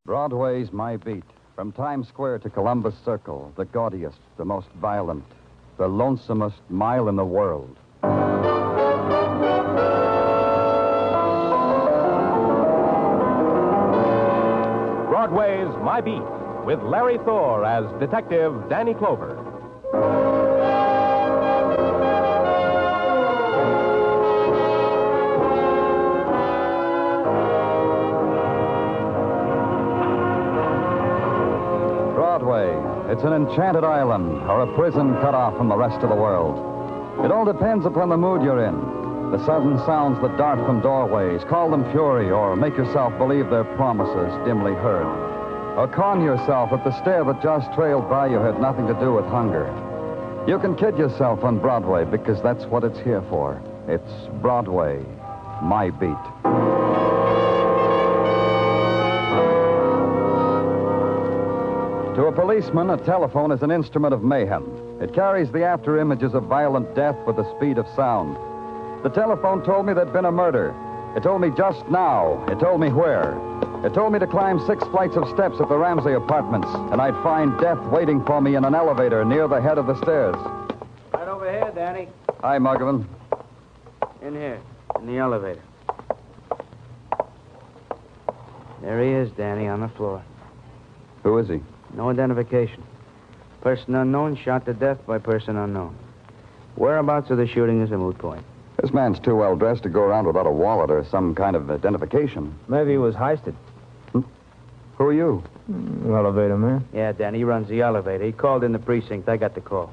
Broadway's My Beat. From Times Square to Columbus Circle, the gaudiest, the most violent, the lonesomest mile in the world. Broadway's My Beat, with Larry Thor as Detective Danny Clover. Broadway. It's an enchanted island or a prison cut off from the rest of the world. It all depends upon the mood you're in. The sudden sounds that dart from doorways, call them fury, or make yourself believe they're promises dimly heard. Or con yourself that the stare that just trailed by you had nothing to do with hunger. You can kid yourself on Broadway because that's what it's here for. It's Broadway, My Beat. To a policeman, a telephone is an instrument of mayhem. It carries the after images of violent death with the speed of sound. The telephone told me there'd been a murder. It told me just now. It told me where. It told me to climb 6 flights of steps at the Ramsey Apartments, and I'd find death waiting for me in an elevator near the head of the stairs. Right over here, Danny. Hi, Muggavan. In here, in the elevator. There he is, Danny, on the floor. Who is he? No identification. Person unknown, shot to death by person unknown. Whereabouts of the shooting is a moot point. This man's too well dressed to go around without a wallet or some kind of identification. Maybe he was heisted. Who are you? Elevator man. Yeah, Danny, he runs the elevator. He called in the precinct. I got the call.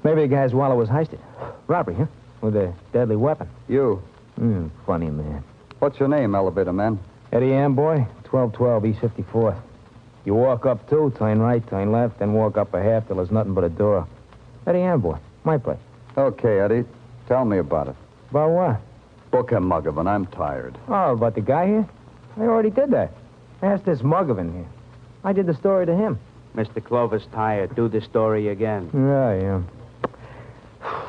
Maybe the guy's wallet was heisted. Robbery, huh? With a deadly weapon. You. Funny man. What's your name, elevator man? Eddie Amboy, 1212 East 54th. You walk up 2, turn right, turn left, then walk up a half till there's nothing but a door. Eddie Amboy, my place. Okay, Eddie. Tell me about it. About what? Book him, Muggavan. I'm tired. Oh, about the guy here? I already did that. Ask this Muggavan here. I did the story to him. Mr. Clover's tired. Do the story again. Yeah.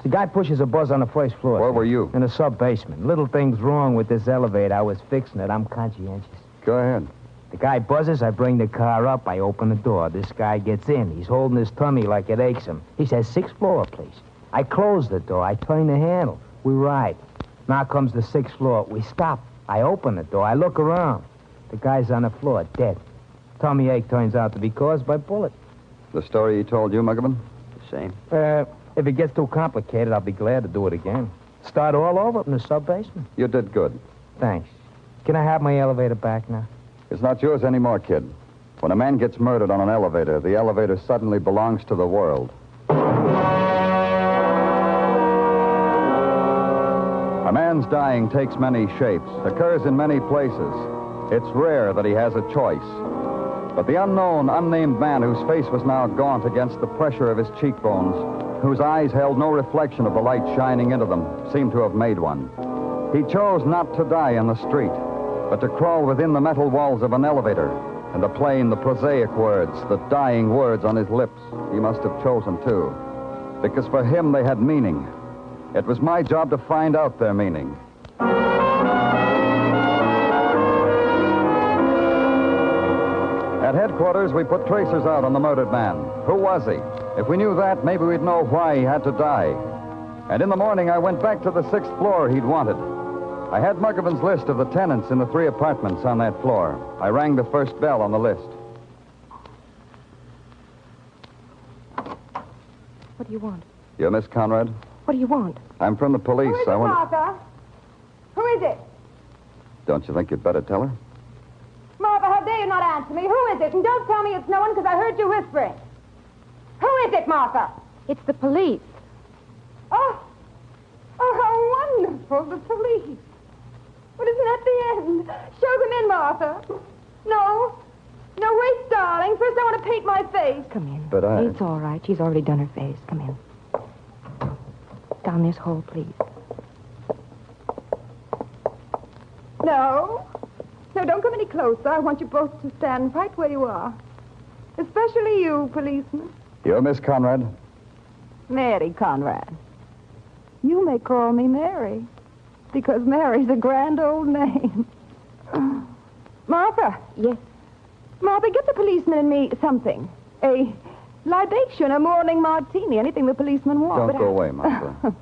The guy pushes a buzz on the first floor. Where were you? In the sub-basement. Little thing's wrong with this elevator. I was fixing it. I'm conscientious. Go ahead. The guy buzzes. I bring the car up. I open the door. This guy gets in. He's holding his tummy like it aches him. He says, 6th floor, please. I close the door. I turn the handle. We ride. Now comes the 6th floor. We stop. I open the door. I look around. The guy's on the floor, dead. Tummy ache turns out to be caused by bullet. The story he told you, Muggavan? The same. If it gets too complicated, I'll be glad to do it again. Start all over in the sub-basement. You did good. Thanks. Can I have my elevator back now? It's not yours anymore, kid. When a man gets murdered on an elevator, the elevator suddenly belongs to the world. A man's dying takes many shapes, occurs in many places. It's rare that he has a choice. But the unknown, unnamed man whose face was now gaunt against the pressure of his cheekbones, whose eyes held no reflection of the light shining into them, seemed to have made one. He chose not to die in the street, but to crawl within the metal walls of an elevator, and the plain, the prosaic words, the dying words on his lips, he must have chosen too. Because for him they had meaning. It was my job to find out their meaning. At headquarters, we put tracers out on the murdered man. Who was he? If we knew that, maybe we'd know why he had to die. And in the morning, I went back to the 6th floor he'd wanted. I had Muggavan's list of the tenants in the 3 apartments on that floor. I rang the first bell on the list. What do you want? You're Miss Conrad? What do you want? I'm from the police. Who is it, Martha? Who is it? Don't you think you'd better tell her? Martha, how dare you not answer me? Who is it? And don't tell me it's no one because I heard you whispering. Who is it, Martha? It's the police. Oh, how wonderful, the police. But isn't that the end? Show them in, Martha. No, wait, darling. First I want to paint my face. Come in. But I... It's all right. She's already done her face. Come in. Down this hole, please. No, don't come any closer. I want you both to stand right where you are. Especially you, policeman. You're Miss Conrad? Mary Conrad. You may call me Mary, because Mary's a grand old name. Martha. Yes. Martha, get the policeman and me something. A libation, a morning martini, anything the policeman wants. Don't go away, Martha.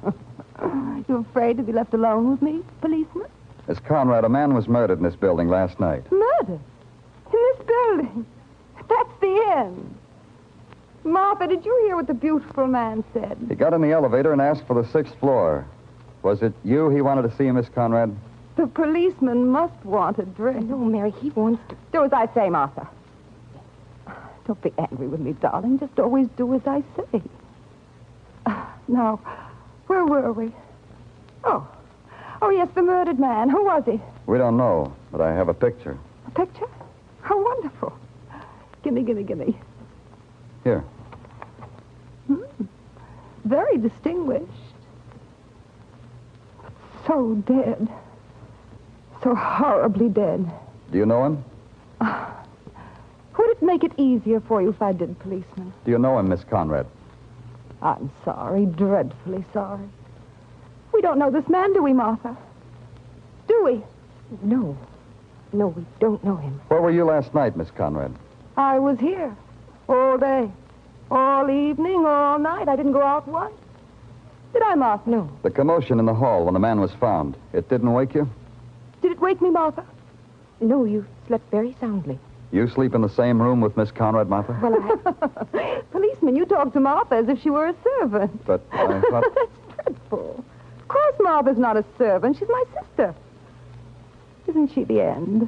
You afraid to be left alone with me, policeman? Miss Conrad, a man was murdered in this building last night. Murder? In this building? That's the end. Martha, did you hear what the beautiful man said? He got in the elevator and asked for the 6th floor. Was it you he wanted to see, Miss Conrad? The policeman must want a drink. No, Mary, he wants to. Do as I say, Martha. Don't be angry with me, darling. Just always do as I say. Now, where were we? Oh, yes, the murdered man. Who was he? We don't know, but I have a picture. A picture? How wonderful. Gimme. Here. Very distinguished. So dead. So horribly dead. Do you know him? Would it make it easier for you if I did, policeman? Do you know him, Miss Conrad? I'm sorry, dreadfully sorry. We don't know this man, do we, Martha? Do we? No. No, we don't know him. Where were you last night, Miss Conrad? I was here. All day. All evening, all night. I didn't go out once. Did I, Martha? No. The commotion in the hall when the man was found, it didn't wake you? Did it wake me, Martha? No, you slept very soundly. You sleep in the same room with Miss Conrad, Martha? Well, Policeman, you talk to Martha as if she were a servant. But I thought... That's dreadful. Of course Martha's not a servant. She's my sister. Isn't she the end?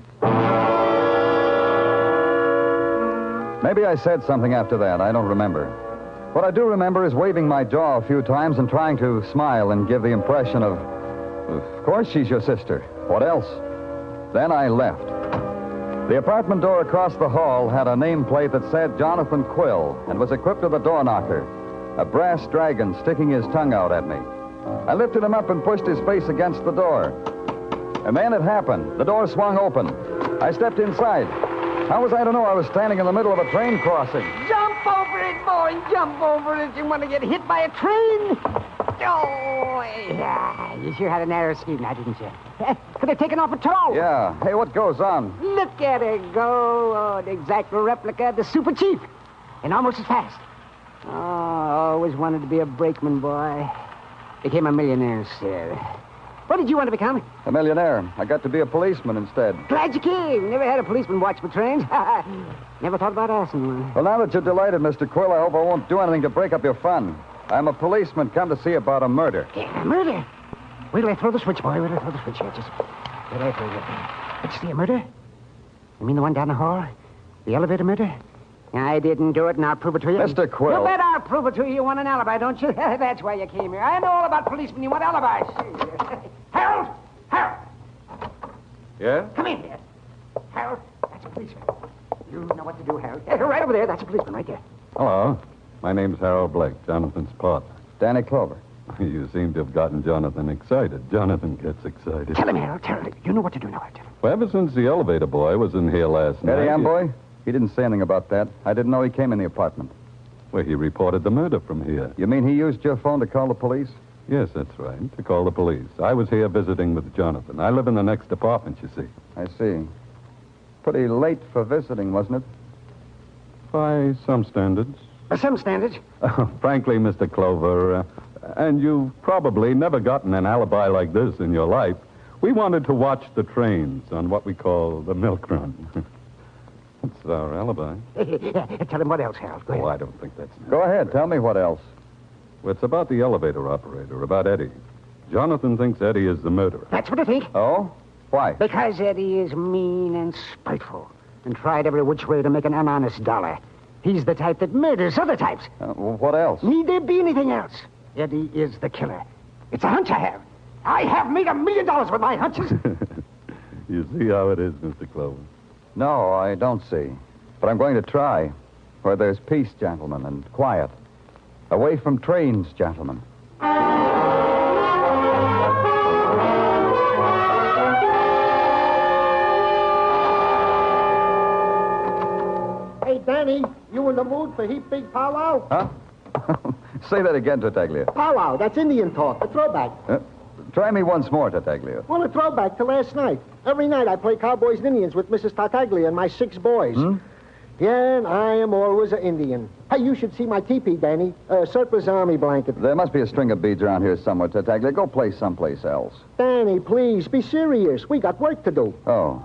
Maybe I said something after that. I don't remember. What I do remember is waving my jaw a few times and trying to smile and give the impression of course she's your sister. What else? Then I left. The apartment door across the hall had a nameplate that said Jonathan Quill and was equipped with a door knocker, a brass dragon sticking his tongue out at me. I lifted him up and pushed his face against the door. And then it happened. The door swung open. I stepped inside. How was I to know I was standing in the middle of a train crossing? Jump over it, boy. Jump over it. You want to get hit by a train? Oh, yeah. You sure had a narrow squeak now, didn't you? Could have taken off a toe. Yeah. Hey, what goes on? Look at her go. Oh, an exact replica of the super chief. And almost as fast. Oh, always wanted to be a brakeman, boy. Became a millionaire instead. What did you want to become? A millionaire. I got to be a policeman instead. Glad you came. Never had a policeman watch for trains. Never thought about asking one. Well, now that you're delighted, Mr. Quill, I hope I won't do anything to break up your fun. I'm a policeman come to see about a murder. Yeah, murder? Wait till I throw the switch, boy. Wait till I throw the switch here. Just wait till I throw it. Did you see a murder? You mean the one down the hall? The elevator murder? I didn't do it, and I'll prove it to you. Mr. Quill. You bet I'll prove it to you. You want an alibi, don't you? That's why you came here. I know all about policemen. You want alibis. Harold! Harold! Yeah? Come in here. Harold, that's a policeman. You know what to do, Harold. Right over there. That's a policeman right there. Hello. My name's Harold Blake, Jonathan's partner. Danny Clover. You seem to have gotten Jonathan excited. Jonathan gets excited. Tell him, Harold. Tell him. You know what to do now. Tell him. Well, ever since the elevator boy was in here last night... Eddie Amboy? He didn't say anything about that. I didn't know he came in the apartment. Well, he reported the murder from here. You mean he used your phone to call the police? Yes, that's right, to call the police. I was here visiting with Jonathan. I live in the next apartment, you see. I see. Pretty late for visiting, wasn't it? By some standards. By some standards? Frankly, Mr. Clover, and you've probably never gotten an alibi like this in your life, we wanted to watch the trains on what we call the milk run. That's our alibi. Tell him what else, Harold. Go ahead. Oh, I don't think that's necessary. Go ahead. Tell me what else. Well, it's about the elevator operator, about Eddie. Jonathan thinks Eddie is the murderer. That's what I think. Oh? Why? Because Eddie is mean and spiteful and tried every which way to make an honest dollar. He's the type that murders other types. What else? Need there be anything else? Eddie is the killer. It's a hunch I have. I have made $1 million with my hunches. You see how it is, Mr. Clover. No, I don't see. But I'm going to try. Where there's peace, gentlemen, and quiet. Away from trains, gentlemen. Hey, Danny, you in the mood for heap big powwow? Huh? Say that again, Tartaglia. Powwow, that's Indian talk, a throwback. Try me once more, Tartaglia. Well, a throwback to last night. Every night I play Cowboys and Indians with Mrs. Tartaglia and my 6 boys. Yeah, and I am always an Indian. Hey, you should see my teepee, Danny. Surplus army blanket. There must be a string of beads around here somewhere, Tartaglia. Go play someplace else. Danny, please, be serious. We got work to do. Oh.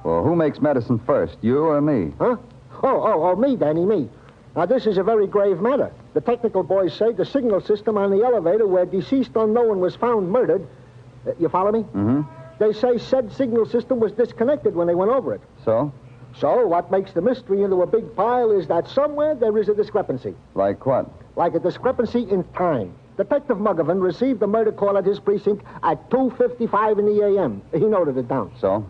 Well, who makes medicine first, you or me? Huh? Oh, me, Danny, me. Now, this is a very grave matter. The technical boys say the signal system on the elevator where deceased unknown was found murdered. You follow me? Mm-hmm. They say said signal system was disconnected when they went over it. So? So, what makes the mystery into a big pile is that somewhere there is a discrepancy. Like what? Like a discrepancy in time. Detective Muggovan received the murder call at his precinct at 2:55 in the a.m. He noted it down. So?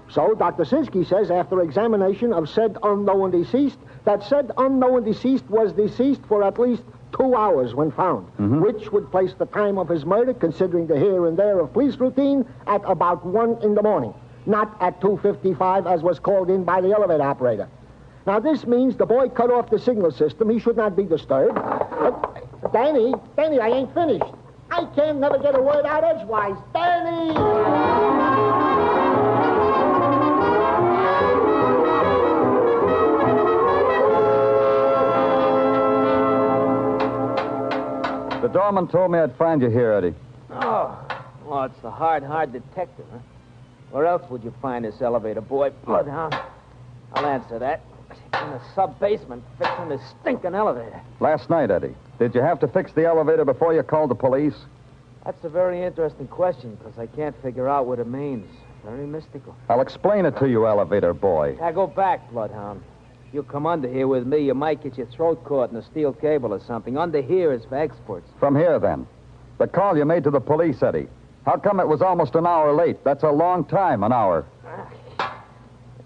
So, Dr. Sinsky says, after examination of said unknown deceased, that said unknown deceased was deceased for at least 2 hours when found, which would place the time of his murder, considering the here and there of police routine, at about 1 in the morning, not at 2:55 as was called in by the elevator operator. Now, this means the boy cut off the signal system. He should not be disturbed. Danny, I ain't finished. I can never get a word out edgewise. Danny! The doorman told me I'd find you here, Eddie. Oh, well, it's the hard detective, huh? Where else would you find this elevator boy, Bloodhound? I'll answer that. In the sub-basement, fixing this stinking elevator. Last night, Eddie. Did you have to fix the elevator before you called the police? That's a very interesting question, because I can't figure out what it means. Very mystical. I'll explain it to you, elevator boy. Now, go back, Bloodhound. If you come under here with me, you might get your throat caught in a steel cable or something. Under here is for experts. From here, then. The call you made to the police, Eddie. How come it was almost an hour late? That's a long time, an hour.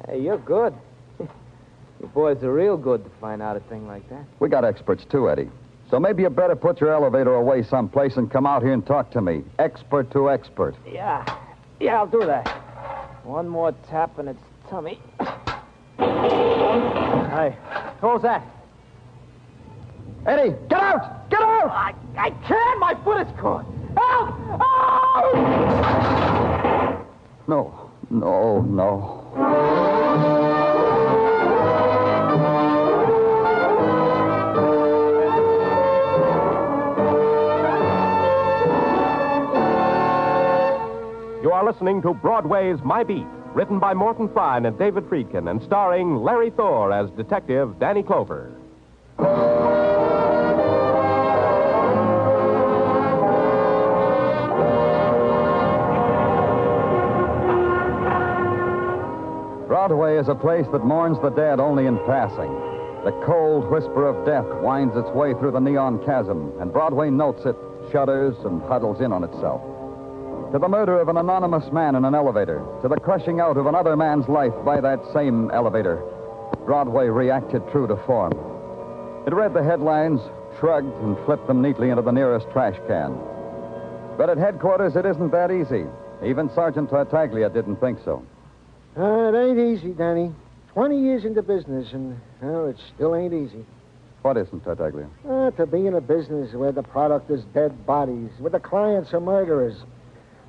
Hey, you're good. You boys are real good to find out a thing like that. We got experts, too, Eddie. So maybe you better put your elevator away someplace and come out here and talk to me. Expert to expert. Yeah, I'll do that. One more tap in its tummy. Hey, who's that? Eddie, get out! Get out! I can't! My foot is caught! Help! Oh! No. You are listening to Broadway's My Beat, written by Morton Fine and David Friedkin, and starring Larry Thor as Detective Danny Clover. Broadway is a place that mourns the dead only in passing. The cold whisper of death winds its way through the neon chasm, and Broadway notes it, shudders, and huddles in on itself. To the murder of an anonymous man in an elevator, to the crushing out of another man's life by that same elevator, Broadway reacted true to form. It read the headlines, shrugged, and flipped them neatly into the nearest trash can. But at headquarters, it isn't that easy. Even Sergeant Tartaglia didn't think so. It ain't easy, Danny. 20 years into business, and, well, it still ain't easy. What isn't, Tartaglia? To be in a business where the product is dead bodies, where the clients are murderers.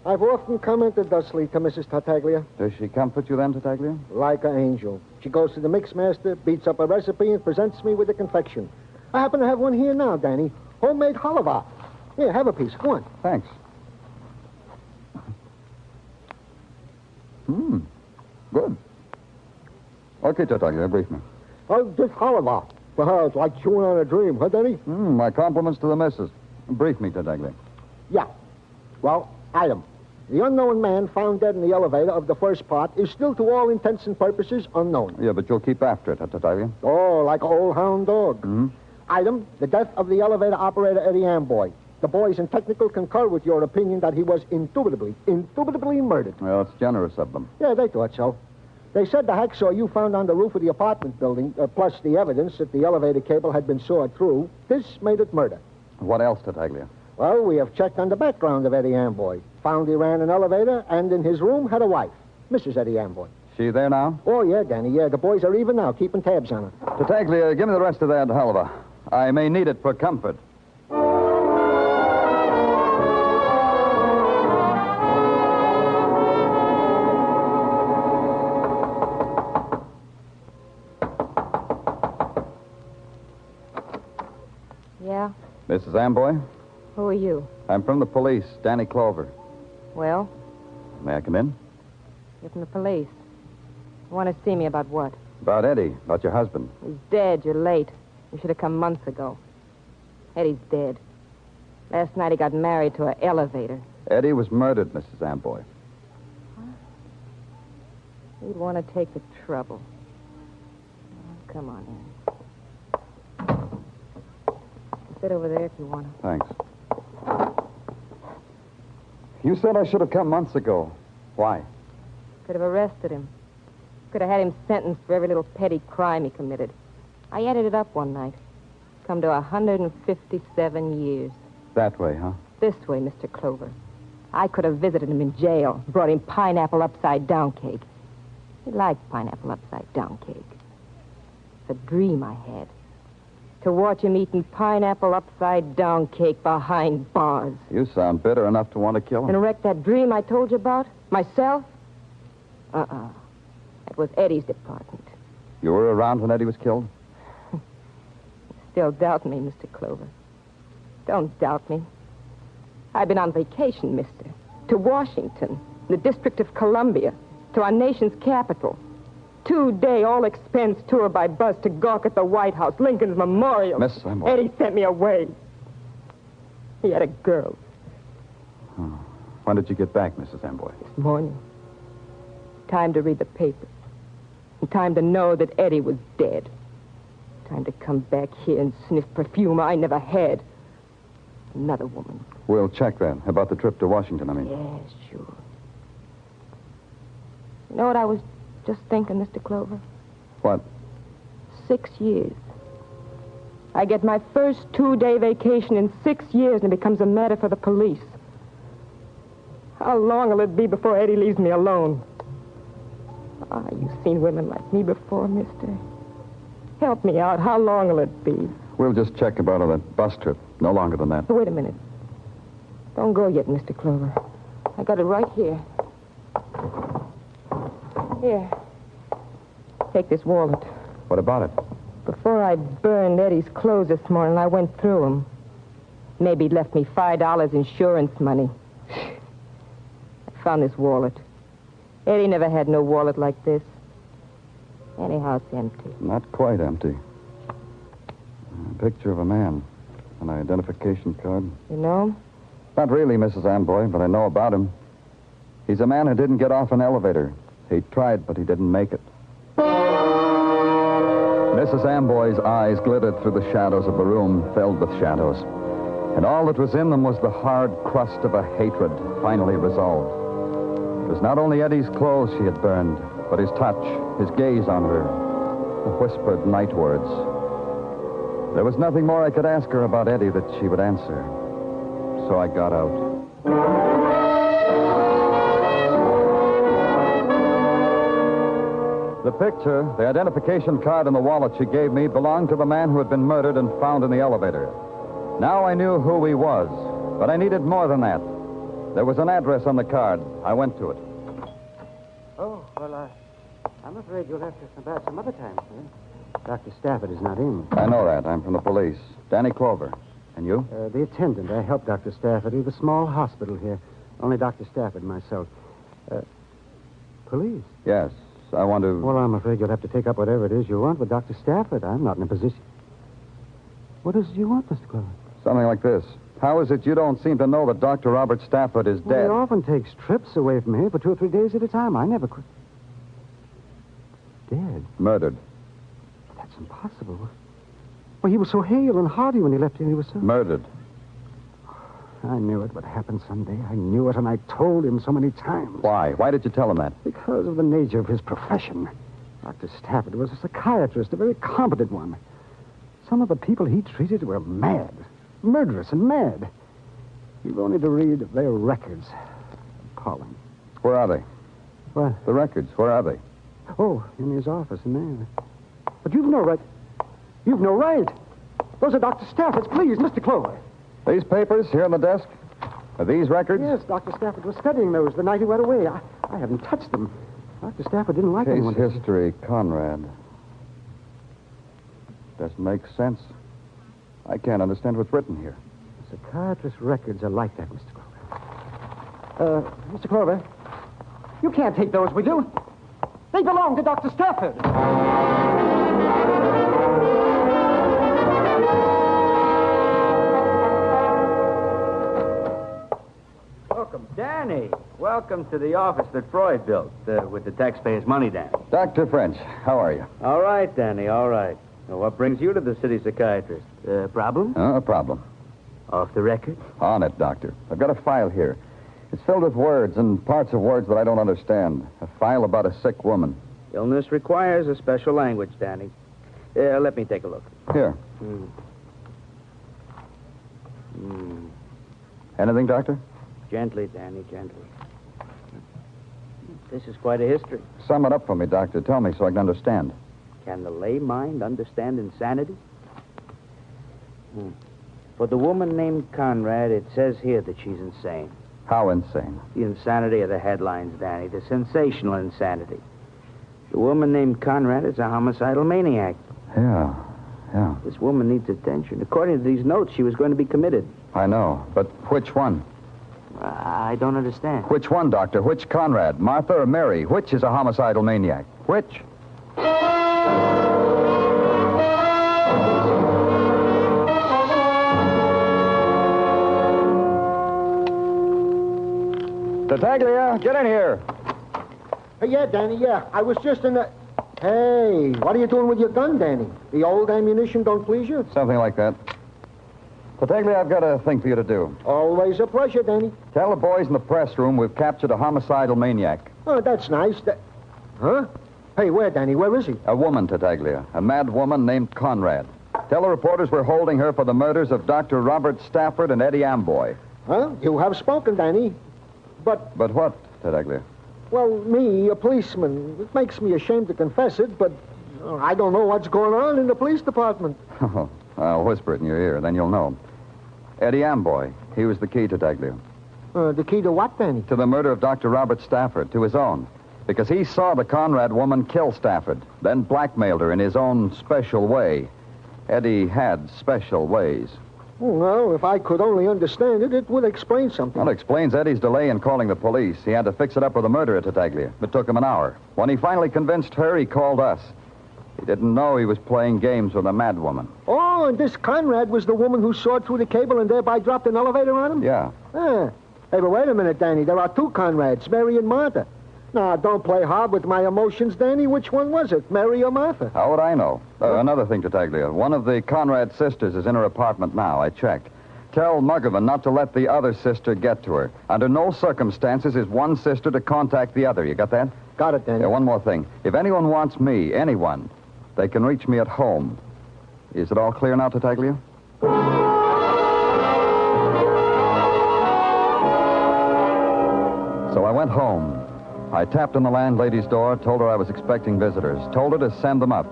I've often commented thusly to Mrs. Tartaglia. Does she comfort you then, Tartaglia? Like an angel. She goes to the mix master, beats up a recipe, and presents me with a confection. I happen to have one here now, Danny. Homemade halva. Here, have a piece. Go on. Thanks. Good. Okay, Tartaglia, brief me. Oh, this halva. Well, it's like chewing on a dream, huh, Danny? My compliments to the missus. Brief me, Tartaglia. Yeah. Well, item. The unknown man found dead in the elevator of the first part is still, to all intents and purposes, unknown. Yeah, but you'll keep after it, Tartaglia. Oh, like an old hound dog. Item, the death of the elevator operator, Eddie Amboy. The boys in technical concur with your opinion that he was indubitably murdered. Well, it's generous of them. Yeah, they thought so. They said the hacksaw you found on the roof of the apartment building, plus the evidence that the elevator cable had been sawed through, this made it murder. What else, Tartaglia? Well, we have checked on the background of Eddie Amboy. Found he ran an elevator, and in his room had a wife, Mrs. Eddie Amboy. She there now? Oh, yeah, Danny, yeah. The boys are even now, keeping tabs on her. Tartaglia, give me the rest of that halva. I may need it for comfort. Yeah? Mrs. Amboy? Who are you? I'm from the police, Danny Clover. Well, May I come in? you're from the police. You want to see me about what? About Eddie, about your husband. He's dead. You're late. You should have come months ago. Eddie's dead. Last night he got married to an elevator. Eddie was murdered, Mrs. Amboy. You'd want to take the trouble. Oh, come on in. Sit over there if you want to. Thanks. You said I should have come months ago. Why? Could have arrested him. Could have had him sentenced for every little petty crime he committed. I added it up one night. Come to 157 years. That way, huh? This way, Mr. Clover. I could have visited him in jail, brought him pineapple upside-down cake. He liked pineapple upside-down cake. It's a dream I had. To watch him eating pineapple upside-down cake behind bars. You sound bitter enough to want to kill him. And wreck that dream I told you about? Myself? That was Eddie's department. You were around when Eddie was killed? Still doubt me, Mr. Clover. Don't doubt me. I've been on vacation, mister. To Washington, the District of Columbia, to our nation's capital. 2-day all-expense tour by bus to gawk at the White House, Lincoln's Memorial. Miss Amboy. Eddie sent me away. He had a girl. Oh. When did you get back, Mrs. Amboy? This morning. Time to read the papers. And time to know that Eddie was dead. Time to come back here and sniff perfume I never had. Another woman. We'll check that. About the trip to Washington, I mean. Yes, sure. You know what I was just thinking, Mr. Clover? What? 6 years. I get my first 2-day vacation in 6 years and it becomes a matter for the police. How long will it be before Eddie leaves me alone? You've seen women like me before, mister. Help me out. How long will it be? We'll just check about that bus trip. No longer than that. Wait a minute. Don't go yet, Mr. Clover. I got it right here. Here. Take this wallet. What about it? Before I burned Eddie's clothes this morning, I went through them. Maybe he'd left me $5 insurance money. I found this wallet. Eddie never had no wallet like this. Anyhow, it's empty. Not quite empty. A picture of a man. An identification card. You know him? Not really, Mrs. Amboy, but I know about him. He's a man who didn't get off an elevator. He tried, but he didn't make it. Mrs. Amboy's eyes glittered through the shadows of the room filled with shadows. And all that was in them was the hard crust of a hatred finally resolved. It was not only Eddie's clothes she had burned, but his touch, his gaze on her, the whispered night words. There was nothing more I could ask her about Eddie that she would answer. So I got out. The picture, the identification card and the wallet she gave me belonged to the man who had been murdered and found in the elevator. Now I knew who he was, but I needed more than that. There was an address on the card. I went to it. Oh, well, I'm afraid you'll have to come back some other time, sir. Dr. Stafford is not in. I know that. I'm from the police. Danny Clover. And you? The attendant. I helped Dr. Stafford. He has a small hospital here. Only Dr. Stafford and myself. Police? Yes. I want to... Well, I'm afraid you'll have to take up whatever it is you want with Dr. Stafford. I'm not in a position. What is it you want, Mr. Clover? Something like this. How is it you don't seem to know that Dr. Robert Stafford is Well, dead? he often takes trips away from here for 2 or 3 days at a time. I never could. Dead? Murdered. That's impossible. Well, he was so hale and hearty when he left here. He was so... Murdered. I knew it would happen someday. I knew it, and I told him so many times. Why? Why did you tell him that? Because of the nature of his profession. Dr. Stafford was a psychiatrist, a very competent one. Some of the people he treated were mad. Murderous and mad. You've only to read their records. Appalling. Where are they? What? The records, where are they? Oh, in his office in there. But you've no right. You've no right. Those are Dr. Stafford's. Please, Mr. Clover. These papers here on the desk? Are these records? Yes, Dr. Stafford was studying those the night he went away. I haven't touched them. Dr. Stafford didn't like them. Case history, Conrad. Doesn't make sense. I can't understand what's written here. Psychiatrist records are like that, Mr. Clover. Mr. Clover, you can't take those with you. They belong to Dr. Stafford. Welcome, Danny. Welcome to the office that Freud built with the taxpayers' money, Danny. Dr. French, how are you? All right, Danny, all right. Now, what brings you to the city psychiatrist? Problem? A problem. Off the record? On it, Doctor. I've got a file here. It's filled with words and parts of words that I don't understand. A file about a sick woman. Illness requires a special language, Danny. Let me take a look. Here. Anything, Doctor? Gently, Danny, gently. This is quite a history. Sum it up for me, Doctor. Tell me so I can understand. Can the lay mind understand insanity? For the woman named Conrad, it says here that she's insane. How insane? The insanity of the headlines, Danny. The sensational insanity. The woman named Conrad is a homicidal maniac. Yeah. This woman needs attention. According to these notes, she was going to be committed. I know, but which one? I don't understand. Which one, Doctor? Which Conrad? Martha or Mary? Which is a homicidal maniac? Which? Tartaglia, get in here. Yeah, Danny, yeah. I was just in the... Hey, what are you doing with your gun, Danny? The old ammunition don't please you? Something like that. Tartaglia, I've got a thing for you to do. Always a pleasure, Danny. Tell the boys in the press room we've captured a homicidal maniac. Oh, that's nice. Huh? Hey, where, Danny? Where is he? A woman, Tartaglia. A mad woman named Conrad. Tell the reporters we're holding her for the murders of Dr. Robert Stafford and Eddie Amboy. Huh? You have spoken, Danny. But what, Tartaglia? Well, me, a policeman, it makes me ashamed to confess it, but I don't know what's going on in the police department. Oh, I'll whisper it in your ear, then you'll know. Eddie Amboy, he was the key, Tartaglia. The key to what, Danny? To the murder of Dr. Robert Stafford, to his own. Because he saw the Conrad woman kill Stafford, then blackmailed her in his own special way. Eddie had special ways. Well, if I could only understand it, it would explain something. Well, it explains Eddie's delay in calling the police. He had to fix it up with the murderer, Tartaglia. It took him an hour. When he finally convinced her, he called us. He didn't know he was playing games with a mad woman. Oh, and this Conrad was the woman who sawed through the cable and thereby dropped an elevator on him? Yeah. Hey, but wait a minute, Danny. There are two Conrads, Mary and Martha. Now, don't play hard with my emotions, Danny. Which one was it, Mary or Martha? How would I know? Another thing, Tartaglia. One of the Conrad sisters is in her apartment now. I checked. Tell Muggerman not to let the other sister get to her. Under no circumstances is one sister to contact the other. You got that? Got it, Danny. Yeah, one more thing. If anyone wants me, anyone, they can reach me at home. Is it all clear now, Tartaglia? So I went home. I tapped on the landlady's door, told her I was expecting visitors, told her to send them up.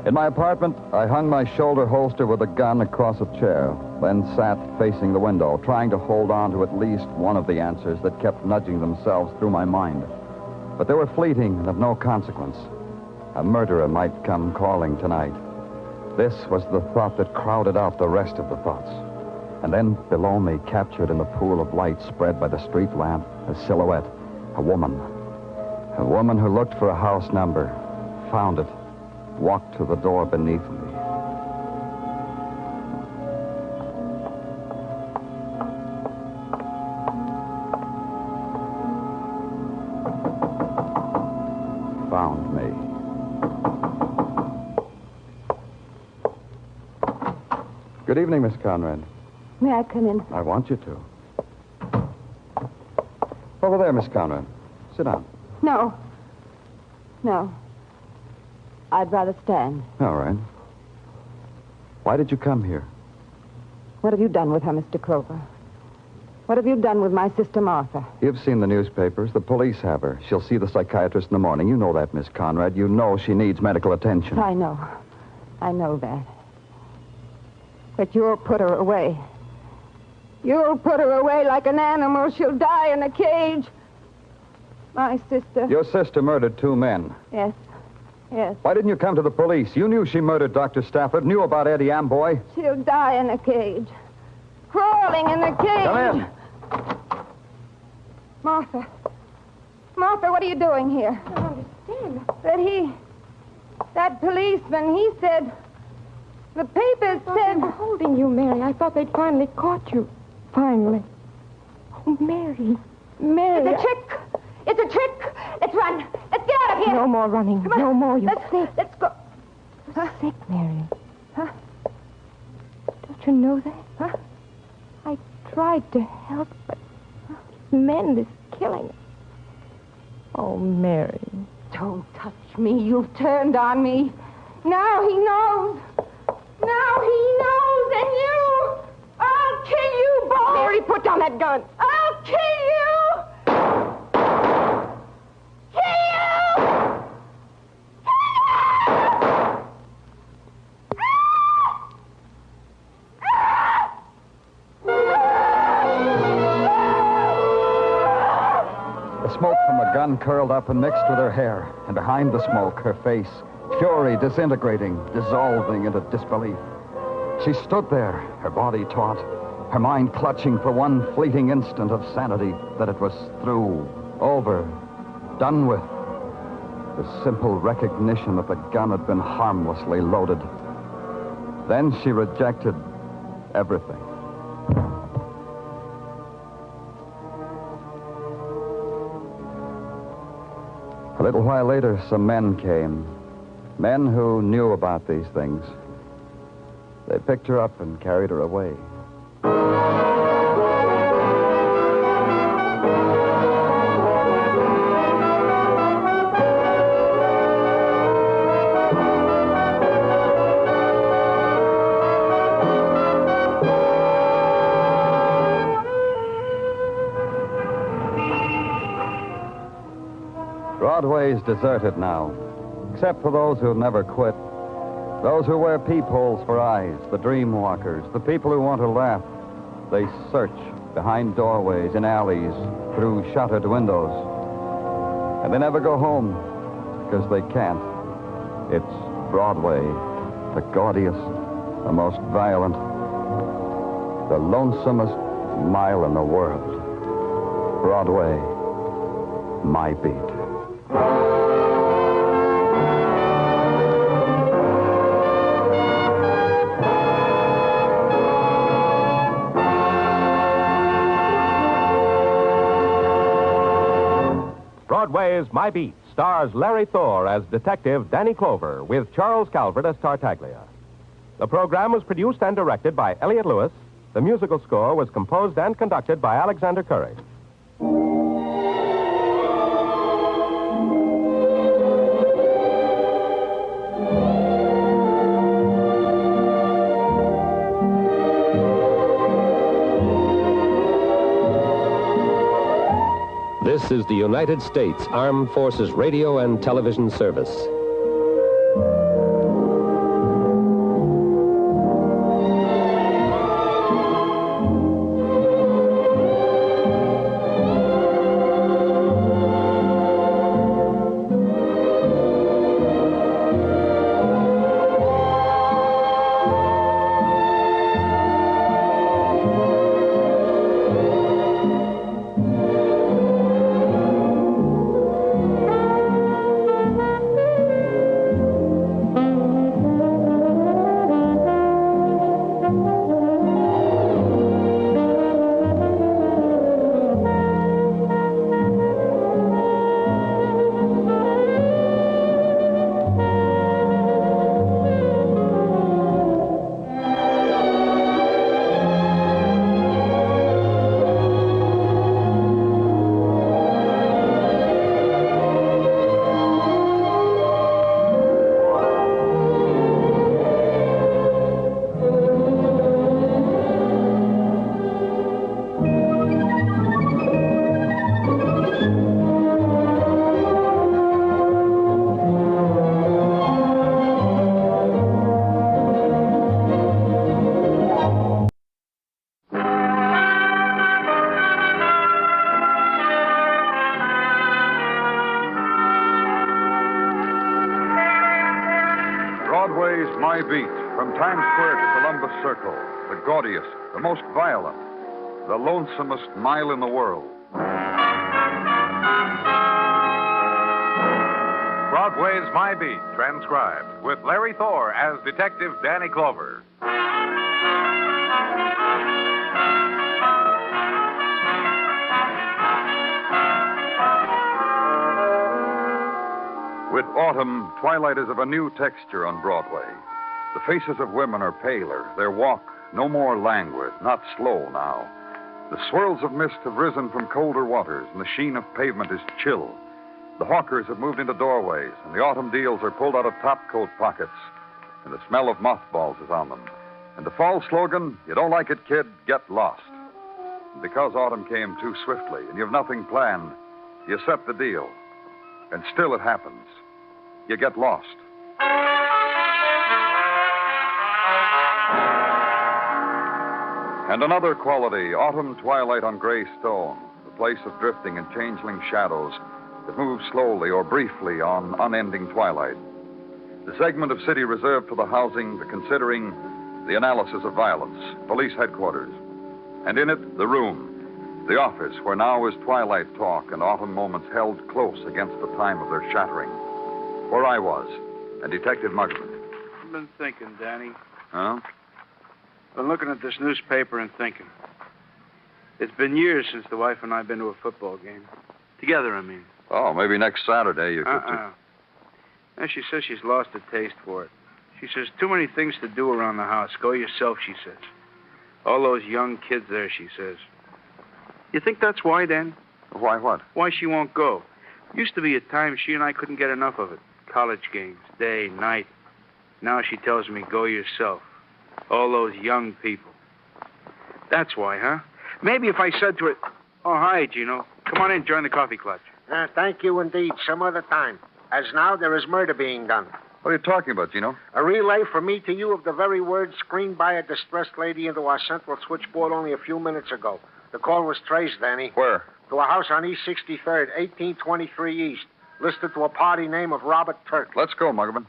In my apartment, I hung my shoulder holster with a gun across a chair, then sat facing the window, trying to hold on to at least one of the answers that kept nudging themselves through my mind. But they were fleeting and of no consequence. A murderer might come calling tonight. This was the thought that crowded out the rest of the thoughts. And then below me, captured in the pool of light spread by the street lamp, a silhouette. A woman. A woman who looked for a house number, found it, walked to the door beneath me. Found me. Good evening, Miss Conrad. May I come in? I want you to. Over there, Miss Conrad. Sit down. No. I'd rather stand. All right. Why did you come here? What have you done with her, Mr. Clover? What have you done with my sister Martha? You've seen the newspapers. The police have her. She'll see the psychiatrist in the morning. You know that, Miss Conrad. You know she needs medical attention. I know that. But you'll put her away. You'll put her away like an animal. She'll die in a cage. My sister. Your sister murdered two men. Yes. Yes. Why didn't you come to the police? You knew she murdered Dr. Stafford, knew about Eddie Amboy. She'll die in a cage. Crawling in a cage. Come in. Martha. Martha, what are you doing here? I don't understand. That policeman, he said... The papers said... They were holding you, Mary. I thought they'd finally caught you. Finally. Oh, Mary. Mary. It's a trick. It's a trick. Let's run. Let's get out of here. No more running. Come on. No more. You're sick. Let's go. You're sick, Mary. Huh? Don't you know that? Huh? I tried to help, but these men, this killing. Oh, Mary. Don't touch me. You've turned on me. Now he knows. Now he knows, and you... I'll kill you both. Mary, put down that gun. I'll kill you. Kill you. The smoke from a gun curled up and mixed with her hair, and behind the smoke, her face, fury disintegrating, dissolving into disbelief. She stood there, her body taut, her mind clutching for one fleeting instant of sanity that it was through, over, done with. The simple recognition that the gun had been harmlessly loaded. Then she rejected everything. A little while later, some men came. Men who knew about these things. They picked her up and carried her away. Broadway's deserted now, except for those who never quit. Those who wear peepholes for eyes, the dream walkers, the people who want to laugh. They search behind doorways, in alleys, through shuttered windows. And they never go home, because they can't. It's Broadway, the gaudiest, the most violent, the lonesomest mile in the world. Broadway, my beat. Broadway Is My Beat stars Larry Thor as Detective Danny Clover with Charles Calvert as Tartaglia. The program was produced and directed by Elliott Lewis. The musical score was composed and conducted by Alexander Curry. This is the United States Armed Forces Radio and Television Service. from Times Square to Columbus Circle, the gaudiest, the most violent, the lonesomest mile in the world. Broadway's My Beat, transcribed, with Larry Thor as Detective Danny Clover. With autumn, twilight is of a new texture on Broadway. The faces of women are paler, their walk no more languid, not slow now. The swirls of mist have risen from colder waters, and the sheen of pavement is chill. The hawkers have moved into doorways, and the autumn deals are pulled out of topcoat pockets, and the smell of mothballs is on them. And the fall slogan, "You don't like it, kid, get lost." And because autumn came too swiftly, and you've nothing planned, you set the deal. And still it happens. You get lost. And another quality, autumn twilight on gray stone, the place of drifting and changeling shadows that move slowly or briefly on unending twilight. The segment of city reserved for the housing, the considering, the analysis of violence, police headquarters. And in it, the room, the office, where now is twilight talk and autumn moments held close against the time of their shattering. Where I was, and Detective Muggeman. I've been thinking, Danny. Huh? Been looking at this newspaper and thinking. It's been years since the wife and I have been to a football game. Together, I mean. Oh, maybe next Saturday you could... And she says she's lost a taste for it. She says, too many things to do around the house. Go yourself, she says. All those young kids there, she says. You think that's why, Dan? Why what? Why she won't go. Used to be a time she and I couldn't get enough of it. College games, day, night. Now she tells me, go yourself. All those young people. That's why, huh? Maybe if I said to her, oh, hi, Gino. Come on in, join the coffee clutch. Thank you indeed. Some other time. As now, there is murder being done. What are you talking about, Gino? A relay from me to you of the very words screened by a distressed lady into our central switchboard only a few minutes ago. The call was traced, Danny. Where? To a house on East 63rd, 1823 East. Listed to a party name of Robert Turk. Let's go, Muggerman.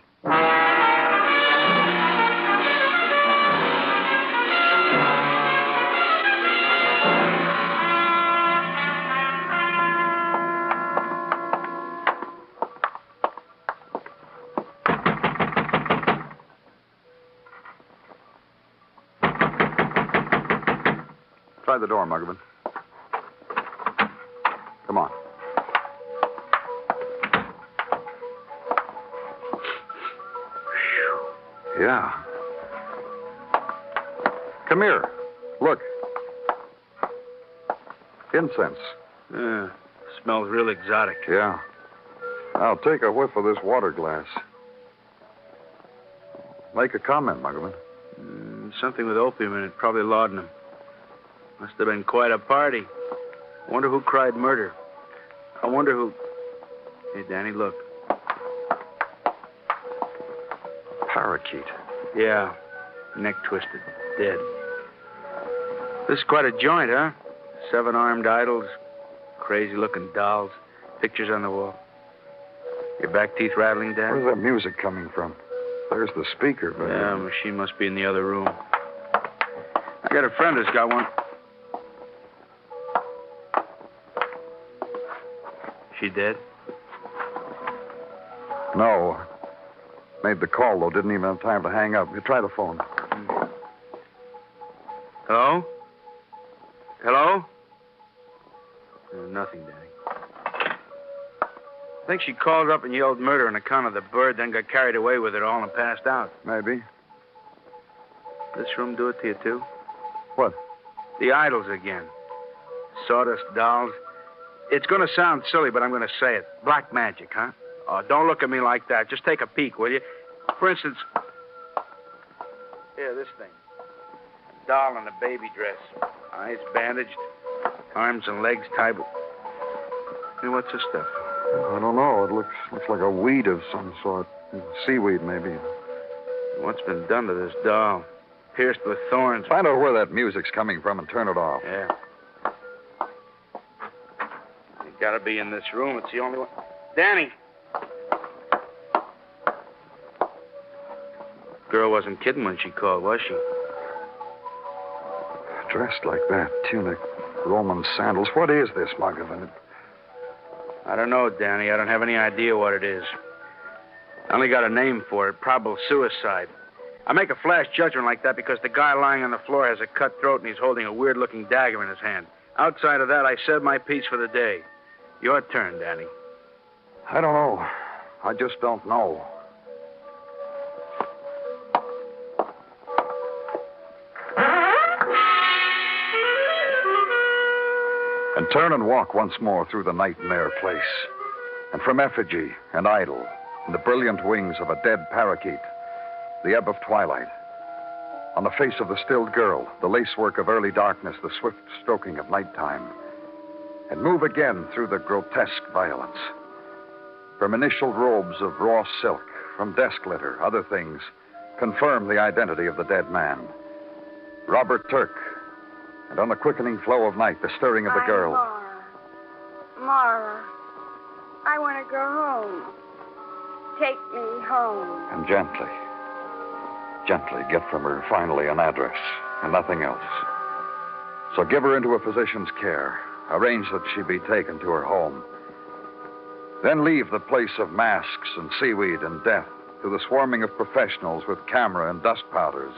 Try the door, Muggerman. Come on. Yeah. Come here. Look. Incense. Yeah. Smells real exotic. Yeah. Now take a whiff of this water glass. Make a comment, Muggerman. Something with opium in it, probably laudanum. Must have been quite a party. Wonder who cried murder. I wonder who... Hey, Danny, look. Parakeet. Yeah. Neck twisted. Dead. This is quite a joint, huh? 7 armed idols. Crazy-looking dolls. Pictures on the wall. Your back teeth rattling, Dan? Where's that music coming from? There's the speaker, but... Yeah, machine must be in the other room. I got a friend who's got one. She dead? No. Made the call, though. Didn't even have time to hang up. You try the phone. Hello? Hello? Nothing, Danny. I think she called up and yelled murder on account of the bird, then got carried away with it all and passed out. Maybe. This room do it to you, too? What? The idols again. Sawdust dolls. It's going to sound silly, but I'm going to say it. Black magic, huh? Oh, don't look at me like that. Just take a peek, will you? For instance... Here, this thing. A doll in a baby dress. Eyes bandaged. Arms and legs tied with... Hey, what's this stuff? I don't know. It looks like a weed of some sort. Seaweed, maybe. What's been done to this doll? Pierced with thorns. Find out where that music's coming from and turn it off. Yeah. It gotta be in this room. It's the only one. Danny! Girl wasn't kidding when she called, was she? Dressed like that, tunic, Roman sandals. What is this, Muggavan? I don't know, Danny. I don't have any idea what it is. I only got a name for it, probable suicide. I make a flash judgment like that because the guy lying on the floor has a cut throat and he's holding a weird-looking dagger in his hand. Outside of that, I said my piece for the day. Your turn, Danny. I don't know. I just don't know. And turn and walk once more through the nightmare place. And from effigy and idol, and the brilliant wings of a dead parakeet, the ebb of twilight. On the face of the stilled girl, the lacework of early darkness, the swift stroking of nighttime. And move again through the grotesque violence. From initial robes of raw silk, from desk litter, other things, confirm the identity of the dead man. Robert Turk. And on the quickening flow of night, the stirring of the girl. Mara, I want to go home. Take me home. And gently get from her finally an address and nothing else. So give her into a physician's care. Arrange that she be taken to her home. Then leave the place of masks and seaweed and death to the swarming of professionals with camera and dust powders.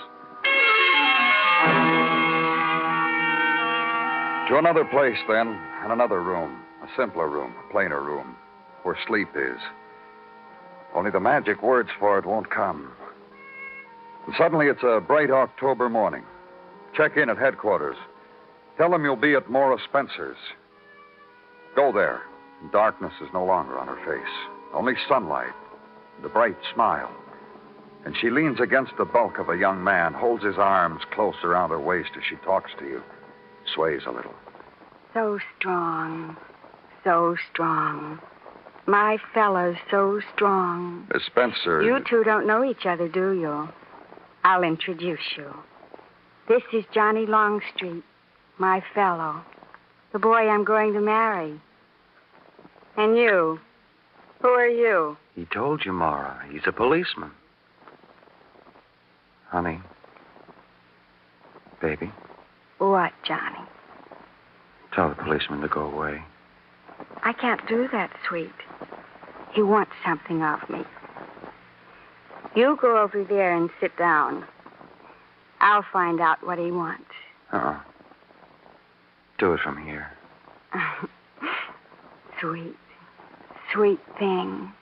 To another place, then, and another room. A simpler room, a plainer room, where sleep is. Only the magic words for it won't come. And suddenly it's a bright October morning. Check in at headquarters. Tell them you'll be at Morris Spencer's. Go there. Darkness is no longer on her face. Only sunlight, the bright smile. And she leans against the bulk of a young man, holds his arms close around her waist as she talks to you. Sways a little. So strong. So strong. My fellow's so strong. Miss Spencer. You two don't know each other, do you? I'll introduce you. This is Johnny Longstreet, my fellow. The boy I'm going to marry. And you? Who are you? He told you, Mara. He's a policeman. Honey. Baby. What, Johnny? Tell the policeman to go away. I can't do that, sweet. He wants something of me. You go over there and sit down. I'll find out what he wants. Uh-uh. Do it from here. Sweet, sweet thing.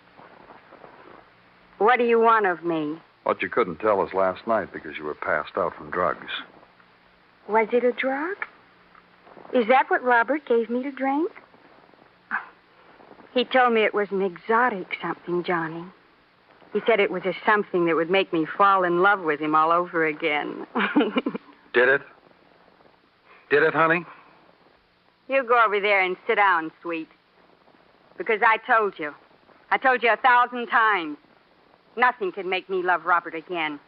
What do you want of me? What you couldn't tell us last night because you were passed out from drugs. Was it a drug? Is that what Robert gave me to drink? He told me it was an exotic something, Johnny. He said it was a something that would make me fall in love with him all over again. Did it? Did it, honey? You go over there and sit down, sweet. Because I told you. I told you 1,000 times. Nothing can make me love Robert again.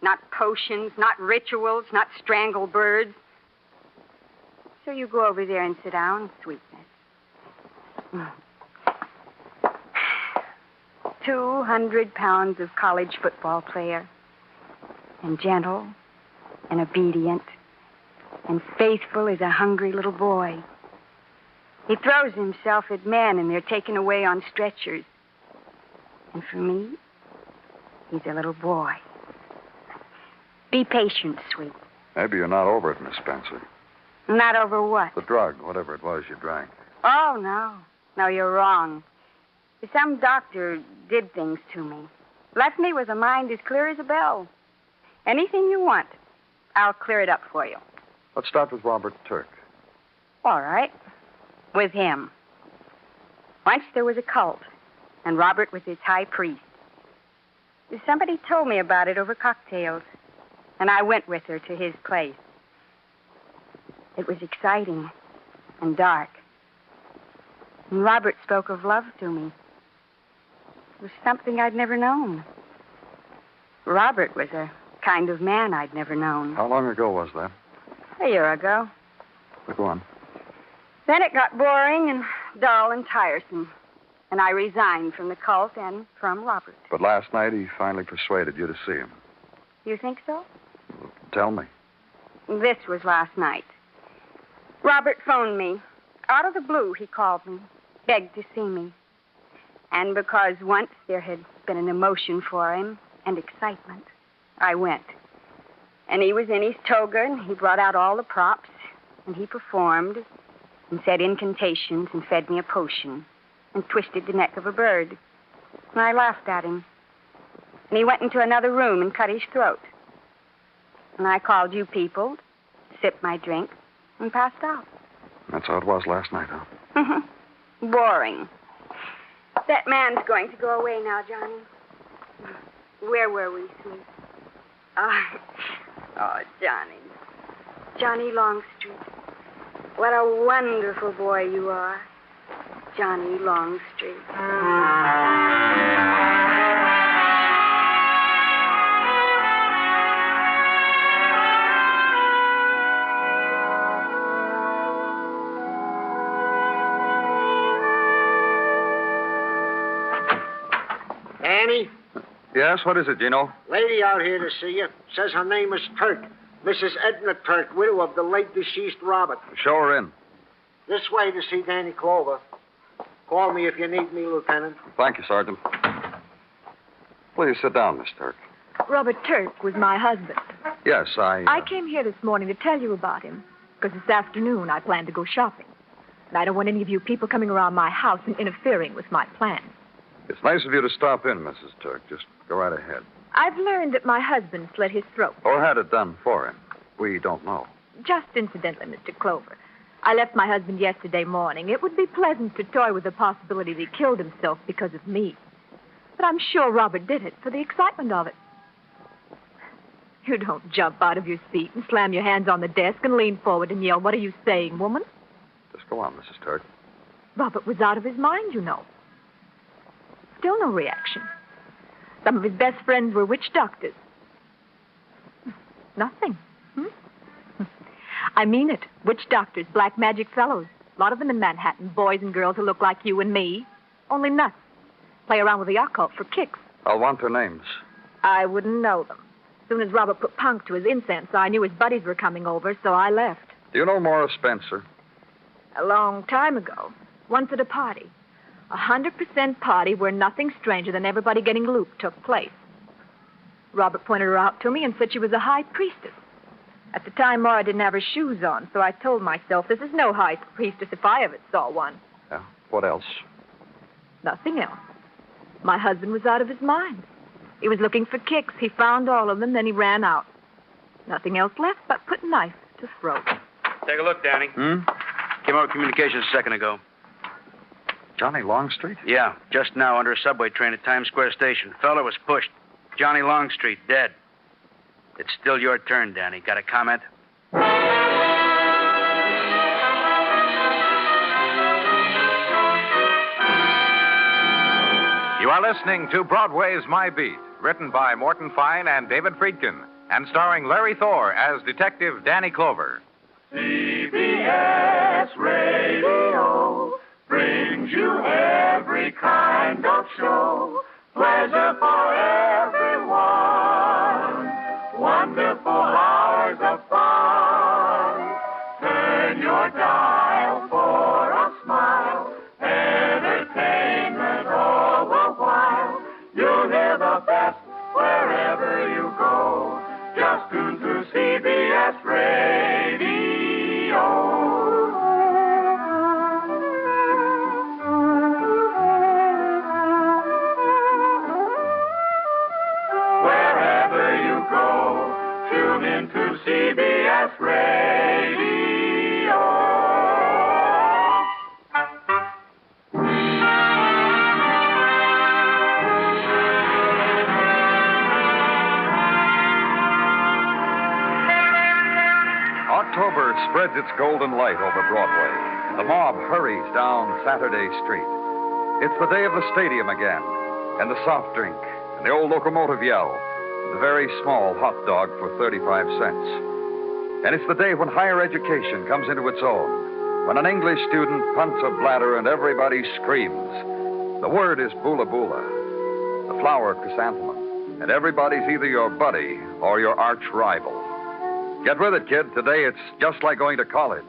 Not potions, not rituals, not strangled birds. So you go over there and sit down, sweetness. 200 pounds of college football player. And gentle and obedient and faithful as a hungry little boy. He throws himself at men and they're taken away on stretchers. And for me, he's a little boy. Be patient, sweet. Maybe you're not over it, Miss Spencer. Not over what? The drug, whatever it was you drank. Oh, no. No, you're wrong. Some doctor did things to me. Left me with a mind as clear as a bell. Anything you want, I'll clear it up for you. Let's start with Robert Turk. All right. With him. Once there was a cult, and Robert was its high priest. Somebody told me about it over cocktails, and I went with her to his place. It was exciting and dark. And Robert spoke of love to me. It was something I'd never known. Robert was a kind of man I'd never known. How long ago was that? A year ago. Go on. Then it got boring and dull and tiresome. And I resigned from the cult and from Robert. But last night he finally persuaded you to see him. You think so? Tell me. This was last night. Robert phoned me. Out of the blue, he called me, begged to see me. And because once there had been an emotion for him and excitement, I went. And he was in his toga, and he brought out all the props, and he performed, and said incantations, and fed me a potion, and twisted the neck of a bird. And I laughed at him. And he went into another room and cut his throat. And I called you people, sipped my drink, and passed out. That's how it was last night, huh? Boring. That man's going to go away now, Johnny. Where were we, sweet? Oh, Johnny. Johnny Longstreet. What a wonderful boy you are. Johnny Longstreet. Danny? Yes, what is it, Gino? Lady out here to see you. Says her name is Turk. Mrs. Edna Turk, widow of the late deceased Robert. Show her in. This way to see Danny Clover. Call me if you need me, Lieutenant. Thank you, Sergeant. Please sit down, Miss Turk. Robert Turk was my husband. Yes, I came here this morning to tell you about him, because this afternoon I plan to go shopping. And I don't want any of you people coming around my house and interfering with my plans. It's nice of you to stop in, Mrs. Turk. Just go right ahead. I've learned that my husband slit his throat. Or had it done for him. We don't know. Just incidentally, Mr. Clover. I left my husband yesterday morning. It would be pleasant to toy with the possibility that he killed himself because of me. But I'm sure Robert did it for the excitement of it. You don't jump out of your seat and slam your hands on the desk and lean forward and yell, "What are you saying, woman?" Just go on, Mrs. Turk. Robert was out of his mind, you know. Still no reaction. Some of his best friends were witch doctors. Nothing. I mean it. Witch doctors, black magic fellows. A lot of them in Manhattan. Boys and girls who look like you and me. Only nuts. Play around with the occult for kicks. I'll want their names. I wouldn't know them. As soon as Robert put punk to his incense, I knew his buddies were coming over, so I left. Do you know Morris Spencer? A long time ago. Once at a party. 100% party where nothing stranger than everybody getting looped took place. Robert pointed her out to me and said she was a high priestess. At the time, Maura didn't have her shoes on, so I told myself, this is no high priestess if I ever saw one. Yeah. What else? Nothing else. My husband was out of his mind. He was looking for kicks. He found all of them, then he ran out. Nothing else left but put knife to throat. Take a look, Danny. Came out of communications a second ago. Johnny Longstreet? Yeah, just now under a subway train at Times Square Station. Fella was pushed. Johnny Longstreet, dead. It's still your turn, Danny. Got a comment? You are listening to Broadway's My Beat, written by Morton Fine and David Friedkin, and starring Larry Thor as Detective Danny Clover. CBS Radio brings you every kind of show. Pleasure for everyone. Wonderful hours of fun. Turn your dial for a smile. Entertainment all the while. You'll hear the best wherever you go. Just tune to CBS Radio. CBS Radio. October spreads its golden light over Broadway. The mob hurries down Saturday Street. It's the day of the stadium again, and the soft drink, and the old locomotive yell. The very small hot dog for 35 cents. And it's the day when higher education comes into its own, when an English student punts a bladder and everybody screams. The word is bula bula, the flower chrysanthemum, and everybody's either your buddy or your arch rival. Get with it, kid. Today it's just like going to college.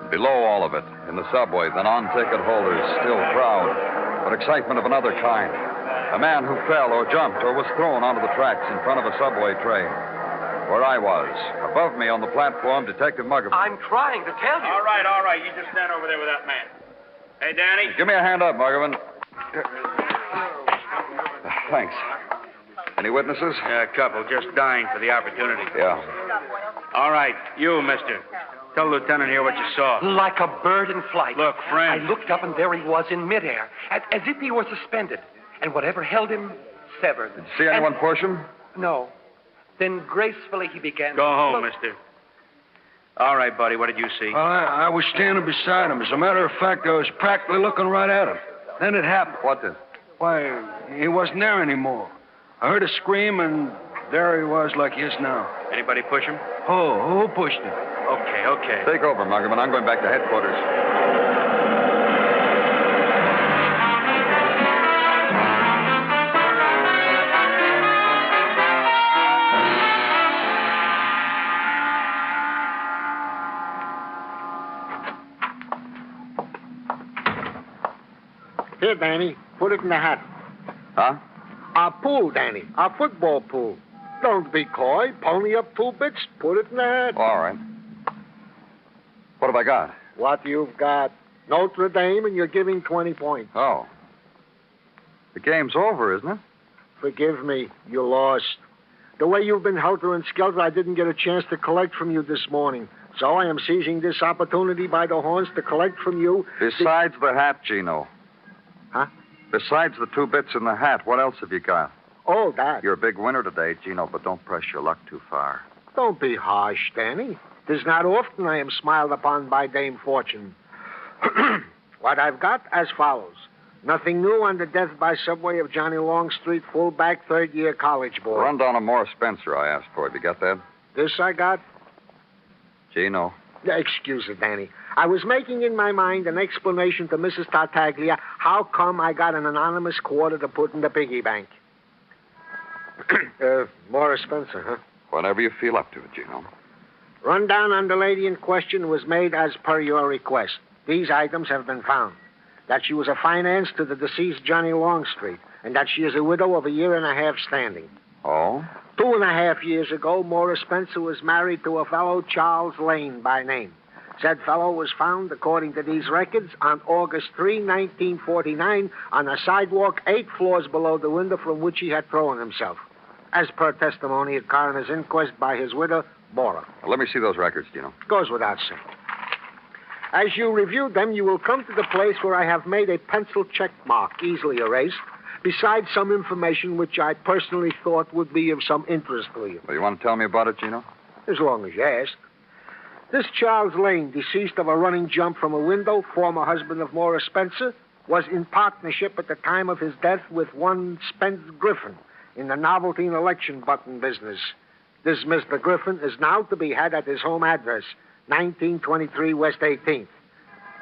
Below all of it, in the subway, the non-ticket holders still crowd, but excitement of another kind. A man who fell or jumped or was thrown onto the tracks in front of a subway train. Where I was, above me on the platform, Detective Muggerman. I'm trying to tell you. All right. You just stand over there with that man. Hey, Danny. Give me a hand up, Muggerman. Thanks. Any witnesses? Yeah, a couple, just dying for the opportunity. Yeah. All right, you, mister. Tell the lieutenant here what you saw. Like a bird in flight. Look, friend. I looked up and there he was in midair, as if he were suspended. And whatever held him, severed. Did you see anyone push him? No. Then gracefully he began Go to... home, mister. All right, buddy, what did you see? Well, I was standing beside him. As a matter of fact, I was practically looking right at him. Then it happened. What did? Why, he wasn't there anymore. I heard a scream, and there he was like he is now. Anybody push him? Who pushed him? Okay. Take over, Muggerman. I'm going back to headquarters. Here, Danny. Put it in the hat. Huh? Our pool, Danny. Our football pool. Don't be coy. Pony up 2 bits. Put it in the hat. All right. What have I got? What you've got. Notre Dame, and you're giving 20 points. Oh. The game's over, isn't it? Forgive me. You lost. The way you've been helter-skelter, I didn't get a chance to collect from you this morning. So I am seizing this opportunity by the horns to collect from you... Besides the hat, Gino. Huh? Besides the 2 bits in the hat, what else have you got? Oh, that. You're a big winner today, Gino, but don't press your luck too far. Don't be harsh, Danny. 'Tis not often I am smiled upon by Dame Fortune. What I've got as follows. Nothing new on the death by subway of Johnny Longstreet, fullback, third-year college boy. Run down a Morris Spencer I asked for. Have you got that? This I got? Gino. Excuse it, Danny. I was making in my mind an explanation to Mrs. Tartaglia how come I got an anonymous quarter to put in the piggy bank. Morris Spencer, huh? Whenever you feel up to it, Gino. Rundown on the lady in question was made as per your request. These items have been found. That she was a finance to the deceased Johnny Longstreet, and that she is a widow of 1.5 years standing. Oh? 2.5 years ago, Morris Spencer was married to a fellow Charles Lane by name. Said fellow was found, according to these records, on August 3, 1949, on a sidewalk 8 floors below the window from which he had thrown himself. As per testimony at coroner's inquest by his widow, Bora. Well, let me see those records, Gino. Goes without saying. As you review them, you will come to the place where I have made a pencil check mark, easily erased, besides some information which I personally thought would be of some interest to you. Well, you want to tell me about it, Gino? As long as you ask. This Charles Lane, deceased of a running jump from a window, former husband of Morris Spencer, was in partnership at the time of his death with one Spence Griffin in the novelty and election button business. This Mr. Griffin is now to be had at his home address, 1923 West 18th.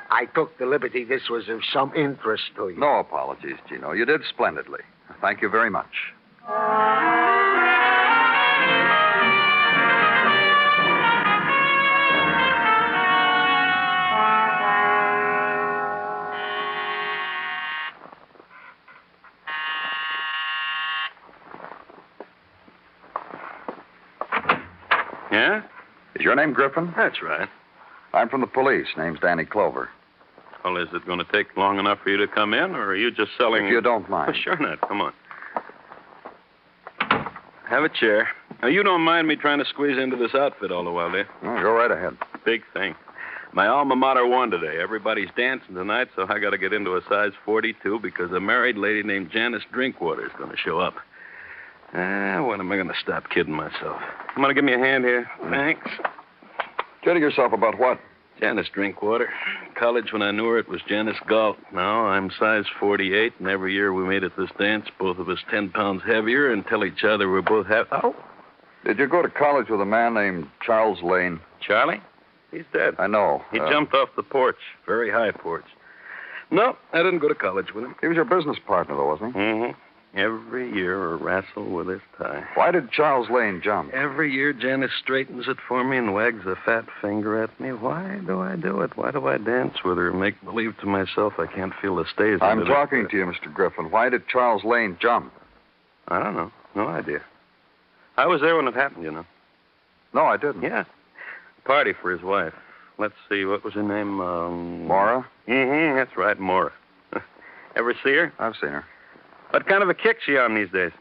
I took the liberty this was of some interest to you. No apologies, Gino. You did splendidly. Thank you very much. Yeah? Is your name Griffin? That's right. I'm from the police. Name's Danny Clover. Well, is it going to take long enough for you to come in, or are you just selling... If you don't mind. Oh, sure not. Come on. Have a chair. Now, you don't mind me trying to squeeze into this outfit all the while, do you? No, go right ahead. Big thing. My alma mater won today. Everybody's dancing tonight, so I got to get into a size 42 because a married lady named Janice Drinkwater is going to show up. When am I going to stop kidding myself? You want to give me a hand here? Thanks. Kidding yourself about what? Janice Drinkwater. College, when I knew her, it was Janice Galt. Now I'm size 48, and every year we made at this dance, both of us 10 pounds heavier, and tell each other we're both Oh. Did you go to college with a man named Charles Lane? Charlie? He's dead. I know. He jumped off the porch, very high porch. No, I didn't go to college with him. He was your business partner, though, wasn't he? Mm-hmm. Every year a wrestle with his tie. Why did Charles Lane jump? Every year Janice straightens it for me and wags a fat finger at me. Why do I do it? Why do I dance with her and make believe to myself I can't feel the stays? I'm talking to you, Mr. Griffin. Why did Charles Lane jump? I don't know. No idea. I was there when it happened, you know. No, I didn't. Yeah. Party for his wife. Let's see, what was her name? Maura? Mm-hmm, that's right, Maura. Ever see her? I've seen her. What kind of a kick she on these days?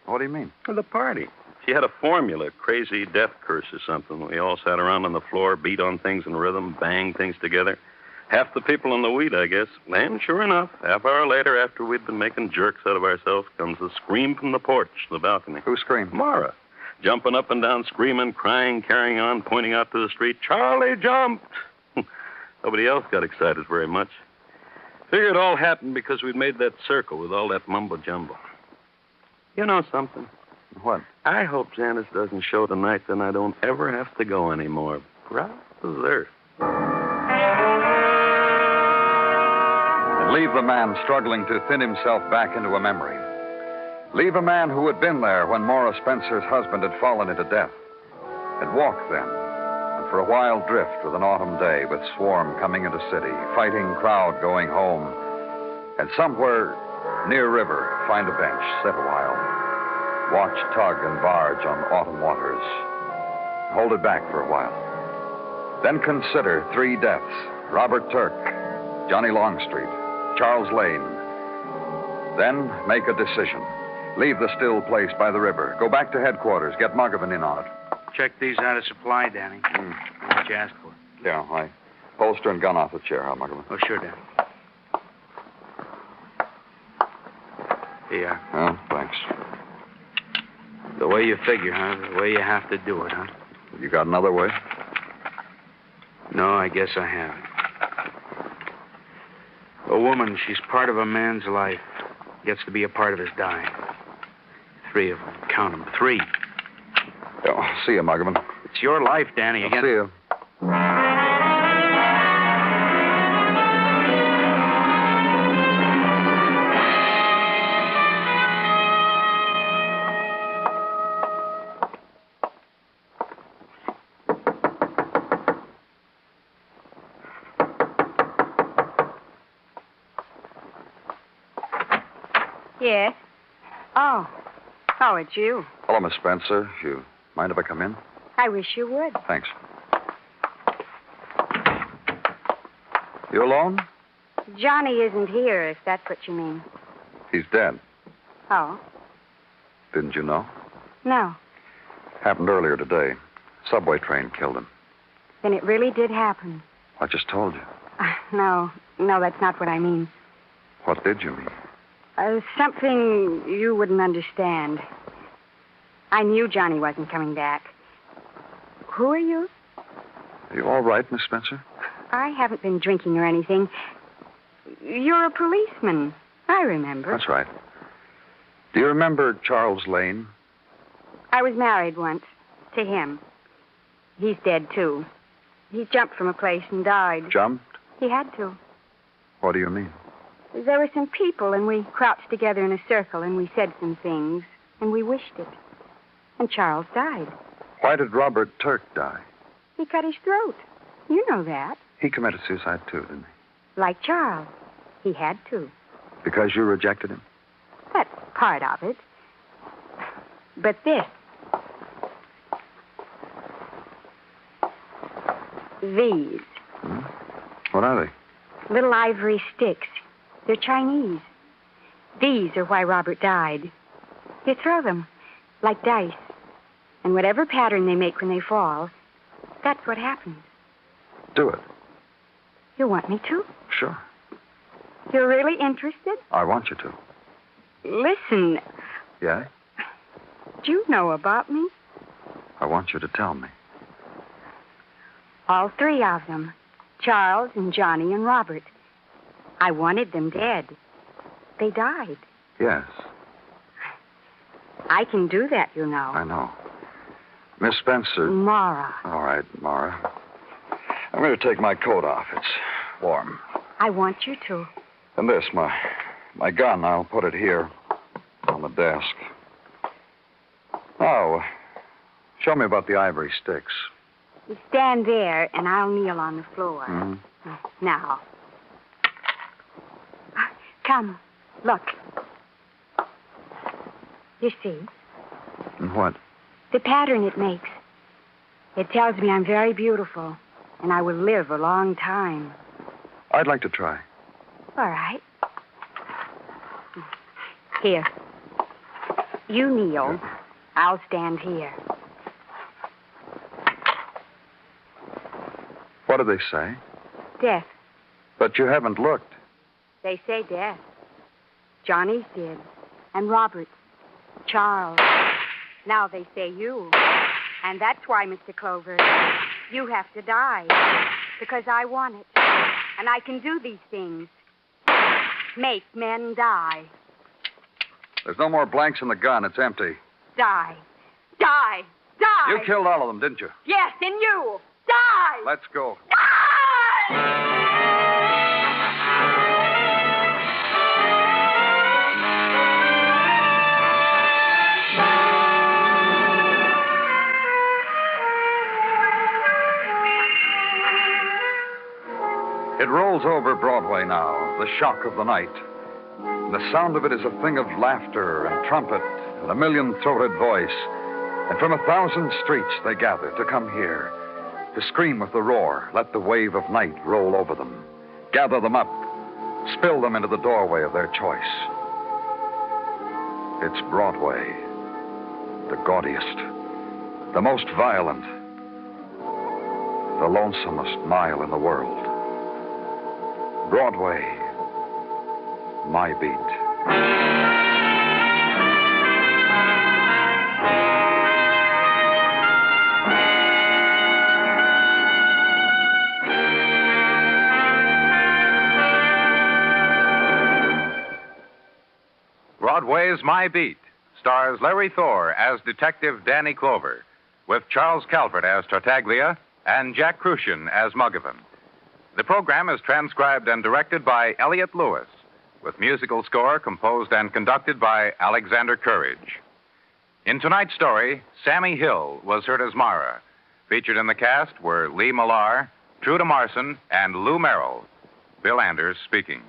What do you mean? The party. She had a formula, crazy death curse or something. We all sat around on the floor, beat on things in rhythm, bang things together. Half the people in the weed, I guess. And sure enough, half hour later, after we'd been making jerks out of ourselves, comes a scream from the porch, the balcony. Who screamed? Maura. Jumping up and down, screaming, crying, carrying on, pointing out to the street. Charlie jumped! Nobody else got excited very much. Figured it all happened because we'd made that circle with all that mumbo-jumbo. You know something? What? I hope Janice doesn't show tonight, then I don't ever have to go anymore. Brother. And leave the man struggling to thin himself back into a memory. Leave a man who had been there when Maura Spencer's husband had fallen into death. Had walked then, and for a while drift with an autumn day, with swarm coming into city, fighting crowd going home, and somewhere near river find a bench, sit a while, watch tug and barge on autumn waters, hold it back for a while. Then consider 3 deaths: Robert Turk, Johnny Longstreet, Charles Lane. Then make a decision. Leave the still place by the river. Go back to headquarters. Get Muggavan in on it. Check these out of supply, Danny. What you asked for. Yeah, I holster and gun off the chair, huh, Muggavan? Oh, sure, Danny. Here. Oh, thanks. The way you figure, huh? The way you have to do it, huh? You got another way? No, I guess I haven't. A woman, she's part of a man's life. Gets to be a part of his dying. 3 of them. Count them. 3. Oh, see you, Muggavan. It's your life, Danny. I'll see you. Yes. Oh. Oh, it's you. Hello, Miss Spencer. You mind if I come in? I wish you would. Thanks. You alone? Johnny isn't here, if that's what you mean. He's dead. Oh? Didn't you know? No. Happened earlier today. Subway train killed him. Then it really did happen. I just told you. No, that's not what I mean. What did you mean? Something you wouldn't understand. I knew Johnny wasn't coming back. Who are you? Are you all right, Miss Spencer? I haven't been drinking or anything. You're a policeman. I remember. That's right. Do you remember Charles Lane? I was married once to him. He's dead, too. He jumped from a place and died. Jumped? He had to. What do you mean? There were some people, and we crouched together in a circle, and we said some things, and we wished it. And Charles died. Why did Robert Turk die? He cut his throat. You know that. He committed suicide, too, didn't he? Like Charles. He had to. Because you rejected him? That's part of it. But this. These. Hmm? What are they? Little ivory sticks. They're Chinese. These are why Robert died. You throw them, like dice. And whatever pattern they make when they fall, that's what happens. Do it. You want me to? Sure. You're really interested? I want you to. Listen. Yeah? Do you know about me? I want you to tell me. All 3 of them. Charles and Johnny and Robert. I wanted them dead. They died. Yes. I can do that, you know. I know. Miss Spencer. Maura. All right, Maura. I'm going to take my coat off. It's warm. I want you to. And this, my gun, I'll put it here. desk. Now, show me about the ivory sticks. You stand there, and I'll kneel on the floor. Mm-hmm. Now. Come, look. You see? And what? The pattern it makes. It tells me I'm very beautiful, and I will live a long time. I'd like to try. All right. Here. You kneel. I'll stand here. What do they say? Death. But you haven't looked. They say death. Johnny's did. And Robert. Charles. Now they say you. And that's why, Mr. Clover, you have to die. Because I want it. And I can do these things. Make men die. There's no more blanks in the gun. It's empty. Die. Die. Die. You killed all of them, didn't you? Yes, and you. Die. Let's go. It rolls over Broadway now, the shock of the night. The sound of it is a thing of laughter and trumpet and a million-throated voice. And from 1,000 streets they gather to come here, to scream with the roar, let the wave of night roll over them, gather them up, spill them into the doorway of their choice. It's Broadway, the gaudiest, the most violent, the lonesomest mile in the world. Broadway, my beat. Broadway's My Beat stars Larry Thor as Detective Danny Clover, with Charles Calvert as Tartaglia and Jack Crucian as Muggavan. The program is transcribed and directed by Elliott Lewis, with musical score composed and conducted by Alexander Courage. In tonight's story, Sammy Hill was heard as Mara. Featured in the cast were Lee Millar, Truda Marson, and Lou Merrill. Bill Anders speaking.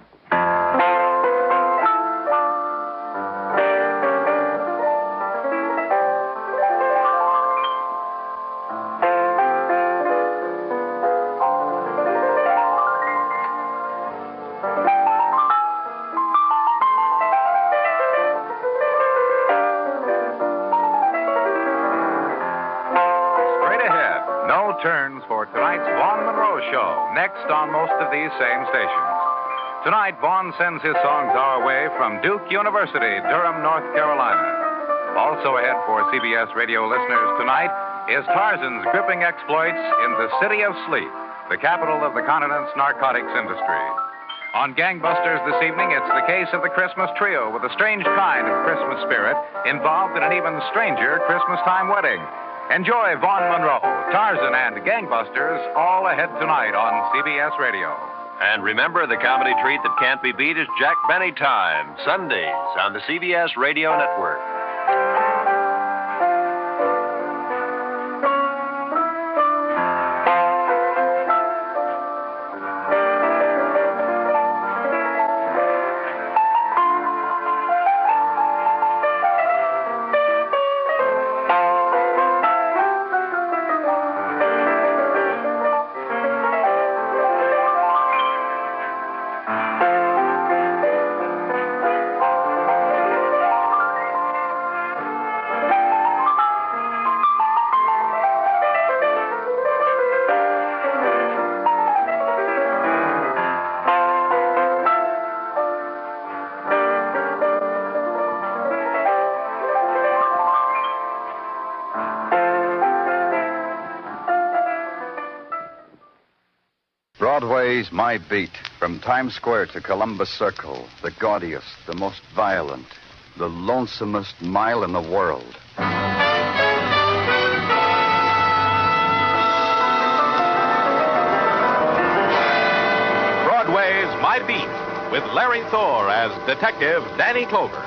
Turns for tonight's Vaughn Monroe Show, next on most of these same stations. Tonight, Vaughn sends his songs our way from Duke University, Durham, North Carolina. Also ahead for CBS radio listeners tonight is Tarzan's gripping exploits in the City of Sleep, the capital of the continent's narcotics industry. On Gangbusters this evening, it's the case of the Christmas trio with a strange kind of Christmas spirit involved in an even stranger Christmas time wedding. Enjoy Vaughn Monroe, Tarzan, and Gangbusters all ahead tonight on CBS Radio. And remember, the comedy treat that can't be beat is Jack Benny Time, Sundays on the CBS Radio Network. Broadway's My Beat, from Times Square to Columbus Circle, the gaudiest, the most violent, the lonesomest mile in the world. Broadway's My Beat, with Larry Thor as Detective Danny Clover.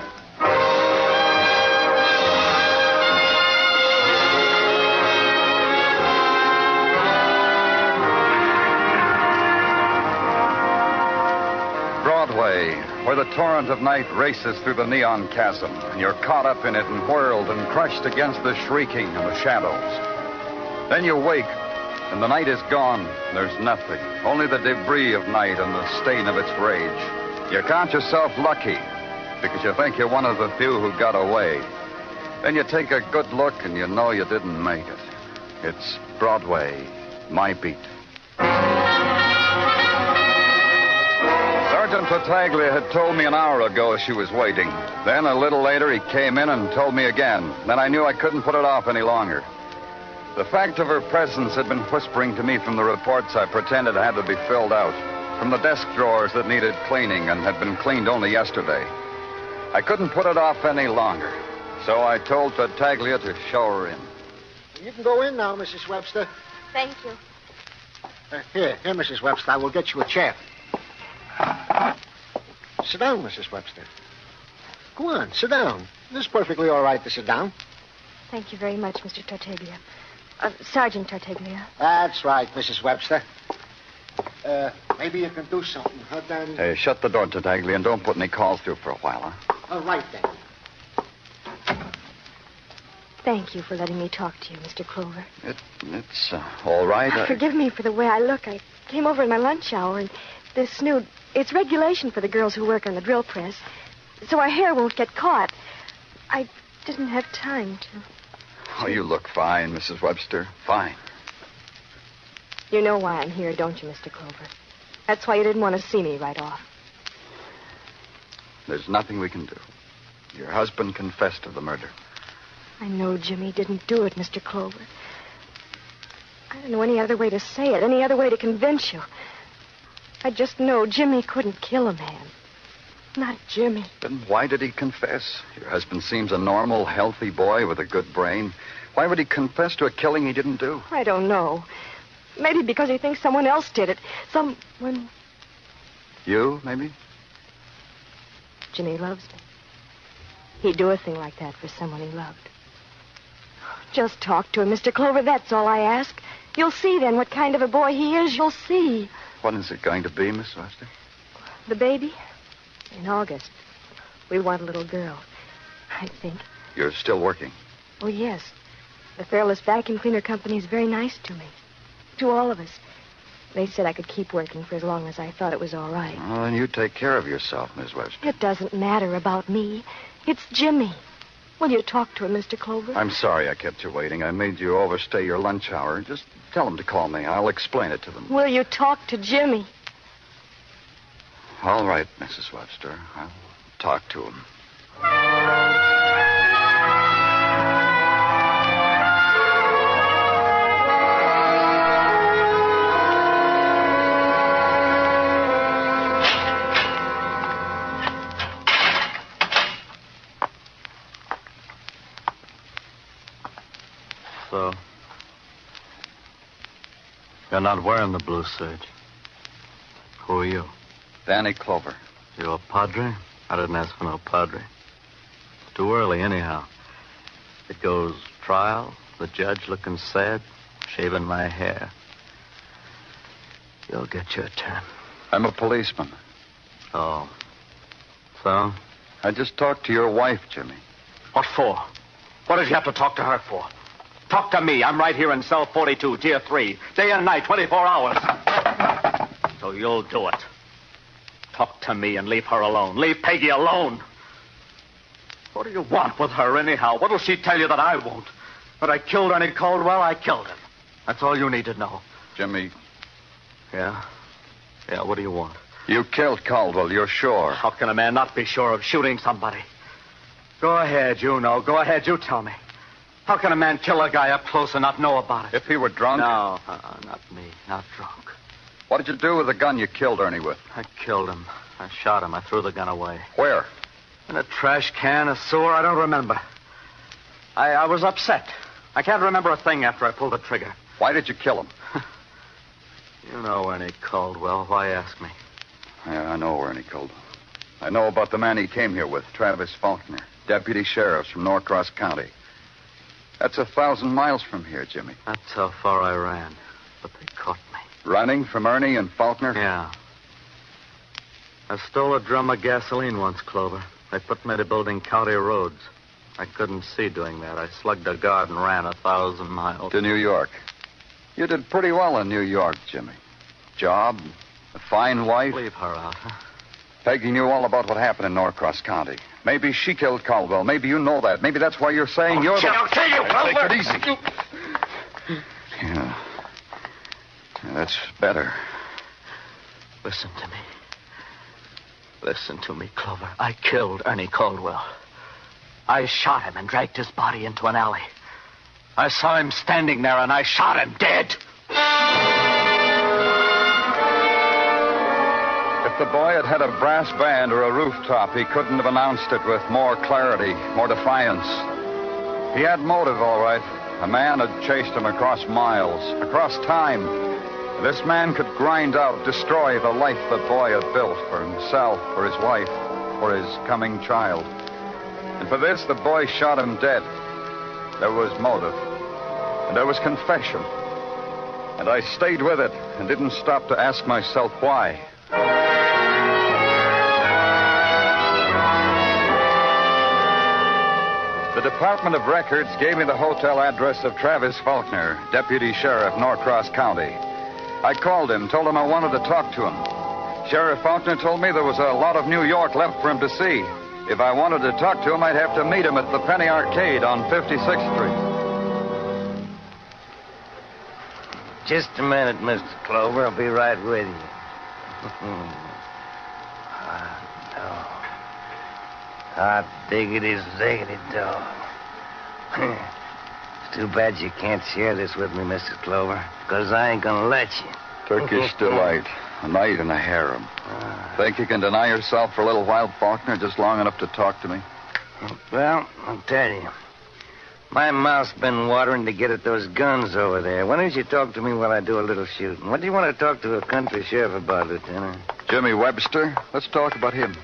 where the torrent of night races through the neon chasm, and you're caught up in it and whirled and crushed against the shrieking and the shadows. Then you wake, and the night is gone. There's nothing, only the debris of night and the stain of its rage. You count yourself lucky, because you think you're one of the few who got away. Then you take a good look, and you know you didn't make it. It's Broadway, My Beat. Sergeant Tartaglia had told me an hour ago she was waiting. Then, a little later, he came in and told me again. Then I knew I couldn't put it off any longer. The fact of her presence had been whispering to me from the reports I pretended had to be filled out, from the desk drawers that needed cleaning and had been cleaned only yesterday. I couldn't put it off any longer, so I told Tartaglia to show her in. You can go in now, Mrs. Webster. Thank you. Here, Mrs. Webster. I will get you a chair. Sit down, Mrs. Webster. Go on, sit down. It's perfectly all right to sit down. Thank you very much, Mr. Tartaglia. Sergeant Tartaglia. That's right, Mrs. Webster. Maybe you can do something, huh, Danny? Hey, shut the door, Tartaglia, and don't put any calls through for a while, huh? All right, Danny. Thank you for letting me talk to you, Mr. Clover. It's all right. Forgive me for the way I look. I came over in my lunch hour, and this snood, it's regulation for the girls who work on the drill press, so our hair won't get caught. I didn't have time to. Oh, you look fine, Mrs. Webster. Fine. You know why I'm here, don't you, Mr. Clover? That's why you didn't want to see me right off. There's nothing we can do. Your husband confessed to the murder. I know Jimmy didn't do it, Mr. Clover. I don't know any other way to say it, any other way to convince you. I just know Jimmy couldn't kill a man. Not Jimmy. Then why did he confess? Your husband seems a normal, healthy boy with a good brain. Why would he confess to a killing he didn't do? I don't know. Maybe because he thinks someone else did it. Someone... You, maybe? Jimmy loves me. He'd do a thing like that for someone he loved. Just talk to him, Mr. Clover. That's all I ask. You'll see then what kind of a boy he is. You'll see. When is it going to be, Miss Webster? The baby? In August. We want a little girl, I think. You're still working? Oh, yes. The Fairless Vacuum Cleaner Company is very nice to me. To all of us. They said I could keep working for as long as I thought it was all right. Well, then you take care of yourself, Miss Webster. It doesn't matter about me. It's Jimmy. Will you talk to him, Mr. Clover? I'm sorry I kept you waiting. I made you overstay your lunch hour. Just tell them to call me. I'll explain it to them. Will you talk to Jimmy? All right, Mrs. Webster. I'll talk to him. So, you're not wearing the blue serge. Who are you? Danny Clover. You a padre? I didn't ask for no padre. It's too early, anyhow. It goes trial, the judge looking sad, shaving my hair. You'll get your turn. I'm a policeman. Oh. So? I just talked to your wife, Jimmy. What for? What did you have to talk to her for? Talk to me. I'm right here in cell 42, tier 3. Day and night, 24 hours. So you'll do it. Talk to me and leave her alone. Leave Peggy alone. What do you want with her, anyhow? What'll she tell you that I won't? That I killed Ernie Cauldwell? I killed him. That's all you need to know. Jimmy. Yeah? Yeah, what do you want? You killed Caldwell, you're sure? How can a man not be sure of shooting somebody? Go ahead, you know. Go ahead, you tell me. How can a man kill a guy up close and not know about it? If he were drunk? No, not me. Not drunk. What did you do with the gun you killed Ernie with? I killed him. I shot him. I threw the gun away. Where? In a trash can, a sewer, I don't remember. I was upset. I can't remember a thing after I pulled the trigger. Why did you kill him? You know Ernie Cauldwell. Why ask me? Yeah, I know Ernie Cauldwell. I know about the man he came here with, Travis Faulkner, deputy sheriffs from Norcross County. That's 1,000 miles from here, Jimmy. That's how far I ran, but they caught me. Running from Ernie and Faulkner? Yeah. I stole a drum of gasoline once, Clover. They put me to building county roads. I couldn't see doing that. I slugged a guard and ran 1,000 miles. To New York. You did pretty well in New York, Jimmy. Job, a fine wife. Leave her out, huh? Peggy knew all about what happened in Norcross County. Maybe she killed Caldwell. Maybe you know that. Maybe that's why you're saying you're I'll kill you, Take Clover. it easy. Yeah. That's better. Listen to me. Listen to me, Clover. I killed Ernie Cauldwell. I shot him and dragged his body into an alley. I saw him standing there, and I shot him dead. If the boy had had a brass band or a rooftop, he couldn't have announced it with more clarity, more defiance. He had motive, all right. A man had chased him across miles, across time. This man could grind out, destroy the life the boy had built for himself, for his wife, for his coming child. And for this, the boy shot him dead. There was motive. And there was confession. And I stayed with it and didn't stop to ask myself why. The Department of Records gave me the hotel address of Travis Faulkner, Deputy Sheriff, Norcross County. I called him, told him I wanted to talk to him. Sheriff Faulkner told me there was a lot of New York left for him to see. If I wanted to talk to him, I'd have to meet him at the Penny Arcade on 56th Street. Just a minute, Mr. Clover. I'll be right with you. Hot diggity, ziggity dog. It's too bad you can't share this with me, Mr. Clover, because I ain't gonna let you. Turkish delight. A night in a harem. Think you can deny yourself for a little while, Faulkner, just long enough to talk to me? Well, I'll tell you. My mouth's been watering to get at those guns over there. Why don't you talk to me while I do a little shooting? What do you want to talk to a country sheriff about, Lieutenant? Jimmy Webster. Let's talk about him.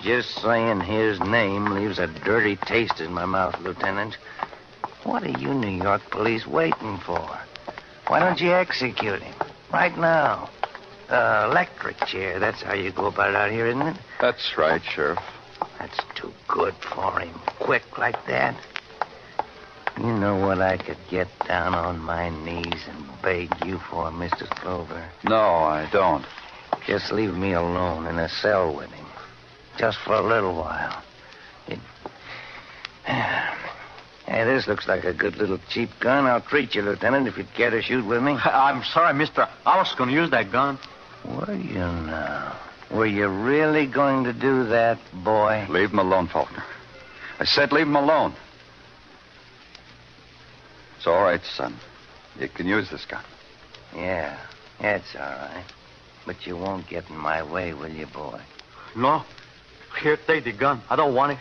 Just saying his name leaves a dirty taste in my mouth, Lieutenant. What are you New York police waiting for? Why don't you execute him? Right now. Electric chair. That's how you go about it out here, isn't it? That's right, Sheriff. That's too good for him. Quick like that. You know what I could get down on my knees and beg you for, Mr. Clover? No, I don't. Just leave me alone in a cell with him. Just for a little while. Hey, this looks like a good little cheap gun. I'll treat you, Lieutenant, if you'd care to shoot with me. I'm sorry, mister. I was going to use that gun. Were you now? Were you really going to do that, boy? Leave him alone, Faulkner. I said leave him alone. It's all right, son. You can use this gun. Yeah, it's all right. But you won't get in my way, will you, boy? No. Here, take the gun. I don't want it.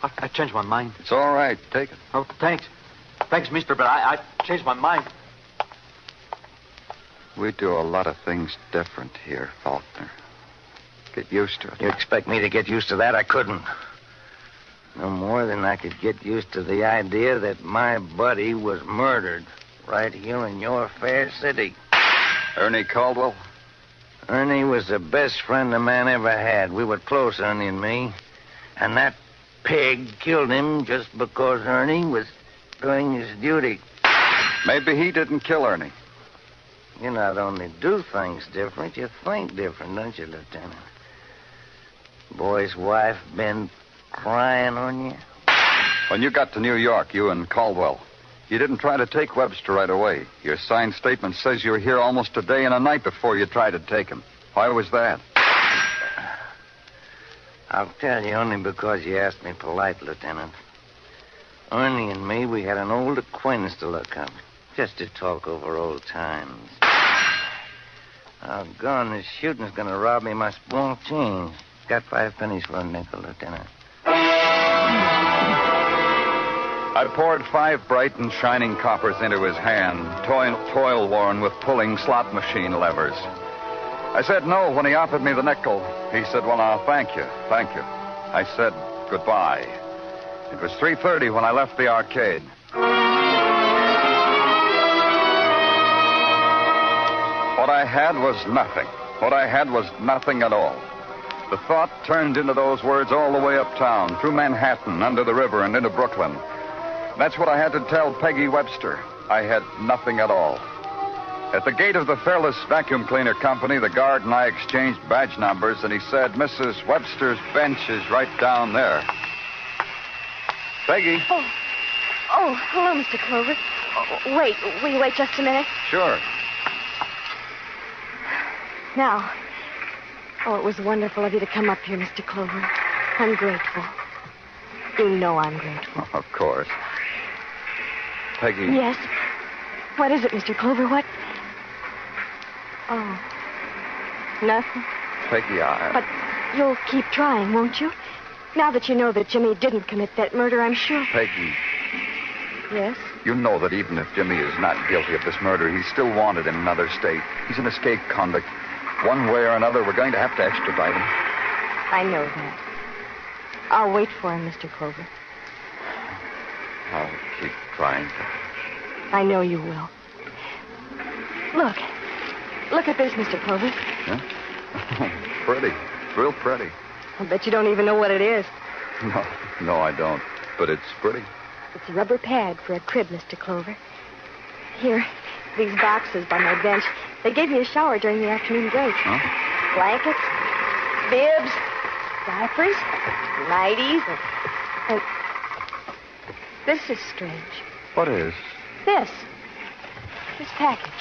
I changed my mind. It's all right. Take it. Oh, thanks. Thanks, mister, but I changed my mind. We do a lot of things different here, Faulkner. Get used to it. You expect me to get used to that? I couldn't. No more than I could get used to the idea that my buddy was murdered right here in your fair city. Ernie Cauldwell? Ernie was the best friend a man ever had. We were close, Ernie and me. And that pig killed him just because Ernie was doing his duty. Maybe he didn't kill Ernie. You not only do things different, you think different, don't you, Lieutenant? Boy's wife been crying on you? When you got to New York, you and Caldwell, you didn't try to take Webster right away. Your signed statement says you were here almost a day and a night before you tried to take him. Why was that? I'll tell you only because you asked me polite, Lieutenant. Ernie and me, we had an old acquaintance to look up, just to talk over old times. Gone, this shooting's gonna rob me of my small change. Got 5 pennies for a nickel, Lieutenant. I poured 5 bright and shining coppers into his hand, toil-worn with pulling slot machine levers. I said no when he offered me the nickel. He said, well, now, thank you. I said goodbye. It was 3:30 when I left the arcade. What I had was nothing. What I had was nothing at all. The thought turned into those words all the way uptown, through Manhattan, under the river, and into Brooklyn. That's what I had to tell Peggy Webster. I had nothing at all. At the gate of the Fairless Vacuum Cleaner Company, the guard and I exchanged badge numbers, and he said, Mrs. Webster's bench is right down there. Peggy. Oh, hello, Mr. Clover. Oh, wait, will you wait just a minute? Sure. Now. Oh, it was wonderful of you to come up here, Mr. Clover. I'm grateful. You know I'm grateful. Of course. Peggy. Yes? What is it, Mr. Clover? What? Oh. Nothing? Peggy, But you'll keep trying, won't you? Now that you know that Jimmy didn't commit that murder, I'm sure. Peggy. Yes? You know that even if Jimmy is not guilty of this murder, he's still wanted in another state. He's an escaped convict. One way or another, we're going to have to extradite him. I know that. I'll wait for him, Mr. Clover. I'll keep trying. I know you will. Look. Look at this, Mr. Clover. Huh? Pretty. Real pretty. I bet you don't even know what it is. No, I don't. But it's pretty. It's a rubber pad for a crib, Mr. Clover. Here, these boxes by my bench. They gave me a shower during the afternoon break. Huh? Blankets, bibs, diapers, nighties, and... This is strange. What is? This package.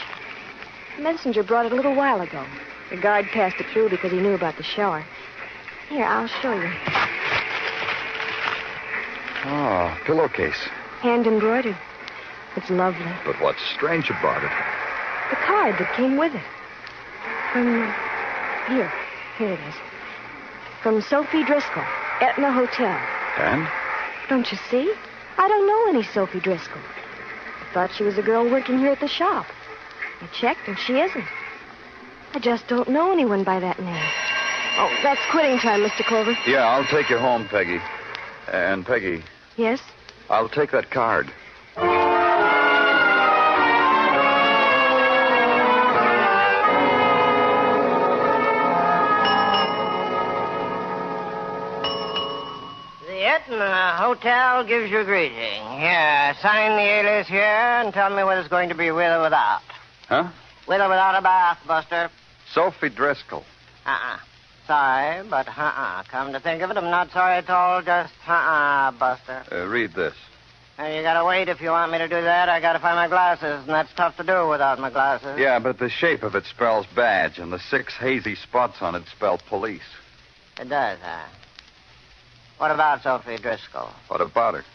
The messenger brought it a little while ago. The guard passed it through because he knew about the shower. Here, I'll show you. Oh, pillowcase. Hand embroidered. It's lovely. But what's strange about it? The card that came with it. Here it is. From Sophie Driscoll, Etna Hotel. And? Don't you see? I don't know any Sophie Driscoll. I thought she was a girl working here at the shop. I checked, and she isn't. I just don't know anyone by that name. Oh, that's quitting time, Mr. Clover. Yeah, I'll take you home, Peggy. And, Peggy. Yes? I'll take that card. The hotel gives you greeting. Here, sign the alias here and tell me whether it's going to be with or without. Huh? With or without a bath, Buster? Sophie Driscoll. Sorry, but Come to think of it, I'm not sorry at all. Just Buster. Read this. And you gotta wait if you want me to do that. I gotta find my glasses, and that's tough to do without my glasses. Yeah, but the shape of it spells badge, and the 6 hazy spots on it spell police. It does, huh? What about Sophie Driscoll? What about her?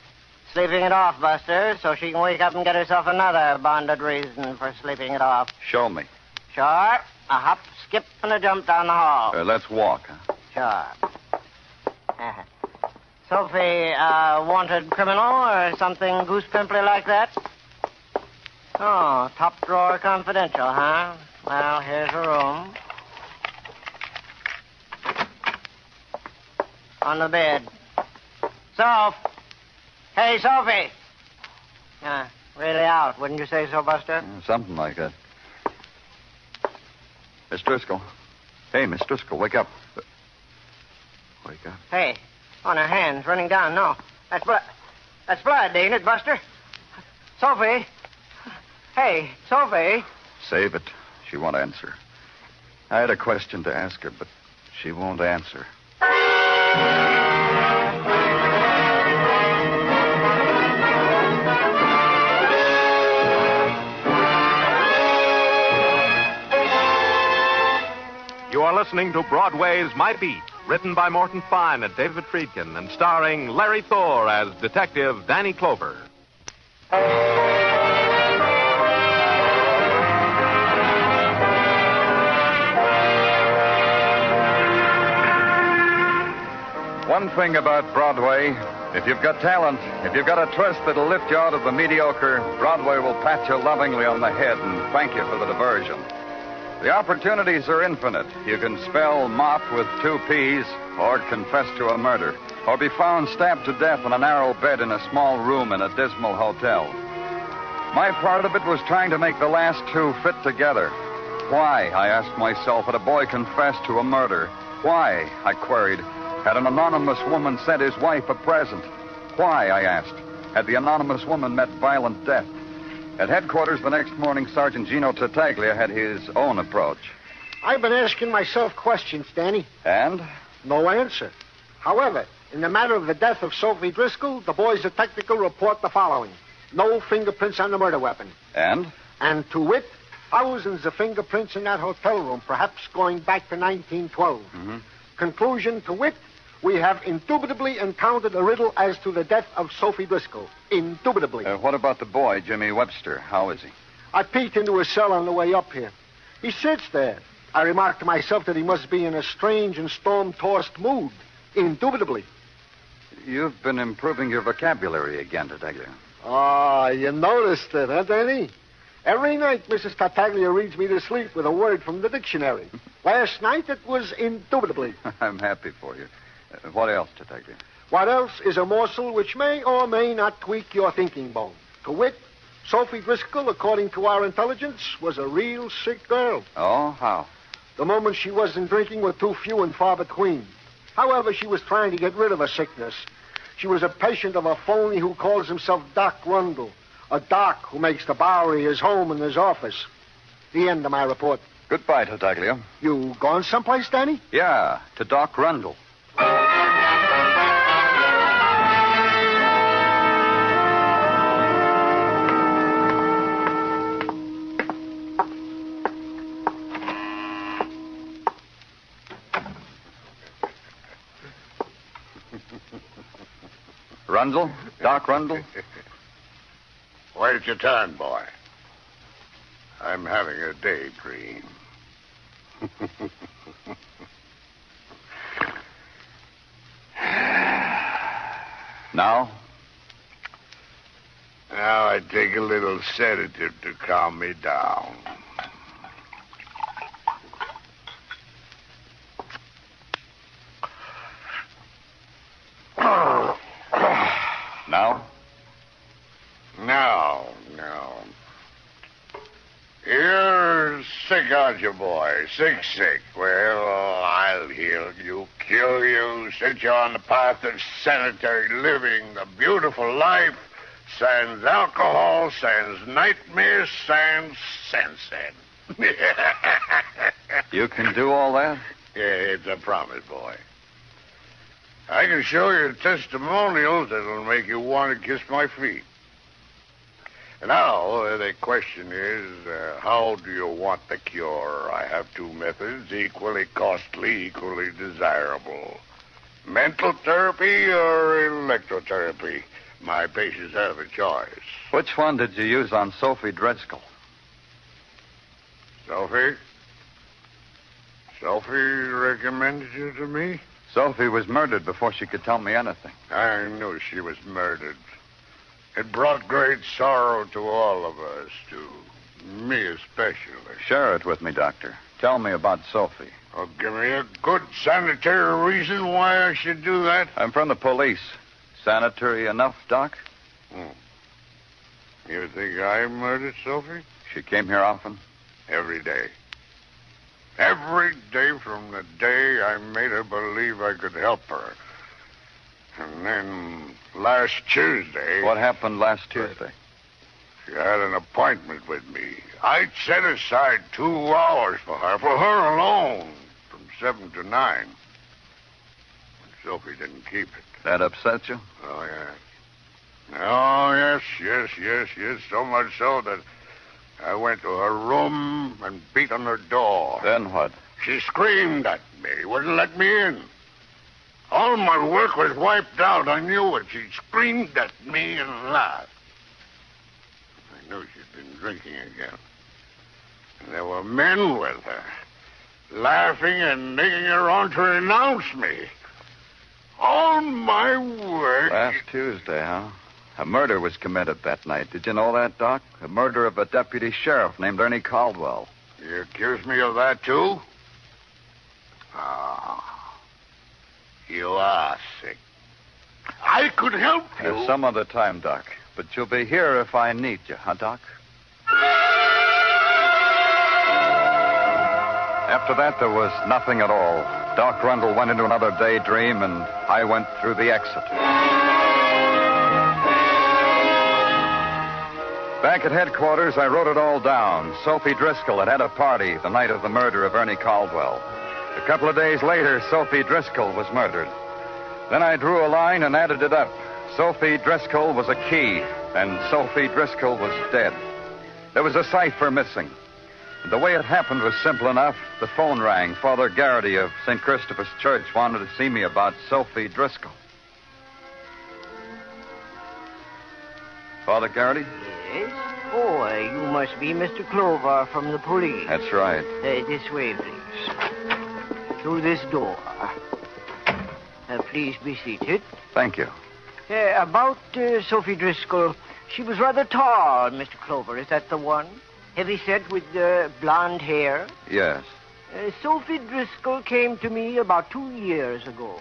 Sleeping it off, Buster, so she can wake up and get herself another bonded reason for sleeping it off. Show me. Sure. A hop, skip, and a jump down the hall. Let's walk, huh? Sure. Sophie, wanted criminal or something goose pimply like that? Oh, top drawer confidential, huh? Well, here's a room. On the bed. Soph! Hey, Sophie! Really out, wouldn't you say so, Buster? Something like that. Miss Driscoll. Hey, Miss Driscoll, wake up. Wake up. Hey, on her hands, running down. No, that's blood. That's blood, ain't it, Buster? Sophie. Hey, Sophie. Save it. She won't answer. I had a question to ask her, but she won't answer. You are listening to Broadway's My Beat, written by Morton Fine and David Friedkin, and starring Larry Thor as Detective Danny Clover. One thing about Broadway, if you've got talent, if you've got a twist that'll lift you out of the mediocre, Broadway will pat you lovingly on the head and thank you for the diversion. The opportunities are infinite. You can spell mop with 2 P's, or confess to a murder, or be found stabbed to death in a narrow bed in a small room in a dismal hotel. My part of it was trying to make the last 2 fit together. Why, I asked myself, had a boy confessed to a murder Why, I queried, had an anonymous woman sent his wife a present? Why, I asked, had the anonymous woman met violent death? At headquarters the next morning, Sergeant Gino Tartaglia had his own approach. I've been asking myself questions, Danny. And? No answer. However, in the matter of the death of Sophie Driscoll, the boys at Technical report the following. No fingerprints on the murder weapon. And? And to wit, thousands of fingerprints in that hotel room, perhaps going back to 1912. Mm-hmm. Conclusion to wit, we have indubitably encountered a riddle as to the death of Sophie Driscoll. Indubitably. What about the boy, Jimmy Webster? How is he? I peeked into his cell on the way up here. He sits there. I remarked to myself that he must be in a strange and storm-tossed mood. Indubitably. You've been improving your vocabulary again, Tartaglia. Ah, you noticed it, huh, Danny? Every night, Mrs. Tartaglia reads me to sleep with a word from the dictionary. Last night, it was indubitably. I'm happy for you. What else, Tartaglia? What else is a morsel which may or may not tweak your thinking bone? To wit, Sophie Driscoll, according to our intelligence, was a real sick girl. Oh, how? The moments she wasn't drinking were too few and far between. However, she was trying to get rid of her sickness. She was a patient of a phony who calls himself Doc Rundle. A doc who makes the Bowery his home and his office. The end of my report. Goodbye, Tartaglia. You gone someplace, Danny? Yeah, to Doc Rundle. Rundle? Doc Rundle? Wait your turn, boy. I'm having a daydream. Now? Now I take a little sedative to calm me down. Now? No. You're sick, aren't you, boy? Sick. Well, I'll heal you, cure you, set you on the path of sanitary living, the beautiful life, sans alcohol, sans nightmares, sans sunset. You can do all that? Yeah, it's a promise, boy. I can show you testimonials that'll make you want to kiss my feet. Now, the question is, how do you want the cure? I have two methods, equally costly, equally desirable. Mental therapy or electrotherapy? My patients have a choice. Which one did you use on Sophie Driscoll? Sophie? Sophie recommended you to me? Sophie was murdered before she could tell me anything. I knew she was murdered. It brought great sorrow to all of us, to me especially. Share it with me, Doctor. Tell me about Sophie. Oh, give me a good sanitary reason why I should do that. I'm from the police. Sanitary enough, Doc? You think I murdered Sophie? She came here often? Every day. Every day from the day I made her believe I could help her. And then last Tuesday... What happened last Tuesday? She had an appointment with me. I'd set aside 2 hours for her alone, from 7 to 9. And Sophie didn't keep it. That upset you? Oh, yes. Oh, yes. So much so that I went to her room and beat on her door. Then what? She screamed at me, wouldn't let me in. All my work was wiped out. I knew it. She screamed at me and laughed. I knew she'd been drinking again. And there were men with her, laughing and egging her on to renounce me. All my work... Last Tuesday, huh? A murder was committed that night. Did you know that, Doc? A murder of a deputy sheriff named Ernie Cauldwell. You accuse me of that, too? Ah. You are sick. I could help you. Some other time, Doc. But you'll be here if I need you, huh, Doc? After that, there was nothing at all. Doc Rundle went into another daydream, and I went through the exit. Back at headquarters, I wrote it all down. Sophie Driscoll had had a party the night of the murder of Ernie Cauldwell. A couple of days later, Sophie Driscoll was murdered. Then I drew a line and added it up. Sophie Driscoll was a key, and Sophie Driscoll was dead. There was a cipher missing. The way it happened was simple enough. The phone rang. Father Garrity of St. Christopher's Church wanted to see me about Sophie Driscoll. Father Garrity? Yes? Oh, you must be Mr. Clover from the police. That's right. This way, please. Through this door. Please be seated. Thank you. About Sophie Driscoll, she was rather tall, Mr. Clover. Is that the one? Heavy set with blonde hair? Yes. Sophie Driscoll came to me about 2 years ago.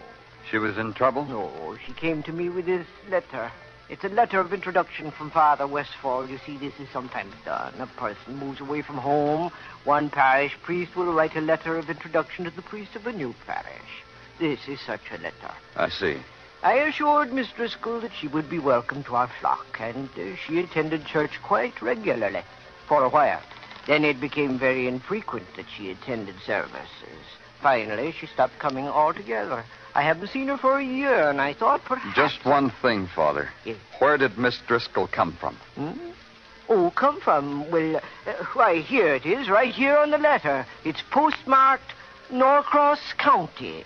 She was in trouble? No, she came to me with this letter. It's a letter of introduction from Father Westfall. You see, this is sometimes done. A person moves away from home. One parish priest will write a letter of introduction to the priest of a new parish. This is such a letter. I see. I assured Miss Driscoll that she would be welcome to our flock, and she attended church quite regularly for a while. Then it became very infrequent that she attended services. Finally, she stopped coming altogether. I haven't seen her for a year, and I thought perhaps... Just one thing, Father. Yes. Where did Miss Driscoll come from? Oh, come from? Well, why, here it is, right here on the letter. It's postmarked Norcross County.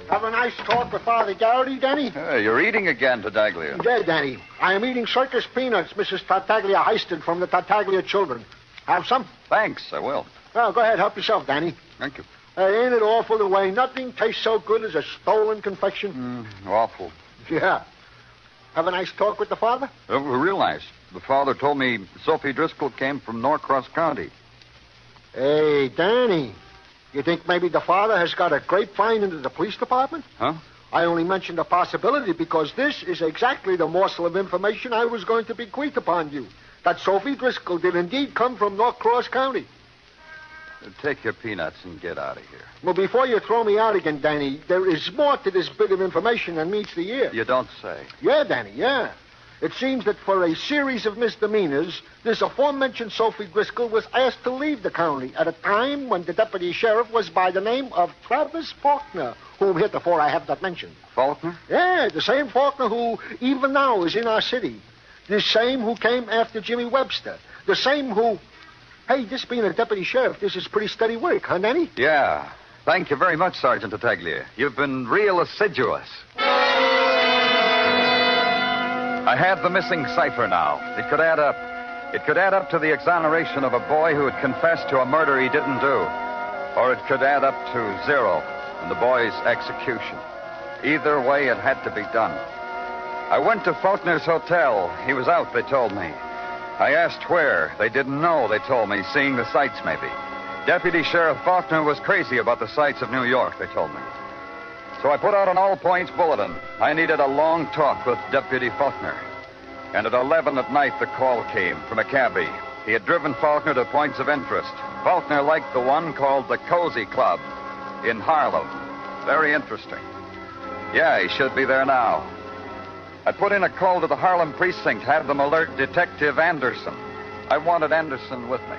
Have a nice talk with Father Garrity, Danny? You're eating again, Tartaglia. Yeah, Danny. I am eating circus peanuts Mrs. Tartaglia heisted from the Tartaglia children. Have some? Thanks, I will. Well, go ahead. Help yourself, Danny. Thank you. Ain't it awful the way nothing tastes so good as a stolen confection? Awful. Yeah. Have a nice talk with the father? Real nice. The father told me Sophie Driscoll came from Norcross County. Hey, Danny. You think maybe the father has got a grapevine into the police department? Huh? I only mentioned the possibility because this is exactly the morsel of information I was going to bequeath upon you. That Sophie Driscoll did indeed come from Norcross County. Take your peanuts and get out of here. Well, before you throw me out again, Danny, there is more to this bit of information than meets the ear. You don't say. Yeah, Danny, yeah. It seems that for a series of misdemeanors, this aforementioned Sophie Driscoll was asked to leave the county at a time when the deputy sheriff was by the name of Travis Faulkner, whom heretofore I have not mentioned. Faulkner? Yeah, the same Faulkner who even now is in our city. The same who came after Jimmy Webster. The same who... Hey, this being a deputy sheriff, this is pretty steady work, huh, Danny? Yeah. Thank you very much, Sergeant Tartaglia. You've been real assiduous. I have the missing cipher now. It could add up. It could add up to the exoneration of a boy who had confessed to a murder he didn't do. Or it could add up to 0 and the boy's execution. Either way, it had to be done. I went to Faulkner's hotel. He was out, they told me. I asked where. They didn't know, they told me, seeing the sights maybe. Deputy Sheriff Faulkner was crazy about the sights of New York, they told me. So I put out an all-points bulletin. I needed a long talk with Deputy Faulkner. And at 11 at night, the call came from a cabbie. He had driven Faulkner to points of interest. Faulkner liked the one called the Cozy Club in Harlem. Very interesting. Yeah, he should be there now. I put in a call to the Harlem precinct, have them alert Detective Anderson. I wanted Anderson with me.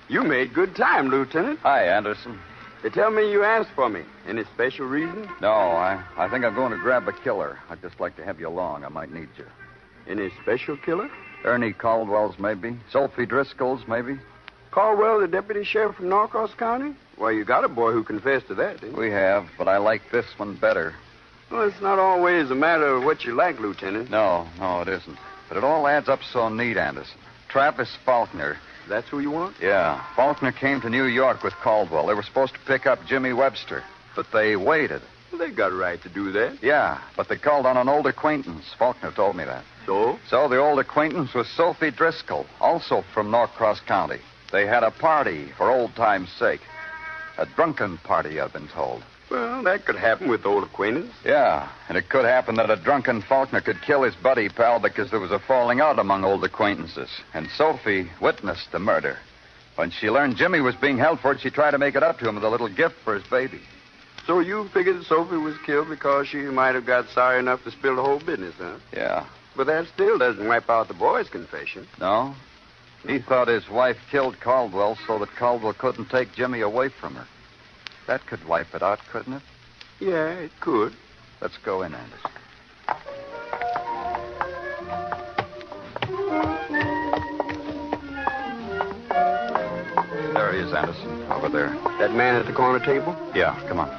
You made good time, Lieutenant. Hi, Anderson. They tell me you asked for me. Any special reason? No, I think I'm going to grab a killer. I'd just like to have you along. I might need you. Any special killer? Ernie Cauldwell's, maybe. Sophie Driscoll's, maybe. Caldwell, the deputy sheriff from Norcross County? Well, you got a boy who confessed to that, didn't you? We have, but I like this one better. Well, it's not always a matter of what you like, Lieutenant. No, it isn't. But it all adds up so neat, Anderson. Travis Faulkner. That's who you want? Yeah. Faulkner came to New York with Caldwell. They were supposed to pick up Jimmy Webster, but they waited. Well, they got a right to do that. Yeah, but they called on an old acquaintance. Faulkner told me that. So? So the old acquaintance was Sophie Driscoll, also from Norcross County. They had a party for old time's sake. A drunken party, I've been told. Well, that could happen with old acquaintance. Yeah, and it could happen that a drunken Faulkner could kill his buddy pal because there was a falling out among old acquaintances. And Sophie witnessed the murder. When she learned Jimmy was being held for it, she tried to make it up to him with a little gift for his baby. So you figured Sophie was killed because she might have got sorry enough to spill the whole business, huh? Yeah. But that still doesn't wipe out the boy's confession. No? He thought his wife killed Caldwell so that Caldwell couldn't take Jimmy away from her. That could wipe it out, couldn't it? Yeah, it could. Let's go in, Anderson. There he is, Anderson, over there. That man at the corner table? Yeah, come on.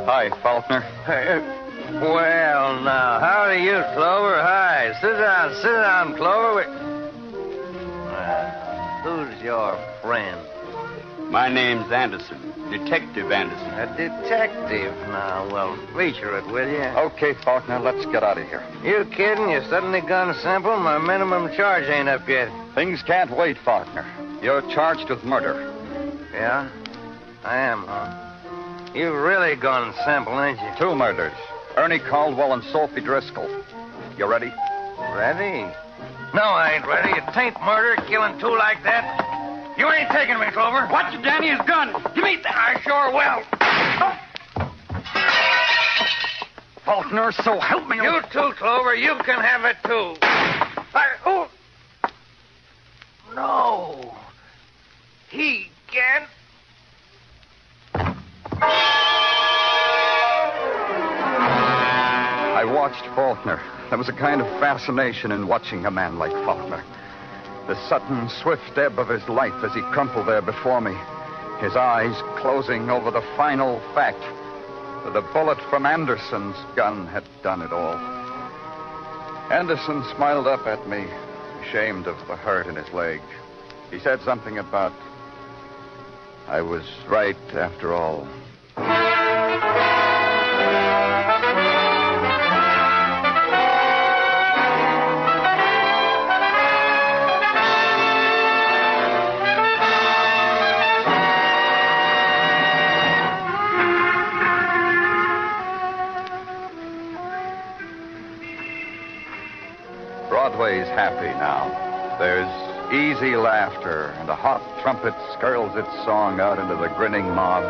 Hi, Faulkner. Well, now, how do you, Clover? Hi. Sit down, Clover. Who's your friend? My name's Anderson. Detective Anderson. A detective? Now, well, feature it, will you? Okay, Faulkner, let's get out of here. You kidding? You suddenly gone simple? My minimum charge ain't up yet. Things can't wait, Faulkner. You're charged with murder. Yeah? I am, huh? You've really gone simple, ain't you? 2 murders. Ernie Cauldwell and Sophie Driscoll. You ready? Ready? No, I ain't ready. It ain't murder, killing 2 like that. You ain't taking me, Clover. Watch it, Danny, his gun. Give me that. I sure will. Faulkner, so help me. You too, Clover. You can have it, too. No. He can't. I watched Faulkner. There was a kind of fascination in watching a man like Faulkner. The sudden, swift ebb of his life as he crumpled there before me. His eyes closing over the final fact that a bullet from Anderson's gun had done it all. Anderson smiled up at me, ashamed of the hurt in his leg. He said something about, I was right after all. Broadway's happy now. There's easy laughter, and a hot trumpet skirls its song out into the grinning mob.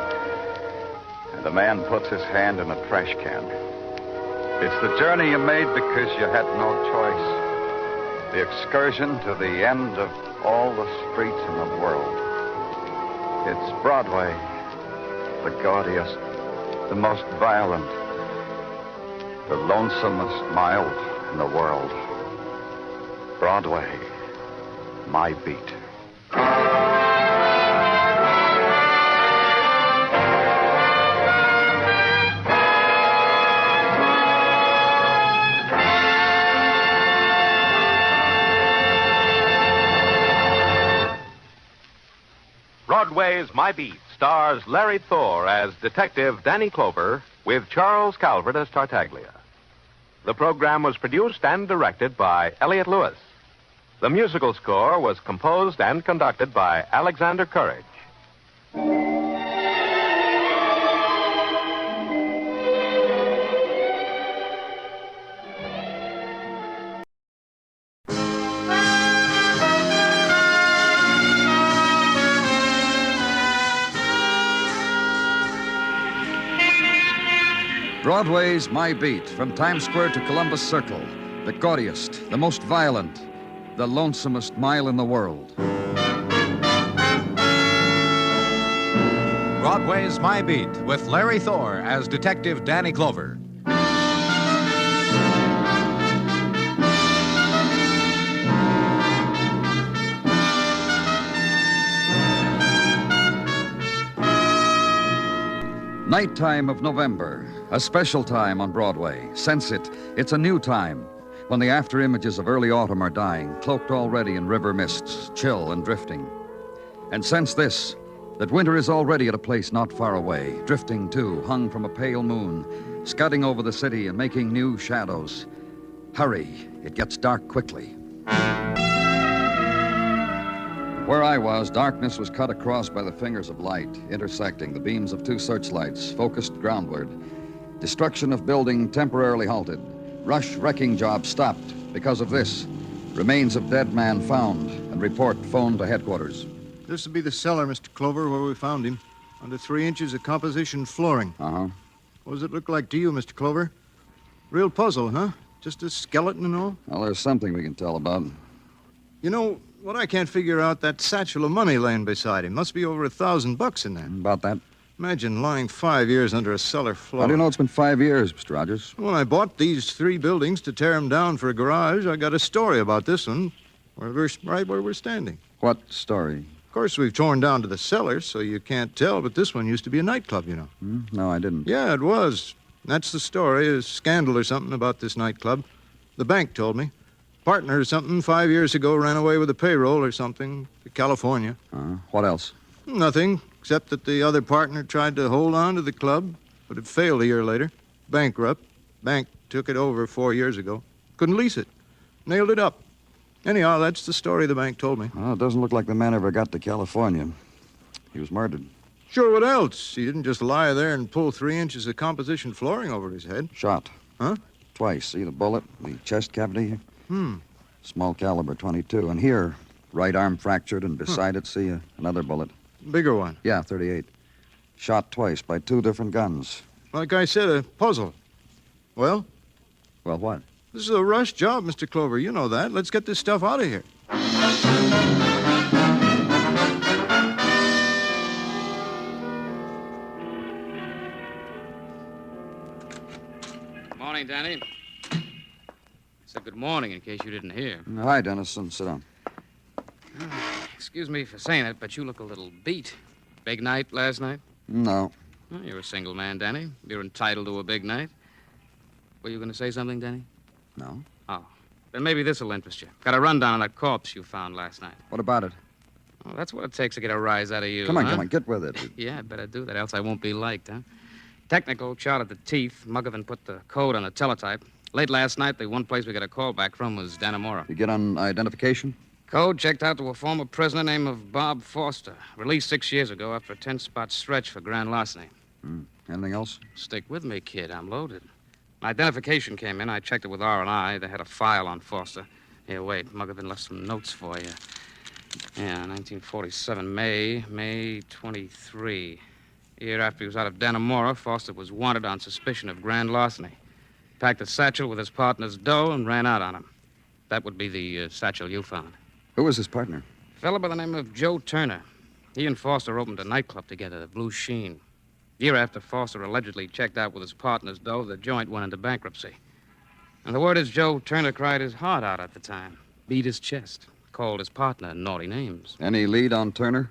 And a man puts his hand in a trash can. It's the journey you made because you had no choice. The excursion to the end of all the streets in the world. It's Broadway, the gaudiest, the most violent, the lonesomest mile in the world. Broadway, my beat. Broadway's My Beat stars Larry Thor as Detective Danny Clover with Charles Calvert as Tartaglia. The program was produced and directed by Elliott Lewis. The musical score was composed and conducted by Alexander Courage. Broadway's My Beat, from Times Square to Columbus Circle. The gaudiest, the most violent, the lonesomest mile in the world. Broadway's My Beat, with Larry Thor as Detective Danny Clover. Nighttime of November, a special time on Broadway. Sense it. It's a new time, when the after images of early autumn are dying, cloaked already in river mists, chill and drifting. And sense this, that winter is already at a place not far away, drifting too, hung from a pale moon, scudding over the city and making new shadows. Hurry. It gets dark quickly. Where I was, darkness was cut across by the fingers of light, intersecting the beams of two searchlights, focused groundward. Destruction of building temporarily halted. Rush wrecking job stopped because of this. Remains of dead man found, and report phoned to headquarters. This will be the cellar, Mr. Clover, where we found him. Under 3 inches of composition flooring. Uh-huh. What does it look like to you, Mr. Clover? Real puzzle, huh? Just a skeleton and all? Well, there's something we can tell about. You know, what I can't figure out, that satchel of money laying beside him. Must be over $1,000 in there. About that. Imagine lying 5 years under a cellar floor. How do you know it's been 5 years, Mr. Rogers? When I bought these 3 buildings to tear them down for a garage, I got a story about this one, right where we're standing. What story? Of course, we've torn down to the cellar, so you can't tell, but this one used to be a nightclub, you know. No, I didn't. Yeah, it was. That's the story, a scandal or something about this nightclub. The bank told me. Partner or something 5 years ago ran away with a payroll or something to California. What else? Nothing, except that the other partner tried to hold on to the club, but it failed a year later. Bankrupt. Bank took it over 4 years ago. Couldn't lease it. Nailed it up. Anyhow, that's the story the bank told me. Well, it doesn't look like the man ever got to California. He was murdered. Sure, what else? He didn't just lie there and pull 3 inches of composition flooring over his head. Shot. Huh? Twice. See the bullet, the chest cavity? Hmm. Small caliber, 22. And here, right arm fractured, and beside it, see another bullet. Bigger one? Yeah, 38. Shot twice by 2 different guns. Like I said, a puzzle. Well? Well, what? This is a rush job, Mr. Clover. You know that. Let's get this stuff out of here. Morning, Danny. Said good morning in case you didn't hear. Hi, Dennison. Sit down. Excuse me for saying it, but you look a little beat. Big night last night? No. Well, you're a single man, Danny. You're entitled to a big night. Were you going to say something, Danny? No. Oh. Then maybe this will interest you. Got a rundown on that corpse you found last night. What about it? Well, that's what it takes to get a rise out of you. Come on, huh? get with it. Yeah, I'd better do that, else I won't be liked, huh? Technical, shot at the teeth. Muggavan put the code on the teletype. Late last night, the one place we got a call back from was Dannemora. You get on identification? Code checked out to a former prisoner named Bob Foster. Released 6 years ago after a 10-spot stretch for grand larceny. Anything else? Stick with me, kid. I'm loaded. My identification came in. I checked it with R&I. They had a file on Foster. Here, wait. Muggavan left some notes for you. Yeah, 1947, May 23. Year after he was out of Dannemora, Foster was wanted on suspicion of grand larceny. Packed a satchel with his partner's dough and ran out on him. That would be the satchel you found. Who was his partner? A fellow by the name of Joe Turner. He and Foster opened a nightclub together, the Blue Sheen. Year after Foster allegedly checked out with his partner's dough, the joint went into bankruptcy. And the word is Joe Turner cried his heart out at the time. Beat his chest. Called his partner naughty names. Any lead on Turner?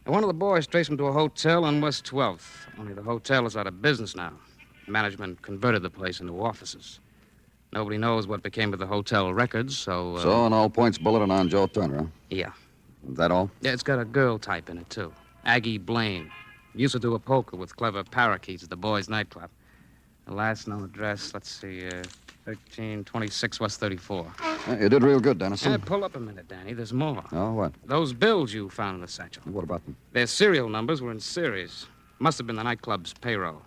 And one of the boys traced him to a hotel on West 12th. Only the hotel is out of business now. Management converted the place into offices. Nobody knows what became of the hotel records, so... So, an all-points bulletin on Joe Turner, huh? Yeah. Is that all? Yeah, it's got a girl type in it, too. Aggie Blaine. Used to do a poker with clever parakeets at the boys' nightclub. The last known address, let's see, 1326 West 34. You did real good, Dennison. Pull up a minute, Danny. There's more. Oh, what? Those bills you found in the satchel. What about them? Their serial numbers were in series. Must have been the nightclub's payroll.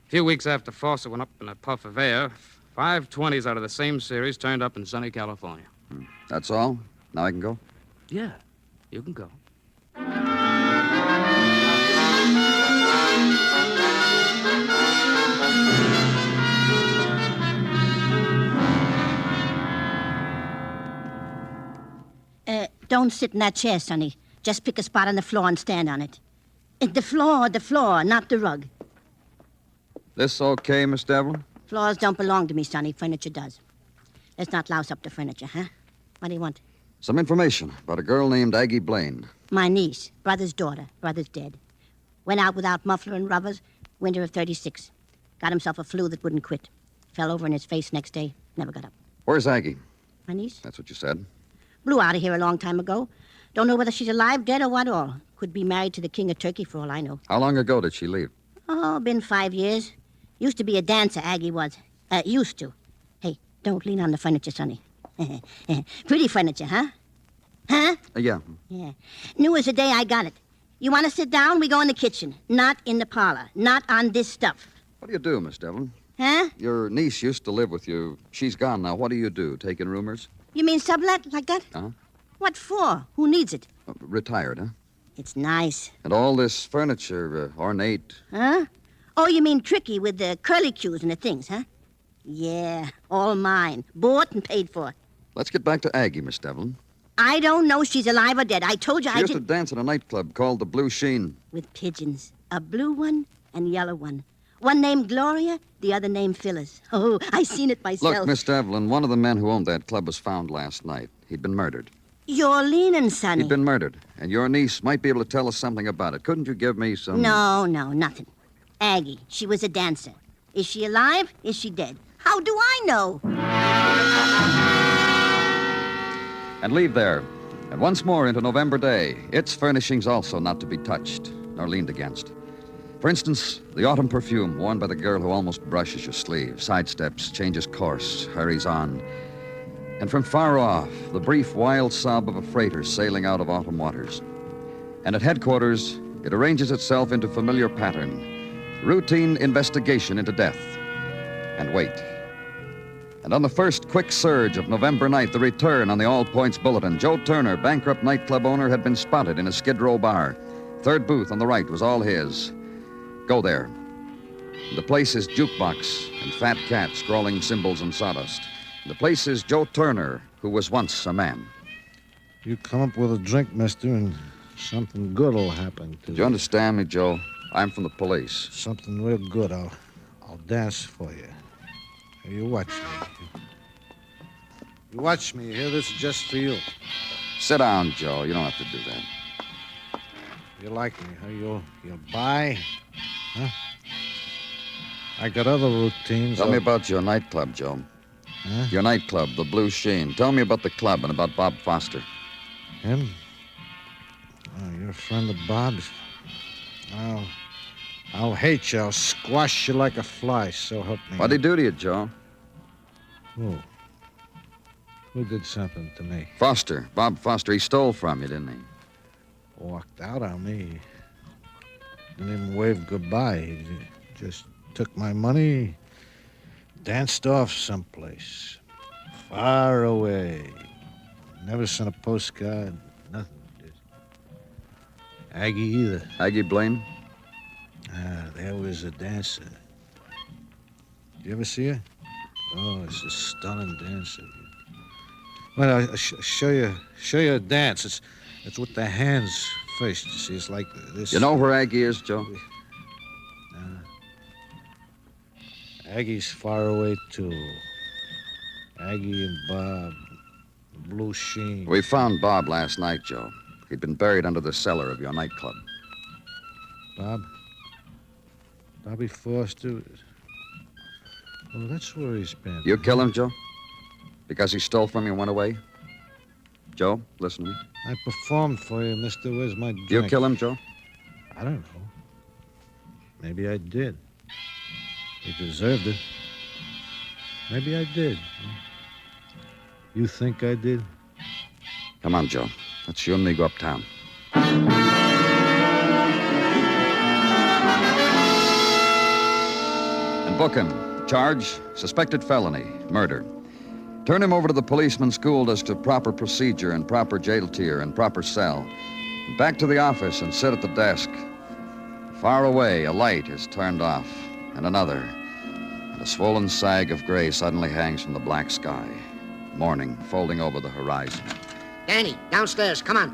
A few weeks after Foster went up in a puff of air, 520s out of the same series turned up in sunny California. That's all? Now I can go? Yeah, you can go. Don't sit in that chair, Sonny. Just pick a spot on the floor and stand on it. The floor, not the rug. This okay, Miss Devlin? Floors don't belong to me, Sonny. Furniture does. Let's not louse up the furniture, huh? What do you want? Some information about a girl named Aggie Blaine. My niece, brother's daughter. Brother's dead. Went out without muffler and rubbers, winter of 36. Got himself a flu that wouldn't quit. Fell over in his face next day, never got up. Where's Aggie? My niece? That's what you said. Blew out of here a long time ago. Don't know whether she's alive, dead, or what all. Could be married to the king of Turkey, for all I know. How long ago did she leave? Oh, been 5 years. Used to be a dancer, Aggie was. Used to. Hey, Don't lean on the furniture, Sonny. Pretty furniture, huh? Huh? Yeah. Yeah. New as the day I got it. You want to sit down? We go in the kitchen. Not in the parlor. Not on this stuff. What do you do, Miss Devlin? Huh? Your niece used to live with you. She's gone now. What do you do? Take in roomers? You mean sublet like that? Uh-huh. What for? Who needs it? Retired, huh? It's nice. And all this furniture, ornate. Huh? Oh, you mean tricky with the curlicues and the things, huh? Yeah, all mine. Bought and paid for. Let's get back to Aggie, Miss Devlin. I don't know if she's alive or dead. I told you She I used did... to dance at a nightclub called the Blue Sheen. With pigeons. A blue one and yellow one. One named Gloria, the other named Phyllis. Oh, I seen it myself. Look, Miss Devlin, one of the men who owned that club was found last night. He'd been murdered. You're leaning, Sonny. He'd been murdered, and your niece might be able to tell us something about it. Couldn't you give me some... No, nothing. Aggie, she was a dancer. Is she alive? Is she dead? How do I know? And leave there. And once more into November Day, its furnishings also not to be touched nor leaned against. For instance, the autumn perfume worn by the girl who almost brushes your sleeve, sidesteps, changes course, hurries on. And from far off, the brief, wild sob of a freighter sailing out of autumn waters. And at headquarters, it arranges itself into familiar pattern. Routine investigation into death. And wait. And on the first quick surge of November night, the return on the All Points Bulletin. Joe Turner, bankrupt nightclub owner, had been spotted in a Skid Row bar. Third booth on the right was all his. Go there. The place is jukebox and fat cat scrawling symbols in sawdust. The place is Joe Turner, who was once a man. You come up with a drink, mister, and something good'll happen to you. Do you understand me, Joe? I'm from the police. Something real good. I'll dance for you. Here, you watch me. You watch me. Here, this is just for you. Sit down, Joe. You don't have to do that. You like me, huh? You'll buy? Huh? I got other routines. Tell me about your nightclub, Joe. Huh? Your nightclub, the Blue Sheen. Tell me about the club and about Bob Foster. Him? Oh, you're a friend of Bob's? I'll hate you. I'll squash you like a fly, so help me. What'd he do to you, Joe? Who did something to me? Foster. Bob Foster. He stole from you, didn't he? Walked out on me. Didn't even wave goodbye. He just took my money, danced off someplace. Far away. Never sent a postcard. Nothing. Aggie either. Aggie Blaine? There was a dancer. Did you ever see her? Oh, it's a stunning dancer. Well, I'll show you a dance. It's with the hands first. You see, it's like this. You know where Aggie is, Joe? Aggie's far away, too. Aggie and Bob. Blue Sheen. We found Bob last night, Joe. He'd been buried under the cellar of your nightclub. Bob? Bobby Foster? Oh, that's where he's been. You kill him, Joe? Because he stole from you and went away? Joe, listen to me. I performed for you, mister. Where's my drink? You kill him, Joe? I don't know. Maybe I did. He deserved it. Maybe I did. You think I did? Come on, Joe. Let's you and me go uptown. And book him. Charge, suspected felony, murder. Turn him over to the policeman schooled as to proper procedure and proper jail tier and proper cell. And back to the office and sit at the desk. Far away, a light is turned off, and another. And a swollen sag of gray suddenly hangs from the black sky. Morning folding over the horizon. Danny, downstairs, come on.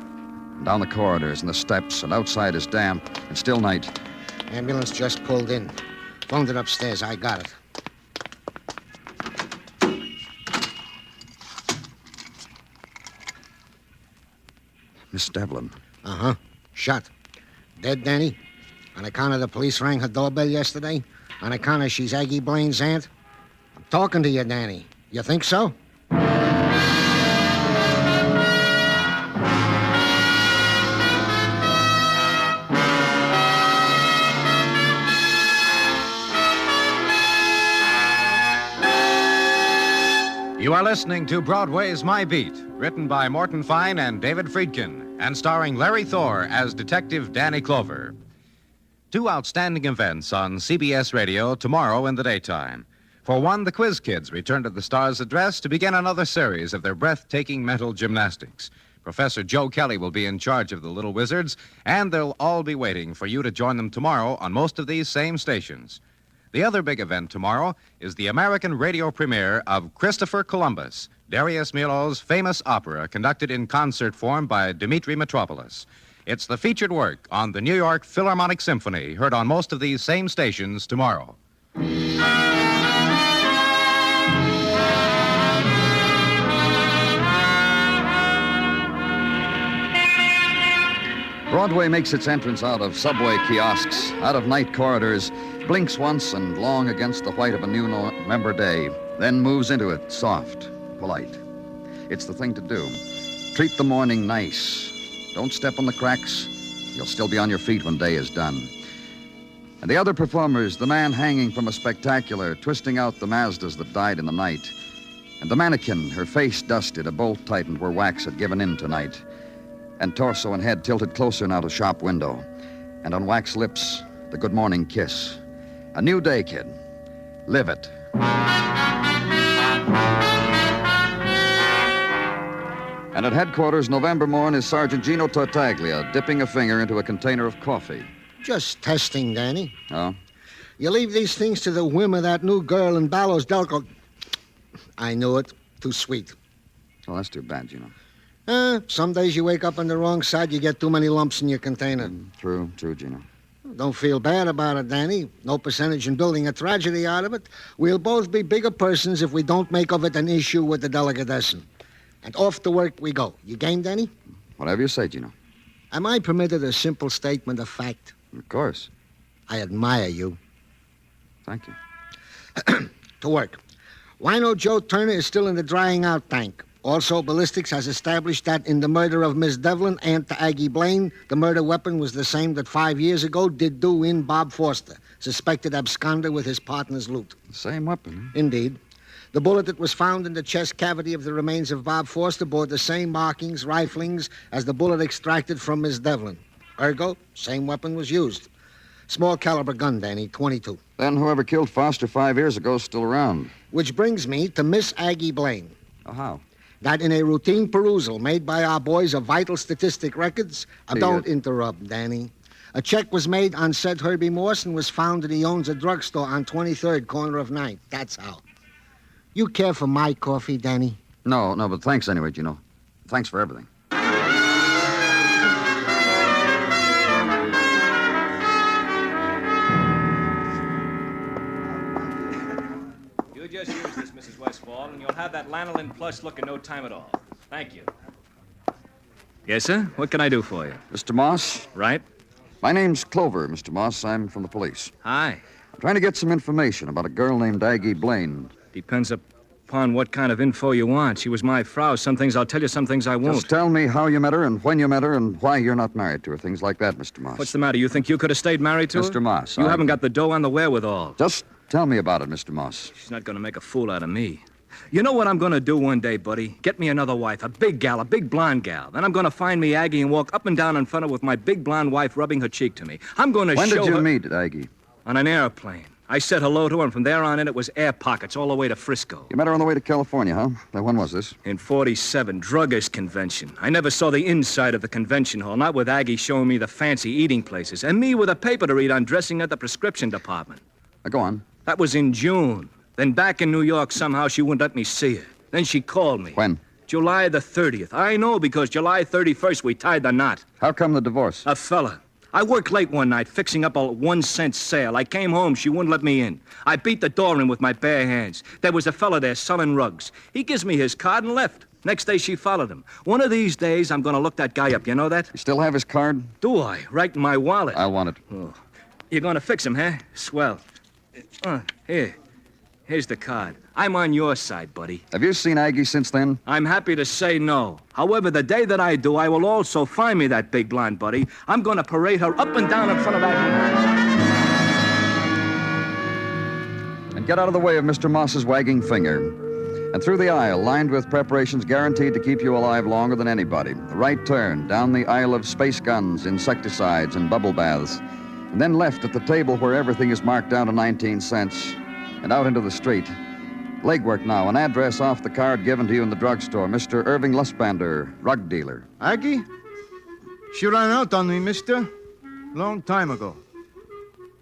And down the corridors and the steps, and outside is damp and still night. Ambulance just pulled in. Phoned it upstairs. I got it. Miss Devlin. Uh-huh. Shot. Dead, Danny? On account of the police rang her doorbell yesterday? On account of she's Aggie Blaine's aunt? I'm talking to you, Danny. You think so? You are listening to Broadway's My Beat, written by Morton Fine and David Friedkin, and starring Larry Thor as Detective Danny Clover. Two outstanding events on CBS Radio tomorrow in the daytime. For one, the Quiz Kids return to the Star's address to begin another series of their breathtaking mental gymnastics. Professor Joe Kelly will be in charge of the Little Wizards, and they'll all be waiting for you to join them tomorrow on most of these same stations. The other big event tomorrow is the American radio premiere of Christopher Columbus, Darius Milhaud's famous opera conducted in concert form by Dmitri Mitropoulos. It's the featured work on the New York Philharmonic Symphony, heard on most of these same stations tomorrow. Broadway makes its entrance out of subway kiosks, out of night corridors, blinks once and long against the white of a new November day, then moves into it, soft, polite. It's the thing to do. Treat the morning nice. Don't step on the cracks. You'll still be on your feet when day is done. And the other performers, the man hanging from a spectacular, twisting out the Mazdas that died in the night, and the mannequin, her face dusted, a bolt tightened where wax had given in tonight, and torso and head tilted closer now to shop window, and on wax lips, the good morning kiss. A new day, kid. Live it. And at headquarters, November morn, is Sergeant Gino Tartaglia dipping a finger into a container of coffee. Just testing, Danny. Oh? You leave these things to the whim of that new girl in Ballos Delco. I knew it. Too sweet. Well, that's too bad, Gino. Some days you wake up on the wrong side, you get too many lumps in your container. True, Gino. Don't feel bad about it, Danny. No percentage in building a tragedy out of it. We'll both be bigger persons if we don't make of it an issue with the delicatessen. And off to work we go. You game, Danny? Whatever you say, Gino. Am I permitted a simple statement of fact? Of course. I admire you. Thank you. To work. Wino Joe Turner is still in the drying out tank. Also, ballistics has established that in the murder of Miss Devlin, aunt to Aggie Blaine, the murder weapon was the same that 5 years ago did do in Bob Foster, suspected absconder with his partner's loot. The same weapon? Indeed. The bullet that was found in the chest cavity of the remains of Bob Foster bore the same markings, riflings, as the bullet extracted from Miss Devlin. Ergo, same weapon was used. Small caliber gun, Danny, .22. Then whoever killed Foster 5 years ago is still around. Which brings me to Miss Aggie Blaine. Oh, how? That in a routine perusal made by our boys of vital statistic records... Don't interrupt, Danny. A check was made on said Herbie Morse and was found that he owns a drugstore on 23rd, corner of 9th. That's how. You care for my coffee, Danny? No, but thanks anyway, Gino. Thanks for everything. You just use this, Mrs. Westfall, and you'll have that lanolin plush look in no time at all. Thank you. Yes, sir? What can I do for you? Mr. Moss? Right? My name's Clover, Mr. Moss. I'm from the police. Hi. I'm trying to get some information about a girl named Aggie Blaine. Depends upon what kind of info you want. She was my Frau. Some things I'll tell you, some things I won't. Just tell me how you met her and when you met her and why you're not married to her. Things like that, Mr. Moss. What's the matter? You think you could have stayed married to her? Mr. Moss. You haven't got the dough on the wherewithal. Just tell me about it, Mr. Moss. She's not going to make a fool out of me. You know what I'm going to do one day, buddy? Get me another wife, a big gal, a big blonde gal. Then I'm going to find me Aggie and walk up and down in front of her with my big blonde wife rubbing her cheek to me. I'm going to show her... When did you meet Aggie? On an airplane. I said hello to her, and from there on in, it was air pockets all the way to Frisco. You met her on the way to California, huh? Now, when was this? In 47, druggist convention. I never saw the inside of the convention hall, not with Aggie showing me the fancy eating places, and me with a paper to read on dressing at the prescription department. Go on. That was in June. Then back in New York, somehow she wouldn't let me see her. Then she called me. When? July the 30th. I know, because July 31st we tied the knot. How come the divorce? A fella. I worked late one night fixing up a 1-cent sale. I came home. She wouldn't let me in. I beat the door in with my bare hands. There was a fella there selling rugs. He gives me his card and left. Next day, she followed him. One of these days, I'm going to look that guy up. You know that? You still have his card? Do I? Right in my wallet. I want it. Oh. You're going to fix him, huh? Swell. Here. Here's the card. I'm on your side, buddy. Have you seen Aggie since then? I'm happy to say no. However, the day that I do, I will also find me that big blonde buddy. I'm going to parade her up and down in front of Aggie. And get out of the way of Mr. Moss's wagging finger. And through the aisle, lined with preparations guaranteed to keep you alive longer than anybody. The right turn, down the aisle of space guns, insecticides, and bubble baths. And then left at the table where everything is marked down to 19 cents. And out into the street. Legwork now, an address off the card given to you in the drugstore. Mr. Irving Lustbander, rug dealer. Aggie? She ran out on me, mister. Long time ago.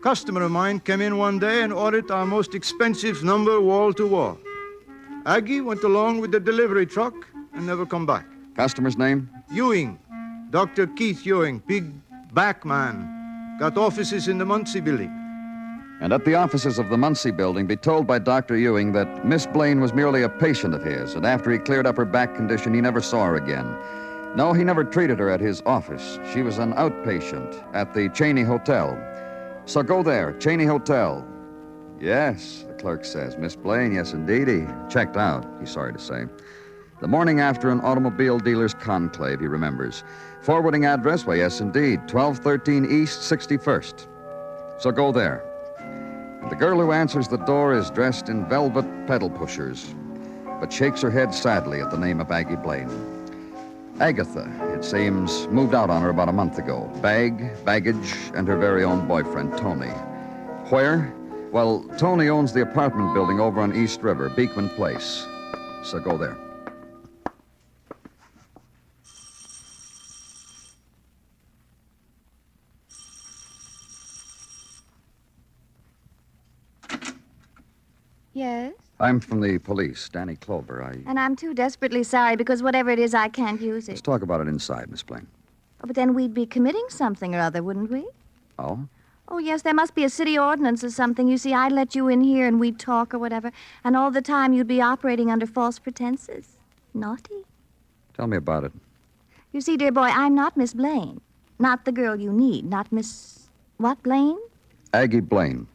Customer of mine came in one day and ordered our most expensive number wall to wall. Aggie went along with the delivery truck and never come back. Customer's name? Ewing. Dr. Keith Ewing, big back man. Got offices in the Muncie building. And at the offices of the Muncie building, be told by Dr. Ewing that Miss Blaine was merely a patient of his, and after he cleared up her back condition, he never saw her again. No, he never treated her at his office. She was an outpatient at the Cheney Hotel. So go there, Cheney Hotel. Yes, the clerk says. Miss Blaine, yes, indeedy. Checked out, he's sorry to say. The morning after an automobile dealer's conclave, he remembers. Forwarding address, well, yes, indeed, 1213 East 61st. So go there. And the girl who answers the door is dressed in velvet pedal pushers, but shakes her head sadly at the name of Aggie Blaine. Agatha, it seems, moved out on her about a month ago. Baggage, and her very own boyfriend, Tony. Where? Well, Tony owns the apartment building over on East River, Beekman Place. So go there. Yes? I'm from the police, Danny Clover. And I'm too desperately sorry because whatever it is, I can't use it. Let's talk about it inside, Miss Blaine. Oh, but then we'd be committing something or other, wouldn't we? Oh? Oh, yes, there must be a city ordinance or something. You see, I'd let you in here and we'd talk or whatever, and all the time you'd be operating under false pretenses. Naughty. Tell me about it. You see, dear boy, I'm not Miss Blaine. Not the girl you need. Not Miss... What, Blaine? Aggie Blaine.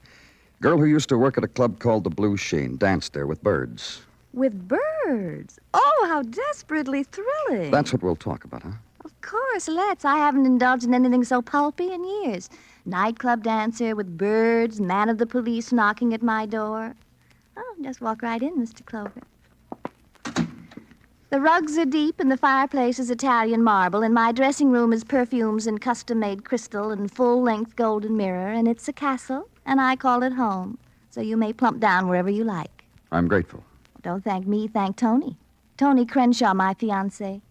Girl who used to work at a club called the Blue Sheen. Danced there with birds. With birds? Oh, how desperately thrilling. That's what we'll talk about, huh? Of course, let's. I haven't indulged in anything so pulpy in years. Nightclub dancer with birds, man of the police knocking at my door. Oh, just walk right in, Mr. Clover. The rugs are deep and the fireplace is Italian marble, and my dressing room is perfumes and custom-made crystal and full-length golden mirror, and it's a castle, and I call it home, so you may plump down wherever you like. I'm grateful. Don't thank me, thank Tony. Tony Crenshaw, my fiancé.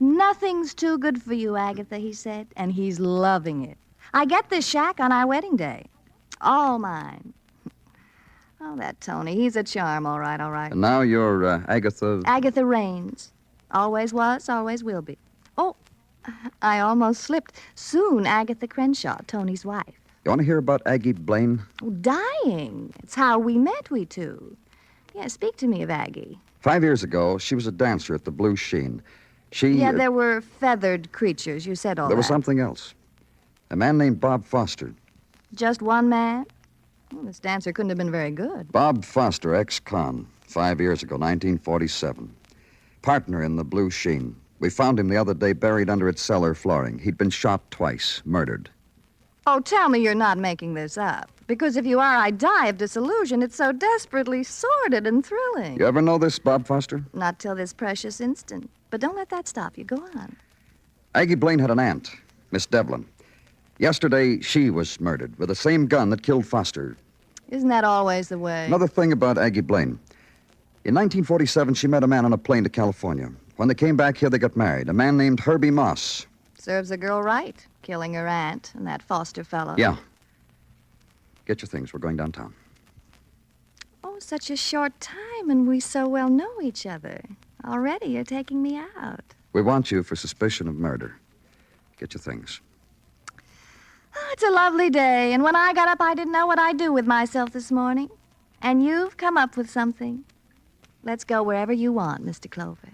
Nothing's too good for you, Agatha, he said, and he's loving it. I get this shack on our wedding day. All mine. Oh, that Tony, he's a charm, all right, all right. And now you're Agatha... Agatha Raines. Always was, always will be. Oh, I almost slipped. Soon, Agatha Crenshaw, Tony's wife. You want to hear about Aggie Blaine? Oh, dying. It's how we met, we two. Yeah, speak to me of Aggie. 5 years ago, she was a dancer at the Blue Sheen. Yeah, there were feathered creatures. You said all There that. was something else. A man named Bob Foster. Just one man? Well, this dancer couldn't have been very good. Bob Foster, ex-con, 5 years ago, 1947. Partner in the Blue Sheen. We found him the other day buried under its cellar flooring. He'd been shot twice, murdered. Oh, tell me you're not making this up. Because if you are, I die of disillusion. It's so desperately sordid and thrilling. You ever know this, Bob Foster? Not till this precious instant. But don't let that stop you. Go on. Aggie Blaine had an aunt, Miss Devlin. Yesterday, she was murdered with the same gun that killed Foster. Isn't that always the way? Another thing about Aggie Blaine. In 1947, she met a man on a plane to California. When they came back here, they got married. A man named Herbie Moss. Serves a girl right, killing her aunt and that Foster fellow. Yeah. Get your things. We're going downtown. Oh, such a short time, and we so well know each other. Already, you're taking me out. We want you for suspicion of murder. Get your things. Oh, it's a lovely day, and when I got up, I didn't know what I'd do with myself this morning. And you've come up with something. Let's go wherever you want, Mr. Clover.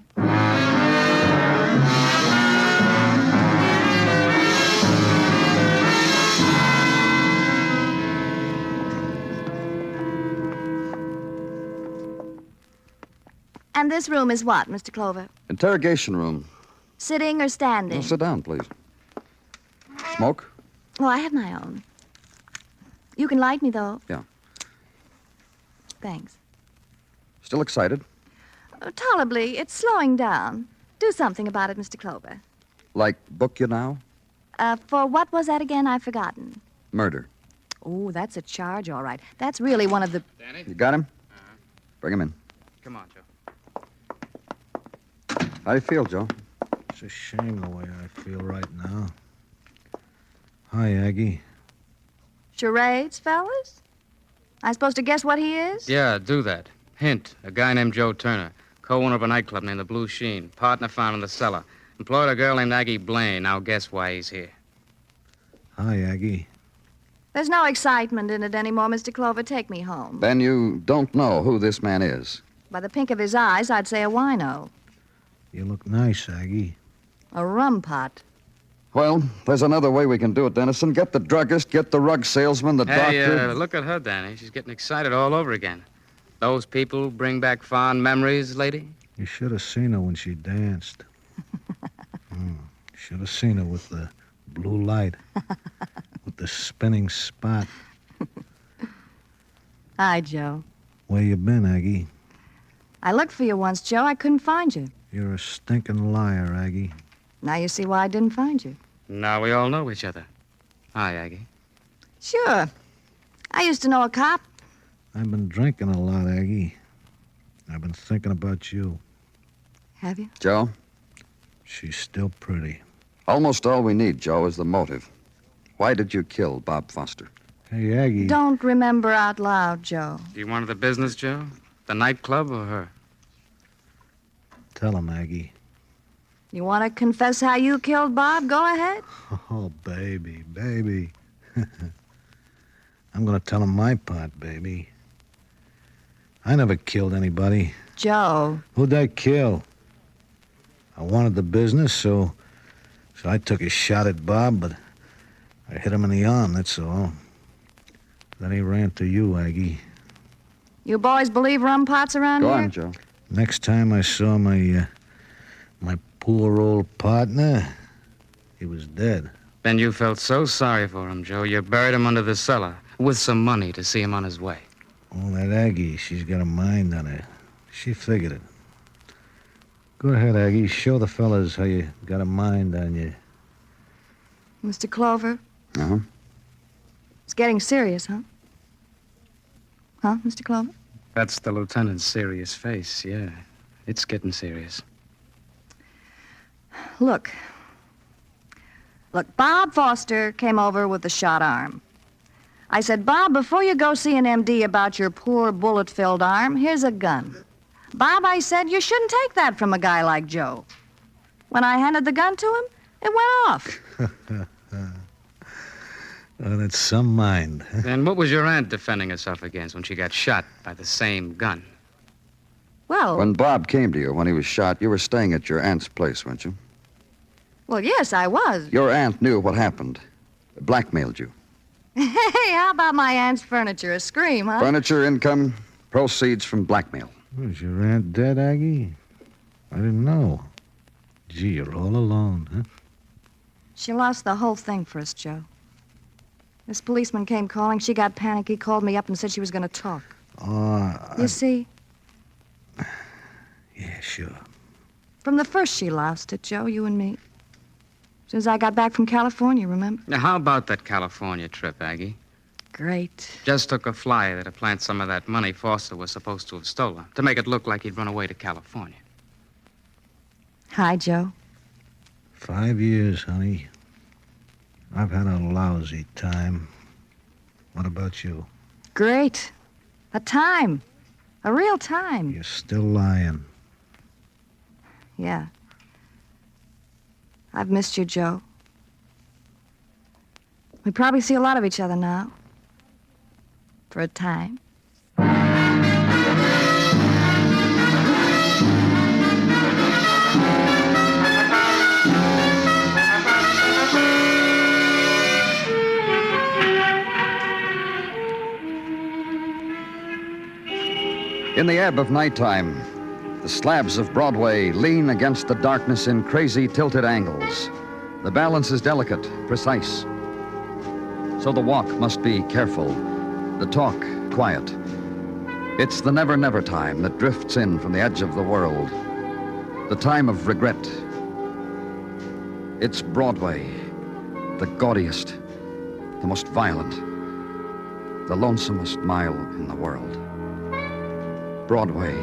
And this room is what, Mr. Clover? Interrogation room. Sitting or standing? Oh, sit down, please. Smoke? Oh, I have my own. You can light me, though. Yeah. Thanks. Still excited? Tolerably. It's slowing down. Do something about it, Mr. Clover. Like book you now? For what was that again? I've forgotten. Murder. Oh, that's a charge, all right. That's really one of the... Danny? You got him? Bring him in. Come on, Joe. How do you feel, Joe? It's a shame the way I feel right now. Hi, Aggie. Charades, fellas? I supposed to guess what he is? Yeah, do that. Hint, a guy named Joe Turner, co-owner of a nightclub named the Blue Sheen, partner found in the cellar. Employed a girl named Aggie Blaine. Now guess why he's here. Hi, Aggie. There's no excitement in it anymore, Mr. Clover. Take me home. Then you don't know who this man is. By the pink of his eyes, I'd say a wino. You look nice, Aggie. A rum pot. Well, there's another way we can do it, Dennison. Get the druggist, get the rug salesman, the doctor. Look at her, Danny. She's getting excited all over again. Those people bring back fond memories, lady? You should have seen her when she danced. Should have seen her with the blue light, with the spinning spot. Hi, Joe. Where you been, Aggie? I looked for you once, Joe. I couldn't find you. You're a stinking liar, Aggie. Now you see why I didn't find you. Now we all know each other. Hi, Aggie. Sure. I used to know a cop. I've been drinking a lot, Aggie. I've been thinking about you. Have you? Joe? She's still pretty. Almost all we need, Joe, is the motive. Why did you kill Bob Foster? Hey, Aggie. Don't remember out loud, Joe. Do you want the business, Joe? The nightclub or her? Tell him, Aggie. You want to confess how you killed Bob? Go ahead. Oh, baby. I'm going to tell him my part, baby. I never killed anybody. Joe. Who'd I kill? I wanted the business, so I took a shot at Bob, but I hit him in the arm, that's all. Then he ran to you, Aggie. You boys believe rum pots around here? Go on, Joe. Next time I saw my poor old partner, he was dead. Then you felt so sorry for him, Joe, you buried him under the cellar with some money to see him on his way. Oh, that Aggie, she's got a mind on her. She figured it. Go ahead, Aggie. Show the fellas how you got a mind on you. Mr. Clover? Uh-huh. It's getting serious, huh? Huh, Mr. Clover? That's the lieutenant's serious face, yeah. It's getting serious. Look, Bob Foster came over with a shot arm. I said, Bob, before you go see an MD about your poor bullet-filled arm, here's a gun. Bob, I said, you shouldn't take that from a guy like Joe. When I handed the gun to him, it went off. Oh, that's some mind. Then what was your aunt defending herself against when she got shot by the same gun? Well... When Bob came to you, when he was shot, you were staying at your aunt's place, weren't you? Well, yes, I was. Your aunt knew what happened. Blackmailed you. Hey, how about my aunt's furniture? A scream, huh? Furniture, income, proceeds from blackmail. Was your aunt dead, Aggie? I didn't know. Gee, you're all alone, huh? She lost the whole thing for us, Joe. This policeman came calling. She got panicky, called me up and said she was going to talk. You see? Yeah, sure. From the first she lost it, Joe, you and me. As soon as I got back from California, remember? Now, how about that California trip, Aggie? Great. Just took a flyer there to plant some of that money Foster was supposed to have stolen, to make it look like he'd run away to California. Hi, Joe. 5 years, honey. I've had a lousy time. What about you? Great. A time. A real time. You're still lying. Yeah. I've missed you, Joe. We probably see a lot of each other now. For a time. In the ebb of nighttime, the slabs of Broadway lean against the darkness in crazy tilted angles. The balance is delicate, precise. So the walk must be careful, the talk quiet. It's the never, never time that drifts in from the edge of the world. The time of regret. It's Broadway, the gaudiest, the most violent, the lonesomest mile in the world. Broadway,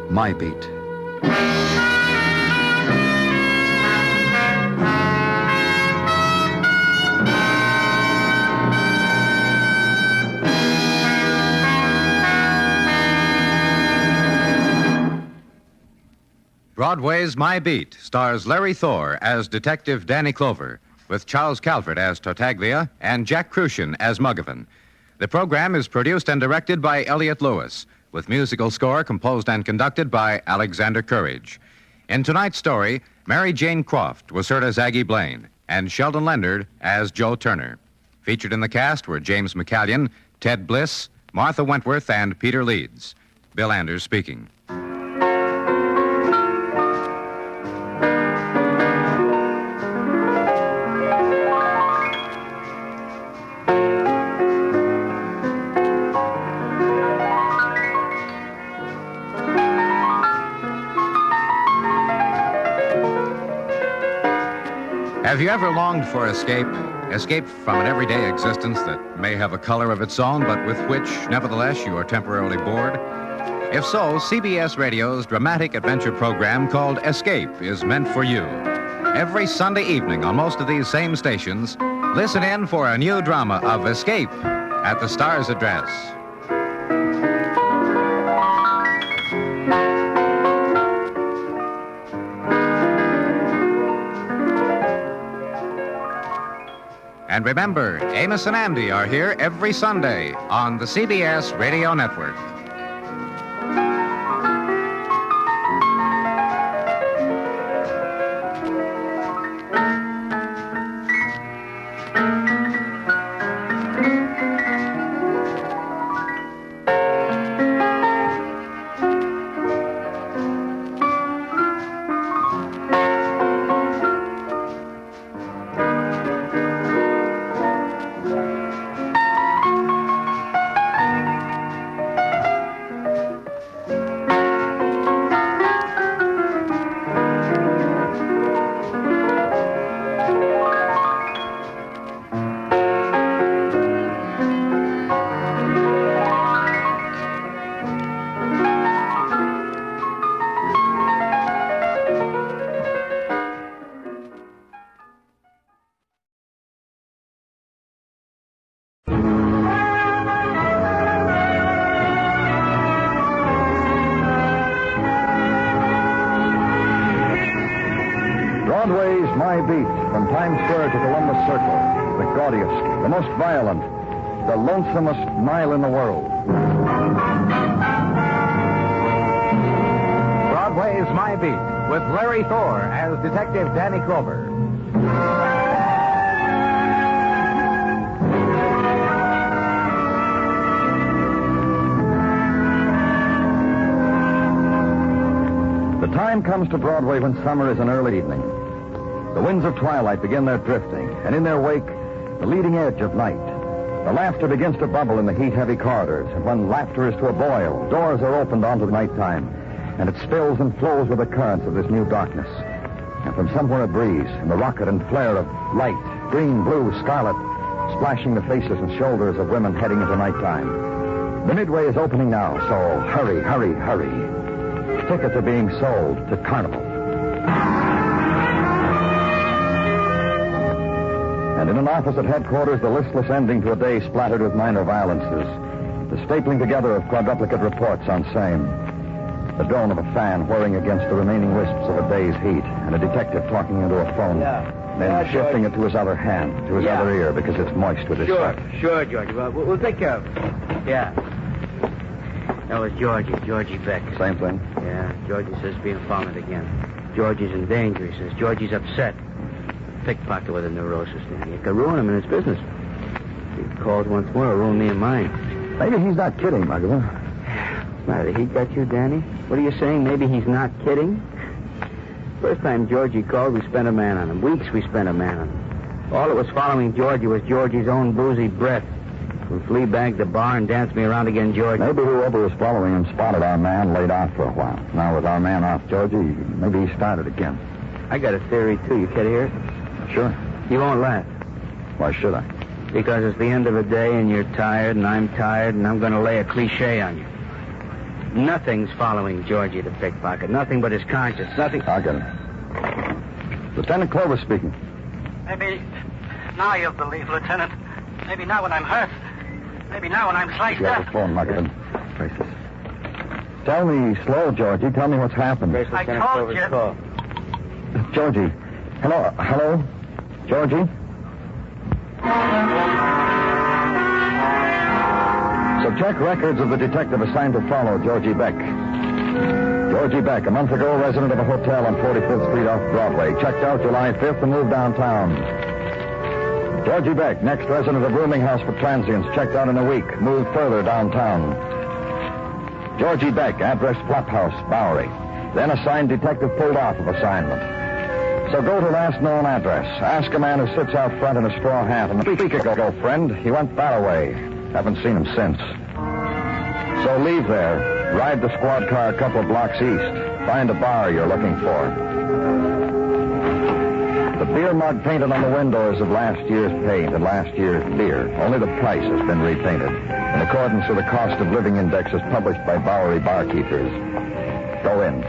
my beat. Broadway's My Beat stars Larry Thor as Detective Danny Clover, with Charles Calvert as Tartaglia and Jack Crucian as Muggavan. The program is produced and directed by Elliott Lewis, with musical score composed and conducted by Alexander Courage. In tonight's story, Mary Jane Croft was heard as Aggie Blaine, and Sheldon Leonard as Joe Turner. Featured in the cast were James McCallion, Ted Bliss, Martha Wentworth, and Peter Leeds. Bill Anders speaking. Have you ever longed for escape? Escape from an everyday existence that may have a color of its own, but with which, nevertheless, you are temporarily bored? If so, CBS Radio's dramatic adventure program called Escape is meant for you. Every Sunday evening on most of these same stations, listen in for a new drama of Escape at the Star's address. And remember, Amos and Andy are here every Sunday on the CBS Radio Network. Broadway's My Beat, from Times Square to Columbus Circle, the gaudiest, the most violent, the lonesomest mile in the world. Broadway's My Beat, with Larry Thor as Detective Danny Clover. The time comes to Broadway when summer is an early evening. The winds of twilight begin their drifting, and in their wake, the leading edge of night. The laughter begins to bubble in the heat-heavy corridors, and when laughter is to a boil, doors are opened onto the nighttime, and it spills and flows with the currents of this new darkness. And from somewhere a breeze, and the rocket and flare of light, green, blue, scarlet, splashing the faces and shoulders of women heading into nighttime. The Midway is opening now, so hurry, hurry, hurry. Tickets are being sold to Carnival. And in an office at headquarters, the listless ending to a day splattered with minor violences. The stapling together of quadruplicate reports on same. The drone of a fan whirring against the remaining wisps of a day's heat, and a detective talking into a phone. Then shifting it to his other hand, to his other ear, because it's moist with his sweat. Sure, Georgie. Well, we'll take care of it. Yeah. That was Georgie Beck. Same thing? Yeah, Georgie says being followed again. Georgie's in danger, he says. Georgie's upset. Pickpocket with a neurosis, Danny. It could ruin him in his business. If he calls once more, it'll ruin me and mine. Maybe he's not kidding, Muggavan. What's the matter? He got you, Danny? What are you saying? Maybe he's not kidding? First time Georgie called, we spent a man on him. Weeks we spent a man on him. All that was following Georgie was Georgie's own boozy breath. We'll fleabag the bar and dance me around again, George. Maybe whoever was following him spotted our man, laid off for a while. Now with our man off, Georgie, maybe he started again. I got a theory, too. You care to hear it? Sure. You won't laugh. Why should I? Because it's the end of the day and you're tired and I'm tired and I'm going to lay a cliche on you. Nothing's following Georgie the pickpocket. Nothing but his conscience. Nothing. I'll get him. Lieutenant Clover speaking. Maybe now you'll believe, Lieutenant. Maybe now when I'm hurt. Maybe now when I'm sliced You have up. the phone, Mugovan. Braces. Tell me slow, Georgie. Tell me what's happened. I told you. Call. Georgie. Hello? Hello? Georgie? So check records of the detective assigned to follow Georgie Beck. Georgie Beck, a month ago resident of a hotel on 45th Street off Broadway. Checked out July 5th and moved downtown. Georgie Beck, next resident of rooming house for transients. Checked out in a week. Moved further downtown. Georgie Beck, address Flop House, Bowery. Then assigned detective pulled off of assignment. So go to last known address. Ask a man who sits out front in a straw hat. And a week ago, friend, he went that way. Haven't seen him since. So leave there. Ride the squad car a couple of blocks east. Find a bar you're looking for. The beer mug painted on the window is of last year's paint and last year's beer. Only the price has been repainted in accordance with the cost of living indexes published by Bowery barkeepers. Go in.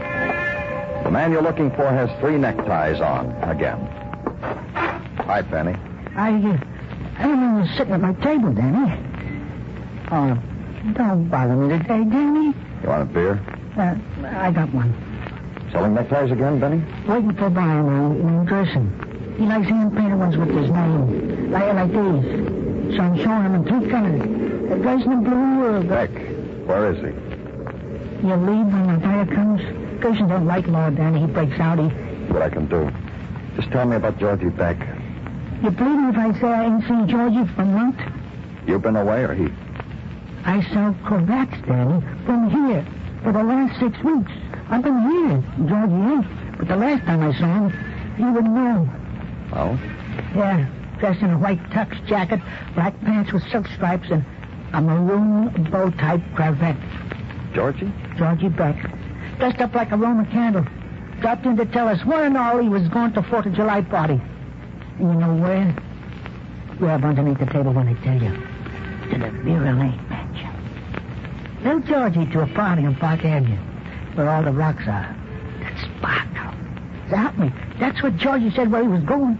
The man you're looking for has 3 neckties on again. Hi, Penny. I am sitting at my table, Danny. Don't bother me today, Danny. You want a beer? I got one. Selling neckties again, Benny? Waiting for Brian in dressing. He likes hand-painted ones with his name. Like these. So I'm showing him in 3 colors. Dressing in blue. Beck, where is he? You leave when the fire comes? Gerson don't like Lord Danny. He breaks out. What I can do. Just tell me about Georgie Beck. You believe me if I say I ain't seen Georgie for a month? You been away or he? I sell cravats, Danny, from here for the last 6 weeks. I've been here. Georgie ain't. But the last time I saw him, he wouldn't know. Oh? Yeah, dressed in a white tux jacket, black pants with silk stripes, and a maroon bow-type cravat. Georgie? Georgie Beck. Dressed up like a Roman candle. Dropped in to tell us one and all he was going to 4th of July party. And you know where? Grab underneath the table when I tell you. To the Vera Lane mansion. Tell Georgie to a party on Park Avenue, where all the rocks are. That sparkle. Help me. That's what Georgie said where he was going.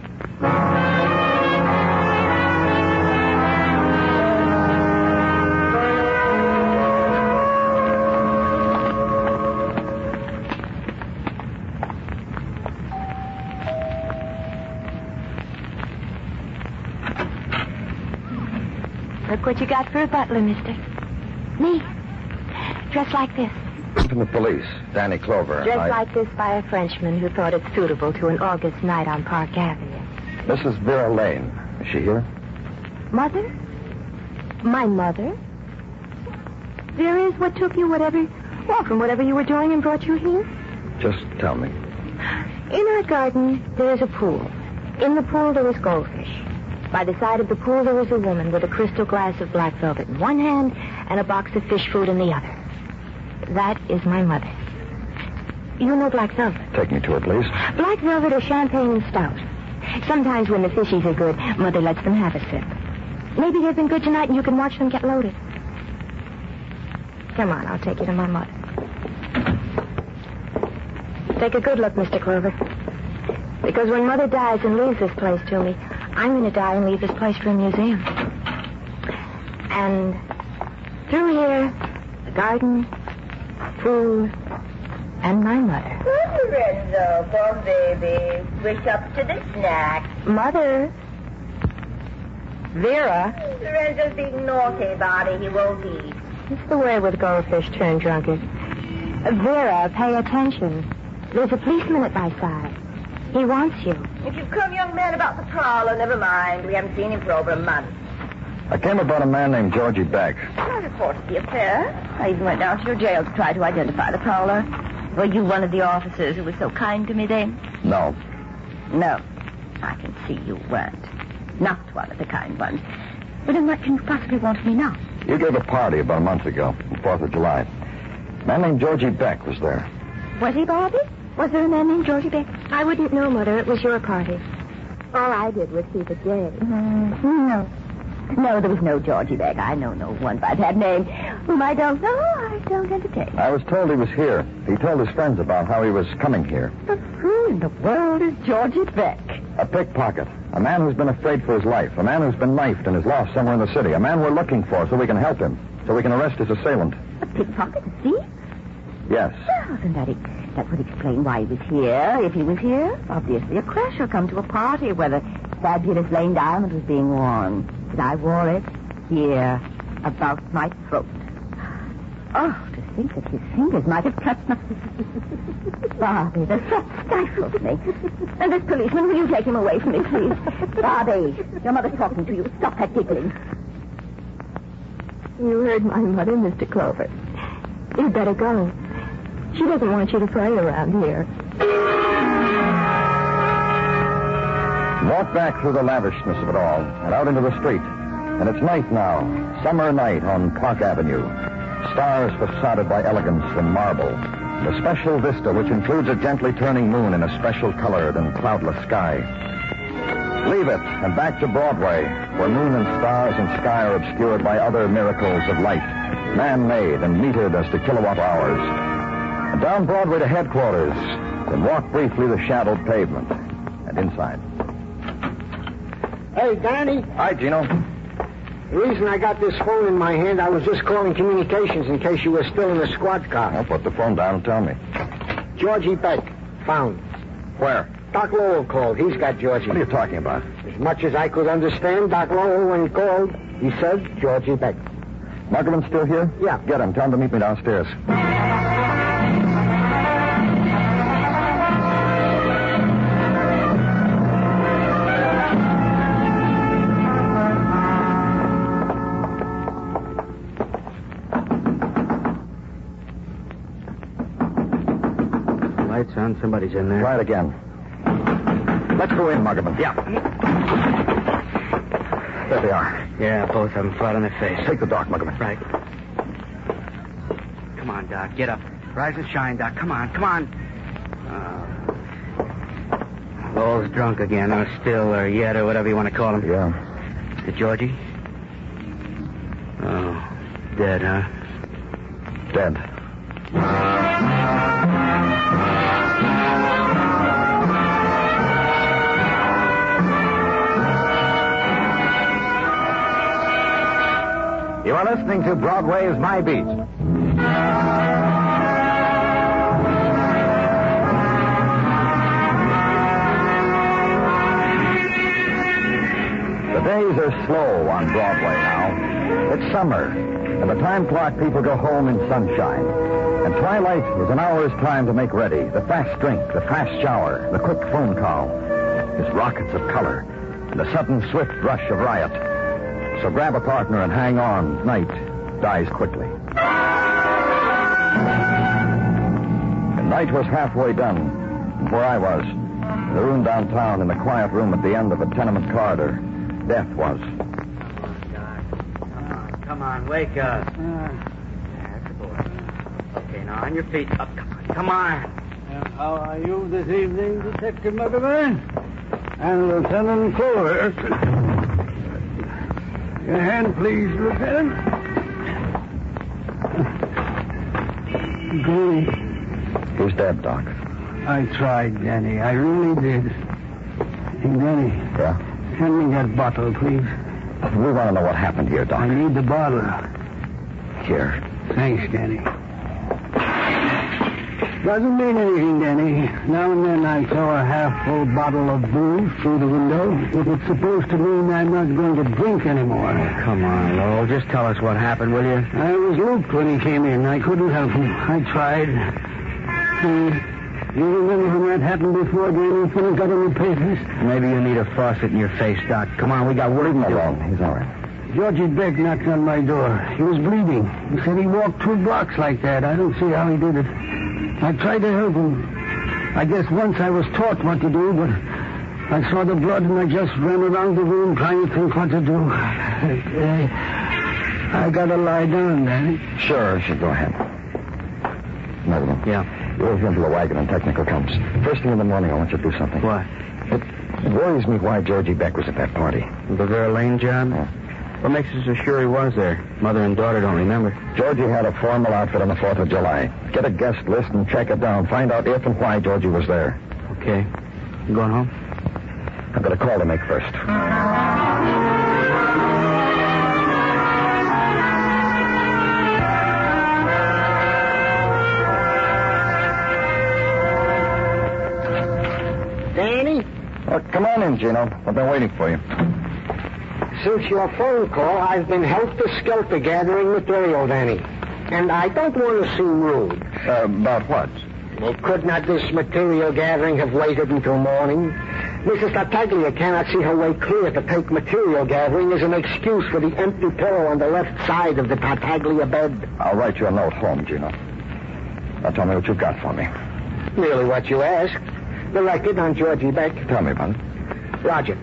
Look what you got for a butler, mister. Me. Dressed like this. From the police, Danny Clover. Dressed like this by a Frenchman who thought it suitable to an August night on Park Avenue. Mrs. Vera Lane. Is she here? Mother? My mother? There is what took you from whatever you were doing and brought you here? Just tell me. In our garden, there is a pool. In the pool, there is goldfish. By the side of the pool, there is a woman with a crystal glass of black velvet in one hand and a box of fish food in the other. That is my mother. You know black velvet? Take me to it, please. Black velvet is champagne and stout. Sometimes when the fishies are good, Mother lets them have a sip. Maybe they've been good tonight and you can watch them get loaded. Come on, I'll take you to my mother. Take a good look, Mr. Clover. Because when Mother dies and leaves this place to me, I'm going to die and leave this place for a museum. And through here, the garden, pool, and my mother. Lorenzo, poor baby. Wish up to the snack. Mother. Vera. Lorenzo's being naughty about it. He won't eat. It's the way with goldfish turned drunkard. Vera, pay attention. There's a policeman at my side. He wants you. If you've come, young man, about the prowler, never mind. We haven't seen him for over a month. I came about a man named Georgie Beck. I reported the affair. I even went down to your jail to try to identify the prowler. Were you one of the officers who was so kind to me then? No. No. I can see you weren't. Not one of the kind ones. Well, then what can you possibly want of me now? You gave a party about a month ago, the 4th of July. A man named Georgie Beck was there. Was he, Bobby? Was there a man named Georgie Beck? I wouldn't know, Mother. It was your party. All I did was see the day. No. No, there was no Georgie Beck. I know no one by that name. Whom I don't know, I don't entertain. I was told he was here. He told his friends about how he was coming here. But who in the world is Georgie Beck? A pickpocket. A man who's been afraid for his life. A man who's been knifed and is lost somewhere in the city. A man we're looking for so we can help him. So we can arrest his assailant. A pickpocket, a thief? Yes. Well, then that would explain why he was here. If he was here, obviously a crasher come to a party where the fabulous Lane diamond was being worn. And I wore it here, about my throat. Oh, to think that his fingers might have touched my... Bobby, the thought stifles me. And this policeman, will you take him away from me, please? Bobby, your mother's talking to you. Stop that giggling. You heard my mother, Mr. Clover. You'd better go. She doesn't want you to play around here. Walk back through the lavishness of it all and out into the street. And it's night now, summer night on Park Avenue. Stars facaded by elegance and marble. A special vista which includes a gently turning moon in a special colored and cloudless sky. Leave it and back to Broadway, where moon and stars and sky are obscured by other miracles of light, man-made and metered as to kilowatt hours. And down Broadway to headquarters, then walk briefly the shadowed pavement and inside. Hey, Danny. Hi, Gino. The reason I got this phone in my hand, I was just calling communications in case you were still in the squad car. Well, put the phone down and tell me. Georgie Beck, found. Where? Doc Lowell called. He's got Georgie. What are you talking about? As much as I could understand, Doc Lowell, when he called, he said Georgie Beck. Muggerman's still here? Yeah. Get him. Tell him to meet me downstairs. Lights on. Somebody's in there. Try it again. Let's go in, Muggerman. Yeah. There they are. Yeah, both of them flat on their face. Take the dark, Muggerman. Right. Come on, Doc. Get up. Rise and shine, Doc. Come on, come on. Lowell's drunk again, or still, or yet, or whatever you want to call him. Yeah. To Georgie? Oh, dead, huh? Dead. You are listening to Broadway Is My Beat. The days are slow on Broadway now. It's summer, and the time clock people go home in sunshine. And twilight is an hour's time to make ready. The fast drink, the fast shower, the quick phone call. It's rockets of color, and the sudden swift rush of riot. So grab a partner and hang on. Night dies quickly. The night was halfway done. And where I was, in the room downtown, in the quiet room at the end of a tenement corridor, death was. Come on, wake up. That's a boy. Okay, now on your feet. Up, come on. How are you this evening, Detective Murder and Lieutenant Clover? Your hand, please, Lieutenant. Danny. Who's dead, Doc? I tried, Danny. I really did. Hey, Danny. Yeah? Hand me that bottle, please. We want to know what happened here, Doc. I need the bottle. Here. Thanks, Danny. Doesn't mean anything, Danny. Now and then I throw a half-full bottle of booze through the window. If it's supposed to mean I'm not going to drink anymore. Oh, come on, Lowell. Just tell us what happened, will you? I was looped when he came in. I couldn't help him. I tried. You remember when that happened before, Danny? When he got in the papers? Maybe you need a faucet in your face, Doc. Come on, we got work to do. Alone. He's all right. Georgie Beck knocked on my door. He was bleeding. He said he walked 2 blocks like that. I don't see how he did it. I tried to help him. I guess once I was taught what to do, but I saw the blood and I just ran around the room trying to think what to do. I gotta lie down, Danny. Sure, go ahead. Melvin. Yeah. You're over into the wagon and technical comes. First thing in the morning, I want you to do something. What? It worries me why Georgie Beck was at that party. The Vera Lane job? Yeah. What makes you so sure he was there? Mother and daughter don't remember. Georgie had a formal outfit on the 4th of July. Get a guest list and check it down. Find out if and why Georgie was there. Okay. You going home? I've got a call to make first. Danny? Well, come on in, Gino. I've been waiting for you. Since your phone call, I've been helter-skelter gathering material, Danny. And I don't want to seem rude. About what? Well, could not this material gathering have waited until morning? Mrs. Tartaglia cannot see her way clear to take material gathering as an excuse for the empty pillow on the left side of the Tartaglia bed. I'll write you a note home, Gino. Now tell me what you've got for me. Merely what you asked. The record on Georgie Beck. Tell me about it. Roger.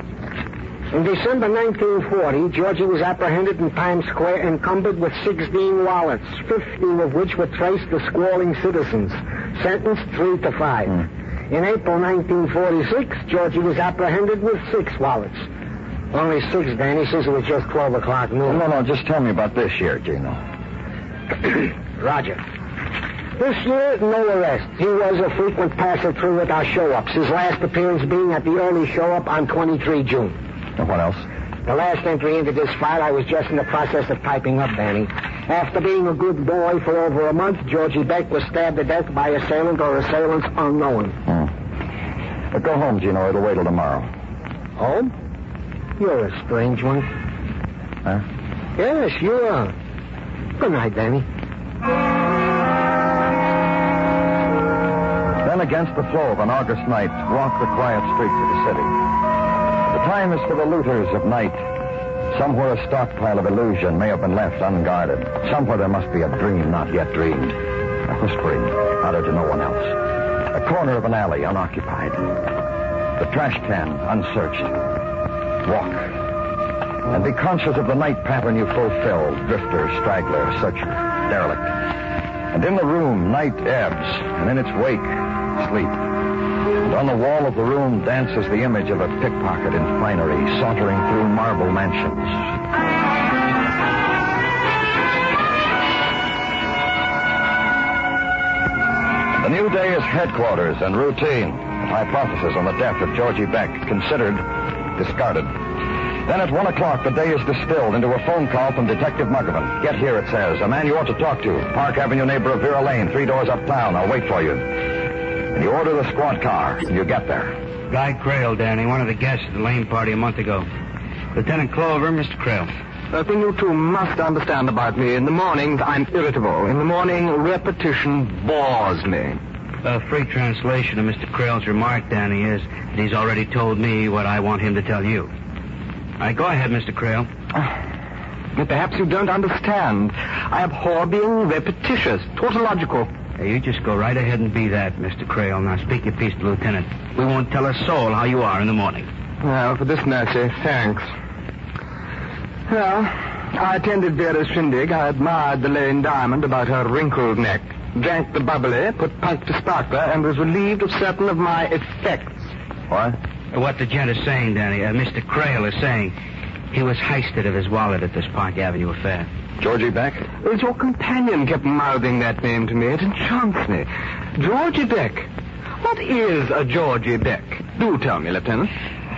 In December 1940, Georgie was apprehended in Times Square encumbered with 16 wallets, 15 of which were traced to squalling citizens, sentenced 3 to 5. In April 1946, Georgie was apprehended with 6 wallets. Only 6, Danny, since it was just 12 o'clock noon. No, just tell me about this year, Gino. Roger. This year, no arrest. He was a frequent passer through at our show-ups, his last appearance being at the early show-up on 23 June. And what else? The last entry into this file I was just in the process of typing up, Danny. After being a good boy for over a month, Georgie Beck was stabbed to death by assailant or assailants unknown. But go home, Gino. It'll wait till tomorrow. Home? You're a strange one. Huh? Yes, you are. Good night, Danny. Then against the flow of an August night, walk the quiet streets of the city. The time is for the looters of night. Somewhere a stockpile of illusion may have been left unguarded. Somewhere there must be a dream not yet dreamed. A whispering, uttered to no one else. A corner of an alley unoccupied. The trash can unsearched. Walk. And be conscious of the night pattern you fulfill. Drifter, straggler, searcher, derelict. And in the room, night ebbs, and in its wake, sleep. And on the wall of the room dances the image of a pickpocket in finery, sauntering through marble mansions. The new day is headquarters and routine. A hypothesis on the death of Georgie Beck, considered, discarded. Then at 1 o'clock, the day is distilled into a phone call from Detective McGovern. Get here, it says. A man you ought to talk to. Park Avenue neighbor of Vera Lane, 3 doors uptown. I'll wait for you. And you order the squad car, and you get there. Guy Crail, Danny, one of the guests at the Lane party a month ago. Lieutenant Clover, Mr. Crail. The thing you two must understand about me. In the mornings, I'm irritable. In the morning, repetition bores me. A free translation of Mr. Crail's remark, Danny, is that he's already told me what I want him to tell you. All right, go ahead, Mr. Crail. Perhaps you don't understand. I abhor being repetitious, tautological. Hey, you just go right ahead and be that, Mr. Crail. Now speak your piece to Lieutenant. We won't tell a soul how you are in the morning. Well, for this mercy, thanks. Well, I attended Vera's shindig. I admired the Lane diamond about her wrinkled neck. Drank the bubbly, put punk to sparkler, and was relieved of certain of my effects. What? What the gent is saying, Danny, Mr. Crail is saying, he was heisted of his wallet at this Park Avenue affair. Georgie Beck? As your companion kept mouthing that name to me, it enchants me. Georgie Beck. What is a Georgie Beck? Do tell me, Lieutenant.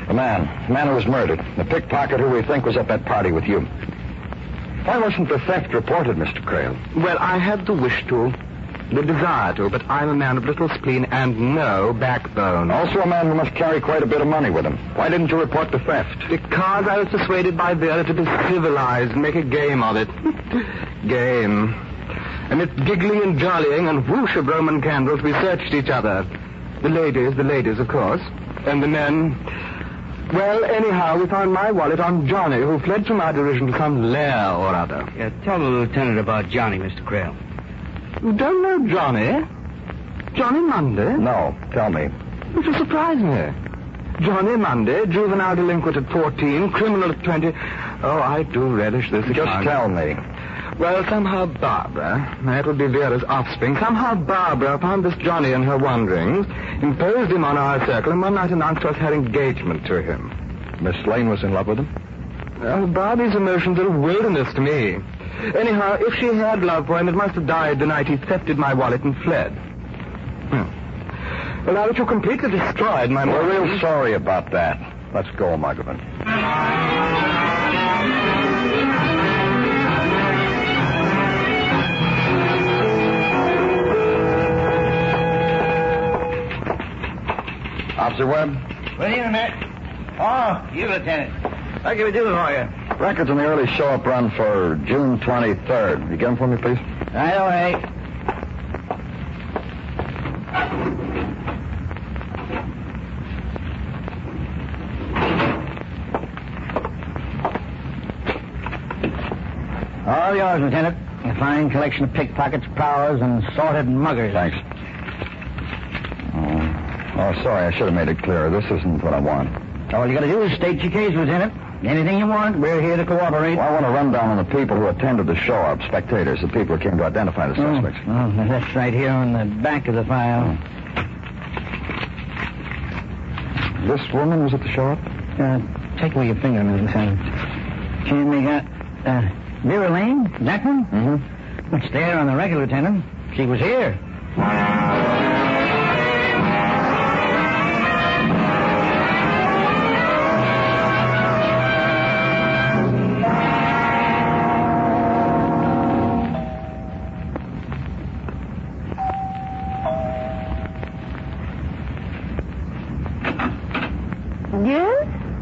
The man who was murdered. The pickpocket who we think was at that party with you. Why wasn't the theft reported, Mr. Crail? Well, I had the wish to. The desire to, but I'm a man of little spleen and no backbone. Also a man who must carry quite a bit of money with him. Why didn't you report the theft? Because I was persuaded by Vera to be civilized and make a game of it. Game. Amidst giggling and jollying and whoosh of Roman candles, we searched each other. The ladies, of course. And the men. Well, anyhow, we found my wallet on Johnny, who fled from our derision to some lair or other. Yeah, tell the lieutenant about Johnny, Mr. Crail. You don't know Johnny? Johnny Monday? No, tell me. It will surprise me. Johnny Monday, juvenile delinquent at 14, criminal at 20. Oh, I do relish this. Just tell me. Well, somehow Barbara, that would be Vera's offspring, somehow Barbara found this Johnny in her wanderings, imposed him on our circle, and one night announced to us her engagement to him. Miss Lane was in love with him? Well, Barbie's emotions are a wilderness to me. Anyhow, if she had love for him, it must have died the night he thefted my wallet and fled. Well, now that you completely destroyed my... We're real sorry about that. Let's go, Muggavan. Officer Webb? What are you, Matt? Oh, you, Lieutenant. What can we do for you? Records on the early show-up run for June 23rd. You get them for me, please? Right away. All yours, Lieutenant. A fine collection of pickpockets, prowlers, and sorted muggers. Thanks. Oh, sorry, I should have made it clearer. This isn't what I want. All you got to do is state your case, Lieutenant. Anything you want, we're here to cooperate. Well, I want a rundown on the people who attended the show-up, spectators, the people who came to identify the suspects. Oh, that's right here on the back of the file. This woman was at the show-up? Take away your finger, Lieutenant. Can we got Vera Lane? That one? Mm-hmm. It's there on the record, Lieutenant. She was here.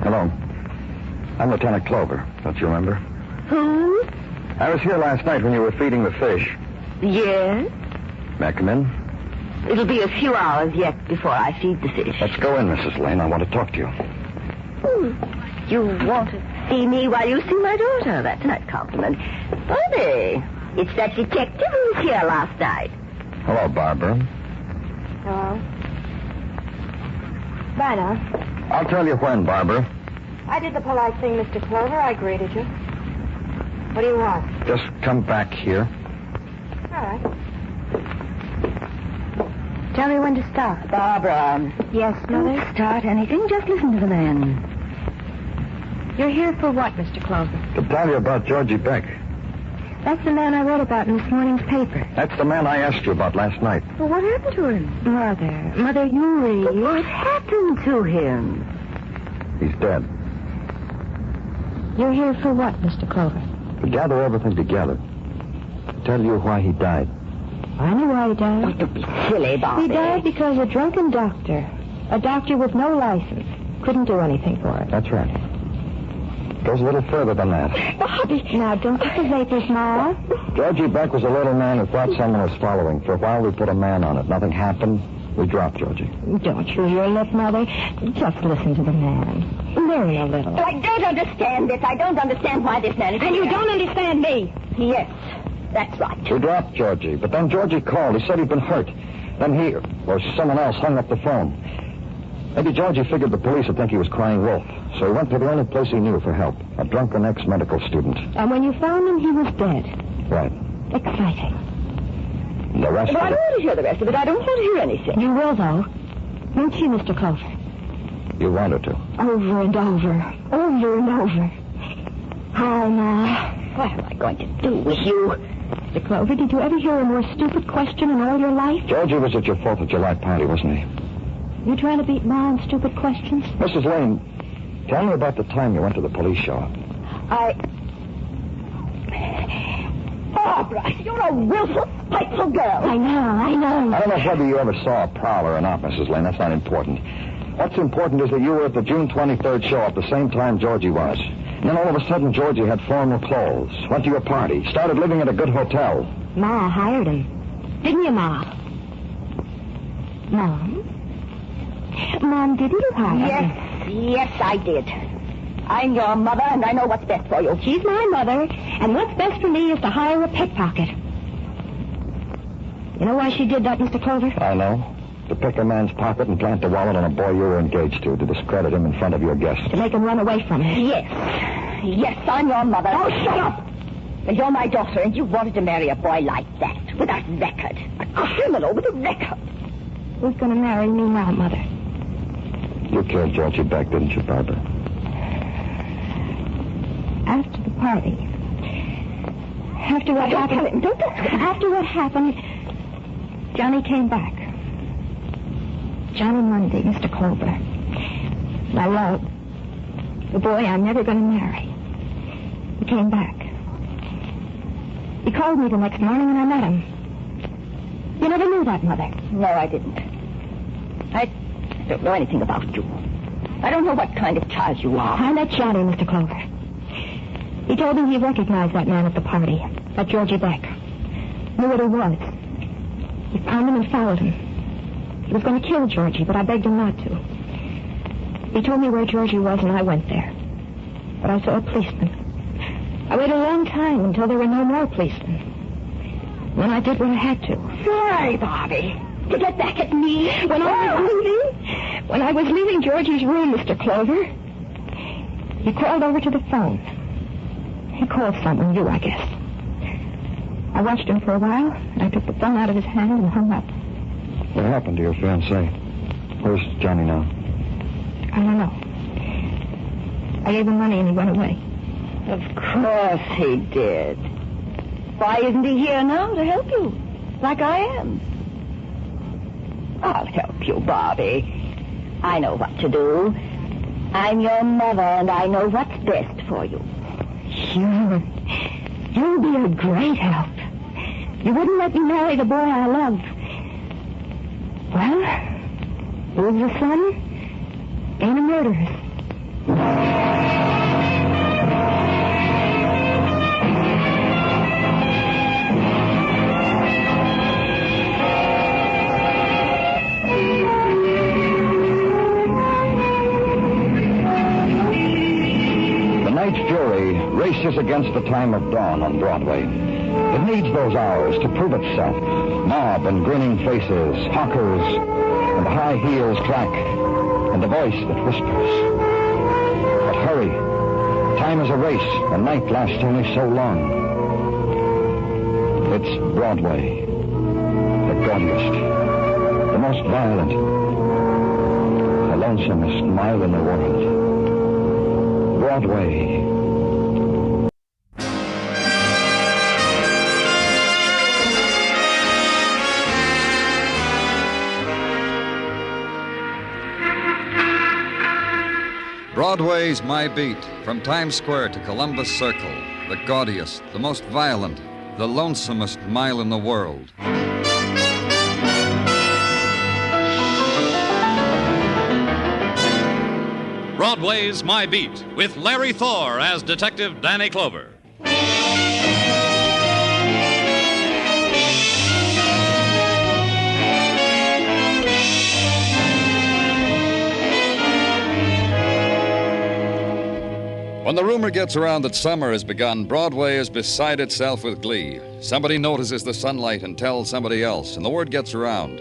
Hello. I'm Lieutenant Clover. Don't you remember? Who? I was here last night when you were feeding the fish. Yes? May I come in? It'll be a few hours yet before I feed the fish. Let's go in, Mrs. Lane. I want to talk to you. You want to see me while you see my daughter? That's a nice compliment. Funny. It's that detective who was here last night. Hello, Barbara. Hello. Bye now. I'll tell you when, Barbara. I did the polite thing, Mr. Clover. I greeted you. What do you want? Just come back here. All right. Tell me when to start. Barbara. Yes, Mother? Don't start anything. Just listen to the man. You're here for what, Mr. Clover? To tell you about Georgie Beck. That's the man I read about in this morning's paper. That's the man I asked you about last night. Well, what happened to him? Mother, you read. What happened to him? He's dead. You're here for what, Mr. Clover? To gather everything together. To tell you why he died. I know why he died. Oh, don't be silly, Bobby. He died because a drunken doctor, a doctor with no license, couldn't do anything for it. That's right. Goes a little further than that. Bobby! Now, don't get the vapors, Ma. Georgie Beck was a little man who thought someone was following. For a while, we put a man on it. Nothing happened. We dropped Georgie. Don't chew your lip, Mother. Just listen to the man. Very a little. I don't understand this. I don't understand why this man is And here. you don't understand me. Yes, that's right. We dropped Georgie, but then Georgie called. He said he'd been hurt. Then he, or someone else, hung up the phone. Maybe Georgie figured the police would think he was crying wolf, so he went to the only place he knew for help, a drunken ex-medical student. And when you found him, he was dead. Right. Exciting. And the rest But I of don't it... want to hear the rest of it. I don't want to hear anything. You will, though. Won't you, Mr. Clover? You wanted to. Over and over. Over and over. Hi, Ma. What am I going to do with you? Mr. Clover, did you ever hear a more stupid question in all your life? Georgie was at your 4th of July party, wasn't he? You trying to beat Ma on stupid questions? Mrs. Lane, tell me about the time you went to the police show. Barbara, you're a willful, spiteful girl. I know. I don't know whether you ever saw a prowler or not, Mrs. Lane. That's not important. What's important is that you were at the June 23rd show at the same time Georgie was. And then all of a sudden, Georgie had formal clothes, went to your party, started living at a good hotel. Ma hired him. Didn't you, Ma? Mom? Mom, didn't you hire him? Yes, I did. I'm your mother, and I know what's best for you. She's my mother, and what's best for me is to hire a pickpocket. You know why she did that, Mr. Clover? I know. to pick a man's pocket and plant the wallet on a boy you were engaged to discredit him in front of your guests. To make him run away from him. Yes. Yes, I'm your mother. Oh, shut up! And you're my daughter, and you wanted to marry a boy like that, with that record. A criminal with a record. Who's going to marry me now, Mother? You killed Georgie Beck, didn't you, Barbara? After the party. After what happened... Don't tell him. After what happened, Johnny came back. Johnny Monday, Mr. Clover. My love. The boy I'm never going to marry. He came back. He called me the next morning and I met him. You never knew that, Mother. No, I didn't. I don't know anything about you. I don't know what kind of child you are. I met Johnny, Mr. Clover. He told me he recognized that man at the party, that Georgie Beck. Knew what he was. He found him and followed him. He was going to kill Georgie, but I begged him not to. He told me where Georgie was, and I went there. But I saw a policeman. I waited a long time until there were no more policemen. Then I did what I had to. Why, Bobby? To get back at me? When I was leaving Georgie's room, Mr. Clover, he crawled over to the phone. He called someone, you, I guess. I watched him for a while, and I took the phone out of his hand and hung up. What happened to your fiancé? Where's Johnny now? I don't know. I gave him money and he went away. Of course he did. Why isn't he here now to help you? Like I am. I'll help you, Bobby. I know what to do. I'm your mother, and I know what's best for you. You'll be a great help. You wouldn't let me marry the boy I love. Well, lose the son, gain a murderess. Jury races against the time of dawn on Broadway. It needs those hours to prove itself. Mob and grinning faces, hawkers, and the high heels clack, and the voice that whispers. But hurry. Time is a race, and night lasts only so long. It's Broadway. The gaudiest, the most violent, the lonesomest mile in the world. Broadway. Broadway's My Beat, from Times Square to Columbus Circle, the gaudiest, the most violent, the lonesomest mile in the world. Broadway's My Beat, with Larry Thor as Detective Danny Clover. When the rumor gets around that summer has begun, Broadway is beside itself with glee. Somebody notices the sunlight and tells somebody else, and the word gets around.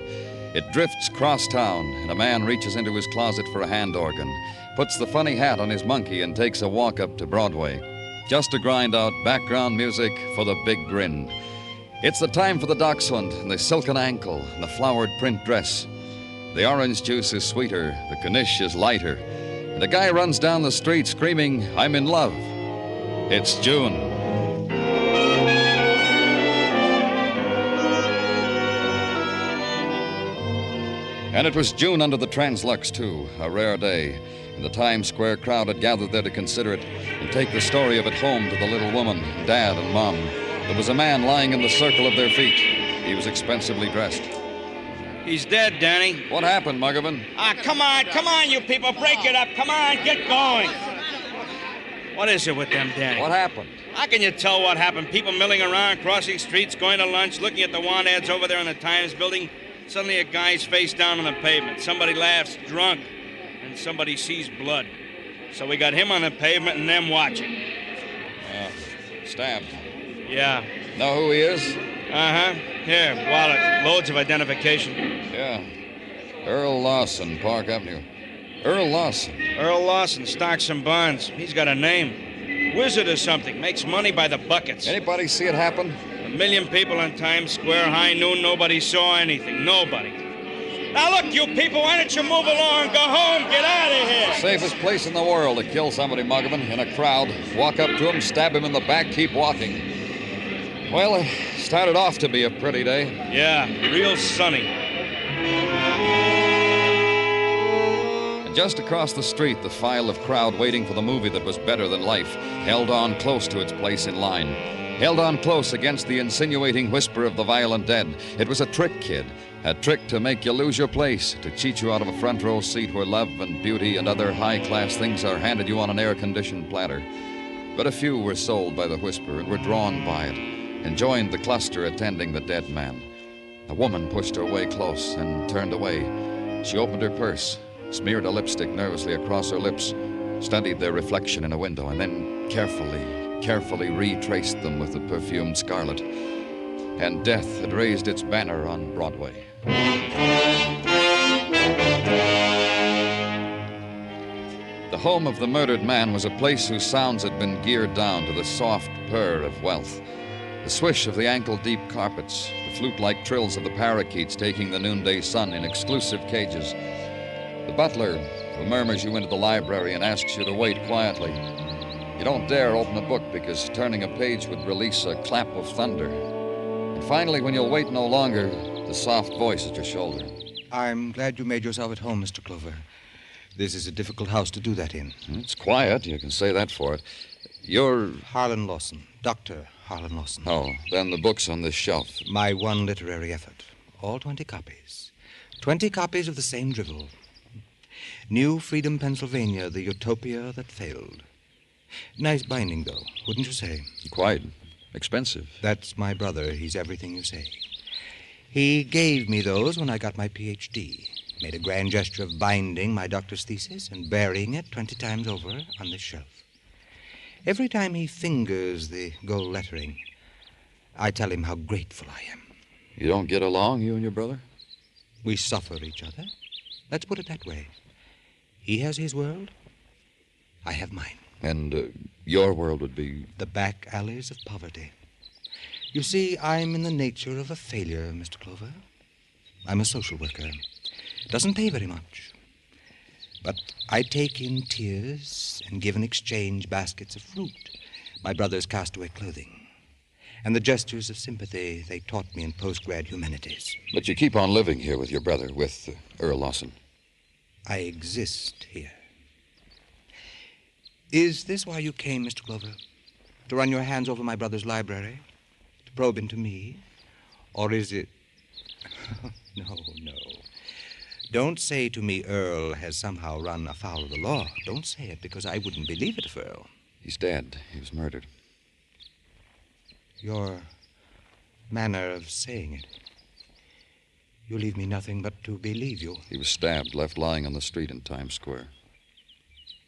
It drifts cross town, and a man reaches into his closet for a hand organ, puts the funny hat on his monkey, and takes a walk up to Broadway, just to grind out background music for the big grin. It's the time for the dachshund, and the silken ankle, and the flowered print dress. The orange juice is sweeter, the knish is lighter, and a guy runs down the street screaming, "I'm in love." It's June. And it was June under the Translux, too, a rare day. And the Times Square crowd had gathered there to consider it and take the story of it home to the little woman, Dad, and Mom. There was a man lying in the circle of their feet. He was expensively dressed. He's dead, Danny. What happened, Muggavan? Come on, you people. Break it up. Come on, get going. What is it with them, Danny? What happened? How can you tell what happened? People milling around, crossing streets, going to lunch, looking at the want ads over there in the Times building. Suddenly a guy's face down on the pavement. Somebody laughs, drunk, and somebody sees blood. So we got him on the pavement and them watching. Stabbed. Yeah. Know who he is? Uh-huh. Here, wallet. Loads of identification. Yeah. Earl Lawson, Park Avenue. Earl Lawson. Earl Lawson, stocks and bonds. He's got a name. Wizard or something. Makes money by the buckets. Anybody see it happen? 1 million people on Times Square, high noon. Nobody saw anything. Nobody. Now, look, you people, why don't you move along? Go home. Get out of here. Safest place in the world to kill somebody, Muggavan, in a crowd. Walk up to him, stab him in the back, keep walking. Well, it started off to be a pretty day. Yeah, real sunny. And just across the street, the file of crowd waiting for the movie that was better than life held on close to its place in line. Held on close against the insinuating whisper of the violent dead. It was a trick, kid. A trick to make you lose your place, to cheat you out of a front row seat where love and beauty and other high-class things are handed you on an air-conditioned platter. But a few were sold by the whisper and were drawn by it, and joined the cluster attending the dead man. A woman pushed her way close and turned away. She opened her purse, smeared a lipstick nervously across her lips, studied their reflection in a window, and then carefully retraced them with the perfumed scarlet. And death had raised its banner on Broadway. The home of the murdered man was a place whose sounds had been geared down to the soft purr of wealth. The swish of the ankle-deep carpets, the flute-like trills of the parakeets taking the noonday sun in exclusive cages. The butler who murmurs you into the library and asks you to wait quietly. You don't dare open a book because turning a page would release a clap of thunder. And finally, when you'll wait no longer, the soft voice at your shoulder. I'm glad you made yourself at home, Mr. Clover. This is a difficult house to do that in. It's quiet, you can say that for it. You're... Harlan Lawson, Dr. Harlan Lawson. Oh, then the book's on this shelf. My one literary effort. All 20 copies. 20 copies of the same drivel. New Freedom, Pennsylvania, the utopia that failed. Nice binding, though, wouldn't you say? Quite. Expensive. That's my brother. He's everything you say. He gave me those when I got my Ph.D. Made a grand gesture of binding my doctor's thesis and burying it 20 times over on this shelf. Every time he fingers the gold lettering, I tell him how grateful I am. You don't get along, you and your brother? We suffer each other. Let's put it that way. He has his world. I have mine. And your world would be? The back alleys of poverty. You see, I'm in the nature of a failure, Mr. Clover. I'm a social worker. Doesn't pay very much. But I take in tears and give in exchange baskets of fruit, my brother's castaway clothing, and the gestures of sympathy they taught me in post-grad humanities. But you keep on living here with your brother, with Earl Lawson. I exist here. Is this why you came, Mr. Clover? To run your hands over my brother's library? To probe into me? Or is it... No. Don't say to me Earl has somehow run afoul of the law. Don't say it, because I wouldn't believe it of Earl. He's dead. He was murdered. Your manner of saying it. You leave me nothing but to believe you. He was stabbed, left lying on the street in Times Square.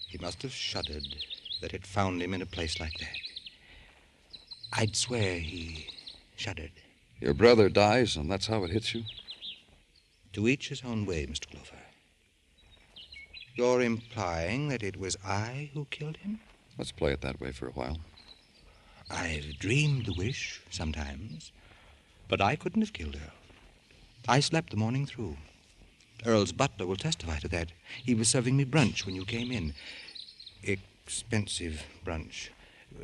He must have shuddered that it found him in a place like that. I'd swear he shuddered. Your brother dies, and that's how it hits you? To each his own way, Mr. Clover. You're implying that it was I who killed him? Let's play it that way for a while. I've dreamed the wish sometimes, but I couldn't have killed Earl. I slept the morning through. Earl's butler will testify to that. He was serving me brunch when you came in. Expensive brunch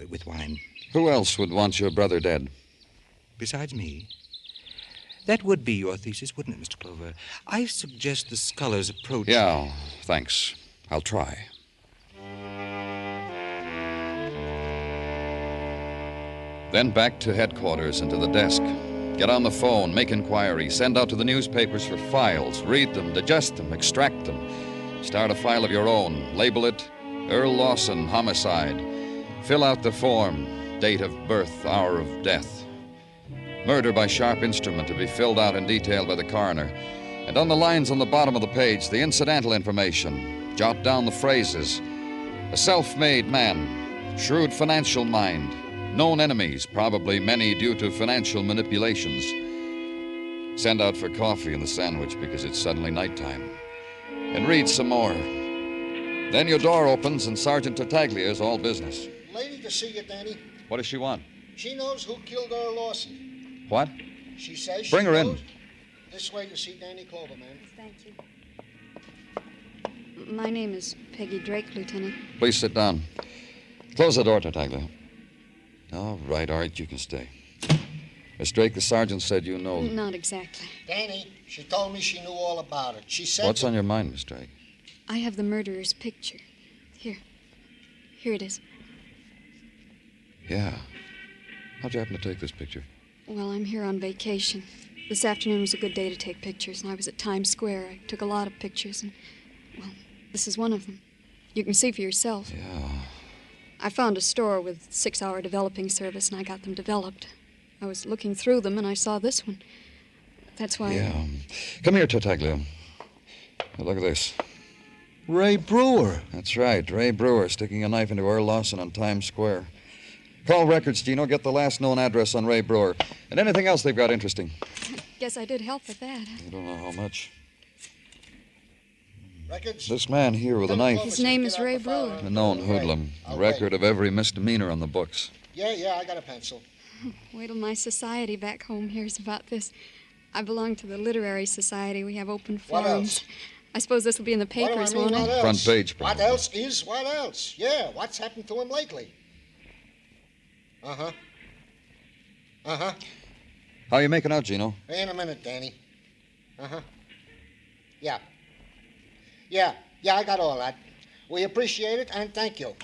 with wine. Who else would want your brother dead? Besides me? That would be your thesis, wouldn't it, Mr. Clover? I suggest the scholar's approach... Yeah, thanks. I'll try. Then back to headquarters and to the desk. Get on the phone, make inquiries, send out to the newspapers for files, read them, digest them, extract them. Start a file of your own. Label it Earl Lawson, homicide. Fill out the form, date of birth, hour of death. Murder by sharp instrument to be filled out in detail by the coroner. And on the lines on the bottom of the page, the incidental information. Jot down the phrases. A self-made man, shrewd financial mind, known enemies, probably many due to financial manipulations. Send out for coffee and the sandwich because it's suddenly nighttime. And read some more. Then your door opens and Sergeant Tartaglia is all business. Lady to see you, Danny. What does she want? She knows who killed Earl Lawson. What? She says Bring her in. This way to see Danny Clover, man. Thank you. My name is Peggy Drake, Lieutenant. Please sit down. Close the door, Tartaglia. All right, you can stay. Miss Drake, the sergeant said you know... Not exactly. Danny, she told me she knew all about it. She said... What's on your mind, Miss Drake? I have the murderer's picture. Here it is. Yeah. How'd you happen to take this picture? Well, I'm here on vacation. This afternoon was a good day to take pictures, and I was at Times Square. I took a lot of pictures, and, well, this is one of them. You can see for yourself. Yeah. I found a store with 6-hour developing service, and I got them developed. I was looking through them, and I saw this one. That's why... Yeah. Come here, Tartaglia. Now, look at this. Ray Brewer. That's right, Ray Brewer sticking a knife into Earl Lawson on Times Square. Call records, Gino. Get the last known address on Ray Brewer. And anything else they've got interesting. Guess I did help with that. I don't know how much. Records? This man here with a knife. His name is Ray Brewer. A known hoodlum. A record of every misdemeanor on the books. Yeah, I got a pencil. Wait till my society back home hears about this. I belong to the Literary Society. We have open What forums. else? I suppose this will be in the papers, What won't it? else? Front page, probably. What else is what else? Yeah, what's happened to him lately? Uh-huh. How you making out, Gino? In a minute, Danny. Uh-huh. Yeah, I got all that. We appreciate it, and thank you.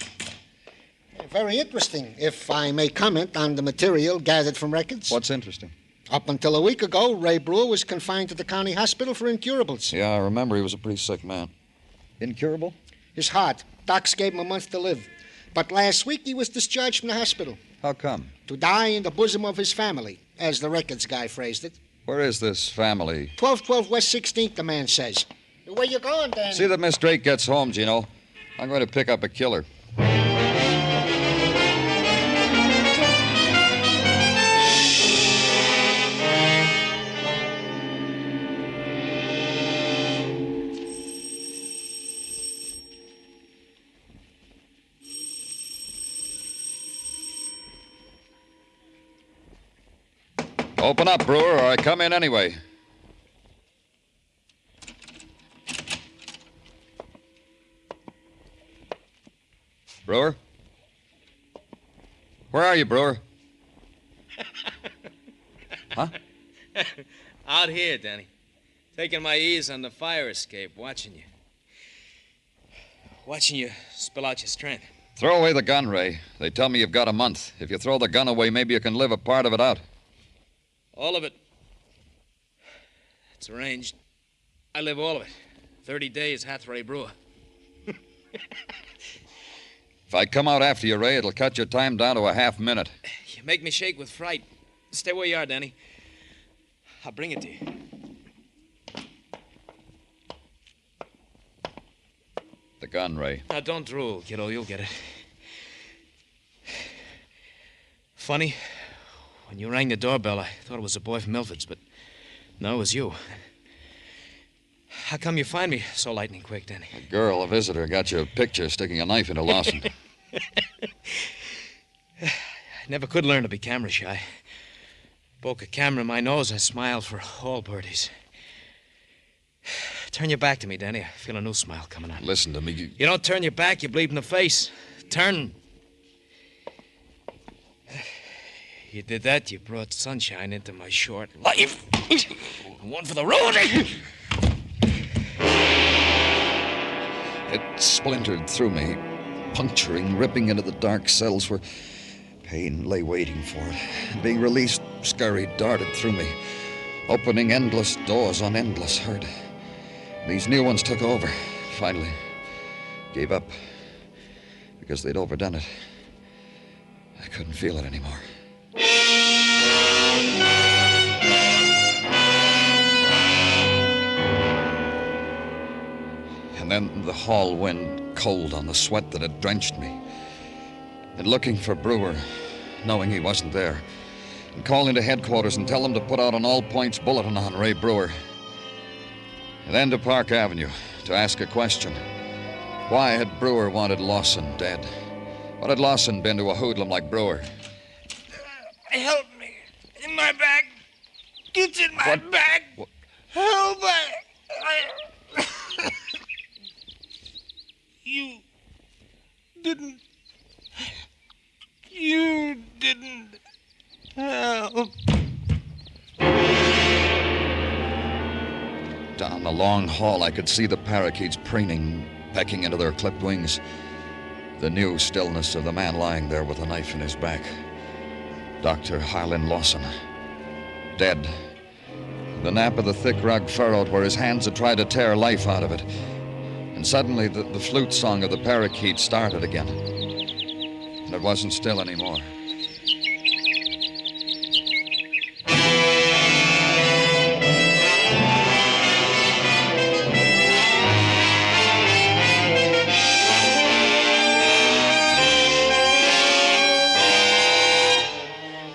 Very interesting, if I may comment on the material gathered from records. What's interesting? Up until a week ago, Ray Brewer was confined to the county hospital for incurables. Yeah, I remember he was a pretty sick man. Incurable? His heart. Docs gave him a month to live. But last week, he was discharged from the hospital. How come? To die in the bosom of his family, as the records guy phrased it. Where is this family? 1212 West 16th, the man says. Where you going, Danny? See that Miss Drake gets home, Gino. I'm going to pick up a killer. Open up, Brewer, or I come in anyway. Brewer? Where are you, Brewer? Huh? Out here, Danny. Taking my ease on the fire escape, watching you. Watching you spill out your strength. Throw away the gun, Ray. They tell me you've got a month. If you throw the gun away, maybe you can live a part of it out. All of it. It's arranged. I live all of it. 30 days, Hathaway Brewer. If I come out after you, Ray, it'll cut your time down to a half minute. You make me shake with fright. Stay where you are, Danny. I'll bring it to you. The gun, Ray. Now, don't drool, kiddo. You'll get it. Funny, when you rang the doorbell, I thought it was a boy from Milford's, but no, it was you. How come you find me so lightning quick, Danny? A girl, a visitor, got you a picture sticking a knife into Lawson. I never could learn to be camera shy. Poke a camera in my nose, I smiled for all birdies. Turn your back to me, Danny. I feel a new smile coming on. Listen to me. You don't turn your back, you bleed in the face. Turn. You did that, you brought sunshine into my short life. One for the road. It splintered through me, puncturing, ripping into the dark cells where pain lay waiting for it. Being released, scurried, darted through me, opening endless doors on endless hurt. These new ones took over, finally. Gave up, because they'd overdone it. I couldn't feel it anymore. And then the hall wind, cold on the sweat that had drenched me. And looking for Brewer, knowing he wasn't there, and call into headquarters and tell them to put out an all-points bulletin on Ray Brewer. And then to Park Avenue to ask a question. Why had Brewer wanted Lawson dead? What had Lawson been to a hoodlum like Brewer? Help me. In my bag. It's in my bag. What? Help me. You didn't help. Down the long hall, I could see the parakeets preening, pecking into their clipped wings. The new stillness of the man lying there with a knife in his back. Dr. Harlan Lawson. Dead. The nap of the thick rug furrowed where his hands had tried to tear life out of it. And suddenly the flute song of the parakeet started again. And it wasn't still anymore.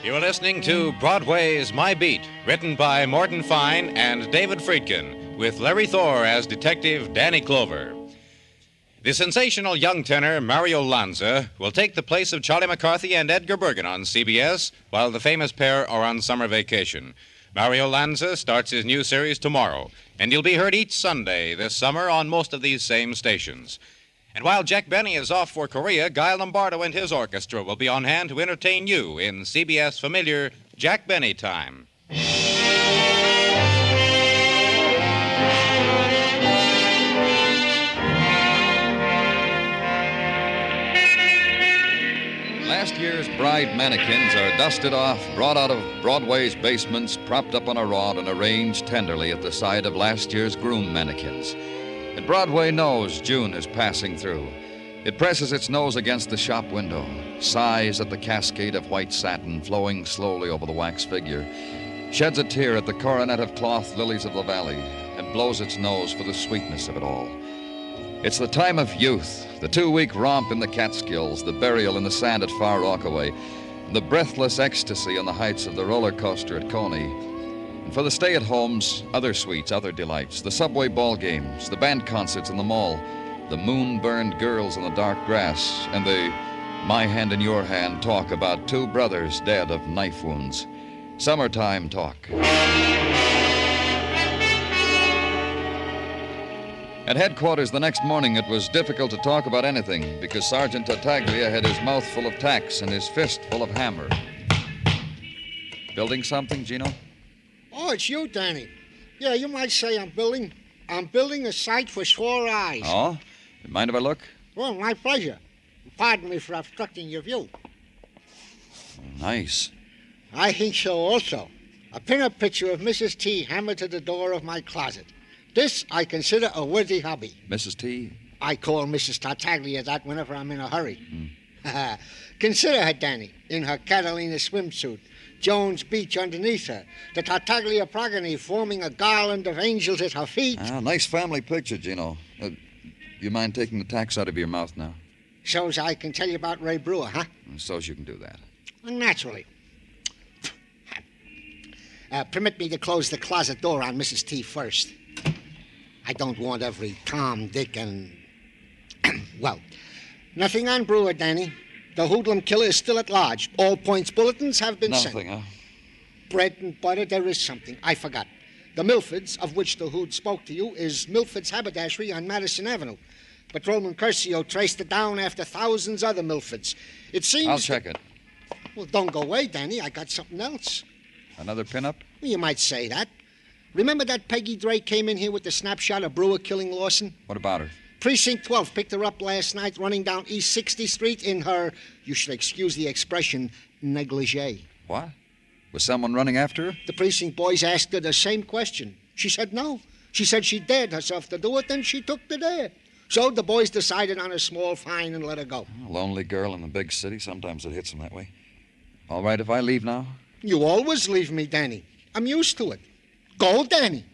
You are listening to Broadway Is My Beat, written by Morton Fine and David Friedkin, with Larry Thor as Detective Danny Clover. The sensational young tenor Mario Lanza will take the place of Charlie McCarthy and Edgar Bergen on CBS while the famous pair are on summer vacation. Mario Lanza starts his new series tomorrow, and he'll be heard each Sunday this summer on most of these same stations. And while Jack Benny is off for Korea, Guy Lombardo and his orchestra will be on hand to entertain you in CBS familiar Jack Benny time. Last year's bride mannequins are dusted off, brought out of Broadway's basements, propped up on a rod, and arranged tenderly at the side of last year's groom mannequins. And Broadway knows June is passing through. It presses its nose against the shop window, sighs at the cascade of white satin flowing slowly over the wax figure, sheds a tear at the coronet of cloth lilies of the valley, and blows its nose for the sweetness of it all. It's the time of youth, the 2-week romp in the Catskills, the burial in the sand at Far Rockaway, and the breathless ecstasy on the heights of the roller coaster at Coney. And for the stay-at-homes, other sweets, other delights, the subway ball games, the band concerts in the mall, the moon-burned girls in the dark grass, and the my hand in your hand talk about two brothers dead of knife wounds. Summertime talk. At headquarters the next morning, it was difficult to talk about anything because Sergeant Tartaglia had his mouth full of tacks and his fist full of hammer. Building something, Gino? Oh, it's you, Danny. Yeah, you might say I'm building a site for sore eyes. Oh? Mind if I look? Well, my pleasure. Pardon me for obstructing your view. Nice. I think so also. A pin-up picture of Mrs. T hammered to the door of my closet. This I consider a worthy hobby. Mrs. T? I call Mrs. Tartaglia that whenever I'm in a hurry. Consider her, Danny, in her Catalina swimsuit, Jones Beach underneath her, the Tartaglia progeny forming a garland of angels at her feet. Ah, nice family picture, Gino. You mind taking the tacks out of your mouth now? So's I can tell you about Ray Brewer, huh? So's you can do that. Well, naturally. Permit me to close the closet door on Mrs. T first. I don't want every Tom, Dick, and... well, nothing on Brewer, Danny. The hoodlum killer is still at large. All points bulletins have been sent. Nothing, huh? Bread and butter, there is something. I forgot. The Milfords, of which the hood spoke to you, is Milford's haberdashery on Madison Avenue. Patrolman Curcio traced it down after thousands other Milfords. It seems... I'll check it. Well, don't go away, Danny. I got something else. Another pinup? You might say that. Remember that Peggy Drake came in here with the snapshot of Brewer killing Lawson? What about her? Precinct 12 picked her up last night running down East 60th Street in her, you should excuse the expression, negligee. What? Was someone running after her? The precinct boys asked her the same question. She said no. She said she dared herself to do it, then she took the dare. So the boys decided on a small fine and let her go. A lonely girl in the big city, sometimes it hits them that way. All right if I leave now? You always leave me, Danny. I'm used to it. Go, Danny.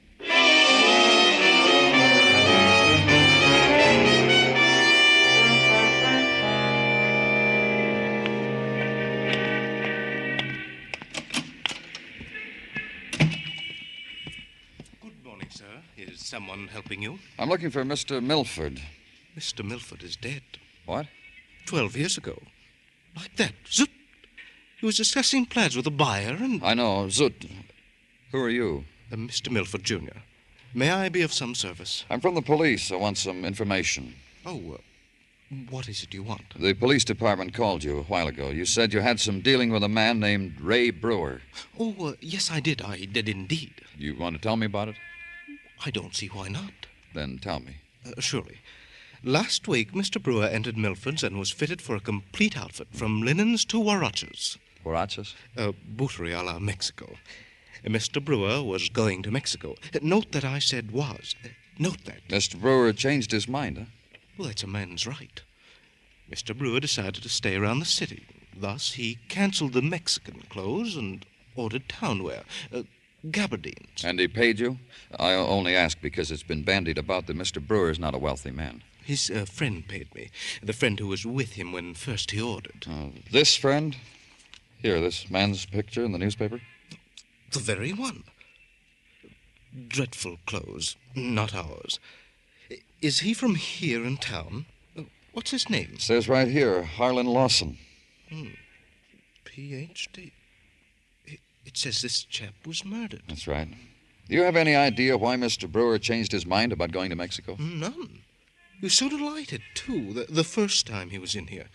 Is someone helping you? I'm looking for Mr. Milford. Mr. Milford is dead. What? 12 years ago. Like that. Zoot. He was discussing plans with a buyer and... I know. Zoot. Who are you? Mr. Milford, Jr. May I be of some service? I'm from the police. I want some information. Oh, what is it you want? The police department called you a while ago. You said you had some dealing with a man named Ray Brewer. Oh, yes, I did. I did indeed. You want to tell me about it? I don't see why not. Then tell me. Surely. Last week, Mr. Brewer entered Milford's and was fitted for a complete outfit, from linens to huaraches. Huaraches? Buttery a la Mexico. Mr. Brewer was going to Mexico. Note that I said was. Note that. Mr. Brewer changed his mind, huh? Well, that's a man's right. Mr. Brewer decided to stay around the city. Thus, he canceled the Mexican clothes and ordered town wear. Gabardines. And he paid you? I only ask because it's been bandied about that Mr. Brewer is not a wealthy man. His friend paid me. The friend who was with him when first he ordered. This friend? Here, this man's picture in the newspaper? The very one. Dreadful clothes. Not ours. Is he from here in town? What's his name? It says right here, Harlan Lawson. Ph.D. It says this chap was murdered. That's right. Do you have any idea why Mr. Brewer changed his mind about going to Mexico? None. He was so delighted, too, the first time he was in here.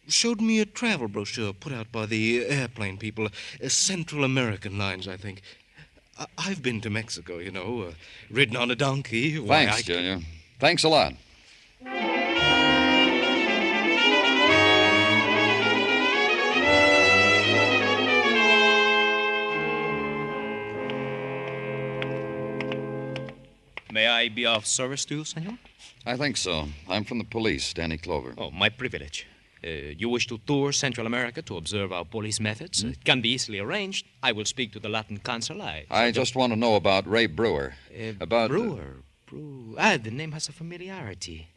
Showed me a travel brochure put out by the airplane people, Central American Lines, I think. I've been to Mexico, you know, ridden on a donkey. Thanks, Junior. Thanks a lot. May I be of service to you, senor? I think so. I'm from the police, Danny Clover. Oh, my privilege. You wish to tour Central America to observe our police methods? It can be easily arranged. I will speak to the Latin consul. I just want to know about Ray Brewer. Brewer? The name has a familiarity.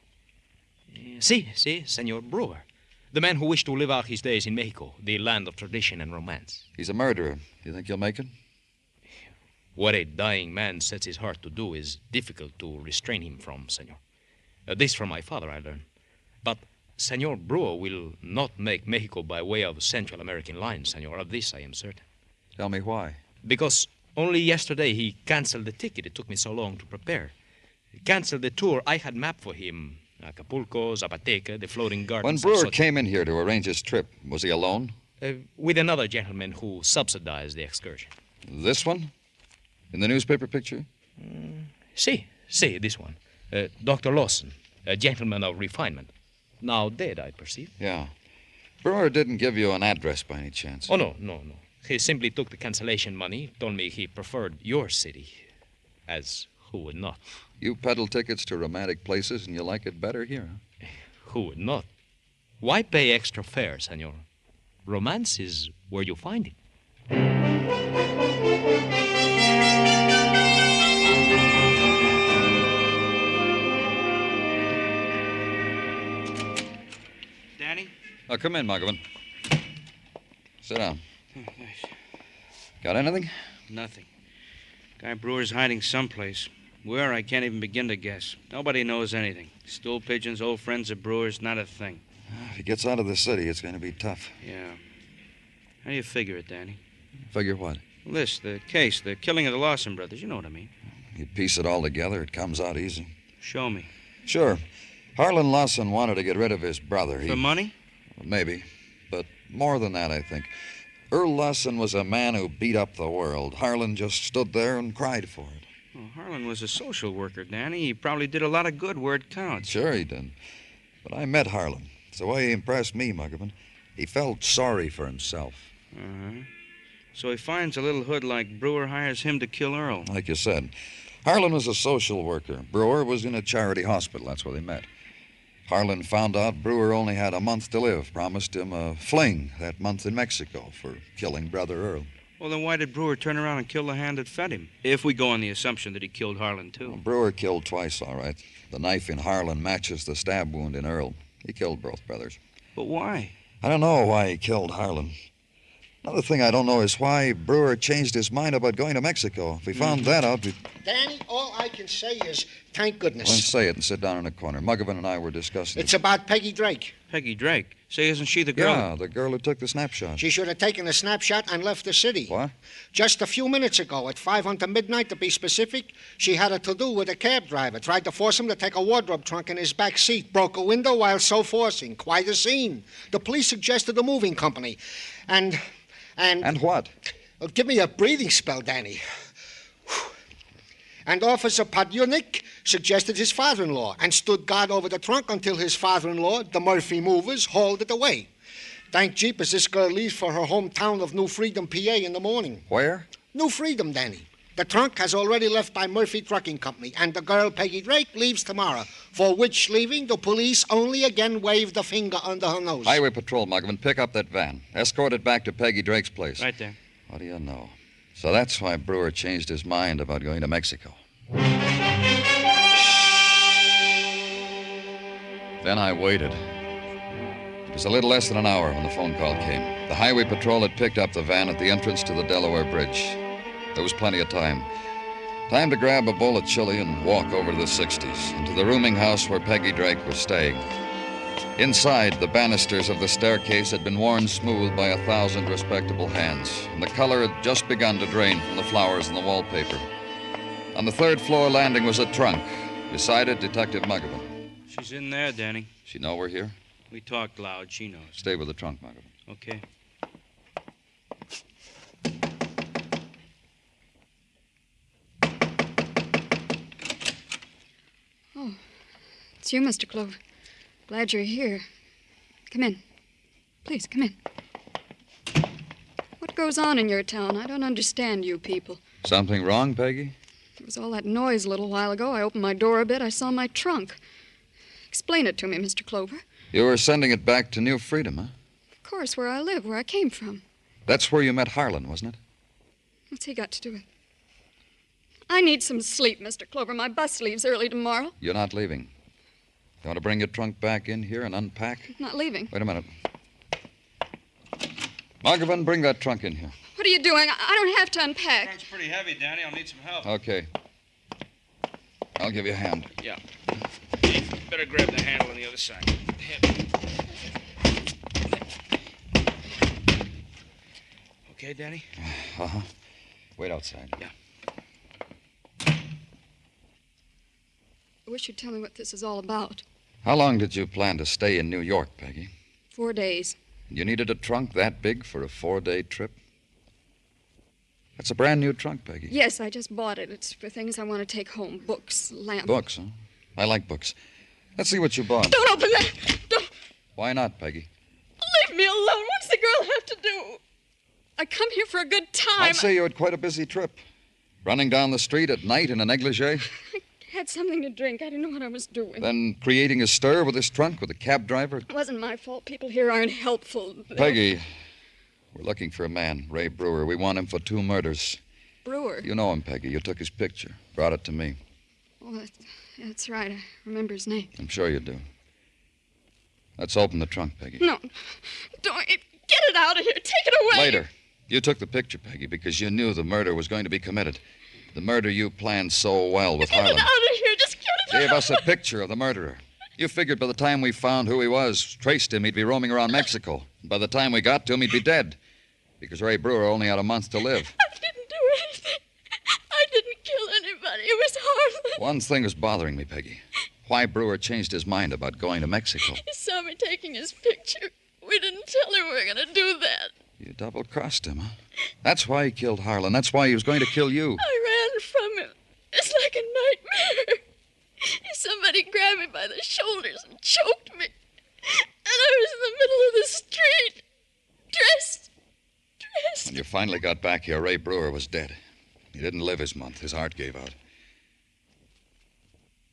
Si, Senor Brewer. The man who wished to live out his days in Mexico, the land of tradition and romance. He's a murderer. You think he'll make it? What a dying man sets his heart to do is difficult to restrain him from, senor. This from my father I learned. But Senor Brewer will not make Mexico by way of Central American lines, senor. Of this I am certain. Tell me why. Because only yesterday he canceled the ticket it took me so long to prepare. He canceled the tour I had mapped for him. Acapulco, Zapateca, the floating gardens. When Brewer came in here to arrange his trip, was he alone? With another gentleman who subsidized the excursion. This one? In the newspaper picture? See, this one. Dr. Lawson, a gentleman of refinement. Now dead, I perceive. Yeah. Brewer didn't give you an address by any chance? Oh, no. He simply took the cancellation money, told me he preferred your city. As who would not? You peddle tickets to romantic places and you like it better here, huh? Who would not? Why pay extra fare, senor? Romance is where you find it. Danny? Oh, come in, Muggavan. Sit down. Oh, thanks. Got anything? Nothing. Guy Brewer's hiding someplace. Where, I can't even begin to guess. Nobody knows anything. Stool pigeons, old friends of Brewer's, not a thing. If he gets out of the city, it's going to be tough. Yeah. How do you figure it, Danny? Figure what? This, the case, the killing of the Lawson brothers. You know what I mean. You piece it all together, it comes out easy. Show me. Sure. Harlan Lawson wanted to get rid of his brother. For money? Maybe. But more than that, I think. Earl Lawson was a man who beat up the world. Harlan just stood there and cried for it. Well, Harlan was a social worker, Danny. He probably did a lot of good where it counts. Sure he did. But I met Harlan. It's the way he impressed me, Muggavan. He felt sorry for himself. Uh-huh. So he finds a little hood like Brewer, hires him to kill Earl. Like you said. Harlan was a social worker. Brewer was in a charity hospital. That's where they met. Harlan found out Brewer only had a month to live, promised him a fling that month in Mexico for killing Brother Earl. Well, then why did Brewer turn around and kill the hand that fed him? If we go on the assumption that he killed Harlan, too. Well, Brewer killed twice, all right. The knife in Harlan matches the stab wound in Earl. He killed both brothers. But why? I don't know why he killed Harlan. Another thing I don't know is why Brewer changed his mind about going to Mexico. If we found that out, we'd... Danny, all I can say is, thank goodness. Well, say it and sit down in a corner. Muggavan and I were discussing It's about Peggy Drake. Peggy Drake? Say, isn't she the girl? Yeah, the girl who took the snapshot. She should have taken the snapshot and left the city. What? Just a few minutes ago, at 5 until midnight to be specific, she had a to-do with a cab driver. Tried to force him to take a wardrobe trunk in his back seat. Broke a window while so forcing. Quite a scene. The police suggested a moving company. And what? Oh, give me a breathing spell, Danny. And Officer Padyunik suggested his father-in-law and stood guard over the trunk until his father-in-law, the Murphy Movers, hauled it away. Thank jeepers this girl leaves for her hometown of New Freedom, PA in the morning. Where? New Freedom, Danny. The trunk has already left by Murphy Trucking Company, and the girl, Peggy Drake, leaves tomorrow, for which leaving the police only again waved the finger under her nose. Highway Patrol, Muggavan, pick up that van. Escort it back to Peggy Drake's place. Right there. What do you know? So that's why Brewer changed his mind about going to Mexico. Then I waited. It was a little less than an hour when the phone call came. The Highway Patrol had picked up the van at the entrance to the Delaware Bridge. There was plenty of time. Time to grab a bowl of chili and walk over to the 60s, and to the rooming house where Peggy Drake was staying. Inside, the banisters of the staircase had been worn smooth by 1,000 respectable hands, and the color had just begun to drain from the flowers in the wallpaper. On the third floor landing was a trunk. Beside it, Detective Muggavan. She's in there, Danny. She know we're here? We talked loud. She knows. Stay with the trunk, Muggavan. Okay. Oh, it's you, Mr. Clover. Glad you're here. Come in. Please, come in. What goes on in your town? I don't understand you people. Something wrong, Peggy? There was all that noise a little while ago. I opened my door a bit. I saw my trunk. Explain it to me, Mr. Clover. You were sending it back to New Freedom, huh? Of course, where I live, where I came from. That's where you met Harlan, wasn't it? What's he got to do with it? I need some sleep, Mr. Clover. My bus leaves early tomorrow. You're not leaving. You want to bring your trunk back in here and unpack? I'm not leaving. Wait a minute. Muggavan, bring that trunk in here. What are you doing? I don't have to unpack. The trunk's pretty heavy, Danny. I'll need some help. Okay. I'll give you a hand. Yeah. You better grab the handle on the other side. Here. Okay, Danny? Uh-huh. Wait outside. Yeah. I wish you'd tell me what this is all about. How long did you plan to stay in New York, Peggy? 4 days. You needed a trunk that big for a 4-day trip? That's a brand new trunk, Peggy. Yes, I just bought it. It's for things I want to take home. Books, lamps. Books, huh? I like books. Let's see what you bought. Don't open that! Don't! Why not, Peggy? Leave me alone. What's the girl have to do? I come here for a good time. I'd say you had quite a busy trip. Running down the street at night in a negligee. I had something to drink. I didn't know what I was doing. Then creating a stir with this trunk with a cab driver. It wasn't my fault. People here aren't helpful. Peggy, we're looking for a man, Ray Brewer. We want him for 2 murders. Brewer? You know him, Peggy. You took his picture, brought it to me. Oh, that's right. I remember his name. I'm sure you do. Let's open the trunk, Peggy. No. Don't. Get it out of here. Take it away. Later. You took the picture, Peggy, because you knew the murder was going to be committed. The murder you planned so well with Harlan. Get it out of here. Just get it out. Gave us a picture of the murderer. You figured by the time we found who he was, traced him, he'd be roaming around Mexico. By the time we got to him, he'd be dead. Because Ray Brewer only had a month to live. I didn't do anything. I didn't kill anybody. It was Harlan. One thing is bothering me, Peggy. Why Brewer changed his mind about going to Mexico. He saw me taking his picture. We didn't tell him we were going to do that. You double-crossed him, huh? That's why he killed Harlan. That's why he was going to kill you. I ran from him. It's like a nightmare. Somebody grabbed me by the shoulders and choked me. And I was in the middle of the street, dressed. When you finally got back here, Ray Brewer was dead. He didn't live his month. His heart gave out.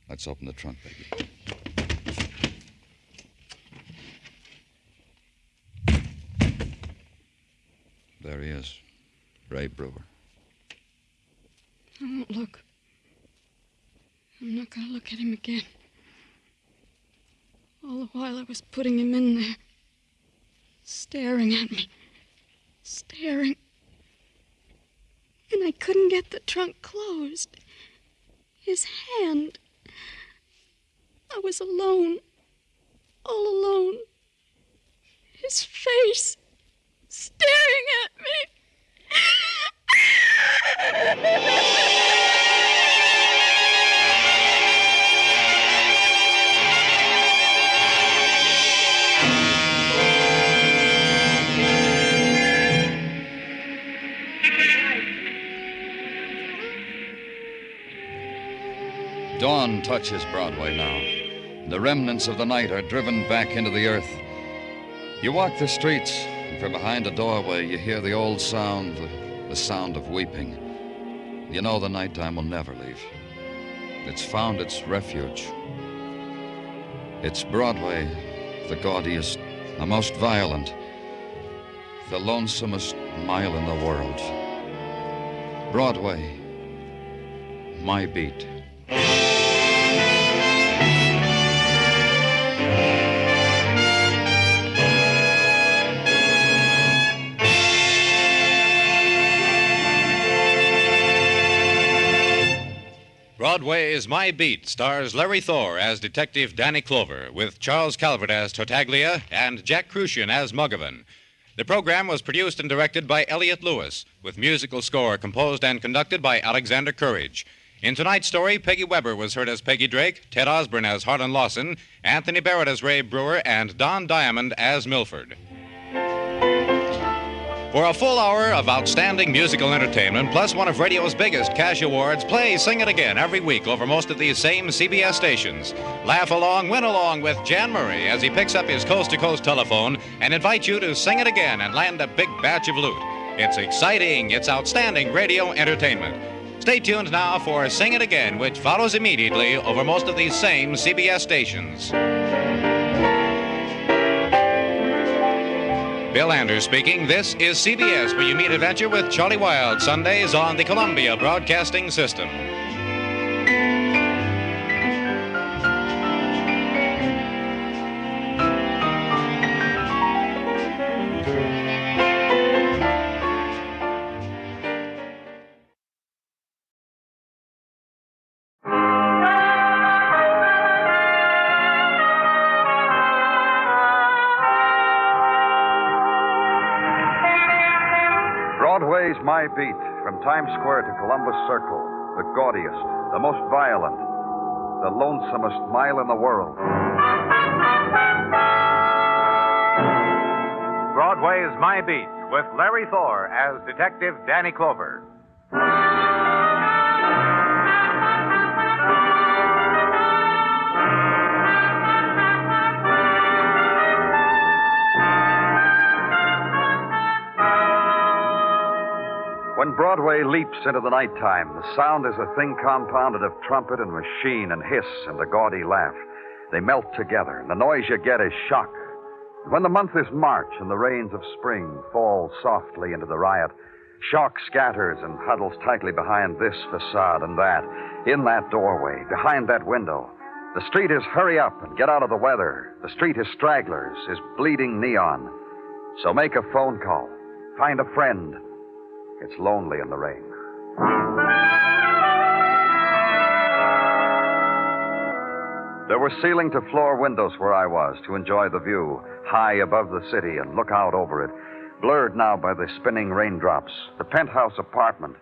Let's open the trunk, Peggy. There he is, Ray Brewer. I won't look. I'm not going to look at him again. All the while I was putting him in there, staring at me. staring. And I couldn't get the trunk closed. His hand. I was alone. All alone. His face staring at me. Dawn touches Broadway now. The remnants of the night are driven back into the earth. You walk the streets, and from behind a doorway you hear the old sound, the sound of weeping. You know the nighttime will never leave. It's found its refuge. It's Broadway, the gaudiest, the most violent, the lonesomest mile in the world. Broadway, my beat. Broadway Is My Beat stars Larry Thor as Detective Danny Clover, with Charles Calvert as Tartaglia and Jack Crucian as Muggavan. The program was produced and directed by Elliott Lewis, with musical score composed and conducted by Alexander Courage. In tonight's story, Peggy Weber was heard as Peggy Drake, Ted Osborne as Harlan Lawson, Anthony Barrett as Ray Brewer, and Don Diamond as Milford. For a full hour of outstanding musical entertainment, plus one of radio's biggest cash awards, play Sing It Again every week over most of these same CBS stations. Laugh along, win along with Jan Murray as he picks up his coast-to-coast telephone and invites you to sing it again and land a big batch of loot. It's exciting, it's outstanding radio entertainment. Stay tuned now for Sing It Again, which follows immediately over most of these same CBS stations. Bill Anders speaking. This is CBS, where you meet adventure with Charlie Wilde, Sundays on the Columbia Broadcasting System. Broadway's My Beat, from Times Square to Columbus Circle, the gaudiest, the most violent, the lonesomest mile in the world. Broadway Is My Beat, with Larry Thor as Detective Danny Clover. When Broadway leaps into the nighttime, the sound is a thing compounded of trumpet and machine and hiss and a gaudy laugh. They melt together, and the noise you get is shock. And when the month is March and the rains of spring fall softly into the riot, shock scatters and huddles tightly behind this facade and that, in that doorway, behind that window. The street is hurry up and get out of the weather. The street is stragglers, is bleeding neon. So make a phone call. Find a friend. It's lonely in the rain. There were ceiling-to-floor windows where I was to enjoy the view, high above the city and look out over it, blurred now by the spinning raindrops, the penthouse apartment,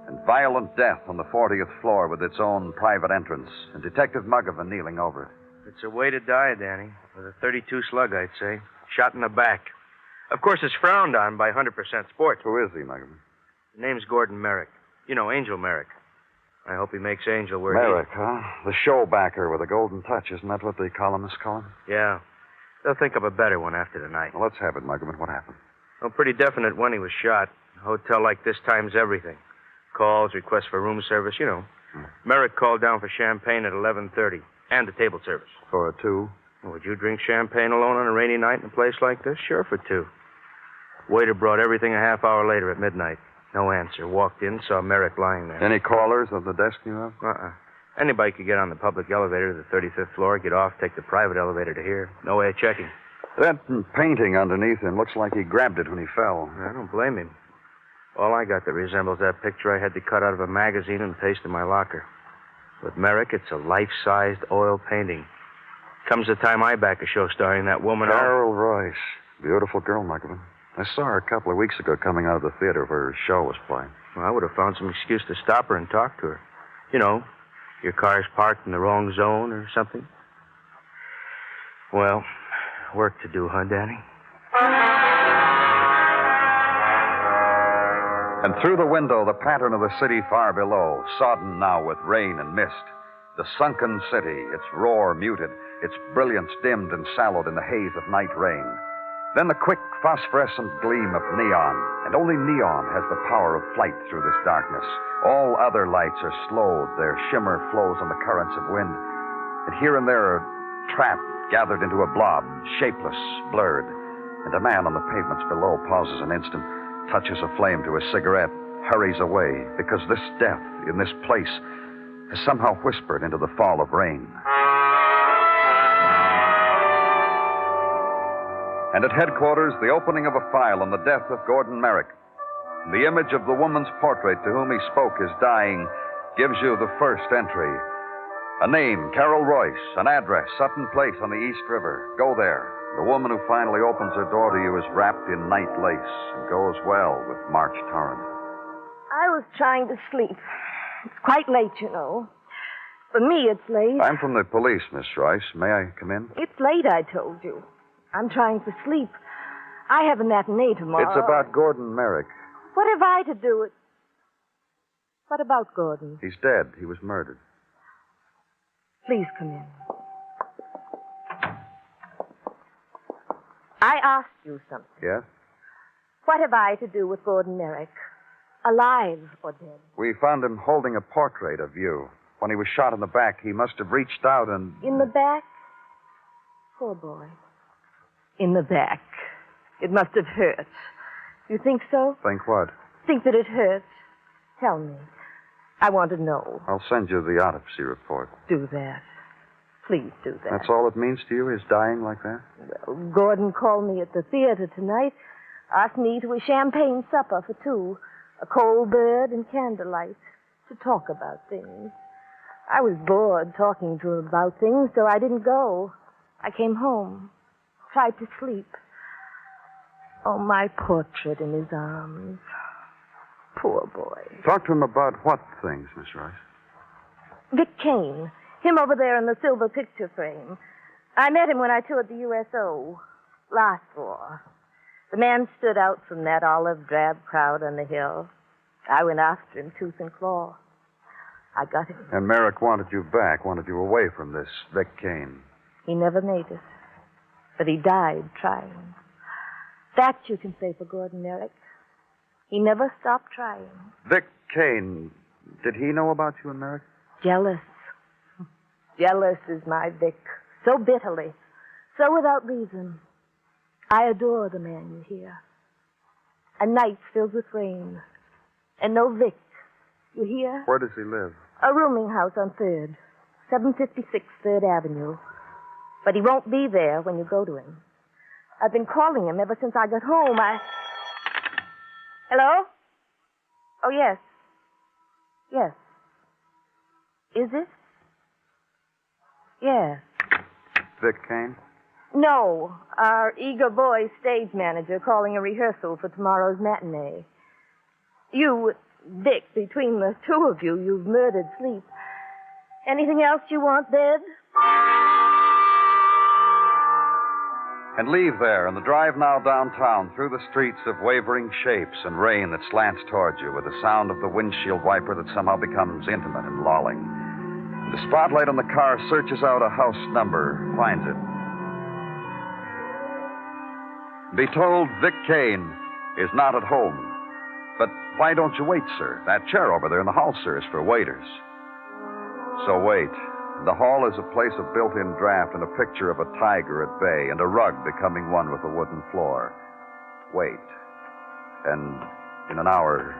and violent death on the 40th floor with its own private entrance, and Detective Muggavan kneeling over it. It's a way to die, Danny. With a .32 slug, I'd say. Shot in the back. Of course, it's frowned on by 100% sports. Who is he, Muggavan? His name's Gordon Merrick. You know, Angel Merrick. I hope he makes Angel where Merrick, huh? The show backer with a golden touch. Isn't that what the columnists call him? Yeah. They'll think of a better one after tonight. Well, let's have it, Muggavan. What happened? Well, pretty definite when he was shot. A hotel like this times everything. Calls, requests for room service, you know. Merrick called down for champagne at 11:30. And a table service. For a two? Well, would you drink champagne alone on a rainy night in a place like this? Sure, for two. Waiter brought everything a half hour later at midnight. No answer. Walked in, saw Merrick lying there. Any callers on the desk you have? Anybody could get on the public elevator to the 35th floor, get off, take the private elevator to here. No way of checking. That painting underneath him looks like he grabbed it when he fell. I don't blame him. All I got that resembles that picture I had to cut out of a magazine and paste in my locker. With Merrick, it's a life-sized oil painting. Comes the time I back a show starring that woman. Carol Royce. Beautiful girl, must have been. I saw her a couple of weeks ago coming out of the theater where her show was playing. Well, I would have found some excuse to stop her and talk to her. You know, your car's parked in the wrong zone or something. Well, work to do, huh, Danny? And through the window, the pattern of the city far below, sodden now with rain and mist. The sunken city, its roar muted, its brilliance dimmed and sallowed in the haze of night rain. Then the quick phosphorescent gleam of neon, and only neon has the power of flight through this darkness. All other lights are slowed, their shimmer flows on the currents of wind, and here and there are trapped, gathered into a blob, shapeless, blurred, and a man on the pavements below pauses an instant, touches a flame to his cigarette, hurries away, because this death in this place has somehow whispered into the fall of rain. And at headquarters, the opening of a file on the death of Gordon Merrick. The image of the woman's portrait to whom he spoke is dying gives you the first entry. A name, Carol Royce, an address, Sutton Place on the East River. Go there. The woman who finally opens her door to you is wrapped in night lace and goes well with March Torrent. I was trying to sleep. It's quite late, you know. For me, it's late. I'm from the police, Miss Royce. May I come in? It's late, I told you. I'm trying to sleep. I have a matinee tomorrow. It's about Gordon Merrick. What have I to do with... What about Gordon? He's dead. He was murdered. Please come in. I asked you something. Yes? What have I to do with Gordon Merrick? Alive or dead? We found him holding a portrait of you. When he was shot in the back, he must have reached out and... In the back? Poor boy. In the back. It must have hurt. You think so? Think what? Think that it hurt. Tell me. I want to know. I'll send you the autopsy report. Do that. Please do that. That's all it means to you, is dying like that? Well, Gordon called me at the theater tonight, asked me to a champagne supper for two, a cold bird and candlelight, to talk about things. I was bored talking to him about things, so I didn't go. I came home, tried to sleep. Oh, my portrait in his arms. Poor boy. Talk to him about what things, Miss Rice? Vic Kane. Him over there in the silver picture frame. I met him when I toured the USO. Last war. The man stood out from that olive drab crowd on the hill. I went after him tooth and claw. I got him. And Merrick wanted you back, wanted you away from this Vic Kane. He never made it. But he died trying. That you can say for Gordon Merrick. He never stopped trying. Vic Kane, did he know about you and Merrick? Jealous. Jealous is my Vic. So bitterly. So without reason. I adore the man you hear. A night filled with rain. And no Vic. You hear? Where does he live? A rooming house on 3rd. 756 3rd Avenue. But he won't be there when you go to him. I've been calling him ever since I got home. Hello? Oh, yes. Yes. Is it? Yes. Vic Kane? No. Our eager boy stage manager calling a rehearsal for tomorrow's matinee. You, Vic, between the two of you, you've murdered sleep. Anything else you want, Bed? And leave there, and the drive now downtown through the streets of wavering shapes and rain that slants towards you with the sound of the windshield wiper that somehow becomes intimate and lolling. The spotlight on the car searches out a house number, finds it. Be told Vic Kane is not at home. But why don't you wait, sir? That chair over there in the hall, sir, is for waiters. So wait. The hall is a place of built-in draft and a picture of a tiger at bay and a rug becoming one with the wooden floor. Wait. And in an hour...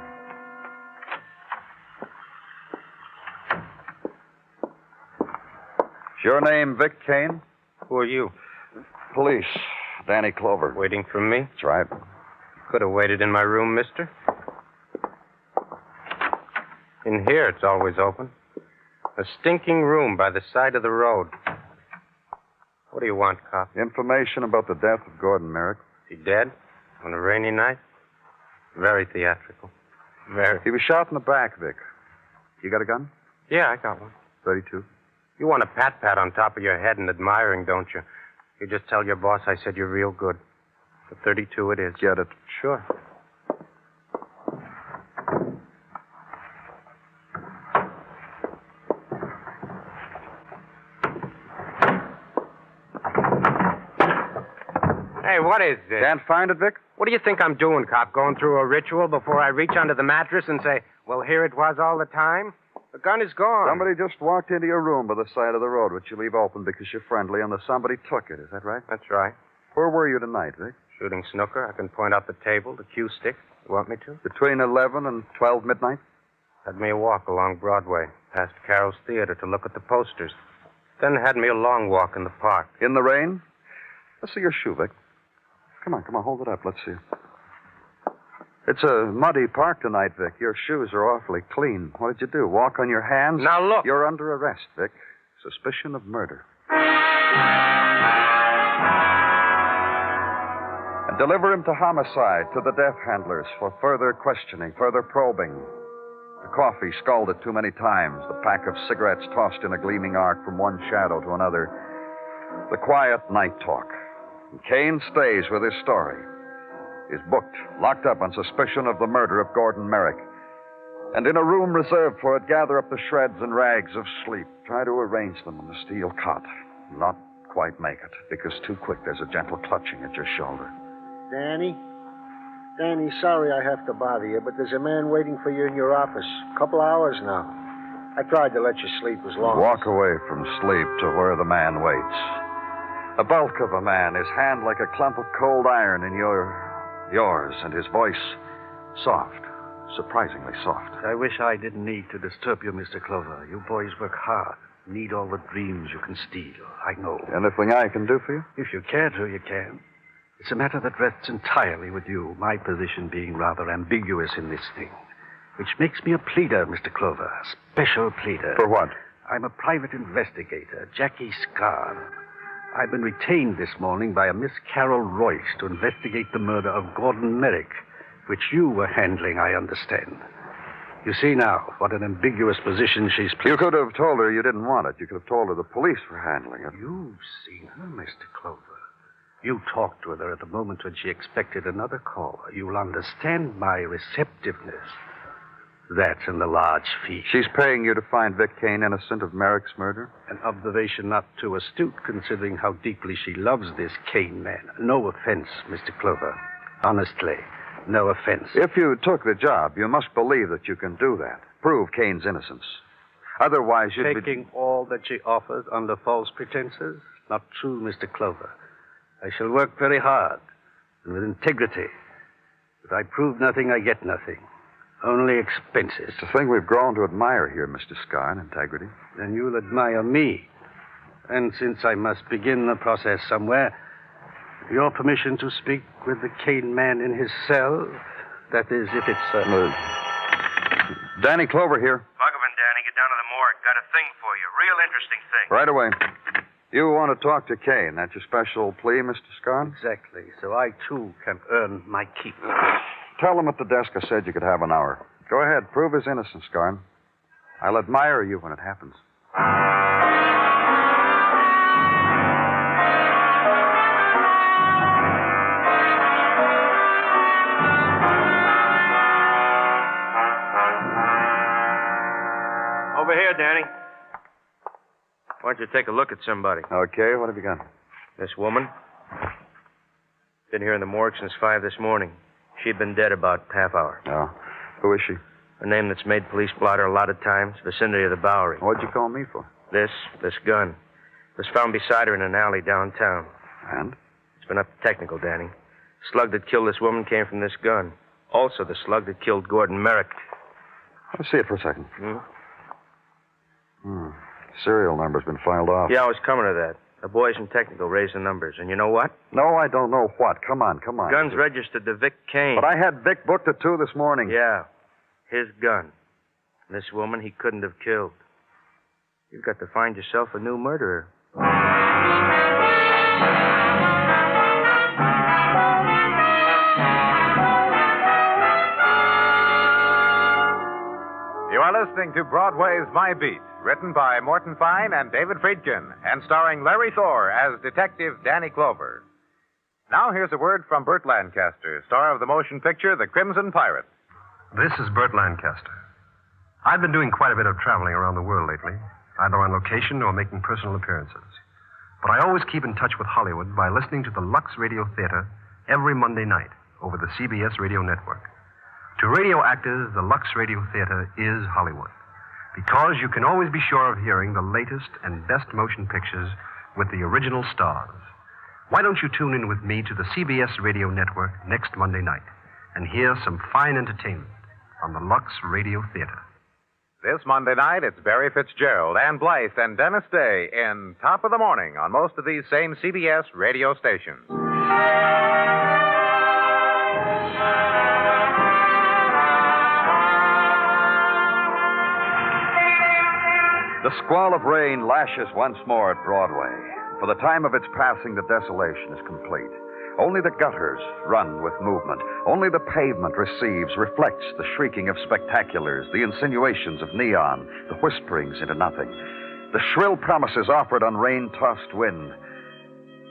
Is your name Vic Kane? Who are you? Police. Danny Clover. Waiting for me? That's right. Could have waited in my room, mister. In here, it's always open. A stinking room by the side of the road. What do you want, cop? Information about the death of Gordon Merrick. Is he dead? On a rainy night? Very theatrical. Very. He was shot in the back, Vic. You got a gun? Yeah, I got one. 32. You want a pat-pat on top of your head and admiring, don't you? You just tell your boss I said you're real good. The 32 it is. Get it? Sure. Hey, what is this? Can't find it, Vic? What do you think I'm doing, cop? Going through a ritual before I reach under the mattress and say, well, here it was all the time? The gun is gone. Somebody just walked into your room by the side of the road, which you leave open because you're friendly, and somebody took it. Is that right? That's right. Where were you tonight, Vic? Shooting snooker. I can point out the table, the cue stick. You want me to? Between 11 and 12 midnight? Had me a walk along Broadway, past Carol's Theater to look at the posters. Then had me a long walk in the park. In the rain? Let's see your shoe, Vic. Come on, hold it up. Let's see. It's a muddy park tonight, Vic. Your shoes are awfully clean. What did you do? Walk on your hands? Now look. You're under arrest, Vic. Suspicion of murder. And deliver him to homicide, to the death handlers, for further questioning, further probing. The coffee scalded too many times, the pack of cigarettes tossed in a gleaming arc from one shadow to another. The quiet night talk. And Kane stays with his story. He's booked, locked up on suspicion of the murder of Gordon Merrick. And in a room reserved for it, gather up the shreds and rags of sleep. Try to arrange them on the steel cot. Not quite make it, because too quick there's a gentle clutching at your shoulder. Danny, sorry I have to bother you, but there's a man waiting for you in your office. A couple hours now. I tried to let you sleep as long Walk away from sleep to where the man waits. A bulk of a man, his hand like a clump of cold iron in yours, and his voice soft, surprisingly soft. I wish I didn't need to disturb you, Mr. Clover. You boys work hard. Need all the dreams you can steal. I know. Anything I can do for you? If you care to, you can. It's a matter that rests entirely with you, my position being rather ambiguous in this thing. Which makes me a pleader, Mr. Clover. A special pleader. For what? I'm a private investigator, Jackie Scarn. I've been retained this morning by a Miss Carol Royce to investigate the murder of Gordon Merrick, which you were handling, I understand. You see now what an ambiguous position she's played. You could have told her you didn't want it. You could have told her the police were handling it. You've seen her, Mr. Clover. You talked with her at the moment when she expected another caller. You'll understand my receptiveness. That's in the large fee. She's paying you to find Vic Kane innocent of Merrick's murder? An observation not too astute, considering how deeply she loves this Kane man. No offense, Mr. Clover. Honestly, no offense. If you took the job, you must believe that you can do that. Prove Kane's innocence. Otherwise, you'd be... Taking all that she offers under false pretenses? Not true, Mr. Clover. I shall work very hard and with integrity. If I prove nothing, I get nothing. Only expenses. It's a thing we've grown to admire here, Mr. Scarn, integrity. Then you'll admire me. And since I must begin the process somewhere, your permission to speak with the Kane man in his cell? That is, if it's... Danny Clover here. Buggerman, Danny, get down to the morgue. Got a thing for you. Real interesting thing. Right away. You want to talk to Kane. That's your special plea, Mr. Scarn? Exactly. So I, too, can earn my keep. Tell him at the desk I said you could have an hour. Go ahead. Prove his innocence, Scarn. I'll admire you when it happens. Over here, Danny. Why don't you take a look at somebody? Okay, what have you got? This woman. Been here in the morgue since 5 this morning. She'd been dead about half hour. Oh. Who is she? A name that's made police blotter a lot of times. Vicinity of the Bowery. What'd you call me for? This gun. It was found beside her in an alley downtown. And? It's been up to technical, Danny. Slug that killed this woman came from this gun. Also, the slug that killed Gordon Merrick. Let's see it for a second. Serial number's been filed off. Yeah, I was coming to that. The boys in technical raised the numbers. And you know what? No, I don't know what. Come on. Gun's registered to Vic Kane. But I had Vic booked at 2 this morning. Yeah, his gun. This woman he couldn't have killed. You've got to find yourself a new murderer. You are listening to Broadway's My Beat, written by Morton Fine and David Friedkin, and starring Larry Thor as Detective Danny Clover. Now here's a word from Burt Lancaster, star of the motion picture The Crimson Pirate. This is Burt Lancaster. I've been doing quite a bit of traveling around the world lately, either on location or making personal appearances. But I always keep in touch with Hollywood by listening to the Lux Radio Theater every Monday night over the CBS radio network. To radio actors, the Lux Radio Theater is Hollywood, because you can always be sure of hearing the latest and best motion pictures with the original stars. Why don't you tune in with me to the CBS radio network next Monday night and hear some fine entertainment on the Lux Radio Theater? This Monday night, it's Barry Fitzgerald, Ann Blythe, and Dennis Day in Top of the Morning on most of these same CBS radio stations. The squall of rain lashes once more at Broadway. For the time of its passing, the desolation is complete. Only the gutters run with movement. Only the pavement reflects the shrieking of spectaculars, the insinuations of neon, the whisperings into nothing, the shrill promises offered on rain-tossed wind.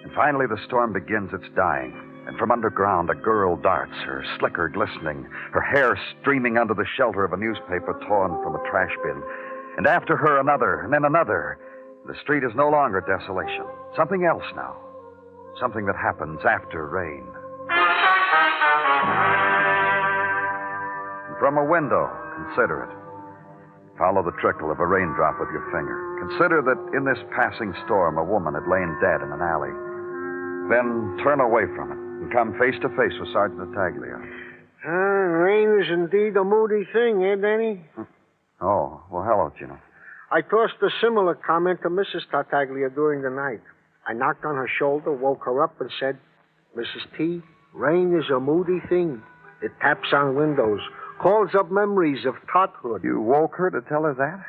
And finally, the storm begins its dying. And from underground, a girl darts, her slicker glistening, her hair streaming under the shelter of a newspaper torn from a trash bin. And after her, another, and then another. The street is no longer desolation. Something else now. Something that happens after rain. And from a window, consider it. Follow the trickle of a raindrop with your finger. Consider that in this passing storm, a woman had lain dead in an alley. Then turn away from it and come face to face with Sergeant Tartaglia. Rain is indeed a moody thing, eh, Danny? Oh, well, hello, Gino. I tossed a similar comment to Mrs. Tartaglia during the night. I knocked on her shoulder, woke her up, and said, Mrs. T, rain is a moody thing. It taps on windows, calls up memories of tothood. You woke her to tell her that?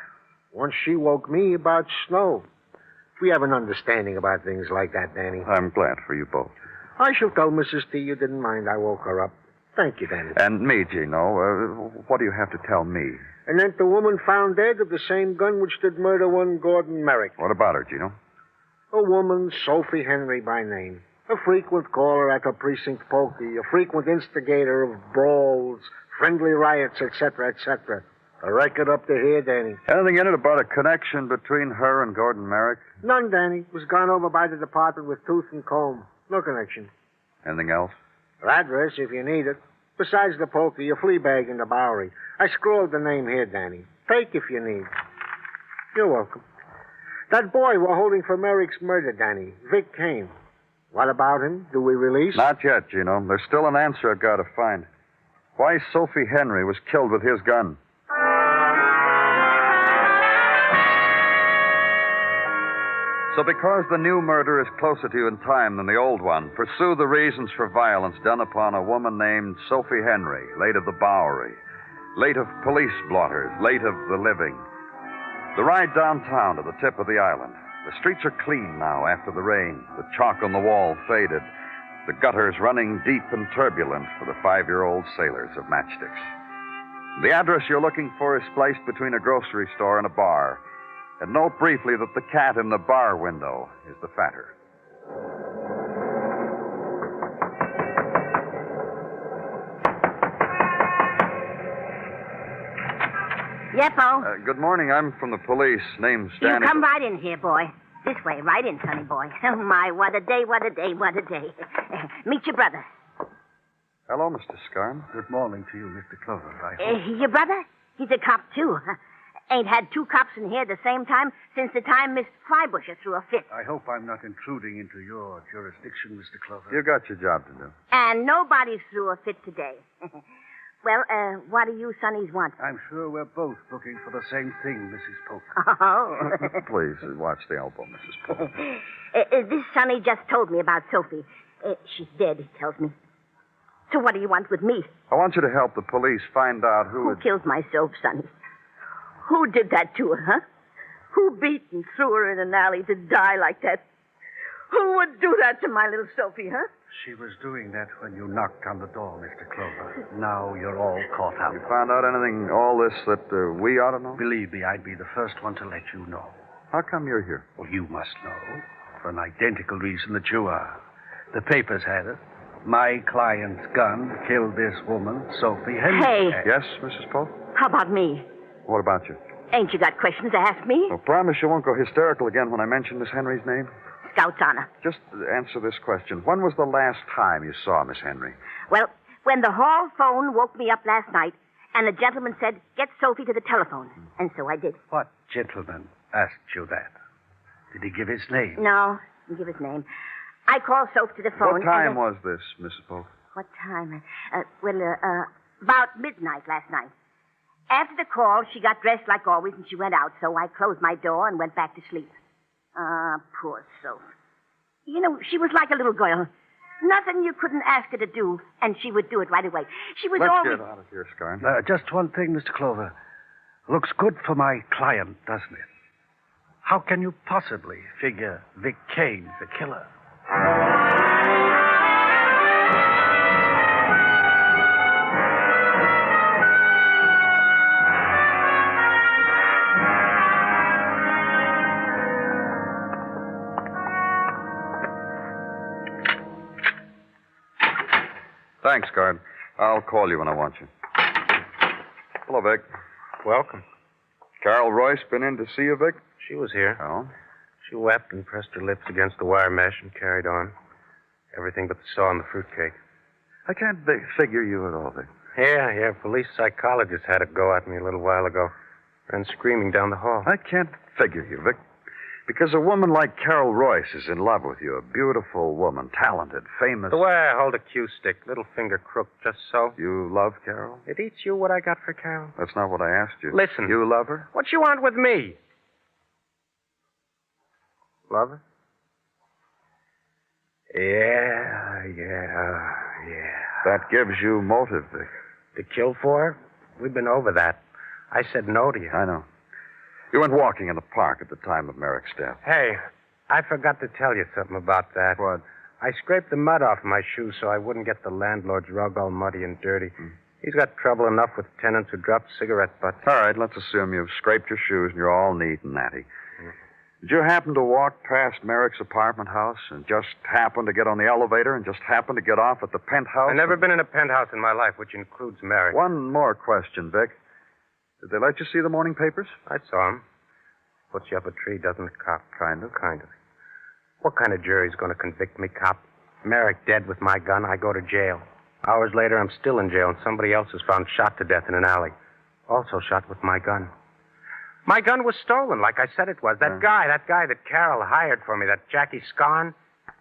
Once she woke me about snow. We have an understanding about things like that, Danny. I'm glad for you both. I shall tell Mrs. T you didn't mind I woke her up. Thank you, Danny. And me, Gino. What do you have to tell me? And then the woman found dead with the same gun which did murder one Gordon Merrick. What about her, Gino? A woman, Sophie Henry by name. A frequent caller at her precinct pokey. A frequent instigator of brawls, friendly riots, etc., etc. A record up to here, Danny. Anything in it about a connection between her and Gordon Merrick? None, Danny. It was gone over by the department with tooth and comb. No connection. Anything else? Her address, if you need it. Besides the pokey, a flea bag in the Bowery. I scrawled the name here, Danny. Take if you need. You're welcome. That boy we're holding for Merrick's murder, Danny. Vic Kane. What about him? Do we release? Not yet, Gino. There's still an answer I've got to find. Why Sophie Henry was killed with his gun. So because the new murder is closer to you in time than the old one, pursue the reasons for violence done upon a woman named Sophie Henry, late of the Bowery, late of police blotters, late of the living. The ride downtown to the tip of the island. The streets are clean now after the rain. The chalk on the wall faded. The gutters running deep and turbulent for the 5-year-old sailors of matchsticks. The address you're looking for is placed between a grocery store and a bar. And note briefly that the cat in the bar window is the fatter. Yeppo. Good morning. I'm from the police. Name's You Danny. come right in here, boy. This way, right in, sonny boy. Oh, my, what a day, what a day, what a day. Meet your brother. Hello, Mr. Scarn. Good morning to you, Mr. Clover. Your brother? He's a cop, too. Ain't had 2 cops in here at the same time since the time Miss Flybusher threw a fit. I hope I'm not intruding into your jurisdiction, Mr. Clover. You got your job to do. And nobody threw a fit today. Well, what do you Sonnies want? I'm sure we're both looking for the same thing, Mrs. Polk. Oh. Please, watch the elbow, Mrs. Polk. This Sonny just told me about Sophie. She's dead, he tells me. So what do you want with me? I want you to help the police find out Who killed my Soph, Sonny? Who did that to her, huh? Who beat and threw her in an alley to die like that? Who would do that to my little Sophie, huh? She was doing that when you knocked on the door, Mr. Clover. Now you're all caught up. You found out anything, all this, that we ought to know? Believe me, I'd be the first one to let you know. How come you're here? Well, you must know. For an identical reason that you are. The papers had it. My client's gun killed this woman, Sophie Henry. Hey. Yes, Mrs. Polk? How about me? What about you? Ain't you got questions to ask me? Well, promise you won't go hysterical again when I mention Miss Henry's name? Scout's honor. Just answer this question. When was the last time you saw Miss Henry? Well, when the hall phone woke me up last night, and the gentleman said, get Sophie to the telephone. And so I did. What gentleman asked you that? Did he give his name? No, didn't give his name. I called Sophie to the phone. What time was this, Mrs. Polk? What time? About midnight last night. After the call, she got dressed like always, and she went out, so I closed my door and went back to sleep. Poor Sophie. You know, she was like a little girl. Nothing you couldn't ask her to do, and she would do it right away. She was Let's always... get out of here, Scarn. Just one thing, Mr. Clover. Looks good for my client, doesn't it? How can you possibly figure Vic Kane's the killer? Thanks, guard. I'll call you when I want you. Hello, Vic. Welcome. Carol Royce been in to see you, Vic? She was here. Oh? She wept and pressed her lips against the wire mesh and carried on. Everything but the saw and the fruitcake. I can't figure you at all, Vic. Yeah. Police psychologist had a go at me a little while ago. Ran screaming down the hall. I can't figure you, Vic. Because a woman like Carol Royce is in love with you. A beautiful woman, talented, famous. The way I hold a cue stick, little finger crooked, just so. You love Carol? It eats you what I got for Carol. That's not what I asked you. Listen. You love her? What you want with me? Love her? Yeah. That gives you motive, Vic. To kill for her? We've been over that. I said no to you. I know. You went walking in the park at the time of Merrick's death. Hey, I forgot to tell you something about that. What? I scraped the mud off my shoes so I wouldn't get the landlord's rug all muddy and dirty. He's got trouble enough with tenants who drop cigarette butts. All right, let's assume you've scraped your shoes and you're all neat and natty. Did you happen to walk past Merrick's apartment house and just happen to get on the elevator and just happen to get off at the penthouse? I've never been in a penthouse in my life, which includes Merrick. One more question, Vic. Did they let you see the morning papers? I saw him. Puts you up a tree, doesn't it, cop? Kind of. What kind of jury's going to convict me, cop? Merrick dead with my gun, I go to jail. Hours later, I'm still in jail, and somebody else is found shot to death in an alley. Also shot with my gun. My gun was stolen, like I said it was. That guy that Carol hired for me, that Jackie Scarn,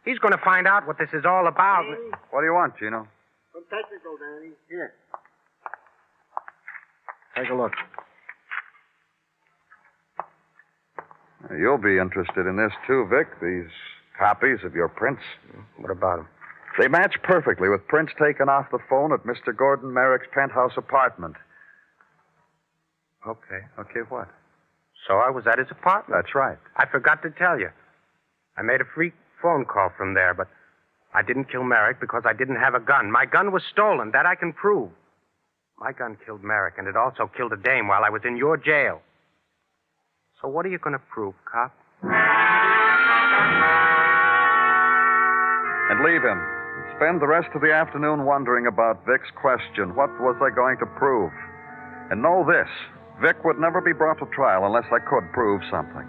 he's going to find out what this is all about. Hey. What do you want, Gino? Some technical, Danny. Here. Take a look. You'll be interested in this, too, Vic. These copies of your prints. What about them? They match perfectly with prints taken off the phone at Mr. Gordon Merrick's penthouse apartment. Okay. Okay, what? So I was at his apartment. That's right. I forgot to tell you. I made a free phone call from there, but I didn't kill Merrick because I didn't have a gun. My gun was stolen. That I can prove. My gun killed Merrick, and it also killed a dame while I was in your jail. So what are you going to prove, cop? And leave him. Spend the rest of the afternoon wondering about Vic's question. What was I going to prove? And know this. Vic would never be brought to trial unless I could prove something.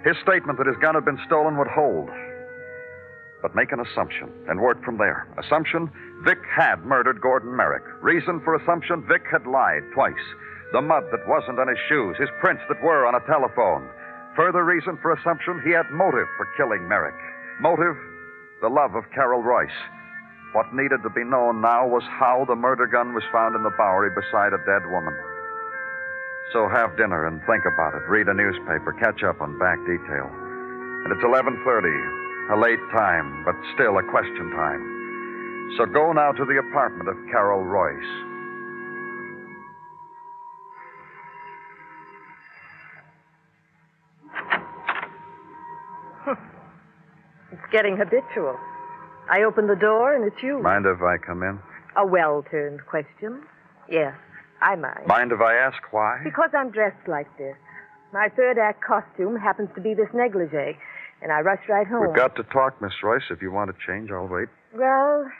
His statement that his gun had been stolen would hold. But make an assumption and work from there. Assumption, Vic had murdered Gordon Merrick. Reason for assumption, Vic had lied twice. The mud that wasn't on his shoes, his prints that were on a telephone. Further reason for assumption, he had motive for killing Merrick. Motive, the love of Carol Royce. What needed to be known now was how the murder gun was found in the Bowery beside a dead woman. So have dinner and think about it. Read a newspaper. Catch up on back detail. And it's 11:30. A late time, but still a question time. So go now to the apartment of Carol Royce. It's getting habitual. I open the door and it's you. Mind if I come in? A well-turned question. Yes, I mind. Mind if I ask why? Because I'm dressed like this. My third act costume happens to be this negligee, and I rush right home. We've got to talk, Miss Royce. If you want to change, I'll wait. Well,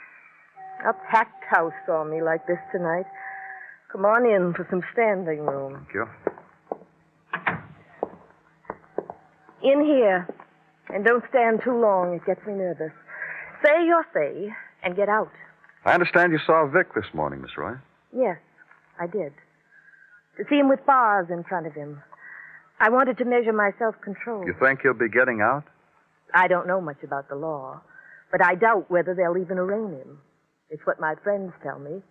a packed house saw me like this tonight. Come on in for some standing room. Thank you. In here. And don't stand too long. It gets me nervous. Say your say and get out. I understand you saw Vic this morning, Miss Royce. Yes, I did. To see him with bars in front of him. I wanted to measure my self-control. You think he'll be getting out? I don't know much about the law, but I doubt whether they'll even arraign him. It's what my friends tell me.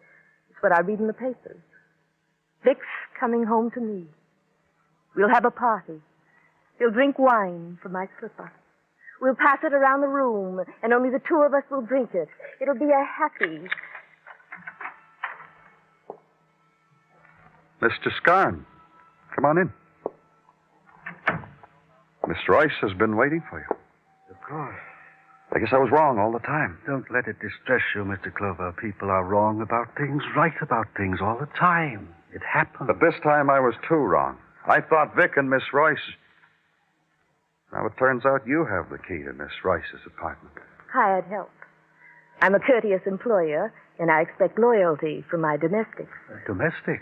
It's what I read in the papers. Vic's coming home to me. We'll have a party. He'll drink wine from my slipper. We'll pass it around the room, and only the two of us will drink it. It'll be a happy... Mr. Scarn, come on in. Miss Royce has been waiting for you. Of course. I guess I was wrong all the time. Don't let it distress you, Mr. Clover. People are wrong about things, right about things all the time. It happens. But this time I was too wrong. I thought Vic and Miss Royce... Now it turns out you have the key to Miss Royce's apartment. Hired help. I'm a courteous employer, and I expect loyalty from my domestics. Domestic?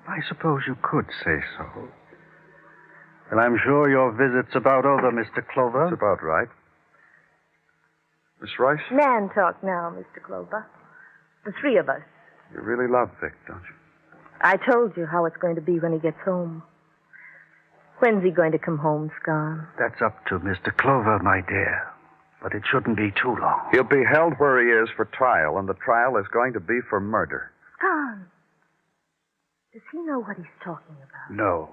I suppose you could say so. And I'm sure your visit's about over, Mr. Clover. That's about right. Miss Royce? Man talk now, Mr. Clover. The three of us. You really love Vic, don't you? I told you how it's going to be when he gets home. When's he going to come home, Scarn? That's up to Mr. Clover, my dear. But it shouldn't be too long. He'll be held where he is for trial, and the trial is going to be for murder. Scarn. Does he know what he's talking about? No.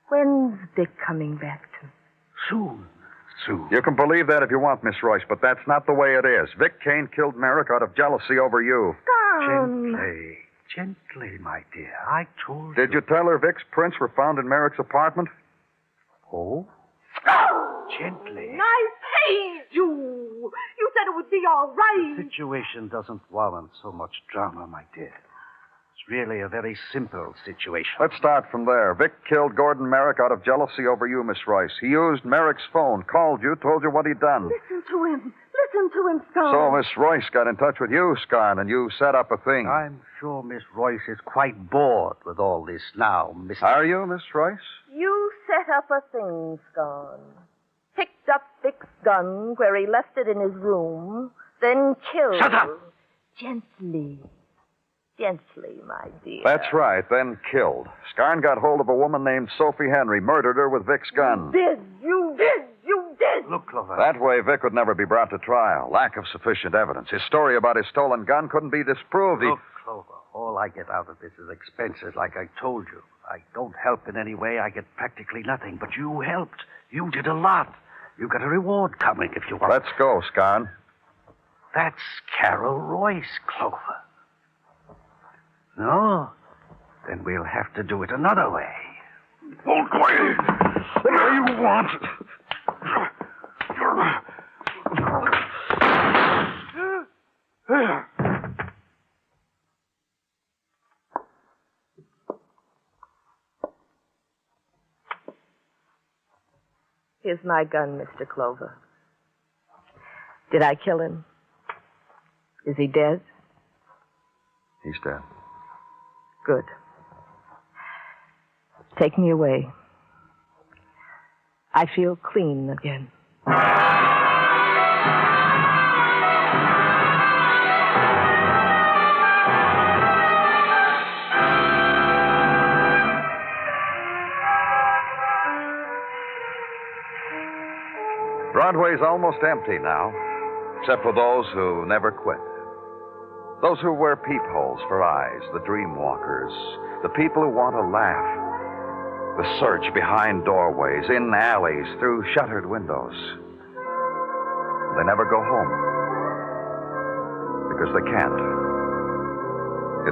When's Vic coming back to me? Soon. Soon. You can believe that if you want, Miss Royce, but that's not the way it is. Vic Kane killed Merrick out of jealousy over you. Scarn. Gently, my dear. I told you. Did you tell her Vic's prints were found in Merrick's apartment? Oh? Gently. I paid you. You said it would be all right. The situation doesn't warrant so much drama, my dear. It's really a very simple situation. Let's start from there. Vic killed Gordon Merrick out of jealousy over you, Miss Royce. He used Merrick's phone, called you, told you what he'd done. Listen to him. Listen to him, Scarn. So Miss Royce got in touch with you, Scarn, and you set up a thing. I'm sure Miss Royce is quite bored with all this now, Miss... Are you, Miss Royce? You set up a thing, Scarn. Picked up Vic's gun where he left it in his room, then killed... Shut up! Gently. Gently, my dear. That's right, then killed. Scarn got hold of a woman named Sophie Henry, murdered her with Vic's gun. You did! Look, Clover. That way, Vic would never be brought to trial. Lack of sufficient evidence. His story about his stolen gun couldn't be disproved. Look, Clover, all I get out of this is expenses, like I told you. I don't help in any way. I get practically nothing. But you helped. You did a lot. You got a reward coming if you want. Let's go, Scarn. That's Carol Royce, Clover. No? Then we'll have to do it another way. Hold quiet. What do you want? Here's my gun, Mr. Clover. Did I kill him? Is he dead? He's dead. Good. Take me away. I feel clean again. Broadway's almost empty now. except for those who never quit. Those who wear peepholes for eyes, the dream walkers, the people who want to laugh, the search behind doorways, in alleys, through shuttered windows. They never go home because they can't.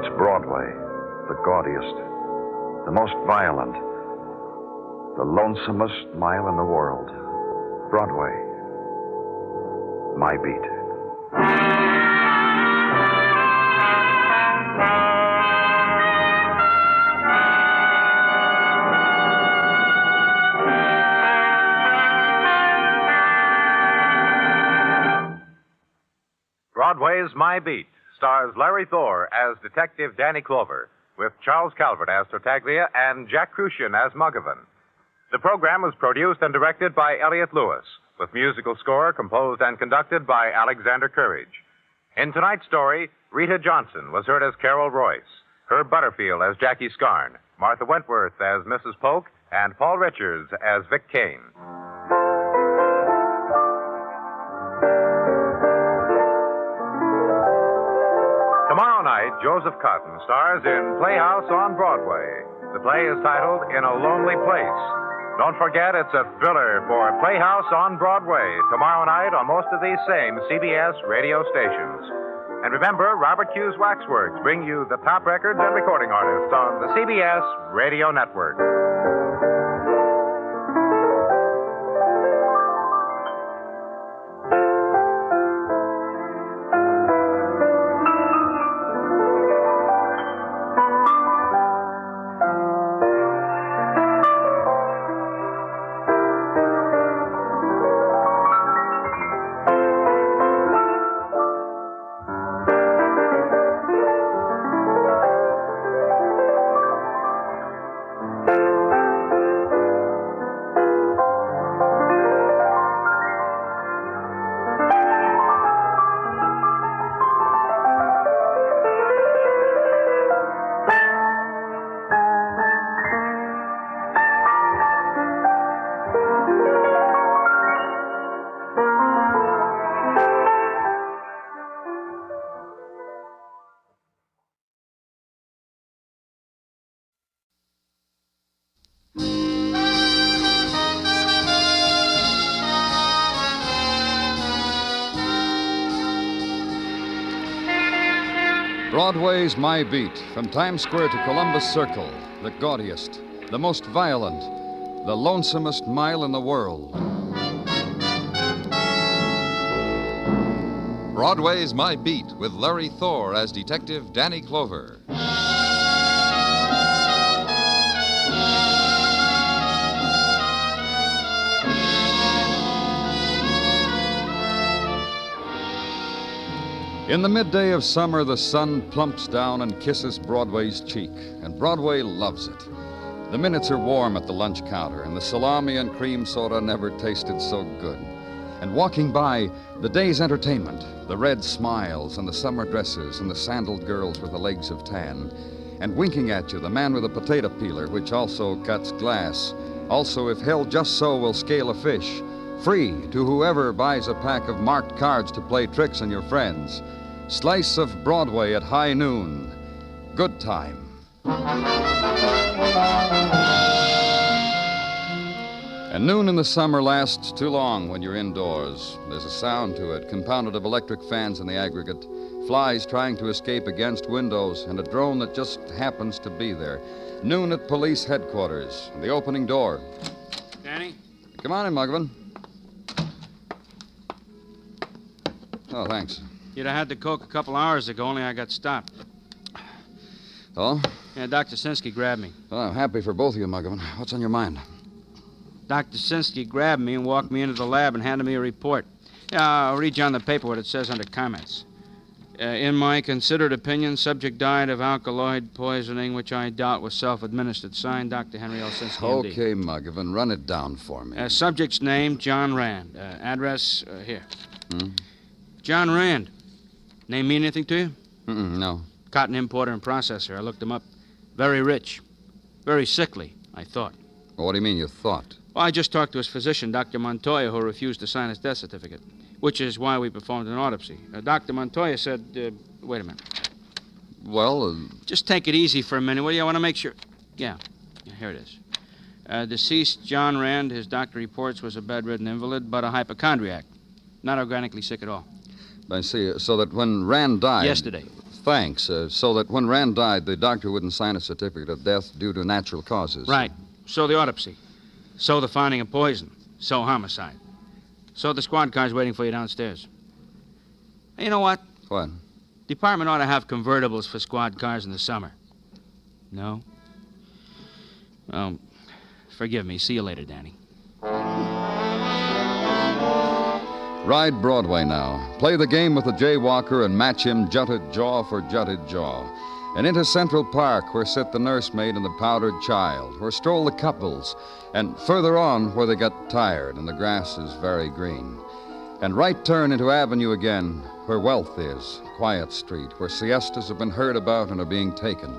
It's Broadway, the gaudiest, the most violent, the lonesomest mile in the world. Broadway, my beat. Broadway's My Beat stars Larry Thor as Detective Danny Clover, with Charles Calvert as Tartaglia and Jack Crucian as Muggavan. The program was produced and directed by Elliott Lewis, with musical score composed and conducted by Alexander Courage. In tonight's story, Rita Johnson was heard as Carol Royce, Herb Butterfield as Jackie Scarn, Martha Wentworth as Mrs. Polk, and Paul Richards as Vic Kane. Tomorrow night, Joseph Cotton stars in Playhouse on Broadway. The play is titled In a Lonely Place. Don't forget, it's a thriller for Playhouse on Broadway tomorrow night on most of these same CBS radio stations. And remember, Robert Q's Waxworks bring you the top records and recording artists on the CBS Radio Network. Broadway's My Beat, from Times Square to Columbus Circle, the gaudiest, the most violent, the lonesomest mile in the world. Broadway's My Beat, with Larry Thor as Detective Danny Clover. In the midday of summer, the sun plumps down and kisses Broadway's cheek, and Broadway loves it. The minutes are warm at the lunch counter, and the salami and cream soda never tasted so good. And walking by, the day's entertainment, the red smiles and the summer dresses and the sandaled girls with the legs of tan. And winking at you, the man with a potato peeler, which also cuts glass. Also, if held just so, will scale a fish. Free to whoever buys a pack of marked cards to play tricks on your friends. Slice of Broadway at high noon. Good time. And noon in the summer lasts too long when you're indoors. There's a sound to it, compounded of electric fans in the aggregate, flies trying to escape against windows, and a drone that just happens to be there. Noon at police headquarters, and the opening door. Danny? Come on in, Muggavan. Oh, thanks. You'd have had the Coke a couple hours ago, only I got stopped. Oh? Yeah, Dr. Sinsky grabbed me. Well, I'm happy for both of you, Muggavan. What's on your mind? Dr. Sinsky grabbed me and walked me into the lab and handed me a report. Yeah, I'll read you on the paper what it says under comments. In my considered opinion, subject died of alkaloid poisoning, which I doubt was self-administered. Signed, Dr. Henry L. Sinsky, MD. Okay, Muggavan, run it down for me. Subject's name, John Rand. Address, here. John Rand. Name mean anything to you? No. Cotton importer and processor. I looked him up. Very rich. Very sickly, I thought. Well, what do you mean, you thought? Well, I just talked to his physician, Dr. Montoya, who refused to sign his death certificate, which is why we performed an autopsy. Dr. Montoya said, wait a minute. Well, Just take it easy for a minute, will you? I want to make sure. Yeah, here it is. Deceased John Rand, his doctor reports, was a bedridden invalid, but a hypochondriac. Not organically sick at all. I see. So that when Rand died... Yesterday. Thanks. So that when Rand died, the doctor wouldn't sign a certificate of death due to natural causes. Right. So the autopsy. So the finding of poison. So homicide. So the squad car's waiting for you downstairs. Hey, you know what? What? Department ought to have convertibles for squad cars in the summer. No? Well, forgive me. See you later, Danny. Ride Broadway now. Play the game with the jaywalker and match him jutted jaw for jutted jaw. And into Central Park, where sit the nursemaid and the powdered child, where stroll the couples, and further on where they get tired and the grass is very green. And right turn into Avenue again, where wealth is, quiet street, where siestas have been heard about and are being taken.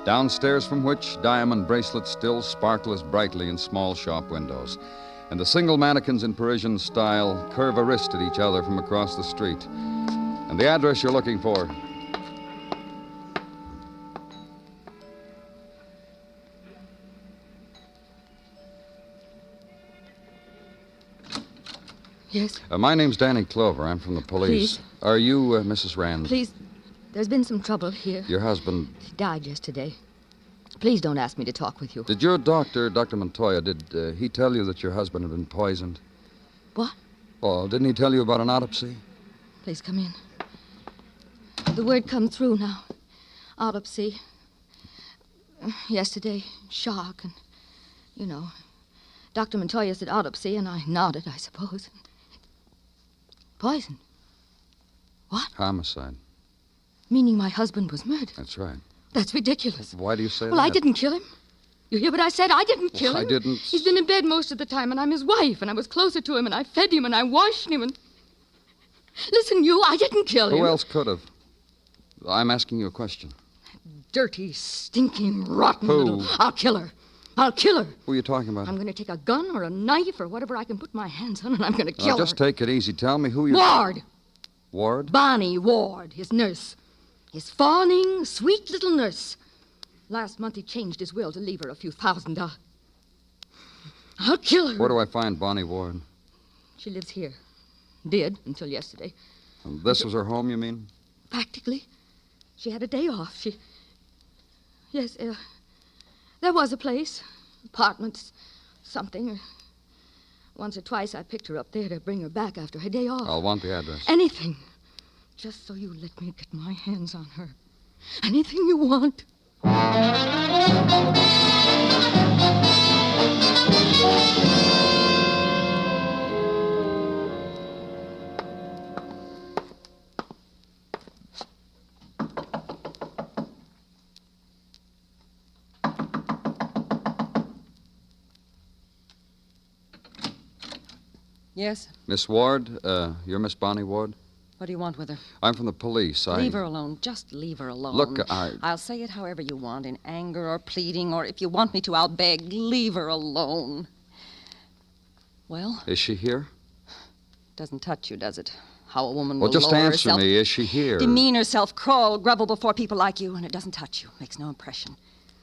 Downstairs from which diamond bracelets still sparkle as brightly in small shop windows. And the single mannequins in Parisian style curve a wrist at each other from across the street. And the address you're looking for... Yes? my name's Danny Clover. I'm from the police. Please. Are you Mrs. Rand? Please, there's been some trouble here. Your husband... He died yesterday. Please don't ask me to talk with you. Did your doctor, Dr. Montoya, did he tell you that your husband had been poisoned? What? Oh, didn't he tell you about an autopsy? Please come in. The word come through now. Autopsy. Yesterday, shock, and, you know, Dr. Montoya said autopsy, and I nodded, I suppose. Poison. What? Homicide. Meaning my husband was murdered. That's right. That's ridiculous. Why do you say that? Well, I didn't kill him. You hear what I said? I didn't kill him. I didn't... He's been in bed most of the time, and I'm his wife, and I was closer to him, and I fed him, and I washed him, and... Listen, I didn't kill him. Who else could have? I'm asking you a question. Dirty, stinking, rotten Who? little... I'll kill her. I'll kill her. Who are you talking about? I'm going to take a gun or a knife or whatever I can put my hands on, and I'm going to kill her. Just take it easy. Tell me who you... Ward. Ward? Bonnie Ward, his nurse. His fawning, sweet little nurse. Last month he changed his will to leave her a few $1,000. I'll kill her. Where do I find Bonnie Ward? She lives here. Did, until yesterday. This was her home, you mean? Practically. She had a day off. Yes, there was a place. Apartments, something. Once or twice I picked her up there to bring her back after her day off. I'll want the address. Anything. Just so you let me get my hands on her. Anything you want. Yes? Miss Ward, you're Miss Bonnie Ward? What do you want with her? I'm from the police. Leave her alone. Just leave her alone. Look, I'll say it however you want, in anger or pleading, or if you want me to, I'll beg. Leave her alone. Well? Is she here? Doesn't touch you, does it? How a woman Well, will just lower answer herself, me. Is she here? demean herself, crawl, grovel before people like you, and it doesn't touch you. Makes no impression.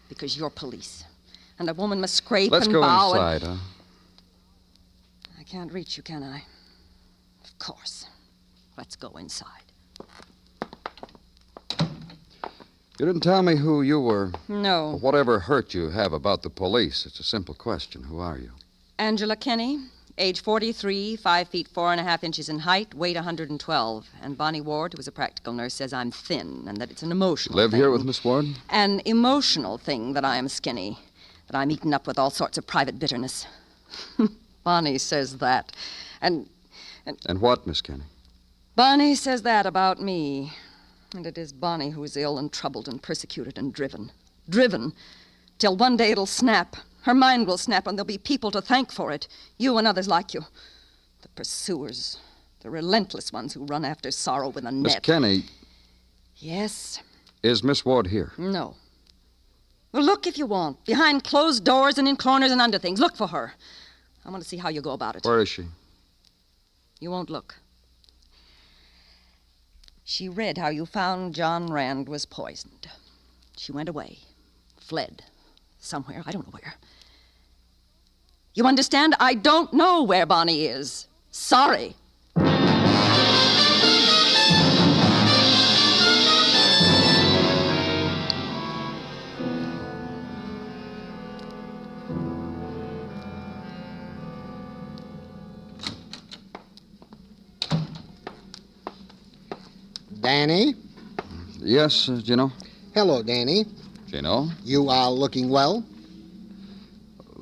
Because you're police. And a woman must scrape Let's and go bow inside, huh? I can't reach you, can I? Of course. Let's go inside. You didn't tell me who you were. No. Whatever hurt you have about the police, it's a simple question. Who are you? Angela Kenny, age 43, 5 feet 4.5 inches in height, weight 112. And Bonnie Ward, who is a practical nurse, says I'm thin and that it's an emotional Live thing. here with Miss Ward? An emotional thing that I am skinny, that I'm eaten up with all sorts of private bitterness. Bonnie says that. And what, Miss Kenny? Bonnie says that about me. And it is Bonnie who is ill and troubled and persecuted and driven. Driven. Till one day it'll snap. Her mind will snap, and there'll be people to thank for it. You and others like you. The pursuers. The relentless ones who run after sorrow with a net. Miss Kenny. Yes? Is Miss Ward here? No. Well, look if you want. Behind closed doors and in corners and under things. Look for her. I want to see how you go about it. Where is she? You won't look. She read how you found John Rand was poisoned. She went away. Fled. Somewhere. I don't know where. You understand? I don't know where Bonnie is. Sorry. Danny? Yes, Gino? Hello, Danny. Gino? You are looking well?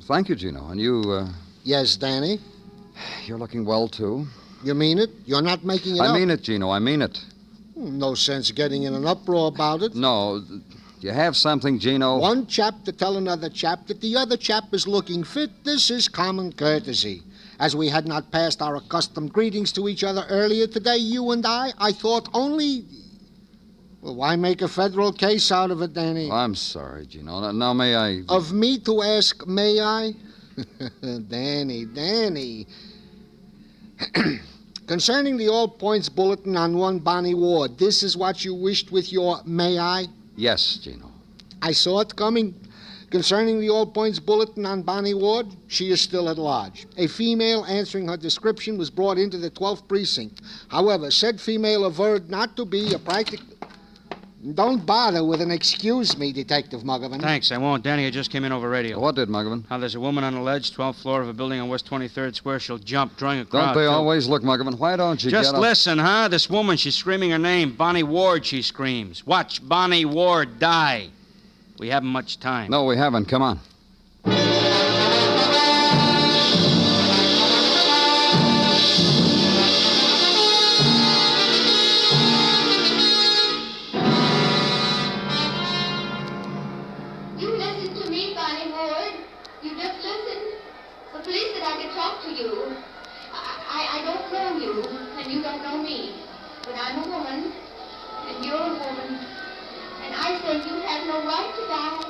Thank you, Gino. And you, Yes, Danny. You're looking well, too. You mean it? You're not making it up? I mean it, Gino. I mean it. No sense getting in an uproar about it. No. You have something, Gino? One chap to tell another chap that the other chap is looking fit. This is common courtesy. As we had not passed our accustomed greetings to each other earlier today, you and I thought only... Well, why make a federal case out of it, Danny? I'm sorry, Gino. Now, may I... Of me to ask, may I? Danny. Concerning the All Points Bulletin on one Bonnie Ward, this is what you wished with your may I? Yes, Gino. I saw it coming. Concerning the All Points Bulletin on Bonnie Ward, she is still at large. A female answering her description was brought into the 12th precinct. However, said female averred not to be a practical... Don't bother with an excuse me, Detective Muggavan. Thanks, I won't. Danny, I just came in over radio. What did, Muggavan? How there's a woman on the ledge, 12th floor of a building on West 23rd Square. She'll jump, drawing a crowd. Don't they too. always look, Muggavan? Why don't you Just get listen, huh? This woman, she's screaming her name. Bonnie Ward, she screams. Watch Bonnie Ward die. We haven't much time. No, we haven't. Come on. You listen to me, Bonnie Ward. You just listen. The police said I could talk to you. I don't know you, and you don't know me. But I'm a woman, and you're a woman. And I say you have no right to die.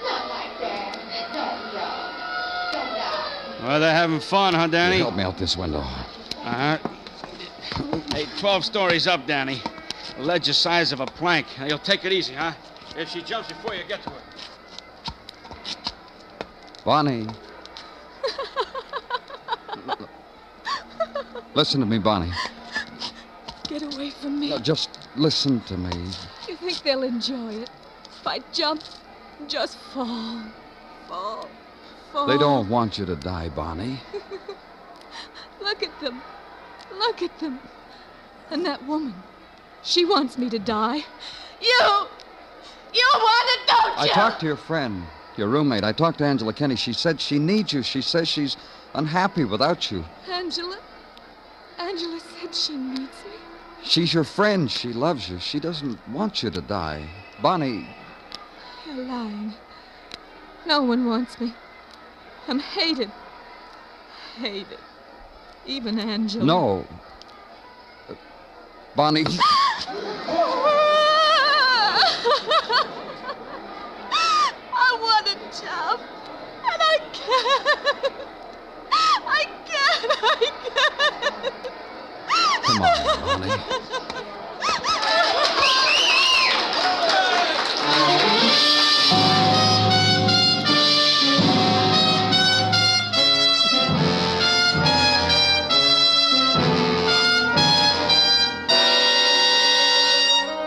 Not like that. Don't die. Don't die. Well, they're having fun, huh, Danny? Help me out this window. Uh-huh. Hey, 12 stories up, Danny. The ledge the size of a plank. Now, you'll take it easy, huh? If she jumps before you get to her. Bonnie. Listen to me, Bonnie. Get away from me. No, just listen to me. You think they'll enjoy it? If I jump, just fall. Fall. They don't want you to die, Bonnie. Look at them. Look at them. And that woman. She wants me to die. You want it, don't you? I talked to your friend, your roommate. I talked to Angela Kenny. She said she needs you. She says she's unhappy without you. Angela? Angela said she needs me. She's your friend. She loves you. She doesn't want you to die. Bonnie... You're lying. No one wants me. I'm hated. Hated. Even Angela. No. Bonnie... I want to jump, and I can't. I can't. Come on, Bonnie.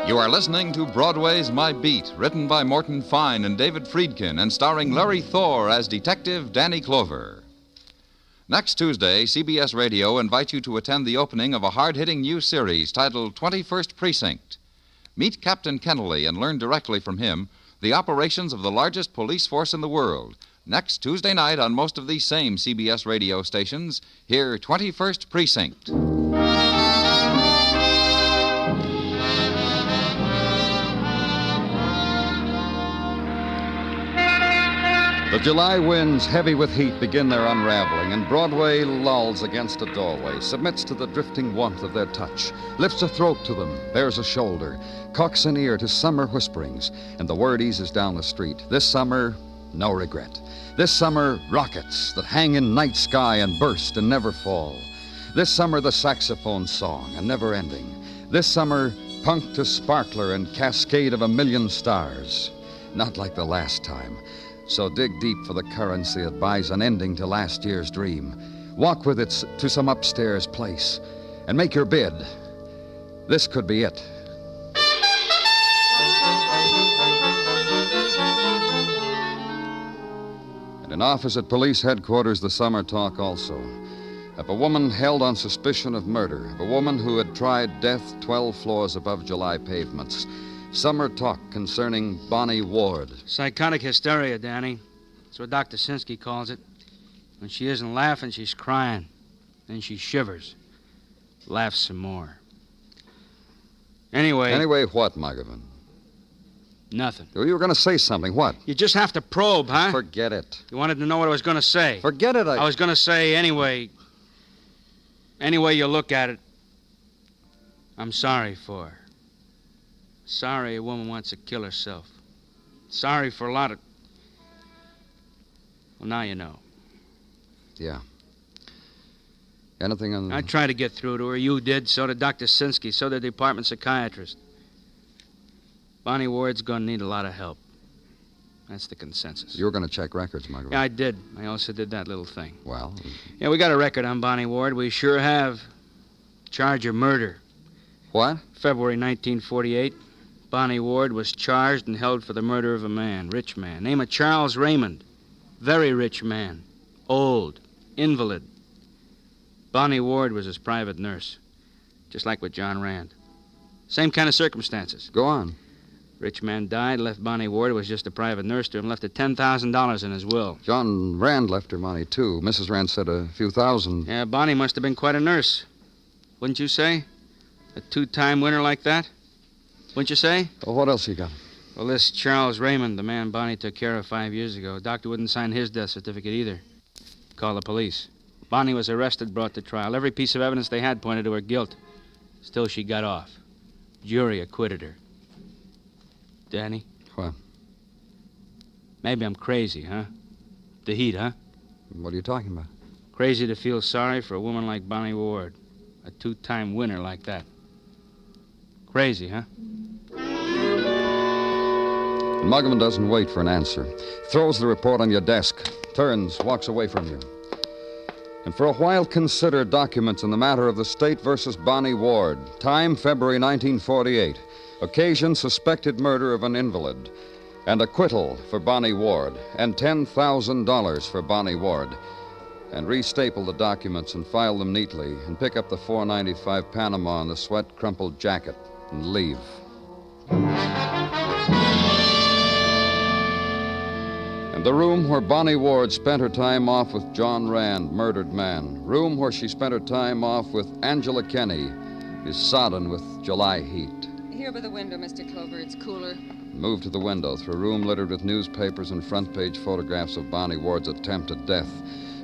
You are listening to Broadway's My Beat, written by Morton Fine and David Friedkin, and starring Larry Thor as Detective Danny Clover. Next Tuesday, CBS Radio invites you to attend the opening of a hard-hitting new series titled 21st Precinct. Meet Captain Kennelly and learn directly from him the operations of the largest police force in the world. Next Tuesday night on most of these same CBS radio stations, hear 21st Precinct. The July winds, heavy with heat, begin their unraveling, and Broadway lolls against a doorway, submits to the drifting warmth of their touch, lifts a throat to them, bares a shoulder, cocks an ear to summer whisperings, and the word eases down the street. This summer, no regret. This summer, rockets that hang in night sky and burst and never fall. This summer, the saxophone song, a never ending. This summer, punk to sparkler and cascade of a million stars. Not like the last time. So dig deep for the currency that buys an ending to last year's dream. Walk with it to some upstairs place and make your bid. This could be it. And in office at police headquarters, the summer talk also. Of a woman held on suspicion of murder. Of a woman who had tried death 12 floors above July pavements. Summer talk concerning Bonnie Ward. Psychotic hysteria, Danny. That's what Dr. Sinsky calls it. When she isn't laughing, she's crying. Then she shivers. Laughs some more. Anyway... Anyway what, Muggavan? Nothing. You were going to say something. What? You just have to probe, huh? Forget it. You wanted to know what I was going to say. Forget it. I was going to say anyway... Any way you look at it, I'm sorry for her. Sorry a woman wants to kill herself. Sorry for a lot of... Well, now you know. Yeah. Anything on... I tried to get through to her. You did. So did Dr. Sinsky. So did the department psychiatrist. Bonnie Ward's going to need a lot of help. That's the consensus. You were going to check records, Margaret. Yeah, I did. I also did that little thing. Well... Yeah, we got a record on Bonnie Ward. We sure have. Charge of murder. What? February 1948. Bonnie Ward was charged and held for the murder of a man, rich man, name of Charles Raymond. Very rich man. Old. Invalid. Bonnie Ward was his private nurse. Just like with John Rand. Same kind of circumstances. Go on. Rich man died, left Bonnie Ward, was just a private nurse to him, left her $10,000 in his will. John Rand left her money, too. Mrs. Rand said a few thousand. Yeah, Bonnie must have been quite a nurse. Wouldn't you say? A two-time winner like that? Wouldn't you say? Well, what else you got? Well, this Charles Raymond, the man Bonnie took care of 5 years ago, the doctor wouldn't sign his death certificate either. Call the police. Bonnie was arrested, brought to trial. Every piece of evidence they had pointed to her guilt. Still, she got off. Jury acquitted her. Danny? What? Maybe I'm crazy, huh? The heat, huh? What are you talking about? Crazy to feel sorry for a woman like Bonnie Ward. A two-time winner like that. Crazy, huh? Muggavan doesn't wait for an answer. Throws the report on your desk. Turns, walks away from you. And for a while consider documents in the matter of the State versus Bonnie Ward. Time, February 1948. Occasion, suspected murder of an invalid. And acquittal for Bonnie Ward. And $10,000 for Bonnie Ward. And restaple the documents and file them neatly. And pick up the $4.95 Panama and the sweat-crumpled jacket. And leave. And the room where Bonnie Ward spent her time off with John Rand, murdered man. Room where she spent her time off with Angela Kenny is sodden with July heat. Here by the window, Mr. Clover. It's cooler. Move to the window through a room littered with newspapers and front-page photographs of Bonnie Ward's attempt at death.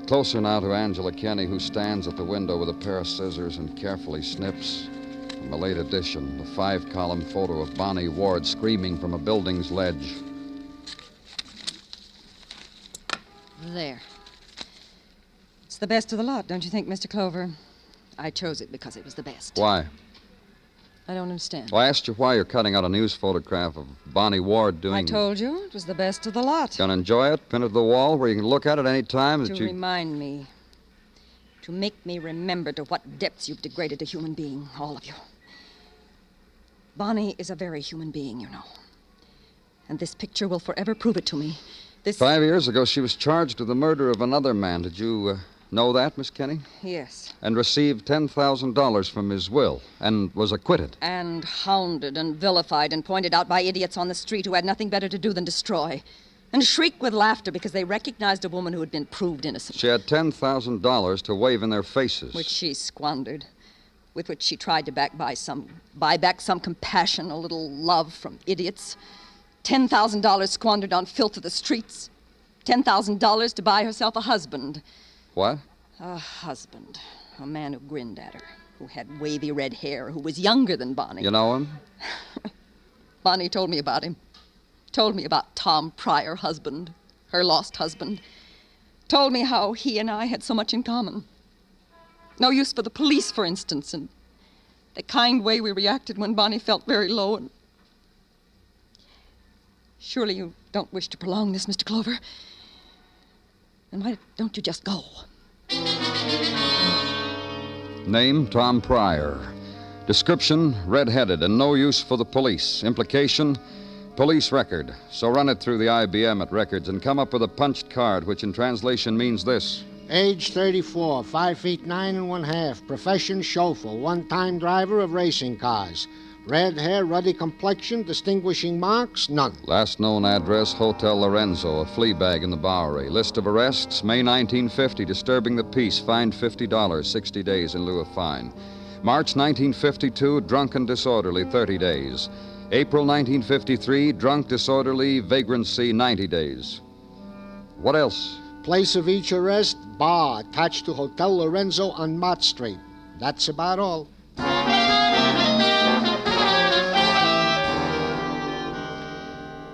Closer now to Angela Kenny, who stands at the window with a pair of scissors and carefully snips. From a late edition, the 5-column photo of Bonnie Ward screaming from a building's ledge. There. It's the best of the lot, don't you think, Mr. Clover? I chose it because it was the best. Why? I don't understand. Well, I asked you why you're cutting out a news photograph of Bonnie Ward doing... I told you it was the best of the lot. Gonna enjoy it? Pin it to the wall where you can look at it any time To remind me. To make me remember to what depths you've degraded a human being, all of you. Bonnie is a very human being, you know. And this picture will forever prove it to me. 5 years ago, she was charged with the murder of another man. Did you know that, Miss Kenny? Yes. And received $10,000 from his will, and was acquitted. And hounded and vilified and pointed out by idiots on the street who had nothing better to do than destroy. And shrieked with laughter because they recognized a woman who had been proved innocent. She had $10,000 to wave in their faces. Which she squandered. With which she tried to buy back some compassion, a little love from idiots. $10,000 squandered on filth of the streets. $10,000 to buy herself a husband. What? A husband. A man who grinned at her, who had wavy red hair, who was younger than Bonnie. You know him? Bonnie told me about him. Told me about Tom Pryor, husband, her lost husband. Told me how he and I had so much in common. No use for the police, for instance, and the kind way we reacted when Bonnie felt very low. And surely you don't wish to prolong this, Mr. Clover? Then why don't you just go? Name, Tom Pryor. Description, red-headed and no use for the police. Implication, police record. So run it through the IBM at records and come up with a punched card, which in translation means this. Age 34, 5 feet 9 1/2. Profession chauffeur, one-time driver of racing cars. Red hair, ruddy complexion, distinguishing marks, none. Last known address, Hotel Lorenzo, a flea bag in the Bowery. List of arrests, May 1950, disturbing the peace, fined $50, 60 days in lieu of fine. March 1952, drunk and disorderly, 30 days. April 1953, drunk, disorderly, vagrancy, 90 days. What else? Place of each arrest, bar attached to Hotel Lorenzo on Mott Street. That's about all.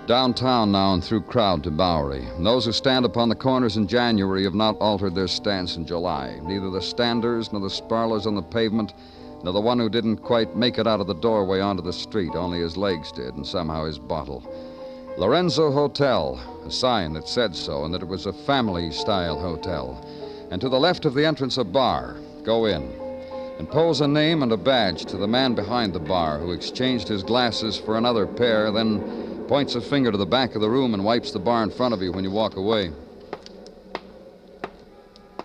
Downtown now and through crowd to Bowery. And those who stand upon the corners in January have not altered their stance in July. Neither the standers nor the sparlers on the pavement, nor the one who didn't quite make it out of the doorway onto the street, only his legs did, and somehow his bottle. Lorenzo Hotel, a sign that said so, and that it was a family-style hotel. And to the left of the entrance, a bar. Go in. And pose a name and a badge to the man behind the bar, who exchanged his glasses for another pair, then points a finger to the back of the room and wipes the bar in front of you when you walk away.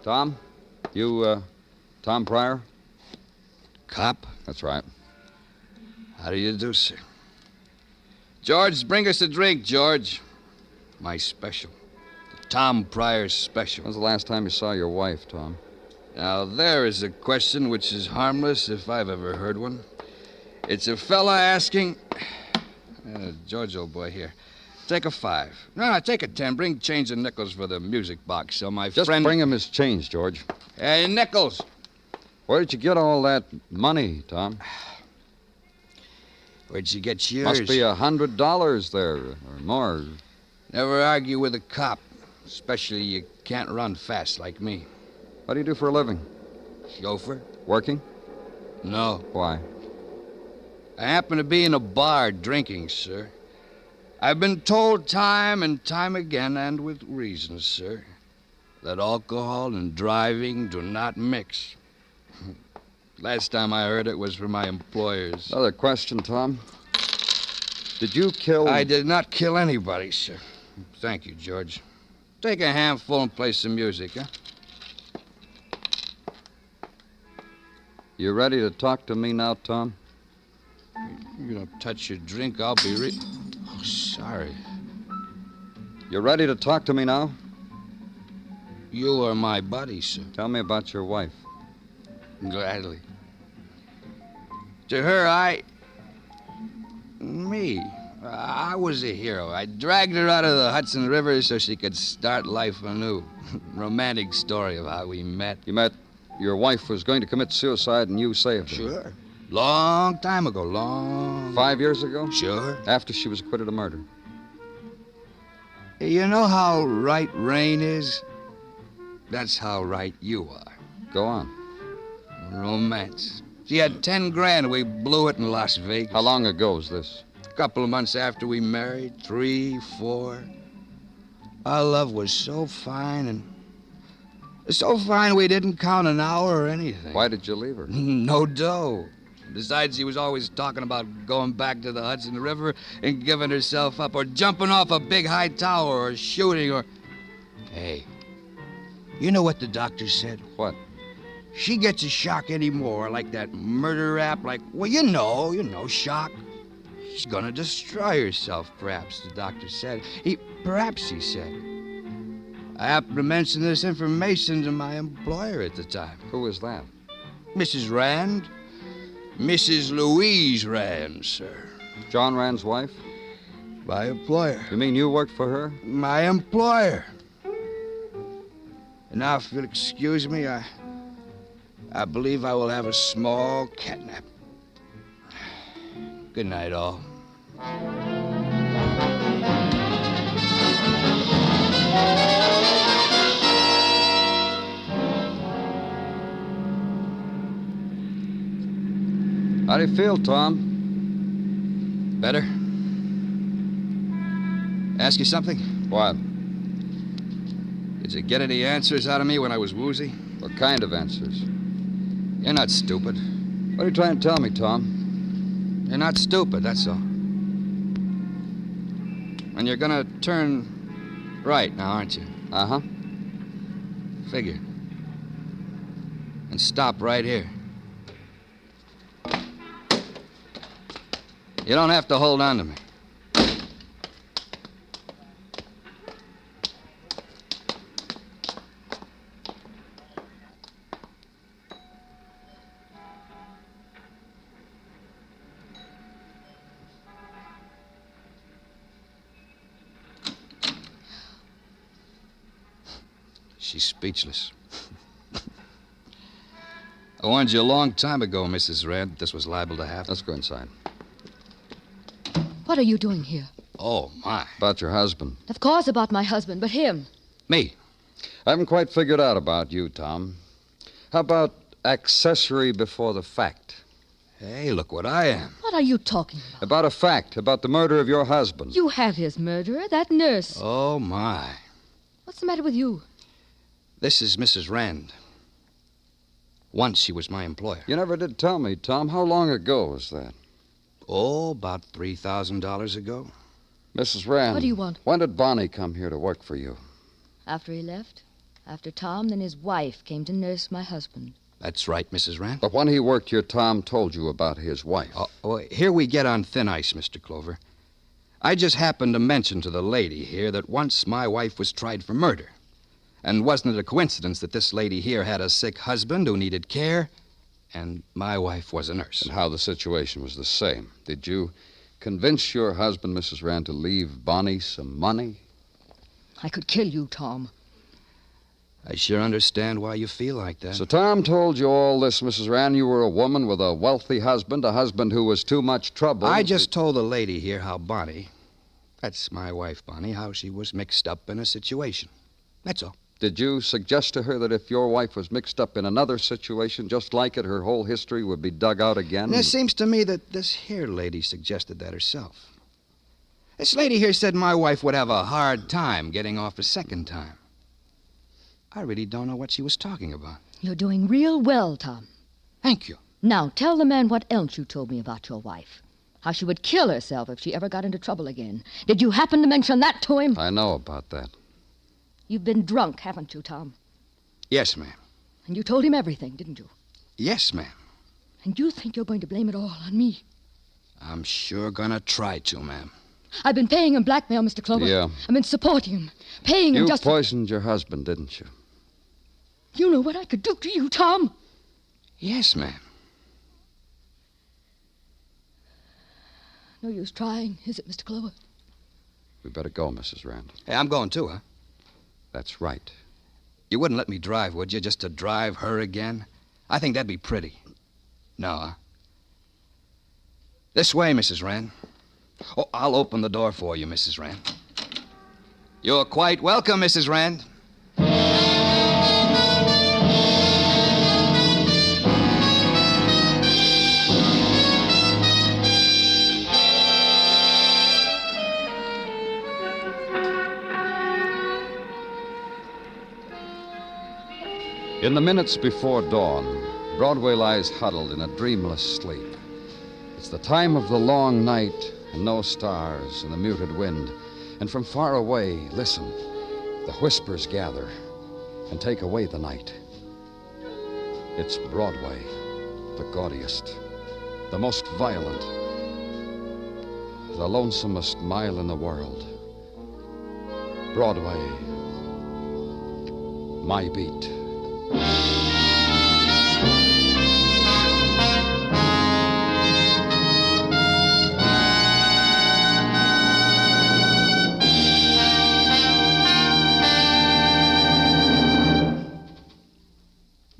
Tom? You, Tom Pryor? Cop? That's right. How do you do, sir? George, bring us a drink, George. My special. The Tom Pryor special. When's the last time you saw your wife, Tom? Now, there is a question which is harmless if I've ever heard one. It's a fella asking... George, old boy, here. Take a 5. No, take a 10. Bring change and nickels for the music box so my Just friend... bring him his change, George. Hey, nickels. Where did you get all that money, Tom? Where'd you get yours? Must be $100 there, or more. Never argue with a cop, especially you can't run fast like me. What do you do for a living? Chauffeur. Working? No. Why? I happen to be in a bar drinking, sir. I've been told time and time again, and with reason, sir, that alcohol and driving do not mix. Last time I heard it was from my employers. Another question, Tom. Did you kill... I did not kill anybody, sir. Thank you, George. Take a handful and play some music, huh? You ready to talk to me now, Tom? You don't touch your drink, I'll be Oh, sorry. You ready to talk to me now? You are my buddy, sir. Tell me about your wife. Gladly. To her, I was a hero. I dragged her out of the Hudson River so she could start life anew. Romantic story of how we met. You met... Your wife was going to commit suicide and you saved her. Sure. Long time ago, 5 years ago? Sure. After she was acquitted of murder. You know how right Rain is? That's how right you are. Go on. Romance. She had 10 grand. We blew it in Las Vegas. How long ago was this? A couple of months after we married. 3, 4. Our love was so fine and... so fine we didn't count an hour or anything. Why did you leave her? No dough. Besides, she was always talking about going back to the Hudson River and giving herself up, or jumping off a big high tower, or shooting, or... Hey, you know what the doctor said? What? She gets a shock anymore, like that murder rap, like, well, you know, shock. She's gonna destroy herself, perhaps, the doctor said. Perhaps, he said. I happened to mention this information to my employer at the time. Who was that? Mrs. Rand. Mrs. Louise Rand, sir. John Rand's wife? My employer. You mean you worked for her? My employer. And now, if you'll excuse me, I believe I will have a small catnap. Good night, all. How do you feel, Tom? Better? Ask you something? What? Did you get any answers out of me when I was woozy? What kind of answers? You're not stupid. What are you trying to tell me, Tom? You're not stupid, that's all. And you're gonna turn right now, aren't you? Uh-huh. Figure. And stop right here. You don't have to hold on to me. She's speechless. I warned you a long time ago, Mrs. Rand, this was liable to happen. Let's go inside. What are you doing here? Oh, my. About your husband. Of course about my husband, but him. Me? I haven't quite figured out about you, Tom. How about accessory before the fact? Hey, look what I am. What are you talking about? About a fact, about the murder of your husband. You have his murderer, that nurse. Oh, my. What's the matter with you? This is Mrs. Rand. Once she was my employer. You never did tell me, Tom. How long ago was that? Oh, about $3,000 ago. Mrs. Rand. What do you want? When did Bonnie come here to work for you? After he left. After Tom, then his wife came to nurse my husband. That's right, Mrs. Rand. But when he worked here, Tom told you about his wife. Oh, here we get on thin ice, Mr. Clover. I just happened to mention to the lady here that once my wife was tried for murder. And wasn't it a coincidence that this lady here had a sick husband who needed care, and my wife was a nurse? And how the situation was the same. Did you convince your husband, Mrs. Rand, to leave Bonnie some money? I could kill you, Tom. I sure understand why you feel like that. So Tom told you all this, Mrs. Rand. You were a woman with a wealthy husband, a husband who was too much trouble. I just told the lady here how Bonnie, that's my wife, Bonnie, how she was mixed up in a situation. That's all. Did you suggest to her that if your wife was mixed up in another situation just like it, her whole history would be dug out again? And it seems to me that this here lady suggested that herself. This lady here said my wife would have a hard time getting off a second time. I really don't know what she was talking about. You're doing real well, Tom. Thank you. Now, tell the man what else you told me about your wife. How she would kill herself if she ever got into trouble again. Did you happen to mention that to him? I know about that. You've been drunk, haven't you, Tom? Yes, ma'am. And you told him everything, didn't you? Yes, ma'am. And you think you're going to blame it all on me? I'm sure gonna try to, ma'am. I've been paying him blackmail, Mr. Clover. Yeah. I've been supporting him, paying him You just... poisoned your husband, didn't you? You know what I could do to you, Tom? Yes, ma'am. No use trying, is it, Mr. Clover? We better go, Mrs. Rand. Hey, I'm going too, huh? That's right. You wouldn't let me drive, would you, just to drive her again? I think that'd be pretty. No, huh? This way, Mrs. Rand. Oh, I'll open the door for you, Mrs. Rand. You're quite welcome, Mrs. Rand. In the minutes before dawn, Broadway lies huddled in a dreamless sleep. It's the time of the long night and no stars and the muted wind. And from far away, listen, the whispers gather and take away the night. It's Broadway, the gaudiest, the most violent, the lonesomest mile in the world. Broadway, my beat.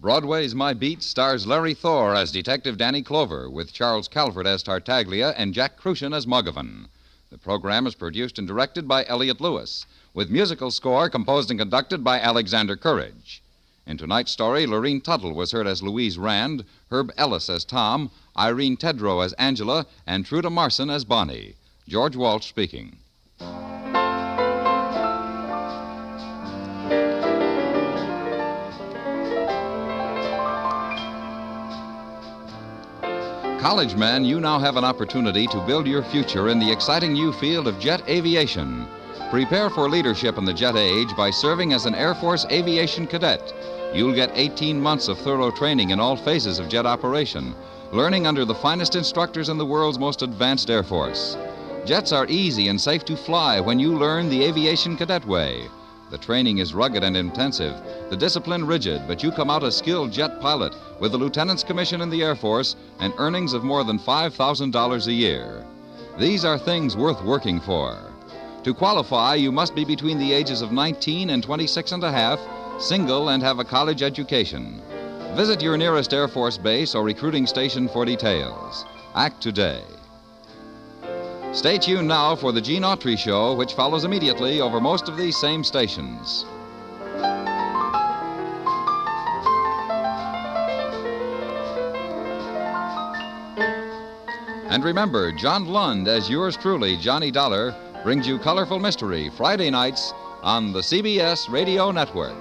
Broadway's My Beat stars Larry Thor as Detective Danny Clover, with Charles Calvert as Tartaglia and Jack Crucian as Muggavan. The program is produced and directed by Elliott Lewis, with musical score composed and conducted by Alexander Courage. In tonight's story, Lorene Tuttle was heard as Louise Rand, Herb Ellis as Tom, Irene Tedrow as Angela, and Truda Marson as Bonnie. George Walsh speaking. College men, you now have an opportunity to build your future in the exciting new field of jet aviation. Prepare for leadership in the jet age by serving as an Air Force aviation cadet. You'll get 18 months of thorough training in all phases of jet operation, learning under the finest instructors in the world's most advanced Air Force. Jets are easy and safe to fly when you learn the aviation cadet way. The training is rugged and intensive, the discipline rigid, but you come out a skilled jet pilot with a lieutenant's commission in the Air Force and earnings of more than $5,000 a year. These are things worth working for. To qualify, you must be between the ages of 19 and 26 and a half, single, and have a college education. Visit your nearest Air Force base or recruiting station for details. Act today. Stay tuned now for the Gene Autry Show, which follows immediately over most of these same stations. And remember, John Lund, as yours truly, Johnny Dollar, brings you Colorful Mystery Friday nights on the CBS Radio Network.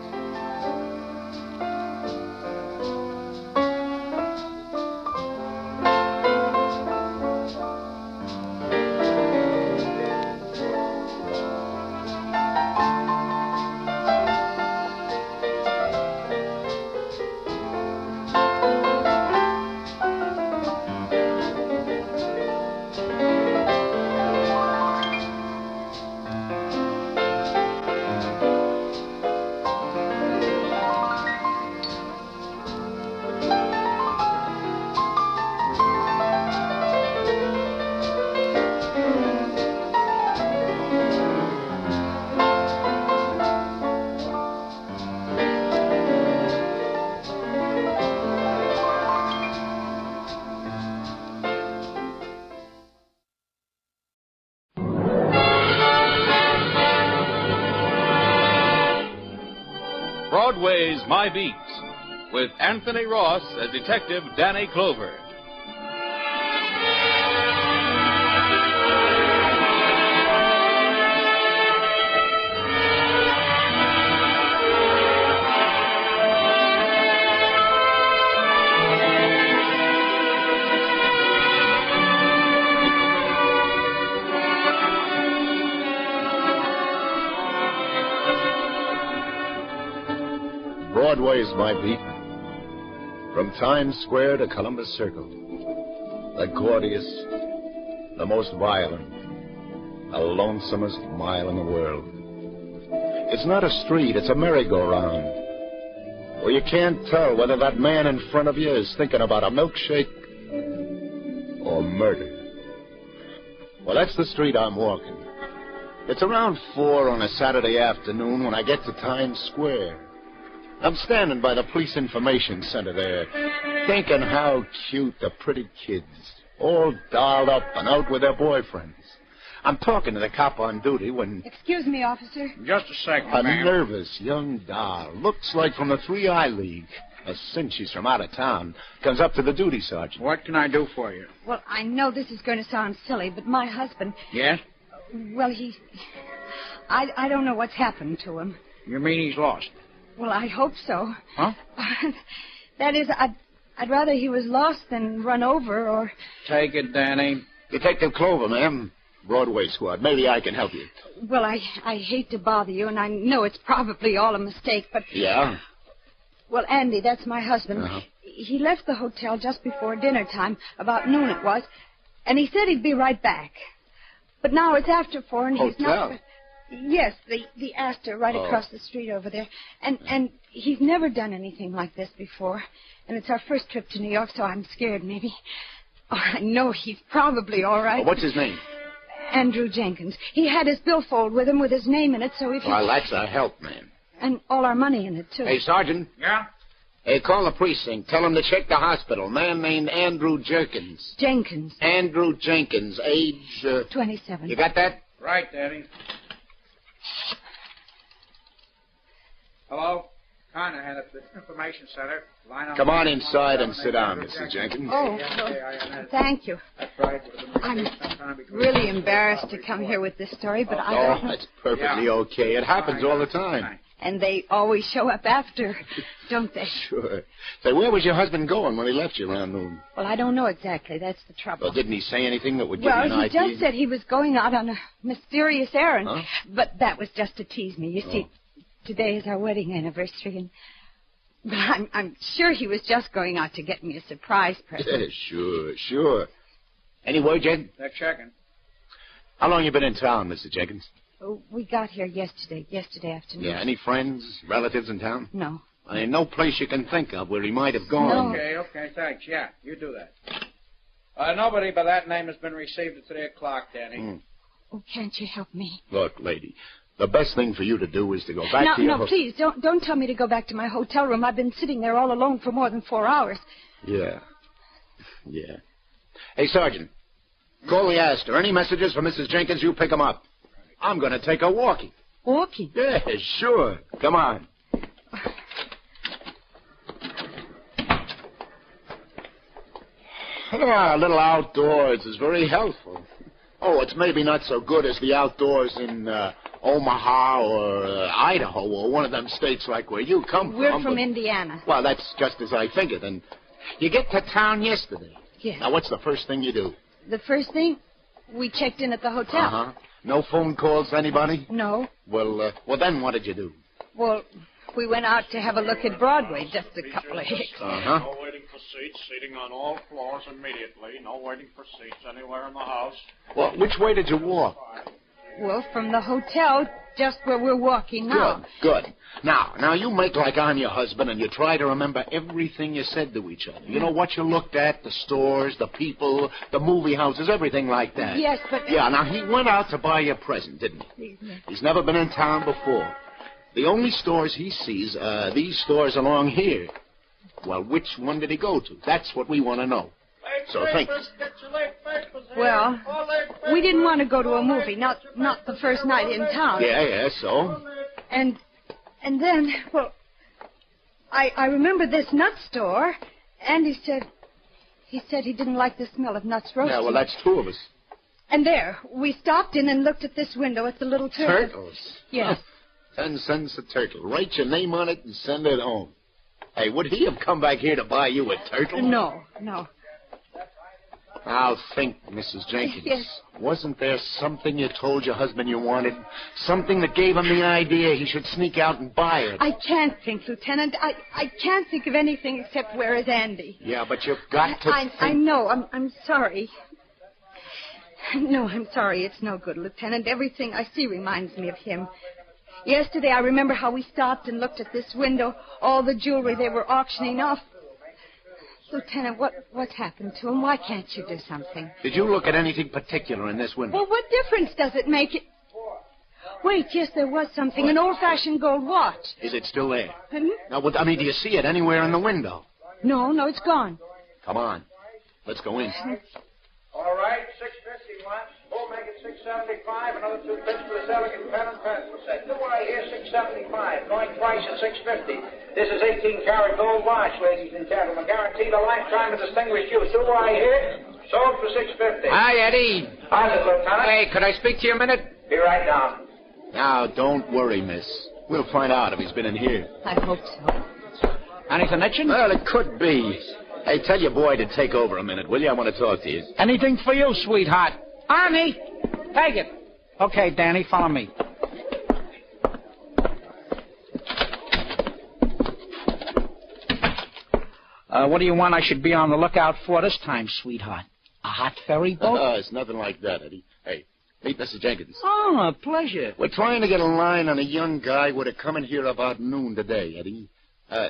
Broadway's My Beat, with Anthony Ross as Detective Danny Clover. Broadway's My Beat. From Times Square to Columbus Circle. The gaudiest, the most violent, the lonesomest mile in the world. It's not a street, it's a merry-go-round, where you can't tell whether that man in front of you is thinking about a milkshake or murder. Well, that's the street I'm walking. It's around 4 on a Saturday afternoon when I get to Times Square. I'm standing by the police information center there, thinking how cute the pretty kids, all dolled up and out with their boyfriends. I'm talking to the cop on duty when... Excuse me, officer. Just a second, a nervous young doll, looks like from the 3-Eye League. Since she's from out of town, comes up to the duty sergeant. What can I do for you? Well, I know this is going to sound silly, but my husband... Yes? Well, I don't know what's happened to him. You mean he's lost? Well, I hope so. Huh? That is, I'd rather he was lost than run over or... Take it, Danny. Detective Clover, ma'am. Broadway squad. Maybe I can help you. Well, I hate to bother you, and I know it's probably all a mistake, but... Yeah? Well, Andy, that's my husband. Uh-huh. He left the hotel just before dinner time, about noon it was, and he said he'd be right back. But now it's after 4, and he's not... Hotel? Yes, the Astor right across the street over there. And he's never done anything like this before. And it's our first trip to New York, so I'm scared, maybe. Oh, I know he's probably all right. What's his name? Andrew Jenkins. He had his billfold with him with his name in it, so if Well, that's a help, man. And all our money in it, too. Hey, Sergeant. Yeah? Hey, call the precinct. Tell them to check the hospital. Man named Andrew Jenkins. Jenkins. Andrew Jenkins, age... 27. You got that? Right, Daddy. Hello? Conner at the information center. Come on inside and sit down, Mrs. Jenkins. Oh, thank you. That's right. I'm really embarrassed to come here with this story, but I Oh, don't know. that's perfectly okay. It happens all the time. And they always show up after, don't they? Sure. Say, where was your husband going when he left you around noon? Well, I don't know exactly. That's the trouble. Well, didn't he say anything that would give you an Well, he idea? just said he was going out on a mysterious errand. Huh? But that was just to tease me. You see, today is our wedding anniversary, and but I'm sure he was just going out to get me a surprise present. Sure. Any word, Jen? They're checking. How long you been in town, Mr. Jenkins? Oh, we got here yesterday afternoon. Yeah, any friends, relatives in town? No. I mean, no place you can think of where he might have gone. Okay, thanks. Yeah, you do that. Nobody by that name has been received at 3 o'clock, Danny. Oh, can't you help me? Look, lady, the best thing for you to do is to go back to your... No, please, don't tell me to go back to my hotel room. I've been sitting there all alone for more than 4 hours. Yeah. Hey, Sergeant, call the Astor. Any messages for Mrs. Jenkins, you pick them up. I'm going to take her walking. Walking? Yeah, sure. Come on. A little outdoors is very helpful. Oh, it's maybe not so good as the outdoors in Omaha or Idaho or one of them states like where you come from. We're from Indiana. Well, that's just as I figured. And you get to town yesterday. Yes. Now, what's the first thing you do? The first thing, we checked in at the hotel. Uh-huh. No phone calls to anybody? No. Well, then what did you do? Well, we went out to have a look at Broadway, just a couple of hicks. Uh-huh. No waiting for seats, seating on all floors immediately. No waiting for seats anywhere in the house. Well, which way did you walk? Well, from the hotel, just where we're walking now. Good. Now, you make like I'm your husband and you try to remember everything you said to each other. You know what you looked at, the stores, the people, the movie houses, everything like that. Yes, but... Yeah, now he went out to buy you a present, didn't he? He's never been in town before. The only stores he sees are these stores along here. Well, which one did he go to? That's what we want to know. So think. Well, we didn't want to go to a movie, not the first night in town. Yeah, so? And then, well, I remember this nut store, and he said he didn't like the smell of nuts roasting. Yeah, well, that's two of us. And there, we stopped in and looked at this window at the little turtle. Turtles? Yes. 10 cents a turtle. Write your name on it and send it home. Hey, would he have come back here to buy you a turtle? No. Now think, Mrs. Jenkins. Yes. Wasn't there something you told your husband you wanted? Something that gave him the idea he should sneak out and buy it? I can't think, Lieutenant. I can't think of anything except where is Andy. Yeah, but you've got to think. I know. I'm sorry. No, I'm sorry. It's no good, Lieutenant. Everything I see reminds me of him. Yesterday, I remember how we stopped and looked at this window, all the jewelry they were auctioning off. Lieutenant, what's happened to him? Why can't you do something? Did you look at anything particular in this window? Well, what difference does it make? Wait, yes, there was something. An old-fashioned gold watch. Is it still there? Hmm? Now, do you see it anywhere in the window? No, it's gone. Come on. Let's go in. All right, 650 once. We'll make it 675. Another 2 bits for this elegant pen and pencil set. Do I hear 675? Going twice at 650. This is 18-karat gold watch, ladies and gentlemen. Guaranteed a lifetime of distinguished use. Do I hear? Sold for 650. Hi, Eddie. How's it, Lieutenant? Hey, could I speak to you a minute? Be right down. Now, don't worry, miss. We'll find out if he's been in here. I hope so. Anything itching? Well, it could be. Hey, tell your boy to take over a minute, will you? I want to talk to you. Anything for you, sweetheart. Arnie, take it. Okay, Danny, follow me. What do you want I should be on the lookout for this time, sweetheart? A hot ferry boat? It's nothing like that, Eddie. Hey, meet Mr. Jenkins. Oh, a pleasure. We're trying to get a line on a young guy who would have come in here about noon today, Eddie.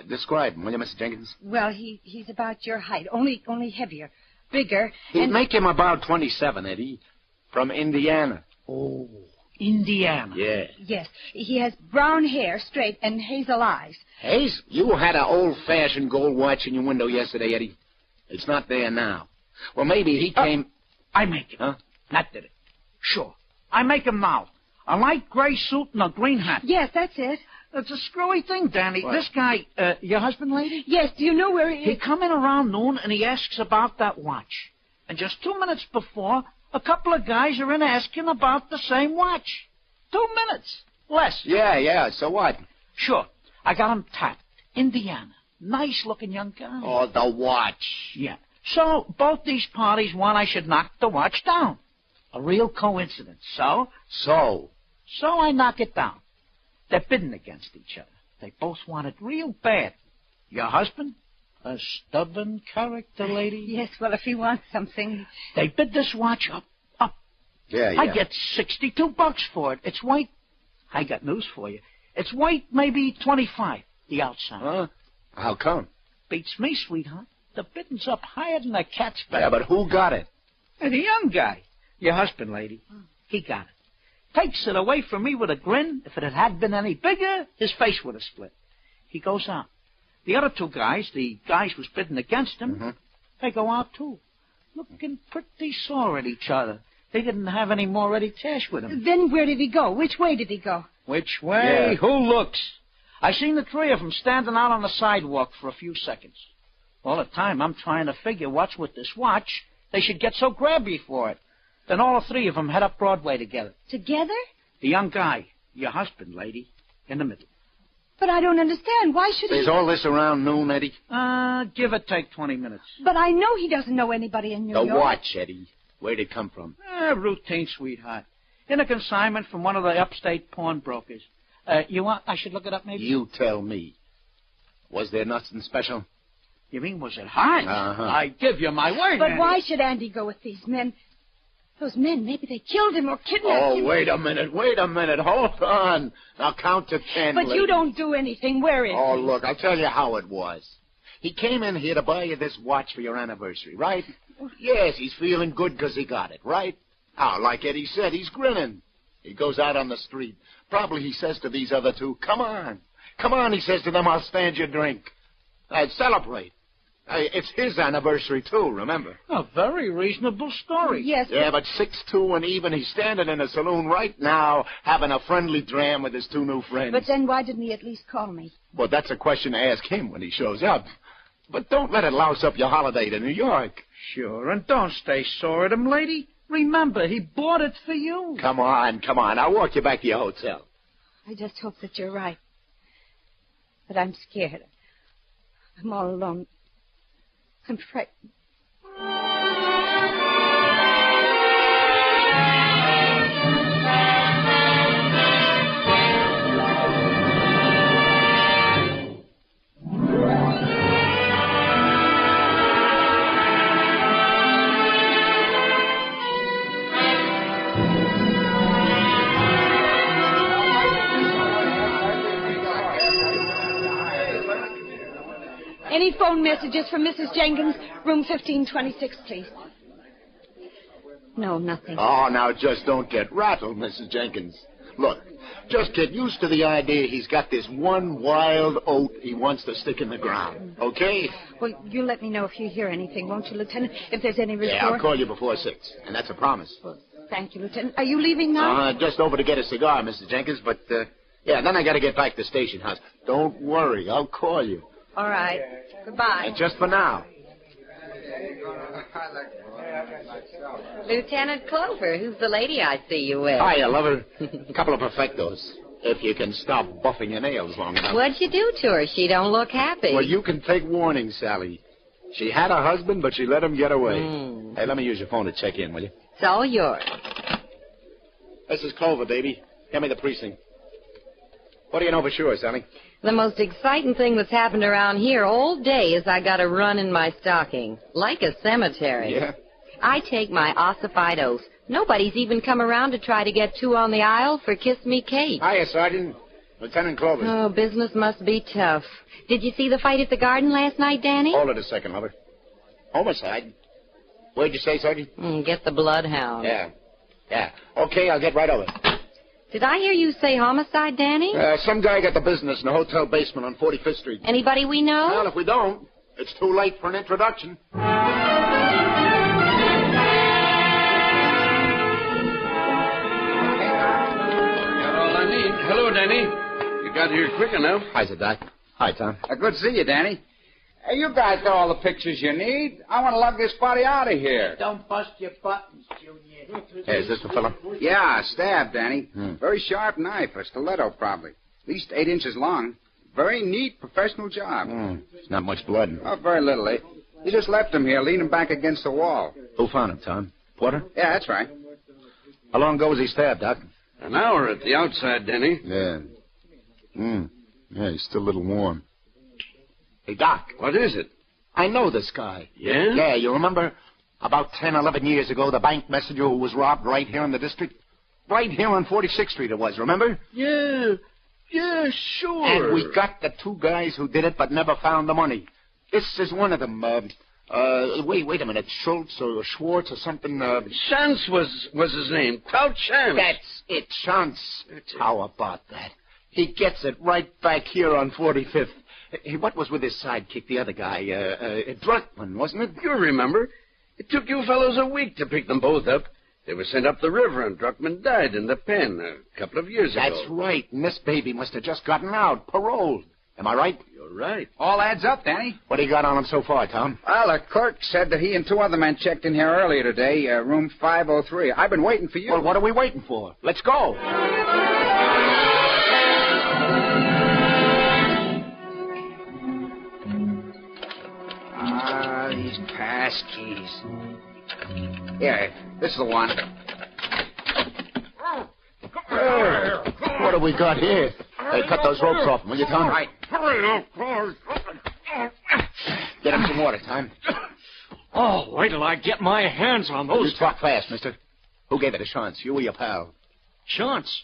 Describe him, will you, Mr. Jenkins? Well, he's about your height, only heavier, bigger. He'd make him about 27, Eddie. From Indiana. Oh, Indiana. Yeah. Yes. He has brown hair, straight, and hazel eyes. Hayes, you had an old-fashioned gold watch in your window yesterday, Eddie. It's not there now. Well, maybe he came... I make him. Huh? That did it. Sure. I make him now. A light gray suit and a green hat. Yes, that's it. It's a screwy thing, Danny. What? This guy, your husband, lady? Yes, do you know where he is? He come in around noon and he asks about that watch. And just 2 minutes before, a couple of guys are in asking about the same watch. 2 minutes. Less. Yeah, so what? Sure. I got him tapped. Indiana. Nice-looking young guy. Oh, the watch. Yeah. So, both these parties want I should knock the watch down. A real coincidence. So I knock it down. They're bidding against each other. They both want it real bad. Your husband? A stubborn character, lady? Yes, well, if he wants something... They bid this watch up. Yeah. I get $62 for it. It's white. I got news for you. It's white, maybe 25, the outside. Huh? How come? Beats me, sweetheart. The bidding's up higher than a cat's back. Yeah, but who got it? The young guy. Your husband, lady. He got it. Takes it away from me with a grin. If it had been any bigger, his face would have split. He goes out. The other two guys, the guys who's bidding against him, they go out too. Looking pretty sore at each other. They didn't have any more ready cash with them. Then where did he go? Which way did he go? Which way? Yeah. Who looks? I seen the three of them standing out on the sidewalk for a few seconds. All the time I'm trying to figure what's with this watch. They should get so grabby for it. Then all the three of them head up Broadway together. Together? The young guy, your husband, lady, in the middle. But I don't understand. Why should he... Is all this around noon, Eddie? Give or take 20 minutes. But I know he doesn't know anybody in New York. The watch, Eddie. Where'd it come from? Routine, sweetheart. In a consignment from one of the upstate pawnbrokers. You want I should look it up, maybe? You tell me. Was there nothing special? You mean, was it hot? I give you my word. But why should Andy go with these men? Those men, maybe they killed him or kidnapped him. Oh, wait a minute. Hold on. Now count to 10. But you don't do anything. Where is he? Oh, look, I'll tell you how it was. He came in here to buy you this watch for your anniversary, right? Yes, he's feeling good because he got it, right? Now, like Eddie said, he's grinning. He goes out on the street. Probably he says to these other two, come on, he says to them, I'll stand your drink. I'd celebrate. It's his anniversary, too, remember? A very reasonable story. Yes. Yeah, but 6-2 and even, he's standing in a saloon right now having a friendly dram with his two new friends. But then why didn't he at least call me? Well, that's a question to ask him when he shows up. But don't let it louse up your holiday to New York. Sure, and don't stay sore at him, lady. Remember, he bought it for you. Come on. I'll walk you back to your hotel. I just hope that you're right. But I'm scared. I'm all alone. I'm frightened. Any phone messages from Mrs. Jenkins, room 1526, please? No, nothing. Oh, now just don't get rattled, Mrs. Jenkins. Look, just get used to the idea he's got this one wild oat he wants to stick in the ground, okay? Well, you let me know if you hear anything, won't you, Lieutenant? If there's any report. Yeah, I'll call you before 6, and that's a promise. Well, thank you, Lieutenant. Are you leaving now? Just over to get a cigar, Mrs. Jenkins, but, yeah, then I gotta get back to the station house. Don't worry, I'll call you. All right. Goodbye. And just for now. Lieutenant Clover, who's the lady I see you with? Hiya, lover. A couple of perfectos. If you can stop buffing your nails long enough. What'd you do to her? She don't look happy. Well, you can take warning, Sally. She had a husband, but she let him get away. Hey, let me use your phone to check in, will you? It's all yours. This is Clover, baby. Get me the precinct. What do you know for sure, Sally? The most exciting thing that's happened around here all day is I got a run in my stocking. Like a cemetery. Yeah? I take my ossified oath. Nobody's even come around to try to get two on the aisle for Kiss Me Kate. Hiya, Sergeant. Lieutenant Clover. Oh, business must be tough. Did you see the fight at the garden last night, Danny? Hold it a second, lover. Homicide? Where'd you say, Sergeant? Get the bloodhound. Yeah. Okay, I'll get right over. Did I hear you say homicide, Danny? Some guy got the business in a hotel basement on 45th Street. Anybody we know? Well, if we don't, it's too late for an introduction. Hello, Danny. You got here quick enough. Hi, Doc. Hi, Tom. Good to see you, Danny. Hey, you guys got all the pictures you need. I want to lug this body out of here. Don't bust your buttons, Junior. Hey, is this the fella? Yeah, stab, Danny. Very sharp knife, a stiletto probably. At least 8 inches long. Very neat, professional job. There's not much blood. Oh, very little, eh? You just left him here, leaning back against the wall. Who found him, Tom? Porter? Yeah, that's right. How long ago was he stabbed, Doc? An hour at the outside, Danny. Yeah. Yeah, he's still a little warm. Hey, Doc. What is it? I know this guy. Yeah? Yeah, you remember about 10, 11 years ago, the bank messenger who was robbed right here in the district? Right here on 46th Street it was, remember? Yeah, sure. And we got the 2 guys who did it but never found the money. This is one of them. Wait a minute. Schultz or Schwartz or something. Chance was his name. Clout Chance. That's it, Chance. How about that? He gets it right back here on 45th. Hey, what was with his sidekick, the other guy? Druckman, wasn't it? You remember. It took you fellows a week to pick them both up. They were sent up the river, and Druckman died in the pen a couple of years ago. That's right. And this baby must have just gotten out, paroled. Am I right? You're right. All adds up, Danny. What do you got on him so far, Tom? Well, the clerk said that he and 2 other men checked in here earlier today, room 503. I've been waiting for you. Well, what are we waiting for? Let's go. These pass keys. Here, this is the one. What do we got here? Hey, cut those ropes off him, will you, Tom? Right. Get him some water, Tom. Oh, wait till I get my hands on those. You talk fast, mister. Who gave it a chance, you or your pal? Chance?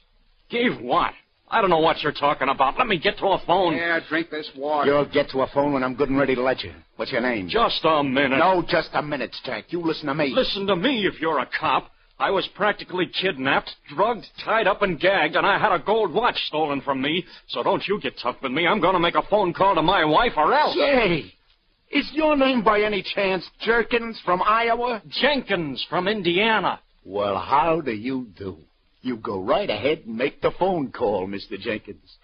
Gave what? I don't know what you're talking about. Let me get to a phone. Yeah, drink this water. You'll get to a phone when I'm good and ready to let you. What's your name? Just a minute. No, just a minute, Jack. You listen to me. Listen to me if you're a cop. I was practically kidnapped, drugged, tied up, and gagged, and I had a gold watch stolen from me. So don't you get tough with me. I'm going to make a phone call to my wife or else. Say, is your name by any chance Jerkins from Iowa? Jenkins from Indiana. Well, how do you do? You go right ahead and make the phone call, Mr. Jenkins.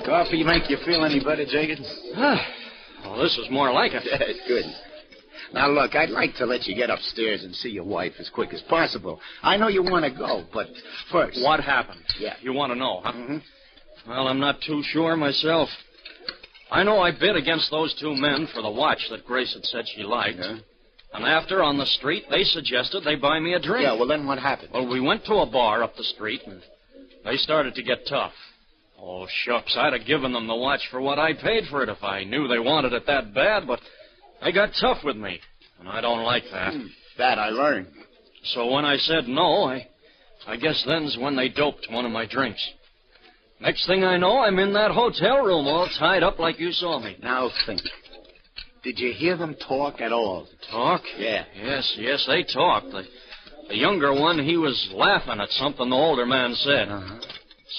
Coffee make you feel any better, Jenkins? Well, this is more like it. That's good. Now, look, I'd like to let you get upstairs and see your wife as quick as possible. I know you want to go, but first... What happened? Yeah. You want to know, huh? Mm-hmm. Well, I'm not too sure myself. I know I bid against those 2 men for the watch that Grace had said she liked. Yeah. And after, on the street, they suggested they buy me a drink. Yeah, well, then what happened? Well, we went to a bar up the street, and they started to get tough. Oh, shucks, I'd have given them the watch for what I paid for it if I knew they wanted it that bad, but they got tough with me, and I don't like that. That I learned. So when I said no, I guess then's when they doped one of my drinks. Next thing I know, I'm in that hotel room all tied up like you saw me. Now think. Did you hear them talk at all? Talk? Yeah. Yes, they talked. The younger one, he was laughing at something the older man said.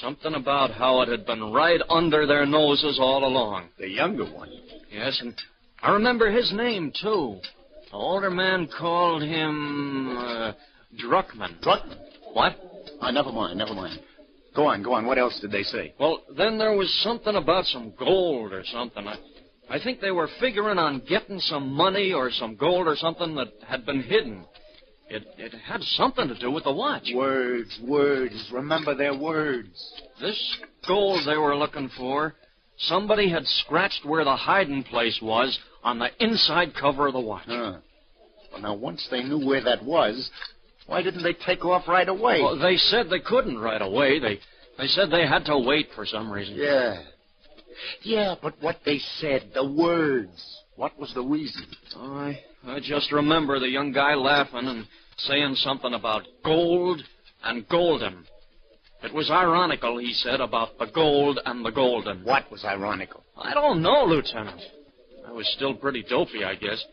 Something about how it had been right under their noses all along. The younger one? Yes, and I remember his name, too. The older man called him, Druckman. Druckman? What? Never mind. Go on. What else did they say? Well, then there was something about some gold or something. I think they were figuring on getting some money or some gold or something that had been hidden. It had something to do with the watch. Words. Remember their words. This gold they were looking for, somebody had scratched where the hiding place was on the inside cover of the watch. Well, now, once they knew where that was, why didn't they take off right away? Well, they said they couldn't right away. They said they had to wait for some reason. Yeah, but what they said, the words, what was the reason? I just remember the young guy laughing and saying something about gold and golden. It was ironical, he said, about the gold and the golden. What was ironical? I don't know, Lieutenant. I was still pretty dopey, I guess.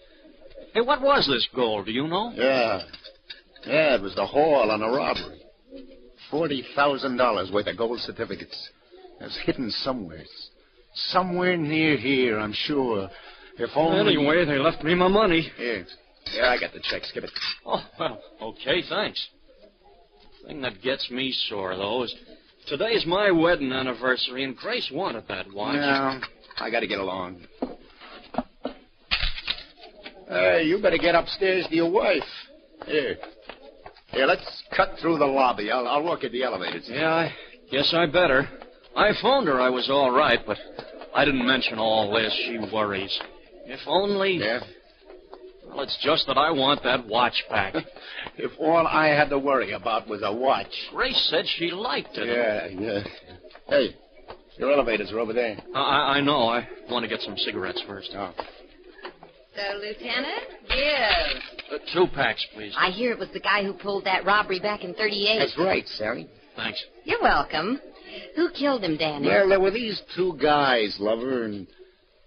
Hey, what was this gold, do you know? Yeah, it was the haul on a robbery. $40,000 worth of gold certificates. It was hidden somewhere. Somewhere near here, I'm sure. If only... Anyway, they left me my money. Here, I got the checks. Give it. Oh, well, okay, thanks. The thing that gets me sore, though, is today's my wedding anniversary, and Grace wanted that watch. No, I got to get along. You better get upstairs to your wife. Here, let's cut through the lobby. I'll walk you to the elevators. Yeah, I guess I better. I phoned her I was all right, but I didn't mention all this. She worries. If only... Yeah? Well, it's just that I want that watch back. If all I had to worry about was a watch. Grace said she liked it. Yeah. Hey, your elevators are over there. I know. I want to get some cigarettes first. Oh. So, Lieutenant? Yes. 2 packs, please. I hear it was the guy who pulled that robbery back in 38. That's right, Sally. Thanks. You're welcome. Who killed him, Danny? Well, there were these 2 guys, lover, and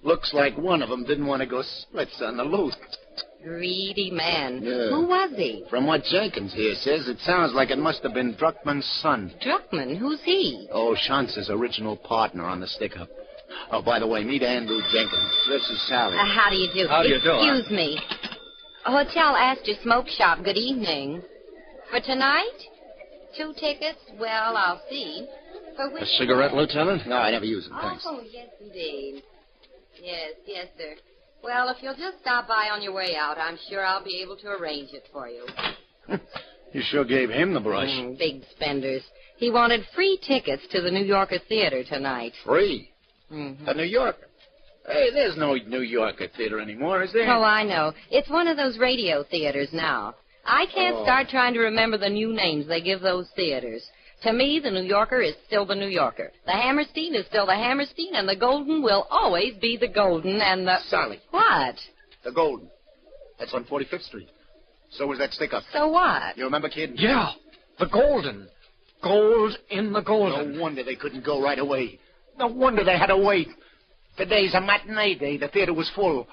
looks like one of them didn't want to go splits on the loot. Greedy man. Yeah. Who was he? From what Jenkins here says, it sounds like it must have been Druckman's son. Druckman? Who's he? Oh, Shantz's original partner on the stick-up. Oh, by the way, meet Andrew Jenkins. This is Sally. How do you do? How do you do? Excuse me. Hotel Astor Smoke Shop. Good evening. For tonight? 2 tickets? Well, I'll see. For which... A cigarette, Lieutenant? No, I never use them, thanks. Oh, yes, indeed. Yes, sir. Well, if you'll just stop by on your way out, I'm sure I'll be able to arrange it for you. You sure gave him the brush. Big spenders. He wanted free tickets to the New Yorker Theater tonight. Free? Mm-hmm. A New Yorker? Hey, there's no New Yorker Theater anymore, is there? Oh, I know. It's one of those radio theaters now. I can't start trying to remember the new names they give those theaters. To me, the New Yorker is still the New Yorker. The Hammerstein is still the Hammerstein, and the Golden will always be the Golden, and the... Sally. What? The Golden. That's on 45th Street. So was that stick-up. So what? You remember, kid? Yeah, the Golden. Gold in the Golden. No wonder they couldn't go right away. No wonder they had to wait. Today's a matinee day. The theater was full.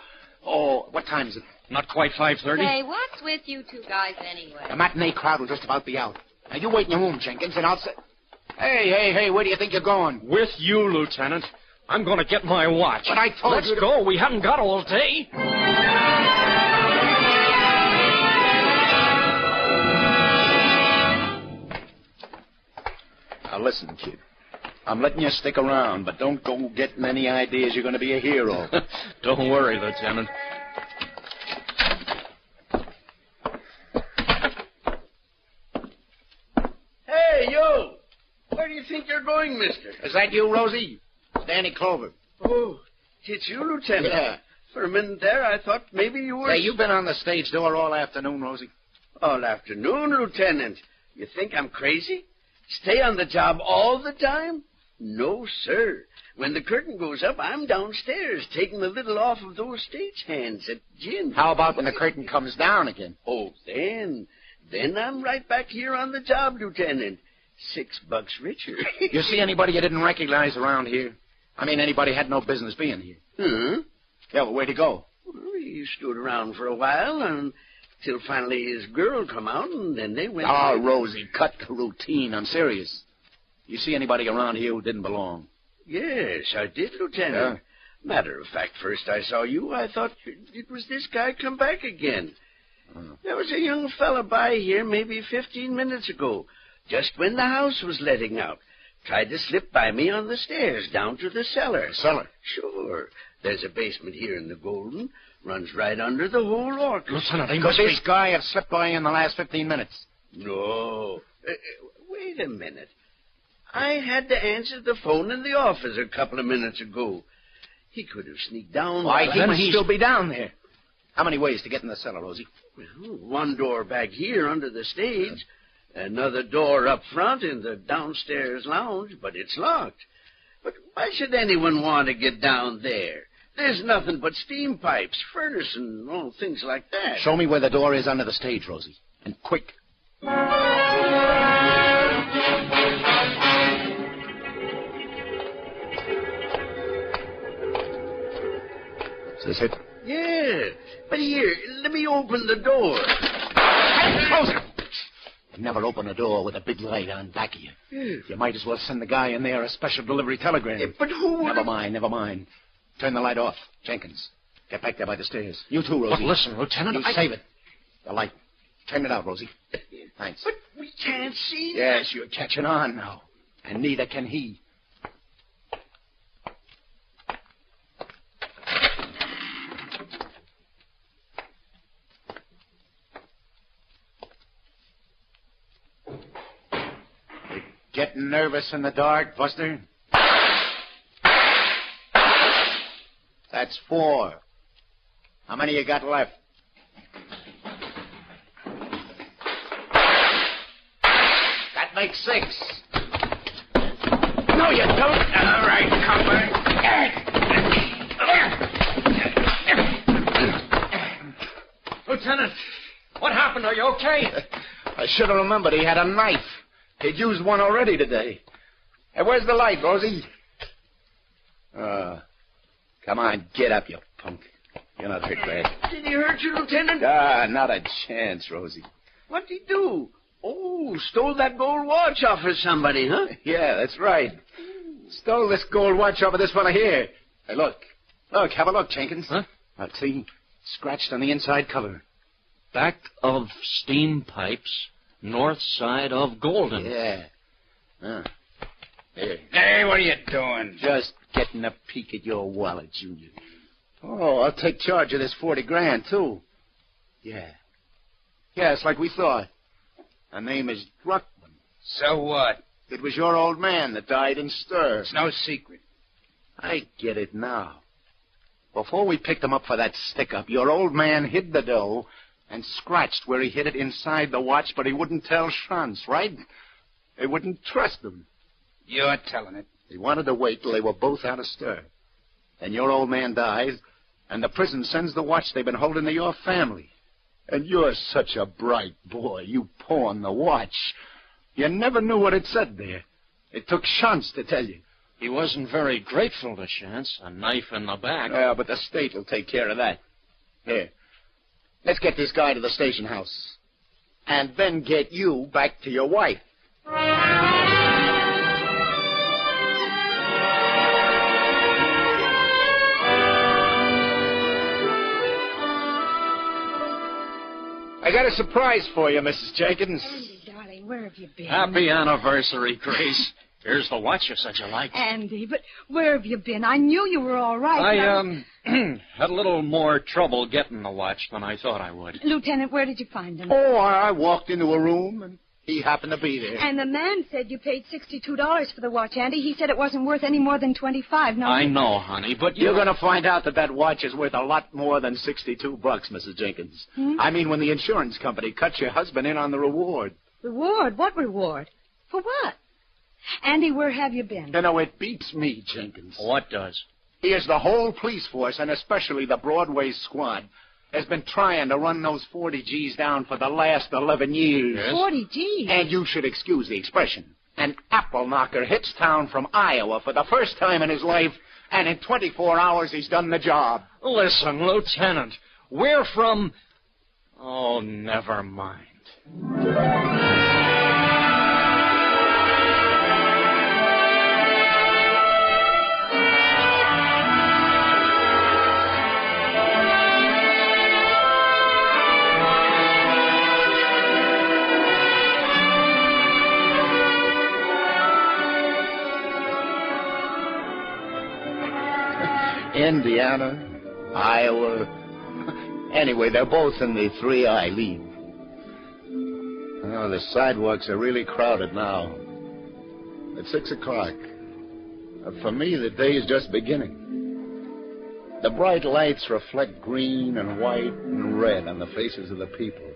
Oh, what time is it? Not quite 5:30. Hey, what's with you 2 guys anyway? The matinee crowd will just about be out. Now, you wait in your room, Jenkins, and I'll say... Hey, where do you think you're going? With you, Lieutenant. I'm going to get my watch. But I told Let's you to... go. We haven't got all day. Now, listen, kid. I'm letting you stick around, but don't go getting any ideas you're going to be a hero. Don't worry, Lieutenant. Hey, you! Where do you think you're going, mister? Is that you, Rosie? It's Danny Clover. Oh, it's you, Lieutenant. Yeah. For a minute there, I thought maybe you were... Hey, you've been on the stage door all afternoon, Rosie. All afternoon, Lieutenant. You think I'm crazy? Stay on the job all the time? No, sir. When the curtain goes up, I'm downstairs taking a little off of those stage hands at gin. How about when the curtain comes down again? Oh, then I'm right back here on the job, Lieutenant. $6 richer. You see anybody you didn't recognize around here? I mean, anybody had no business being here. Huh? Yeah, well, where'd he go? Well, he stood around for a while until finally his girl come out, and then they went... Oh, Rosie, cut the routine. I'm serious. You see anybody around here who didn't belong? Yes, I did, Lieutenant. Yeah? Matter of fact, first I saw you, I thought it was this guy come back again. There was a young fella by here maybe 15 minutes ago, just when the house was letting out. Tried to slip by me on the stairs down to the cellar. Cellar? Sure. There's a basement here in the Golden. Runs right under the whole orchestra. Lieutenant, Because this guy had slipped by in the last 15 minutes. No. Wait a minute. I had to answer the phone in the office a couple of minutes ago. He could have sneaked down. Why, he must still be down there. How many ways to get in the cellar, Rosie? Well, one door back here under the stage. Another door up front in the downstairs lounge, but it's locked. But why should anyone want to get down there? There's nothing but steam pipes, furnace, and all things like that. Show me where the door is under the stage, Rosie. And quick. This it? Yeah. But here, let me open the door. Close it! Never open a door with a big light on back of you. Yeah. You might as well send the guy in there a special delivery telegram. But who would... Never mind. Turn the light off. Jenkins, get back there by the stairs. You too, Rosie. But listen, Lieutenant, You save it. The light. Turn it out, Rosie. Thanks. But we can't see. Yes, you're catching on now. And neither can he. You getting nervous in the dark, Buster? That's 4. How many you got left? That makes 6. No, you don't. All right, come back. Lieutenant, what happened? Are you okay? I should have remembered he had a knife. He'd used one already today. Hey, where's the light, Rosie? Come on, get up, you punk. You're not hurt bad. Did he hurt you, Lieutenant? Not a chance, Rosie. What'd he do? Oh, stole that gold watch off of somebody, huh? Yeah, that's right. Stole this gold watch off of this fella here. Hey, look. Look, have a look, Jenkins. Huh? See? Scratched on the inside cover. Back of steam pipes, north side of Golden. Yeah. Here. Hey, what are you doing? Just getting a peek at your wallet, Junior. Oh, I'll take charge of this 40 grand, too. Yeah. Yeah, it's like we thought. Her name is Druckman. So what? It was your old man that died in stir. It's no secret. I get it now. Before we picked him up for that stick-up, your old man hid the dough and scratched where he hid it inside the watch, but he wouldn't tell Schranz, right? They wouldn't trust him. You're telling it. He wanted to wait till they were both out of stir. And your old man dies, and the prison sends the watch they've been holding to your family. And you're such a bright boy. You pawned the watch. You never knew what it said there. It took Schantz to tell you. He wasn't very grateful to Chance. A knife in the back. Yeah, but the state will take care of that. Here. Let's get this guy to the station house. And then get you back to your wife. I got a surprise for you, Mrs. Jenkins. Andy, darling, where have you been? Happy anniversary, Grace. Here's the watch you said you liked. Andy, but where have you been? I knew you were all right. I had a little more trouble getting the watch than I thought I would. Lieutenant, where did you find him? Oh, I walked into a room, and he happened to be there. And the man said you paid $62 for the watch, Andy. He said it wasn't worth any more than $25. No, I know, honey, but you're going to find out that watch is worth a lot more than $62, Mrs. Jenkins. I mean, when the insurance company cuts your husband in on the reward. Reward? What reward? For what? Andy, where have you been? You know, it beats me, Jenkins. What does? Here's the whole police force, and especially the Broadway squad, has been trying to run those 40 G's down for the last 11 years. Yes? 40 G's? And you should excuse the expression. An apple knocker hits town from Iowa for the first time in his life, and in 24 hours he's done the job. Listen, Lieutenant, we're from... Oh, never mind. Indiana, Iowa. Anyway, they're both in the 3I league. Oh, the sidewalks are really crowded now. It's 6 o'clock. For me, the day is just beginning. The bright lights reflect green and white and red on the faces of the people.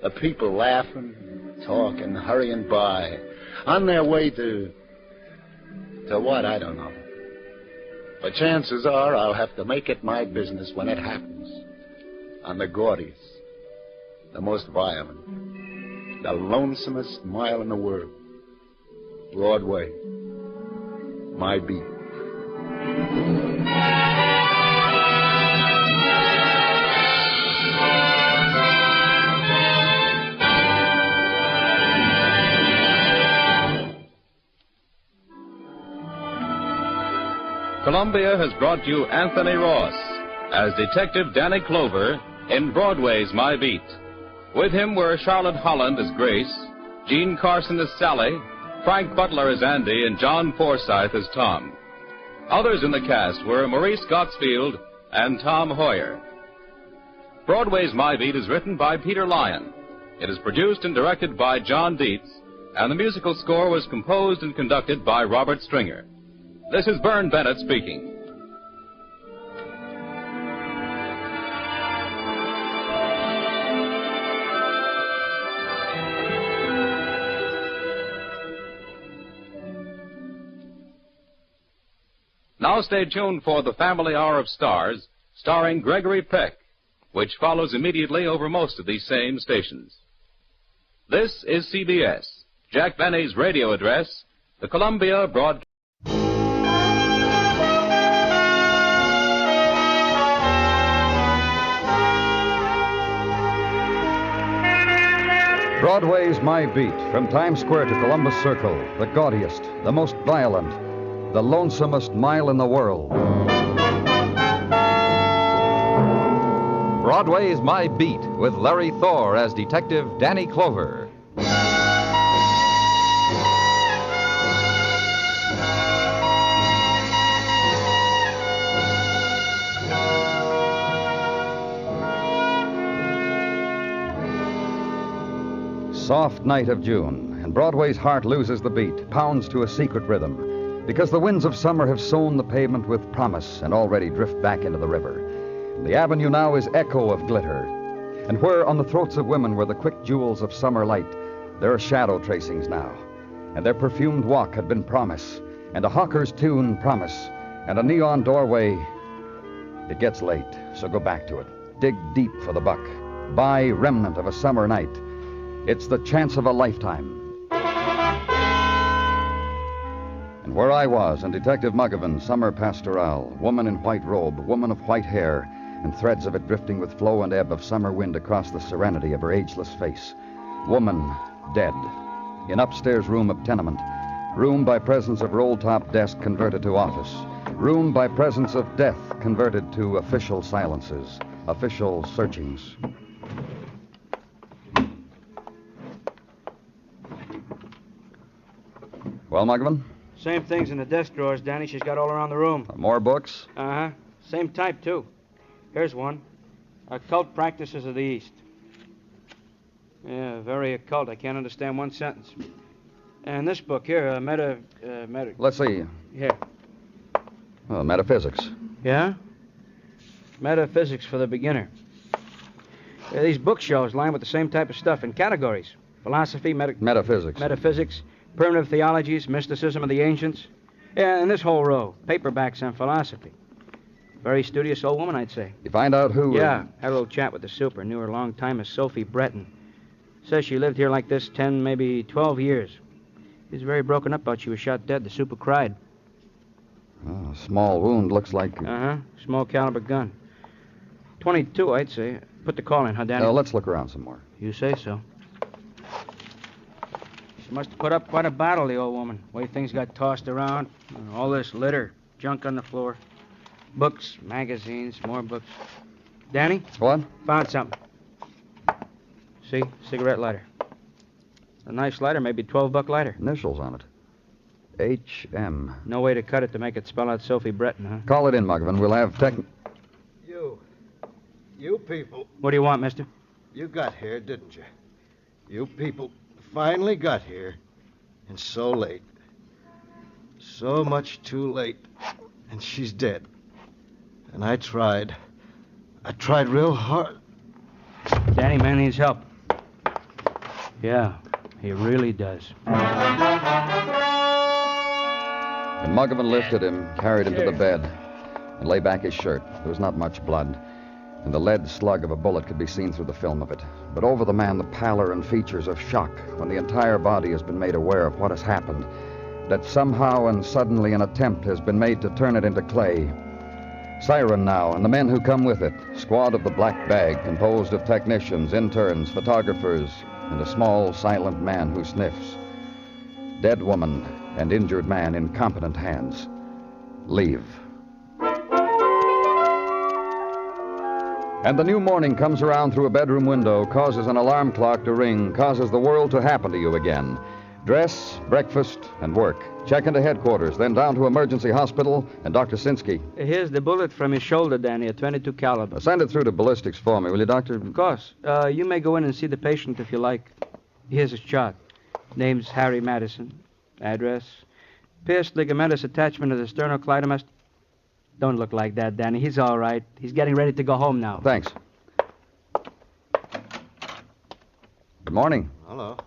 The people laughing, talking, hurrying by, on their way to what, I don't know. But chances are I'll have to make it my business when it happens. On the gaudiest, the most violent, the lonesomest mile in the world. Broadway, my beat. Columbia has brought you Anthony Ross as Detective Danny Clover in Broadway's My Beat. With him were Charlotte Holland as Grace, Jean Carson as Sally, Frank Butler as Andy, and John Forsythe as Tom. Others in the cast were Maurice Gottsfield and Tom Hoyer. Broadway's My Beat is written by Peter Lyon. It is produced and directed by John Dietz, and the musical score was composed and conducted by Robert Stringer. This is Vern Bennett speaking. Now stay tuned for the Family Hour of Stars, starring Gregory Peck, which follows immediately over most of these same stations. This is CBS, Jack Benny's radio address, the Columbia Broadcasting. Broadway's My Beat, from Times Square to Columbus Circle, the gaudiest, the most violent, the lonesomest mile in the world. Broadway's My Beat with Larry Thor as Detective Danny Clover. Soft night of June, and Broadway's heart loses the beat, pounds to a secret rhythm, because the winds of summer have sown the pavement with promise and already drift back into the river. The avenue now is echo of glitter, and where on the throats of women were the quick jewels of summer light, there are shadow tracings now, and their perfumed walk had been promise, and a hawker's tune promise, and a neon doorway. It gets late, so go back to it. Dig deep for the buck. Buy remnant of a summer night. It's the chance of a lifetime. And where I was in Detective Muggavan, Summer Pastoral, woman in white robe, woman of white hair, and threads of it drifting with flow and ebb of summer wind across the serenity of her ageless face. Woman dead. In upstairs room of tenement. Room by presence of roll-top desk converted to office. Room by presence of death converted to official silences. Official searchings. Well, Muggavan? Same things in the desk drawers, Danny. She's got all around the room. More books? Uh-huh. Same type, too. Here's one. Occult Practices of the East. Yeah, very occult. I can't understand one sentence. And this book here, Let's see. Here. Oh, metaphysics. Yeah? Metaphysics for the beginner. Yeah, these bookshelves lined with the same type of stuff in categories. Philosophy, metaphysics. Metaphysics, primitive theologies, mysticism of the ancients. Yeah, and this whole row, paperbacks on philosophy. Very studious old woman, I'd say. You find out who... Yeah, had a little chat with the super. Knew her a long time as Sophie Brettin. Says she lived here like this 10, maybe 12 years. She was very broken up about she was shot dead. The super cried. Oh, a small wound, looks like... Uh-huh, small caliber gun. 22, I'd say. Put the call in, huh, Danny? Let's look around some more. You say so. She must have put up quite a battle, the old woman. The way things got tossed around. All this litter, junk on the floor. Books, magazines, more books. Danny? What? Found something. See? Cigarette lighter. A nice lighter, maybe $12 lighter. Initials on it. H.M. No way to cut it to make it spell out Sophie Brettin, huh? Call it in, Muggavan. We'll have You people. What do you want, mister? You got here, didn't you? You people finally got here. And so late. So much too late. And she's dead. And I tried. I tried real hard. Danny, man needs help. Yeah, he really does. And Muggavan lifted him, carried him to the bed, and lay back his shirt. There was not much blood, and the lead slug of a bullet could be seen through the film of it. But over the man, the pallor and features of shock when the entire body has been made aware of what has happened, that somehow and suddenly an attempt has been made to turn it into clay. Siren now, and the men who come with it, squad of the Black Bag, composed of technicians, interns, photographers, and a small, silent man who sniffs. Dead woman and injured man in competent hands. Leave. And the new morning comes around through a bedroom window, causes an alarm clock to ring, causes the world to happen to you again. Dress, breakfast, and work. Check into headquarters, then down to emergency hospital and Dr. Sinsky. Here's the bullet from his shoulder, Danny, a .22 caliber. Send it through to ballistics for me, will you, Doctor? Of course. You may go in and see the patient if you like. Here's his chart. Name's Harry Madison. Address. Pierced ligamentous attachment of the sternocleidomastoid. Don't look like that, Danny. He's all right. He's getting ready to go home now. Thanks. Good morning. Hello.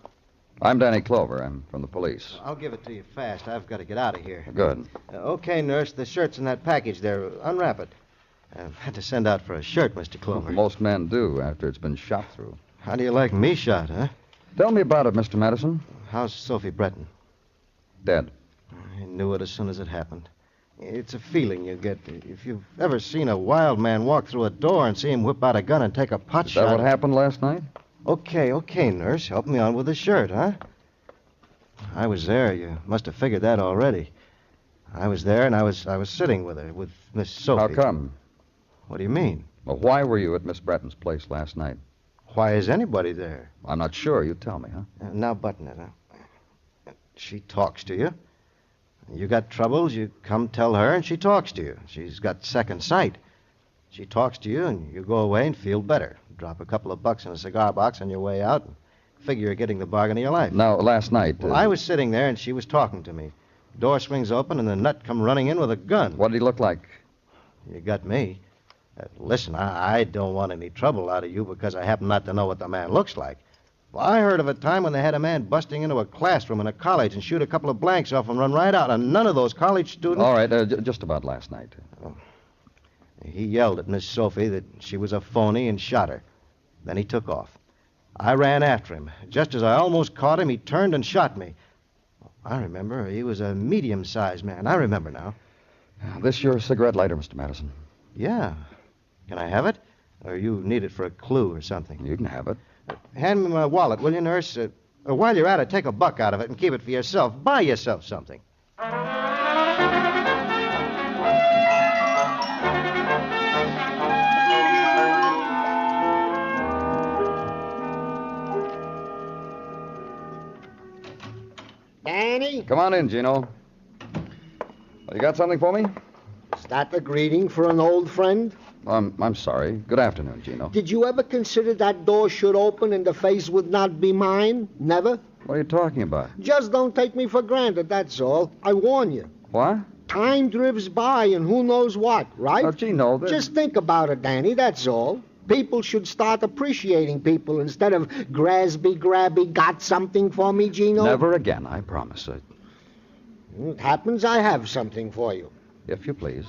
I'm Danny Clover. I'm from the police. I'll give it to you fast. I've got to get out of here. Good. Okay, nurse. The shirt's in that package there. Unwrap it. I've had to send out for a shirt, Mr. Clover. Most men do after it's been shot through. How do you like me shot, huh? Tell me about it, Mr. Madison. How's Sophie Brettin? Dead. I knew it as soon as it happened. It's a feeling you get. If you've ever seen a wild man walk through a door and see him whip out a gun and take a pot shot... Is that what happened last night? Okay, nurse. Help me on with the shirt, huh? I was there. You must have figured that already. I was there, and I was sitting with her, with Miss Sophie. How come? What do you mean? Well, why were you at Miss Bretton's place last night? Why is anybody there? I'm not sure. You tell me, huh? Now button it, huh? She talks to you. You got troubles, you come tell her, and she talks to you. She's got second sight. She talks to you, and you go away and feel better. Drop a couple of bucks in a cigar box on your way out and figure you're getting the bargain of your life. Now, last night... Well, I was sitting there, and she was talking to me. Door swings open, and the nut come running in with a gun. What did he look like? You got me. Listen, I don't want any trouble out of you because I happen not to know what the man looks like. Well, I heard of a time when they had a man busting into a classroom in a college and shoot a couple of blanks off and run right out, and none of those college students... All right, just about last night. Oh. He yelled at Miss Sophie that she was a phony and shot her. Then he took off. I ran after him. Just as I almost caught him, he turned and shot me. I remember. He was a medium-sized man. I remember now. This your cigarette lighter, Mr. Madison? Yeah. Can I have it? Or you need it for a clue or something? You can have it. Hand me my wallet, will you, nurse? While you're at it, take a buck out of it and keep it for yourself. Buy yourself something. Danny? Come on in, Gino. You got something for me? Is that a greeting for an old friend? I'm sorry. Good afternoon, Gino. Did you ever consider that door should open and the face would not be mine? Never? What are you talking about? Just don't take me for granted, that's all. I warn you. What? Time drifts by and who knows what, right? Oh, Gino, Just think about it, Danny, that's all. People should start appreciating people instead of grabby, got something for me, Gino? Never again, I promise. It happens I have something for you. If you please.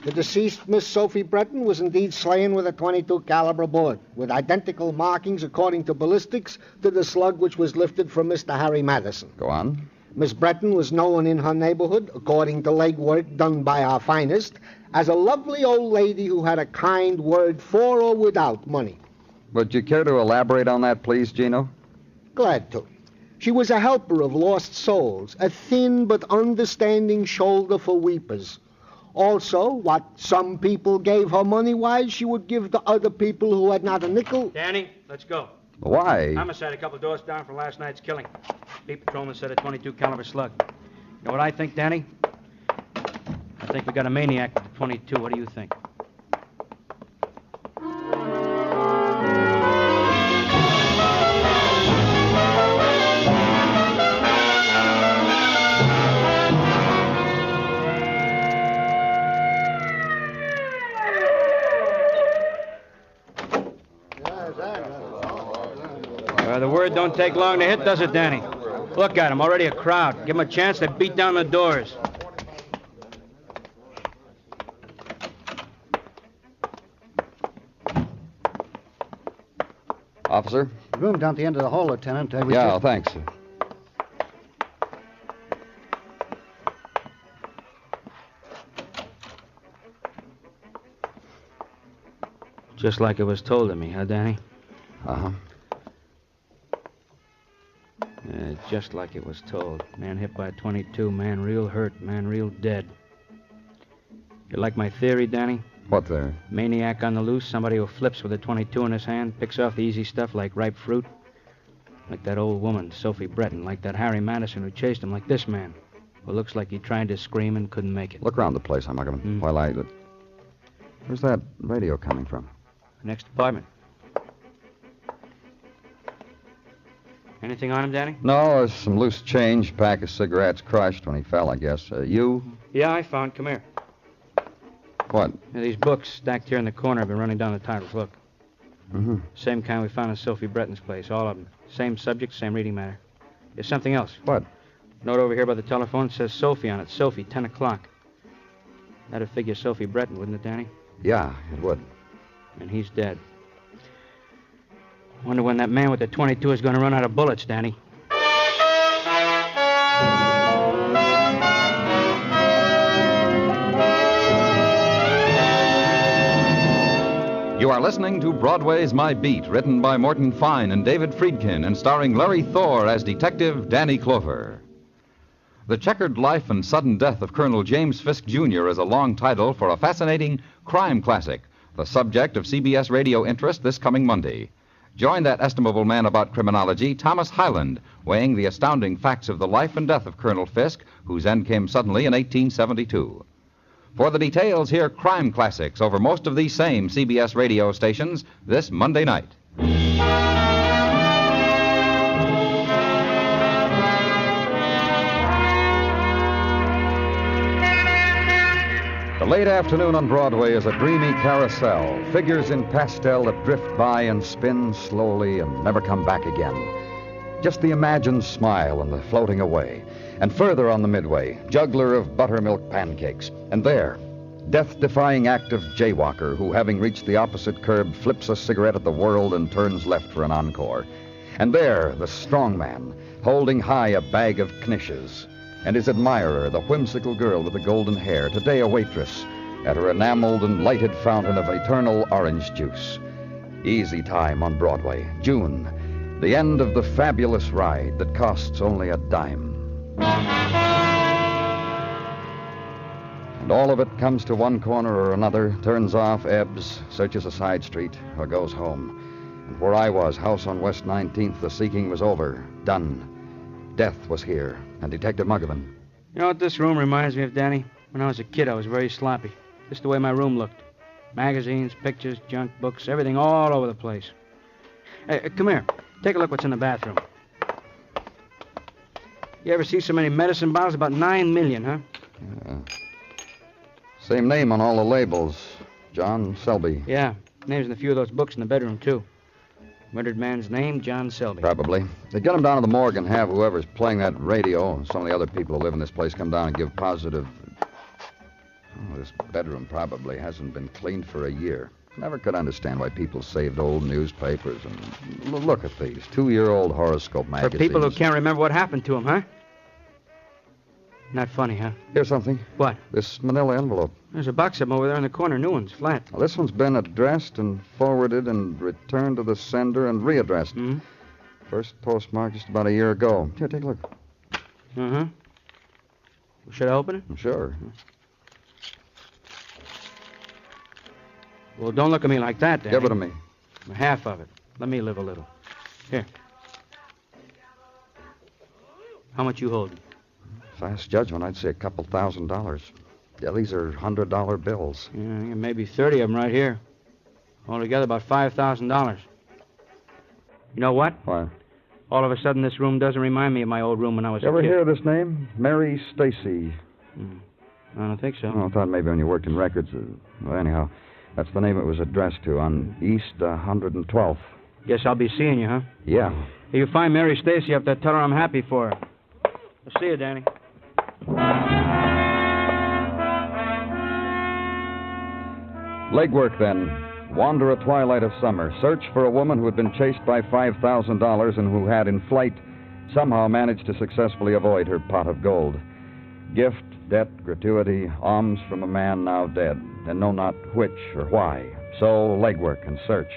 The deceased Miss Sophie Brettin was indeed slain with a .22 caliber bullet, with identical markings, according to ballistics, to the slug which was lifted from Mr. Harry Madison. Go on. Miss Brettin was known in her neighborhood, according to legwork done by our finest, as a lovely old lady who had a kind word for or without money. Would you care to elaborate on that, please, Gino? Glad to. She was a helper of lost souls, a thin but understanding shoulder for weepers. Also, what some people gave her money-wise, she would give to other people who had not a nickel. Danny, let's go. Why? Homicide a couple doors down from last night's killing. Beat patrolman said a .22 caliber slug. You know what I think, Danny? I think we got a maniac with a .22. What do you think? The word don't take long to hit, does it, Danny? Look at him, already a crowd. Give him a chance, they beat down the doors. Officer? Room down at the end of the hall, Lieutenant. Yeah, thanks. Just like it was told to me, huh, Danny? Uh-huh. Yeah, just like it was told. Man hit by a .22, man real hurt, man real dead. You like my theory, Danny? What there? Maniac on the loose, somebody who flips with a .22 in his hand, picks off the easy stuff like ripe fruit. Like that old woman, Sophie Brettin, like that Harry Madison who chased him, like this man, who looks like he tried to scream and couldn't make it. Look around the place, Muggerman, while I... Where's that radio coming from? Next apartment. Anything on him, Danny? No, there's some loose change, pack of cigarettes crushed when he fell, I guess. You? Yeah, I found. Come here. What? These books stacked here in the corner. I've been running down the titles. Look. Mm-hmm. Same kind we found in Sophie Brettin's place, all of them. Same subject, same reading matter. There's something else. What? Note over here by the telephone says Sophie on it. Sophie, 10 o'clock. That'd figure Sophie Brettin, wouldn't it, Danny? Yeah, it would. And he's dead. Wonder when that man with the .22 is going to run out of bullets, Danny. You are listening to Broadway's My Beat, written by Morton Fine and David Friedkin, and starring Larry Thor as Detective Danny Clover. The Checkered Life and Sudden Death of Colonel James Fisk, Jr. is a long title for a fascinating crime classic, the subject of CBS radio interest this coming Monday. Join that estimable man about criminology, Thomas Hyland, weighing the astounding facts of the life and death of Colonel Fisk, whose end came suddenly in 1872. For the details, hear crime classics over most of these same CBS radio stations this Monday night. The late afternoon on Broadway is a dreamy carousel, figures in pastel that drift by and spin slowly and never come back again. Just the imagined smile and the floating away. And further on the midway, juggler of buttermilk pancakes. And there, death-defying active jaywalker who, having reached the opposite curb, flips a cigarette at the world and turns left for an encore. And there, the strong man, holding high a bag of knishes. And his admirer, the whimsical girl with the golden hair, today a waitress at her enameled and lighted fountain of eternal orange juice. Easy Time on Broadway, June, the end of the fabulous ride that costs only a dime. And all of it comes to one corner or another, turns off, ebbs, searches a side street, or goes home. And where I was, house on West 19th, the seeking was over, done. Death was here, and Detective Muggerman. You know what this room reminds me of, Danny? When I was a kid, I was very sloppy. Just the way my room looked. Magazines, pictures, junk books, everything all over the place. Hey, come here. Take a look what's in the bathroom. You ever see so many medicine bottles? About 9 million, huh? Same name on all the labels. John Selby. Yeah. Names in a few of those books in the bedroom, too. Murdered man's name, John Selby. Probably. They get him down to the morgue and have whoever's playing that radio and some of the other people who live in this place come down and give positive... Oh, this bedroom probably hasn't been cleaned for a year. Never could understand why people saved old newspapers and... Look at these 2-year-old horoscope magazines. For people who can't remember what happened to them, huh? Not funny, huh? Here's something. What? This manila envelope. There's a box of them over there in the corner. New ones, flat. Well, this one's been addressed and forwarded and returned to the sender and readdressed. Mm-hmm. First postmarked just about a year ago. Here, take a look. Uh-huh. Should I open it? Sure. Well, don't look at me like that, Danny. Give it to me. Half of it. Let me live a little. Here. How much you holding? Fast judgment, I'd say a couple $1,000. Yeah, these are $100 bills. Yeah, maybe 30 of them right here. Altogether, about $5,000. You know what? What? All of a sudden, this room doesn't remind me of my old room when I was a kid. You ever hear of this name? Mary Stacy. I don't think so. Oh, I thought maybe when you worked in records. Well, anyhow, that's the name it was addressed to on East 112th. Guess I'll be seeing you, huh? Yeah. If you find Mary Stacy up there, tell her I'm happy for her. I'll see you, Danny. Legwork, then. Wander a twilight of summer. Search for a woman who had been chased by $5,000 and who had, in flight, somehow managed to successfully avoid her pot of gold. Gift, debt, gratuity, alms from a man now dead, and know not which or why. So, legwork and search.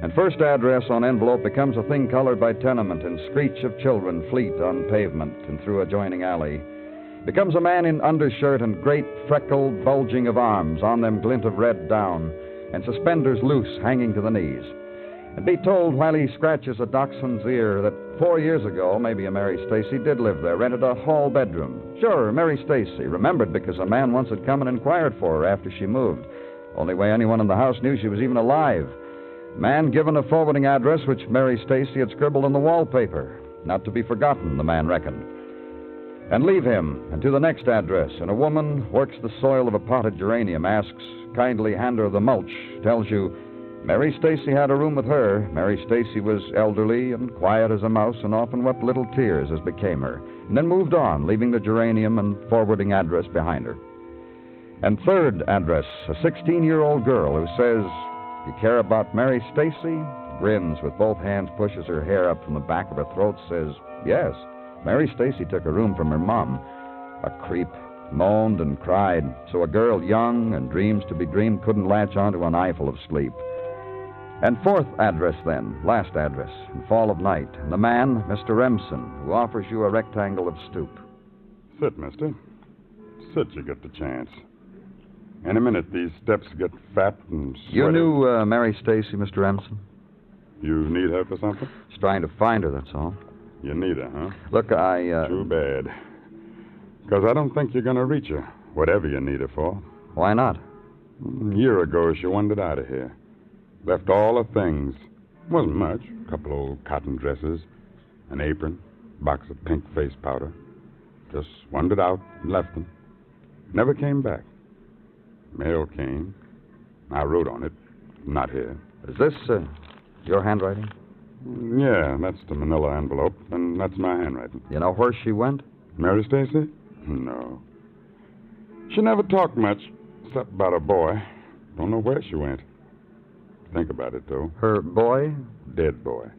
And first address on envelope becomes a thing colored by tenement and screech of children fleet on pavement and through adjoining alley. Becomes a man in undershirt and great freckled bulging of arms, on them glint of red down, and suspenders loose hanging to the knees. And be told while he scratches a dachshund's ear that 4 years ago, maybe a Mary Stacy did live there, rented a hall bedroom. Sure, Mary Stacy, remembered because a man once had come and inquired for her after she moved. Only way anyone in the house knew she was even alive. Man given a forwarding address which Mary Stacy had scribbled on the wallpaper. Not to be forgotten, the man reckoned. And leave him, and to the next address. And a woman works the soil of a potted geranium, asks, kindly hand her the mulch, tells you, Mary Stacy had a room with her. Mary Stacy was elderly and quiet as a mouse and often wept little tears as became her, and then moved on, leaving the geranium and forwarding address behind her. And third address, a 16-year-old girl who says, you care about Mary Stacy? Grins with both hands, pushes her hair up from the back of her throat, says, yes. Mary Stacy took a room from her mom. A creep, moaned and cried, so a girl young and dreams to be dreamed couldn't latch onto an eyeful of sleep. And fourth address, then, last address, in fall of night, and the man, Mr. Remsen, who offers you a rectangle of stoop. Sit, mister. Sit, you get the chance. Any minute, these steps get fat and sweaty. You knew Mary Stacy, Mr. Remsen? You need her for something? Just trying to find her, that's all. You need her, huh? Look, Too bad. Because I don't think you're going to reach her, whatever you need her for. Why not? A year ago, she wandered out of here. Left all her things. Wasn't much. A couple old cotton dresses, an apron, box of pink face powder. Just wandered out and left them. Never came back. Mail came. I wrote on it. Not here. Is this your handwriting? Yeah, that's the manila envelope, and that's my handwriting. You know where she went? Mary Stacy? No. She never talked much, except about her boy. Don't know where she went. Think about it, though. Her boy? Dead boy.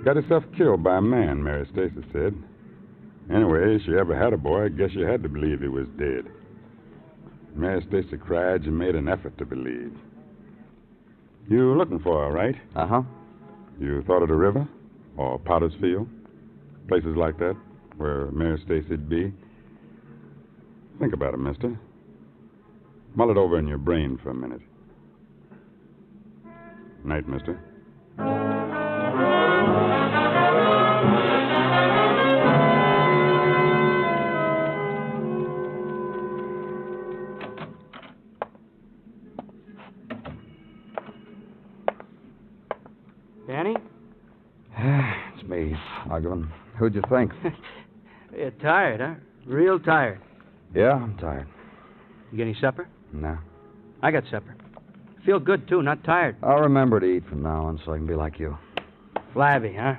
Got herself killed by a man, Mary Stacy said. Anyway, if she ever had a boy, I guess you had to believe he was dead. Mary Stacy cried and made an effort to believe. You looking for her, right? Uh-huh. You thought of the river? Or Potter's Field? Places like that, where Mary Stacy'd be? Think about it, mister. Mull it over in your brain for a minute. Night, mister. Danny? It's me, Ogden. Who'd you think? You're tired, huh? Real tired. Yeah, I'm tired. You get any supper? No. I got supper. Feel good, too, not tired. I'll remember to eat from now on so I can be like you. Flabby, huh?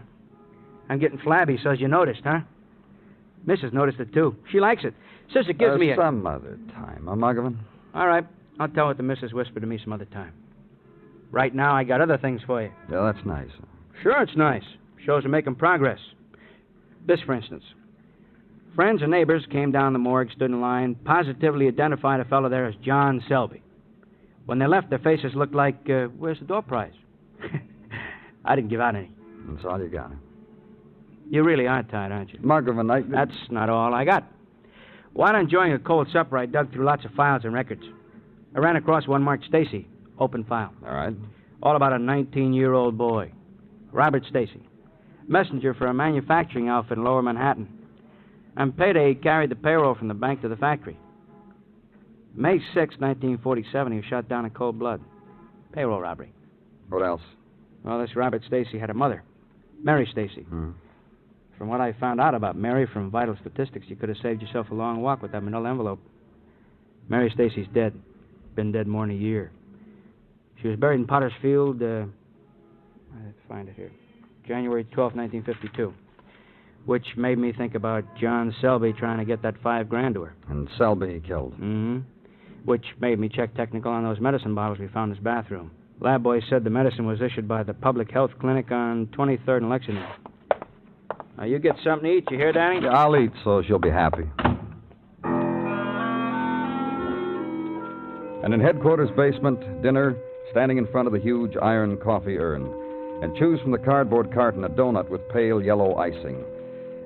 I'm getting flabby, so as you noticed, huh? Mrs. noticed it, too. She likes it. Says it gives me a... Some other time, huh, Muggavan? All right. I'll tell what the missus whispered to me some other time. Right now, I got other things for you. Yeah, that's nice. Sure, it's nice. Shows we're making progress. This, for instance. Friends and neighbors came down the morgue, stood in line, positively identified a fellow there as John Selby. When they left, their faces looked like, where's the door prize? I didn't give out any. That's all you got. You really are tired, aren't you? Muggavan, That's not all I got. While enjoying a cold supper, I dug through lots of files and records. I ran across one marked Stacy, open file. All right. All about a 19-year-old boy. Robert Stacy. Messenger for a manufacturing outfit in Lower Manhattan. On payday, he carried the payroll from the bank to the factory. May 6, 1947, he was shot down in cold blood. Payroll robbery. What else? Well, this Robert Stacy had a mother, Mary Stacy. From what I found out about Mary from vital statistics, you could have saved yourself a long walk with that manila envelope. Mary Stacy's dead. Been dead more than a year. She was buried in Potter's Field, let's find it here, January 12, 1952. Which made me think about John Selby trying to get that $5,000 to her. And Selby killed. Mm-hmm. Which made me check technical on those medicine bottles we found in his bathroom. Lab boy said the medicine was issued by the Public Health Clinic on 23rd and Lexington. Now, you get something to eat, you hear, Danny? Yeah, I'll eat, so she'll be happy. And in headquarters basement, dinner, standing in front of the huge iron coffee urn, and choose from the cardboard carton a donut with pale yellow icing.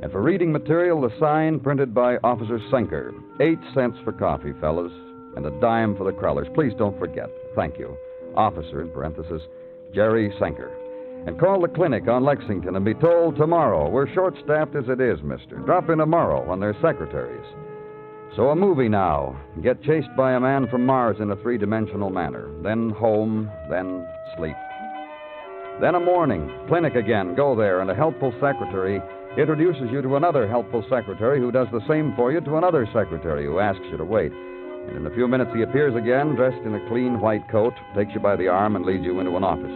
And for reading material, the sign printed by Officer Senker. 8 cents for coffee, fellas, and a dime for the crawlers. Please don't forget. Thank you. Officer, in parenthesis, Jerry Senker. And call the clinic on Lexington and be told tomorrow. We're short-staffed as it is, mister. Drop in tomorrow when there's secretaries. So a movie now. Get chased by a man from Mars in a three-dimensional manner. Then home, then sleep. Then a morning. Clinic again. Go there, and a helpful secretary introduces you to another helpful secretary who does the same for you to another secretary who asks you to wait. And in a few minutes he appears again, dressed in a clean white coat, takes you by the arm and leads you into an office.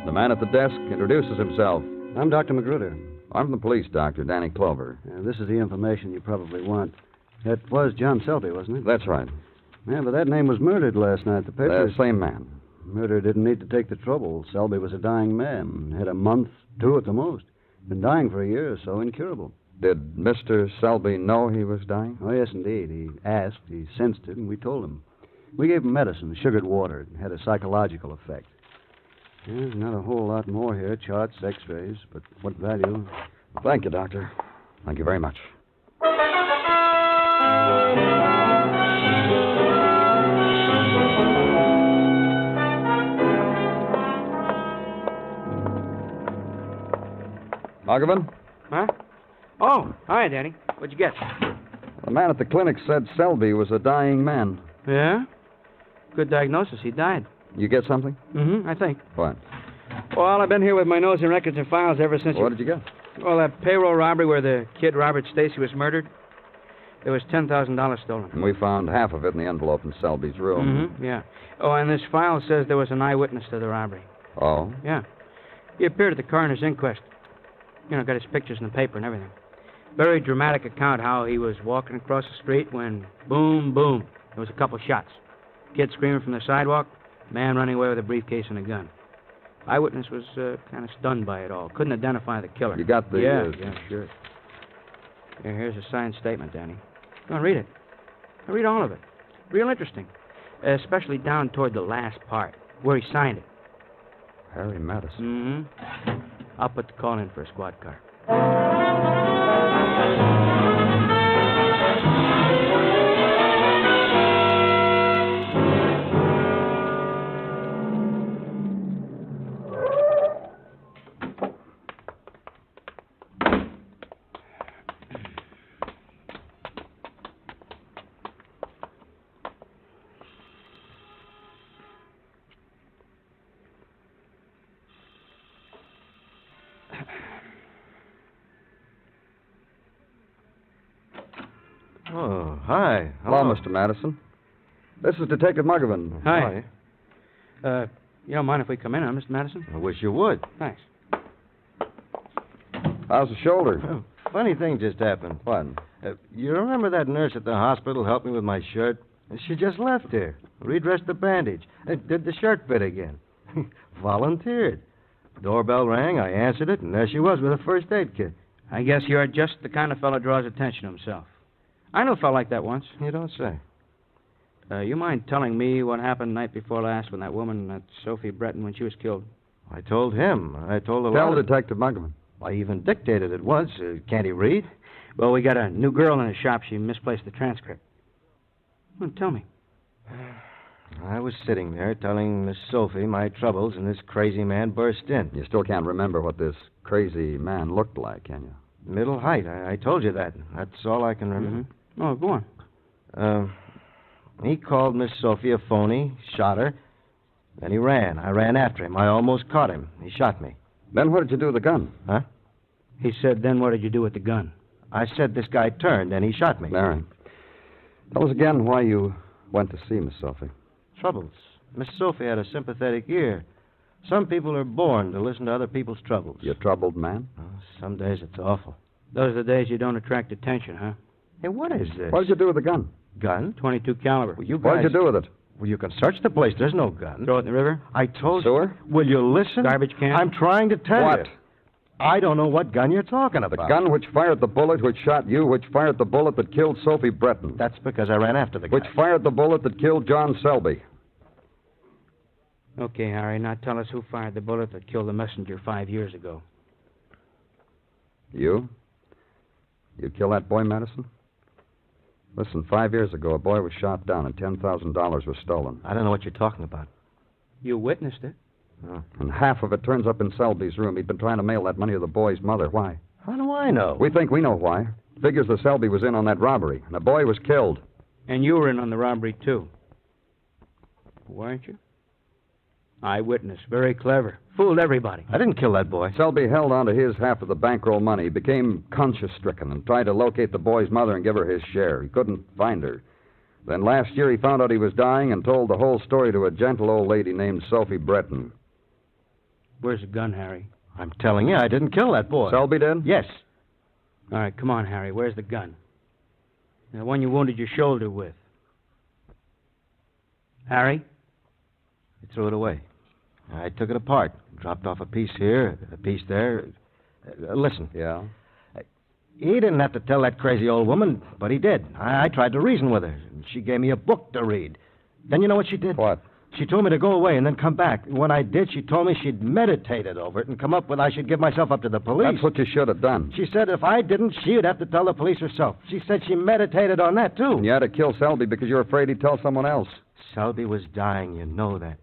The man at the desk introduces himself. I'm Dr. Magruder. I'm the police doctor, Danny Clover. This is the information you probably want. It was John Selby, wasn't it? That's right. Yeah, but that name was murdered last night. The paper... The same man. Murder didn't need to take the trouble. Selby was a dying man. Had a month, 2 at the most. Been dying for a year or so, incurable. Did Mr. Selby know he was dying? Oh, yes, indeed. He asked, he sensed it, and we told him. We gave him medicine, sugared water. It had a psychological effect. There's not a whole lot more here, charts, x-rays, but what value? Thank you, Doctor. Thank you very much. Muggavan? Huh? Oh, hi, Danny. What'd you get? The man at the clinic said Selby was a dying man. Yeah? Good diagnosis. He died. You get something? Mm-hmm, I think. What? Well, I've been here with my nose in records and files ever since... What did you get? Well, that payroll robbery where the kid Robert Stacy was murdered. There was $10,000 stolen. And we found half of it in the envelope in Selby's room. Mm-hmm, yeah. Oh, and this file says there was an eyewitness to the robbery. Oh? Yeah. He appeared at the coroner's inquest. You know, got his pictures in the paper and everything. Very dramatic account how he was walking across the street when, boom, boom, there was a couple shots. Kid screaming from the sidewalk, man running away with a briefcase and a gun. Eyewitness was kind of stunned by it all. Couldn't identify the killer. You got the... Yeah, sure. Here's a signed statement, Danny. Go on, read it. Read all of it. Real interesting. Especially down toward the last part, where he signed it. Harry Madison. Mm-hmm. I'll put the call in for a squad car. Oh, hi. Hello, Mr. Madison. This is Detective Muggavan. Hi. You don't mind if we come in, huh, Mr. Madison? I wish you would. Thanks. How's the shoulder? Oh, funny thing just happened. What? You remember that nurse at the hospital helped me with my shirt? She just left here. Redressed the bandage. Did the shirt fit again? Volunteered. Doorbell rang, I answered it, and there she was with a first aid kit. I guess you're just the kind of fellow draws attention to himself. I knew a fellow like that once. You don't say. You mind telling me what happened night before last when that woman, that Sophie Brettin, when she was killed? I told him. I told a Tell lot of... Detective Muggavan. I even dictated it once. Can't he read? Well, we got a new girl in the shop. She misplaced the transcript. Well, tell me. I was sitting there telling Miss Sophie my troubles, and this crazy man burst in. You still can't remember what this crazy man looked like, can you? Middle height. I told you that. That's all I can remember. Mm-hmm. Oh, go on. He called Miss Sophie a phony, shot her. Then he ran. I ran after him. I almost caught him. He shot me. Then what did you do with the gun? Huh? He said, then what did you do with the gun? I said this guy turned, and he shot me. Larry, tell us again why you went to see Miss Sophie. Troubles. Miss Sophie had a sympathetic ear. Some people are born to listen to other people's troubles. You a troubled man? Oh, some days it's awful. Those are the days you don't attract attention, huh? Hey, what is this? What did you do with the gun? Gun? .22 caliber. Well, you guys... What did you do with it? Well, you can search the place. There's no gun. Throw it in the river? I told Sewer? you. Will you listen? Garbage can? I'm trying to tell you. What? I don't know what gun you're talking about. The gun which fired the bullet which shot you, which fired the bullet that killed Sophie Brettin. That's because I ran after the guy. Which fired the bullet that killed John Selby. Okay, Harry, now tell us who fired the bullet that killed the messenger 5 years ago. You? You kill that boy, Madison? Listen, 5 years ago, a boy was shot down and $10,000 was stolen. I don't know what you're talking about. You witnessed it. Oh. And half of it turns up in Selby's room. He'd been trying to mail that money to the boy's mother. Why? How do I know? We think we know why. Figures that Selby was in on that robbery, and the boy was killed. And you were in on the robbery, too. Weren't you? Eyewitness. Very clever. Fooled everybody. I didn't kill that boy. Selby held on to his half of the bankroll money, became conscience-stricken, and tried to locate the boy's mother and give her his share. He couldn't find her. Then last year he found out he was dying and told the whole story to a gentle old lady named Sophie Brettin. Where's the gun, Harry? I'm telling you, I didn't kill that boy. Selby did? Yes. All right, come on, Harry. Where's the gun? The one you wounded your shoulder with. Harry? He threw it away. I took it apart. Dropped off a piece here, a piece there. Listen. Yeah? He didn't have to tell that crazy old woman, but he did. I tried to reason with her. And she gave me a book to read. Then you know what she did? What? She told me to go away and then come back. When I did, she told me she'd meditated over it and come up with I should give myself up to the police. That's what you should have done. She said if I didn't, she'd have to tell the police herself. She said she meditated on that, too. And you had to kill Selby because you were afraid he'd tell someone else. Selby was dying, you know that.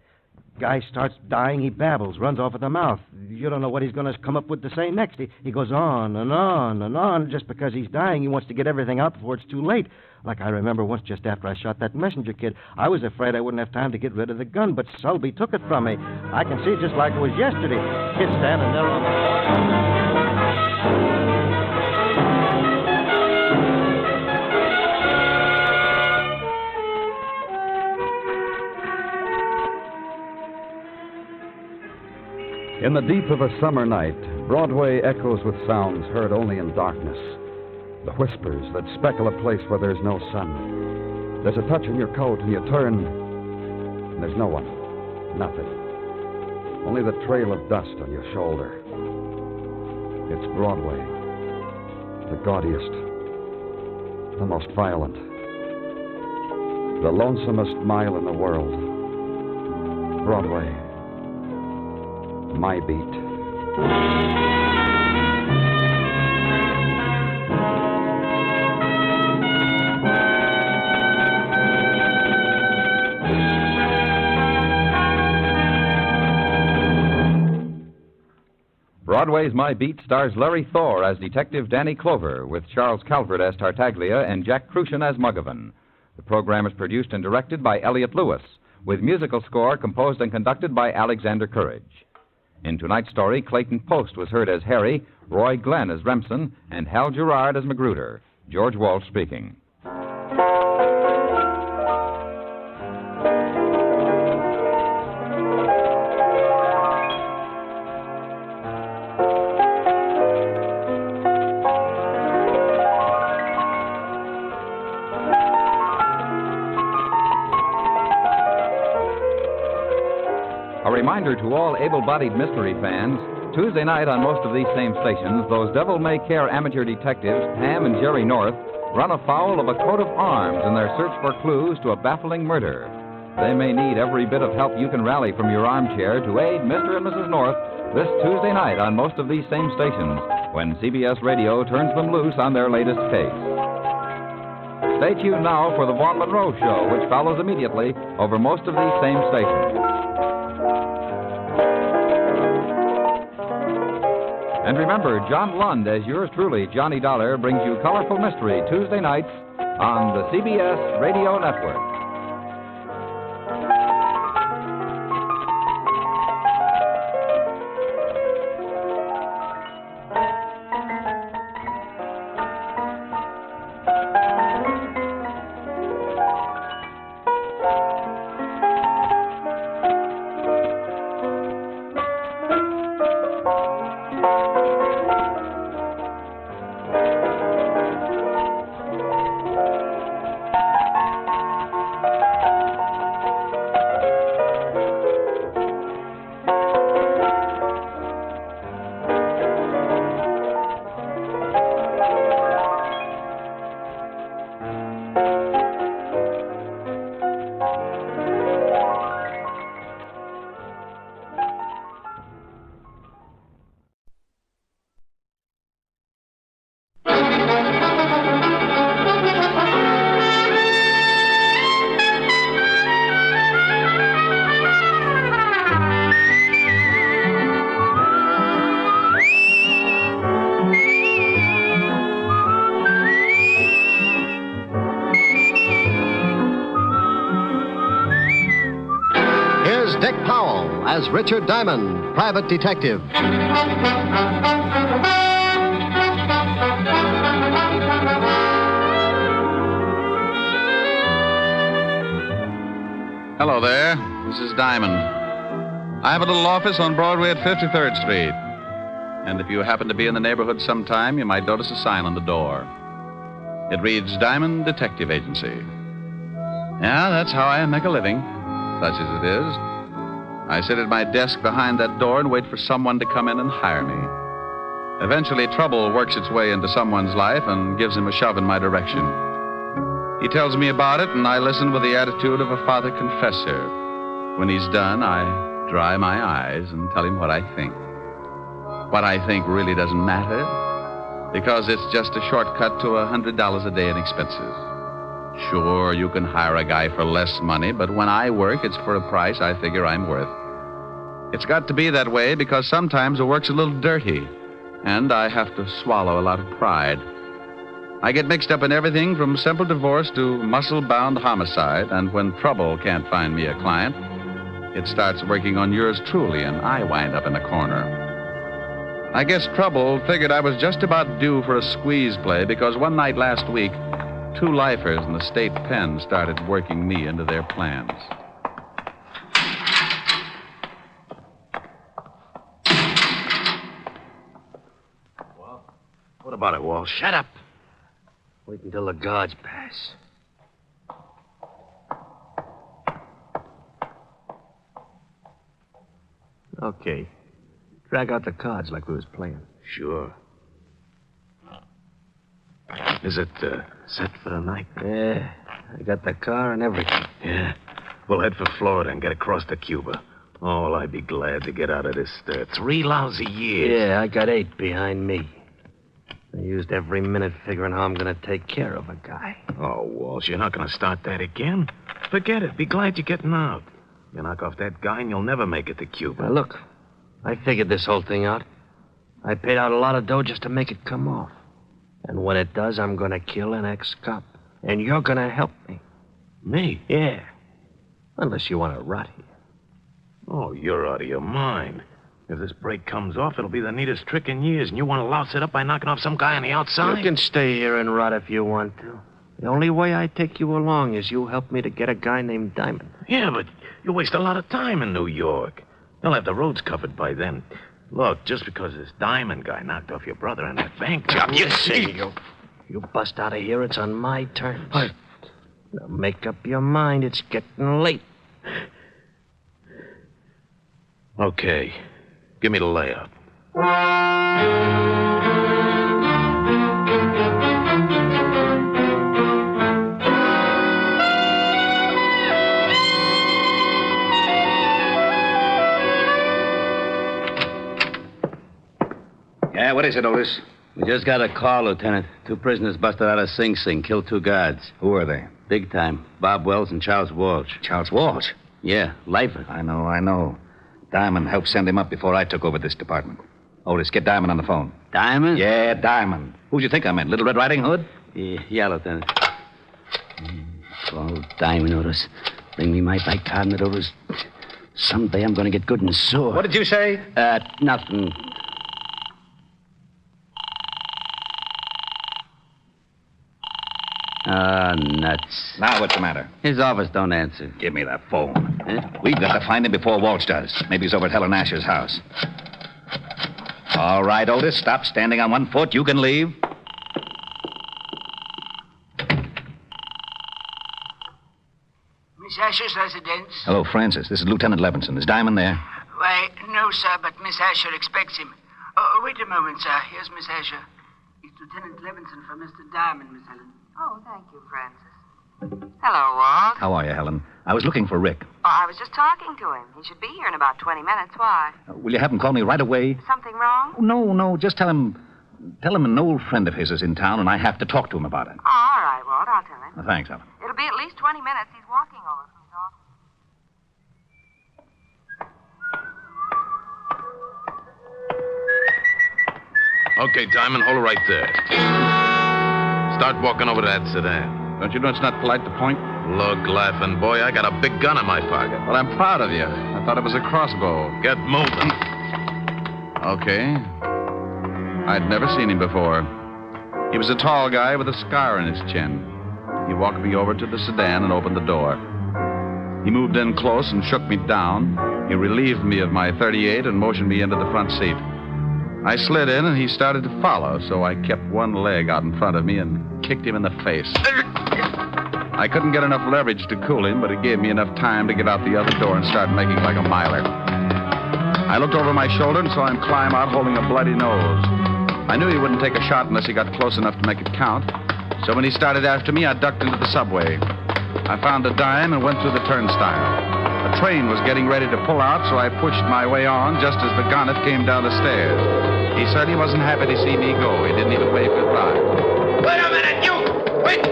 Guy starts dying, he babbles, runs off at the mouth. You don't know what he's going to come up with to say next. He goes on and on and on. Just because he's dying, he wants to get everything out before it's too late. Like I remember once just after I shot that messenger kid, I was afraid I wouldn't have time to get rid of the gun, but Selby took it from me. I can see it just like it was yesterday. Kid standing there on the... In the deep of a summer night, Broadway echoes with sounds heard only in darkness. The whispers that speckle a place where there's no sun. There's a touch in your coat and you turn, and there's no one. Nothing. Only the trail of dust on your shoulder. It's Broadway. The gaudiest. The most violent. The lonesomest mile in the world. Broadway. My beat. Broadway's My Beat stars Larry Thor as Detective Danny Clover, with Charles Calvert as Tartaglia and Jack Crucian as Muggavan. The program is produced and directed by Elliott Lewis, with musical score composed and conducted by Alexander Courage. In tonight's story, Clayton Post was heard as Harry, Roy Glenn as Remsen, and Hal Gerard as Magruder. George Walsh speaking. A reminder to all able-bodied mystery fans, Tuesday night on most of these same stations, those devil-may-care amateur detectives, Ham and Jerry North, run afoul of a coat of arms in their search for clues to a baffling murder. They may need every bit of help you can rally from your armchair to aid Mr. and Mrs. North this Tuesday night on most of these same stations, when CBS Radio turns them loose on their latest case. Stay tuned now for the Vaughn Monroe Show, which follows immediately over most of these same stations. And remember, John Lund, as yours truly, Johnny Dollar, brings you Colorful Mystery Tuesday nights on the CBS Radio Network. as Richard Diamond, private detective. Hello there. This is Diamond. I have a little office on Broadway at 53rd Street. And if you happen to be in the neighborhood sometime, you might notice a sign on the door. It reads Diamond Detective Agency. Yeah, that's how I make a living, such as it is. I sit at my desk behind that door and wait for someone to come in and hire me. Eventually, trouble works its way into someone's life and gives him a shove in my direction. He tells me about it, and I listen with the attitude of a father confessor. When he's done, I dry my eyes and tell him what I think. What I think really doesn't matter, because it's just a shortcut to $100 a day in expenses. Sure, you can hire a guy for less money, but when I work, it's for a price I figure I'm worth. It's got to be that way because sometimes the work's a little dirty, and I have to swallow a lot of pride. I get mixed up in everything from simple divorce to muscle-bound homicide, and when trouble can't find me a client, it starts working on yours truly, and I wind up in the corner. I guess trouble figured I was just about due for a squeeze play because one night last week, 2 lifers in the state pen started working me into their plans. What about it, Walsh? Shut up. Wait until the guards pass. Okay. Drag out the cards like we was playing. Sure. Is it set for the night? Yeah. I got the car and everything. Yeah. We'll head for Florida and get across to Cuba. Oh, well, I'd be glad to get out of this 3 lousy years. Yeah, I got 8 behind me. I used every minute figuring how I'm going to take care of a guy. Oh, Walsh, you're not going to start that again? Forget it. Be glad you're getting out. You knock off that guy and you'll never make it to Cuba. Now, look, I figured this whole thing out. I paid out a lot of dough just to make it come off. And when it does, I'm going to kill an ex-cop. And you're going to help me. Me? Yeah. Unless you want to rot here. Oh, you're out of your mind. If this break comes off, it'll be the neatest trick in years, and you want to louse it up by knocking off some guy on the outside? You can stay here and rot if you want to. The only way I take you along is you help me to get a guy named Diamond. Yeah, but you waste a lot of time in New York. They'll have the roads covered by then. Look, just because this Diamond guy knocked off your brother in that bank job, you see... You bust out of here, it's on my terms. Now make up your mind, it's getting late. Okay. Give me the layout. Yeah, what is it, Otis? We just got a call, Lieutenant. 2 prisoners busted out of Sing Sing, killed 2 guards. Who are they? Big time. Bob Wells and Charles Walsh. Charles Walsh? Yeah, lifer. I know. Diamond helped send him up before I took over this department. Otis, get Diamond on the phone. Diamond? Yeah, Diamond. Who'd you think I meant? Little Red Riding Hood? Yeah, Lieutenant. Oh, Diamond, Otis. Bring me my bicarbonate, Otis. Someday I'm going to get good and sore. What did you say? Nothing. Nuts. Now what's the matter? His office don't answer. Give me that phone. We've got to find him before Walsh does. Maybe he's over at Helen Asher's house. All right, Otis, stop standing on one foot. You can leave. Miss Asher's residence? Hello, Francis. This is Lieutenant Levinson. Is Diamond there? Why, no, sir, but Miss Asher expects him. Wait a moment, sir. Here's Miss Asher. It's Lieutenant Levinson for Mr. Diamond, Miss Helen. Oh, thank you, Francis. Hello, Walt. How are you, Helen? I was looking for Rick. Oh, I was just talking to him. He should be here in about 20 minutes. Why? Will you have him call me right away? Something wrong? No. Just tell him an old friend of his is in town, and I have to talk to him about it. Oh, all right, Walt. I'll tell him. Thanks, Helen. It'll be at least 20 minutes. He's walking over from his office. Okay, Diamond, hold it right there. Start walking over to that sedan. Don't you know it's not polite to point? Look, laughing boy, I got a big gun in my pocket. Well, I'm proud of you. Now thought it was a crossbow. Get moving. Okay. I'd never seen him before. He was a tall guy with a scar on his chin. He walked me over to the sedan and opened the door. He moved in close and shook me down. He relieved me of my .38 and motioned me into the front seat. I slid in and he started to follow, so I kept one leg out in front of me and kicked him in the face. I couldn't get enough leverage to cool him, but it gave me enough time to get out the other door and start making like a miler. I looked over my shoulder and saw him climb out holding a bloody nose. I knew he wouldn't take a shot unless he got close enough to make it count. So when he started after me, I ducked into the subway. I found a dime and went through the turnstile. A train was getting ready to pull out, so I pushed my way on just as the gonnet came down the stairs. He certainly wasn't happy to see me go. He didn't even wave goodbye. Wait a minute, you! Wait!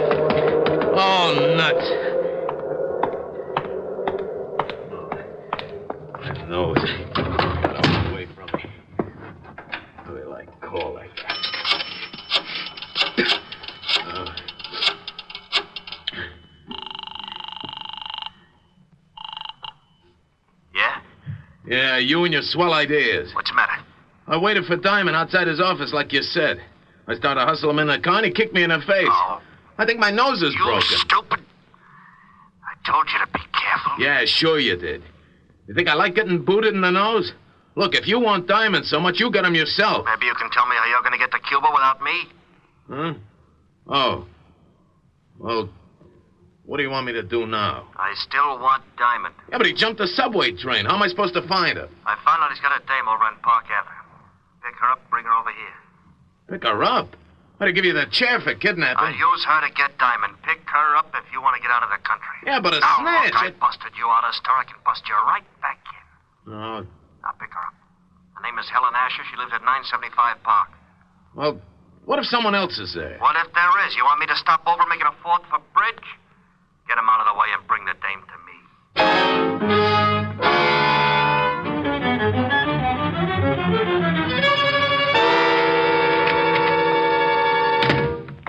Oh, nuts. My nose. Got away from me. Well, I call like that. Yeah, you and your swell ideas. What's the matter? I waited for Diamond outside his office like you said. I started to hustle him in the car and he kicked me in the face. Oh. I think my nose is broken. You stupid. I told you to be careful. Yeah, sure you did. You think I like getting booted in the nose? Look, if you want Diamond so much, you get him yourself. Maybe you can tell me how you're going to get to Cuba without me? Huh? Oh. Well, what do you want me to do now? I still want Diamond. Yeah, but he jumped the subway train. How am I supposed to find her? I found out he's got a dame over on Park Avenue. Pick her up, bring her over here. Pick her up? I'd give you the chair for kidnapping. I'll use her to get Diamond. Pick her up if you want to get out of the country. Yeah, but a now, snitch... Look, I busted you out of the store. I can bust you right back in. No. Now, pick her up. Her name is Helen Asher. She lives at 975 Park. Well, what if someone else is there? What if there is? You want me to stop over making a fourth for bridge? Get him out of the way and bring the dame to me.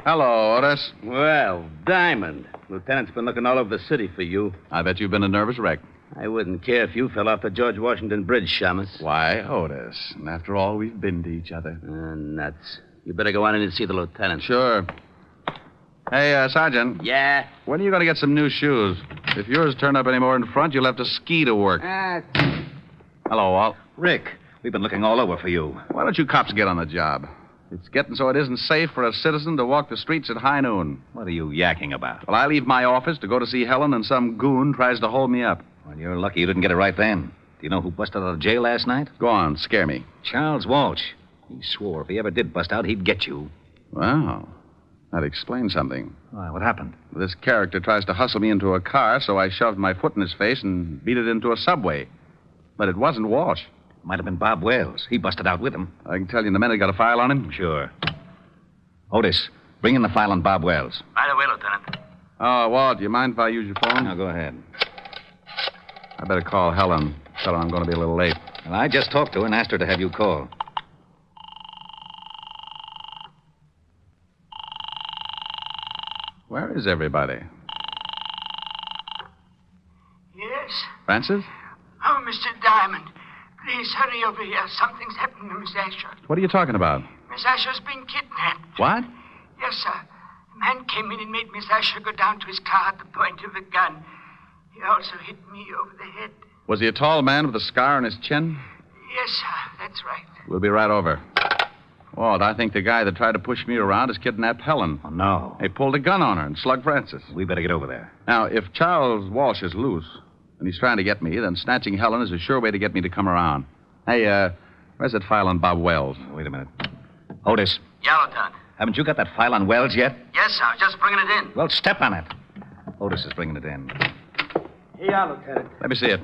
Hello, Otis. Well, Diamond. Lieutenant's been looking all over the city for you. I bet you've been a nervous wreck. I wouldn't care if you fell off the George Washington Bridge, Shamus. Why, Otis? And after all, we've been to each other. Nuts. You better go on in and see the lieutenant. Sure. Hey, Sergeant. Yeah? When are you going to get some new shoes? If yours turn up any more in front, you'll have to ski to work. Hello, Walt. Rick, we've been looking all over for you. Why don't you cops get on the job? It's getting so it isn't safe for a citizen to walk the streets at high noon. What are you yakking about? Well, I leave my office to go to see Helen, and some goon tries to hold me up. Well, you're lucky you didn't get it right then. Do you know who busted out of jail last night? Go on, scare me. Charles Walsh. He swore if he ever did bust out, he'd get you. Wow. That explains something. Why, what happened? This character tries to hustle me into a car, so I shoved my foot in his face and beat it into a subway. But it wasn't Walsh. Might have been Bob Wells. He busted out with him. I can tell you in a minute. Got a file on him? Sure. Otis, bring in the file on Bob Wells. Right away, Lieutenant. Oh, Walt, do you mind if I use your phone? Now, go ahead. I better call Helen. Tell her I'm going to be a little late. Well, I just talked to her and asked her to have you call. Where is everybody? Yes? Francis? Oh, Mr. Diamond, please hurry over here. Something's happened to Miss Asher. What are you talking about? Miss Asher's been kidnapped. What? Yes, sir. A man came in and made Miss Asher go down to his car at the point of a gun. He also hit me over the head. Was he a tall man with a scar on his chin? Yes, sir. That's right. We'll be right over. Walt, I think the guy that tried to push me around has kidnapped Helen. Oh, no. He pulled a gun on her and slugged Francis. We better get over there. Now, if Charles Walsh is loose and he's trying to get me, then snatching Helen is a sure way to get me to come around. Hey, where's that file on Bob Wells? Wait a minute. Otis. Yeah, Lieutenant. Haven't you got that file on Wells yet? Yes, sir. Just bringing it in. Well, step on it. Otis is bringing it in. Yeah, Lieutenant. Let me see it.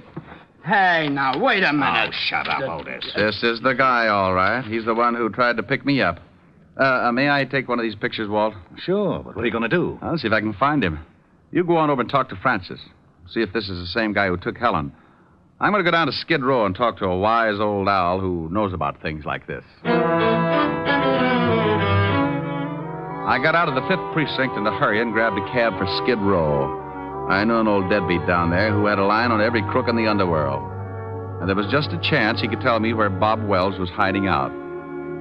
Hey, now, wait a minute. Oh, shut up, Otis. This is the guy, all right. He's the one who tried to pick me up. May I take one of these pictures, Walt? Sure, but what are you going to do? I'll see if I can find him. You go on over and talk to Francis. See if this is the same guy who took Helen. I'm going to go down to Skid Row and talk to a wise old owl who knows about things like this. I got out of the 5th Precinct in a hurry and grabbed a cab for Skid Row. I know an old deadbeat down there who had a line on every crook in the underworld. and there was just a chance he could tell me where Bob Wells was hiding out.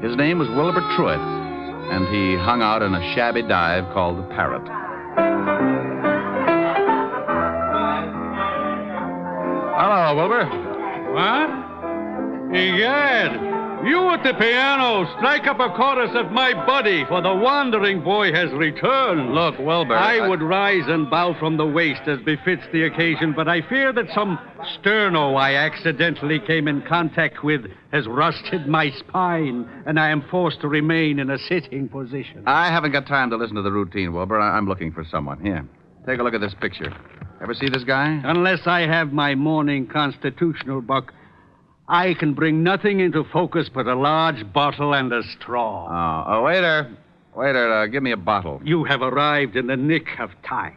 His name was Wilbur Truitt, and he hung out in a shabby dive called the Parrot. Hello, Wilbur. What? Egad, you at the piano, strike up a chorus of My Buddy, for the wandering boy has returned. Look, Wilbur. I would rise and bow from the waist as befits the occasion, but I fear that some sterno I accidentally came in contact with has rusted my spine, and I am forced to remain in a sitting position. I haven't got time to listen to the routine, Wilbur. I'm looking for someone. Here, take a look at this picture. Ever see this guy? Unless I have my morning constitutional, Buck, I can bring nothing into focus but a large bottle and a straw. Oh, waiter. Waiter, give me a bottle. You have arrived in the nick of time.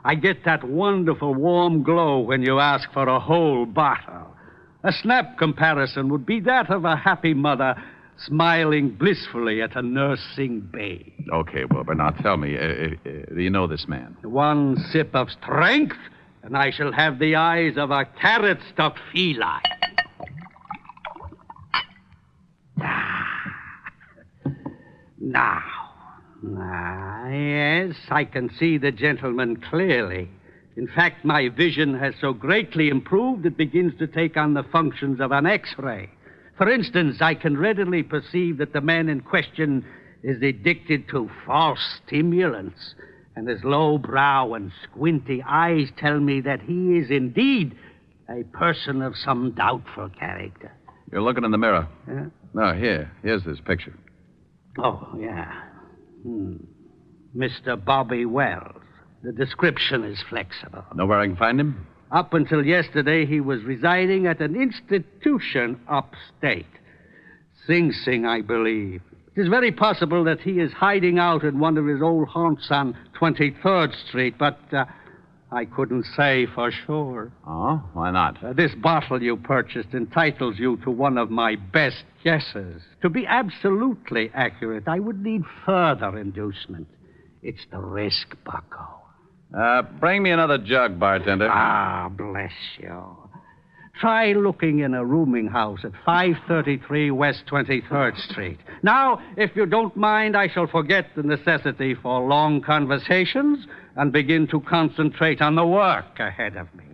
I get that wonderful warm glow when you ask for a whole bottle. A snap comparison would be that of a happy mother smiling blissfully at a nursing babe. Okay, Wilbur, now tell me, do you know this man? One sip of strength, and I shall have the eyes of a carrot-stuffed feline. Now, yes, I can see the gentleman clearly. In fact, my vision has so greatly improved it begins to take on the functions of an X-ray. For instance, I can readily perceive that the man in question is addicted to false stimulants, and his low brow and squinty eyes tell me that he is indeed a person of some doubtful character. You're looking in the mirror. Yeah? No, here's this picture. Oh, yeah. Mr. Bobby Wells. The description is flexible. Know where I can find him? Up until yesterday, he was residing at an institution upstate. Sing Sing, I believe. It is very possible that he is hiding out in one of his old haunts on 23rd Street, but I couldn't say for sure. Oh, why not? This bottle you purchased entitles you to one of my best guesses. To be absolutely accurate, I would need further inducement. It's the risk, bucko. Bring me another jug, bartender. Ah, bless you. Try looking in a rooming house at 533 West 23rd Street. Now, if you don't mind, I shall forget the necessity for long conversations and begin to concentrate on the work ahead of me.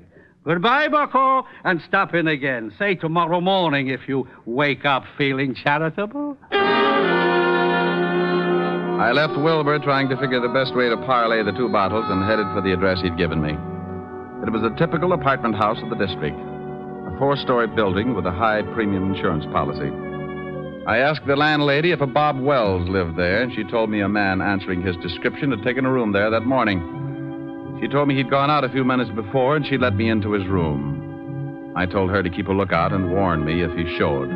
Goodbye, bucko, and stop in again. Say tomorrow morning if you wake up feeling charitable. I left Wilbur trying to figure the best way to parlay the two bottles and headed for the address he'd given me. It was a typical apartment house of the district, a 4-story building with a high premium insurance policy. I asked the landlady if a Bob Wells lived there, and she told me a man answering his description had taken a room there that morning. She told me he'd gone out a few minutes before, and she let me into his room. I told her to keep a lookout and warn me if he showed.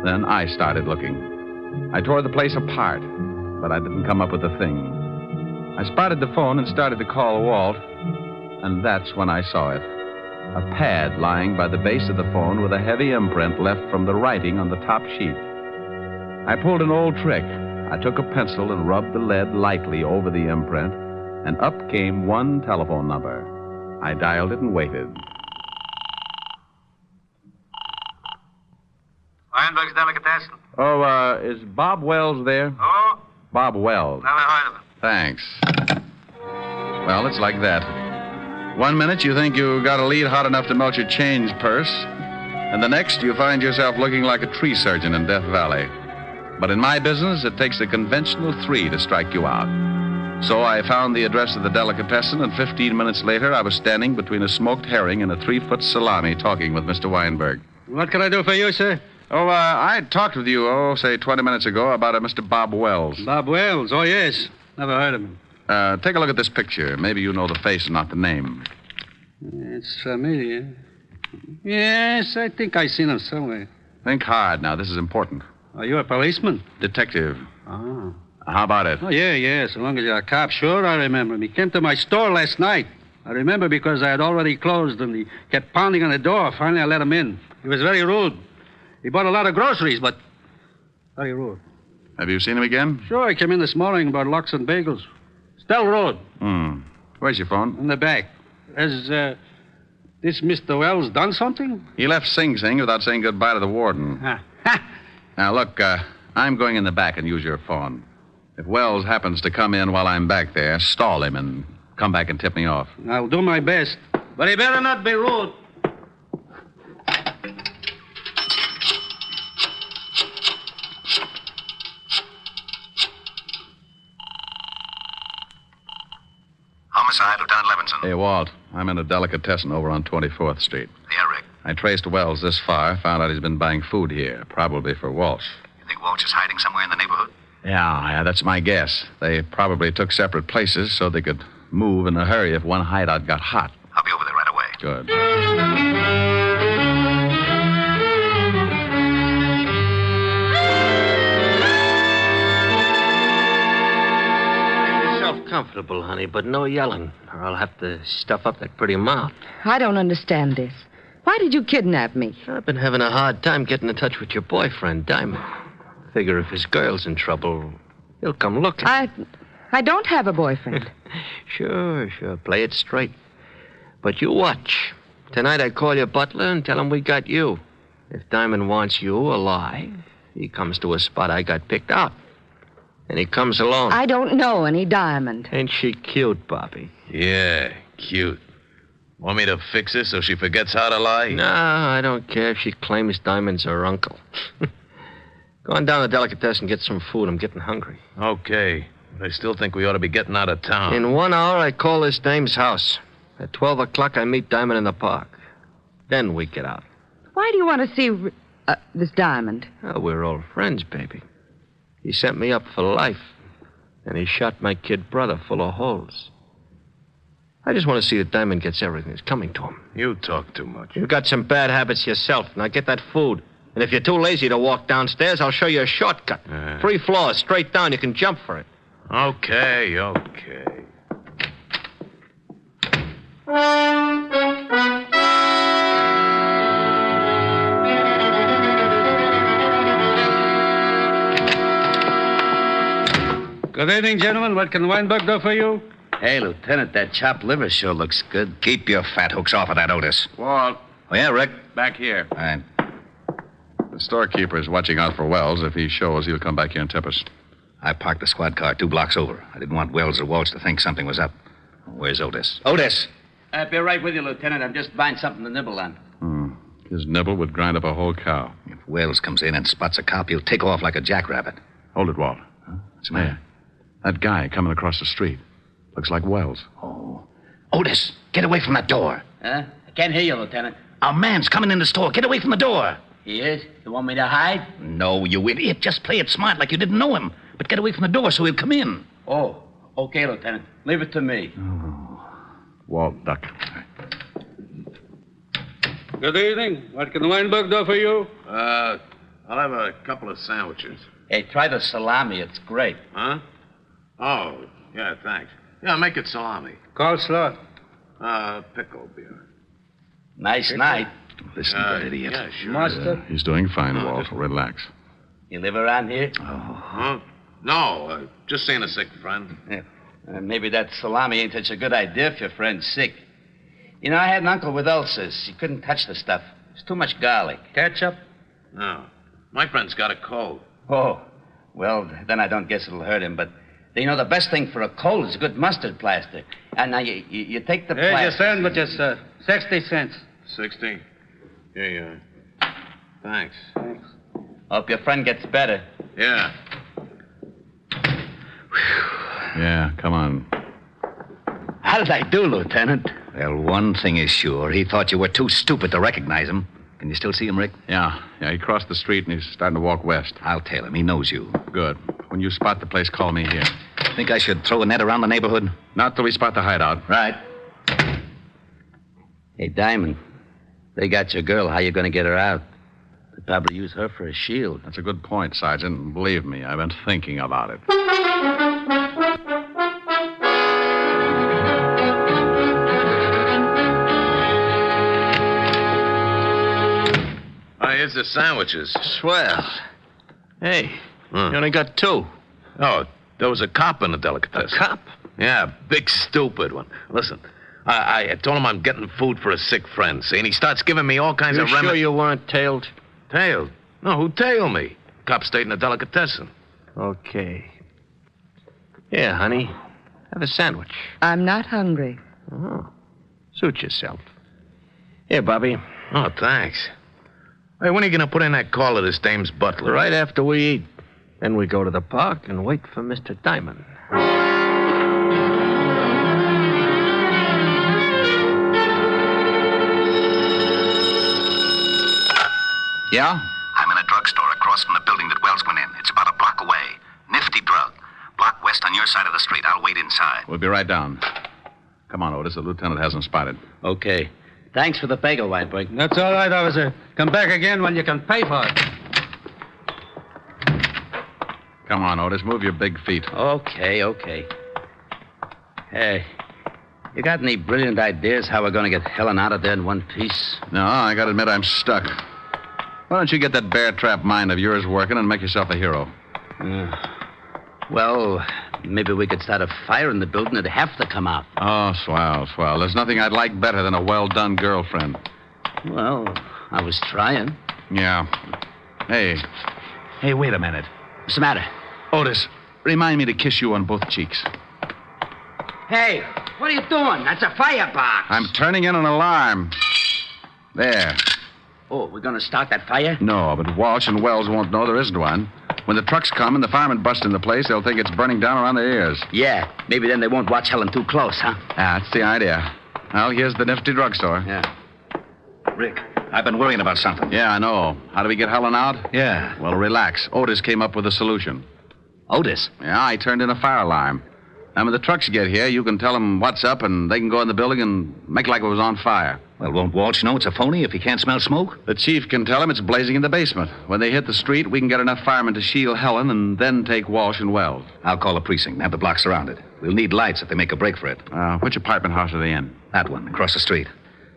Then I started looking. I tore the place apart, but I didn't come up with a thing. I spotted the phone and started to call Walt, and that's when I saw it. A pad lying by the base of the phone with a heavy imprint left from the writing on the top sheet. I pulled an old trick. I took a pencil and rubbed the lead lightly over the imprint, and up came one telephone number. I dialed it and waited. Weinberg's Delicatessen. Oh, is Bob Wells there? Oh? Bob Wells. Never heard of him. Thanks. Well, it's like that. 1 minute you think you got a lead hot enough to melt your change purse, and the next you find yourself looking like a tree surgeon in Death Valley. But in my business, it takes a conventional 3 to strike you out. So I found the address of the delicatessen, and 15 minutes later, I was standing between a smoked herring and a 3-foot salami talking with Mr. Weinberg. What can I do for you, sir? Oh, I talked with you, say 20 minutes ago about a Mr. Bob Wells. Bob Wells? Oh, yes. Never heard of him. Take a look at this picture. Maybe you know the face and not the name. It's familiar. Yes, I think I've seen him somewhere. Think hard now. This is important. Are you a policeman? Detective. Oh. How about it? Oh, yeah. So long as you're a cop, sure, I remember him. He came to my store last night. I remember because I had already closed and he kept pounding on the door. Finally, I let him in. He was very rude. He bought a lot of groceries, but very rude. Have you seen him again? Sure, he came in this morning and bought lox and bagels. Still rude. Where's your phone? In the back. There's This Mr. Wells done something? He left Sing Sing without saying goodbye to the warden. Now, look, I'm going in the back and use your phone. If Wells happens to come in while I'm back there, stall him and come back and tip me off. I'll do my best. But he better not be rude. Homicide, Lieutenant Levinson. Hey, Walt, I'm in a delicatessen over on 24th Street. Yeah, Rick. I traced Wells this far, found out he's been buying food here, probably for Walsh. You think Walsh is hiding somewhere in the neighborhood? Yeah, that's my guess. They probably took separate places so they could move in a hurry if one hideout got hot. I'll be over there right away. Good. Make yourself comfortable, honey, but no yelling, or I'll have to stuff up that pretty mouth. I don't understand this. Why did you kidnap me? I've been having a hard time getting in touch with your boyfriend, Diamond. Figure if his girl's in trouble, he'll come looking. I don't have a boyfriend. Sure. Play it straight. But you watch. Tonight I call your butler and tell him we got you. If Diamond wants you alive, he comes to a spot I got picked out. And he comes alone. I don't know any Diamond. Ain't she cute, Bobby? Yeah, cute. Want me to fix her so she forgets how to lie? No, I don't care if she claims Diamond's her uncle. Go on down to the delicatessen and get some food. I'm getting hungry. Okay. But I still think we ought to be getting out of town. In 1 hour, I call this dame's house. At 12 o'clock, I meet Diamond in the park. Then we get out. Why do you want to see this Diamond? Oh, we're old friends, baby. He sent me up for life. And he shot my kid brother full of holes. I just want to see that Diamond gets everything that's coming to him. You talk too much. You've got some bad habits yourself. Now get that food. And if you're too lazy to walk downstairs, I'll show you a shortcut. 3 floors, straight down. You can jump for it. Okay. Good evening, gentlemen. What can Weinberg do for you? Hey, Lieutenant, that chopped liver sure looks good. Keep your fat hooks off of that, Otis. Walt. Oh, yeah, Rick? Back here. All right. The storekeeper's watching out for Wells. If he shows, he'll come back here and tip us. I parked the squad car 2 blocks over. I didn't want Wells or Walsh to think something was up. Where's Otis? Otis! I'll be right with you, Lieutenant. I'm just buying something to nibble on. His nibble would grind up a whole cow. If Wells comes in and spots a cop, he'll take off like a jackrabbit. Hold it, Walt. What's the matter? That guy coming across the street. Looks like Wells. Oh. Otis, get away from that door. Huh? I can't hear you, Lieutenant. Our man's coming in the store. Get away from the door. He is? You want me to hide? No, you idiot. Just play it smart like you didn't know him. But get away from the door so he'll come in. Oh, okay, Lieutenant. Leave it to me. Walt, duck. Good evening. What can Weinberg do for you? I'll have a couple of sandwiches. Hey, try the salami. It's great. Huh? Oh, yeah, thanks. Yeah, make it salami. Coleslaw. Pickle beer. Nice night. Listen to that idiot. Yeah, sure. Mustard. He's doing fine, Walt. Relax. You live around here? Huh? No, just seeing a sick friend. Yeah. Maybe that salami ain't such a good idea if your friend's sick. You know, I had an uncle with ulcers. He couldn't touch the stuff. It's too much garlic. Ketchup? No. My friend's got a cold. Oh, well, then I don't guess it'll hurt him. But, you know, the best thing for a cold is good mustard plaster. And now you take the plaster. Here's your sandwiches, sir. 60 cents. 60? Yeah. Thanks. Hope your friend gets better. Yeah. Yeah, come on. How did I do, Lieutenant? Well, one thing is sure. He thought you were too stupid to recognize him. Can you still see him, Rick? Yeah, he crossed the street and he's starting to walk west. I'll tell him. He knows you. Good. When you spot the place, call me here. Think I should throw a net around the neighborhood? Not till we spot the hideout. Right. Hey, Diamond, they got your girl. How you going to get her out? They'll probably use her for a shield. That's a good point, Sergeant. Believe me, I've been thinking about it. Here's the sandwiches. Swell. Hey, you only got 2. Oh, there was a cop in the delicatessen. A cop? Yeah, big stupid one. Listen, I told him I'm getting food for a sick friend, see? And he starts giving me all kinds of You sure you weren't tailed? Tailed? No, who tailed me? Cop stayed in a delicatessen. Okay. Here, honey. Have a sandwich. I'm not hungry. Oh. Suit yourself. Here, Bobby. Oh, thanks. Hey, when are you going to put in that call to this dame's butler? Right after we eat. Then we go to the park and wait for Mr. Diamond. Yeah? I'm in a drugstore across from the building that Wells went in. It's about a block away. Nifty drug. Block west on your side of the street. I'll wait inside. We'll be right down. Come on, Otis. The lieutenant hasn't spotted. Okay. Thanks for the bagel, Whitebreak. That's all right, officer. Come back again when you can pay for it. Come on, Otis. Move your big feet. Okay. Hey, you got any brilliant ideas how we're going to get Helen out of there in one piece? No, I gotta admit I'm stuck. Why don't you get that bear trap mind of yours working and make yourself a hero? Well, maybe we could start a fire in the building. It'd have to come out. Oh, swell. There's nothing I'd like better than a well-done girlfriend. Well, I was trying. Yeah. Hey, wait a minute. What's the matter? Otis, remind me to kiss you on both cheeks. Hey, what are you doing? That's a firebox. I'm turning in an alarm. There. Oh, we're going to start that fire? No, but Walsh and Wells won't know there isn't one. When the trucks come and the firemen bust in the place, they'll think it's burning down around their ears. Yeah, maybe then they won't watch Helen too close, huh? That's the idea. Well, here's the nifty drugstore. Yeah. Rick, I've been worrying about something. Yeah, I know. How do we get Helen out? Yeah. Well, relax. Otis came up with a solution. Otis? Yeah, I turned in a fire alarm. And when the trucks get here, you can tell them what's up, and they can go in the building and make like it was on fire. Well, won't Walsh know it's a phony if he can't smell smoke? The chief can tell him it's blazing in the basement. When they hit the street, we can get enough firemen to shield Helen and then take Walsh and Wells. I'll call the precinct and have the block surrounded. We'll need lights if they make a break for it. Which apartment house are they in? That one, across the street.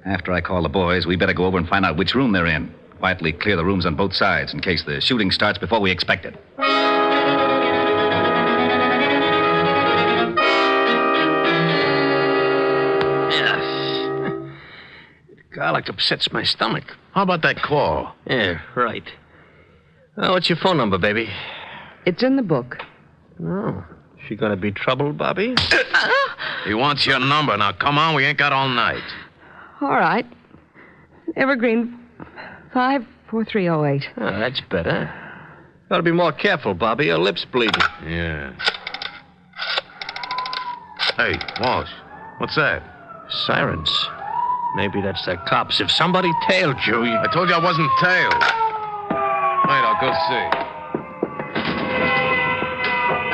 After I call the boys, we better go over and find out which room they're in. Quietly clear the rooms on both sides in case the shooting starts before we expect it. Garlic upsets my stomach. How about that call? Yeah, right. What's your phone number, baby? It's in the book. Oh, she gonna be trouble, Bobby? He wants your number. Now, come on, we ain't got all night. All right. Evergreen 54308. Oh, that's better. Gotta be more careful, Bobby. Your lips bleeding. Yeah. Hey, Walsh, what's that? Sirens. Maybe that's the cops. If somebody tailed you, I told you I wasn't tailed. Wait, I'll go see.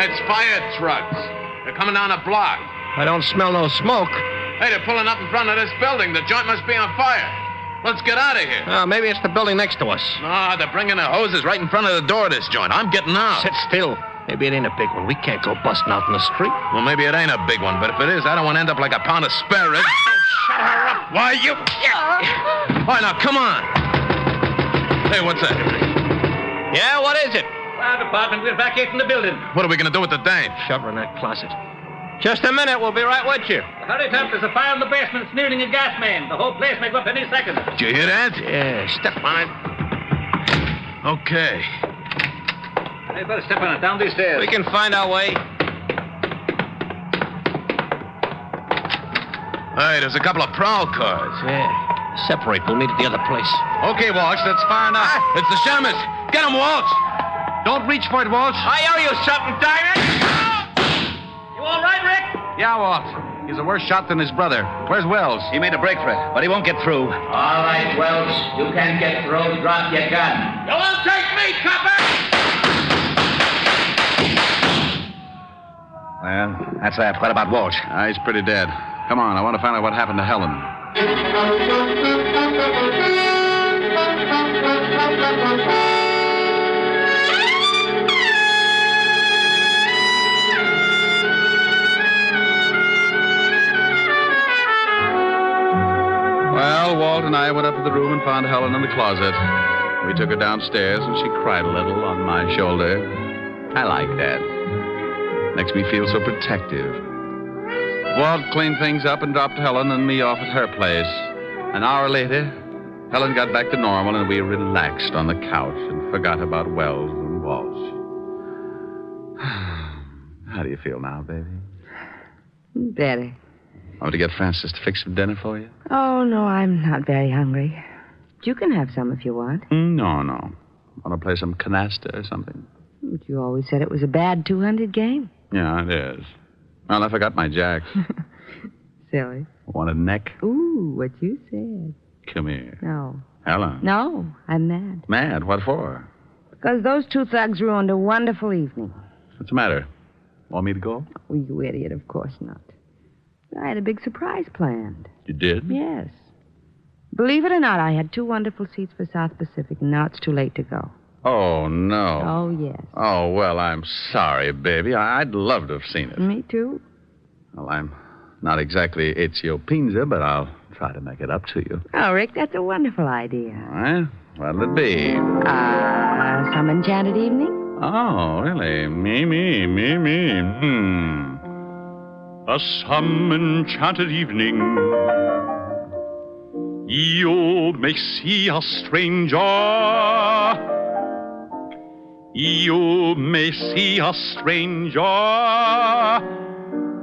It's fire trucks. They're coming down a block. I don't smell no smoke. Hey, they're pulling up in front of this building. The joint must be on fire. Let's get out of here. Maybe it's the building next to us. No, they're bringing the hoses right in front of the door of this joint. I'm getting out. Sit still. Maybe it ain't a big one. We can't go busting out in the street. Well, maybe it ain't a big one, but if it is, I don't want to end up like a pound of spare ribs. Shut her up. Why, you... All right, now, come on. Hey, what's that? Yeah, what is it? Fire department, we're evacuating the building. What are we going to do with the dame? Shove her in that closet. Just a minute. We'll be right with you. Hurry up. There's a fire in the basement. It's nearing a gas main. The whole place may go up any second. Did you hear that? Yeah, step on it. Okay. Hey, better step on it. Down these stairs. We can find our way. Hey, there's a couple of prowl cars. Yeah. Separate. We'll meet at the other place. Okay, Walsh, that's fire now. It's the Shamus. Get him, Walsh. Don't reach for it, Walsh. I owe you something, Diamond. You all right, Rick? Yeah, Walt. He's a worse shot than his brother. Where's Wells? He made a break for it, but he won't get through. All right, Wells. You can't get through. Drop your gun. You won't take me, copper! Well, that's that. What about Walsh? He's pretty dead. Come on, I want to find out what happened to Helen. Well, Walt and I went up to the room and found Helen in the closet. We took her downstairs, and she cried a little on my shoulder. I like that. Makes me feel so protective. Walt cleaned things up and dropped Helen and me off at her place. An hour later, Helen got back to normal, and we relaxed on the couch and forgot about Wells and Walsh. How do you feel now, baby? Better. Want to get Francis to fix some dinner for you? Oh, no, I'm not very hungry. You can have some if you want. No. Want to play some canasta or something? But you always said it was a bad 200 game. Yeah, it is. Well, I forgot my jack. Silly. Want a neck? Ooh, what you said. Come here. No. Helen. No, I'm mad. Mad? What for? Because those two thugs ruined a wonderful evening. What's the matter? Want me to go? Oh, you idiot, of course not. I had a big surprise planned. You did? Yes. Believe it or not, I had 2 wonderful seats for South Pacific, and now it's too late to go. Oh, no. Oh, yes. Oh, well, I'm sorry, baby. I'd love to have seen it. Me too. Well, I'm not exactly Ezio Pinza, but I'll try to make it up to you. Oh, Rick, that's a wonderful idea. All right. What'll it be? Some enchanted evening? Oh, really? Me. A some enchanted evening. You may see a stranger. You may see a stranger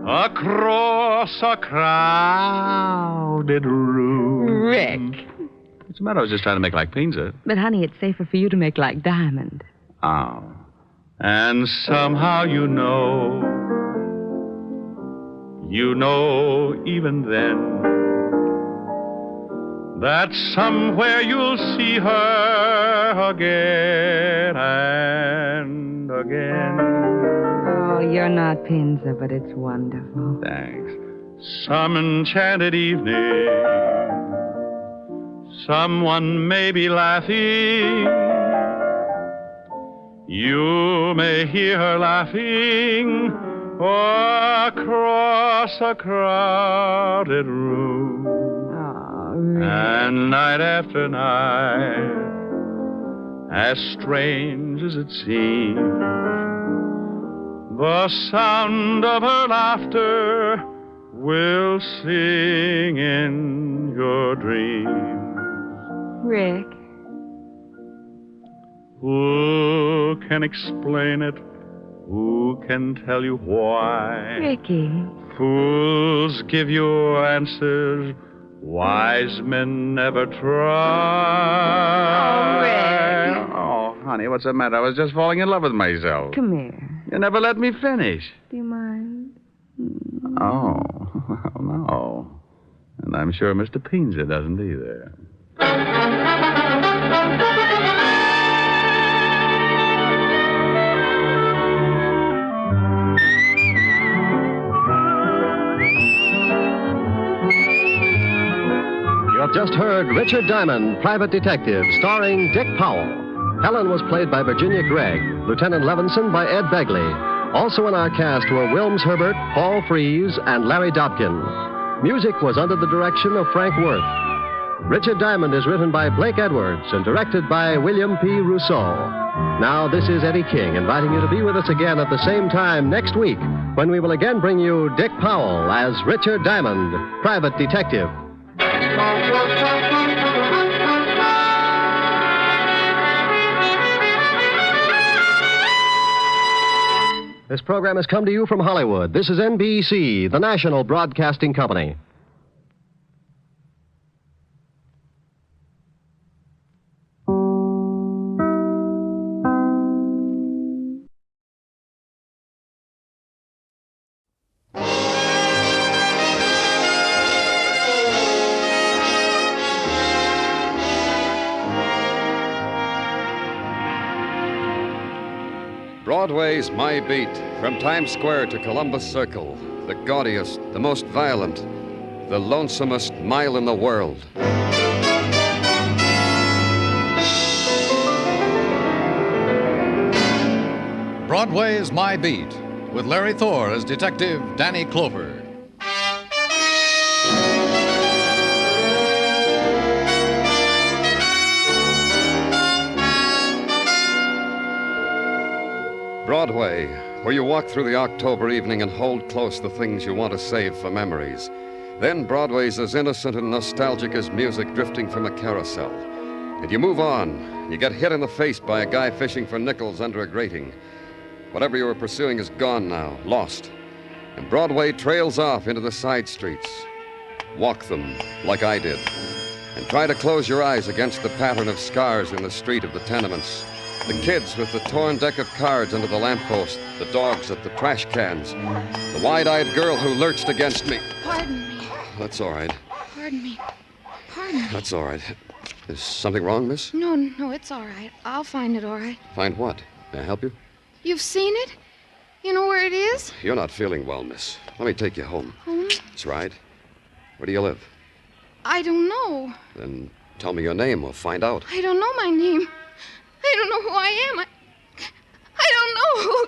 across a crowded room. Rick. What's the matter? I was just trying to make like Pinza. But, honey, it's safer for you to make like Diamond. Oh. And somehow you know even then, that somewhere you'll see her again and again. Oh, you're not Pinza, but it's wonderful. Thanks. Some enchanted evening, someone may be laughing. You may hear her laughing across a crowded room. And night after night, as strange as it seems, the sound of her laughter will sing in your dreams. Rick. Who can explain it? Who can tell you why? Ricky. Fools give you answers. Wise men never try. Oh, honey, what's the matter? I was just falling in love with myself. Come here. You never let me finish. Do you mind? Oh, no. And I'm sure Mr. Pinza doesn't either. You have just heard Richard Diamond, Private Detective, starring Dick Powell. Helen was played by Virginia Gregg, Lieutenant Levinson by Ed Begley. Also in our cast were Wilms Herbert, Paul Frees, and Larry Dobkin. Music was under the direction of Frank Worth. Richard Diamond is written by Blake Edwards and directed by William P. Rousseau. Now, this is Eddie King inviting you to be with us again at the same time next week when we will again bring you Dick Powell as Richard Diamond, Private Detective. This program has come to you from Hollywood. This is NBC, the national broadcasting company. Broadway's My Beat, from Times Square to Columbus Circle, the gaudiest, the most violent, the lonesomest mile in the world. Broadway's My Beat, with Larry Thor as Detective Danny Clover. Broadway, where you walk through the October evening and hold close the things you want to save for memories. Then Broadway's as innocent and nostalgic as music drifting from a carousel. And you move on. You get hit in the face by a guy fishing for nickels under a grating. Whatever you were pursuing is gone now, lost. And Broadway trails off into the side streets. Walk them like I did. And try to close your eyes against the pattern of scars in the street of the tenements. The kids with the torn deck of cards under the lamppost. The dogs at the trash cans. The wide-eyed girl who lurched against me. Pardon me. That's all right. Pardon me. Pardon me. That's all right. Is something wrong, miss? No, it's all right. I'll find it all right. Find what? May I help you? You've seen it? You know where it is? You're not feeling well, miss. Let me take you home. Home? That's right. Where do you live? I don't know. Then tell me your name. We'll find out. I don't know my name. I don't know who I am. I don't know who.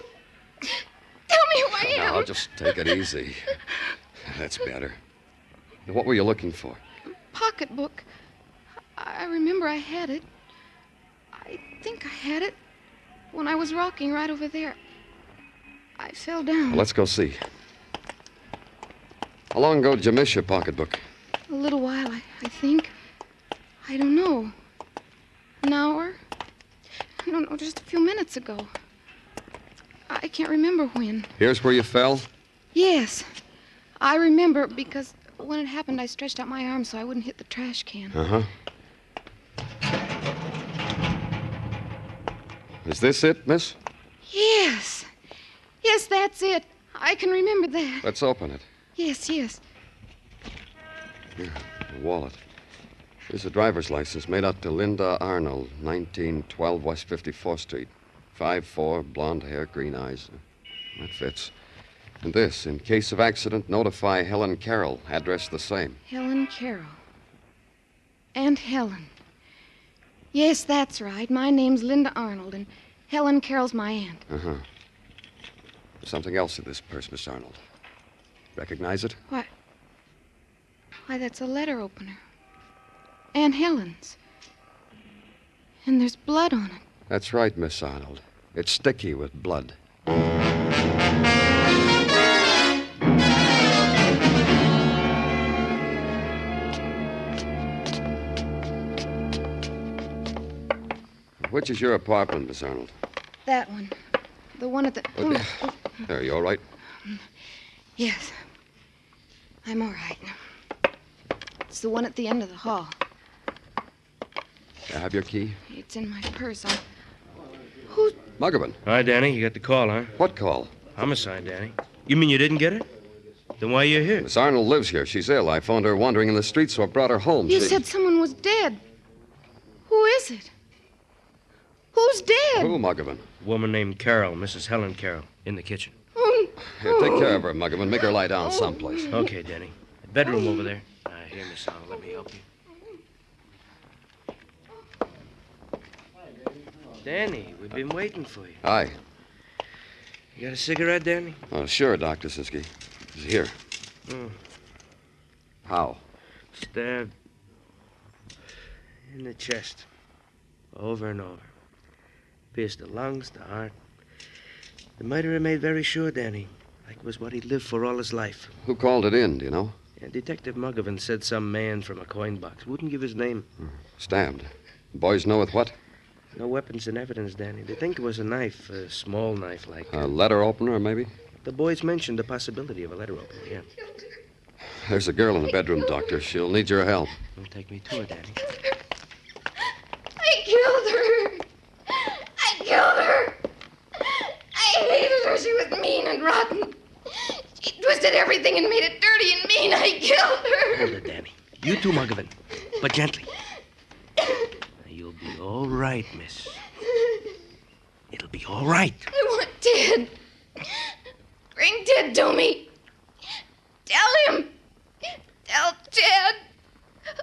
Tell me who I am. Now, just take it easy. That's better. What were you looking for? Pocketbook. I remember I had it. I think I had it when I was rocking right over there. I fell down. Well, let's go see. How long ago did you miss your pocketbook? A little while, I think. I don't know. An hour? No, just a few minutes ago. I can't remember when. Here's where you fell? Yes. I remember because when it happened, I stretched out my arm so I wouldn't hit the trash can. Uh-huh. Is this it, miss? Yes. Yes, that's it. I can remember that. Let's open it. Yes. Here, the wallet. Here's a driver's license made out to Linda Arnold, 1912 West 54th Street. 5'4", blonde hair, green eyes. That fits. And this, in case of accident, notify Helen Carrol. Address the same. Helen Carrol. Aunt Helen. Yes, that's right. My name's Linda Arnold, and Helen Carroll's my aunt. Uh-huh. Something else in this purse, Miss Arnold. Recognize it? Why, that's a letter opener. Aunt Helen's. And there's blood on it. That's right, Miss Arnold. It's sticky with blood. Which is your apartment, Miss Arnold? That one. The one at the... There, you all right? Yes. I'm all right. It's the one at the end of the hall. I have your key? It's in my purse. Muggerman. Hi, Danny. You got the call, huh? What call? Homicide, Danny. You mean you didn't get it? Then why are you here? Miss Arnold lives here. She's ill. I found her wandering in the streets, so I brought her home. You said someone was dead. Who is it? Who's dead? Who, Muggerman? A woman named Carol, Mrs. Helen Carrol, in the kitchen. Here, take care of her, Muggerman. Make her lie down someplace. Okay, Danny. The bedroom over there. Here, Miss Arnold. Let me help you. Danny, we've been waiting for you. Hi. You got a cigarette, Danny? Oh, sure, Dr. Sinsky. It's here. How? Stabbed in the chest. Over and over. Pierced the lungs, the heart. The murderer made very sure, Danny. Like it was what he'd lived for all his life. Who called it in, do you know? Yeah, Detective Muggerman said some man from a coin box. Wouldn't give his name. Stabbed. Boys know with what? No weapons and evidence, Danny. They think it was a knife, a small knife like... A letter opener, maybe? The boys mentioned the possibility of a letter opener, yeah. There's a girl in the bedroom, Doctor. She'll need your help. Don't take me to her, Danny. I killed her. I killed her. I hated her. She was mean and rotten. She twisted everything and made it dirty and mean. I killed her. Hold it, Danny. You too, Muggerman. But gently. You'll be all right, miss. It'll be all right. I want Ted. Bring Ted to me. Tell him. Tell Ted.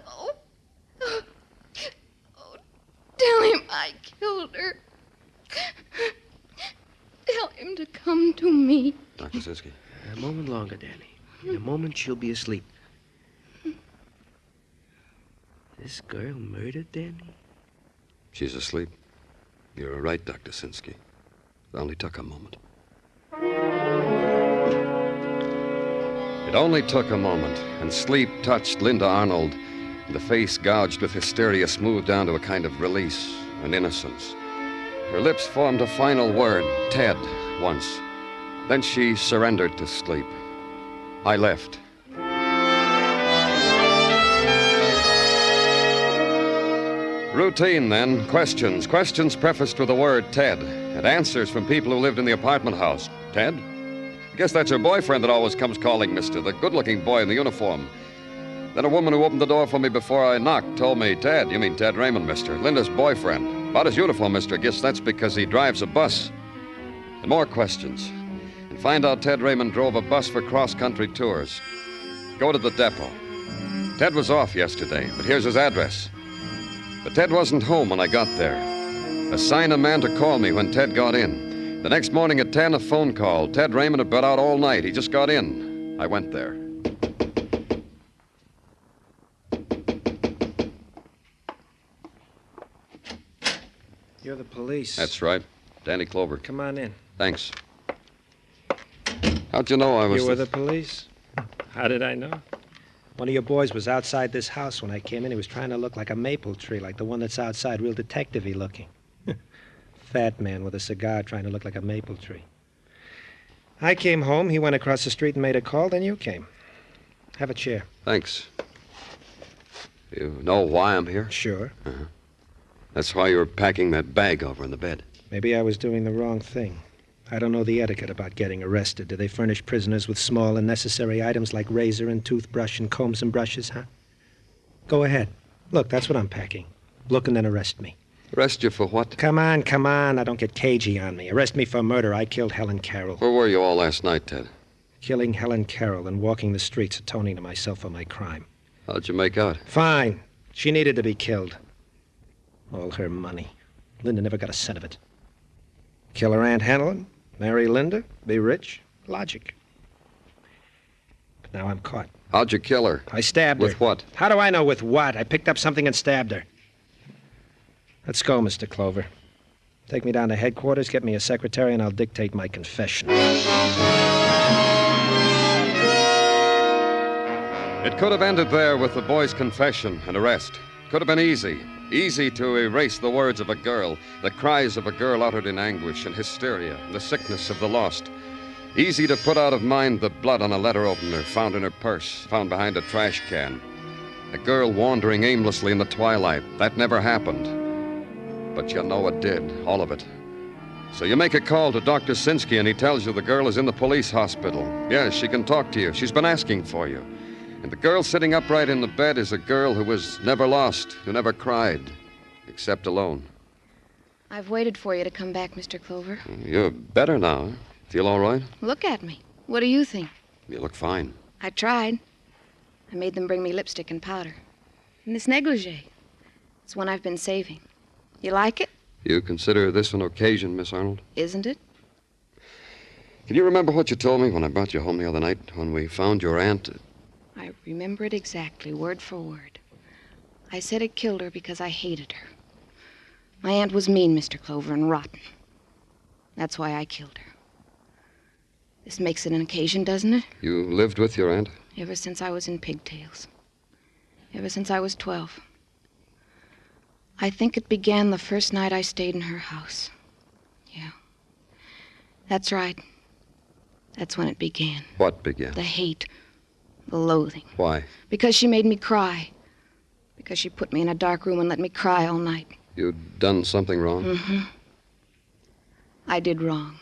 Oh. Tell him I killed her. Tell him to come to me. Dr. Sinsky. A moment longer, Danny. In a moment, she'll be asleep. This girl murdered Danny? She's asleep. You're right, Dr. Sinsky. It only took a moment. It only took a moment, and sleep touched Linda Arnold, and the face gouged with hysteria smoothed down to a kind of release and innocence. Her lips formed a final word, Ted, once. Then she surrendered to sleep. I left. Routine, then. Questions. Questions prefaced with the word Ted. And answers from people who lived in the apartment house. Ted? I guess that's her boyfriend that always comes calling, mister. The good-looking boy in the uniform. Then a woman who opened the door for me before I knocked told me, Ted. You mean Ted Raymond, mister. Linda's boyfriend. About his uniform, mister. I guess that's because he drives a bus. And more questions. And find out Ted Raymond drove a bus for cross-country tours. Go to the depot. Ted was off yesterday, but here's his address. But Ted wasn't home when I got there. Assign a man to call me when Ted got in. The next morning at 10, a phone call. Ted Raymond had been out all night. He just got in. I went there. You're the police. That's right. Danny Clover. Come on in. Thanks. How'd you know I was... You were the police? How did I know? One of your boys was outside this house when I came in. He was trying to look like a maple tree, like the one that's outside, real detective-y looking. Fat man with a cigar trying to look like a maple tree. I came home, he went across the street and made a call, then you came. Have a chair. Thanks. You know why I'm here? Sure. Uh-huh. That's why you were packing that bag over in the bed. Maybe I was doing the wrong thing. I don't know the etiquette about getting arrested. Do they furnish prisoners with small and necessary items like razor and toothbrush and combs and brushes, huh? Go ahead. Look, that's what I'm packing. Look and then arrest me. Arrest you for what? Come on, come on. Now don't get cagey on me. Arrest me for murder. I killed Helen Carrol. Where were you all last night, Ted? Killing Helen Carrol and walking the streets, atoning to myself for my crime. How'd you make out? Fine. She needed to be killed. All her money. Linda never got a cent of it. Kill her Aunt Helen, marry Linda, be rich. Logic. But now I'm caught. How'd you kill her? I stabbed her. With what? How do I know with what? I picked up something and stabbed her. Let's go, Mr. Clover. Take me down to headquarters, get me a secretary, and I'll dictate my confession. It could have ended there with the boy's confession and arrest. Could have been easy. Easy to erase the words of a girl, the cries of a girl uttered in anguish and hysteria, the sickness of the lost. Easy to put out of mind the blood on a letter opener found in her purse, found behind a trash can. A girl wandering aimlessly in the twilight. That never happened. But you know it did, all of it. So you make a call to Dr. Sinsky, and he tells you the girl is in the police hospital. Yes, she can talk to you. She's been asking for you. And the girl sitting upright in the bed is a girl who was never lost, who never cried, except alone. I've waited for you to come back, Mr. Clover. You're better now. Feel all right? Look at me. What do you think? You look fine. I tried. I made them bring me lipstick and powder. And this negligee. It's one I've been saving. You like it? You consider this an occasion, Miss Arnold? Isn't it? Can you remember what you told me when I brought you home the other night, when we found your aunt? I remember it exactly, word for word. I said I killed her because I hated her. My aunt was mean, Mr. Clover, and rotten. That's why I killed her. This makes it an occasion, doesn't it? You lived with your aunt? Ever since I was in pigtails. Ever since I was 12. I think it began the first night I stayed in her house. Yeah. That's right. That's when it began. What began? The hate. The loathing. Why? Because she made me cry. Because she put me in a dark room and let me cry all night. You'd done something wrong? Mm-hmm. I did wrong.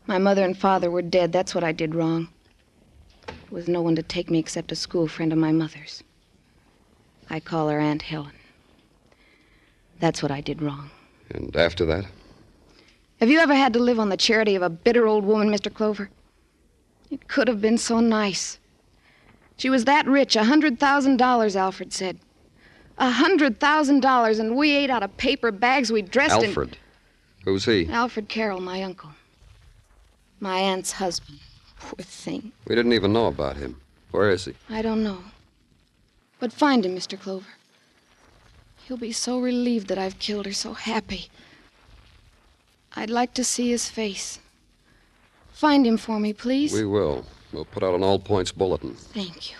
My mother and father were dead. That's what I did wrong. There was no one to take me except a school friend of my mother's. I call her Aunt Helen. That's what I did wrong. And after that? Have you ever had to live on the charity of a bitter old woman, Mr. Clover? It could have been so nice. She was that rich, $100,000, Alfred said. $100,000, and we ate out of paper bags we dressed in... Alfred? Who's he? Alfred Carroll, my uncle. My aunt's husband. Poor thing. We didn't even know about him. Where is he? I don't know. But find him, Mr. Clover. He'll be so relieved that I've killed her, so happy. I'd like to see his face. Find him for me, please. We will. We'll put out an all-points bulletin. Thank you.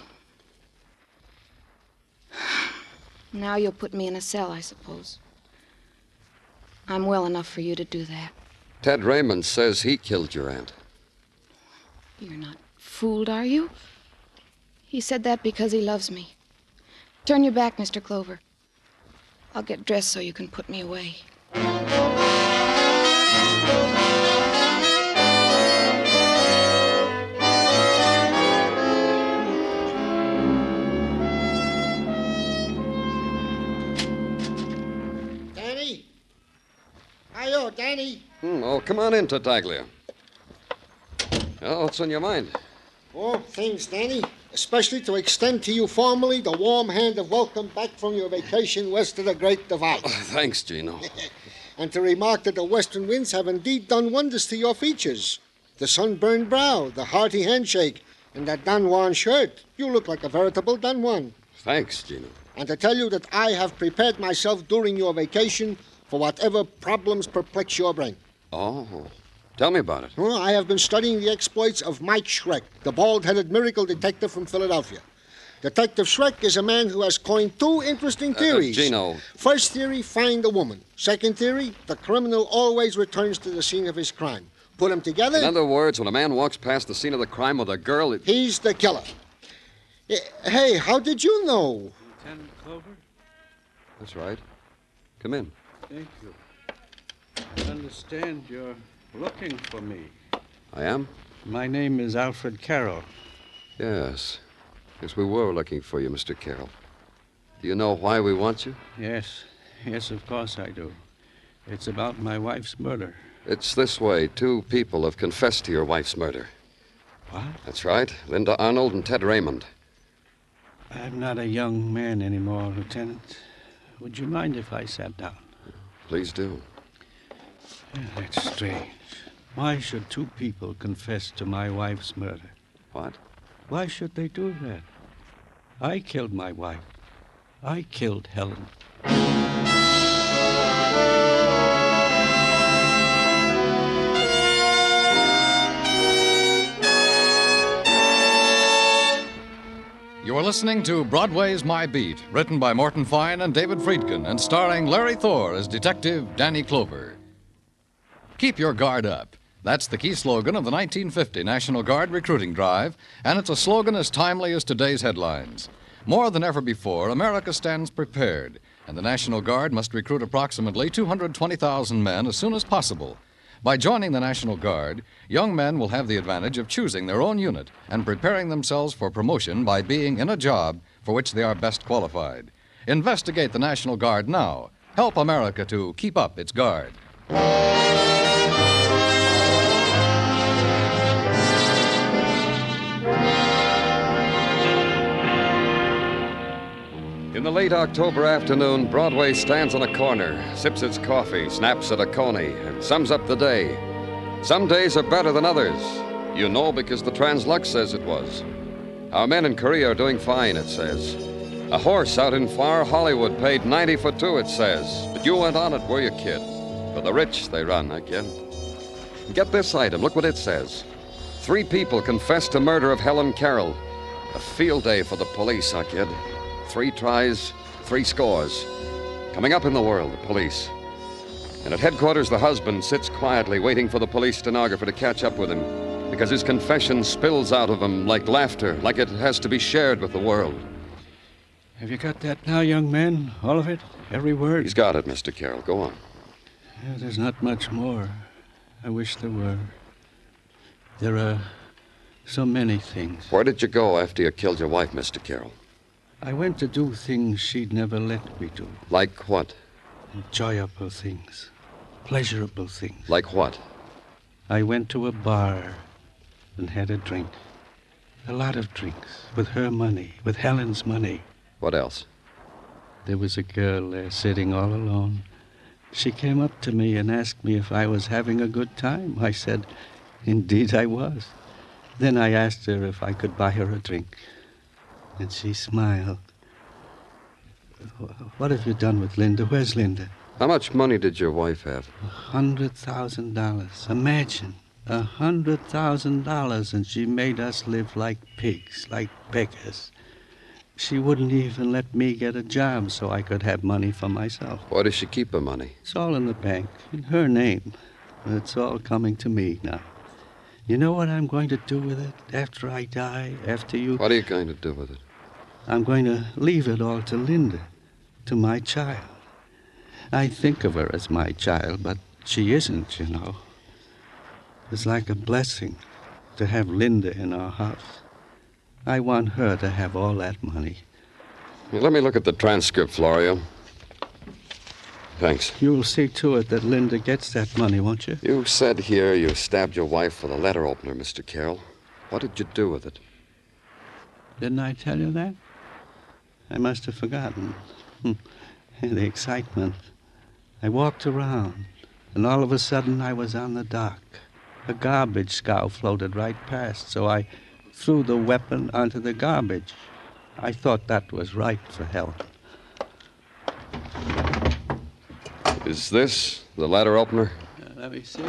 Now you'll put me in a cell, I suppose. I'm well enough for you to do that. Ted Raymond says he killed your aunt. You're not fooled, are you? He said that because he loves me. Turn your back, Mr. Clover. I'll get dressed so you can put me away. Danny? Hi-yo, Danny. Oh, come on in, Tartaglia. Oh, what's on your mind? Oh, things, Danny. Especially to extend to you formally the warm hand of welcome back from your vacation west of the Great Divide. Oh, thanks, Gino. And to remark that the western winds have indeed done wonders to your features. The sunburned brow, the hearty handshake, and that Don Juan shirt. You look like a veritable Don Juan. Thanks, Gino. And to tell you that I have prepared myself during your vacation for whatever problems perplex your brain. Oh, tell me about it. Well, I have been studying the exploits of Mike Schreck, the bald-headed miracle detective from Philadelphia. Detective Schreck is a man who has coined two interesting theories. Gino. First theory, find the woman. Second theory, the criminal always returns to the scene of his crime. Put them together. In other words, when a man walks past the scene of the crime with a girl, he's the killer. Hey, how did you know? Lieutenant Clover? That's right. Come in. Thank you. I understand you're looking for me. I am? My name is Alfred Carroll. Yes. Yes, we were looking for you, Mr. Carroll. Do you know why we want you? Yes. Yes, of course I do. It's about my wife's murder. It's this way. 2 people have confessed to your wife's murder. What? That's right. Linda Arnold and Ted Raymond. I'm not a young man anymore, Lieutenant. Would you mind if I sat down? Please do. That's strange. Why should 2 people confess to my wife's murder? What? Why should they do that? I killed my wife. I killed Helen. You are listening to Broadway's My Beat, written by Morton Fine and David Friedkin, and starring Larry Thor as Detective Danny Clover. Keep your guard up. That's the key slogan of the 1950 National Guard recruiting drive, and it's a slogan as timely as today's headlines. More than ever before, America stands prepared, and the National Guard must recruit approximately 220,000 men as soon as possible. By joining the National Guard, young men will have the advantage of choosing their own unit and preparing themselves for promotion by being in a job for which they are best qualified. Investigate the National Guard now. Help America to keep up its guard. In the late October afternoon, Broadway stands on a corner, sips its coffee, snaps at a coney, and sums up the day. Some days are better than others. You know because the Translux says it was. Our men in Korea are doing fine, it says. A horse out in far Hollywood paid 90 for 2, it says. But you went on it, were you, kid? For the rich, they run, I kid. Get this item. Look what it says. 3 people confessed to murder of Helen Carrol. A field day for the police, I kid. 3 tries, 3 scores. Coming up in the world, the police. And at headquarters, the husband sits quietly waiting for the police stenographer to catch up with him because his confession spills out of him like laughter, like it has to be shared with the world. Have you got that now, young man? All of it? Every word? He's got it, Mr. Carroll. Go on. Yeah, there's not much more. I wish there were. There are so many things. Where did you go after you killed your wife, Mr. Carroll? I went to do things she'd never let me do. Like what? Enjoyable things. Pleasurable things. Like what? I went to a bar and had a drink. A lot of drinks. With her money. With Helen's money. What else? There was a girl there sitting all alone. She came up to me and asked me if I was having a good time. I said, indeed I was. Then I asked her if I could buy her a drink. And she smiled. What have you done with Linda? Where's Linda? How much money did your wife have? $100,000. Imagine. $100,000, and she made us live like pigs, like beggars. She wouldn't even let me get a job so I could have money for myself. Why does she keep her money? It's all in the bank, in her name. It's all coming to me now. You know what I'm going to do with it after I die, after you... What are you going to do with it? I'm going to leave it all to Linda, to my child. I think of her as my child, but she isn't, you know. It's like a blessing to have Linda in our house. I want her to have all that money. Let me look at the transcript, Florio. Thanks. You'll see to it that Linda gets that money, won't you? You said here you stabbed your wife with a letter opener, Mr. Carroll. What did you do with it? Didn't I tell you that? I must have forgotten. In the excitement. I walked around, and all of a sudden I was on the dock. A garbage scow floated right past, so I threw the weapon onto the garbage. I thought that was right for Helen. Is this the letter opener? Let me see.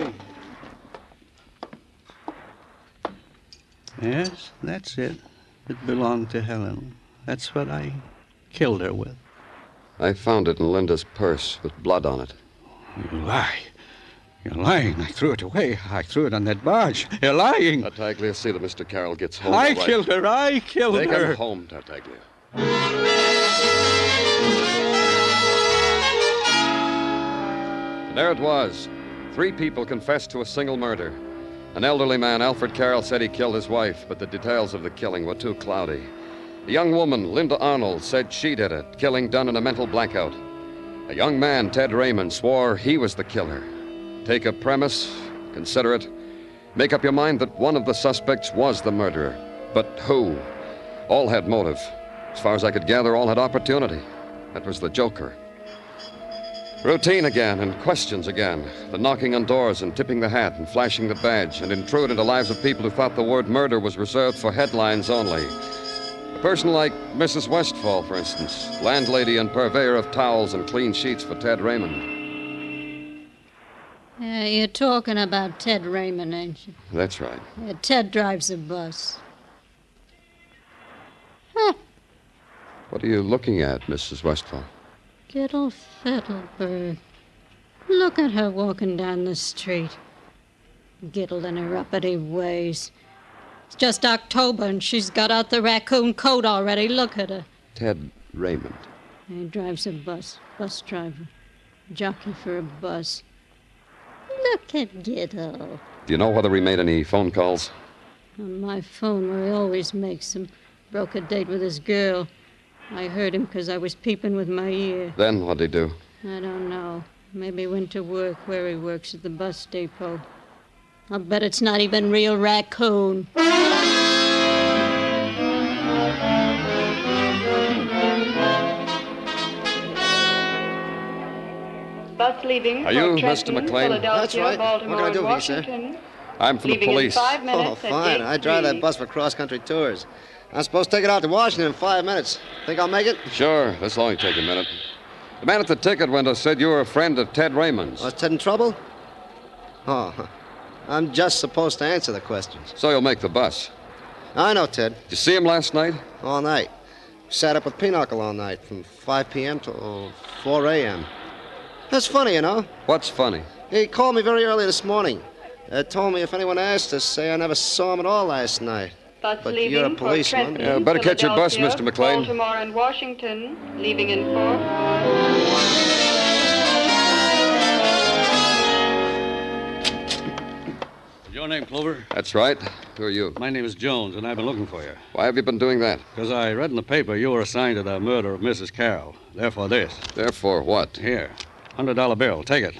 Yes, that's it. It belonged to Helen. That's what I killed her with. I found it in Linda's purse with blood on it. You lie. You're lying. I threw it away. I threw it on that barge. You're lying. Tartaglia, see that Mr. Carroll gets home. I killed her. I killed her. Take him home, Tartaglia. And there it was. 3 people confessed to a single murder. An elderly man, Alfred Carroll, said he killed his wife, but the details of the killing were too cloudy. A young woman, Linda Arnold, said she did it, killing done in a mental blackout. A young man, Ted Raymond, swore he was the killer. Take a premise, consider it. Make up your mind that one of the suspects was the murderer. But who? All had motive. As far as I could gather, all had opportunity. That was the joker. Routine again, and questions again. The knocking on doors and tipping the hat and flashing the badge and intrude into lives of people who thought the word murder was reserved for headlines only. A person like Mrs. Westfall, for instance, landlady and purveyor of towels and clean sheets for Ted Raymond. You're talking about Ted Raymond, ain't you? That's right. Ted drives a bus. What are you looking at, Mrs. Westfall? Little Fiddleberg. Look at her walking down the street. Giddled in her uppity ways. It's just October and she's got out the raccoon coat already. Look at her. Ted Raymond. He drives a bus driver. Jockey for a bus. Look at Giddle. Do you know whether he made any phone calls? On my phone, where he always makes them. Broke a date with his girl. I heard him because I was peeping with my ear. Then what'd he do? I don't know. Maybe went to work where he works at the bus depot. I'll bet it's not even real raccoon. Bus leaving. Are you Mr. McLean? That's right. What can I do for you, sir? I'm from the police. Oh, fine. I drive that bus for cross-country tours. I'm supposed to take it out to Washington in 5 minutes. Think I'll make it? Sure. This'll only take a minute. The man at the ticket window said you were a friend of Ted Raymond's. Was Ted in trouble? Oh, I'm just supposed to answer the questions. So you'll make the bus. I know Ted. Did you see him last night? All night. Sat up with Pinochle all night, from 5 p.m. to 4 a.m. That's funny, you know. What's funny? He called me very early this morning. Told me if anyone asked to say I never saw him at all last night. Bus but leaving you're a policeman. For Trenton, better catch your bus, Mr. McLean. Baltimore and Washington, leaving in 4. Your name, Clover? That's right. Who are you? My name is Jones, and I've been looking for you. Why have you been doing that? Because I read in the paper you were assigned to the murder of Mrs. Carroll. Therefore this. Therefore what? Here. $100 bill. Take it.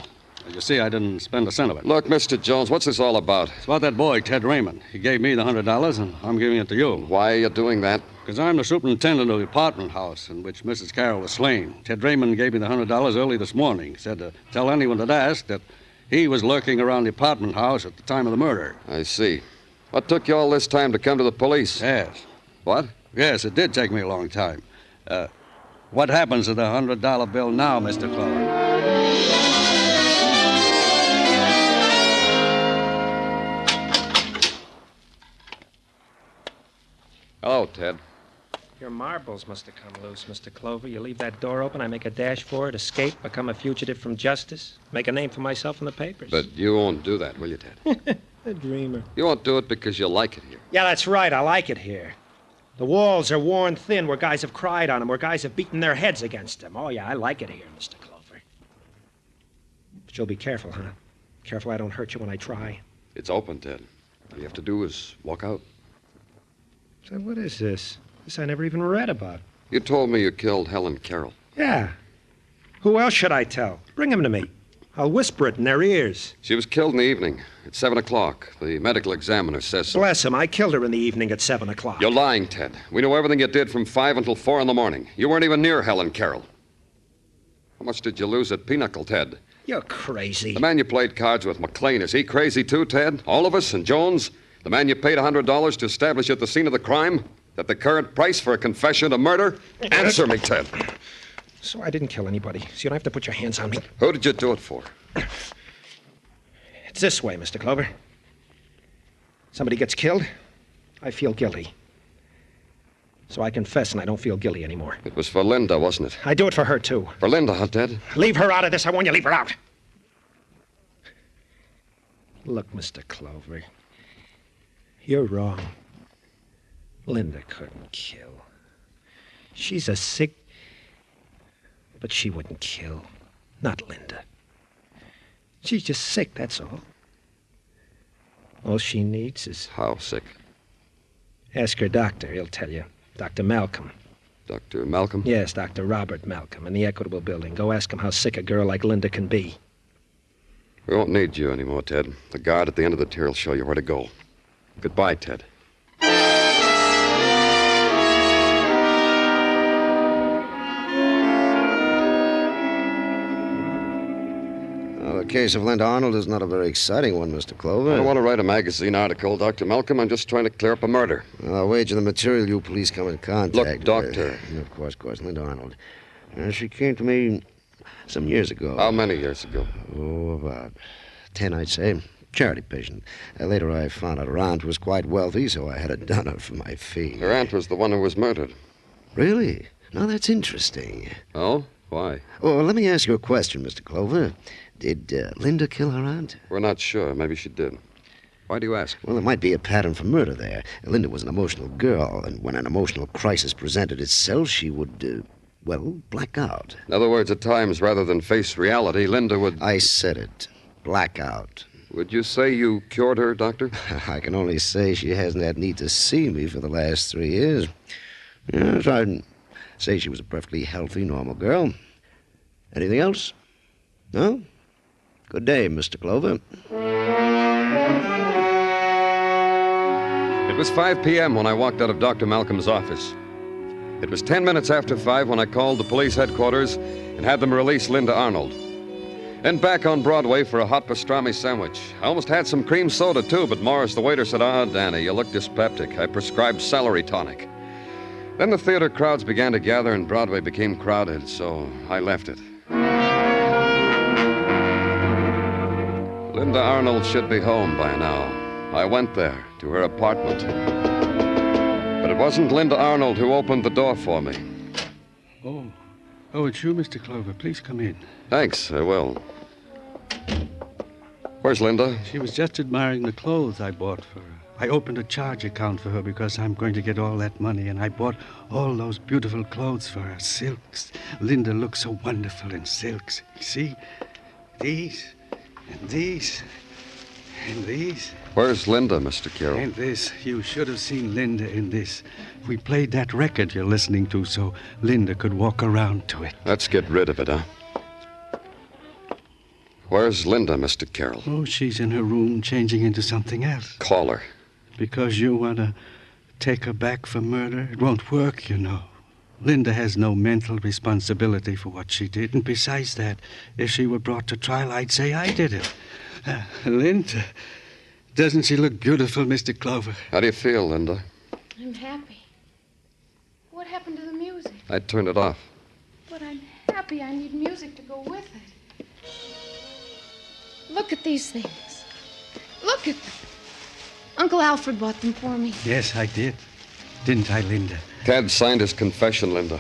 As you see, I didn't spend a cent of it. Look, Mr. Jones, what's this all about? It's about that boy, Ted Raymond. He gave me the $100, and I'm giving it to you. Why are you doing that? Because I'm the superintendent of the apartment house in which Mrs. Carroll was slain. Ted Raymond gave me the $100 early this morning. He said to tell anyone that asked that he was lurking around the apartment house at the time of the murder. I see. What took you all this time to come to the police? Yes. What? Yes, it did take me a long time. What happens to the $100 bill now, Mr. Clover? Hello, Ted. Your marbles must have come loose, Mr. Clover. You leave that door open, I make a dash for it, escape, become a fugitive from justice, make a name for myself in the papers. But you won't do that, will you, Ted? A dreamer. You won't do it because you like it here. Yeah, that's right. I like it here. The walls are worn thin where guys have cried on them, where guys have beaten their heads against them. Oh, yeah, I like it here, Mr. Clover. But you'll be careful, huh? Careful I don't hurt you when I try. It's open, Ted. All you have to do is walk out. So what is this? This I never even read about. You told me you killed Helen Carrol. Yeah. Who else should I tell? Bring them to me. I'll whisper it in their ears. She was killed in the evening at 7 o'clock. The medical examiner says so. Bless him. I killed her in the evening at 7 o'clock. You're lying, Ted. We know everything you did from 5 until 4 in the morning. You weren't even near Helen Carrol. How much did you lose at Pinochle, Ted? You're crazy. The man you played cards with, McLean, is he crazy too, Ted? All of us and Jones? The man you paid $100 to establish at the scene of the crime? That the current price for a confession of murder? Answer me, Ted. So I didn't kill anybody, so you don't have to put your hands on me. Who did you do it for? It's this way, Mr. Clover. Somebody gets killed, I feel guilty. So I confess, and I don't feel guilty anymore. It was for Linda, wasn't it? I do it for her, too. For Linda, huh, Ted? Leave her out of this. I want you to leave her out. Look, Mr. Clover, you're wrong. Linda couldn't kill. She's a sick... But she wouldn't kill. Not Linda. She's just sick, that's all. All she needs is... How sick? Ask her doctor. He'll tell you. Dr. Malcolm. Dr. Malcolm? Yes, Dr. Robert Malcolm in the Equitable Building. Go ask him how sick a girl like Linda can be. We won't need you anymore, Ted. The guard at the end of the tier will show you where to go. Goodbye, Ted. The case of Linda Arnold is not a very exciting one, Mr. Clover. I don't want to write a magazine article, Dr. Malcolm. I'm just trying to clear up a murder. Well, I'll wager the material you police come in contact Look, Doctor. Of course, Linda Arnold. She came to me some years ago. How many years ago? Oh, about 10, I'd say. Charity patient. Later, I found out her aunt was quite wealthy, so I had it done her for my fee. Her aunt was the one who was murdered. Really? Now, that's interesting. Oh? Why? Oh, let me ask you a question, Mr. Clover. Did Linda kill her aunt? We're not sure. Maybe she did. Why do you ask? Well, there might be a pattern for murder there. Linda was an emotional girl, and when an emotional crisis presented itself, she would, black out. In other words, at times, rather than face reality, Linda would... I said it. Black out. Would you say you cured her, Doctor? I can only say she hasn't had need to see me for the last 3 years. Yes, I'd say she was a perfectly healthy, normal girl. Anything else? No? Good day, Mr. Clover. It was 5 p.m. when I walked out of Dr. Malcolm's office. It was 10 minutes after 5 when I called the police headquarters and had them release Linda Arnold. Then back on Broadway for a hot pastrami sandwich. I almost had some cream soda, too, but Morris, the waiter, said, Danny, you look dyspeptic. I prescribed celery tonic. Then the theater crowds began to gather and Broadway became crowded, so I left it. Linda Arnold should be home by now. I went there, to her apartment. But it wasn't Linda Arnold who opened the door for me. Oh, it's you, Mr. Clover. Please come in. Thanks, I will. Where's Linda? She was just admiring the clothes I bought for her. I opened a charge account for her because I'm going to get all that money, and I bought all those beautiful clothes for her. Silks. Linda looks so wonderful in silks. See? These, and these, and these. Where's Linda, Mr. Carroll? And this. You should have seen Linda in this. We played that record you're listening to so Linda could walk around to it. Let's get rid of it, huh? Where's Linda, Mr. Carroll? Oh, she's in her room changing into something else. Call her. Because you want to take her back for murder? It won't work, you know. Linda has no mental responsibility for what she did. And besides that, if she were brought to trial, I'd say I did it. Linda, doesn't she look beautiful, Mr. Clover? How do you feel, Linda? I'm happy. What happened to the music? I turned it off. But I'm happy. I need music to go with it. Look at these things. Look at them. Uncle Alfred bought them for me. Yes, I did. Didn't I, Linda? Ted signed his confession, Linda.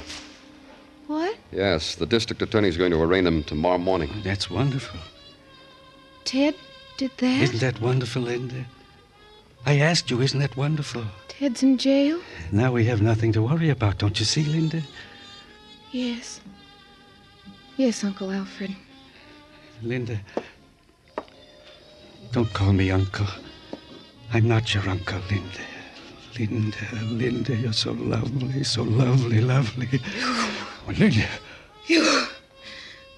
What? Yes, the district attorney's going to arraign him tomorrow morning. That's wonderful. Ted did that? Isn't that wonderful, Linda? I asked you, isn't that wonderful? Ted's in jail? Now we have nothing to worry about, don't you see, Linda? Yes. Yes, Uncle Alfred. Linda, don't call me Uncle. I'm not your uncle, Linda. Linda, you're so lovely, lovely. Oh, Linda. You.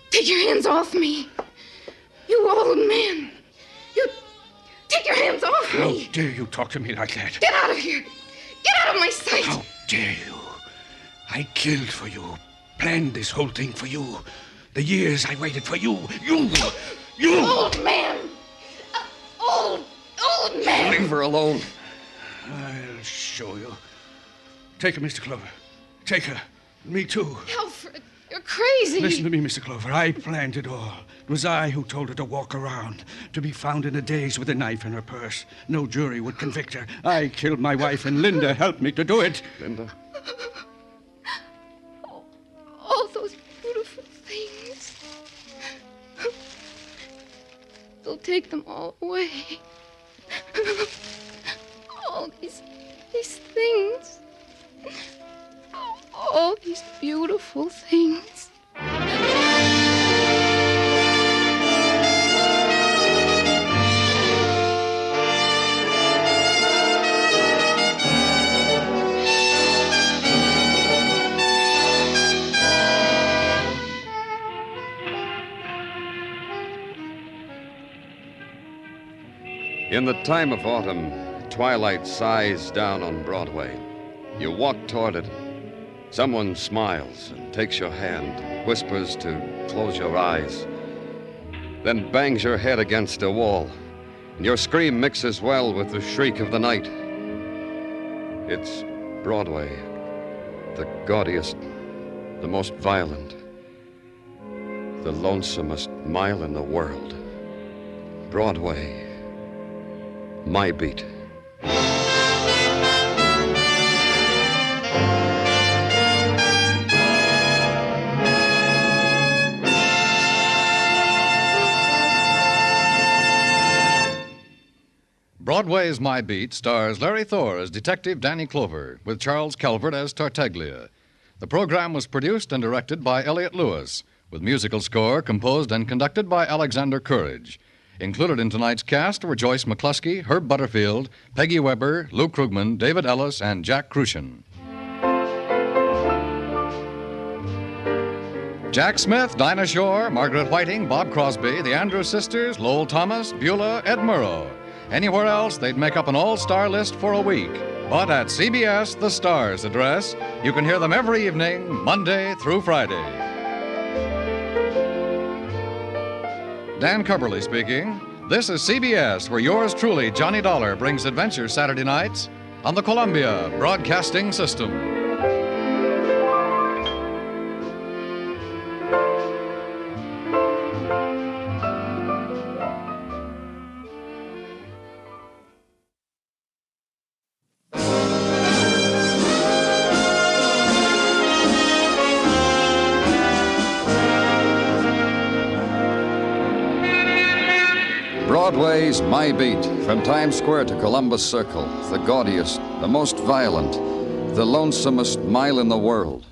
Take your hands off me. You old man. You. Take your hands off me. How dare you talk to me like that? Get out of here. Get out of my sight. How dare you? I killed for you. Planned this whole thing for you. The years I waited for you. You. Old man. Old man. Leave her alone. I'll show you. Take her, Mr. Clover. Take her. Me too. Alfred, you're crazy. Listen to me, Mr. Clover. I planned it all. It was I who told her to walk around, to be found in a daze with a knife in her purse. No jury would convict her. I killed my wife, and Linda helped me to do it. Linda. All those beautiful things. They'll take them all away. All these things. All these beautiful things. In the time of autumn, twilight sighs down on Broadway. You walk toward it. Someone smiles and takes your hand, whispers to close your eyes, then bangs your head against a wall, and your scream mixes well with the shriek of the night. It's Broadway, the gaudiest, the most violent, the lonesomest mile in the world. Broadway, my beat. Broadway's My Beat stars Larry Thor as Detective Danny Clover, with Charles Calvert as Tartaglia. The program was produced and directed by Elliott Lewis, with musical score composed and conducted by Alexander Courage. Included in tonight's cast were Joyce McCluskey, Herb Butterfield, Peggy Weber, Lou Krugman, David Ellis, and Jack Crucian. Jack Smith, Dinah Shore, Margaret Whiting, Bob Crosby, the Andrews Sisters, Lowell Thomas, Beulah, Ed Murrow. Anywhere else, they'd make up an all-star list for a week. But at CBS, the Stars address, you can hear them every evening, Monday through Friday. Dan Cubberly speaking. This is CBS, where yours truly, Johnny Dollar, brings adventure Saturday nights on the Columbia Broadcasting System. Broadway's My Beat, from Times Square to Columbus Circle, the gaudiest, the most violent, the lonesomest mile in the world.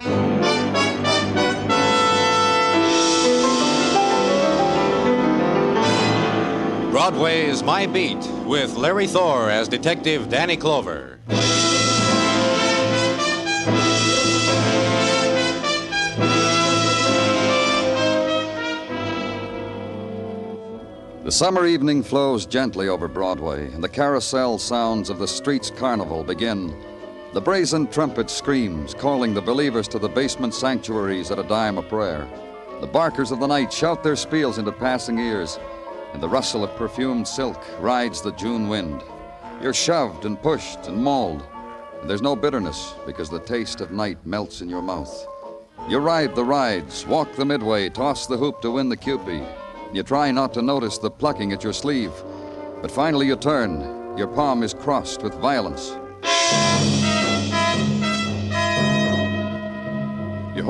Broadway's My Beat, with Larry Thor as Detective Danny Clover. The summer evening flows gently over Broadway, and the carousel sounds of the street's carnival begin. The brazen trumpet screams, calling the believers to the basement sanctuaries at a dime a prayer. The barkers of the night shout their spiels into passing ears, and the rustle of perfumed silk rides the June wind. You're shoved and pushed and mauled, and there's no bitterness because the taste of night melts in your mouth. You ride the rides, walk the midway, toss the hoop to win the Cupid. You try not to notice the plucking at your sleeve, but finally you turn. Your palm is crossed with violence.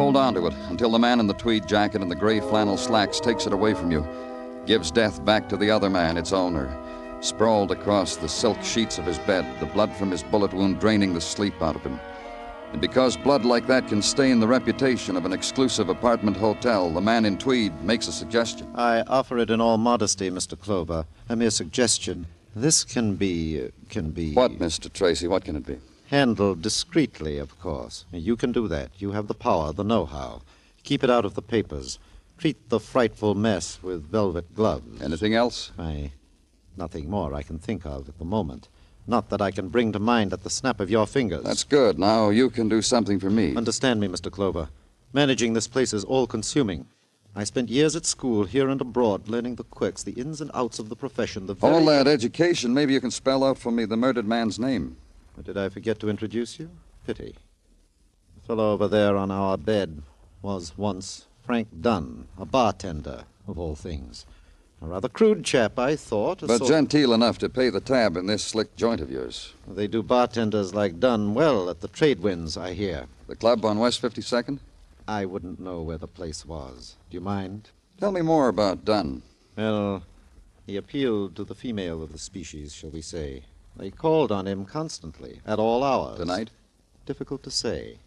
hold on to it until the man in the tweed jacket and the gray flannel slacks takes it away from you, gives death back to the other man, its owner, sprawled across the silk sheets of his bed, the blood from his bullet wound draining the sleep out of him. And because blood like that can stain the reputation of an exclusive apartment hotel, the man in tweed makes a suggestion. I offer it in all modesty, Mr. Clover. A mere suggestion. This can be... What, Mr. Tracy? What can it be? Handled discreetly, of course. You can do that. You have the power, the know-how. Keep it out of the papers. Treat the frightful mess with velvet gloves. Anything else? Nothing more I can think of at the moment. Not that I can bring to mind at the snap of your fingers. That's good. Now you can do something for me. Understand me, Mr. Clover. Managing this place is all-consuming. I spent years at school, here and abroad, learning the quirks, the ins and outs of the profession, All that education, maybe you can spell out for me the murdered man's name. Did I forget to introduce you? Pity. The fellow over there on our bed was once Frank Dunn, a bartender, of all things. A rather crude chap, I thought. But genteel enough to pay the tab in this slick joint of yours. They do bartenders like Dunn well at the trade winds, I hear. The club on West 52nd? I wouldn't know where the place was. Do you mind? Tell me more about Dunn. Well, he appealed to the female of the species, shall we say. They called on him constantly, at all hours. Tonight? Difficult to say.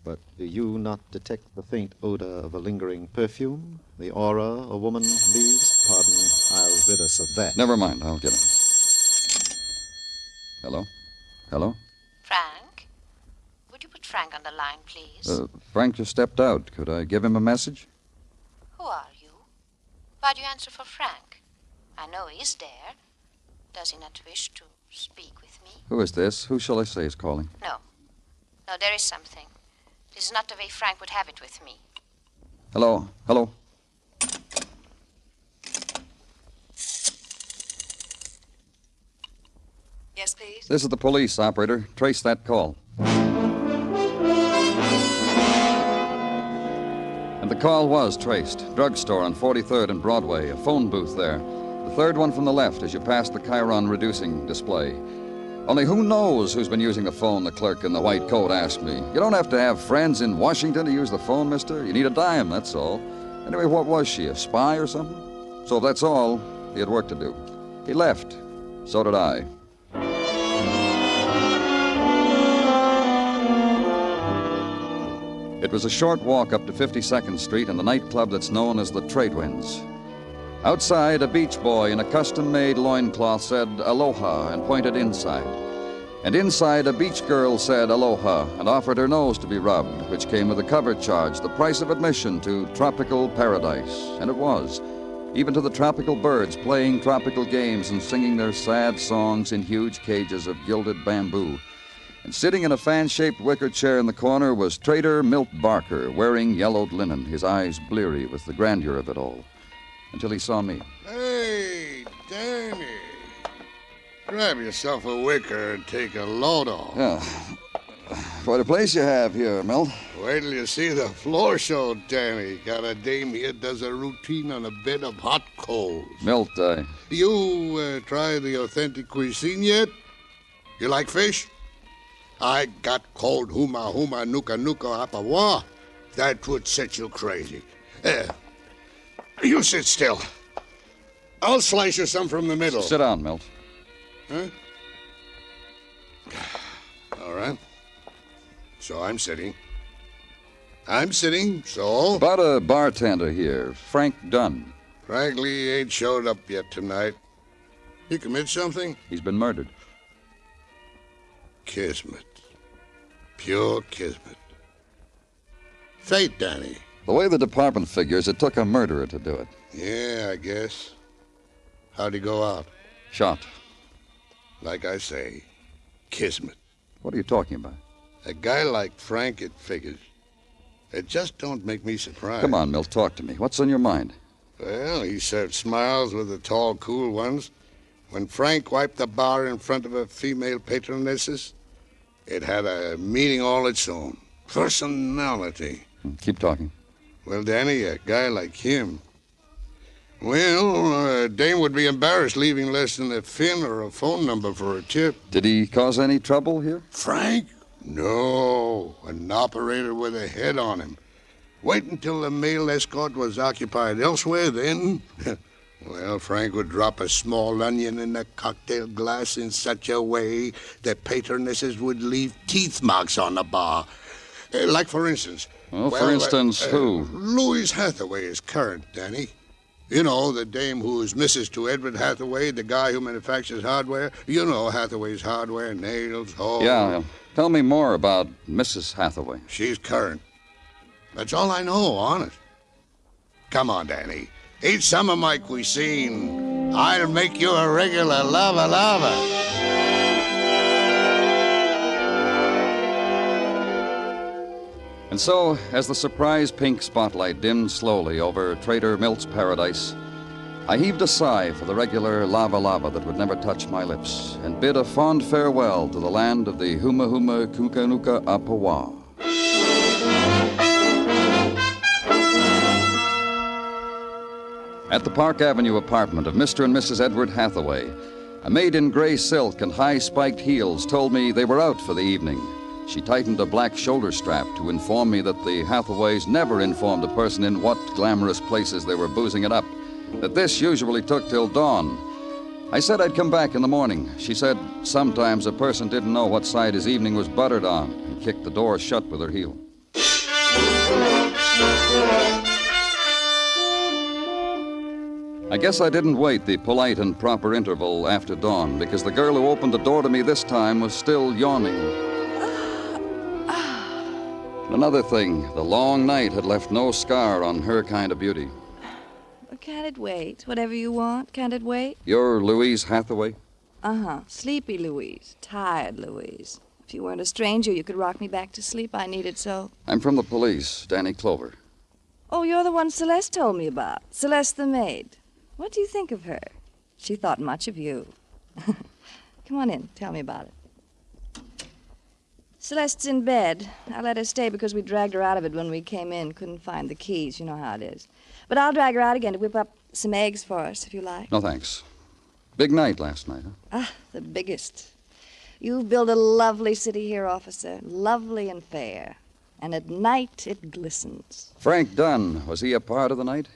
But do you not detect the faint odor of a lingering perfume? The aura a woman leaves? Pardon, I'll rid us of that. Never mind, I'll get him. Hello? Hello? Frank? Would you put Frank on the line, please? Frank just stepped out. Could I give him a message? Who are you? Why do you answer for Frank? I know he's there. Does he not wish to speak with me? Who is this? Who shall I say is calling? No, there is something. This is not the way Frank would have it with me. Hello? Hello? Yes, please? This is the police, operator. Trace that call. And the call was traced. Drugstore on 43rd and Broadway. A phone booth there. The third one from the left as you pass the Chiron reducing display. Only who knows who's been using the phone, the clerk in the white coat asked me. You don't have to have friends in Washington to use the phone, mister. You need a dime, that's all. Anyway, what was she, a spy or something? So if that's all, he had work to do. He left. So did I. It was a short walk up to 52nd Street and the nightclub that's known as the Trade Winds. Outside, a beach boy in a custom-made loincloth said aloha and pointed inside. And inside, a beach girl said aloha and offered her nose to be rubbed, which came with a cover charge, the price of admission to tropical paradise. And it was. Even to the tropical birds playing tropical games and singing their sad songs in huge cages of gilded bamboo. And sitting in a fan-shaped wicker chair in the corner was Trader Milt Barker, wearing yellowed linen, his eyes bleary with the grandeur of it all. Until he saw me. Hey, Danny. Grab yourself a wicker and take a load off. Yeah. What a place you have here, Milt. Wait till you see the floor show, Danny. Got a dame here does a routine on a bed of hot coals. Milt, You try the authentic cuisine yet? You like fish? I got cold huma huma nuka nuka apawa. That would set you crazy. You sit still. I'll slice you some from the middle. Sit down, Milt. Huh? All right. So I'm sitting. So? About a bartender here, Frank Dunn. Frankly, he ain't showed up yet tonight. He commit something? He's been murdered. Kismet. Pure kismet. Fate, Danny. The way the department figures, it took a murderer to do it. Yeah, I guess. How'd he go out? Shot. Like I say, kismet. What are you talking about? A guy like Frank, it figures. It just don't make me surprised. Come on, Milt, talk to me. What's on your mind? Well, he served smiles with the tall, cool ones. When Frank wiped the bar in front of a female patronesses, it had a meaning all its own. Personality. Keep talking. Well, Danny, a guy like him... Well, a dame would be embarrassed leaving less than a fin or a phone number for a tip. Did he cause any trouble here? Frank? No, an operator with a head on him. Wait until the male escort was occupied elsewhere, then... Well, Frank would drop a small onion in a cocktail glass in such a way that patronesses would leave teeth marks on the bar. Like, for instance... Well, for instance, who? Louise Hathaway is current, Danny. You know, the dame who's Mrs. to Edward Hathaway, the guy who manufactures hardware. You know Hathaway's hardware, nails, all... Yeah. Tell me more about Mrs. Hathaway. She's current. That's all I know, honest. Come on, Danny. Eat some of my cuisine. I'll make you a regular lover. And so, as the surprise pink spotlight dimmed slowly over Trader Milt's paradise, I heaved a sigh for the regular lava that would never touch my lips, and bid a fond farewell to the land of the Huma Huma Kukanuka Apawa. At the Park Avenue apartment of Mr. and Mrs. Edward Hathaway, a maid in gray silk and high-spiked heels told me they were out for the evening. She tightened a black shoulder strap to inform me that the Hathaways never informed a person in what glamorous places they were boozing it up, that this usually took till dawn. I said I'd come back in the morning. She said sometimes a person didn't know what side his evening was buttered on, and kicked the door shut with her heel. I guess I didn't wait the polite and proper interval after dawn, because the girl who opened the door to me this time was still yawning. Another thing, the long night had left no scar on her kind of beauty. Can't it wait? Whatever you want, can't it wait? You're Louise Hathaway? Uh-huh. Sleepy Louise. Tired Louise. If you weren't a stranger, you could rock me back to sleep. I need it so. I'm from the police, Danny Clover. Oh, you're the one Celeste told me about. Celeste the maid. What do you think of her? She thought much of you. Come on in. Tell me about it. Celeste's in bed. I let her stay because we dragged her out of it when we came in. Couldn't find the keys. You know how it is. But I'll drag her out again to whip up some eggs for us, if you like. No, thanks. Big night last night, huh? Ah, the biggest. You've built a lovely city here, officer. Lovely and fair. And at night, it glistens. Frank Dunn, was he a part of the night?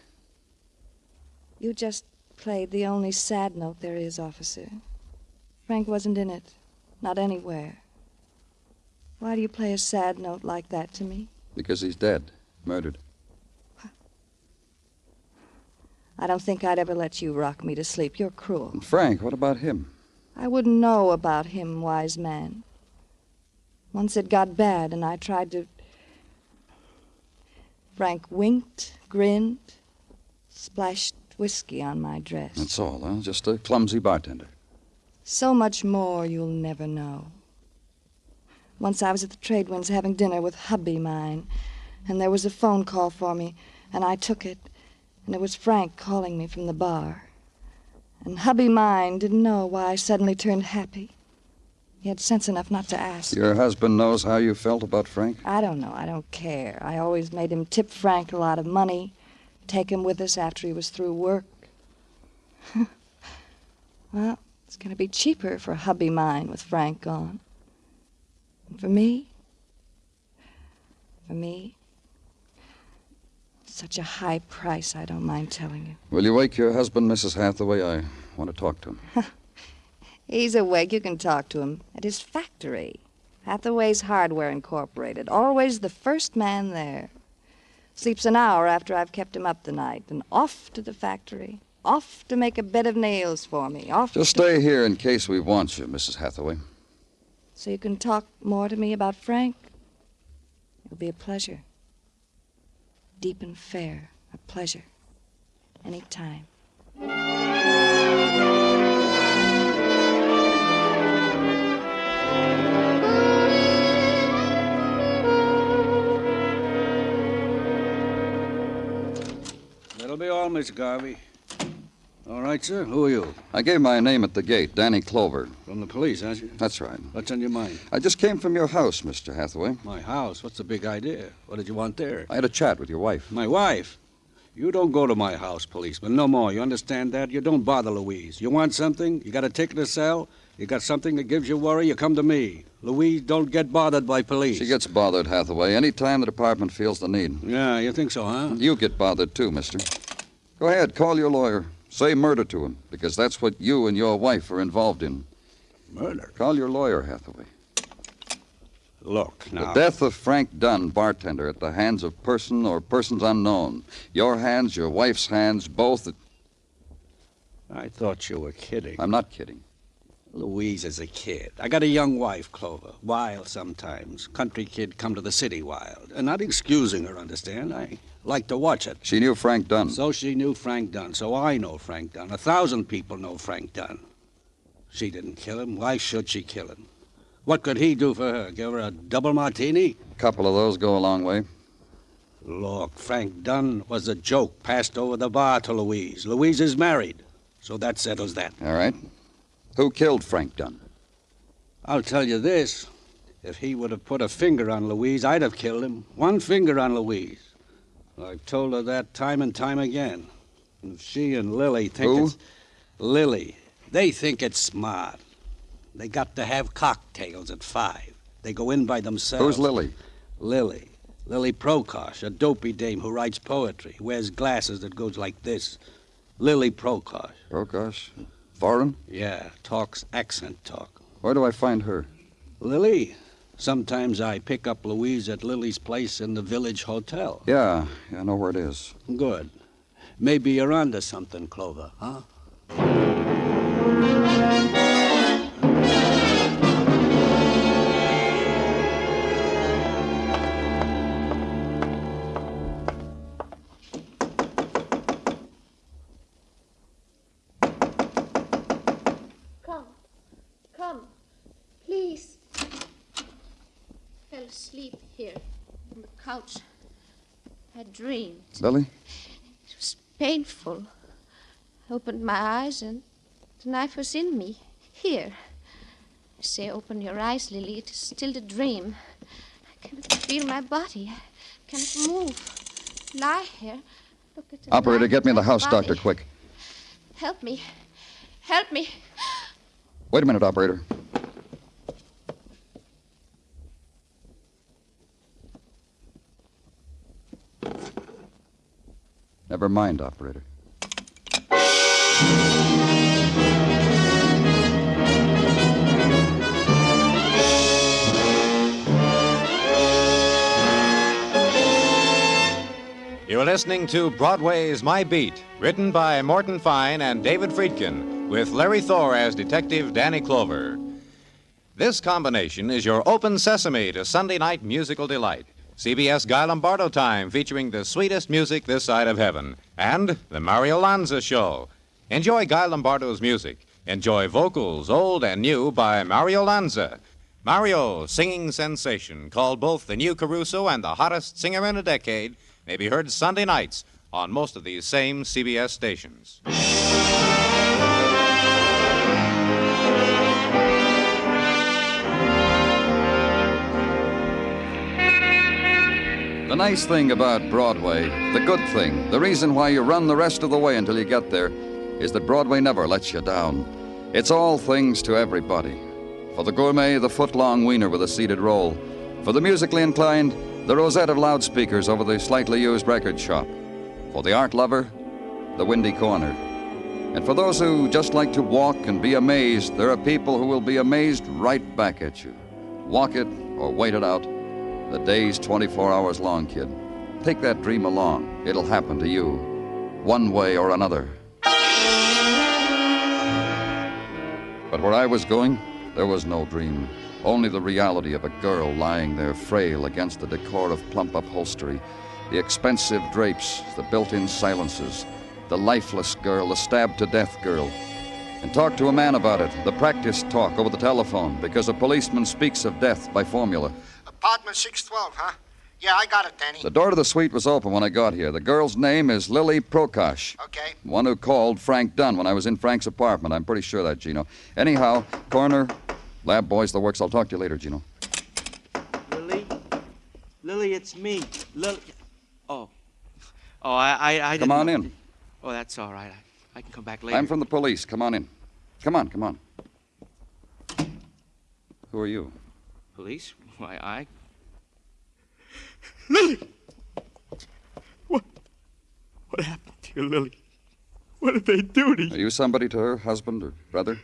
You just played the only sad note there is, officer. Frank wasn't in it. Not anywhere. Why do you play a sad note like that to me? Because he's dead. Murdered. I don't think I'd ever let you rock me to sleep. You're cruel. And Frank, what about him? I wouldn't know about him, wise man. Once it got bad, and I tried to... Frank winked, grinned, splashed whiskey on my dress. That's all, huh? Just a clumsy bartender. So much more you'll never know. Once I was at the Trade Winds having dinner with hubby mine, and there was a phone call for me, and I took it, and it was Frank calling me from the bar. And hubby mine didn't know why I suddenly turned happy. He had sense enough not to ask. Your husband knows how you felt about Frank? I don't know. I don't care. I always made him tip Frank a lot of money, take him with us after he was through work. Well, it's going to be cheaper for hubby mine with Frank gone. And for me, such a high price, I don't mind telling you. Will you wake your husband, Mrs. Hathaway? I want to talk to him. He's awake. You can talk to him at his factory. Hathaway's Hardware Incorporated. Always the first man there. Sleeps an hour after I've kept him up the night. And off to the factory. Off to make a bed of nails for me. Just stay here in case we want you, Mrs. Hathaway. So you can talk more to me about Frank? It'll be a pleasure. Deep and fair. A pleasure. Any time. That'll be all, Miss Garvey. All right, sir. Who are you? I gave my name at the gate, Danny Clover. From the police, aren't you? That's right. What's on your mind? I just came from your house, Mr. Hathaway. My house? What's the big idea? What did you want there? I had a chat with your wife. My wife? You don't go to my house, policeman. No more. You understand that? You don't bother Louise. You want something? You got a ticket to sell? You got something that gives you worry? You come to me. Louise don't get bothered by police. She gets bothered, Hathaway, any time the department feels the need. Yeah, you think so, huh? You get bothered, too, mister. Go ahead, call your lawyer. Say murder to him, because that's what you and your wife are involved in. Murder? Call your lawyer, Hathaway. Look, now... The death of Frank Dunn, bartender, at the hands of person or persons unknown. Your hands, your wife's hands, both... I thought you were kidding. I'm not kidding. Louise is a kid. I got a young wife, Clover. Wild sometimes. Country kid come to the city wild. And not excusing her, understand? I like to watch it. She knew Frank Dunn. So she knew Frank Dunn. So I know Frank Dunn. 1,000 people know Frank Dunn. She didn't kill him. Why should she kill him? What could he do for her? Give her a double martini? A couple of those go a long way. Look, Frank Dunn was a joke passed over the bar to Louise. Louise is married. So that settles that. All right. Who killed Frank Dunn? I'll tell you this. If he would have put a finger on Louise, I'd have killed him. One finger on Louise. I've told her that time and time again. And she and Lily think it's... Lily. They think it's smart. They got to have cocktails at 5. They go in by themselves. Who's Lily? Lily. Lily Prokosh, a dopey dame who writes poetry, wears glasses that goes like this. Lily Prokosh. Prokosh? Foreign? Yeah, talks accent talk. Where do I find her? Lily. Sometimes I pick up Louise at Lily's place in the village hotel. Yeah, I know where it is. Good. Maybe you're onto something, Clover, huh? Please. Fell asleep here on the couch. I dreamed. Lily? It was painful. I opened my eyes and the knife was in me. Here. I say, open your eyes, Lily. It is still a dream. I cannot feel my body. I cannot move. Lie here. Look at the Operator, knife get me in the my house, body. doctor, quick. Help me. Help me. Wait a minute, operator. Never mind, operator. You're listening to Broadway Is My Beat, written by Morton Fine and David Friedkin, with Larry Thor as Detective Danny Clover. This combination is your open sesame to Sunday night musical delight. CBS Guy Lombardo Time, featuring the sweetest music this side of heaven, and the Mario Lanza Show. Enjoy Guy Lombardo's music. Enjoy vocals, old and new, by Mario Lanza. Mario, singing sensation, called both the new Caruso and the hottest singer in a decade, may be heard Sunday nights on most of these same CBS stations. The nice thing about Broadway, the good thing, the reason why you run the rest of the way until you get there, is that Broadway never lets you down. It's all things to everybody. For the gourmet, the foot-long wiener with a seated roll. For the musically inclined, the rosette of loudspeakers over the slightly used record shop. For the art lover, the windy corner. And for those who just like to walk and be amazed, there are people who will be amazed right back at you. Walk it or wait it out. The day's 24 hours long, kid. Take that dream along. It'll happen to you, one way or another. But where I was going, there was no dream. Only the reality of a girl lying there frail against the decor of plump upholstery, the expensive drapes, the built-in silences, the lifeless girl, the stabbed-to-death girl. And talk to a man about it, the practice talk over the telephone, because a policeman speaks of death by formula. Apartment 612, huh? Yeah, I got it, Danny. The door to the suite was open when I got here. The girl's name is Lily Prokosh. Okay. One who called Frank Dunn when I was in Frank's apartment. I'm pretty sure of that, Gino. Anyhow, coroner, lab boys, the works. I'll talk to you later, Gino. Lily? Lily, it's me. Lily. Oh. Oh, I Come didn't on know. in. Oh, that's all right. I can come back later. I'm from the police. Come on in. Come on. Who are you? Police? Why, I... Lily! What happened to you, Lily? What did they do to you? Are you somebody to her, husband or brother?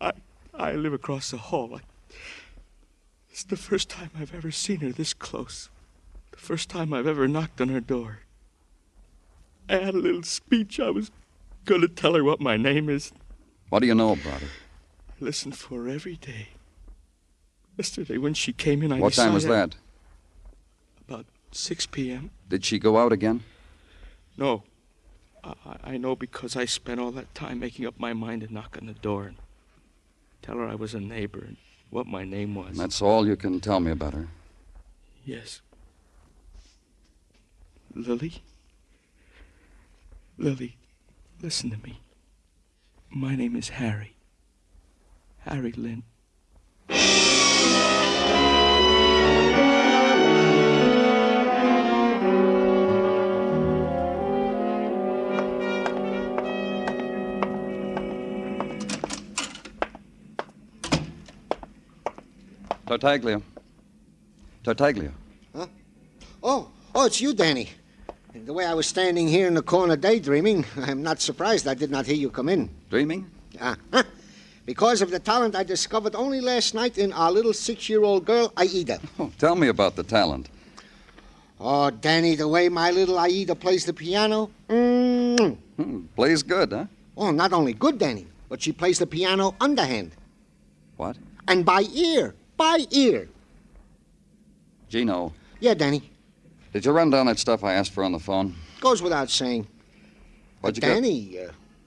I live across the hall. It's the first time I've ever seen her this close. The first time I've ever knocked on her door. I had a little speech. I was going to tell her what my name is. What do you know about her? I listened for her every day. Yesterday when she came in, What time was that? About 6 p.m. Did she go out again? No. I know because I spent all that time making up my mind to knock on the door and tell her I was a neighbor and what my name was. And that's all you can tell me about her? Yes. Lily? Lily, listen to me. My name is Harry. Harry Lynn. Tartaglia. Huh? Oh, it's you, Danny. The way I was standing here in the corner daydreaming, I'm not surprised I did not hear you come in. Dreaming? Because of the talent I discovered only last night in our little 6-year-old girl, Aida. Oh, tell me about the talent. Oh, Danny, the way my little Aida plays the piano. Plays good, huh? Oh, not only good, Danny, but she plays the piano underhand. What? And by ear. By ear. Gino. Yeah, Danny. Did you run down that stuff I asked for on the phone? Goes without saying. What'd you get? Danny,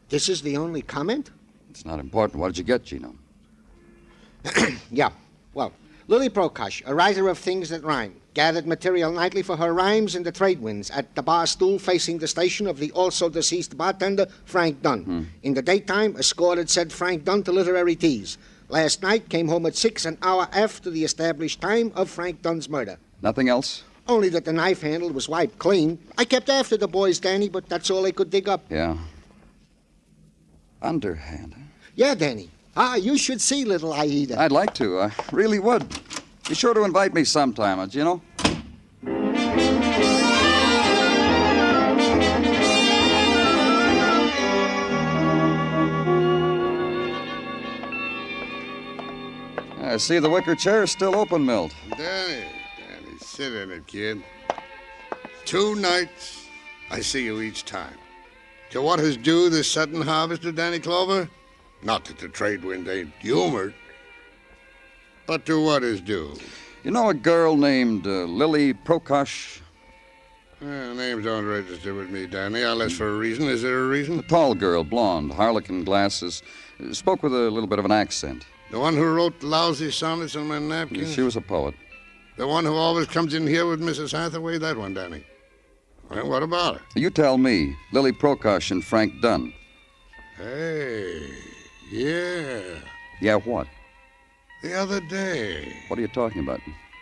this is the only comment? It's not important. What did you get, Gino? Yeah. Well, Lily Prokosh, a writer of things that rhyme, gathered material nightly for her rhymes in the trade winds at the bar stool facing the station of the also deceased bartender, Frank Dunn. In the daytime, escorted said Frank Dunn to literary teas. Last night, came home at 6, an hour after the established time of Frank Dunn's murder. Nothing else? Only that the knife handle was wiped clean. I kept after the boys, Danny, but that's all they could dig up. Yeah. Underhand, huh? Yeah, Danny. You should see little Aida. I'd like to. I really would. Be sure to invite me sometime, Gino. I see the wicker chair is still open, Milt. Danny, sit in it, kid. 2 nights, I see you each time. To what is due this sudden harvest of Danny Clover? Not that the trade wind ain't humored, but to what is due? You know a girl named Lily Prokosh? Names don't register with me, Danny, unless for a reason. Is there a reason? A tall girl, blonde, harlequin glasses, spoke with a little bit of an accent. The one who wrote lousy sonnets on my napkin? She was a poet. The one who always comes in here with Mrs. Hathaway? That one, Danny. Well, what about her? You tell me. Lily Prokosh and Frank Dunn. Hey, yeah. Yeah, what? The other day. What are you talking about?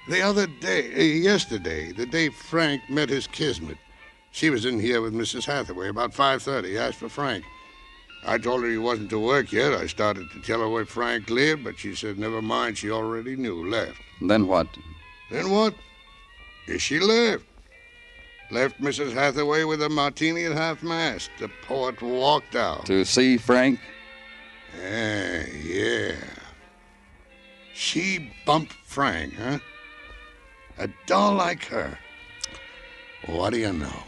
The other day, yesterday, the day Frank met his kismet. She was in here with Mrs. Hathaway about 5:30. Asked for Frank. I told her he wasn't to work yet. I started to tell her where Frank lived, but she said never mind, she already knew. Left. And then what? Then what? Yes, she left. Left Mrs. Hathaway with a martini at half-mast. The poet walked out. To see Frank? Yeah. She bumped Frank, huh? A doll like her. What do you know?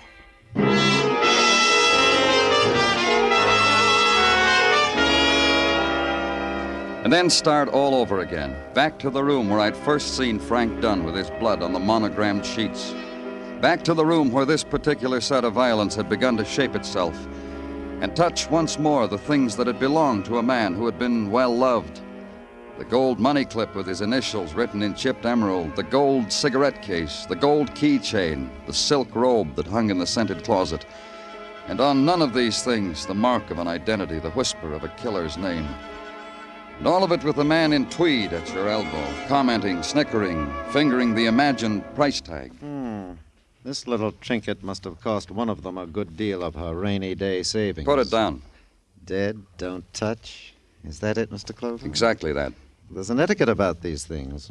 And then start all over again. Back to the room where I'd first seen Frank Dunn with his blood on the monogrammed sheets. Back to the room where this particular set of violence had begun to shape itself. And touch once more the things that had belonged to a man who had been well loved. The gold money clip with his initials written in chipped emerald, the gold cigarette case, the gold keychain, the silk robe that hung in the scented closet. And on none of these things the mark of an identity, the whisper of a killer's name. And all of it with a man in tweed at your elbow, commenting, snickering, fingering the imagined price tag. This little trinket must have cost one of them a good deal of her rainy day savings. Put it down. Dead, don't touch. Is that it, Mr. Clover? Exactly that. There's an etiquette about these things,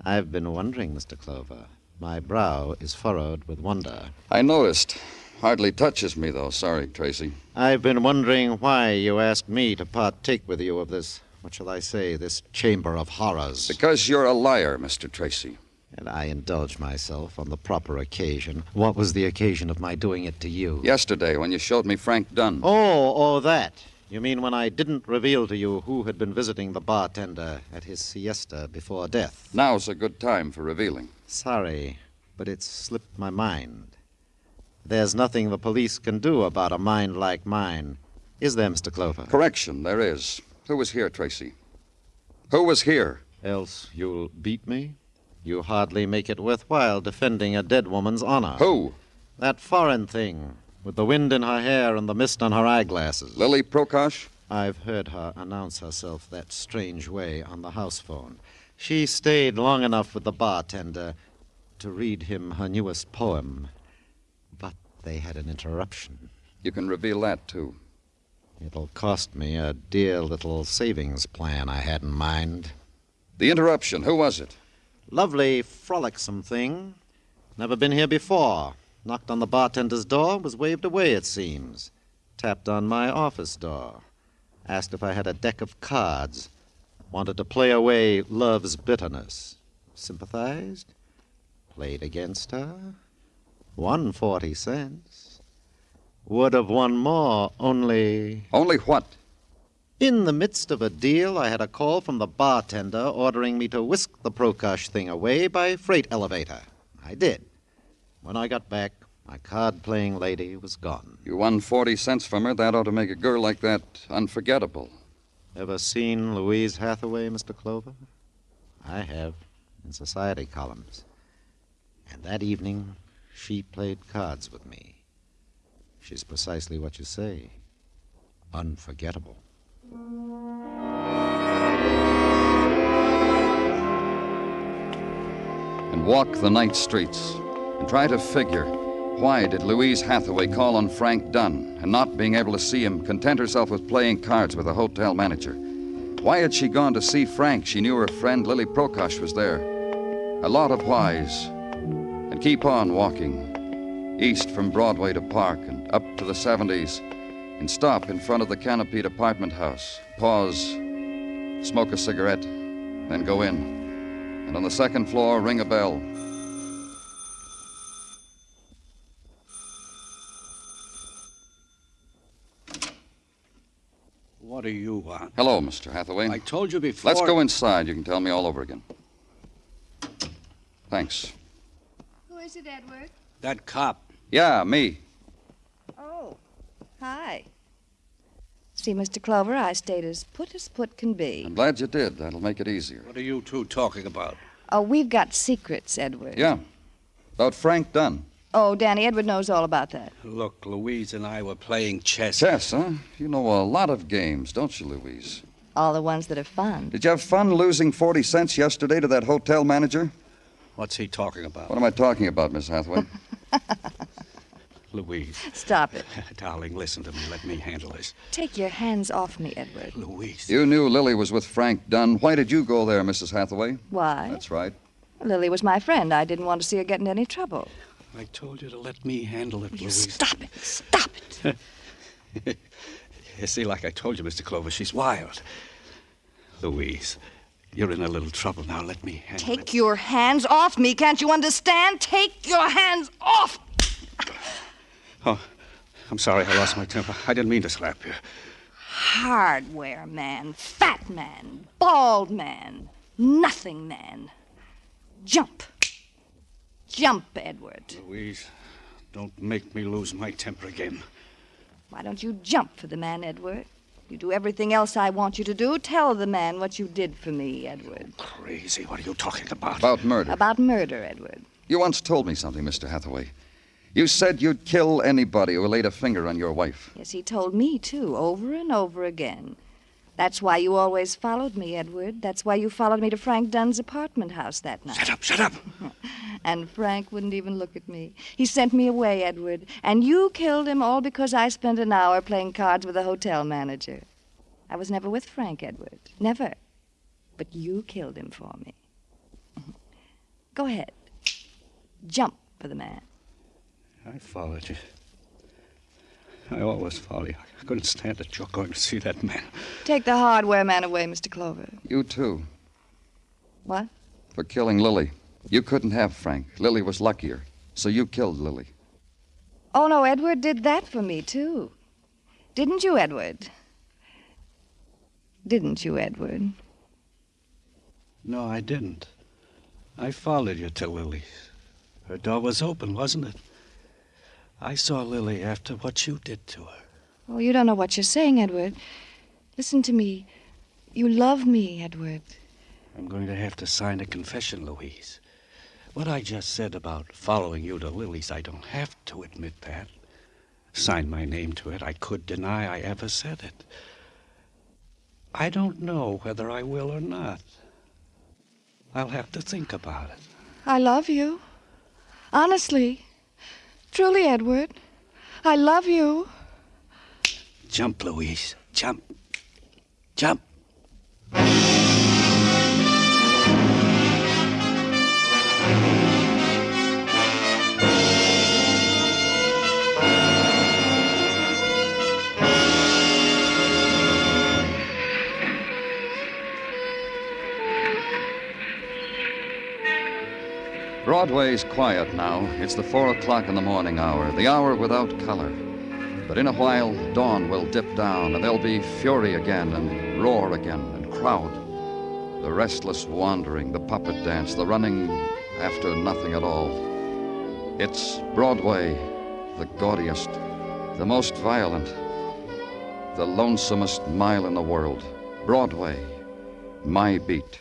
I've been wondering, Mr. Clover. My brow is furrowed with wonder. I noticed. Hardly touches me, though. Sorry, Tracy. I've been wondering why you asked me to partake with you of this, what shall I say, this chamber of horrors. Because you're a liar, Mr. Tracy. And I indulge myself on the proper occasion. What was the occasion of my doing it to you? Yesterday, when you showed me Frank Dunn. Oh, that. You mean when I didn't reveal to you who had been visiting the bartender at his siesta before death? Now's a good time for revealing. Sorry, but it's slipped my mind. There's nothing the police can do about a mind like mine. Is there, Mr. Clover? Correction, there is. Who was here, Tracy? Who was here? Else you'll beat me? You hardly make it worthwhile defending a dead woman's honor. Who? That foreign thing, with the wind in her hair and the mist on her eyeglasses. Lily Prokosh? I've heard her announce herself that strange way on the house phone. She stayed long enough with the bartender to read him her newest poem. But they had an interruption. You can reveal that, too. It'll cost me a dear little savings plan I had in mind. The interruption, who was it? Lovely, frolicsome thing. Never been here before. Knocked on the bartender's door, was waved away, it seems. Tapped on my office door. Asked if I had a deck of cards. Wanted to play away love's bitterness. Sympathized. Played against her. Won 40 cents. Would have won more, only... Only what? In the midst of a deal, I had a call from the bartender ordering me to whisk the Prokosh thing away by freight elevator. I did. When I got back, my card-playing lady was gone. You won 40 cents from her. That ought to make a girl like that unforgettable. Ever seen Louise Hathaway, Mr. Clover? I have, in society columns. And that evening, she played cards with me. She's precisely what you say. Unforgettable. And walk the night streets and try to figure, why did Louise Hathaway call on Frank Dunn and, not being able to see him, content herself with playing cards with a hotel manager? Why had she gone to see Frank? She knew her friend Lily Prokosh was there. A lot of whys. And keep on walking, east from Broadway to Park and up to the 70s, and stop in front of the canopied apartment house, pause, smoke a cigarette, then go in. And on the second floor, ring a bell. What do you want? Hello, Mr. Hathaway. I told you before. Let's go inside. You can tell me all over again. Thanks. Who is it, Edward? That cop. Yeah, me. Oh, hi. See, Mr. Clover, I stayed as put can be. I'm glad you did. That'll make it easier. What are you two talking about? Oh, we've got secrets, Edward. Yeah. About Frank Dunn. Oh, Danny, Edward knows all about that. Look, Louise and I were playing chess. Chess, huh? You know a lot of games, don't you, Louise? All the ones that are fun. Did you have fun losing 40 cents yesterday to that hotel manager? What's he talking about? What am I talking about, Miss Hathaway? Louise. Stop it. Darling, listen to me. Let me handle this. Take your hands off me, Edward. Louise. You knew Lily was with Frank Dunn. Why did you go there, Mrs. Hathaway? Why? That's right. Lily was my friend. I didn't want to see her get into any trouble. I told you to let me handle it, Louise. Stop it. Stop it. You see, like I told you, Mr. Clover, she's wild. Louise, you're in a little trouble now. Let me handle it. Take your hands off me. Can't you understand? Take your hands off. Oh, I'm sorry. I lost my temper. I didn't mean to slap you. Hardware man, fat man, bald man, nothing man. Jump. Jump, Edward. Louise, don't make me lose my temper again. Why don't you jump for the man, Edward? You do everything else I want you to do. Tell the man what you did for me, Edward. Crazy. What are you talking about? About murder. About murder, Edward. You once told me something, Mr. Hathaway. You said you'd kill anybody who laid a finger on your wife. Yes, he told me, too, over and over again. That's why you always followed me, Edward. That's why you followed me to Frank Dunn's apartment house that night. Shut up, shut up. And Frank wouldn't even look at me. He sent me away, Edward. And you killed him all because I spent an hour playing cards with a hotel manager. I was never with Frank, Edward. Never. But you killed him for me. Go ahead. Jump for the man. I followed you. I always follow you. I couldn't stand it. You're going to see that man. Take the hardware man away, Mr. Clover. You too. What? For killing Lily. You couldn't have Frank. Lily was luckier. So you killed Lily. Oh, no, Edward did that for me, too. Didn't you, Edward? Didn't you, Edward? No, I didn't. I followed you to Lily's. Her door was open, wasn't it? I saw Lily after what you did to her. Oh, you don't know what you're saying, Edward. Listen to me. You love me, Edward. I'm going to have to sign a confession, Louise. What I just said about following you to Lily's, I don't have to admit that. Sign my name to it. I could deny I ever said it. I don't know whether I will or not. I'll have to think about it. I love you. Honestly. Truly, Edward. I love you. Jump, Louise. Jump. Jump. Broadway's quiet now. It's the 4 o'clock in the morning hour, the hour without color. But in a while, dawn will dip down, and there'll be fury again, and roar again, and crowd. The restless wandering, the puppet dance, the running after nothing at all. It's Broadway, the gaudiest, the most violent, the lonesomest mile in the world. Broadway, my beat.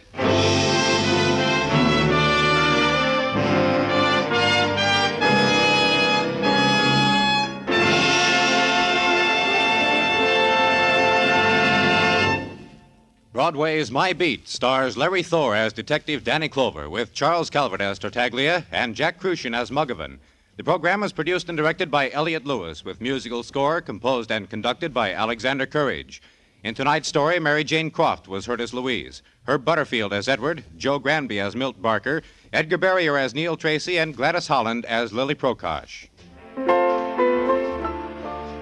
Broadway Is My Beat stars Larry Thor as Detective Danny Clover, with Charles Calvert as Tartaglia and Jack Crucian as Muggavan. The program was produced and directed by Elliott Lewis, with musical score composed and conducted by Alexander Courage. In tonight's story, Mary Jane Croft was heard as Louise, Herb Butterfield as Edward, Joe Granby as Milt Barker, Edgar Barrier as Neil Tracy, and Gladys Holland as Lily Prokosh.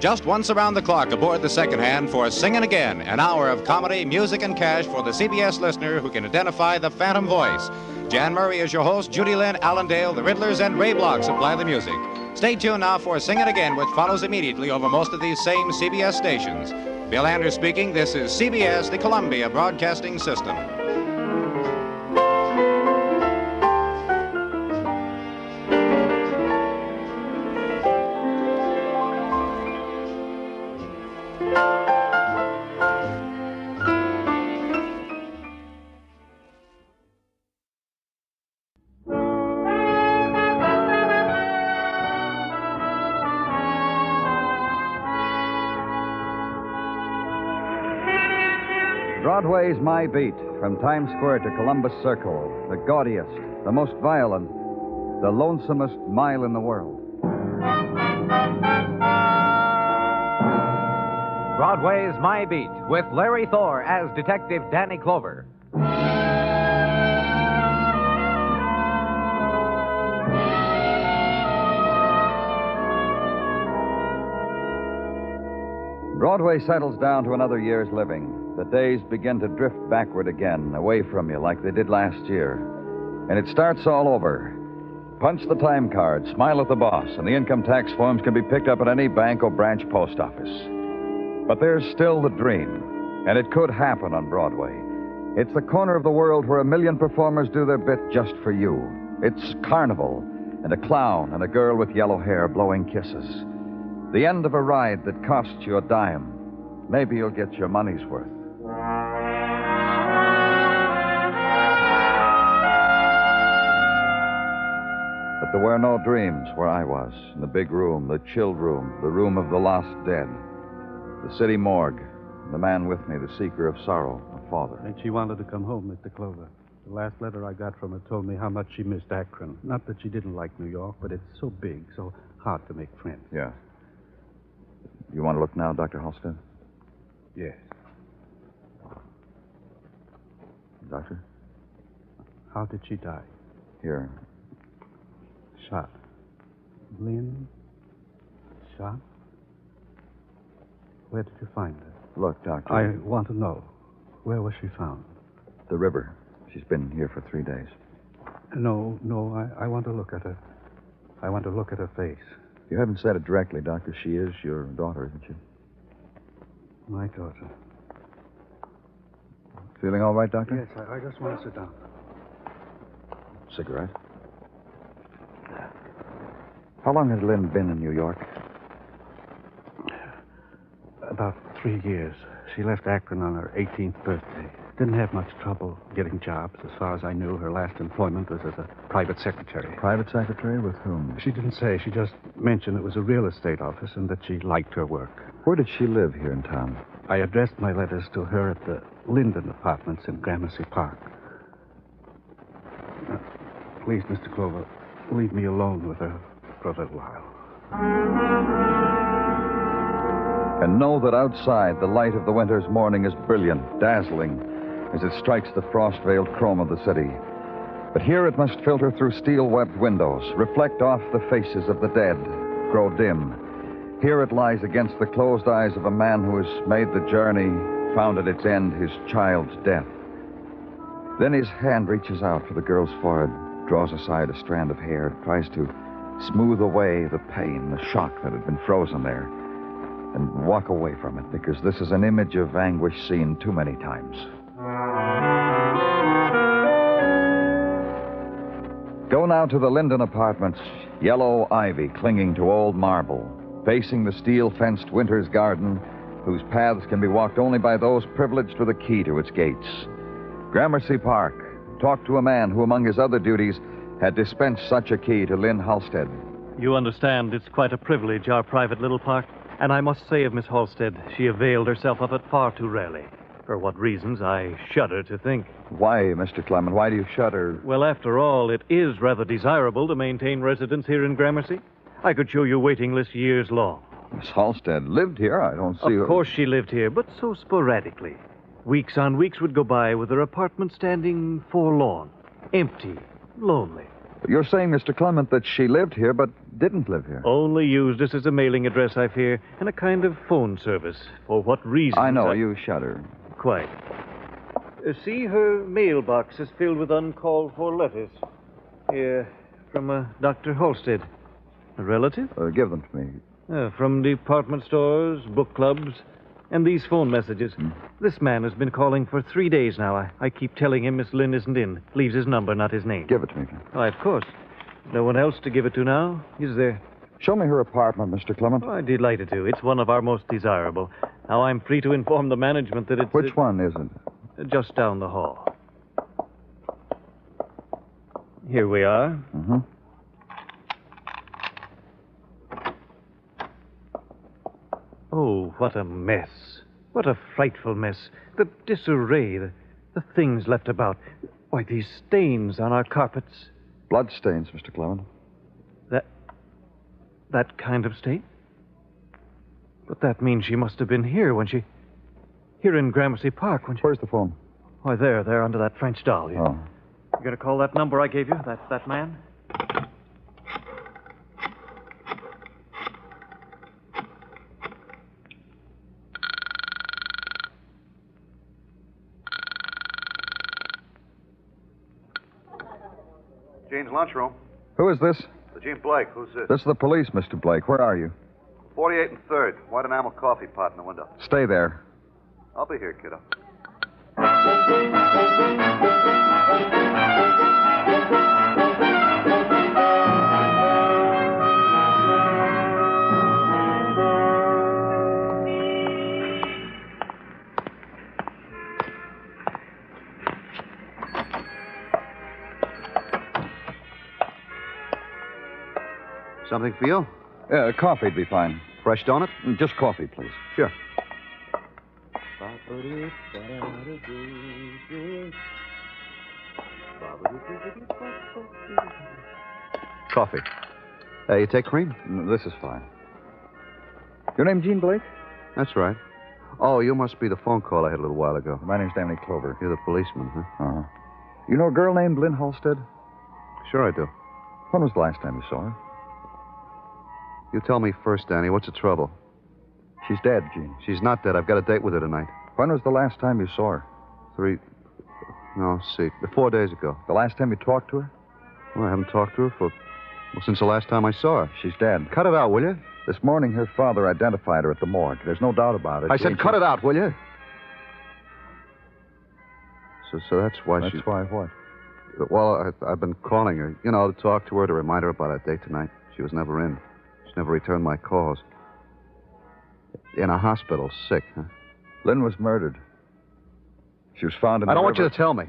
Just once around the clock aboard the second hand for Singin' Again, an hour of comedy, music, and cash for the CBS listener who can identify the phantom voice. Jan Murray is your host, Judy Lynn, Alan Dale, the Riddlers, and Ray Block supply the music. Stay tuned now for Singin' Again, which follows immediately over most of these same CBS stations. Bill Anders speaking. This is CBS, the Columbia Broadcasting System. Broadway's My Beat, from Times Square to Columbus Circle, the gaudiest, the most violent, the lonesomest mile in the world. Broadway's My Beat, with Larry Thor as Detective Danny Clover. Broadway settles down to another year's living. The days begin to drift backward again, away from you like they did last year. And it starts all over. Punch the time card, smile at the boss, and the income tax forms can be picked up at any bank or branch post office. But there's still the dream, and it could happen on Broadway. It's the corner of the world where 1 million performers do their bit just for you. It's carnival, and a clown and a girl with yellow hair blowing kisses. The end of a ride that costs you a dime. Maybe you'll get your money's worth. But there were no dreams where I was, in the big room, the chilled room, the room of the lost dead, the city morgue, the man with me, the seeker of sorrow, a father. And she wanted to come home, Mr. Clover. The last letter I got from her told me how much she missed Akron. Not that she didn't like New York, but it's so big, so hard to make friends. Yeah. You want to look now, Dr. Halstead? Yes. Doctor? How did she die? Here. Shot. Lynn? Shot? Where did you find her? Look, Doctor. I want to know. Where was she found? The river. She's been here for 3 days. No, I want to look at her. I want to look at her face. You haven't said it directly, Doctor. She is your daughter, isn't she? My daughter. Feeling all right, Doctor? Yes, I just want to sit down. Cigarette? How long has Lynn been in New York? About 3 years. She left Akron on her 18th birthday. Didn't have much trouble getting jobs. As far as I knew, her last employment was as a private secretary. Private secretary? With whom? She didn't say. She just mentioned it was a real estate office and that she liked her work. Where did she live here in town? I addressed my letters to her at the Linden Apartments in Gramercy Park. Now, please, Mr. Clover, leave me alone with her for a little while. And know that outside, the light of the winter's morning is brilliant, dazzling, as it strikes the frost-veiled chrome of the city. But here it must filter through steel-webbed windows, reflect off the faces of the dead, grow dim. Here it lies against the closed eyes of a man who has made the journey, found at its end his child's death. Then his hand reaches out for the girl's forehead, draws aside a strand of hair, tries to smooth away the pain, the shock that had been frozen there, and walk away from it, because this is an image of anguish seen too many times. Go now to the Linden Apartments, yellow ivy clinging to old marble, facing the steel-fenced winter's garden, whose paths can be walked only by those privileged with a key to its gates. Gramercy Park. Talk to a man who, among his other duties, had dispensed such a key to Lynn Halstead. You understand it's quite a privilege, our private little park. And I must say of Miss Halstead, she availed herself of it far too rarely. For what reasons, I shudder to think. Why, Mr. Clement? Why do you shudder? Well, after all, it is rather desirable to maintain residence here in Gramercy. I could show you waiting lists years long. Miss Halstead lived here? I don't see... Of course she lived here, but so sporadically. Weeks on weeks would go by with her apartment standing forlorn, empty, lonely. You're saying, Mr. Clement, that she lived here but didn't live here? Only used this as a mailing address, I fear, and a kind of phone service. For what reason? I know, you shudder. Quite. See, her mailbox is filled with uncalled-for letters. Here, from Dr. Halstead. A relative? Give them to me. From department stores, book clubs, and these phone messages. This man has been calling for 3 days now. I keep telling him Miss Lynn isn't in. Leaves his number, not his name. Give it to me. Why, of course. No one else to give it to now, is there? Show me her apartment, Mr. Clement. Oh, I'm delighted to. It's one of our most desirable. Now, I'm free to inform the management that it's... Which one is it? Just down the hall. Here we are. Mm-hmm. Oh, what a mess. What a frightful mess. The disarray, the things left about. Why, these stains on our carpets. Blood stains, Mr. Clement. That kind of stain? But that means she must have been here when she... Here in Gramercy Park when she... Where's the phone? Why, there under that French doll. Oh. You gonna call that number I gave you? That man? Jane's lunchroom. Who is this? Sergeant Blake. Who's this? This is the police, Mr. Blake. Where are you? 48 and 3rd. White enamel coffee pot in the window. Stay there. I'll be here, kiddo. Something for you? Yeah, coffee'd be fine. Fresh donut? Just coffee, please. Sure. Coffee. You take cream? This is fine. Your name Gene Blake? That's right. Oh, you must be the phone call I had a little while ago. My name's Danny Clover. You're the policeman, huh? Uh-huh. You know a girl named Lynn Halstead? Sure I do. When was the last time you saw her? You tell me first, Danny. What's the trouble? She's dead, Gene. She's not dead. I've got a date with her tonight. When was the last time you saw her? 4 days ago. The last time you talked to her? Well, I haven't talked to her since the last time I saw her. She's dead. Cut it out, will you? This morning, her father identified her at the morgue. There's no doubt about it. I said cut it out, will you? So that's why That's why what? Well, I've been calling her, to talk to her, to remind her about our date tonight. She was never in. She never returned my calls. In a hospital, sick, huh? Lynn was murdered. She was found in I the don't want you river. to tell me.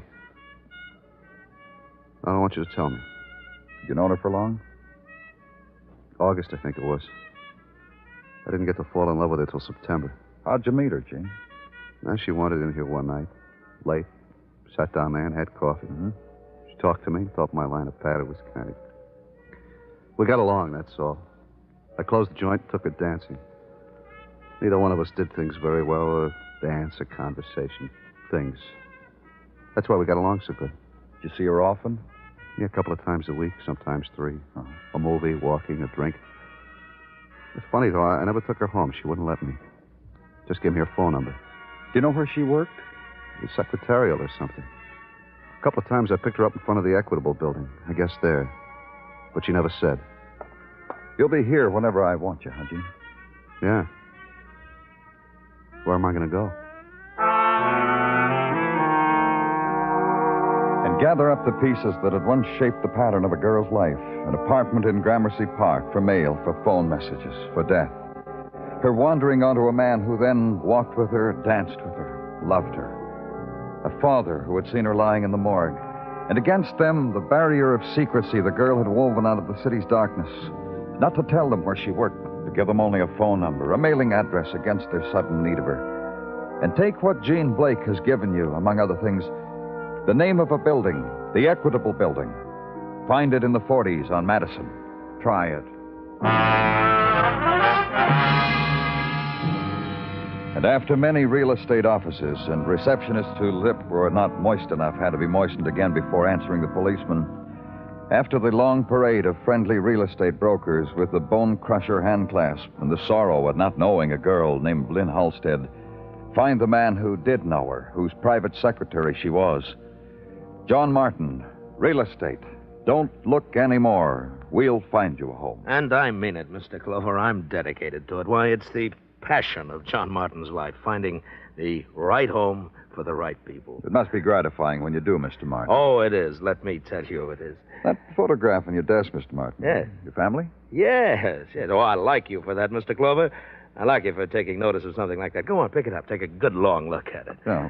I don't want you to tell me. You known her for long? August, I think it was. I didn't get to fall in love with her till September. How'd you meet her, Gene? Now, she wandered in here one night, late, sat down there and had coffee. Mm-hmm. She talked to me, thought my line of patter was kind of... We got along, that's all. I closed the joint, took her dancing. Neither one of us did things very well, a dance, a conversation, things. That's why we got along so good. Did you see her often? Yeah, a couple of times a week, sometimes 3. A movie, walking, a drink. It's funny, though, I never took her home. She wouldn't let me. Just gave me her phone number. Do you know where she worked? The secretarial or something. A couple of times I picked her up in front of the Equitable building. I guess there. But she never said. You'll be here whenever I want you, huh, Gene? Yeah. Where am I going to go? And gather up the pieces that had once shaped the pattern of a girl's life. An apartment in Gramercy Park for mail, for phone messages, for death. Her wandering onto a man who then walked with her, danced with her, loved her. A father who had seen her lying in the morgue. And against them, the barrier of secrecy the girl had woven out of the city's darkness. Not to tell them where she worked, to give them only a phone number, a mailing address against their sudden need of her. And take what Gene Blake has given you, among other things, the name of a building, the Equitable Building. Find it in the 40s on Madison. Try it. And after many real estate offices and receptionists whose lips were not moist enough had to be moistened again before answering the policeman, after the long parade of friendly real estate brokers with the bone crusher handclasp and the sorrow at not knowing a girl named Lynn Halstead, find the man who did know her, whose private secretary she was. John Martin, real estate. Don't look anymore. We'll find you a home. And I mean it, Mr. Clover. I'm dedicated to it. Why, it's the passion of John Martin's life, finding the right home for the right people. It must be gratifying when you do, Mr. Martin. Oh, it is. Let me tell you it is. That photograph on your desk, Mr. Martin. Yes. Your family? Yes, yes. Oh, I like you for that, Mr. Clover. I like you for taking notice of something like that. Go on, pick it up. Take a good long look at it. Oh.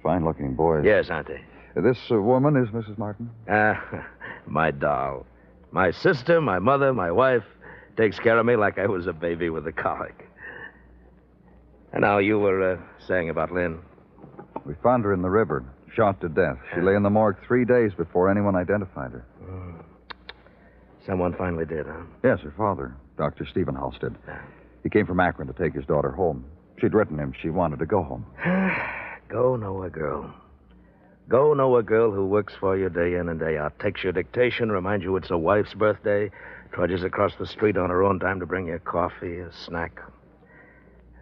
Fine-looking boys. Yes, aren't they? This woman is Mrs. Martin? My doll. My sister, my mother, my wife takes care of me like I was a baby with a colic. And now you were saying about Lynn. We found her in the river, shot to death. She lay in the morgue 3 days before anyone identified her. Someone finally did, huh? Yes, her father, Dr. Stephen Halstead. He came from Akron to take his daughter home. She'd written him she wanted to go home. Go know a girl. Go know a girl who works for you day in and day out, takes your dictation, reminds you it's a wife's birthday, trudges across the street on her own time to bring you coffee, a snack.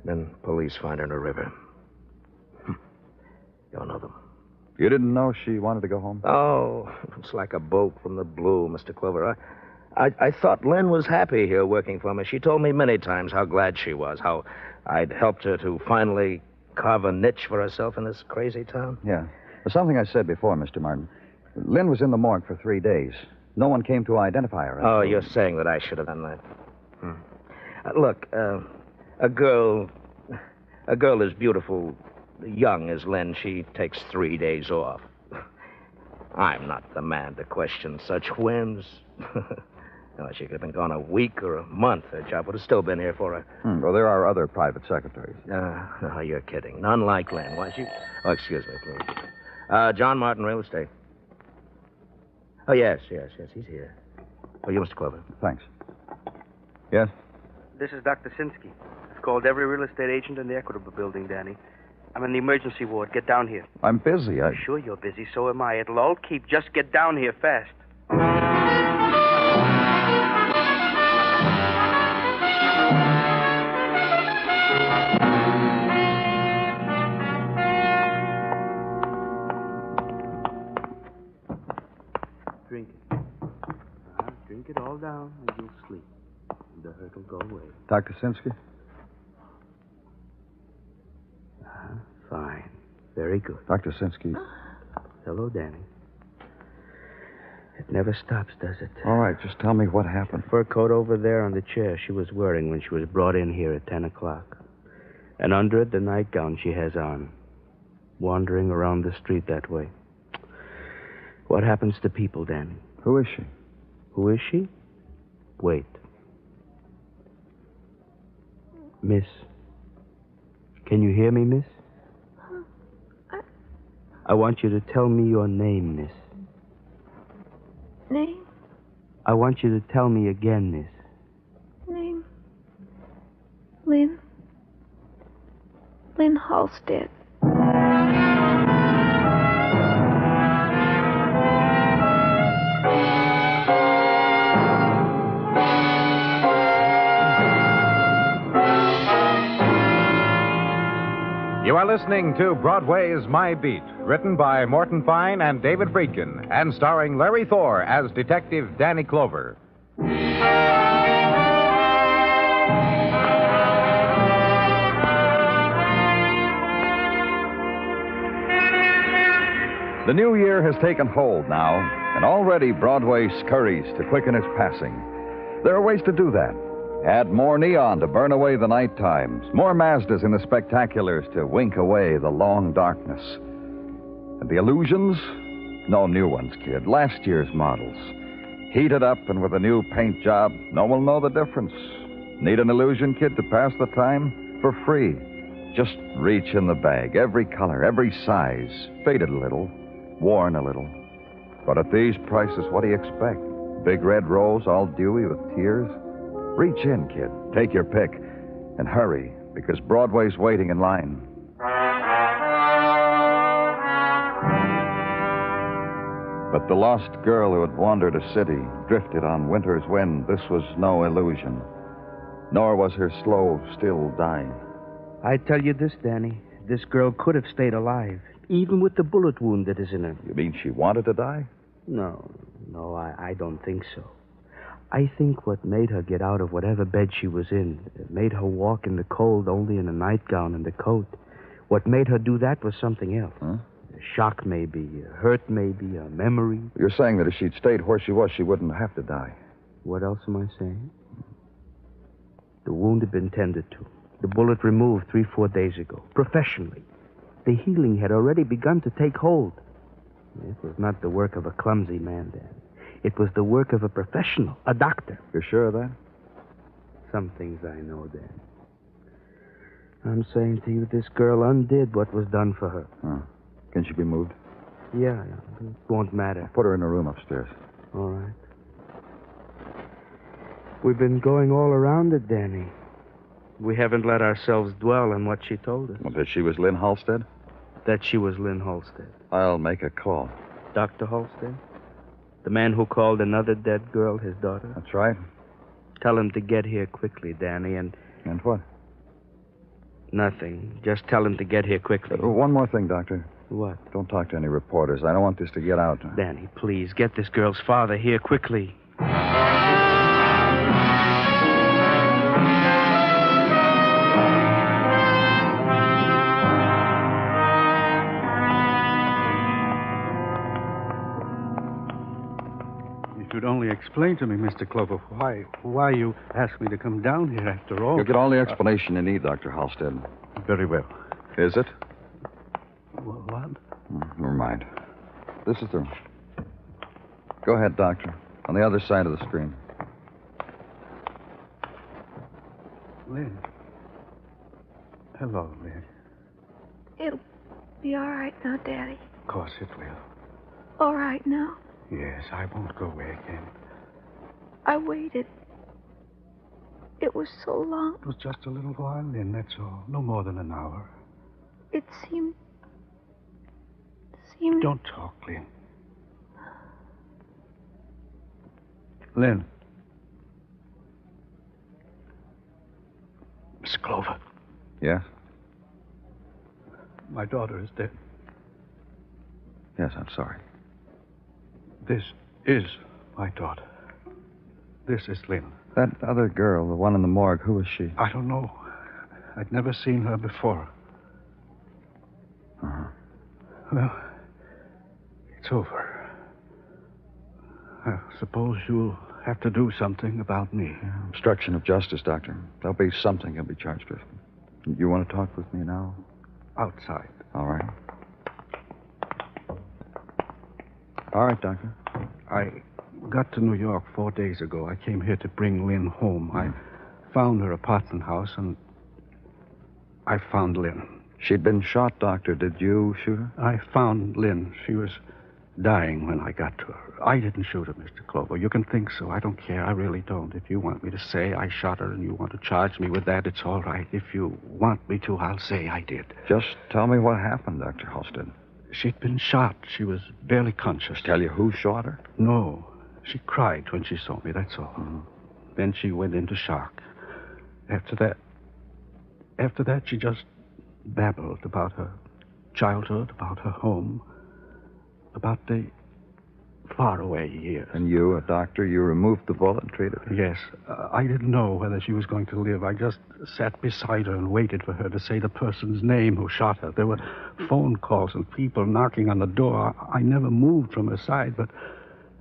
Then police find her in a river. You don't know them. You didn't know she wanted to go home? Oh, it's like a bolt from the blue, Mr. Clover. I thought Lynn was happy here working for me. She told me many times how glad she was, how I'd helped her to finally carve a niche for herself in this crazy town. Yeah. There's something I said before, Mr. Martin. Lynn was in the morgue for 3 days. No one came to identify her. Oh, you're saying that I should have done that. Look, a girl as beautiful, young as Lynn, she takes 3 days off. I'm not the man to question such whims. No, she could have been gone a week or a month. Her job would have still been here for her. Well, there are other private secretaries. No, you're kidding. None like Lynn. Why, she... Oh, excuse me, please. John Martin Real Estate. Oh, yes, he's here. Oh, you, Mr. Clover. Thanks. Yes? This is Dr. Sinsky. I've called every real estate agent in the Equitable building, Danny. I'm in the emergency ward. Get down here. I'm busy. Sure you're busy. So am I. It'll all keep. Just get down here fast. Drink it. Drink it all down and you'll sleep. The hurt will go away. Dr. Sinsky? Fine. Very good. Dr. Sinsky. Hello, Danny. It never stops, does it? All right, just tell me what happened. Fur coat over there on the chair she was wearing when she was brought in here at 10 o'clock. And under it, the nightgown she has on. Wandering around the street that way. What happens to people, Danny? Who is she? Who is she? Wait. Miss. Can you hear me, miss? I want you to tell me your name, miss. Name? I want you to tell me again, miss. Name? Lynn. Lynn Halstead. You are listening to Broadway Is My Beat, written by Morton Fine and David Friedkin, and starring Larry Thor as Detective Danny Clover. The new year has taken hold now, and already Broadway scurries to quicken its passing. There are ways to do that. Add more neon to burn away the night times, more Mazdas in the spectaculars to wink away the long darkness. And the illusions? No new ones, kid. Last year's models. Heated up and with a new paint job, no one will know the difference. Need an illusion kit to pass the time? For free. Just reach in the bag. Every color, every size. Faded a little, worn a little. But at these prices, what do you expect? Big red rose, all dewy with tears? Reach in, kid. Take your pick. And hurry, because Broadway's waiting in line. But the lost girl who had wandered a city, drifted on winter's wind, this was no illusion. Nor was her slow, still dying. I tell you this, Danny. This girl could have stayed alive, even with the bullet wound that is in her. You mean she wanted to die? No, I don't think so. I think what made her get out of whatever bed she was in, made her walk in the cold only in a nightgown and a coat, what made her do that was something else. Huh? A shock, maybe, a hurt, maybe, a memory. You're saying that if she'd stayed where she was, she wouldn't have to die. What else am I saying? The wound had been tended to. The bullet removed 3-4 days ago, professionally. The healing had already begun to take hold. It was not the work of a clumsy man, Dan. It was the work of a professional, a doctor. You're sure of that? Some things I know, Dan. I'm saying to you, this girl undid what was done for her. Huh. Can she be moved? Yeah, it won't matter. Put her in a room upstairs. All right. We've been going all around it, Danny. We haven't let ourselves dwell on what she told us. Well, that she was Lynn Halstead? That she was Lynn Halstead. I'll make a call. Dr. Halstead? The man who called another dead girl his daughter? That's right. Tell him to get here quickly, Danny, and... And what? Nothing. Just tell him to get here quickly. One more thing, Doctor. What? Don't talk to any reporters. I don't want this to get out. Danny, please, get this girl's father here quickly. You should only explain to me, Mr. Clover, why you asked me to come down here after all. You'll get all the explanation you need, Dr. Halstead. Very well. Is it? What? Never mind. This is the room. Go ahead, Doctor. On the other side of the screen. Lynn. Hello, Lynn. It'll be all right now, Daddy. Of course it will. All right now. Yes, I won't go away again. I waited. It was so long. It was just a little while, Lynn, that's all. No more than an hour. It seemed... Don't talk, Lynn. Lynn. Miss Clover. Yes? My daughter is dead. Yes, I'm sorry. This is my daughter. This is Lynn. That other girl, the one in the morgue, who is she? I don't know. I'd never seen her before. Uh-huh. Well, it's over. I suppose you'll have to do something about me. Obstruction of justice, Doctor. There'll be something you'll be charged with. You want to talk with me now? Outside. All right. All right, Doctor. I got to New York 4 days ago. I came here to bring Lynn home. I found her apartment house, and I found Lynn. She'd been shot, Doctor. Did you shoot her? I found Lynn. She was dying when I got to her. I didn't shoot her, Mr. Clover. You can think so. I don't care. I really don't. If you want me to say I shot her and you want to charge me with that, it's all right. If you want me to, I'll say I did. Just tell me what happened, Dr. Halstead. She'd been shot. She was barely conscious. Tell you who shot her? No. She cried when she saw me, that's all. Mm-hmm. Then she went into shock. After that, she just babbled about her childhood, about her home, about the faraway years. And you, a doctor, you removed the bullet and treated her? Yes. I didn't know whether she was going to live. I just sat beside her and waited for her to say the person's name who shot her. There were phone calls and people knocking on the door. I never moved from her side, but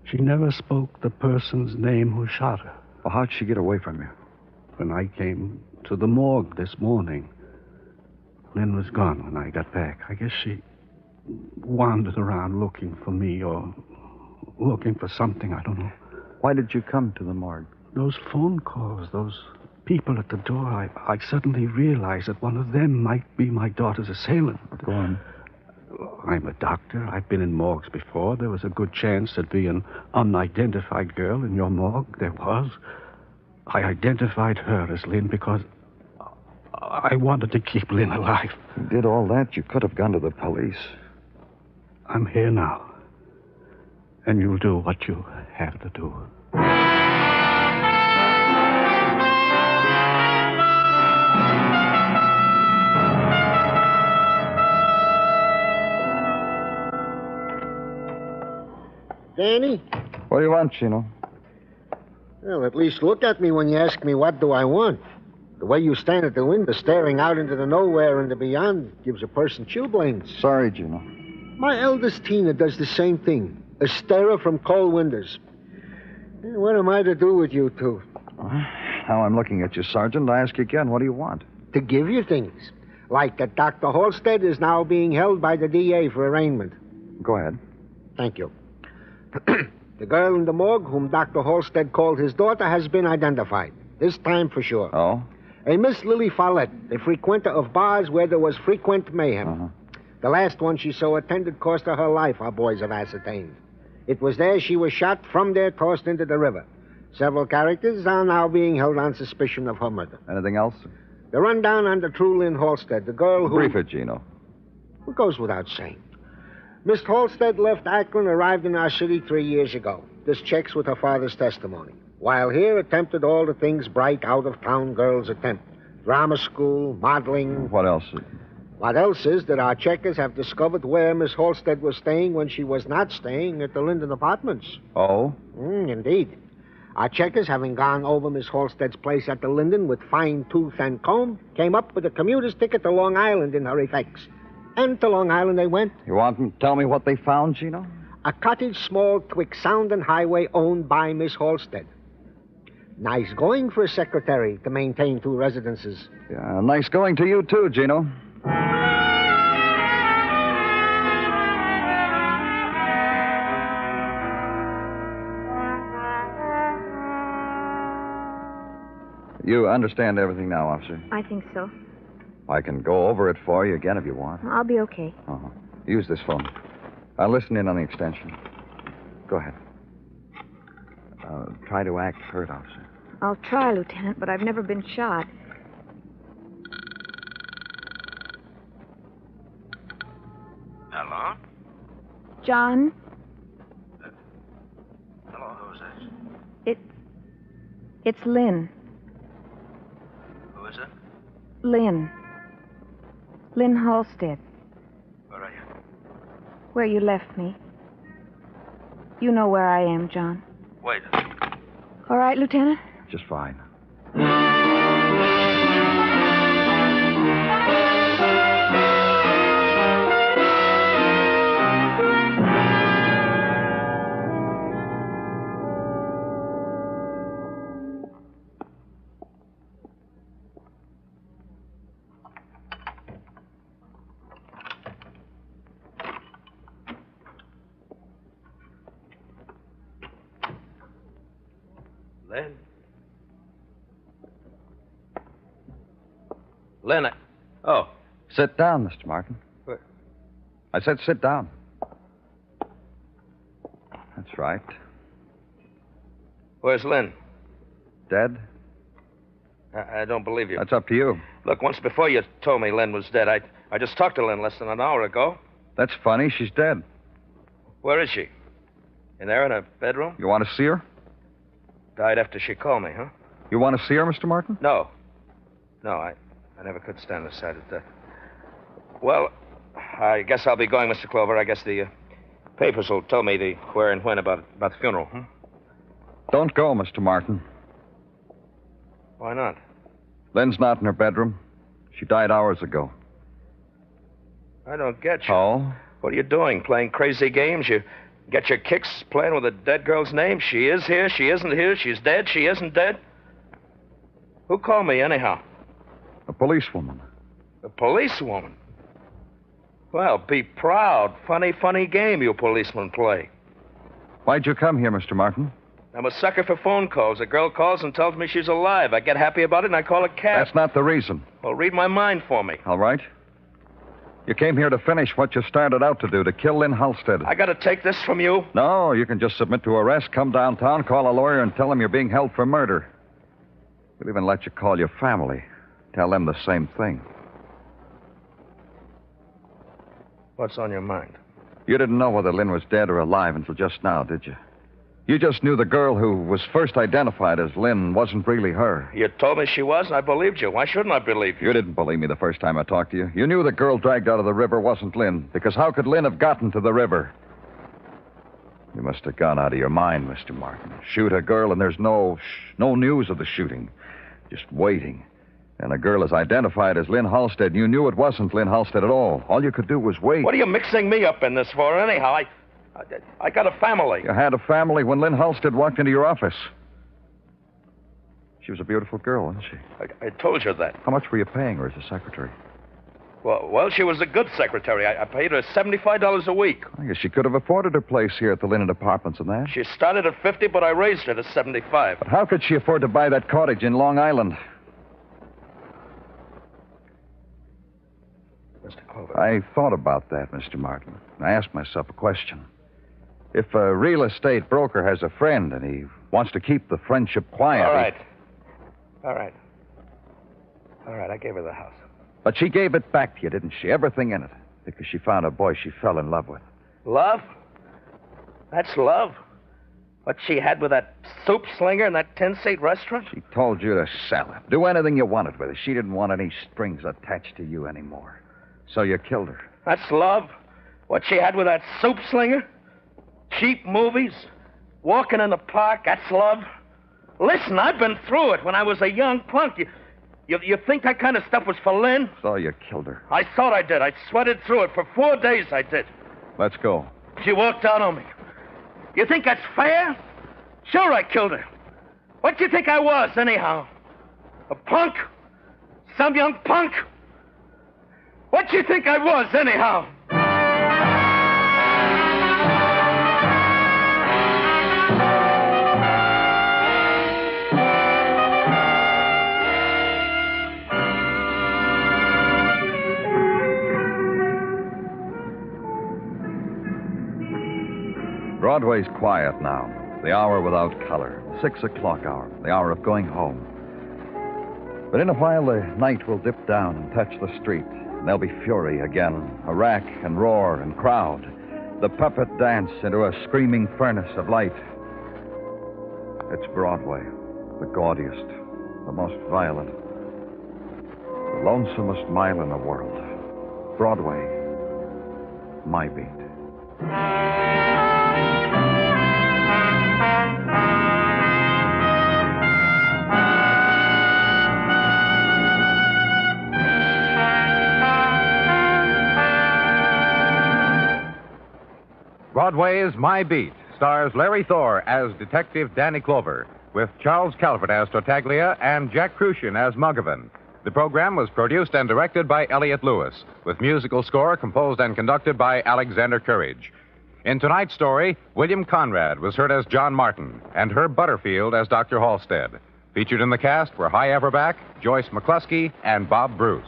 she never spoke the person's name who shot her. Well, how'd she get away from you? When I came to the morgue this morning, Lynn was gone when I got back. I guess she wandered around looking for me or looking for something, I don't know. Why did you come to the morgue? Those phone calls, those people at the door, I suddenly realized that one of them might be my daughter's assailant. Go on. I'm a doctor. I've been in morgues before. There was a good chance there'd be an unidentified girl in your morgue. There was. I identified her as Lynn because I wanted to keep Lynn alive. You did all that, you could have gone to the police. I'm here now. And you'll do what you have to do. Danny? What do you want, Chino? Well, at least look at me when you ask me what do I want. The way you stand at the window staring out into the nowhere and the beyond gives a person chilblains. Sorry, Gino. My eldest Tina does the same thing. A starer from cold windows. What am I to do with you two? Now I'm looking at you, Sergeant. I ask you again, what do you want? To give you things. Like that Dr. Halstead is now being held by the DA for arraignment. Go ahead. Thank you. The girl in the morgue whom Dr. Halstead called his daughter has been identified. This time for sure. Oh? A Miss Lily Follett, a frequenter of bars where there was frequent mayhem. Uh-huh. The last one she so attended cost her life, our boys have ascertained. It was there she was shot, from there tossed into the river. Several characters are now being held on suspicion of her murder. Anything else? The rundown on the true Lynn Halstead, the girl who... Brief it, Gino. It goes without saying. Miss Halstead left Akron, arrived in our city 3 years ago. This checks with her father's testimony. While here, attempted all the things bright out-of-town girls attempt. Drama school, modeling... What else? What else is that our checkers have discovered where Miss Halstead was staying when she was not staying at the Linden Apartments. Oh? Indeed. Our checkers, having gone over Miss Halstead's place at the Linden with fine tooth and comb, came up with a commuter's ticket to Long Island in her effects. And to Long Island they went. You want them to tell me what they found, Gino? A cottage small twixt Sound and Highway owned by Miss Halstead. Nice going for a secretary to maintain 2 residences. Yeah, nice going to you, too, Gino. You understand everything now, officer? I think so. I can go over it for you again if you want. I'll be okay. Uh-huh. Use this phone. I'll listen in on the extension. Go ahead. Try to act hurt, officer. I'll try, Lieutenant, but I've never been shot. Hello? John? Hello, who's this? It's Lynn. Who is it? Lynn. Lynn Halstead. Where are you? Where you left me. You know where I am, John. Wait. All right, Lieutenant? Just fine. Lynn, Oh. Sit down, Mr. Martin. Where? I said sit down. That's right. Where's Lynn? Dead? I don't believe you. That's up to you. Look, once before you told me Lynn was dead. I just talked to Lynn less than an hour ago. That's funny. She's dead. Where is she? In there in her bedroom? You want to see her? Died after she called me, huh? You want to see her, Mr. Martin? No. No, I never could stand the sight of death. Well, I guess I'll be going, Mr. Clover. I guess the papers will tell me the where and when about the funeral, huh? Don't go, Mr. Martin. Why not? Lynn's not in her bedroom. She died hours ago. I don't get you. Oh? What are you doing? Playing crazy games? You get your kicks playing with a dead girl's name? She is here, she isn't here, she's dead, she isn't dead? Who called me, anyhow? A policewoman. A policewoman? Well, be proud. Funny game you policemen play. Why'd you come here, Mr. Martin? I'm a sucker for phone calls. A girl calls and tells me she's alive. I get happy about it and I call a cab. That's not the reason. Well, read my mind for me. All right. You came here to finish what you started out to do, to kill Lynn Halstead. I gotta take this from you? No, you can just submit to arrest, come downtown, call a lawyer, and tell them you're being held for murder. We'll even let you call your family. Tell them the same thing. What's on your mind? You didn't know whether Lynn was dead or alive until just now, did you? You just knew the girl who was first identified as Lynn wasn't really her. You told me she was, and I believed you. Why shouldn't I believe you? You didn't believe me the first time I talked to you. You knew the girl dragged out of the river wasn't Lynn, because how could Lynn have gotten to the river? You must have gone out of your mind, Mr. Martin. Shoot a girl, and there's no news of the shooting. Just waiting. And a girl is identified as Lynn Halstead, and you knew it wasn't Lynn Halstead at all. All you could do was wait. What are you mixing me up in this for, anyhow? I got a family. You had a family when Lynn Halstead walked into your office. She was a beautiful girl, wasn't she? I told you that. How much were you paying her as a secretary? Well, she was a good secretary. I paid her $75 a week. I guess she could have afforded her place here at the Lynn Apartments and that. She started at $50, but I raised her to $75. But how could she afford to buy that cottage in Long Island? Mr. Clover. I thought about that, Mr. Martin. I asked myself a question. If a real estate broker has a friend and he wants to keep the friendship quiet... All right, I gave her the house. But she gave it back to you, didn't she? Everything in it. Because she found a boy she fell in love with. Love? That's love? What she had with that soup slinger in that 10-seat restaurant? She told you to sell it. Do anything you wanted with her. She didn't want any strings attached to you anymore. So you killed her. That's love? What she had with that soup slinger? Cheap movies? Walking in the park? That's love? Listen, I've been through it when I was a young punk. You think that kind of stuff was for Lynn? So you killed her. I thought I did. I sweated through it. For 4 days I did. Let's go. She walked out on me. You think that's fair? Sure, I killed her. What do you think I was, anyhow? A punk? Some young punk? What do you think I was, anyhow? Broadway's quiet now. The hour without color. 6 o'clock hour. The hour of going home. But in a while, the night will dip down and touch the street. And there'll be fury again. A rack and roar and crowd. The puppet dance into a screaming furnace of light. It's Broadway. The gaudiest. The most violent. The lonesomest mile in the world. Broadway. My beat. Broadway Is My Beat stars Larry Thor as Detective Danny Clover, with Charles Calvert as Tartaglia and Jack Crucian as Muggavan. The program was produced and directed by Elliott Lewis, with musical score composed and conducted by Alexander Courage. In tonight's story, William Conrad was heard as John Martin and Herb Butterfield as Dr. Halstead. Featured in the cast were Hy Averback, Joyce McCluskey, and Bob Bruce.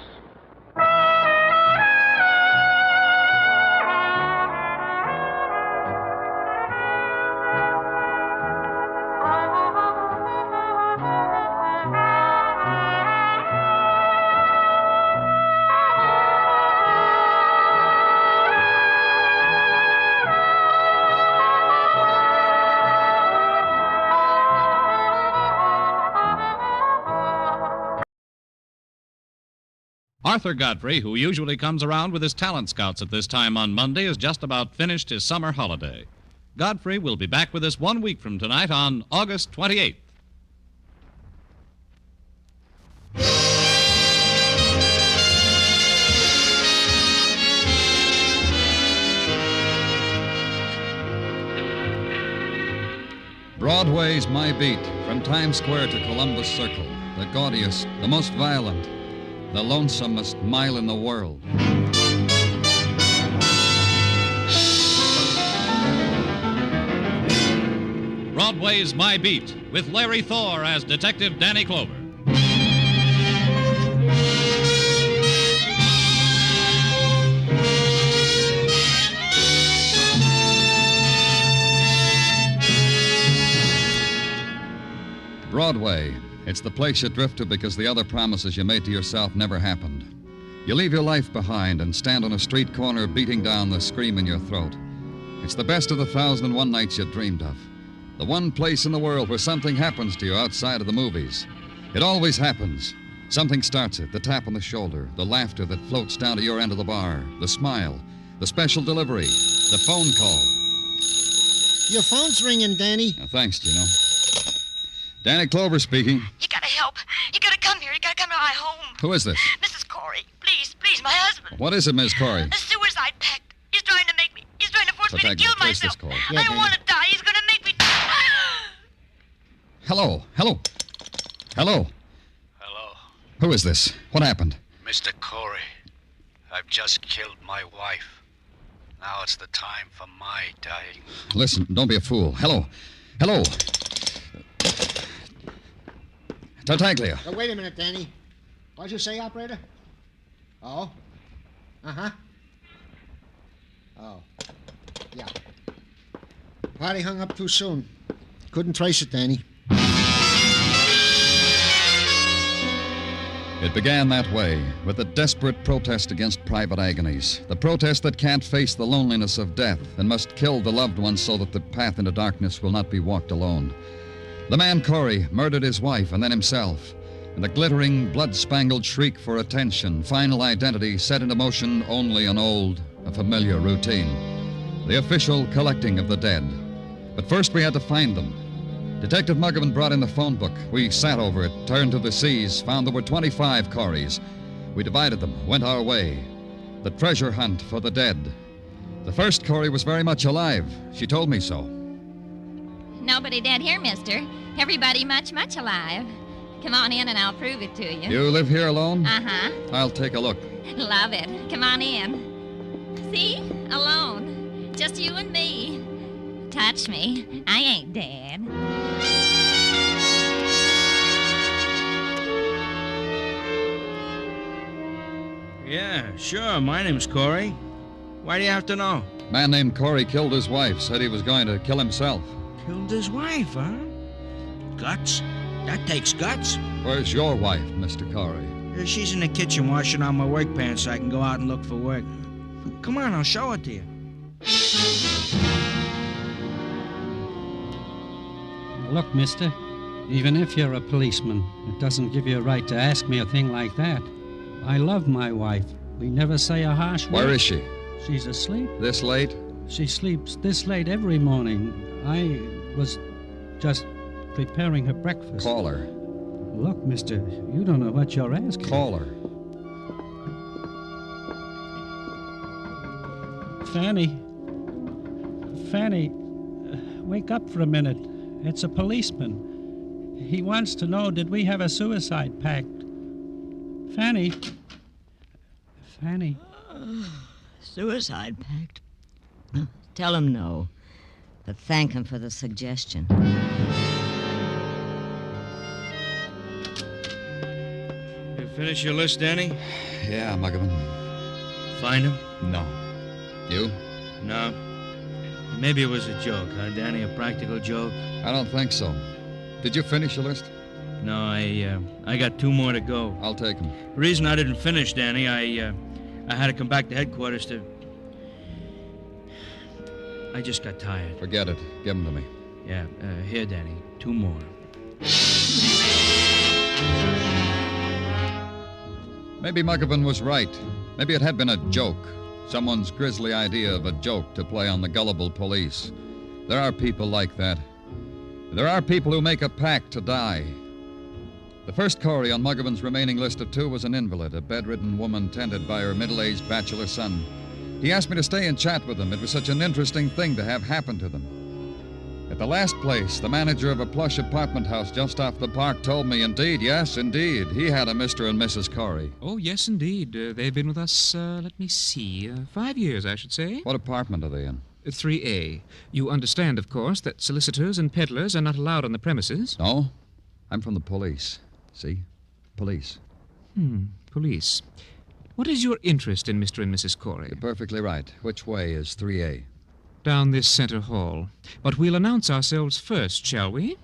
Arthur Godfrey, who usually comes around with his talent scouts at this time on Monday, has just about finished his summer holiday. Godfrey will be back with us 1 week from tonight on August 28th. Broadway's My Beat, from Times Square to Columbus Circle, the gaudiest, the most violent, the lonesomest mile in the world. Broadway's My Beat, with Larry Thor as Detective Danny Clover. Broadway. It's the place you drift to because the other promises you made to yourself never happened. You leave your life behind and stand on a street corner beating down the scream in your throat. It's the best of the 1,001 nights you dreamed of. The one place in the world where something happens to you outside of the movies. It always happens. Something starts it, the tap on the shoulder, the laughter that floats down to your end of the bar, the smile, the special delivery, the phone call. Your phone's ringing, Danny. Thanks, Gino. Danny Clover speaking. You gotta help. You gotta come here. You gotta come to my home. Who is this? Mrs. Corey. Please, my husband. What is it, Miss Corey? A suicide pact. He's trying to force me to kill Place this myself. call. I don't want to die. He's gonna make me die. Hello. Hello. Who is this? What happened? Mr. Corey, I've just killed my wife. Now it's the time for my dying. Listen, don't be a fool. Hello. Tartaglia. Oh, wait a minute, Danny. What'd you say, operator? Oh? Uh-huh. Oh. Yeah. Party hung up too soon. Couldn't trace it, Danny. It began that way, with a desperate protest against private agonies. The protest that can't face the loneliness of death and must kill the loved ones so that the path into darkness will not be walked alone. The man Corey murdered his wife and then himself. And the glittering, blood-spangled shriek for attention, final identity set into motion only an old, a familiar routine. The official collecting of the dead. But first we had to find them. Detective Muggavan brought in the phone book. We sat over it, turned to the C's, found there were 25 Coreys. We divided them, went our way. The treasure hunt for the dead. The first Corey was very much alive. She told me so. Nobody dead here, mister. Everybody much alive. Come on in and I'll prove it to you. You live here alone? Uh-huh. I'll take a look. Love it. Come on in. See? Alone. Just you and me. Touch me. I ain't dead. Yeah, sure. My name's Corey. Why do you have to know? A man named Corey killed his wife, said he was going to kill himself. Killed his wife, huh? Guts? That takes guts. Where's your wife, Mr. Corey? She's in the kitchen washing out my work pants so I can go out and look for work. Come on, I'll show it to you. Look, mister, even if you're a policeman, it doesn't give you a right to ask me a thing like that. I love my wife. We never say a harsh word. Where is she? She's asleep. This late? She sleeps this late every morning. I was just preparing her breakfast. Call her. Look, mister, you don't know what you're asking. Call her. Fanny, wake up for a minute. It's a policeman. He wants to know, did we have a suicide pact? Fanny. Suicide pact? Tell him no, but thank him for the suggestion. You finish your list, Danny? Yeah, Muggavan. Find him? No. You? No. Maybe it was a joke, huh, Danny? A practical joke? I don't think so. Did you finish your list? No, I got 2 more to go. I'll take them. The reason I didn't finish, Danny, I had to come back to headquarters to... I just got tired. Forget it. Give them to me. Yeah, here, Danny. 2 more. Maybe Muggavan was right. Maybe it had been a joke. Someone's grisly idea of a joke to play on the gullible police. There are people like that. There are people who make a pact to die. The first Corey on Muggavan's remaining list of 2 was an invalid, a bedridden woman tended by her middle-aged bachelor son. He asked me to stay and chat with them. It was such an interesting thing to have happen to them. At the last place, the manager of a plush apartment house just off the park told me, indeed, yes, indeed, he had a Mr. and Mrs. Corey. Oh, yes, indeed. They've been with us, let me see, 5 years, I should say. What apartment are they in? 3A. You understand, of course, that solicitors and peddlers are not allowed on the premises. No, I'm from the police. See? Police. Police. What is your interest in Mr. and Mrs. Corey? You're perfectly right. Which way is 3A? Down this center hall. But we'll announce ourselves first, shall we?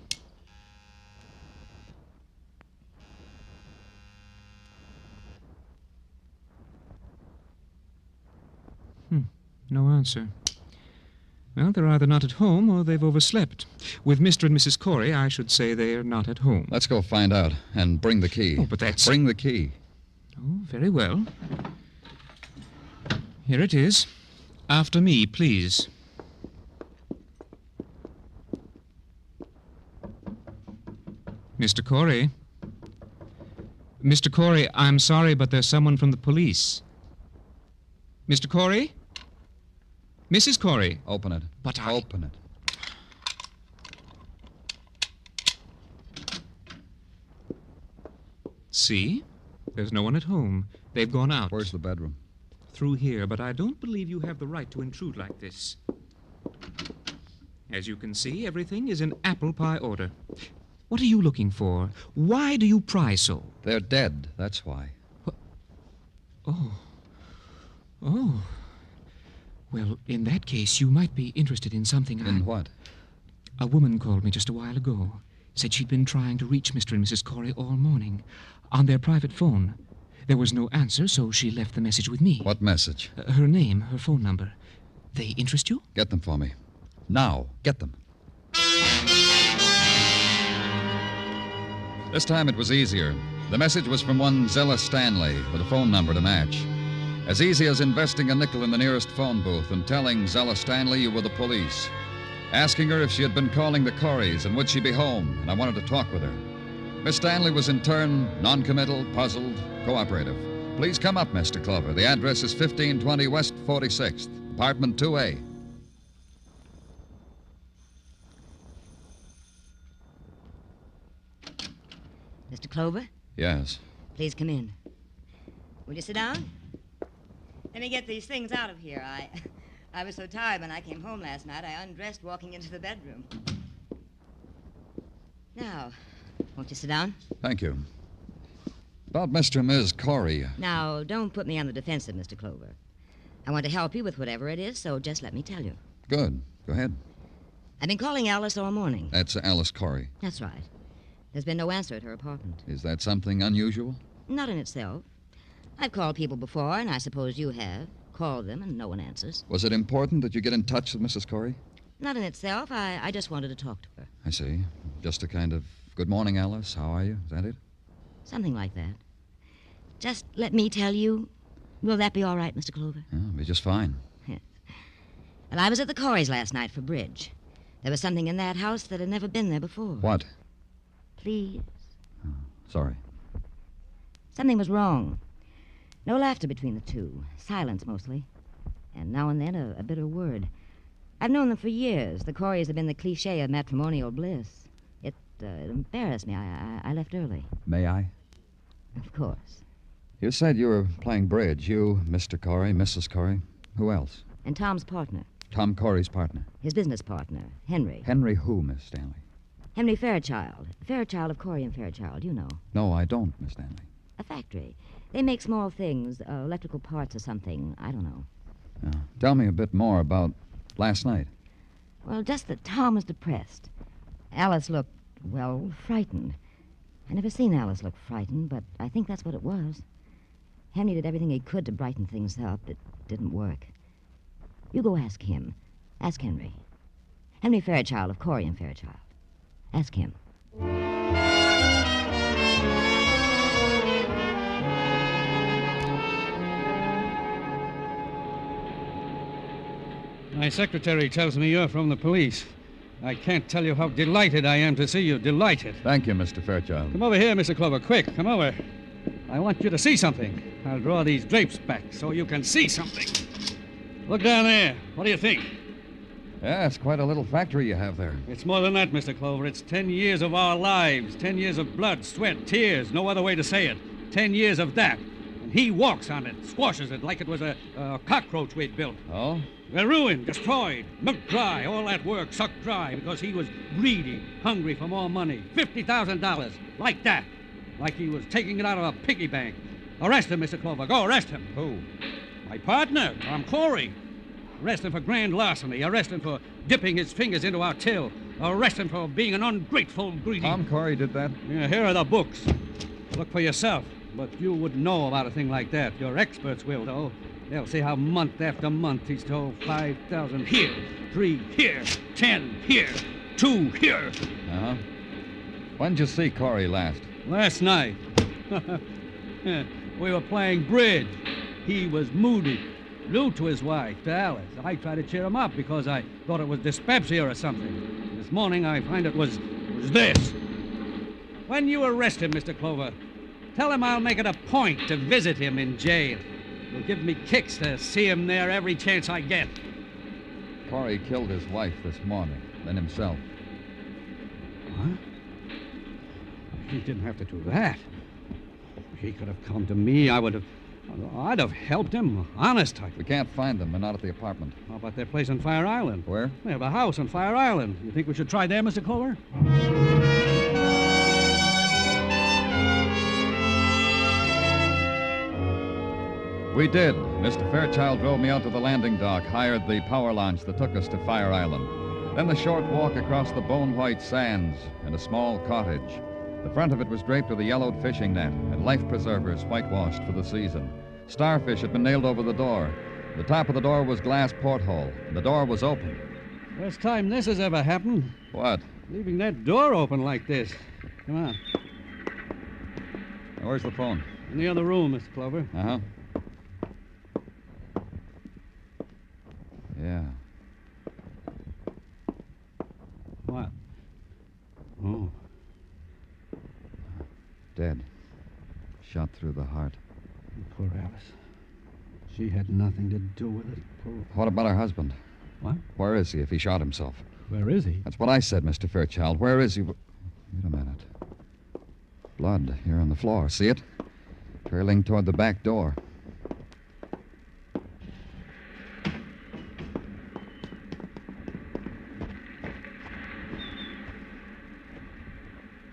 No answer. Well, they're either not at home or they've overslept. With Mr. and Mrs. Corey, I should say they're not at home. Let's go find out and bring the key. Oh, but that's... Bring the key. Oh, very well. Here it is. After me, please. Mr. Corey. Mr. Corey, I'm sorry, but there's someone from the police. Mr. Corey? Mrs. Corey. Open it. But Open it. See? There's no one at home. They've gone out. Where's the bedroom? Through here, but I don't believe you have the right to intrude like this. As you can see, everything is in apple pie order. What are you looking for? Why do you pry so? They're dead, that's why. Oh. Well, in that case, you might be interested in something In what? A woman called me just a while ago. Said she'd been trying to reach Mr. and Mrs. Corey all morning. On their private phone. There was no answer, so she left the message with me. What message? Her name, her phone number. They interest you? Get them for me. Now, get them. This time it was easier. The message was from one Zella Stanley with a phone number to match. As easy as investing a nickel in the nearest phone booth and telling Zella Stanley you were the police. Asking her if she had been calling the Coreys and would she be home, and I wanted to talk with her. Miss Stanley was in turn non-committal, puzzled, cooperative. Please come up, Mr. Clover. The address is 1520 West 46th, apartment 2A. Mr. Clover? Yes. Please come in. Will you sit down? Let me get these things out of here. I was so tired when I came home last night, I undressed walking into the bedroom. Now, won't you sit down? Thank you. About Mr. and Ms. Corey. Now, don't put me on the defensive, Mr. Clover. I want to help you with whatever it is, so just let me tell you. Good. Go ahead. I've been calling Alice all morning. That's Alice Corey. That's right. There's been no answer at her apartment. Is that something unusual? Not in itself. I've called people before, and I suppose you have. Called them, and no one answers. Was it important that you get in touch with Mrs. Corey? Not in itself. I just wanted to talk to her. I see. Just a kind of, good morning, Alice. How are you? Is that it? Something like that. Just let me tell you. Will that be all right, Mr. Clover? Yeah, it'll be just fine. Yes. Well, I was at the Coreys last night for bridge. There was something in that house that had never been there before. What? Please. Oh, sorry. Something was wrong. No laughter between the two. Silence, mostly. And now and then a bitter word. I've known them for years. The Coreys have been the cliché of matrimonial bliss. It embarrassed me. I left early. May I? Of course. You said you were playing bridge. You, Mr. Corey, Mrs. Corey. Who else? And Tom's partner. Tom Corey's partner. His business partner, Henry. Henry who, Miss Stanley? Henry Fairchild. Fairchild of Corey and Fairchild, you know. No, I don't, Miss Stanley. A factory. They make small things, electrical parts or something. I don't know. Tell me a bit more about last night. Well, just that Tom was depressed. Alice looked, well, frightened. I never seen Alice look frightened, but I think that's what it was. Henry did everything he could to brighten things up. It didn't work. You go ask him. Ask Henry. Henry Fairchild of Corey and Fairchild. Ask him. My secretary tells me you're from the police. I can't tell you how delighted I am to see you. Delighted. Thank you, Mr. Fairchild. Come over here, Mr. Clover. Quick, come over. I want you to see something. I'll draw these drapes back so you can see something. Look down there. What do you think? Yeah, it's quite a little factory you have there. It's more than that, Mr. Clover. It's 10 years of our lives. 10 years of blood, sweat, tears. No other way to say it. 10 years of that. And he walks on it, squashes it like it was a cockroach we'd built. Oh? We're ruined, destroyed, milked dry. All that work sucked dry because he was greedy, hungry for more money. $50,000. Like that. Like he was taking it out of a piggy bank. Arrest him, Mr. Clover. Go arrest him. Who? My partner, Tom Corey. Arrest him for grand larceny. Arrest him for dipping his fingers into our till. Arrest him for being an ungrateful, greedy... Tom Corey did that? Yeah, here are the books. Look for yourself. But you wouldn't know about a thing like that. Your experts will, though. They'll see how month after month he stole 5,000 here, 3 here, 10 here, 2 here. Uh-huh. When did you see Corey last? Last night. We were playing bridge. He was moody. Rude to his wife, to Alice. I tried to cheer him up because I thought it was dyspepsia or something. This morning I find it was this. When you arrest him, Mr. Clover, tell him I'll make it a point to visit him in jail. It'll give me kicks to see him there every chance I get. Corey killed his wife this morning, then himself. What? He didn't have to do that. He could have come to me. I'd have helped him. Honest, We can't find them. They're not at the apartment. How about their place on Fire Island? Where? They have a house on Fire Island. You think we should try there, Mr. Clover? We did. Mr. Fairchild drove me out to the landing dock, hired the power launch that took us to Fire Island. Then the short walk across the bone-white sands and a small cottage. The front of it was draped with a yellowed fishing net and life preservers whitewashed for the season. Starfish had been nailed over the door. The top of the door was glass porthole, and the door was open. First time this has ever happened. What? Leaving that door open like this. Come on. Now, where's the phone? In the other room, Mr. Clover. Uh-huh. Yeah. What? Oh. Dead. Shot through the heart. Poor Alice. She had nothing to do with it. Poor... What about her husband? What? Where is he if he shot himself? Where is he? That's what I said, Mr. Fairchild. Where is he? Wait a minute. Blood here on the floor. See it? Trailing toward the back door.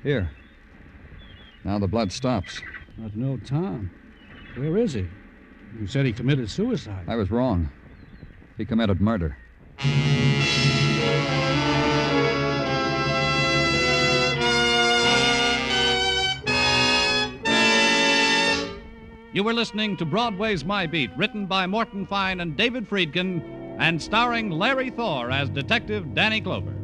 Here. Now the blood stops. But no Tom. Where is he? You said he committed suicide. I was wrong. He committed murder. You were listening to Broadway's My Beat, written by Morton Fine and David Friedkin, and starring Larry Thor as Detective Danny Clover.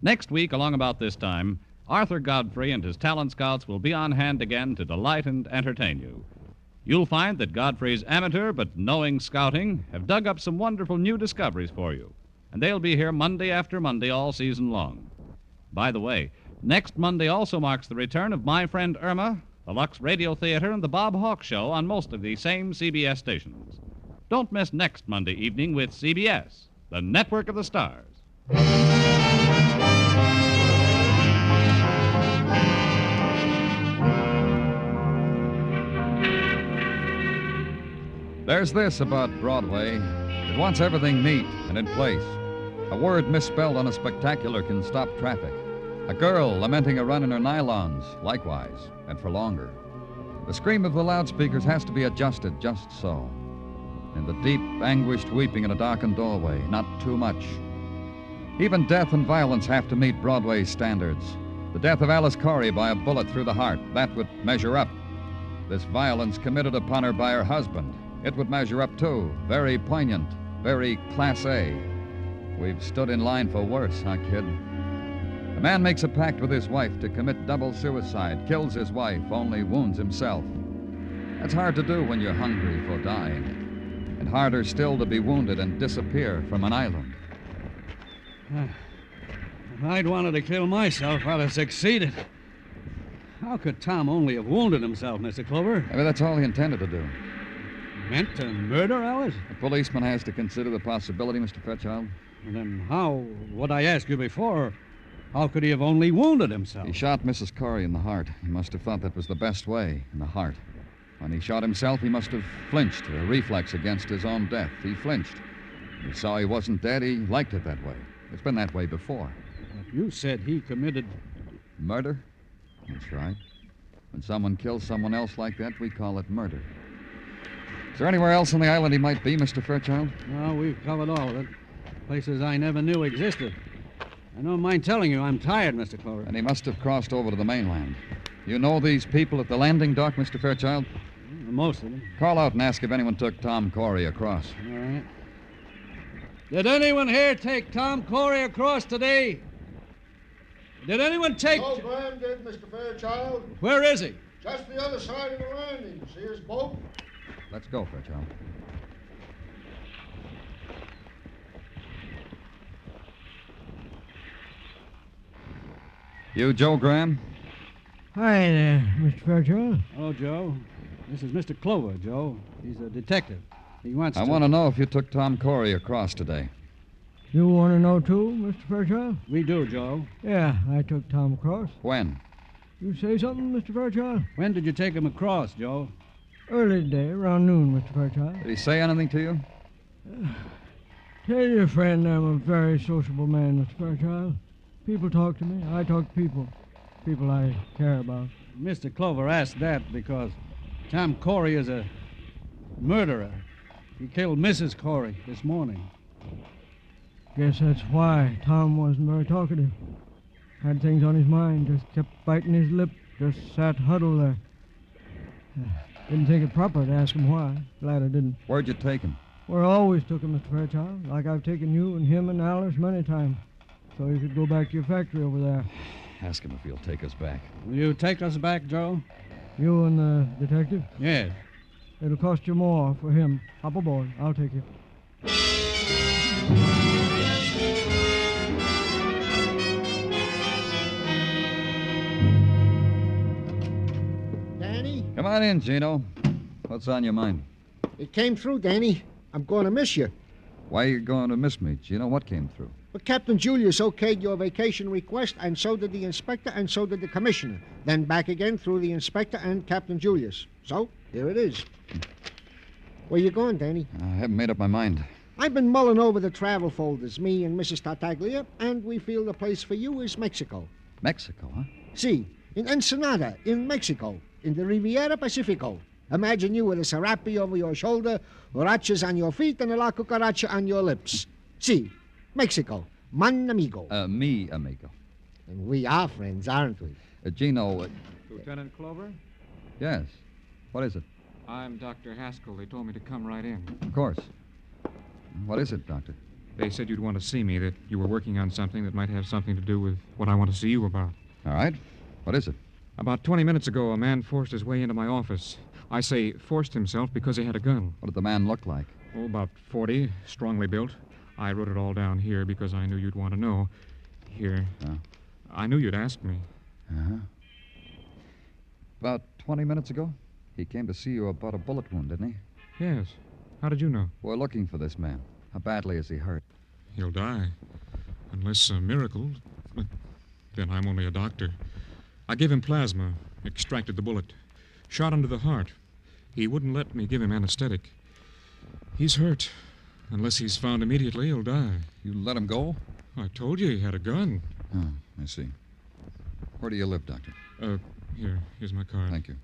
Next week, along about this time, Arthur Godfrey and his talent scouts will be on hand again to delight and entertain you. You'll find that Godfrey's amateur but knowing scouting have dug up some wonderful new discoveries for you, and they'll be here Monday after Monday all season long. By the way, next Monday also marks the return of My Friend Irma, the Lux Radio Theater, and the Bob Hawke Show on most of the same CBS stations. Don't miss next Monday evening with CBS, the network of the stars. There's this about Broadway. It wants everything neat and in place. A word misspelled on a spectacular can stop traffic. A girl lamenting a run in her nylons, likewise, and for longer. The scream of the loudspeakers has to be adjusted just so. And the deep, anguished weeping in a darkened doorway, not too much. Even death and violence have to meet Broadway's standards. The death of Alice Corey by a bullet through the heart, that would measure up. This violence committed upon her by her husband, it would measure up too. Very poignant, very Class A. We've stood in line for worse, huh, kid? A man makes a pact with his wife to commit double suicide, kills his wife, only wounds himself. That's hard to do when you're hungry for dying. And harder still to be wounded and disappear from an island. If I'd wanted to kill myself, I'd have succeeded. How could Tom only have wounded himself, Mr. Clover? Maybe that's all he intended to do. Meant to murder Alice? A policeman has to consider the possibility, Mr. Fairchild. Then how, what I asked you before, how could he have only wounded himself? He shot Mrs. Corey in the heart. He must have thought that was the best way, in the heart. When he shot himself, he must have flinched, a reflex against his own death. He flinched. He saw he wasn't dead. He liked it that way. It's been that way before. But you said he committed... Murder? That's right. When someone kills someone else like that, we call it murder. Is there anywhere else on the island he might be, Mr. Fairchild? No, we've covered all of it. Places I never knew existed. I don't mind telling you, I'm tired, Mr. Clover. And he must have crossed over to the mainland. You know these people at the landing dock, Mr. Fairchild? Most of them. Call out and ask if anyone took Tom Corey across. All right. Did anyone here take Tom Corey across today? Did anyone take... No, Graham did, Mr. Fairchild. Where is he? Just the other side of the landing. See his boat? Let's go, Fairchild. You Joe Graham? Hi there, Mr. Fairchild. Hello, Joe. This is Mr. Clover, Joe. He's a detective. He wants I want to know if you took Tom Corey across today. You want to know, too, Mr. Fairchild? We do, Joe. Yeah, I took Tom across. When? You say something, Mr. Fairchild? When did you take him across, Joe? Early today, around noon, Mr. Fairchild. Did he say anything to you? Tell your friend I'm a very sociable man, Mr. Fairchild. People talk to me. I talk to people. People I care about. Mr. Clover asked that because Tom Corey is a murderer. He killed Mrs. Corey this morning. Guess that's why Tom wasn't very talkative. Had things on his mind, just kept biting his lip, just sat huddled there. Didn't think it proper to ask him why. Glad I didn't. Where'd you take him? Where I always took him, Mr. Fairchild. Like I've taken you and him and Alice many times. So you could go back to your factory over there. Ask him if he'll take us back. Will you take us back, Joe? You and the detective? Yes. It'll cost you more for him. Hop aboard. I'll take you. Danny? Come on in, Gino. What's on your mind? It came through, Danny. I'm going to miss you. Why are you going to miss me, Gino? What came through? But Captain Julius okayed your vacation request, and so did the inspector, and so did the commissioner. Then back again through the inspector and Captain Julius. So, here it is. Where you going, Danny? I haven't made up my mind. I've been mulling over the travel folders, me and Mrs. Tartaglia, and we feel the place for you is Mexico. Mexico, huh? See, in Ensenada, in Mexico, in the Riviera Pacifico. Imagine you with a serape over your shoulder, huaraches on your feet, and a la cucaracha on your lips. Si, Mexico, mon amigo. Me amigo. And we are friends, aren't we? Gino. Lieutenant Clover? Yes. What is it? I'm Dr. Haskell. They told me to come right in. Of course. What is it, Doctor? They said you'd want to see me, that you were working on something that might have something to do with what I want to see you about. All right. What is it? About 20 minutes ago, a man forced his way into my office. I say forced himself because he had a gun. What did the man look like? Oh, about 40, strongly built. I wrote it all down here because I knew you'd want to know. Here. I knew you'd ask me. Uh-huh. About 20 minutes ago, he came to see you about a bullet wound, didn't he? Yes. How did you know? We're looking for this man. How badly is he hurt? He'll die. Unless a miracle. But then I'm only a doctor. I gave him plasma, extracted the bullet. Shot under the heart. He wouldn't let me give him anesthetic. He's hurt. Unless he's found immediately, he'll die. You let him go? I told you he had a gun. Oh, I see. Where do you live, Doctor? Here's my card. Thank you.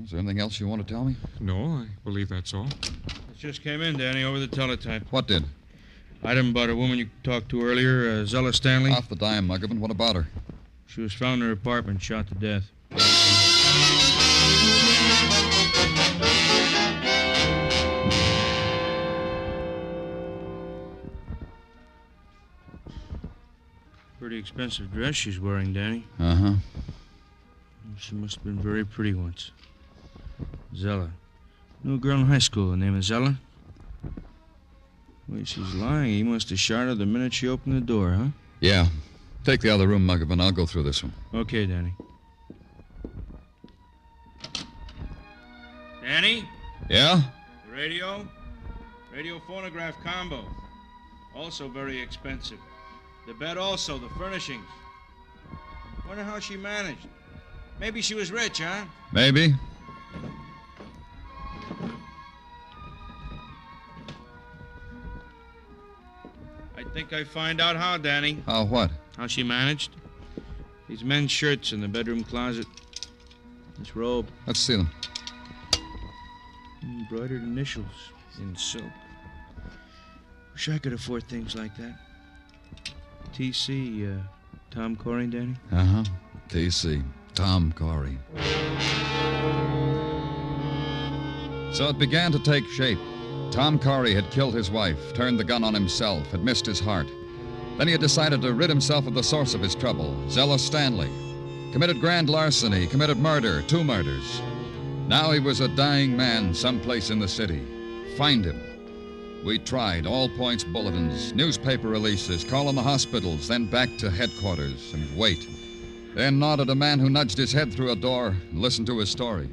Is there anything else you want to tell me? No, I believe that's all. It just came in, Danny, over the teletype. What did? Item about a woman you talked to earlier, Zella Stanley. Off the dime, Muggavan. What about her? She was found in her apartment, shot to death. Pretty expensive dress she's wearing, Danny. Uh-huh. She must have been very pretty once. Zella. Knew a girl in high school, the name of Zella. Wait, she's lying. He must have shot her the minute she opened the door, huh? Yeah. Take the other room, Muggavan. I'll go through this one. Okay, Danny. Danny? Yeah? The radio? Radio phonograph combo. Also very expensive. The bed also, the furnishings. Wonder how she managed. Maybe she was rich, huh? Maybe. I think I find out how, Danny. How what? How she managed. These men's shirts in the bedroom closet. This robe. Let's see them. Embroidered initials in silk. Wish I could afford things like that. T.C., Tom Corey, Danny? Uh-huh. T.C. Tom Corey. So it began to take shape. Tom Corey had killed his wife, turned the gun on himself, had missed his heart. Then he had decided to rid himself of the source of his trouble, Zella Stanley. Committed grand larceny, committed murder, 2 murders. Now he was a dying man someplace in the city. Find him. We tried all points bulletins, newspaper releases, call on the hospitals, then back to headquarters and wait. Then nodded a man who nudged his head through a door and listened to his story.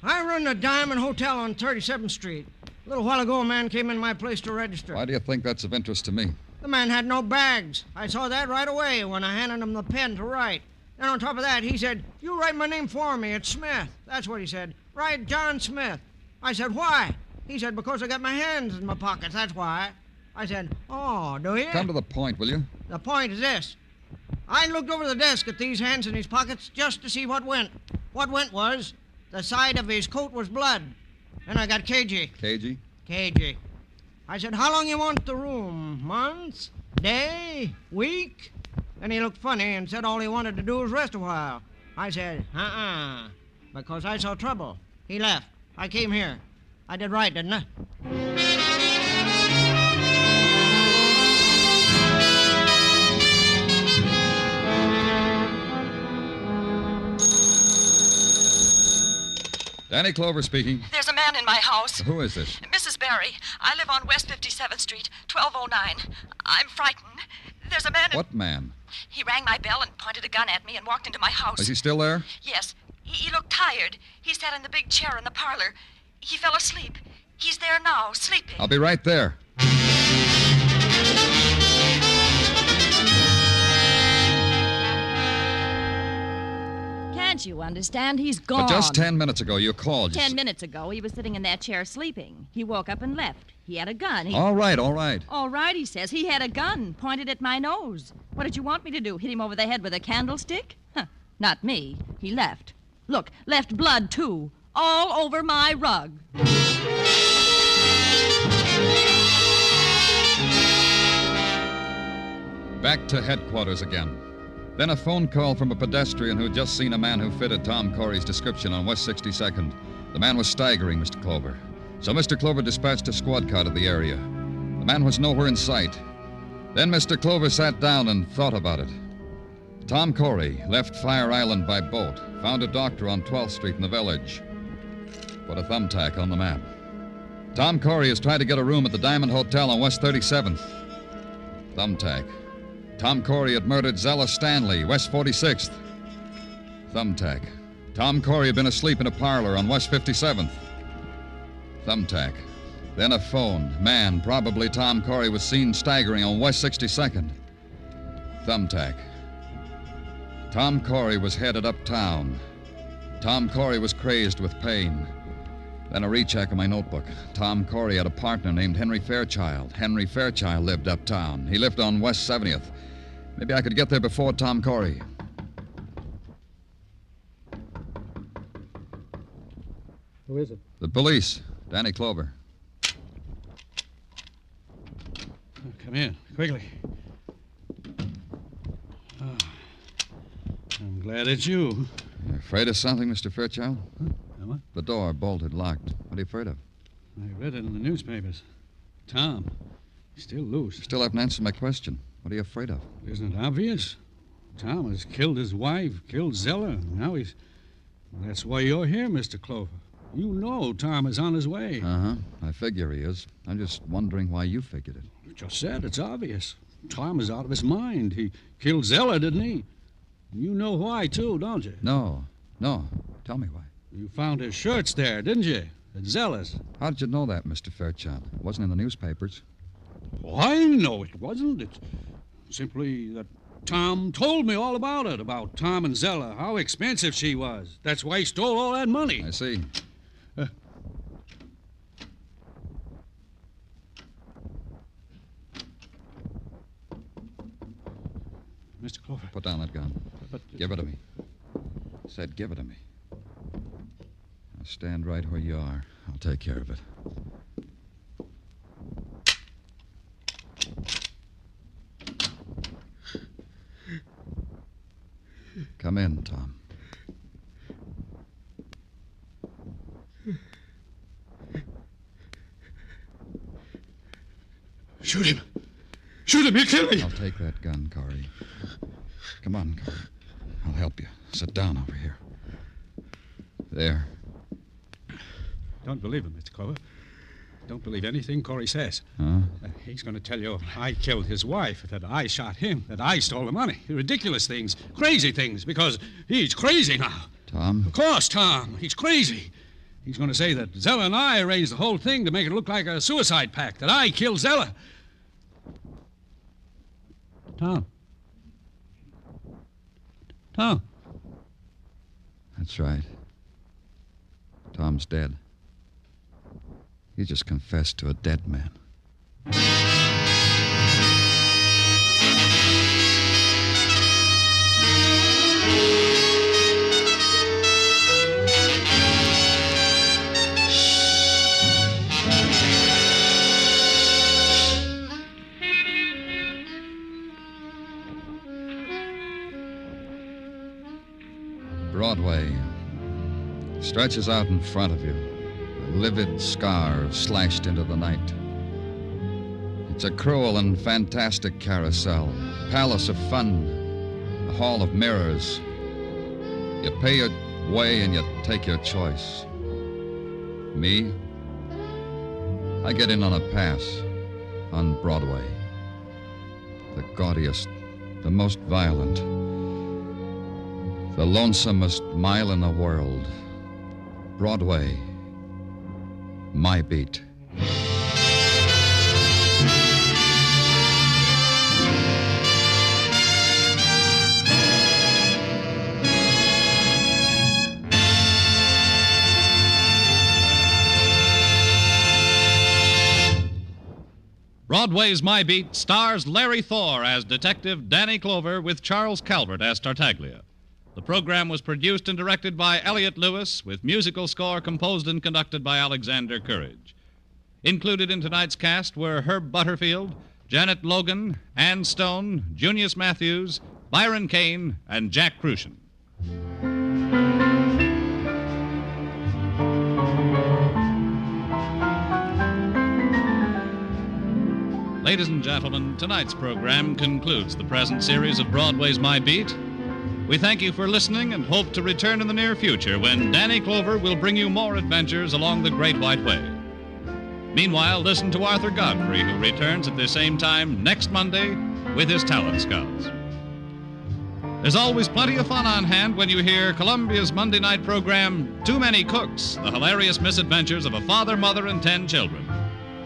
I run the Diamond Hotel on 37th Street. A little while ago, a man came in my place to register. Why do you think that's of interest to me? The man had no bags. I saw that right away when I handed him the pen to write. Then on top of that, he said, "You write my name for me. It's Smith." That's what he said. "Write John Smith." I said, "Why?" He said, "Because I got my hands in my pockets, that's why." I said, "Oh, do you?" Come to the point, will you? The point is this. I looked over the desk at these hands in his pockets just to see what went. What went was the side of his coat was blood. And I got cagey. Cagey? Cagey. I said, "How long you want the room? Months? Day? Week?" And he looked funny and said all he wanted to do was rest a while. I said, because I saw trouble. He left. I came here. I did right, didn't I? Danny Clover speaking. There's a man in my house. Who is this? Mrs. Barry. I live on West 57th Street, 1209. I'm frightened. There's a man... What man? He rang my bell and pointed a gun at me and walked into my house. Is he still there? Yes. He looked tired. He sat in the big chair in the parlor. He fell asleep. He's there now, sleeping. I'll be right there. Can't you understand? He's gone. But just 10 minutes ago, you called. 10 minutes ago, he was sitting in that chair sleeping. He woke up and left. He had a gun. All right, all right. All right, he says. He had a gun pointed at my nose. What did you want me to do? Hit him over the head with a candlestick? Huh, not me. He left. Look, left blood, too. all over my rug. Back to headquarters again. Then a phone call from a pedestrian who'd just seen a man who fitted Tom Corey's description on West 62nd. The man was staggering Mr. Clover. So Mr. Clover dispatched a squad car to the area. The man was nowhere in sight. Then Mr. Clover sat down and thought about it. Tom Corey left Fire Island by boat, found a doctor on 12th Street in the village. Put a thumbtack on the map. Tom Corey has tried to get a room at the Diamond Hotel on West 37th. Thumbtack. Tom Corey had murdered Zella Stanley, West 46th. Thumbtack. Tom Corey had been asleep in a parlor on West 57th. Thumbtack. Then a phone. Man, probably Tom Corey, was seen staggering on West 62nd. Thumbtack. Tom Corey was headed uptown. Tom Corey was crazed with pain. Then a recheck of my notebook. Tom Corey had a partner named Henry Fairchild. Henry Fairchild lived uptown. He lived on West 70th. Maybe I could get there before Tom Corey. Who is it? The police. Danny Clover. Come in, quickly. Oh, I'm glad it's you. You afraid of something, Mr. Fairchild? Huh? Am I? The door bolted, locked. What are you afraid of? I read it in the newspapers. Tom, he's still loose. You still haven't answered my question. What are you afraid of? Isn't it obvious? Tom has killed his wife, killed Zella. Now he's... That's why you're here, Mr. Clover. You know Tom is on his way. Uh-huh. I figure he is. I'm just wondering why you figured it. You just said it's obvious. Tom is out of his mind. He killed Zella, didn't he? You know why, too, don't you? No. Tell me why. You found his shirts there, didn't you? At Zella's. How did you know that, Mr. Fairchild? It wasn't in the newspapers. Why, no, it wasn't. It's simply that Tom told me all about it, about Tom and Zella, how expensive she was. That's why he stole all that money. I see. Mr. Clover. Put down that gun. But... Give it to me. I said give it to me. Now stand right where you are. I'll take care of it. Come in, Tom. Shoot him. Shoot him. He'll kill me. I'll take that gun, Corey. Come on, Corey. I'll help you. Sit down over here. There. Don't believe him, Mr. Clover. Don't believe anything Corey says. Huh? He's going to tell you I killed his wife, that I shot him, that I stole the money. Ridiculous things, crazy things, because he's crazy now. Tom? Of course, Tom. He's crazy. He's going to say that Zella and I arranged the whole thing to make it look like a suicide pact, that I killed Zella. Tom. That's right. Tom's dead. He just confessed to a dead man. Broadway stretches out in front of you, a livid scar slashed into the night. It's a cruel and fantastic carousel, palace of fun, a hall of mirrors. You pay your way and you take your choice. Me? I get in on a pass on Broadway. The gaudiest, the most violent, the lonesomest mile in the world. Broadway, my beat. Broadway's My Beat stars Larry Thor as Detective Danny Clover with Charles Calvert as Tartaglia. The program was produced and directed by Elliott Lewis, with musical score composed and conducted by Alexander Courage. Included in tonight's cast were Herb Butterfield, Janet Logan, Ann Stone, Junius Matthews, Byron Kane, and Jack Crucian. Ladies and gentlemen, tonight's program concludes the present series of Broadway's My Beat. We thank you for listening and hope to return in the near future when Danny Clover will bring you more adventures along the Great White Way. Meanwhile, listen to Arthur Godfrey, who returns at the same time next Monday with his talent scouts. There's always plenty of fun on hand when you hear Columbia's Monday night program, Too Many Cooks, the hilarious misadventures of a father, mother, and 10 children.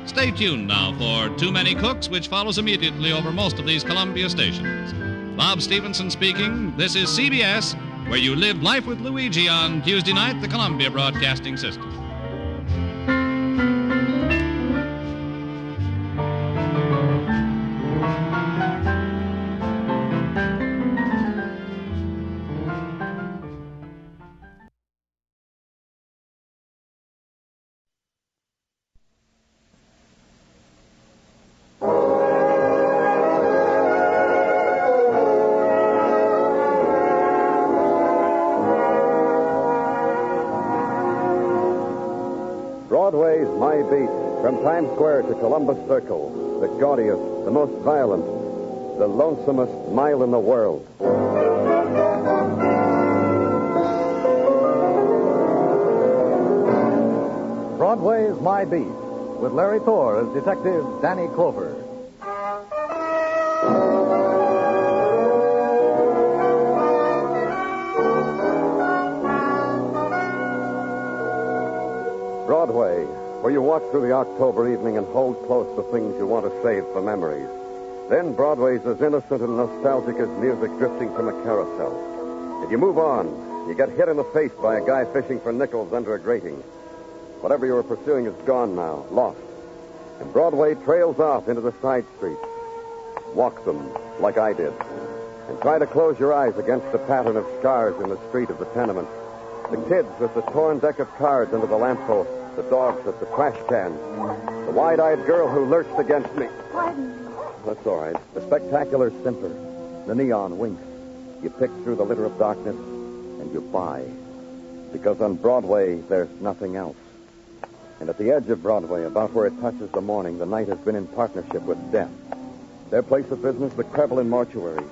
Stay tuned now for Too Many Cooks, which follows immediately over most of these Columbia stations. Bob Stevenson speaking. This is CBS, where you live life with Luigi on Tuesday night, the Columbia Broadcasting System. Broadway's My Beat, from Times Square to Columbus Circle, the gaudiest, the most violent, the lonesomest mile in the world. Broadway's My Beat, with Larry Thor as Detective Danny Clover. Broadway, where you walk through the October evening and hold close the things you want to save for memories. Then Broadway's as innocent and nostalgic as music drifting from a carousel. If you move on, you get hit in the face by a guy fishing for nickels under a grating. Whatever you were pursuing is gone now, lost. And Broadway trails off into the side streets. Walk them, like I did. And try to close your eyes against the pattern of scars in the street of the tenement. The kids with the torn deck of cards under the lamppost. The dogs at the trash can. The wide-eyed girl who lurched against me. Pardon. That's all right. The spectacular simper. The neon winks. You pick through the litter of darkness, and you buy. Because on Broadway, there's nothing else. And at the edge of Broadway, about where it touches the morning, the night has been in partnership with death. Their place of business, the Krevlin Mortuary.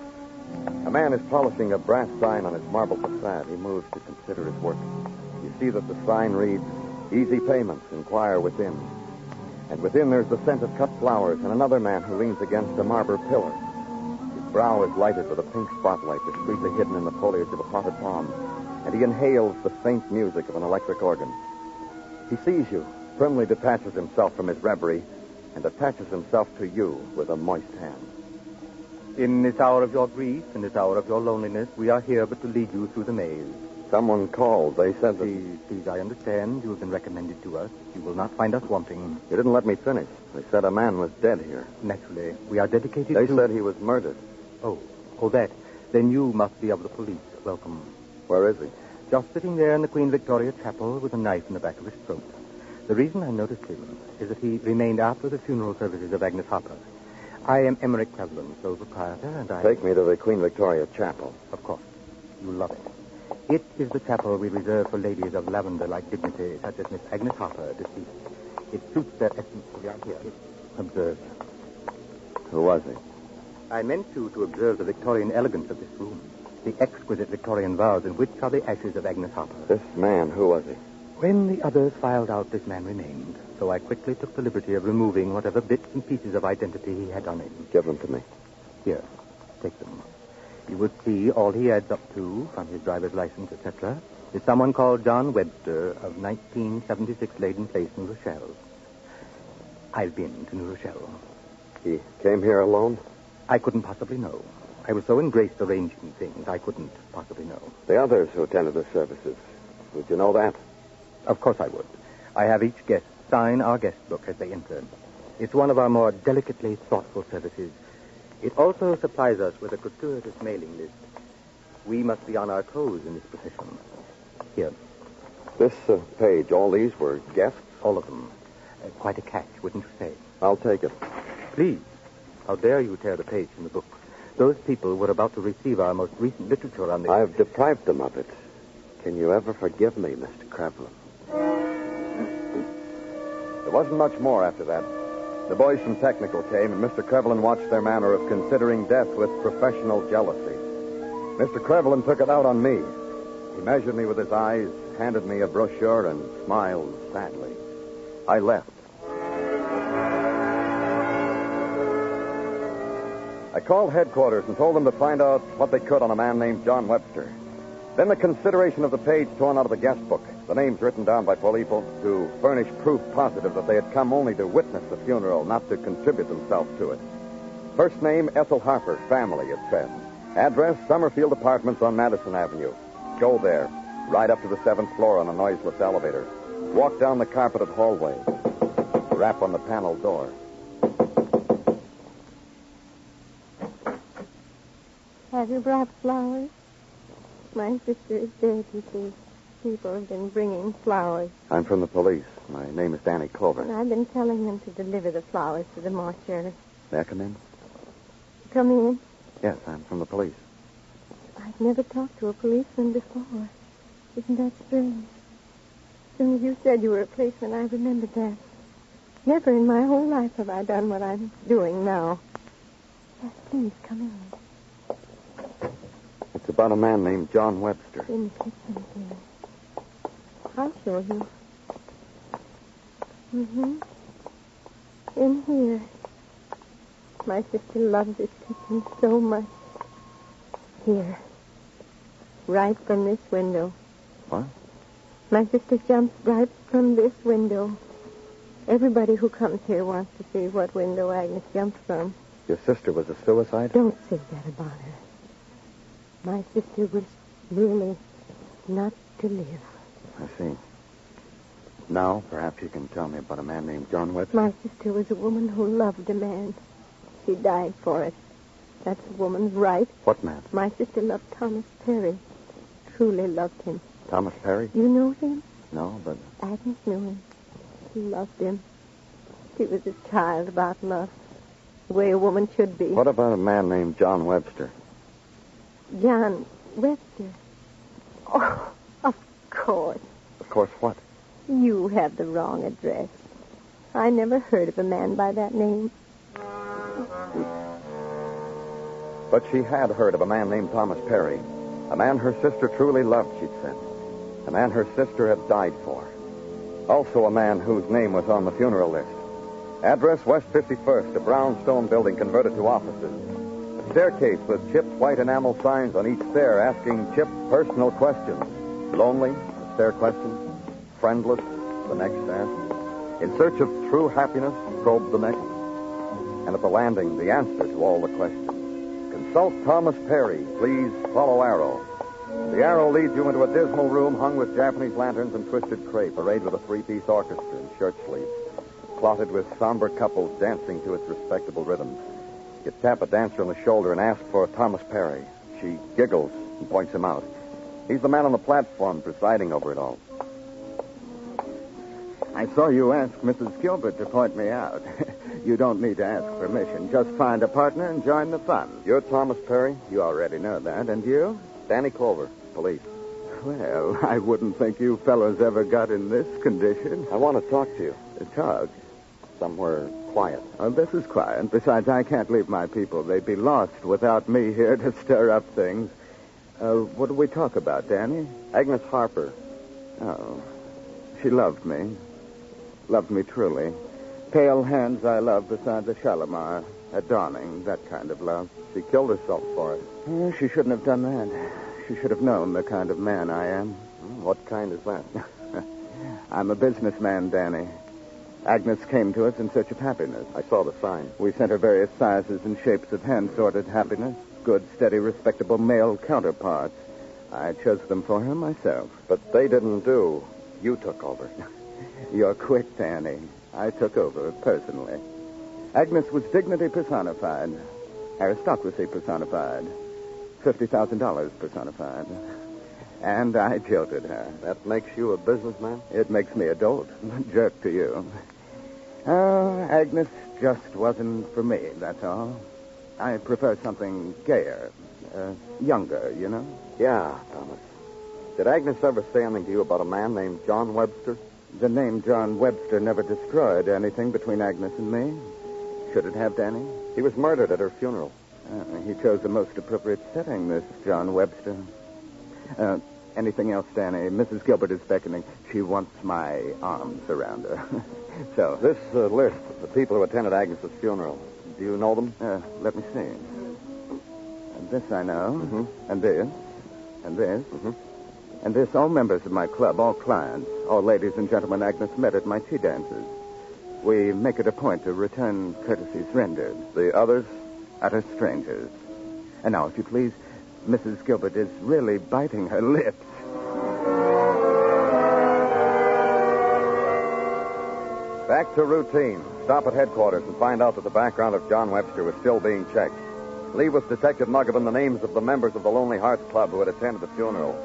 A man is polishing a brass sign on his marble facade. He moves to consider his work. You see that the sign reads, Easy payments, inquire within. And within there's the scent of cut flowers and another man who leans against a marble pillar. His brow is lighted with a pink spotlight discreetly hidden in the foliage of a potted palm, and he inhales the faint music of an electric organ. He sees you, firmly detaches himself from his reverie, and attaches himself to you with a moist hand. In this hour of your grief, in this hour of your loneliness, we are here but to lead you through the maze. Someone called. They said that... Please, I understand. You have been recommended to us. You will not find us wanting. You didn't let me finish. They said a man was dead here. Naturally. We are dedicated They to... said he was murdered. Oh, that. Then you must be of the police. Welcome. Where is he? Just sitting there in the Queen Victoria Chapel with a knife in the back of his throat. The reason I noticed him is that he remained after the funeral services of Agnes Hopper. I am Emmerich Krevlin, sole proprietor, and I... Take me to the Queen Victoria Chapel. Of course. You'll love it. It is the chapel we reserve for ladies of lavender-like dignity, such as Miss Agnes Hopper, deceased. It suits their essence to be out here. Observe. Who was he? I meant you to observe the Victorian elegance of this room, the exquisite Victorian vase in which are the ashes of Agnes Hopper. This man, who was he? When the others filed out, this man remained, so I quickly took the liberty of removing whatever bits and pieces of identity he had on him. Give them to me. Here, take them. You would see all he adds up to, from his driver's license, etc., is someone called John Webster of 1976 Leyden Place, New Rochelle. I've been to New Rochelle. He came here alone? I couldn't possibly know. I was so engrossed arranging things, I couldn't possibly know. The others who attended the services, would you know that? Of course I would. I have each guest sign our guest book as they enter. It's one of our more delicately thoughtful services. It also supplies us with a gratuitous mailing list. We must be on our toes in this profession. Here. This page, all these were guests? All of them. Quite a catch, wouldn't you say? I'll take it. Please. How dare you tear the page from the book? Those people were about to receive our most recent literature on the... I've deprived them of it. Can you ever forgive me, Mr. Krevlin? There wasn't much more after that. The boys from Technical came, and Mr. Krevlin watched their manner of considering death with professional jealousy. Mr. Krevlin took it out on me. He measured me with his eyes, handed me a brochure, and smiled sadly. I left. I called headquarters and told them to find out what they could on a man named John Webster. Then the consideration of the page torn out of the guest book, the names written down by people to furnish proof positive that they had come only to witness the funeral, not to contribute themselves to it. First name, Ethel Harper, family, it said. Address, Summerfield Apartments on Madison Avenue. Go there, ride up to the 7th floor on a noiseless elevator. Walk down the carpeted hallway. Rap on the panel door. Have you brought flowers? My sister is dead, you see. People have been bringing flowers. I'm from the police. My name is Danny Clover. And I've been telling them to deliver the flowers to the mortuary. May I come in? Come in. Yes, I'm from the police. I've never talked to a policeman before. Isn't that strange? As soon as you said you were a policeman, I remembered that. Never in my whole life have I done what I'm doing now. Yes, please, come in. It's about a man named John Webster. In the kitchen, dear. I'll show you. In here. My sister loves this kitchen so much. Here. Right from this window. What? My sister jumps right from this window. Everybody who comes here wants to see what window Agnes jumped from. Your sister was a suicide? Don't say that about her. My sister was really not to live. I see. Now, perhaps you can tell me about a man named John Webster. My sister was a woman who loved a man. She died for it. That's a woman's right. What man? My sister loved Thomas Perry. Truly loved him. Thomas Perry? You know him? No, but... Agnes knew him. She loved him. She was a child about love. The way a woman should be. What about a man named John Webster? John Webster. Oh, of course. Of course what? You have the wrong address. I never heard of a man by that name. But she had heard of a man named Thomas Perry. A man her sister truly loved, she'd said. A man her sister had died for. Also a man whose name was on the funeral list. Address West 51st, a brownstone building converted to offices. A staircase with chipped white enamel signs on each stair asking chipped personal questions. Lonely, the stair question. Friendless, the next asked. In search of true happiness, probed the next. And at the landing, the answer to all the questions. Consult Thomas Perry. Please follow arrow. The arrow leads you into a dismal room hung with Japanese lanterns and twisted crepe, arrayed with a three-piece orchestra in shirt sleeves, plotted with somber couples dancing to its respectable rhythms. You tap a dancer on the shoulder and ask for Thomas Perry. She giggles and points him out. He's the man on the platform presiding over it all. I saw you ask Mrs. Gilbert to point me out. You don't need to ask permission. Just find a partner and join the fun. You're Thomas Perry? You already know that. And you? Danny Clover, police. Well, I wouldn't think you fellows ever got in this condition. I want to talk to you. Talk? Somewhere quiet. Oh, this is quiet. Besides, I can't leave my people. They'd be lost without me here to stir up things. What do we talk about, Danny? Agnes Harper. Oh, she loved me. Loved me truly. Pale hands I love beside the Shalimar. At dawning, that kind of love. She killed herself for it. She shouldn't have done that. She should have known the kind of man I am. What kind is that? I'm a businessman, Danny. Agnes came to us in search of happiness. I saw the sign. We sent her various sizes and shapes of hand-sorted happiness. Good, steady, respectable male counterparts. I chose them for her myself. But they didn't do. You took over. You're quick, Danny. I took over personally. Agnes was dignity personified. Aristocracy personified. $50,000 personified. And I jilted her. That makes you a businessman? It makes me a dolt. Jerk to you. Oh, Agnes just wasn't for me, that's all. I prefer something gayer, younger, you know? Yeah, Thomas. Did Agnes ever say anything to you about a man named John Webster? The name John Webster never destroyed anything between Agnes and me. Should it have, Danny? He was murdered at her funeral. He chose the most appropriate setting, this John Webster. Anything else, Danny? Mrs. Gilbert is beckoning. She wants my arms around her. So. This list of the people who attended Agnes's funeral, do you know them? Let me see. This I know. Mm-hmm. And this. And this. Mm-hmm. And this, all members of my club, all clients, all ladies and gentlemen Agnes met at my tea dances. We make it a point to return courtesies rendered. The others? Utter strangers. And now, if you please, Mrs. Gilbert is really biting her lips. Back to routine. Stop at headquarters and find out that the background of John Webster was still being checked. Leave with Detective Muggavan the names of the members of the Lonely Hearts Club who had attended the funeral.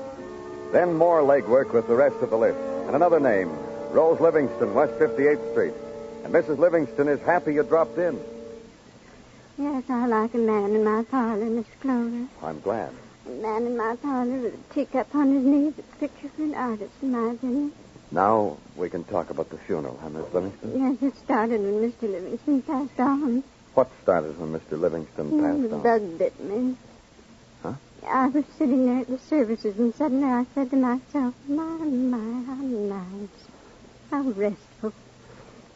Then more legwork with the rest of the list. And another name, Rose Livingston, West 58th Street. And Mrs. Livingston is happy you dropped in. Yes, I like a man in my parlor, Mr. Clover. I'm glad. A man in my parlor with a teacup on his knee is a picture for an artist, in my opinion. Now we can talk about the funeral, huh, Miss Livingston? Yes, it started when Mr. Livingston passed on. What started when Mr. Livingston passed The on? bug bit me. Huh? I was sitting there at the services, and suddenly I said to myself, my, how nice. How restful.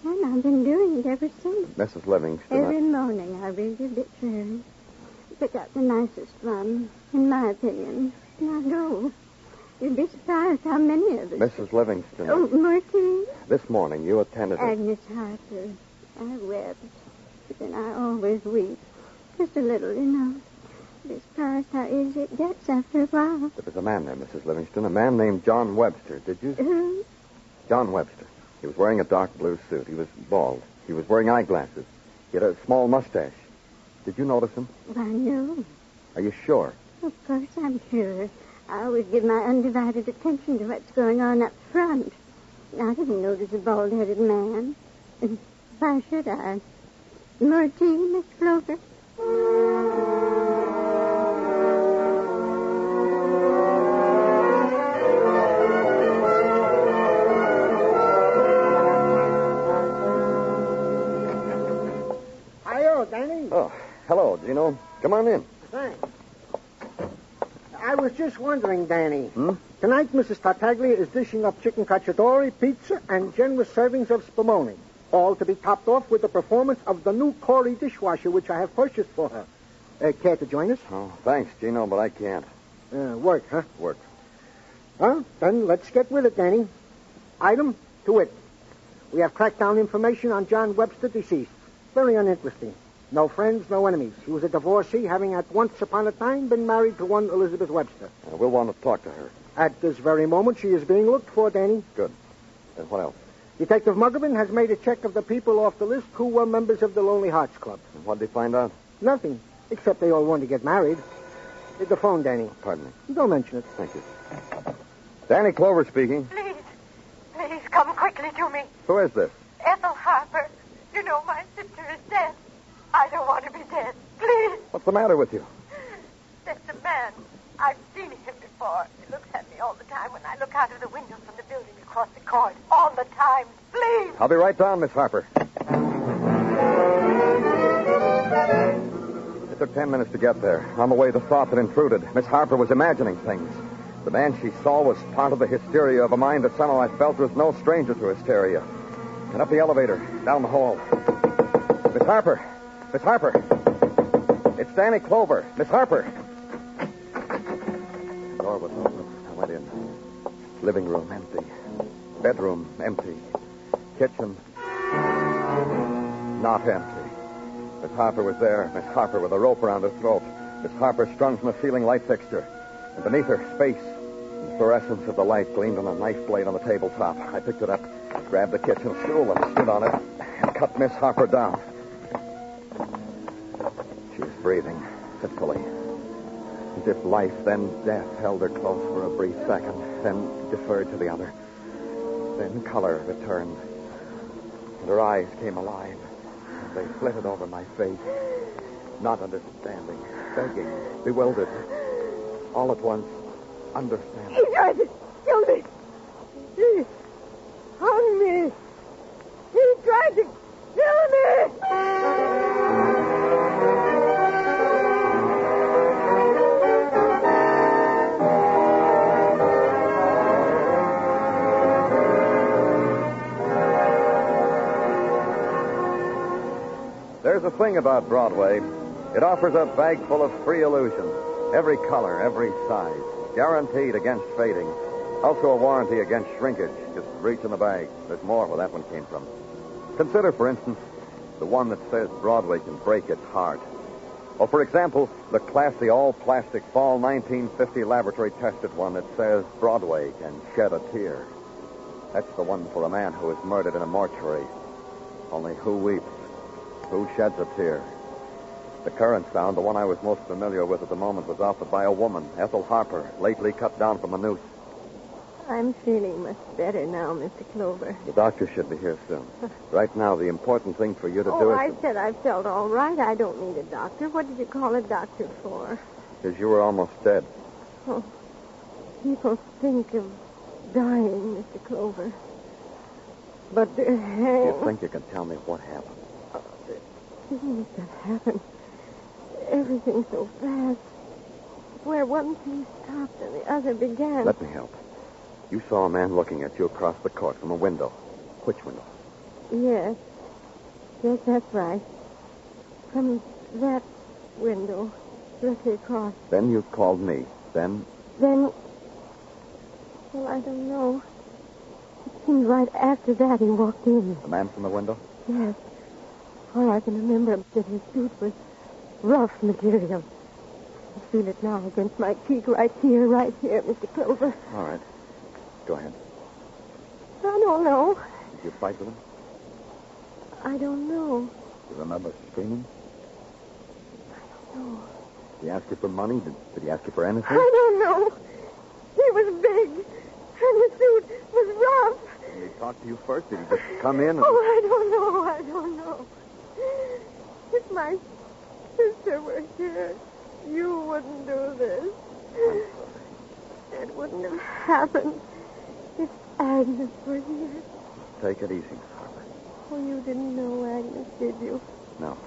And I've been doing it ever since. Mrs. Livingston. Every morning I read your obituary. Pick out the nicest one, in my opinion. Now go. You'd be surprised how many of us. Mrs. Livingston. Oh, Martin. This morning you attended... Agnes Harper. I wept. But then I always weep. Just a little, you know. Be surprised how easy it gets after a while. There was a man there, Mrs. Livingston. A man named John Webster. Did you... Who? John Webster. He was wearing a dark blue suit. He was bald. He was wearing eyeglasses. He had a small mustache. Did you notice him? Why, no. Are you sure? Of course I'm sure. I always give my undivided attention to what's going on up front. I didn't notice a bald-headed man. Why should I? More tea, Miss Clover? Hi-yo, Danny. Oh, hello, Gino. Come on in. Thanks. I was just wondering, Danny. Tonight, Mrs. Tartaglia is dishing up chicken cacciatore, pizza, and generous servings of spumoni. All to be topped off with the performance of the new Corey dishwasher, which I have purchased for her. Care to join us? Oh, thanks, Gino, but I can't. Work, huh? Work. Well, then let's get with it, Danny. Item to wit. We have tracked down information on John Webster, deceased. Very uninteresting. No friends, no enemies. He was a divorcee, having at once upon a time been married to one Elizabeth Webster. We'll want to talk to her. At this very moment, she is being looked for, Danny. Good. And what else? Detective Muggavan has made a check of the people off the list who were members of the Lonely Hearts Club. And what did they find out? Nothing, except they all want to get married. The phone, Danny. Pardon me. Don't mention it. Thank you. Danny Clover speaking. Please come quickly to me. Who is this? Ethel Harper. You know my sister is dead. I don't want to be dead. Please. What's the matter with you? There's a man. I've seen him before. He looks at me all the time when I look out of the window from the building across the court. All the time. Please. I'll be right down, Miss Harper. It took 10 minutes to get there. On the way, the thought that intruded. Miss Harper was imagining things. The man she saw was part of the hysteria of a mind that somehow I felt was no stranger to hysteria. And up the elevator, down the hall. Miss Harper! Miss Harper! It's Danny Clover. Miss Harper! The door was open. I went in. Living room empty. Bedroom empty. Kitchen not empty. Miss Harper was there. Miss Harper with a rope around her throat. Miss Harper strung from a ceiling light fixture. And beneath her, space. The fluorescence of the light gleamed on a knife blade on the tabletop. I picked it up, grabbed the kitchen stool, and stood on it, and cut Miss Harper down. She was breathing fitfully. As if life, then death, held her close for a brief second, then deferred to the other. Then color returned, and her eyes came alive. And they flitted over my face, not understanding, begging, bewildered. All at once, understanding. He tried to kill me. He hung me. He tried to kill me. There's a thing about Broadway. It offers a bag full of free illusions. Every color, every size. Guaranteed against fading. Also a warranty against shrinkage. Just reach in the bag. There's more where that one came from. Consider, for instance, the one that says Broadway can break its heart. Or, for example, the classy all-plastic fall 1950 laboratory-tested one that says Broadway can shed a tear. That's the one for a man who was murdered in a mortuary. Only who weeps? Who sheds a tear? The current sound, the one I was most familiar with at the moment, was offered by a woman, Ethel Harper, lately cut down from a noose. I'm feeling much better now, Mr. Clover. The doctor should be here soon. Right now, the important thing for you to do is... I said I felt all right. I don't need a doctor. What did you call a doctor for? Because you were almost dead. Oh, people think of dying, Mr. Clover. But Do you think you can tell me what happened? Things that happened. Everything so fast. Where one thing stopped and the other began. Let me help. You saw a man looking at you across the court from a window. Which window? Yes. Yes, that's right. From that window, directly across. Then you called me. Then? Well, I don't know. It seemed right after that he walked in. The man from the window? Yes. All I can remember is that his suit was rough material. I feel it now against my cheek right here, Mr. Clover. All right. Go ahead. I don't know. Did you fight with him? I don't know. Do you remember screaming? I don't know. Did he ask you for money? Did he ask you for anything? I don't know. He was big, and his suit was rough. Did he talk to you first? Did he just come in and... Oh, I don't know. If my sister were here, you wouldn't do this. It wouldn't have happened if Agnes were here. Take it easy, Miss Harper. Oh, you didn't know Agnes, did you? No.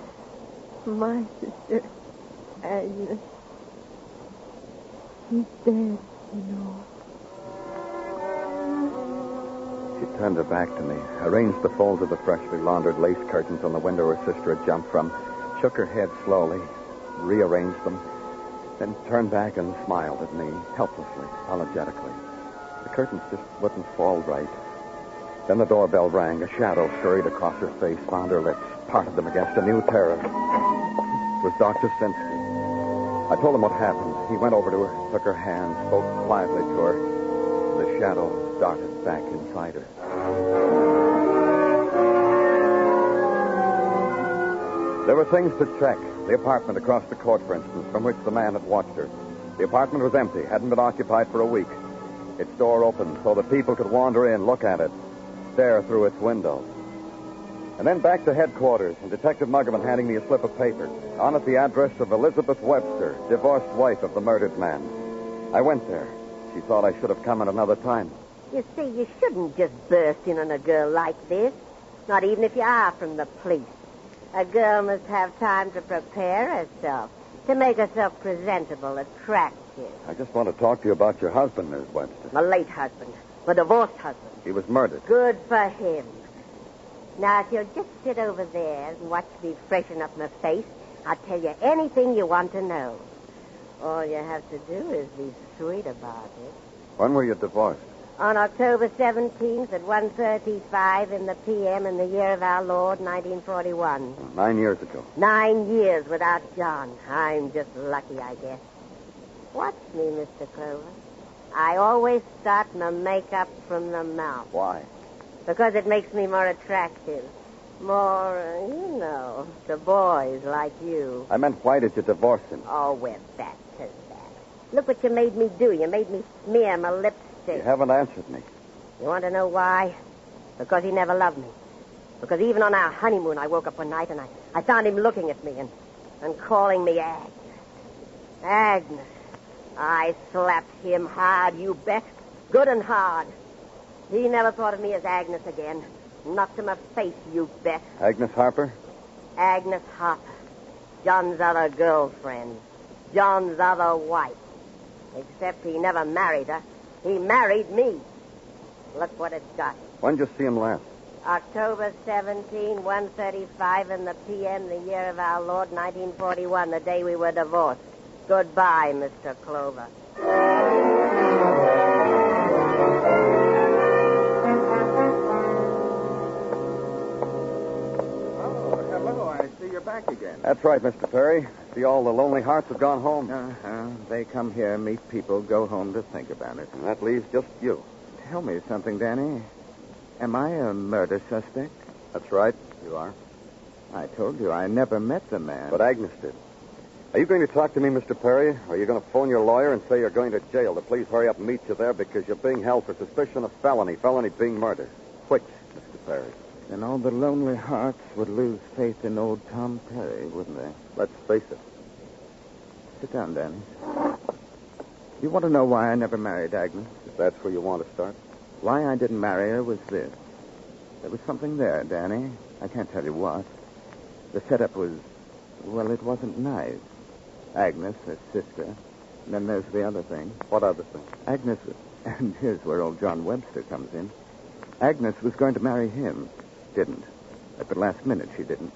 My sister, Agnes. She's dead, you know. She turned her back to me, arranged the folds of the freshly laundered lace curtains on the window her sister had jumped from, shook her head slowly, rearranged them, then turned back and smiled at me, helplessly, apologetically. The curtains just wouldn't fall right. Then the doorbell rang. A shadow scurried across her face, found her lips, parted them against a new terror. It was Dr. Sinsky. I told him what happened. He went over to her, took her hand, spoke quietly to her. The shadow darted back inside her. There were things to check. The apartment across the court, for instance, from which the man had watched her. The apartment was empty, hadn't been occupied for a week. Its door opened so that people could wander in, look at it, stare through its window. And then back to headquarters, and Detective Muggerman handing me a slip of paper. On it, the address of Elizabeth Webster, divorced wife of the murdered man. I went there. She thought I should have come at another time. You see, you shouldn't just burst in on a girl like this, not even if you are from the police. A girl must have time to prepare herself, to make herself presentable, attractive. I just want to talk to you about your husband, Ms. Webster. My late husband, my divorced husband. He was murdered. Good for him. Now, if you'll just sit over there and watch me freshen up my face, I'll tell you anything you want to know. All you have to do is be sweet about it. When were you divorced? On October 17th at 1:35 in the p.m. in the year of our Lord, 1941. 9 years ago. 9 years without John. I'm just lucky, I guess. Watch me, Mr. Clover. I always start my makeup from the mouth. Why? Because it makes me more attractive. More, to boys like you. I meant, why did you divorce him? Oh, we're back to that. Look what you made me do. You made me smear my lipstick. You haven't answered me. You want to know why? Because he never loved me. Because even on our honeymoon, I woke up one night and I found him looking at me and calling me Agnes. Agnes. I slapped him hard, you bet. Good and hard. He never thought of me as Agnes again. Not to my face, you bet. Agnes Harper? Agnes Harper. John's other girlfriend. John's other wife. Except he never married her. He married me. Look what it's got. When did you see him last? October 17, 1:35 in the p.m., the year of our Lord, 1941, the day we were divorced. Goodbye, Mr. Clover. Oh, hello. I see you're back again. That's right, Mr. Perry. See, all the lonely hearts have gone home. They come here, meet people, go home to think about it. And that leaves just you. Tell me something, Danny. Am I a murder suspect? That's right. You are. I told you I never met the man. But Agnes did. Are you going to talk to me, Mr. Perry? Or are you going to phone your lawyer and say you're going to jail to please hurry up and meet you there because you're being held for suspicion of felony being murder? Which, Mr. Perry? Then all the lonely hearts would lose faith in old Tom Perry, wouldn't they? Let's face it. Sit down, Danny. You want to know why I never married Agnes? If that's where you want to start. Why I didn't marry her was this. There was something there, Danny. I can't tell you what. The setup was, well, it wasn't nice. Agnes, her sister. And then there's the other thing. What other thing? Agnes, and here's where old John Webster comes in. Agnes was going to marry him. Didn't. At the last minute, she didn't.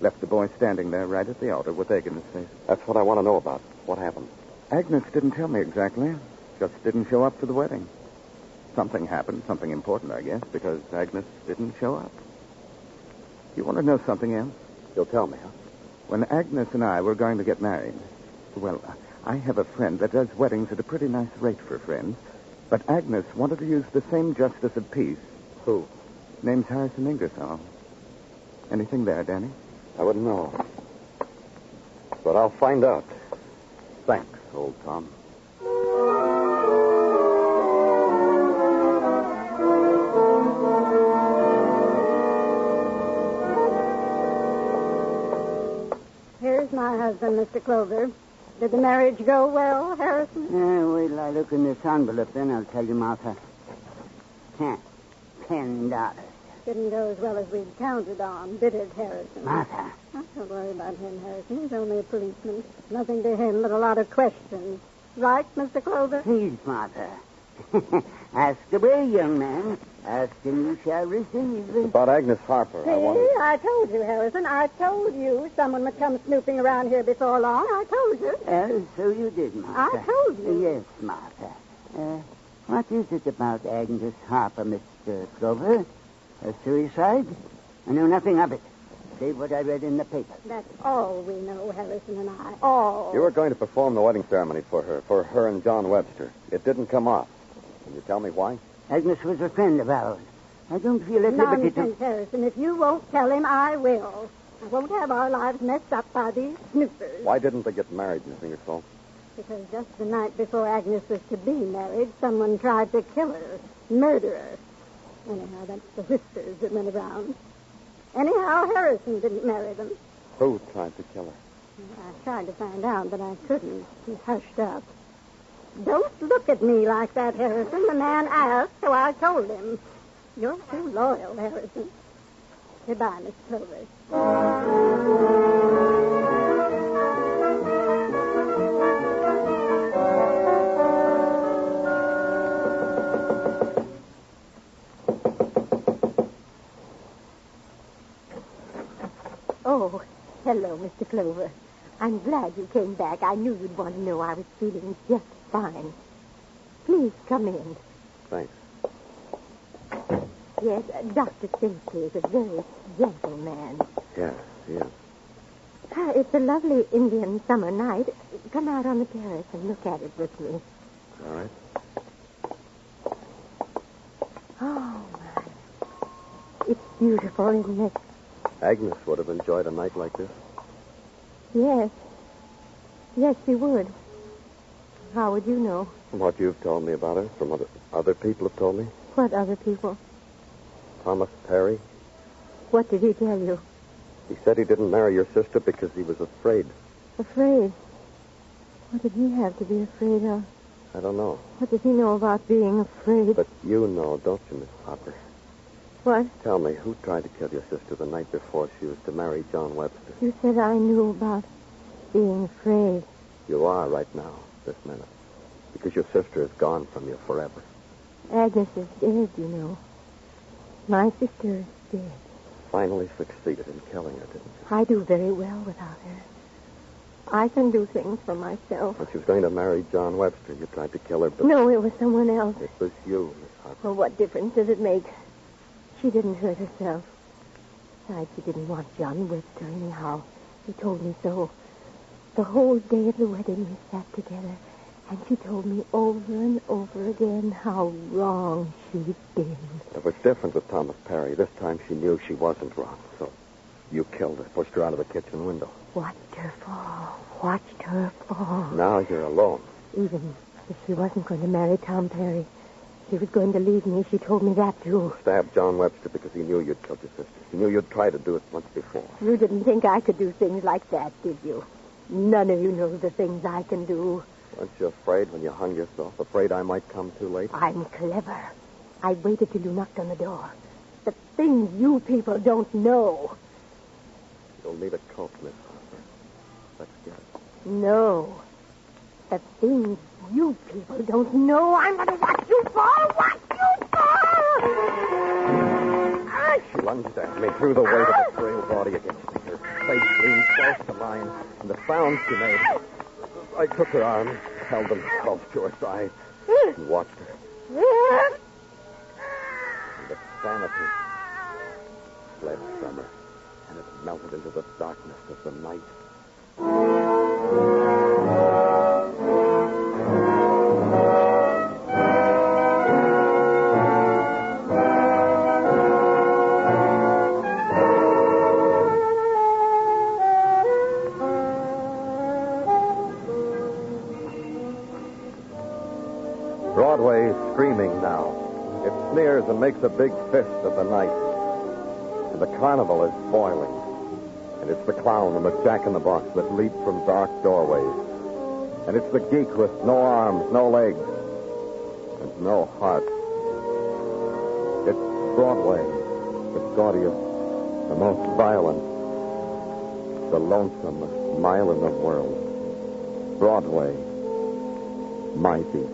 Left the boy standing there right at the altar with egg in his face. That's what I want to know about. What happened? Agnes didn't tell me exactly. Just didn't show up for the wedding. Something happened, something important, I guess, because Agnes didn't show up. You want to know something else? You'll tell me, huh? When Agnes and I were going to get married, well, I have a friend that does weddings at a pretty nice rate for friends, but Agnes wanted to use the same justice of peace. Who? Name's Harrison Ingersoll. Anything there, Danny? I wouldn't know. But I'll find out. Thanks, old Tom. Here's my husband, Mr. Clover. Did the marriage go well, Harrison? Wait till I look in this envelope, then I'll tell you, Martha. $10. Didn't go as well as we'd counted on, did it, Harrison? Martha. Oh, don't worry about him, Harrison. He's only a policeman. Nothing to him but a lot of questions. Right, Mr. Clover? Please, Martha. Ask away, young man. Ask and you shall receive. About Agnes Harper, See, I told you, Harrison. I told you someone would come snooping around here before long. I told you. So you did, Martha. I told you. Yes, Martha. What is it about Agnes Harper, Mr. Clover? A suicide? I know nothing of it, save what I read in the paper. That's all we know, Harrison and I. All. You were going to perform the wedding ceremony for her and John Webster. It didn't come off. Can you tell me why? Agnes was a friend of ours. I don't feel at liberty to... Nonsense, Harrison. If you won't tell him, I will. I won't have our lives messed up by these snoopers. Why didn't they get married, Miss Ingersoll? Because just the night before Agnes was to be married, someone tried to kill her, murder her. Anyhow, that's the whispers that went around. Anyhow, Harrison didn't marry them. Who tried to kill her? I tried to find out, but I couldn't. He hushed up. Don't look at me like that, Harrison. The man asked, so I told him. You're too loyal, Harrison. Goodbye, Miss Clover. Oh, hello, Mr. Clover. I'm glad you came back. I knew you'd want to know I was feeling just fine. Please come in. Thanks. Yes, Dr. Stacey is a very gentle man. Yes, yes. It's a lovely Indian summer night. Come out on the terrace and look at it with me. All right. Oh, my. It's beautiful, isn't it? Agnes would have enjoyed a night like this. Yes. Yes, she would. How would you know? From what you've told me about her, from other people have told me. What other people? Thomas Perry. What did he tell you? He said he didn't marry your sister because he was afraid. Afraid? What did he have to be afraid of? I don't know. What does he know about being afraid? But you know, don't you, Miss Hopper? What? Tell me, who tried to kill your sister the night before she was to marry John Webster? You said I knew about being afraid. You are right now, this minute. Because your sister is gone from you forever. Agnes is dead, you know. My sister is dead. Finally succeeded in killing her, didn't you? I do very well without her. I can do things for myself. When she was going to marry John Webster, you tried to kill her, but... No, it was someone else. It was you, Miss Hopper. Well, what difference does it make? She didn't hurt herself. Besides, she didn't want John Webster anyhow. He told me so. The whole day of the wedding, we sat together, and she told me over and over again how wrong she'd been. It was different with Thomas Perry. This time she knew she wasn't wrong, so you killed her, pushed her out of the kitchen window. Watched her fall. Watched her fall. Now you're alone. Even if she wasn't going to marry Tom Perry, she was going to leave me. She told me that, too. Stabbed John Webster because he knew you'd killed your sister. He knew you'd try to do it once before. You didn't think I could do things like that, did you? None of you know the things I can do. Weren't you afraid when you hung yourself? Afraid I might come too late? I'm clever. I waited till you knocked on the door. The things you people don't know. You'll need a coat, Miss Harper. Let's get it. No. The things you people don't know, I'm going to watch you fall. Watch you fall! She lunged at me, threw the weight of her frail body against me. Her face leaned close to mine, and the sound she made. I took her arms, held them close to her side, and watched her. And the sanity fled from her, and it melted into the darkness of the night. Broadway is screaming now. It sneers and makes a big fist of the night. And the carnival is boiling. And it's the clown and the jack-in-the-box that leap from dark doorways. And it's the geek with no arms, no legs, and no heart. It's Broadway, the gaudiest, the most violent, the lonesomest mile in the world. Broadway, my beat.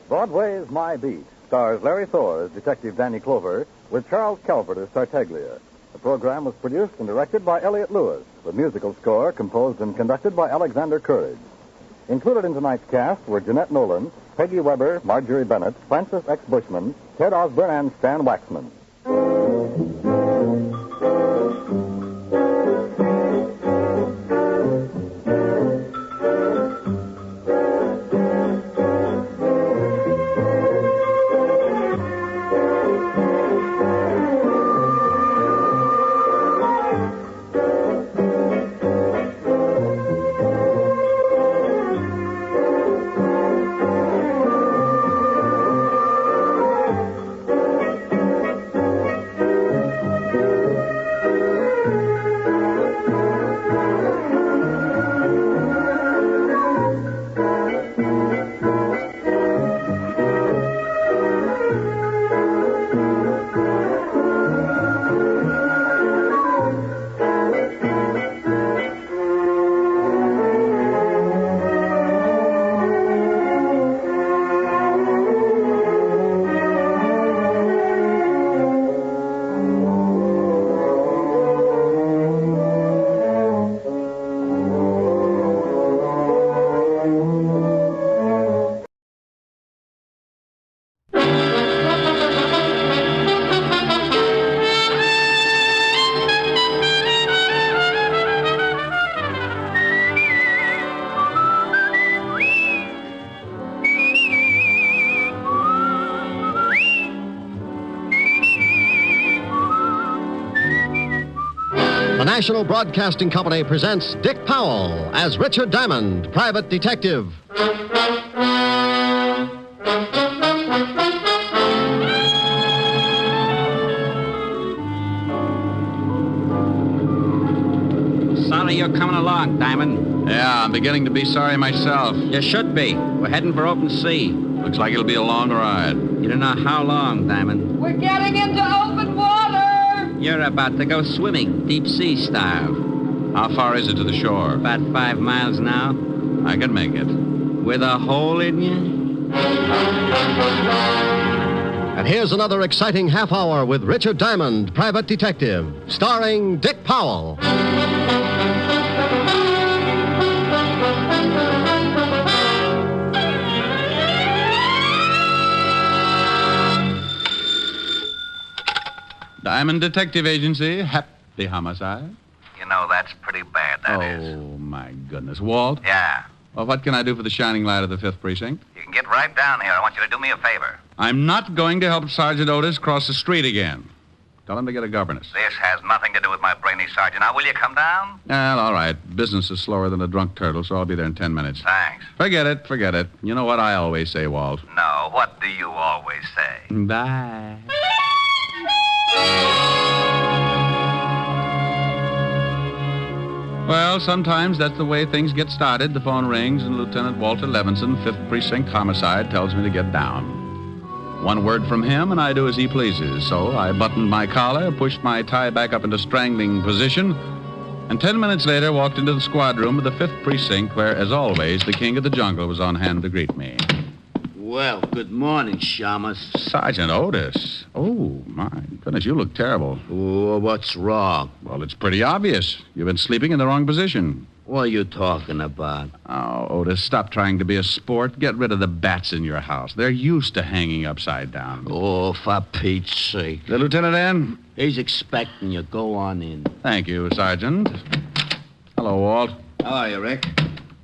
Broadway Is My Beat stars Larry Thor as Detective Danny Clover with Charles Calvert as Tartaglia. The program was produced and directed by Elliott Lewis, with musical score composed and conducted by Alexander Courage. Included in tonight's cast were Jeanette Nolan, Peggy Weber, Marjorie Bennett, Francis X. Bushman, Ted Osborne, and Stan Waxman. The National Broadcasting Company presents Dick Powell as Richard Diamond, private detective. Sorry you're coming along, Diamond. Yeah, I'm beginning to be sorry myself. You should be. We're heading for open sea. Looks like it'll be a long ride. You don't know how long, Diamond. We're getting into open water! You're about to go swimming, deep sea style. How far is it to the shore? About 5 miles now. I can make it. With a hole in you? And here's another exciting half hour with Richard Diamond, private detective, starring Dick Powell. Diamond Detective Agency, happy homicide. You know, that's pretty bad, that is. Oh, my goodness. Walt? Yeah. Well, what can I do for the shining light of the 5th Precinct? You can get right down here. I want you to do me a favor. I'm not going to help Sergeant Otis cross the street again. Tell him to get a governess. This has nothing to do with my brainy sergeant. Now, will you come down? Well, all right. Business is slower than a drunk turtle, so I'll be there in 10 minutes. Thanks. Forget it. You know what I always say, Walt. No, what do you always say? Bye. Well, sometimes that's the way things get started. The phone rings, and Lieutenant Walter Levinson, 5th Precinct Homicide, tells me to get down. One word from him, and I do as he pleases. So I buttoned my collar, pushed my tie back up into strangling position, and 10 minutes later walked into the squad room of the 5th Precinct, where, as always, the king of the jungle was on hand to greet me. Well, good morning, Shamus. Sergeant Otis. Oh, my goodness, you look terrible. Oh, what's wrong? Well, it's pretty obvious. You've been sleeping in the wrong position. What are you talking about? Oh, Otis, stop trying to be a sport. Get rid of the bats in your house. They're used to hanging upside down. Oh, for Pete's sake. The lieutenant in? He's expecting you. Go on in. Thank you, Sergeant. Hello, Walt. How are you, Rick?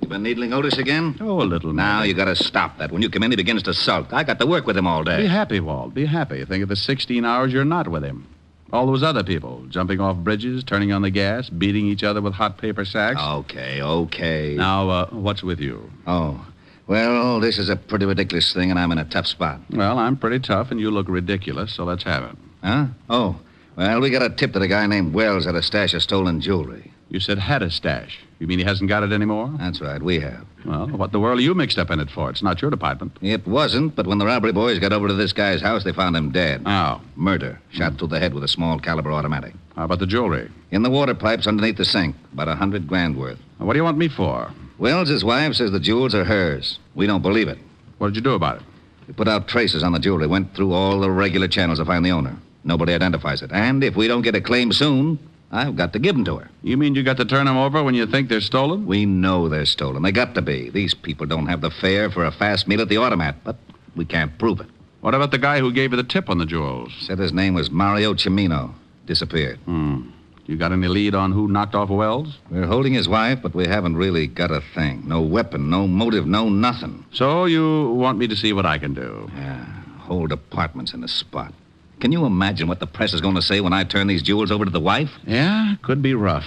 You been needling Otis again? Oh, a little. Now, you gotta stop that. When you come in, he begins to sulk. I got to work with him all day. Be happy, Walt. Be happy. Think of the 16 hours you're not with him. All those other people, jumping off bridges, turning on the gas, beating each other with hot paper sacks. Okay. Now, what's with you? Oh, well, this is a pretty ridiculous thing, and I'm in a tough spot. Well, I'm pretty tough, and you look ridiculous, so let's have it. Huh? Oh, well, we got a tip that a guy named Wells had a stash of stolen jewelry. You said had a stash. You mean he hasn't got it anymore? That's right, we have. Well, what the world are you mixed up in it for? It's not your department. It wasn't, but when the robbery boys got over to this guy's house, they found him dead. Oh. Murder. Shot through the head with a small caliber automatic. How about the jewelry? In the water pipes underneath the sink. About $100,000 worth. What do you want me for? Wells, his wife, says the jewels are hers. We don't believe it. What did you do about it? We put out traces on the jewelry, went through all the regular channels to find the owner. Nobody identifies it. And if we don't get a claim soon, I've got to give them to her. You mean you got to turn them over when you think they're stolen? We know they're stolen. They got to be. These people don't have the fare for a fast meal at the automat, but we can't prove it. What about the guy who gave you the tip on the jewels? Said his name was Mario Cimino. Disappeared. You got any lead on who knocked off Wells? We're holding his wife, but we haven't really got a thing. No weapon, no motive, no nothing. So you want me to see what I can do? Yeah, whole department's in the spot. Can you imagine what the press is going to say when I turn these jewels over to the wife? Yeah, could be rough.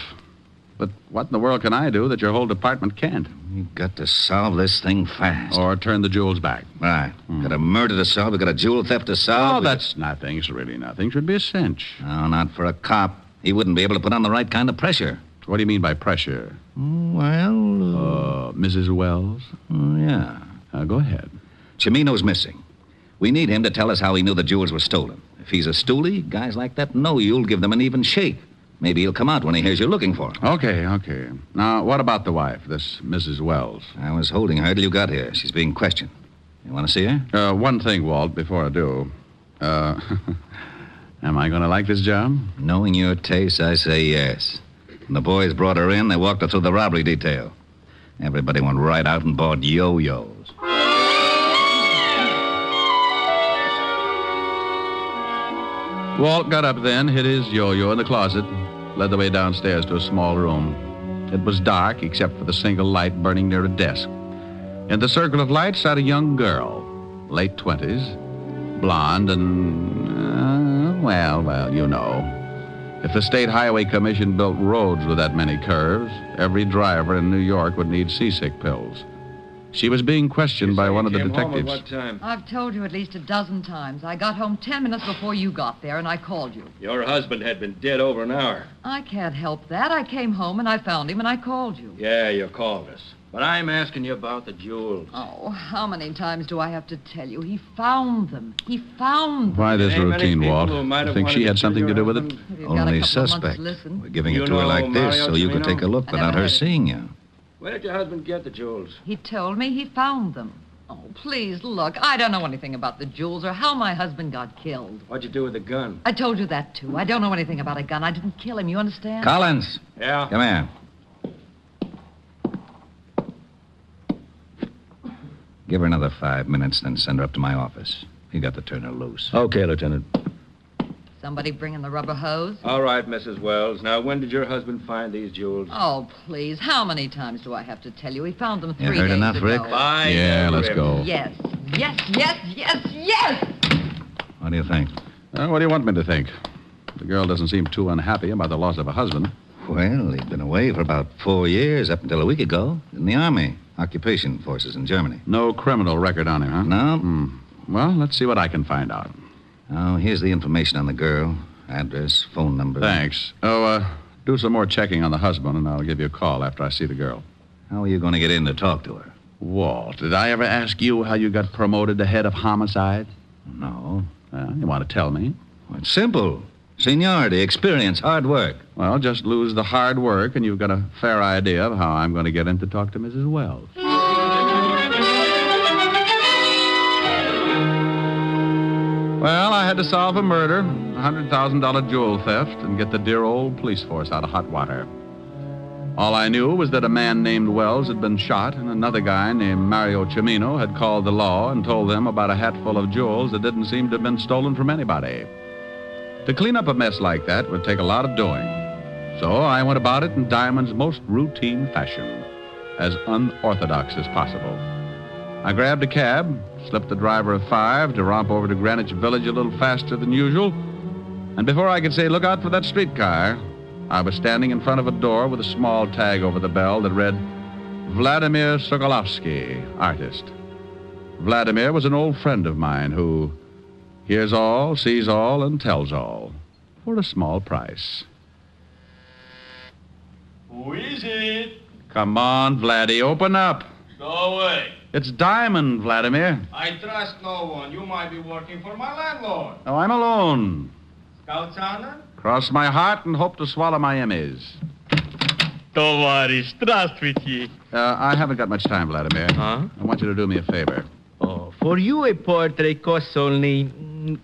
But what in the world can I do that your whole department can't? We've got to solve this thing fast. Or turn the jewels back. Right. Got a murder to solve. We got a jewel theft to solve. Oh, that's nothing. It's really nothing. Should be a cinch. No, not for a cop. He wouldn't be able to put on the right kind of pressure. What do you mean by pressure? Well... Mrs. Wells? Yeah. Go ahead. Cimino's missing. We need him to tell us how he knew the jewels were stolen. If he's a stoolie, guys like that know you'll give them an even shake. Maybe he'll come out when he hears you're looking for him. Okay. Now, what about the wife, this Mrs. Wells? I was holding her till you got here. She's being questioned. You want to see her? One thing, Walt, before I do. Am I going to like this job? Knowing your taste, I say yes. When the boys brought her in, they walked her through the robbery detail. Everybody went right out and bought yo-yos. Walt got up then, hid his yo-yo in the closet, led the way downstairs to a small room. It was dark, except for the single light burning near a desk. In the circle of light sat a young girl, late 20s, blonde and, well, you know. If the State Highway Commission built roads with that many curves, every driver in New York would need seasick pills. She was being questioned by one of the detectives. What time? I've told you at least a dozen times. I got home 10 minutes before you got there, and I called you. Your husband had been dead over an hour. I can't help that. I came home, and I found him, and I called you. Yeah, you called us. But I'm asking you about the jewels. Oh, how many times do I have to tell you? He found them. He found them. Why this routine, Walt? You think she had something to do with it? Only suspect. We're giving it to her like this so you could take a look without her seeing you. Where did your husband get the jewels? He told me he found them. Oh, please, look. I don't know anything about the jewels or how my husband got killed. What'd you do with the gun? I told you that, too. I don't know anything about a gun. I didn't kill him. You understand? Collins. Yeah? Come here. Give her another 5 minutes, then send her up to my office. You got to turn her loose. Okay, Lieutenant. Somebody bringing the rubber hose? All right, Mrs. Wells. Now, when did your husband find these jewels? Oh, please. How many times do I have to tell you? He found them 3 You days heard enough, ago. Rick? Fine. Yeah, let's go. Yes, yes, yes, yes, yes! What do you think? What do you want me to think? The girl doesn't seem too unhappy about the loss of her husband. Well, he'd been away for about 4 years, up until a week ago, in the Army. Occupation forces in Germany. No criminal record on him, huh? No. Well, let's see what I can find out. Oh, here's the information on the girl. Address, phone number. Thanks. Do some more checking on the husband, and I'll give you a call after I see the girl. How are you going to get in to talk to her? Walt, did I ever ask you how you got promoted to head of homicide? No. You want to tell me? Well, it's simple. Seniority, experience, hard work. Well, just lose the hard work, and you've got a fair idea of how I'm going to get in to talk to Mrs. Wells. Well, I had to solve a murder, a $100,000 jewel theft, and get the dear old police force out of hot water. All I knew was that a man named Wells had been shot, and another guy named Mario Cimino had called the law and told them about a hatful of jewels that didn't seem to have been stolen from anybody. To clean up a mess like that would take a lot of doing. So I went about it in Diamond's most routine fashion, as unorthodox as possible. I grabbed a cab, slipped the driver a 5 to romp over to Greenwich Village a little faster than usual, and before I could say, "Look out for that streetcar," I was standing in front of a door with a small tag over the bell that read, "Vladimir Sokolovsky, artist." Vladimir was an old friend of mine who hears all, sees all, and tells all for a small price. Who is it? Come on, Vladdy, open up. Go away. It's Diamond, Vladimir. I trust no one. You might be working for my landlord. Oh, I'm alone. Scout's honor? Cross my heart and hope to swallow my Emmys. Товарищ, здравствуйте. I haven't got much time, Vladimir. Huh? I want you to do me a favor. Oh, for you a portrait costs only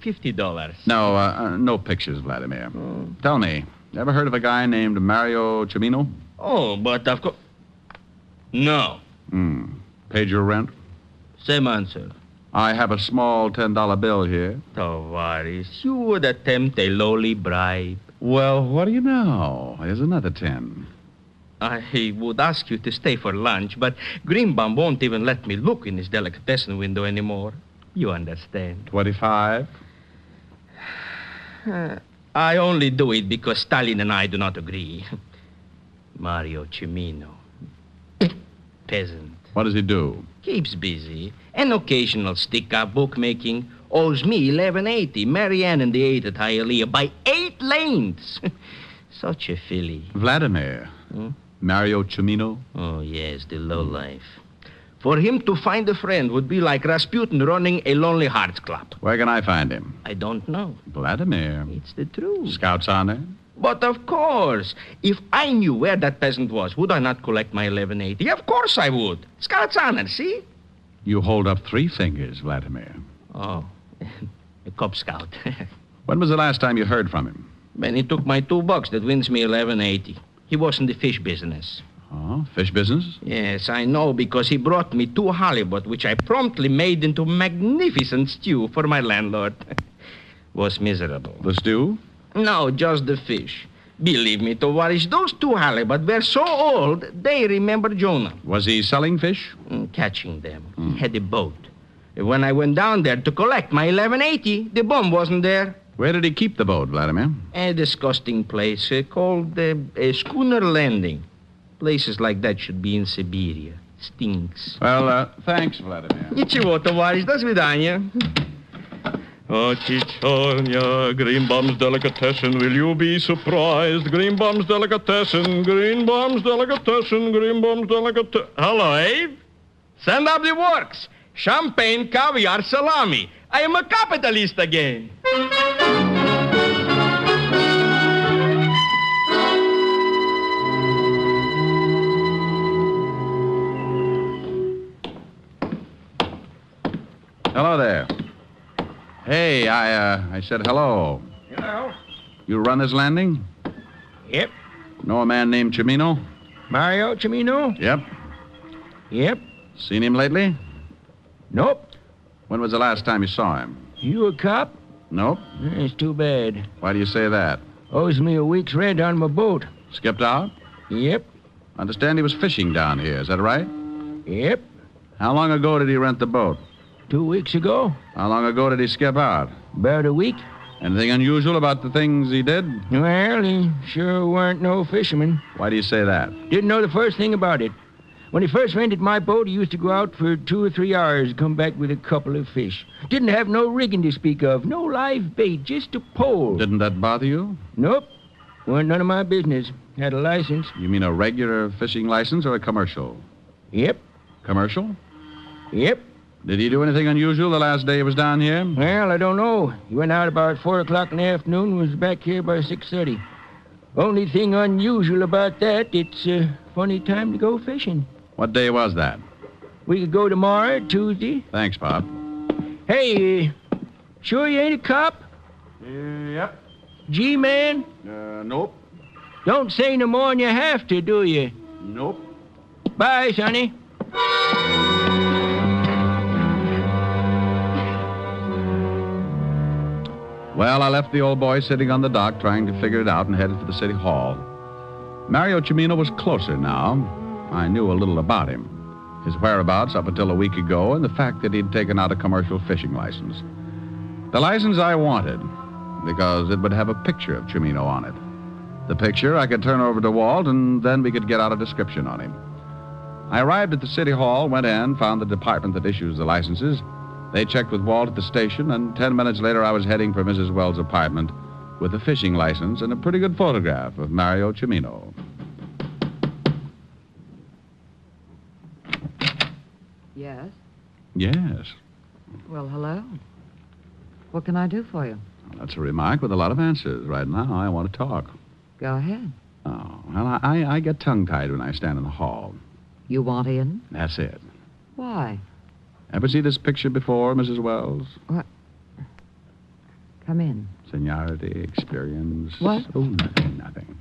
$50. No, no pictures, Vladimir. Tell me, ever heard of a guy named Mario Cimino? Oh, but of course... No. Paid your rent? Same answer. I have a small $10 bill here. Tavares, you would attempt a lowly bribe. Well, what do you know? Here's another 10. I would ask you to stay for lunch, but Greenbaum won't even let me look in his delicatessen window anymore. You understand. 25? I only do it because Stalin and I do not agree. Mario Cimino. Peasant. What does he do? Keeps busy. An occasional stick-up bookmaking. Owes me $11.80. Marianne and the 8 at Hialeah by 8 lanes. Such a filly. Vladimir. Mario Cimino? Oh, yes, the lowlife. For him to find a friend would be like Rasputin running a Lonely Hearts Club. Where can I find him? I don't know. Vladimir. It's the truth. Scout's honor? But of course, if I knew where that peasant was, would I not collect my $11.80? Of course I would. Scout's honor, see? You hold up 3 fingers, Vladimir. Oh, a Cub Scout. When was the last time you heard from him? When he took my $2 that wins me $11.80. He was in the fish business. Oh, fish business? Yes, I know, because he brought me 2 halibut, which I promptly made into magnificent stew for my landlord. Was miserable. The stew? No, just the fish. Believe me, Tovarish, those 2 halibut were so old, they remember Jonah. Was he selling fish? Catching them. He had a boat. When I went down there to collect my $11.80, the bum wasn't there. Where did he keep the boat, Vladimir? A disgusting place called Schooner Landing. Places like that should be in Siberia. Stinks. Well, thanks, Vladimir. Ничего, товарищ. До свидания. Oh, Chichonya, Greenbaum's Delicatessen, will you be surprised? Greenbaum's Delicatessen, Greenbaum's Delicatessen, Greenbaum's Delicatessen. Hello, Abe. Send up the works. Champagne, caviar, salami. I am a capitalist again. Hello there. Hey, I said hello. Hello. You run this landing? Yep. Know a man named Cimino? Mario Cimino? Yep. Yep. Seen him lately? Nope. When was the last time you saw him? You a cop? Nope. It's too bad. Why do you say that? Owes me a week's rent on my boat. Skipped out? Yep. Understand he was fishing down here, is that right? Yep. How long ago did he rent the boat? 2 weeks ago. How long ago did he skip out? About a week. Anything unusual about the things he did? Well, he sure weren't no fisherman. Why do you say that? Didn't know the first thing about it. When he first rented my boat, he used to go out for 2 or 3 hours and come back with a couple of fish. Didn't have no rigging to speak of, no live bait, just a pole. Didn't that bother you? Nope. Wasn't none of my business. Had a license. You mean a regular fishing license or a commercial? Yep. Commercial? Yep. Did he do anything unusual the last day he was down here? Well, I don't know. He went out about 4 o'clock in the afternoon, was back here by 6:30. Only thing unusual about that, it's a funny time to go fishing. What day was that? We could go tomorrow, Tuesday. Thanks, Bob. Hey, sure you ain't a cop? Yep. G-man? Nope. Don't say no more than you have to, do you? Nope. Bye, Sonny. Well, I left the old boy sitting on the dock trying to figure it out and headed for the city hall. Mario Cimino was closer now. I knew a little about him. His whereabouts up until a week ago and the fact that he'd taken out a commercial fishing license. The license I wanted because it would have a picture of Cimino on it. The picture I could turn over to Walt and then we could get out a description on him. I arrived at the city hall, went in, found the department that issues the licenses. They checked with Walt at the station, and 10 minutes later I was heading for Mrs. Wells' apartment with a fishing license and a pretty good photograph of Mario Cimino. Yes? Yes. Well, hello. What can I do for you? That's a remark with a lot of answers. Right now, I want to talk. Go ahead. Oh, well, I get tongue-tied when I stand in the hall. You want in? That's it. Why? Ever see this picture before, Mrs. Wells? What? Come in. Seniority, experience. What? Oh, nothing.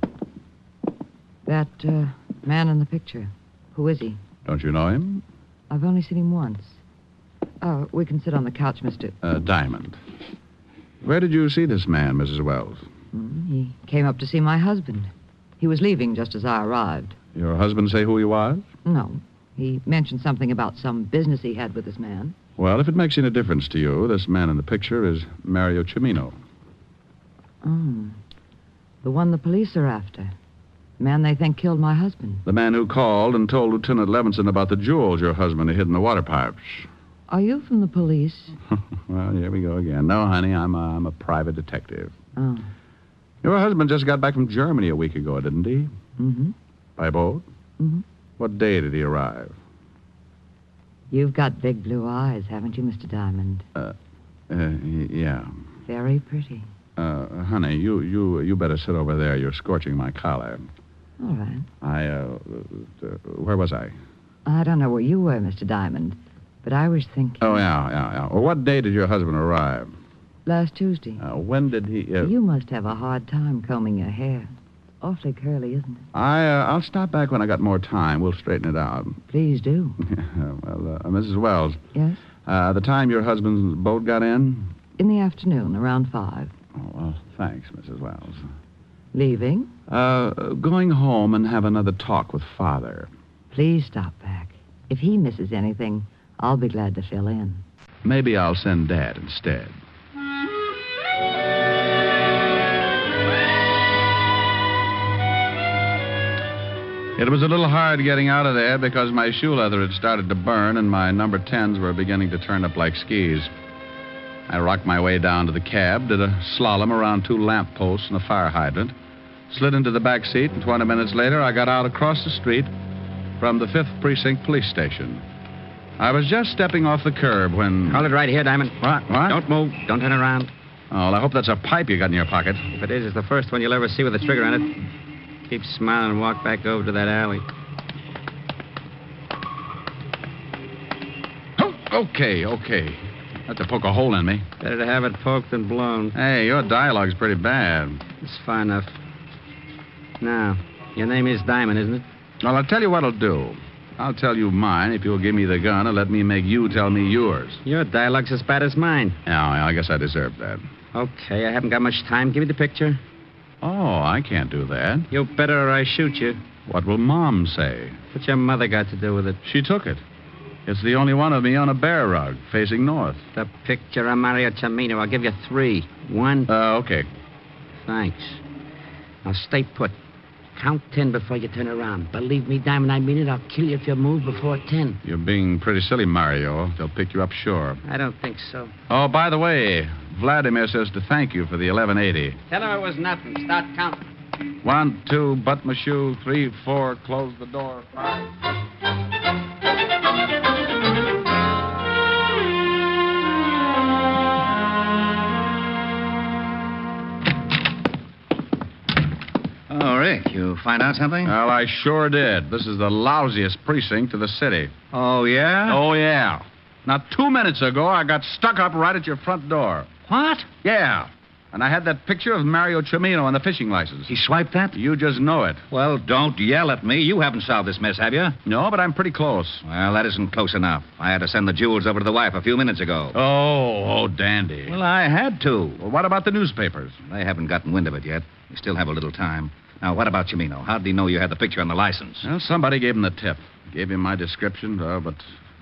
That man in the picture. Who is he? Don't you know him? I've only seen him once. Oh, we can sit on the couch, Mr. Diamond. Where did you see this man, Mrs. Wells? He came up to see my husband. He was leaving just as I arrived. Your husband say who he was? No. He mentioned something about some business he had with this man. Well, if it makes any difference to you, this man in the picture is Mario Cimino. Oh. The one the police are after. The man they think killed my husband. The man who called and told Lieutenant Levinson about the jewels your husband had hid in the water pipes. Are you from the police? Well, here we go again. No, honey, I'm a private detective. Oh. Your husband just got back from Germany a week ago, didn't he? Mm-hmm. By boat? Mm-hmm. What day did he arrive? You've got big blue eyes, haven't you, Mr. Diamond? Yeah. Very pretty. Honey, you better sit over there. You're scorching my collar. All right. Where was I? I don't know where you were, Mr. Diamond, but I was thinking... Oh, yeah. Well, what day did your husband arrive? Last Tuesday. When did he... You must have a hard time combing your hair. Awfully curly, isn't it? I'll stop back when I got more time. We'll straighten it out. Please do. Well, Mrs. Wells. Yes? The time your husband's boat got in? In the afternoon, around 5. Oh, well, thanks, Mrs. Wells. Leaving? Going home and have another talk with Father. Please stop back. If he misses anything, I'll be glad to fill in. Maybe I'll send Dad instead. It was a little hard getting out of there because my shoe leather had started to burn and my number 10s were beginning to turn up like skis. I rocked my way down to the cab, did a slalom around 2 lamp posts and a fire hydrant, slid into the back seat, and 20 minutes later I got out across the street from the 5th Precinct Police Station. I was just stepping off the curb when... Hold it right here, Diamond. What? Don't move. Don't turn around. Oh, well, I hope that's a pipe you got in your pocket. If it is, it's the first one you'll ever see with a trigger on it. Keep smiling and walk back over to that alley. Oh, okay. Had to poke a hole in me. Better to have it poked than blown. Hey, your dialogue's pretty bad. It's fine enough. Now, your name is Diamond, isn't it? Well, I'll tell you what I'll do. I'll tell you mine if you'll give me the gun and let me make you tell me yours. Your dialogue's as bad as mine. Yeah, I guess I deserve that. Okay, I haven't got much time. Give me the picture. Oh, I can't do that. You better or I shoot you. What will Mom say? What's your mother got to do with it? She took it. It's the only one of me on a bear rug, facing north. The picture of Mario Cimino. I'll give you 3. 1. Okay. Thanks. Now stay put. Count 10 before you turn around. Believe me, Diamond, I mean it. I'll kill you if you move before 10. You're being pretty silly, Mario. They'll pick you up sure. I don't think so. Oh, by the way, Vladimir says to thank you for the 1180. Tell him it was nothing. Start counting. 1, 2, butt my shoe. 3, 4, close the door. 5. Oh, Rick, you find out something? Well, I sure did. This is the lousiest precinct of the city. Oh, yeah? Oh, yeah. Now, 2 minutes ago, I got stuck up right at your front door. What? Yeah. And I had that picture of Mario Cimino on the fishing license. He swiped that? You just know it. Well, don't yell at me. You haven't solved this mess, have you? No, but I'm pretty close. Well, that isn't close enough. I had to send the jewels over to the wife a few minutes ago. Oh, dandy. Well, I had to. Well, what about the newspapers? They haven't gotten wind of it yet. We still have a little time. Now, what about Cimino? How did he know you had the picture on the license? Well, somebody gave him the tip. Gave him my description, but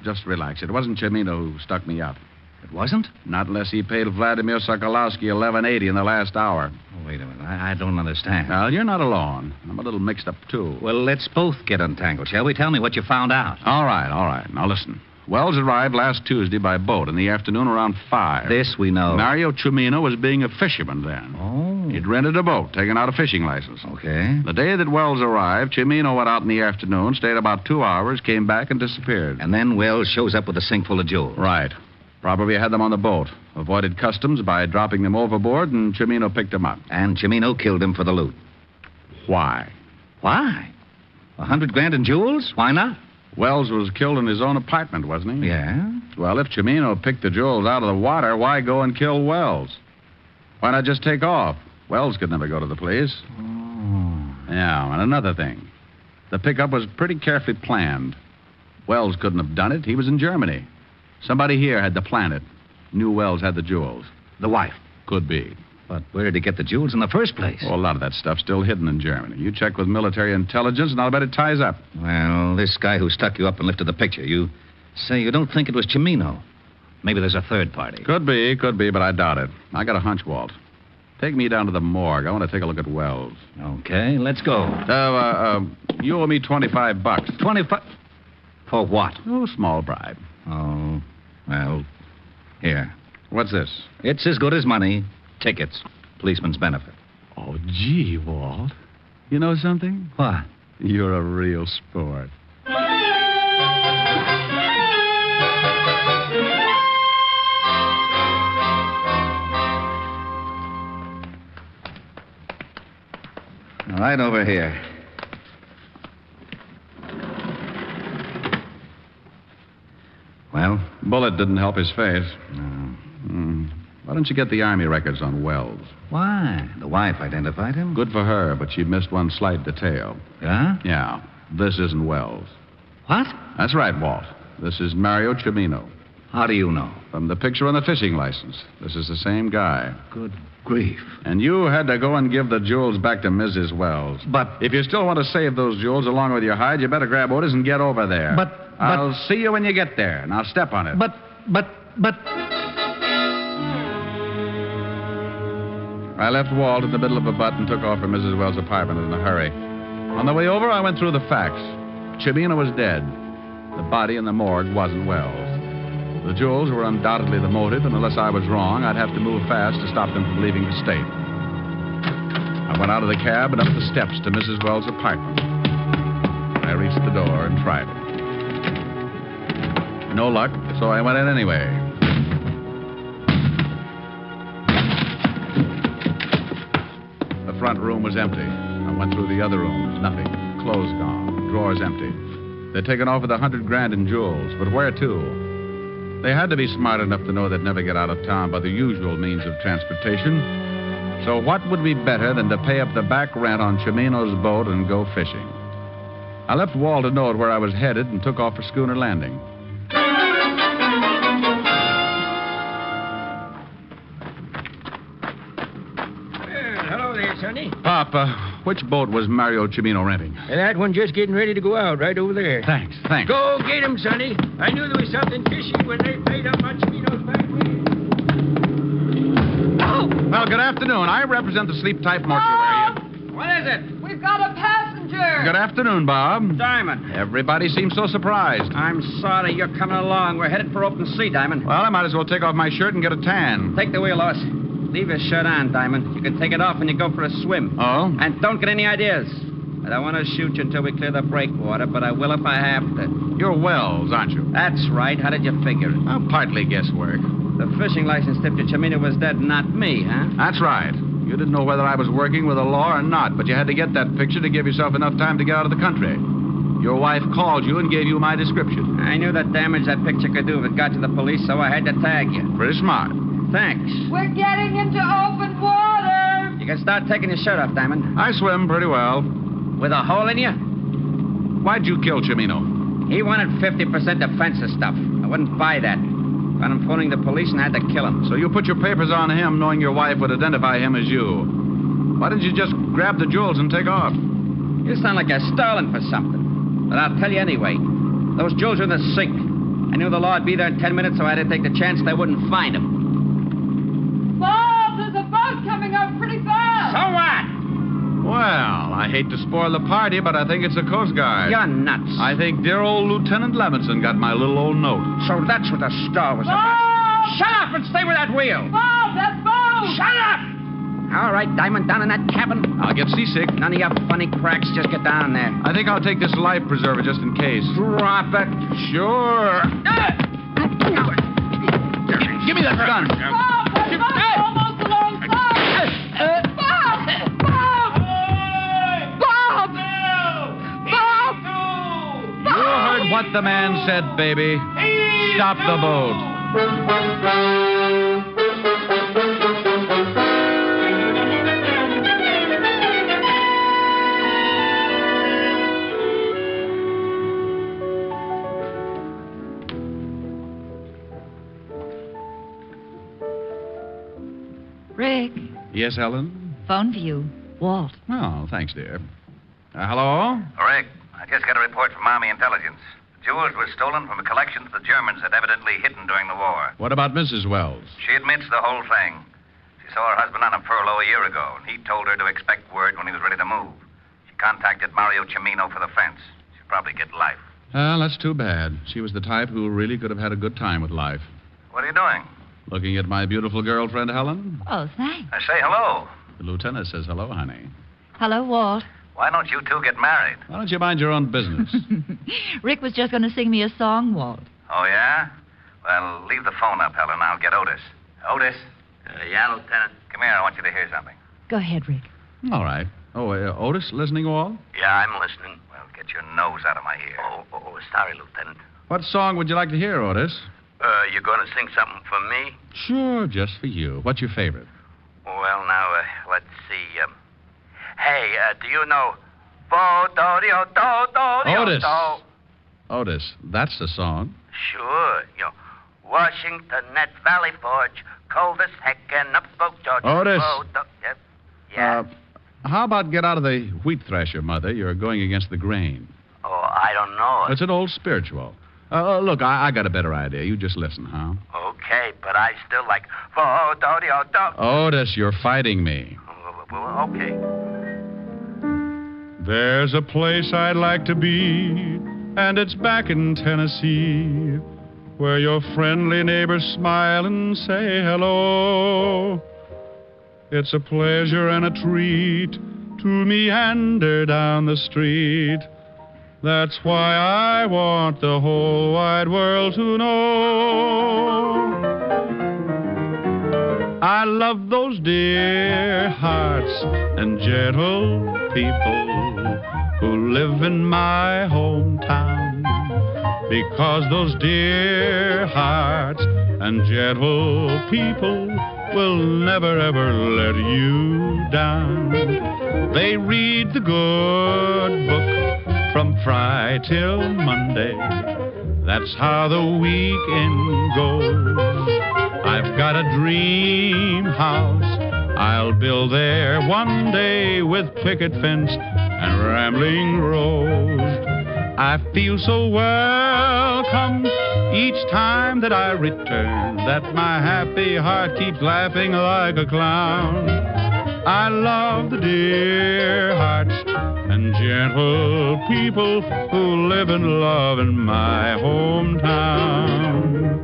just relax. It wasn't Cimino who stuck me up. It wasn't? Not unless he paid Vladimir Sokolowski $11.80 in the last hour. Oh, wait a minute. I don't understand. Well, you're not alone. I'm a little mixed up, too. Well, let's both get untangled, shall we? Tell me what you found out. All right. Now, listen. Wells arrived last Tuesday by boat in the afternoon around 5. This we know. Mario Cimino was being a fisherman then. Oh. He'd rented a boat, taken out a fishing license. Okay. The day that Wells arrived, Cimino went out in the afternoon, stayed about 2 hours, came back, and disappeared. And then Wells shows up with a sink full of jewels. Right. Probably had them on the boat. Avoided customs by dropping them overboard, and Cimino picked them up. And Cimino killed him for the loot. Why? Why? $100,000 in jewels? Why not? Wells was killed in his own apartment, wasn't he? Yeah. Well, if Cimino picked the jewels out of the water, why go and kill Wells? Why not just take off? Wells could never go to the police. Oh. Yeah, and another thing. The pickup was pretty carefully planned. Wells couldn't have done it. He was in Germany. Somebody here had to plan it. Knew Wells had the jewels. The wife? Could be. But where did he get the jewels in the first place? Oh, a lot of that stuff's still hidden in Germany. You check with military intelligence, and I'll bet it ties up. Well, this guy who stuck you up and lifted the picture, you say you don't think it was Cimino. Maybe there's a third party. Could be, but I doubt it. I got a hunch, Walt. Take me down to the morgue. I want to take a look at Wells. Okay, let's go. You owe me $25. 25? For what? Oh, small bribe. Oh, well, here. What's this? It's as good as money. Tickets. Policeman's benefit. Oh, gee, Walt. You know something? What? You're a real sport. Right over here. Well? Bullet didn't help his face. No. Why don't you get the Army records on Wells? Why? The wife identified him? Good for her, but she missed one slight detail. Yeah? Yeah. This isn't Wells. What? That's right, Walt. This is Mario Cimino. How do you know? From the picture on the fishing license. This is the same guy. Good grief. And you had to go and give the jewels back to Mrs. Wells. But... if you still want to save those jewels along with your hide, you better grab orders and get over there. I'll see you when you get there. Now step on it. But... I left Walt in the middle of a butt and took off for Mrs. Wells' apartment in a hurry. On the way over, I went through the facts. Chimino was dead. The body in the morgue wasn't Wells. The jewels were undoubtedly the motive, and unless I was wrong, I'd have to move fast to stop them from leaving the state. I went out of the cab and up the steps to Mrs. Wells' apartment. I reached the door and tried it. No luck, so I went in anyway. The front room was empty. I went through the other rooms. Nothing. Clothes gone. Drawers empty. They'd taken off with $100,000 in jewels, but where to? They had to be smart enough to know they'd never get out of town by the usual means of transportation. So what would be better than to pay up the back rent on Chimino's boat and go fishing? I left Wall to know where I was headed and took off for Schooner Landing. Hello there, Sonny. Pop, which boat was Mario Chimino renting? That one just getting ready to go out, right over there. Thanks. Go get him, Sonny. I knew there was something fishy when they paid up on Chimino's back rent. Well, good afternoon. I represent the sleep-type mortuary. What is it? We've got a passenger. Good afternoon, Bob. Diamond. Everybody seems so surprised. I'm sorry you're coming along. We're headed for open sea, Diamond. Well, I might as well take off my shirt and get a tan. Take the wheel, Lois. Leave your shirt on, Diamond. You can take it off when you go for a swim. Oh? And don't get any ideas. I don't want to shoot you until we clear the breakwater, but I will if I have to. You're Wells, aren't you? That's right. How did you figure it? Oh, partly guesswork. The fishing license tipped you Chimino was dead, not me, huh? That's right. You didn't know whether I was working with the law or not, but you had to get that picture to give yourself enough time to get out of the country. Your wife called you and gave you my description. I knew the damage that picture could do if it got to the police, so I had to tag you. Pretty smart. Thanks. We're getting into open water. You can start taking your shirt off, Diamond. I swim pretty well. With a hole in you? Why'd you kill Chimino? He wanted 50% defensive stuff. I wouldn't buy that. Found him phoning the police and I had to kill him. So you put your papers on him knowing your wife would identify him as you. Why didn't you just grab the jewels and take off? You sound like you're stalling for something. But I'll tell you anyway. Those jewels are in the sink. I knew the law would be there in 10 minutes, so I had to take the chance they wouldn't find them. Bob, there's a boat coming up pretty fast. So what? Well, I hate to spoil the party, but I think it's the Coast Guard. You're nuts. I think dear old Lieutenant Levinson got my little old note. So that's what the star was about. Shut up and stay with that wheel. Bob, that's Bob. Shut up! All right, Diamond, down in that cabin. I'll get seasick. None of your funny cracks. Just get down there. I think I'll take this life preserver just in case. Drop it. Sure. Give me that gun. Bob, that boat's almost alongside. Bob! You heard what the man said, baby. Stop the boat. Rick, Yes, Helen? phone for you. Walt. Oh, thanks, dear. Hello? Rick, I just got a report from Army Intelligence. The jewels were stolen from a collection the Germans had evidently hidden during the war. What about Mrs. Wells? She admits the whole thing. She saw her husband on a furlough a year ago, and he told her to expect word when he was ready to move. She contacted Mario Chimino for the fence. She'll probably get life. Well, that's too bad. She was the type who really could have had a good time with life. What are you doing? Looking at my beautiful girlfriend, Helen? Oh, thanks. I say hello. The lieutenant says hello, honey. Hello, Walt. Why don't you two get married? Why don't you mind your own business? Rick was just going to sing me a song, Walt. Oh, yeah? Well, leave the phone up, Helen. I'll get Otis. Otis? Yeah, Lieutenant. Come here. I want you to hear something. Go ahead, Rick. All right. Oh, Otis, listening all? Yeah, I'm listening. Well, get your nose out of my ear. Oh, sorry, Lieutenant. What song would you like to hear, Otis? You going to sing something for me? Sure, just for you. What's your favorite? Well, now, let's see. Hey, do you know... Otis. Otis, that's the song. Sure. You know, Washington at Valley Forge, cold as heck and up spoke George. Otis. Yep. Yeah. How about get out of the wheat thresher, Mother? You're going against the grain. Oh, I don't know. It's an old spiritual. Look, I got a better idea. You just listen, huh? Okay, but I still like... Otis, you're fighting me. Okay. There's a place I'd like to be, and it's back in Tennessee, where your friendly neighbors smile and say hello. It's a pleasure and a treat to meander down the street. That's why I want the whole wide world to know. I love those dear hearts and gentle people who live in my hometown, because those dear hearts and gentle people will never ever let you down. They read the good book from Friday till Monday. That's how the weekend goes. I've got a dream house I'll build there one day, with picket fence and rambling rose. I feel so welcome each time that I return, that my happy heart keeps laughing like a clown. I love the dear hearts and gentle people who live and love in my hometown.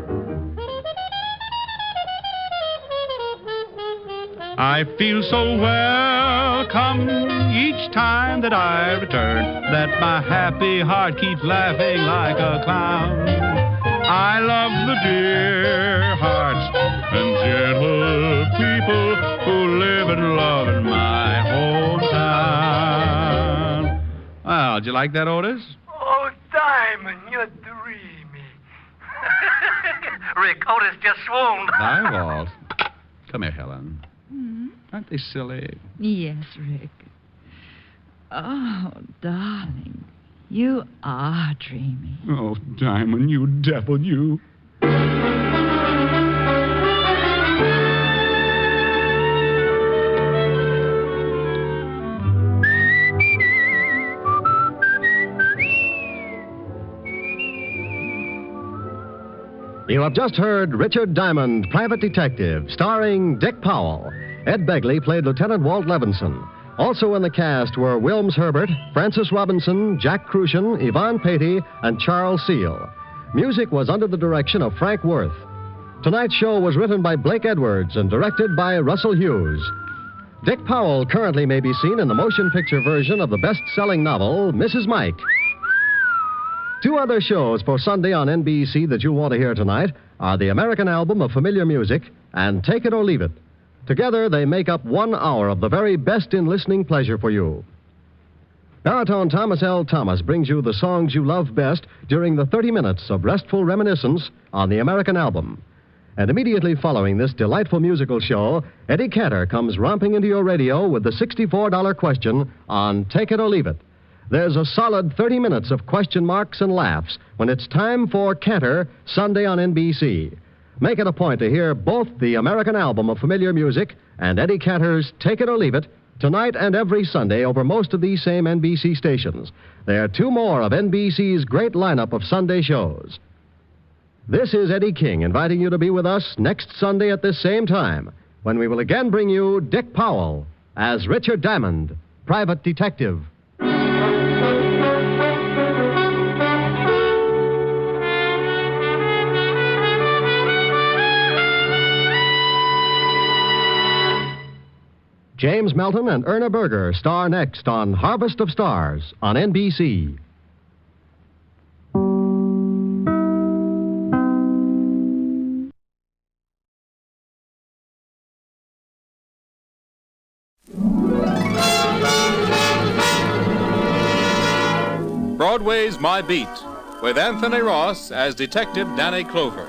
I feel so welcome each time that I return, that my happy heart keeps laughing like a clown. I love the dear hearts and gentle people who live and love in my hometown. Well, did you like that, Otis? Oh, Diamond, you're dreamy. Rick, Otis just swooned. Hi, Walt. Come here, Helen. Aren't they silly? Yes, Rick. Oh, darling, you are dreamy. Oh, Diamond, you devil, you. You have just heard Richard Diamond, Private Detective, starring Dick Powell. Ed Begley played Lieutenant Walt Levinson. Also in the cast were Wilms Herbert, Francis Robinson, Jack Crucian, Yvonne Patey, and Charles Seal. Music was under the direction of Frank Worth. Tonight's show was written by Blake Edwards and directed by Russell Hughes. Dick Powell currently may be seen in the motion picture version of the best-selling novel, Mrs. Mike. Two other shows for Sunday on NBC that you'll want to hear tonight are the American Album of Familiar Music and Take It or Leave It. Together, they make up 1 hour of the very best in listening pleasure for you. Baritone Thomas L. Thomas brings you the songs you love best during the 30 minutes of restful reminiscence on the American Album. And immediately following this delightful musical show, Eddie Cantor comes romping into your radio with the $64 question on Take It or Leave It. There's a solid 30 minutes of question marks and laughs when it's time for Cantor, Sunday on NBC. Make it a point to hear both the American Album of Familiar Music and Eddie Cantor's Take It or Leave It tonight and every Sunday over most of these same NBC stations. There are 2 more of NBC's great lineup of Sunday shows. This is Eddie King inviting you to be with us next Sunday at this same time, when we will again bring you Dick Powell as Richard Diamond, Private Detective. James Melton and Erna Berger star next on Harvest of Stars on NBC. Broadway's My Beat, with Anthony Ross as Detective Danny Clover.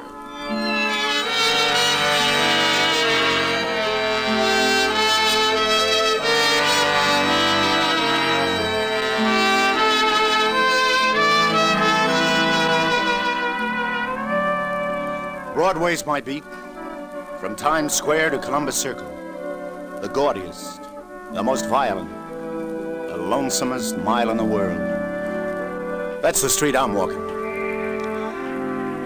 Broadway's My Beat, from Times Square to Columbus Circle. The gaudiest, the most violent, the lonesomest mile in the world. That's the street I'm walking.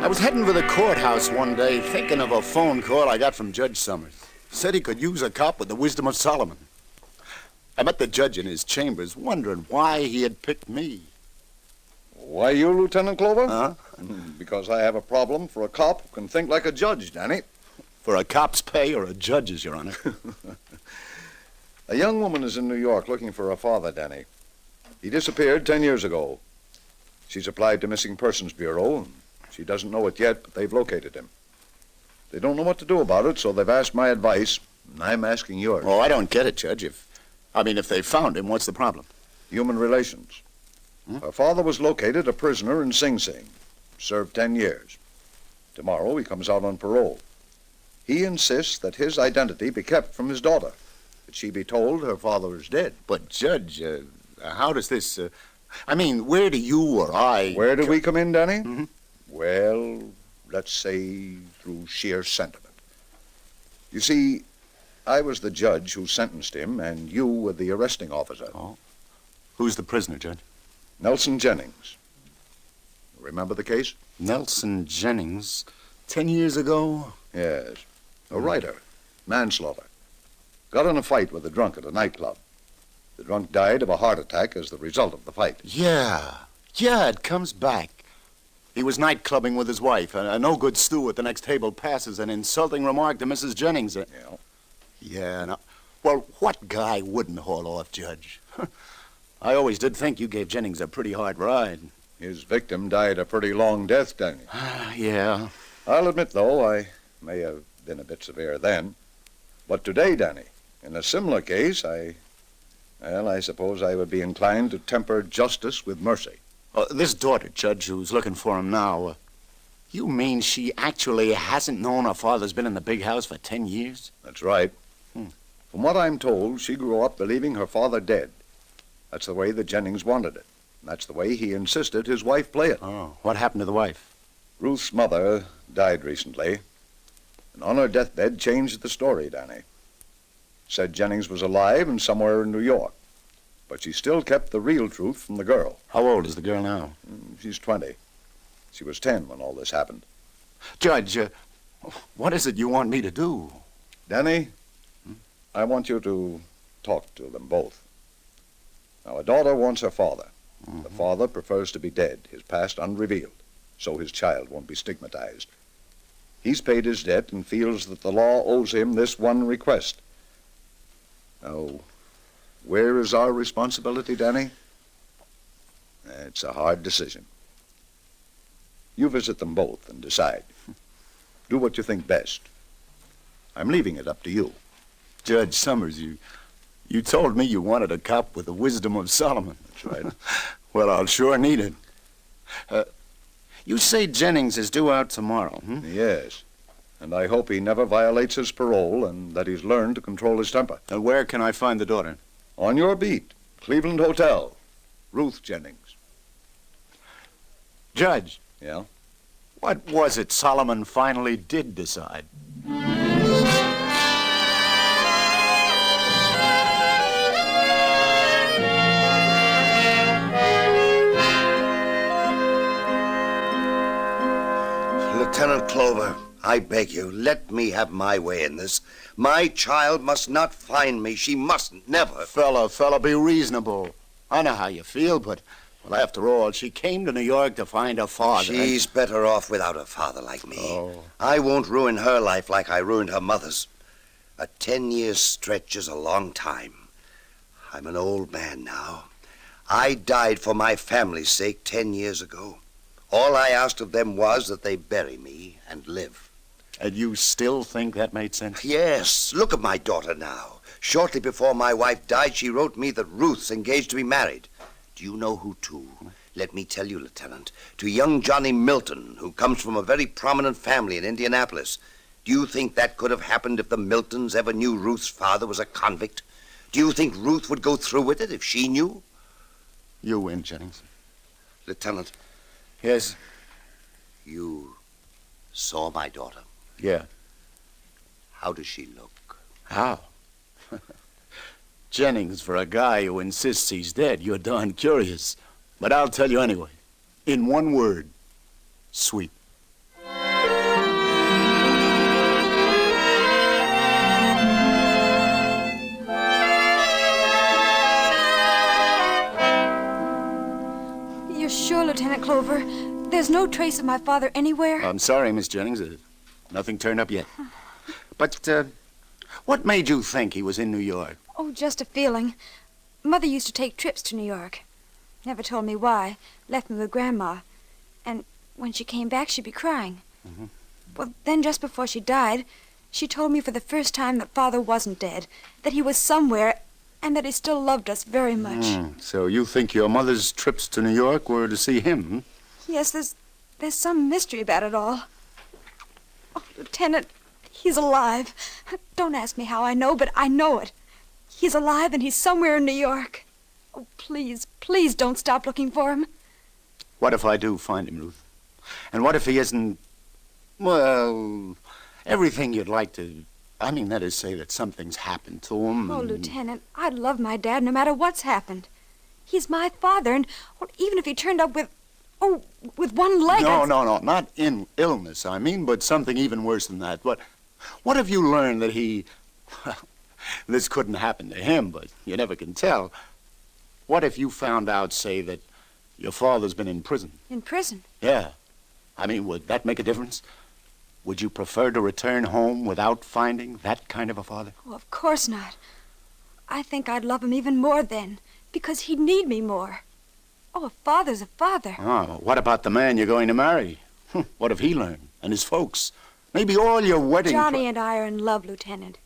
I was heading for the courthouse one day thinking of a phone call I got from Judge Summers. Said he could use a cop with the wisdom of Solomon. I met the judge in his chambers, wondering why he had picked me. Why you, Lieutenant Clover? Huh? Because I have a problem for a cop who can think like a judge, Danny. For a cop's pay or a judge's, Your Honor? A young woman is in New York looking for her father, Danny. He disappeared 10 years ago. She's applied to Missing Persons Bureau, and she doesn't know it yet, but they've located him. They don't know what to do about it, so they've asked my advice, and I'm asking yours. Oh, I don't get it, Judge. If they found him, what's the problem? Human relations. Her father was located a prisoner in Sing Sing. Served 10 years. Tomorrow he comes out on parole. He insists that his identity be kept from his daughter, that she be told her father is dead. But, Judge, how does this... where do you or I... Where do we come in, Danny? Well, let's say through sheer sentiment. You see, I was the judge who sentenced him, and you were the arresting officer. Oh. Who's the prisoner, Judge? Nelson Jennings. Remember the case? Nelson Jennings? 10 years ago? Yes. A writer. Manslaughter. Got in a fight with a drunk at a nightclub. The drunk died of a heart attack as the result of the fight. Yeah, it comes back. He was night clubbing with his wife. A no-good stew at the next table passes an insulting remark to Mrs. Jennings. Yeah, no. Well, what guy wouldn't haul off, Judge? I always did think you gave Jennings a pretty hard ride. His victim died a pretty long death, Danny. Yeah. I'll admit, though, I may have been a bit severe then. But today, Danny, in a similar case, I suppose I would be inclined to temper justice with mercy. This daughter, Judge, who's looking for him now, you mean she actually hasn't known her father's been in the big house for 10 years? That's right. From what I'm told, she grew up believing her father dead. That's the way that Jennings wanted it. And that's the way he insisted his wife play it. Oh, what happened to the wife? Ruth's mother died recently, and on her deathbed changed the story, Danny. Said Jennings was alive and somewhere in New York. But she still kept the real truth from the girl. How old is the girl now? She's 20. She was 10 when all this happened. Judge, what is it you want me to do? Danny, I want you to talk to them both. Now, a daughter wants her father. The father prefers to be dead, his past unrevealed, so his child won't be stigmatized. He's paid his debt and feels that the law owes him this one request. Now, where is our responsibility, Danny? It's a hard decision. You visit them both and decide. Do what you think best. I'm leaving it up to you. Judge Summers, you told me you wanted a cop with the wisdom of Solomon. That's right. Well, I'll sure need it. You say Jennings is due out tomorrow, Yes. And I hope he never violates his parole and that he's learned to control his temper. And where can I find the daughter? On your beat. Cleveland Hotel. Ruth Jennings. Judge. Yeah? What was it Solomon finally did decide? Lieutenant Clover, I beg you, let me have my way in this. My child must not find me. She mustn't, never. Fella, be reasonable. I know how you feel, but, well, after all, she came to New York to find her father. She's better off without a father like me. I won't ruin her life like I ruined her mother's. A 10-year stretch is a long time. I'm an old man now. I died for my family's sake 10 years ago. All I asked of them was that they bury me and live. And you still think that made sense? Yes. Look at my daughter now. Shortly before my wife died, she wrote me that Ruth's engaged to be married. Do you know who to? Let me tell you, Lieutenant. To young Johnny Milton, who comes from a very prominent family in Indianapolis. Do you think that could have happened if the Miltons ever knew Ruth's father was a convict? Do you think Ruth would go through with it if she knew? You win, Jennings. Lieutenant. Yes? You saw my daughter? Yeah. How does she look? How? Jennings, for a guy who insists he's dead, you're darn curious. But I'll tell you anyway. In one word, sweet. sure, Lieutenant Clover? There's no trace of my father anywhere? I'm sorry, Miss Jennings. Nothing turned up yet. But what made you think he was in New York? Oh, just a feeling. Mother used to take trips to New York. Never told me why. Left me with Grandma. And when she came back, she'd be crying. Mm-hmm. Well, then just before she died, she told me for the first time that Father wasn't dead, that he was somewhere, and that he still loved us very much. So you think your mother's trips to New York were to see him, hmm? Yes, there's some mystery about it all. Oh, Lieutenant, he's alive. Don't ask me how I know, but I know it. He's alive and he's somewhere in New York. Oh, please, please don't stop looking for him. What if I do find him, Ruth? And what if he isn't, well, everything you'd like to... I mean, that is, say that something's happened to him. Oh, Lieutenant, I'd love my dad no matter what's happened. He's my father, and well, even if he turned up with one leg... No, not in illness, I mean, but something even worse than that. What if you learned that he... Well, this couldn't happen to him, but you never can tell. What if you found out, say, that your father's been in prison? In prison? Yeah. I mean, would that make a difference? Would you prefer to return home without finding that kind of a father? Oh, of course not. I think I'd love him even more then, because he'd need me more. Oh, a father's a father. Oh, what about the man you're going to marry? What if he learned? And his folks? Maybe all your wedding... Johnny and I are in love, Lieutenant.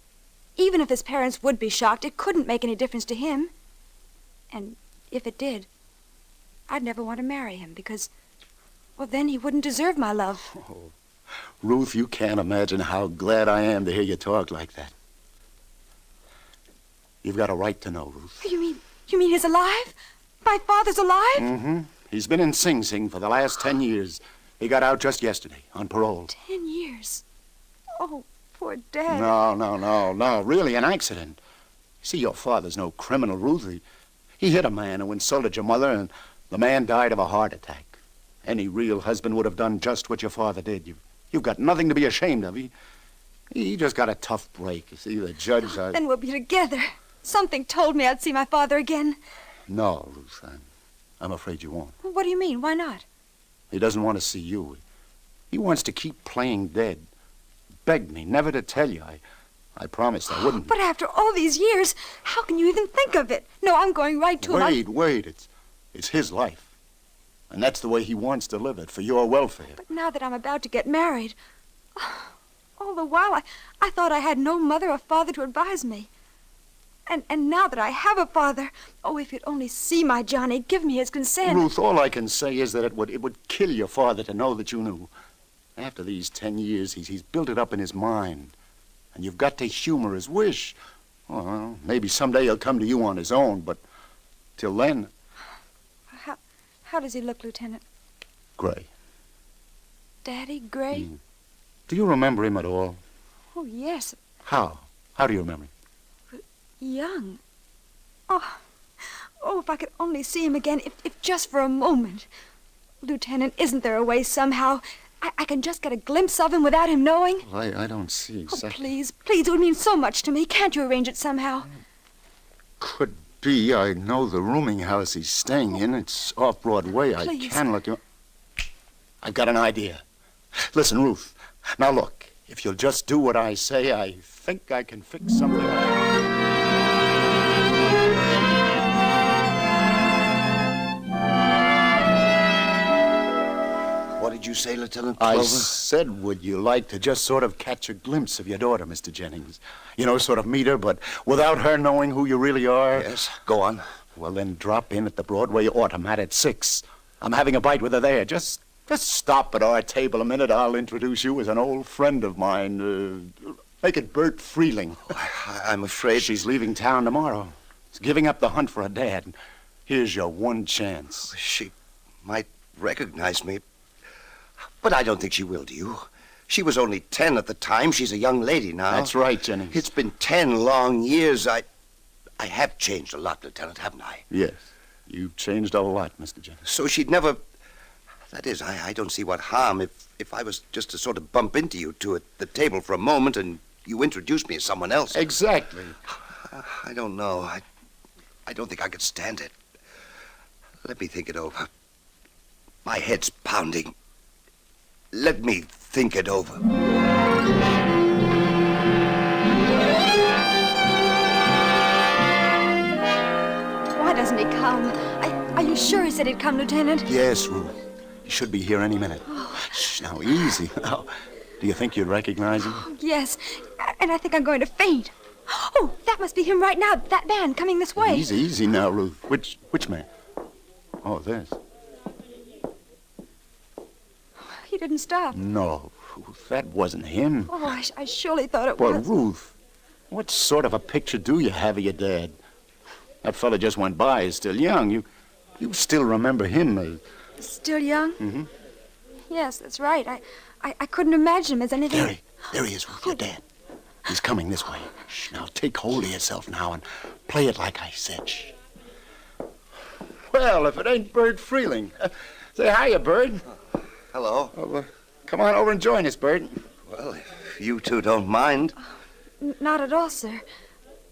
Even if his parents would be shocked, it couldn't make any difference to him. And if it did, I'd never want to marry him because, well, then he wouldn't deserve my love. Oh, Ruth, you can't imagine how glad I am to hear you talk like that. You've got a right to know, Ruth. You mean he's alive? My father's alive? Mm-hmm. He's been in Sing Sing for the last 10 years. He got out just yesterday on parole. 10 years? Oh, poor Dad. No. Really, an accident. See, your father's no criminal, Ruth. He hit a man who insulted your mother, and the man died of a heart attack. Any real husband would have done just what your father did. You've got nothing to be ashamed of. He just got a tough break. You see, the judge... Then we'll be together. Something told me I'd see my father again. No, Ruth, I'm afraid you won't. What do you mean? Why not? He doesn't want to see you. He wants to keep playing dead. Begged me never to tell you. I promised I wouldn't. But after all these years, how can you even think of it? No, I'm going right to him. Wait. It's his life. And that's the way he wants to live it, for your welfare. But now that I'm about to get married, all the while I thought I had no mother or father to advise me. And now that I have a father, oh, if you'd only see my Johnny, give me his consent. Ruth, all I can say is that it would kill your father to know that you knew. After these 10 years, he's built it up in his mind. And you've got to humor his wish. Well, maybe someday he'll come to you on his own, but till then... How does he look, Lieutenant? Gray. Daddy, gray? Do you remember him at all? Oh, yes. How? How do you remember him? Young. Oh, if I could only see him again, if just for a moment. Lieutenant, isn't there a way somehow I can just get a glimpse of him without him knowing? Well, I don't see exactly. Oh, please, it would mean so much to me. Can't you arrange it somehow? Could be. I know the rooming house he's staying in. It's off Broadway. Please. I can look him. I've got an idea. Listen, Ruth. Now look, if you'll just do what I say, I think I can fix something. What did you say, Lieutenant Clover? I said, would you like to just sort of catch a glimpse of your daughter, Mr. Jennings? You know, sort of meet her, but without her knowing who you really are? Yes, go on. Well, then drop in at the Broadway Automat at 6. I'm having a bite with her there. Just stop at our table a minute. I'll introduce you as an old friend of mine. Make it Bert Freeling. I'm afraid... She's leaving town tomorrow. She's giving up the hunt for her dad. Here's your one chance. She might recognize me. But I don't think she will, do you? She was only 10 at the time. She's a young lady now. That's right, Jennings. It's been 10 long years. I have changed a lot, Lieutenant, haven't I? Yes, you've changed a lot, Mr. Jennings. So she'd never... That is, I don't see what harm if I was just to sort of bump into you two at the table for a moment and you introduced me as someone else. Exactly. I don't know. I don't think I could stand it. Let me think it over. My head's pounding. Let me think it over. Why doesn't he come? Are you sure he said he'd come, Lieutenant? Yes, Ruth. He should be here any minute. Shh, now, easy. Now, do you think you'd recognize him? Yes, and I think I'm going to faint. Oh, that must be him right now. That man coming this way. Easy now, Ruth. Which man? Oh, this. He didn't stop. No, Ruth, that wasn't him. Oh, I surely thought it Well, was. Ruth, what sort of a picture do you have of your dad? That fella just went by. He's still young. You still remember him as... Still young? Mm-hmm. Yes, that's right. I couldn't imagine him as anything... There he is, Ruth, your dad. He's coming this way. Shh, now take hold of yourself now and play it like I said. Shh. Well, if it ain't Bird Freeling. Say hiya, Bird. Hello. Oh, come on over and join us, Bird. Well, if you two don't mind. Not at all, sir.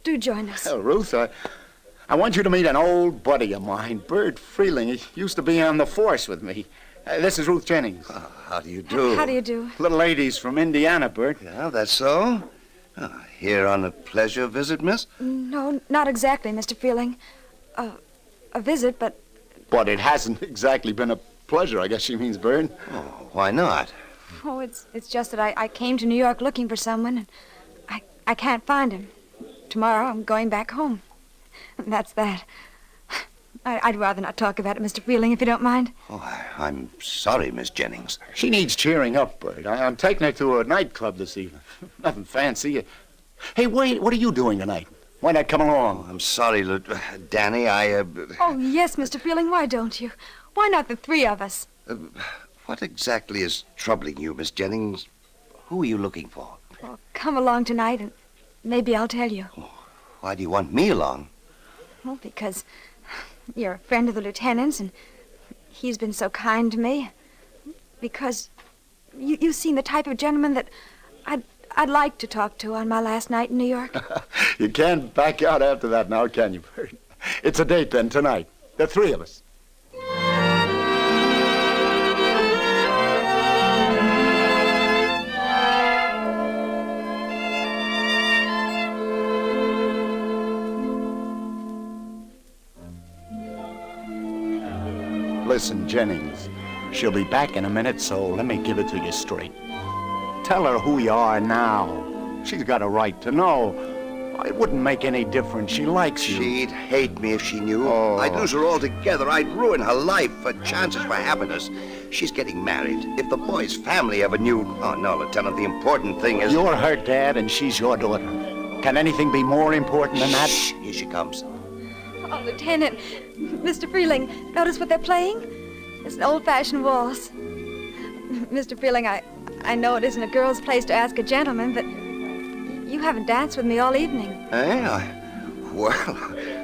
Do join us. Well, Ruth, I want you to meet an old buddy of mine, Bird Freeling. He used to be on the force with me. This is Ruth Jennings. How do you do? How do you do? Little lady's from Indiana, Bird. Yeah, that's so. Here on a pleasure visit, miss? No, not exactly, Mr. Freeling. A visit, but... But it hasn't exactly been a pleasure, I guess she means, Bird. Oh, why not? Oh, it's just that I came to New York looking for someone, and I can't find him. Tomorrow I'm going back home. And that's that. I'd rather not talk about it, Mr. Freeling, if you don't mind. Oh, I'm sorry, Miss Jennings. She needs cheering up, Bird. I'm taking her to a nightclub this evening. Nothing fancy. Hey, wait, what are you doing tonight? Why not come along? Oh, I'm sorry, Danny, Oh, yes, Mr. Freeling, why don't you? Why not the three of us? What exactly is troubling you, Miss Jennings? Who are you looking for? Well, come along tonight, and maybe I'll tell you. Oh, why do you want me along? Well, because you're a friend of the lieutenant's, and he's been so kind to me. Because you've seen the type of gentleman that I'd like to talk to on my last night in New York. You can't back out after that now, can you, Bird? It's a date then, tonight. The three of us. Listen, Jennings, she'll be back in a minute, so let me give it to you straight. Tell her who you are now. She's got a right to know. It wouldn't make any difference. She likes you. She'd hate me if she knew. Oh. I'd lose her altogether. I'd ruin her life, her chances for happiness. She's getting married. If the boy's family ever knew... Oh, no, Lieutenant, the important thing is... You're her dad, and she's your daughter. Can anything be more important than that? Shh, here she comes. Oh, Lieutenant, Mr. Freeling, notice what they're playing? It's an old-fashioned waltz. Mr. Freeling, I know it isn't a girl's place to ask a gentleman, but you haven't danced with me all evening. Well,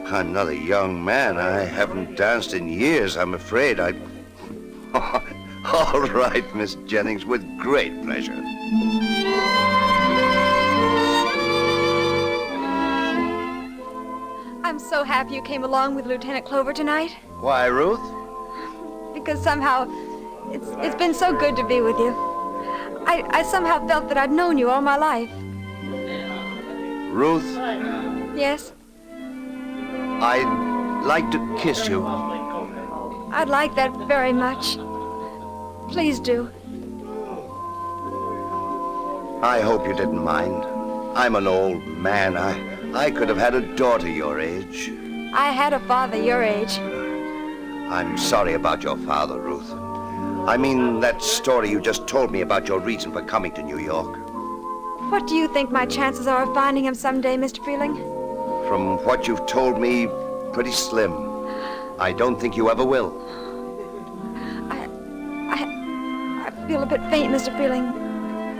I'm not a young man. I haven't danced in years, I'm afraid. All right, Miss Jennings, with great pleasure. I'm so happy you came along with Lieutenant Clover tonight. Why, Ruth? Because somehow it's been so good to be with you. I somehow felt that I'd known you all my life. Ruth, Yes? I'd like to kiss you. I'd like that very much. Please do. I hope you didn't mind. I'm an old man. I could have had a daughter your age. I had a father your age. I'm sorry about your father, Ruth. I mean that story you just told me about your reason for coming to New York. What do you think my chances are of finding him someday, Mr. Freeling? From what you've told me, pretty slim. I don't think you ever will. I feel a bit faint, Mr. Freeling.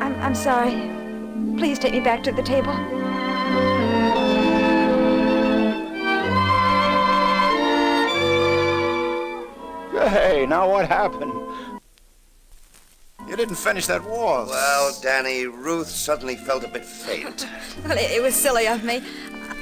I'm sorry. Please take me back to the table. Hey, now what happened? You didn't finish that waltz. Well, Danny, Ruth suddenly felt a bit faint. Well, it was silly of me.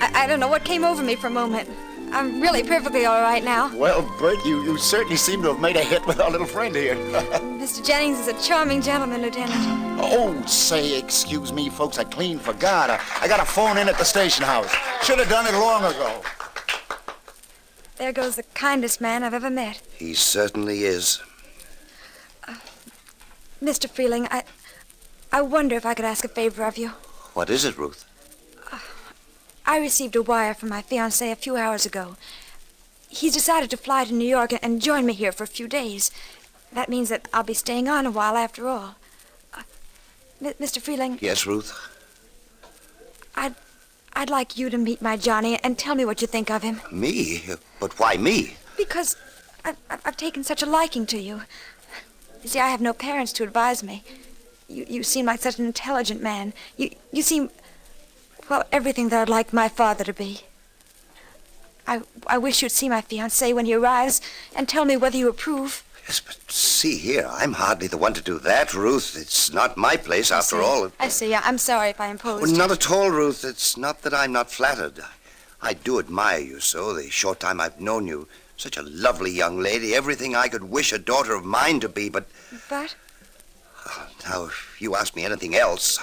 I don't know what came over me for a moment. I'm really perfectly all right now. Well, Bert, you certainly seem to have made a hit with our little friend here. Mr. Jennings is a charming gentleman, Lieutenant. Oh, say, excuse me, folks. I clean forgot. I got a phone in at the station house. Should have done it long ago. There goes the kindest man I've ever met. He certainly is. Mr. Freeling, I wonder if I could ask a favor of you. What is it, Ruth? I received a wire from my fiancé a few hours ago. He's decided to fly to New York and join me here for a few days. That means that I'll be staying on a while after all. Mr. Freeling? Yes, Ruth? I'd like you to meet my Johnny and tell me what you think of him. Me? But why me? Because I've taken such a liking to you. You see, I have no parents to advise me. You seem like such an intelligent man. You seem... well, everything that I'd like my father to be. I wish you'd see my fiancé when he arrives and tell me whether you approve. Yes, but see here, I'm hardly the one to do that, Ruth. It's not my place, after all. I see. I'm sorry if I imposed. Well, not at all, Ruth. It's not that I'm not flattered. I do admire you so, the short time I've known you. Such a lovely young lady, everything I could wish a daughter of mine to be, but... But? Now, if you ask me anything else,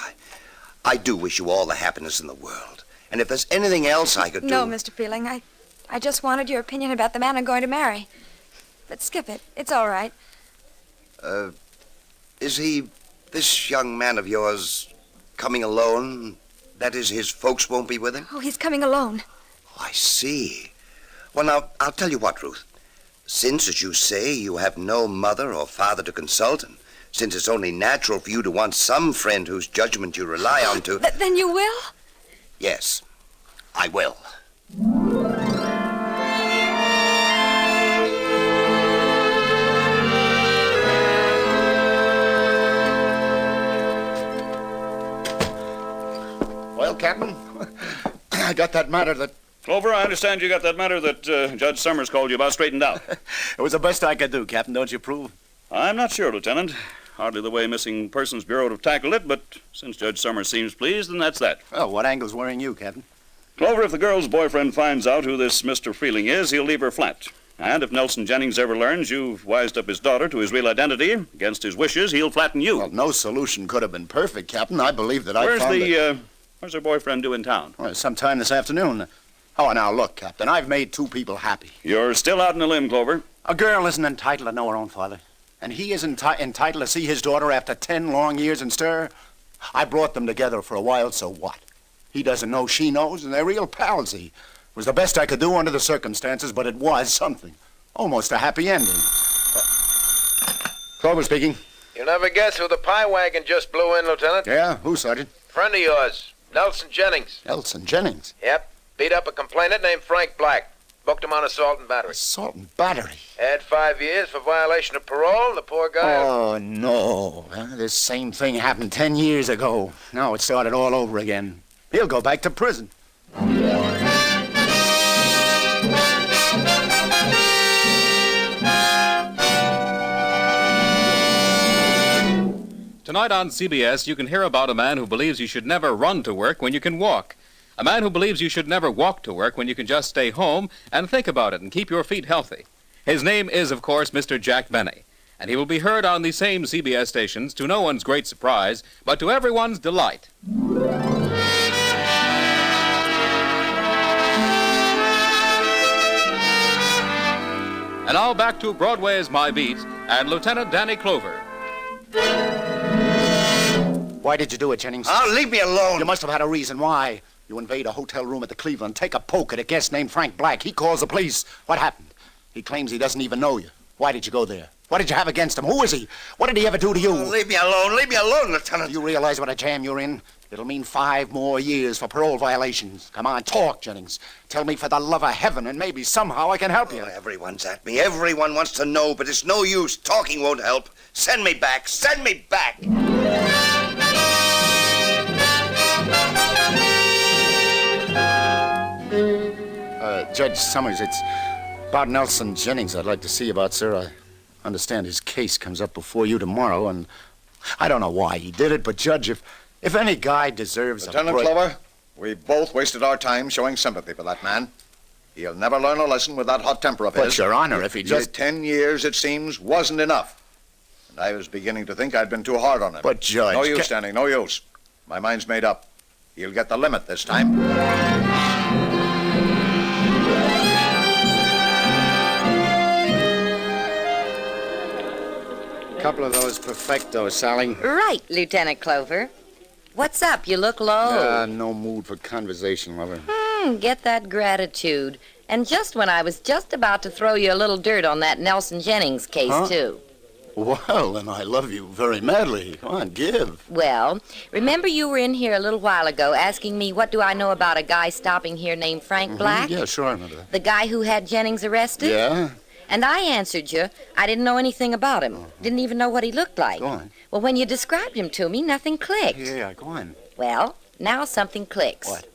I do wish you all the happiness in the world. And if there's anything else I could do... No, Mr. Freeling, I just wanted your opinion about the man I'm going to marry. But skip it. It's all right. Is he, this young man of yours, coming alone? That is, his folks won't be with him? Oh, he's coming alone. Oh, I see. Well, now, I'll tell you what, Ruth. Since, as you say, you have no mother or father to consult, and since it's only natural for you to want some friend whose judgment you rely on to... Then you will? Yes, I will. Well, Captain, I got that matter that... Clover, I understand you got that matter that Judge Summers called you about straightened out. It was the best I could do, Captain. Don't you approve? I'm not sure, Lieutenant. Hardly the way Missing Persons Bureau would have tackled it, but since Judge Summers seems pleased, then that's that. Well, what angle's worrying you, Captain? Clover, if the girl's boyfriend finds out who this Mr. Freeling is, he'll leave her flat. And if Nelson Jennings ever learns you've wised up his daughter to his real identity, against his wishes, he'll flatten you. Well, no solution could have been perfect, Captain. I believe that I found Where's her boyfriend due in town? Well, sometime this afternoon. Oh, now, look, Captain, I've made two people happy. You're still out on a limb, Clover. A girl isn't entitled to know her own father. And he isn't entitled to see his daughter after 10 long years in stir. I brought them together for a while, so what? He doesn't know she knows, and they're real pals. It was the best I could do under the circumstances, but it was something. Almost a happy ending. Clover speaking. You never guess who the pie wagon just blew in, Lieutenant? Yeah? Who, Sergeant? Friend of yours, Nelson Jennings. Nelson Jennings? Yep. Beat up a complainant named Frank Black. Booked him on assault and battery. Assault and battery? Had 5 years for violation of parole, the poor guy... Oh, no. This same thing happened 10 years ago. Now it started all over again. He'll go back to prison. Tonight on CBS, you can hear about a man who believes you should never run to work when you can walk. A man who believes you should never walk to work when you can just stay home and think about it and keep your feet healthy. His name is, of course, Mr. Jack Benny, and he will be heard on the same CBS stations to no one's great surprise, but to everyone's delight. And now back to Broadway Is My Beat and Lieutenant Danny Clover. Why did you do it, Jennings? Oh, leave me alone. You must have had a reason. Why? You invade a hotel room at the Cleveland, take a poke at a guest named Frank Black. He calls the police. What happened? He claims he doesn't even know you. Why did you go there? What did you have against him? Who is he? What did he ever do to you? Oh, leave me alone. Leave me alone, Lieutenant. You realize what a jam you're in? It'll mean 5 more years for parole violations. Come on, talk, Jennings. Tell me for the love of heaven, and maybe somehow I can help you. Oh, everyone's at me. Everyone wants to know, but it's no use. Talking won't help. Send me back. Send me back. Judge Summers, it's about Nelson Jennings I'd like to see about, sir. I understand his case comes up before you tomorrow, and I don't know why he did it, but, Judge, if any guy deserves Lieutenant Clover, we both wasted our time showing sympathy for that man. He'll never learn a lesson with that hot temper of his. But, Your Honor, if he just... 10 years, it seems, wasn't enough. And I was beginning to think I'd been too hard on him. But, Judge... No use, Danny, no use. My mind's made up. He'll get the limit this time. Couple of those perfectos, Sally. Right, Lieutenant Clover. What's up? You look low. No mood for conversation, lover. Get that gratitude. And just when I was just about to throw you a little dirt on that Nelson Jennings case, too. Well, then I love you very madly. Come on, give. Well, remember you were in here a little while ago asking me what do I know about a guy stopping here named Frank Black? Yeah, sure, I remember that. The guy who had Jennings arrested? Yeah? And I answered you, I didn't know anything about him. Didn't even know what he looked like. Go on. Well, when you described him to me, nothing clicked. Yeah, go on. Well, now something clicks. What?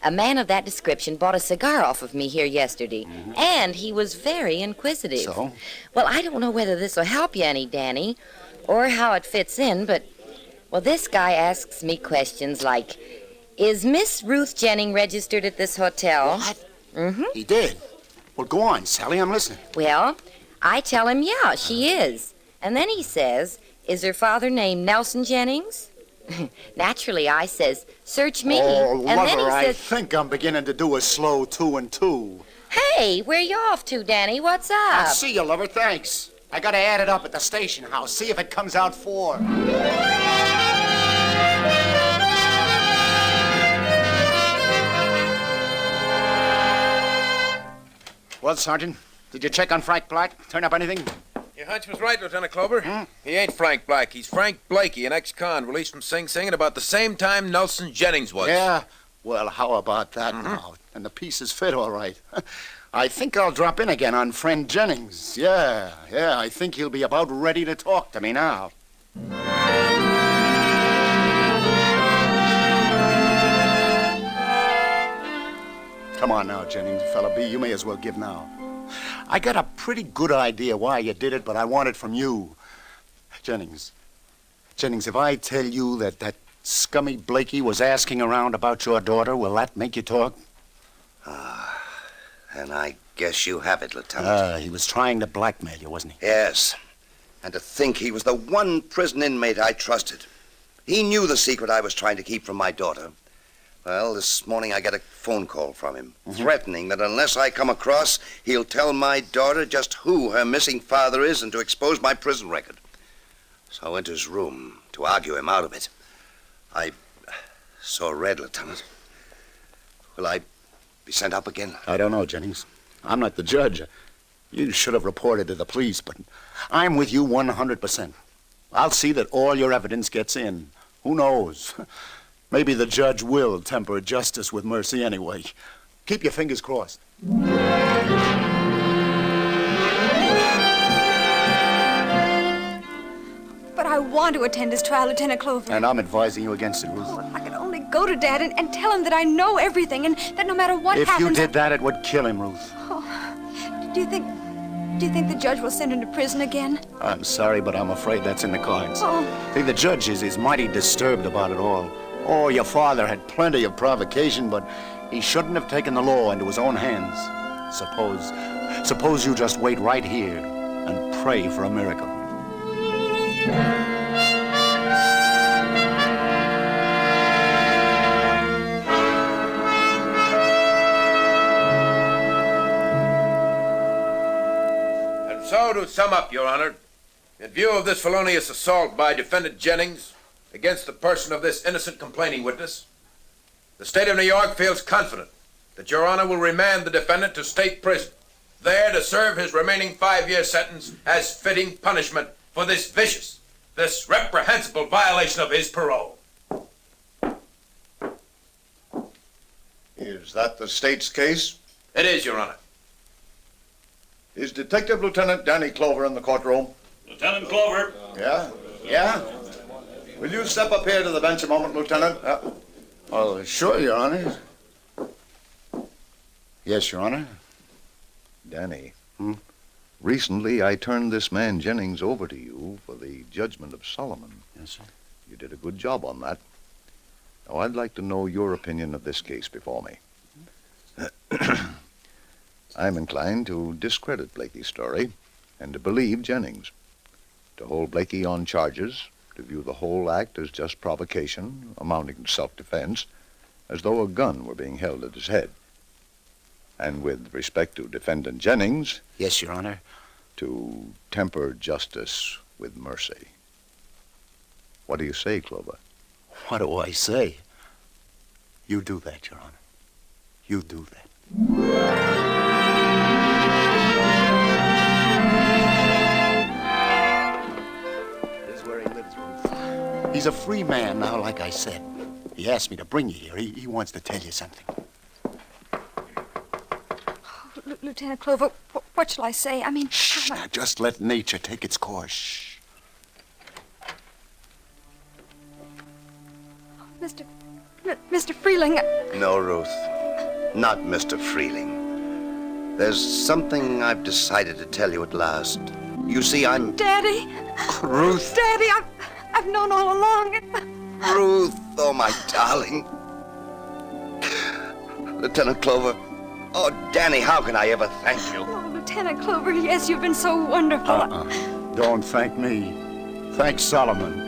A man of that description bought a cigar off of me here yesterday, and he was very inquisitive. So? Well, I don't know whether this will help you any, Danny, or how it fits in, but, well, this guy asks me questions like, is Miss Ruth Jennings registered at this hotel? What? He did? Well, go on, Sally, I'm listening. Well, I tell him, yeah, she is. And then he says, is her father named Nelson Jennings? Naturally, I says, search me. Oh, and lover, then he I says, think I'm beginning to do a slow 2 and 2. hey, where you off to, Danny? What's up? I'll see you, lover, thanks. I gotta add it up at the station house, see if it comes out 4. Well, Sergeant, did you check on Frank Black? Turn up anything? Your hunch was right, Lieutenant Clover. He ain't Frank Black. He's Frank Blakey, an ex-con released from Sing Sing at about the same time Nelson Jennings was. Yeah? Well, how about that now? And the pieces fit all right. I think I'll drop in again on friend Jennings. Yeah, I think he'll be about ready to talk to me now. Come on now, Jennings, fella B, you may as well give now. I got a pretty good idea why you did it, but I want it from you. Jennings, if I tell you that scummy Blakey was asking around about your daughter, will that make you talk? And I guess you have it, Lieutenant. He was trying to blackmail you, wasn't he? Yes. And to think he was the one prison inmate I trusted. He knew the secret I was trying to keep from my daughter. Well, this morning I got a phone call from him, threatening that unless I come across, he'll tell my daughter just who her missing father is and to expose my prison record. So I went to his room to argue him out of it. I saw red, Lieutenant. Will I be sent up again? I don't know, Jennings. I'm not the judge. You should have reported to the police, but I'm with you 100%. I'll see that all your evidence gets in. Who knows? Maybe the judge will temper justice with mercy anyway. Keep your fingers crossed. But I want to attend his trial, Lieutenant Clover. And I'm advising you against it, Ruth. Oh, if I could only go to Dad and tell him that I know everything and that no matter what happens... If you did that, it would kill him, Ruth. Oh, do you think the judge will send him to prison again? I'm sorry, but I'm afraid that's in the cards. Oh. See, the judge is mighty disturbed about it all. Oh, your father had plenty of provocation, but he shouldn't have taken the law into his own hands. Suppose you just wait right here and pray for a miracle. And so, to sum up, Your Honor, in view of this felonious assault by Defendant Jennings against the person of this innocent complaining witness, the state of New York feels confident that Your Honor will remand the defendant to state prison, there to serve his remaining 5-year sentence as fitting punishment for this vicious, this reprehensible violation of his parole. Is that the state's case? It is, Your Honor. Is Detective Lieutenant Danny Clover in the courtroom? Lieutenant Clover. Yeah? Will you step up here to the bench a moment, Lieutenant? Oh, sure, Your Honor. Yes, Your Honor. Danny, recently I turned this man Jennings over to you for the judgment of Solomon. Yes, sir. You did a good job on that. Now, I'd like to know your opinion of this case before me. I'm inclined to discredit Blakey's story and to believe Jennings. To hold Blakey on charges, to view the whole act as just provocation, amounting to self-defense, as though a gun were being held at his head. And with respect to Defendant Jennings... Yes, Your Honor. To temper justice with mercy. What do you say, Clover? What do I say? You do that, Your Honor. You do that. This is where he lives, Ruth. He's a free man now, like I said. He asked me to bring you here. He wants to tell you something. Lieutenant Clover, what shall I say? I mean... Shh, now just let nature take its course. Shh. Mr. Freeling... No, Ruth. Not Mr. Freeling. There's something I've decided to tell you at last. You see, I'm... Daddy! Ruth! Daddy, I've known all along. Ruth, oh, my darling. Lieutenant Clover. Oh, Danny, how can I ever thank you? Oh, Lieutenant Clover, yes, you've been so wonderful. Don't thank me. Thank Solomon.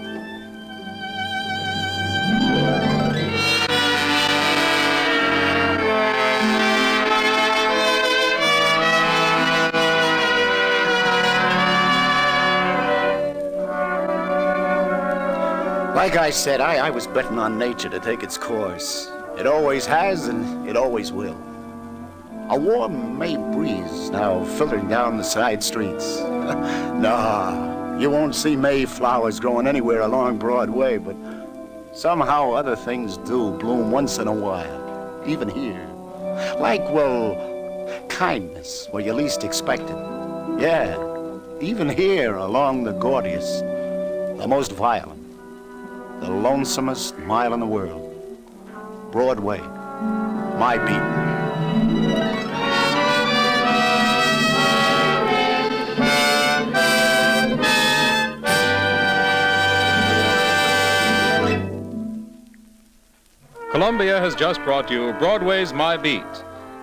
Like I said, I was betting on nature to take its course. It always has, and it always will. A warm May breeze now filtering down the side streets. Nah, you won't see May flowers growing anywhere along Broadway, but somehow other things do bloom once in a while, even here. Like, well, kindness where you least expect it. Yeah, even here along the gaudiest, the most violent, the lonesomest mile in the world. Broadway, my beat. Columbia has just brought you Broadway's My Beat,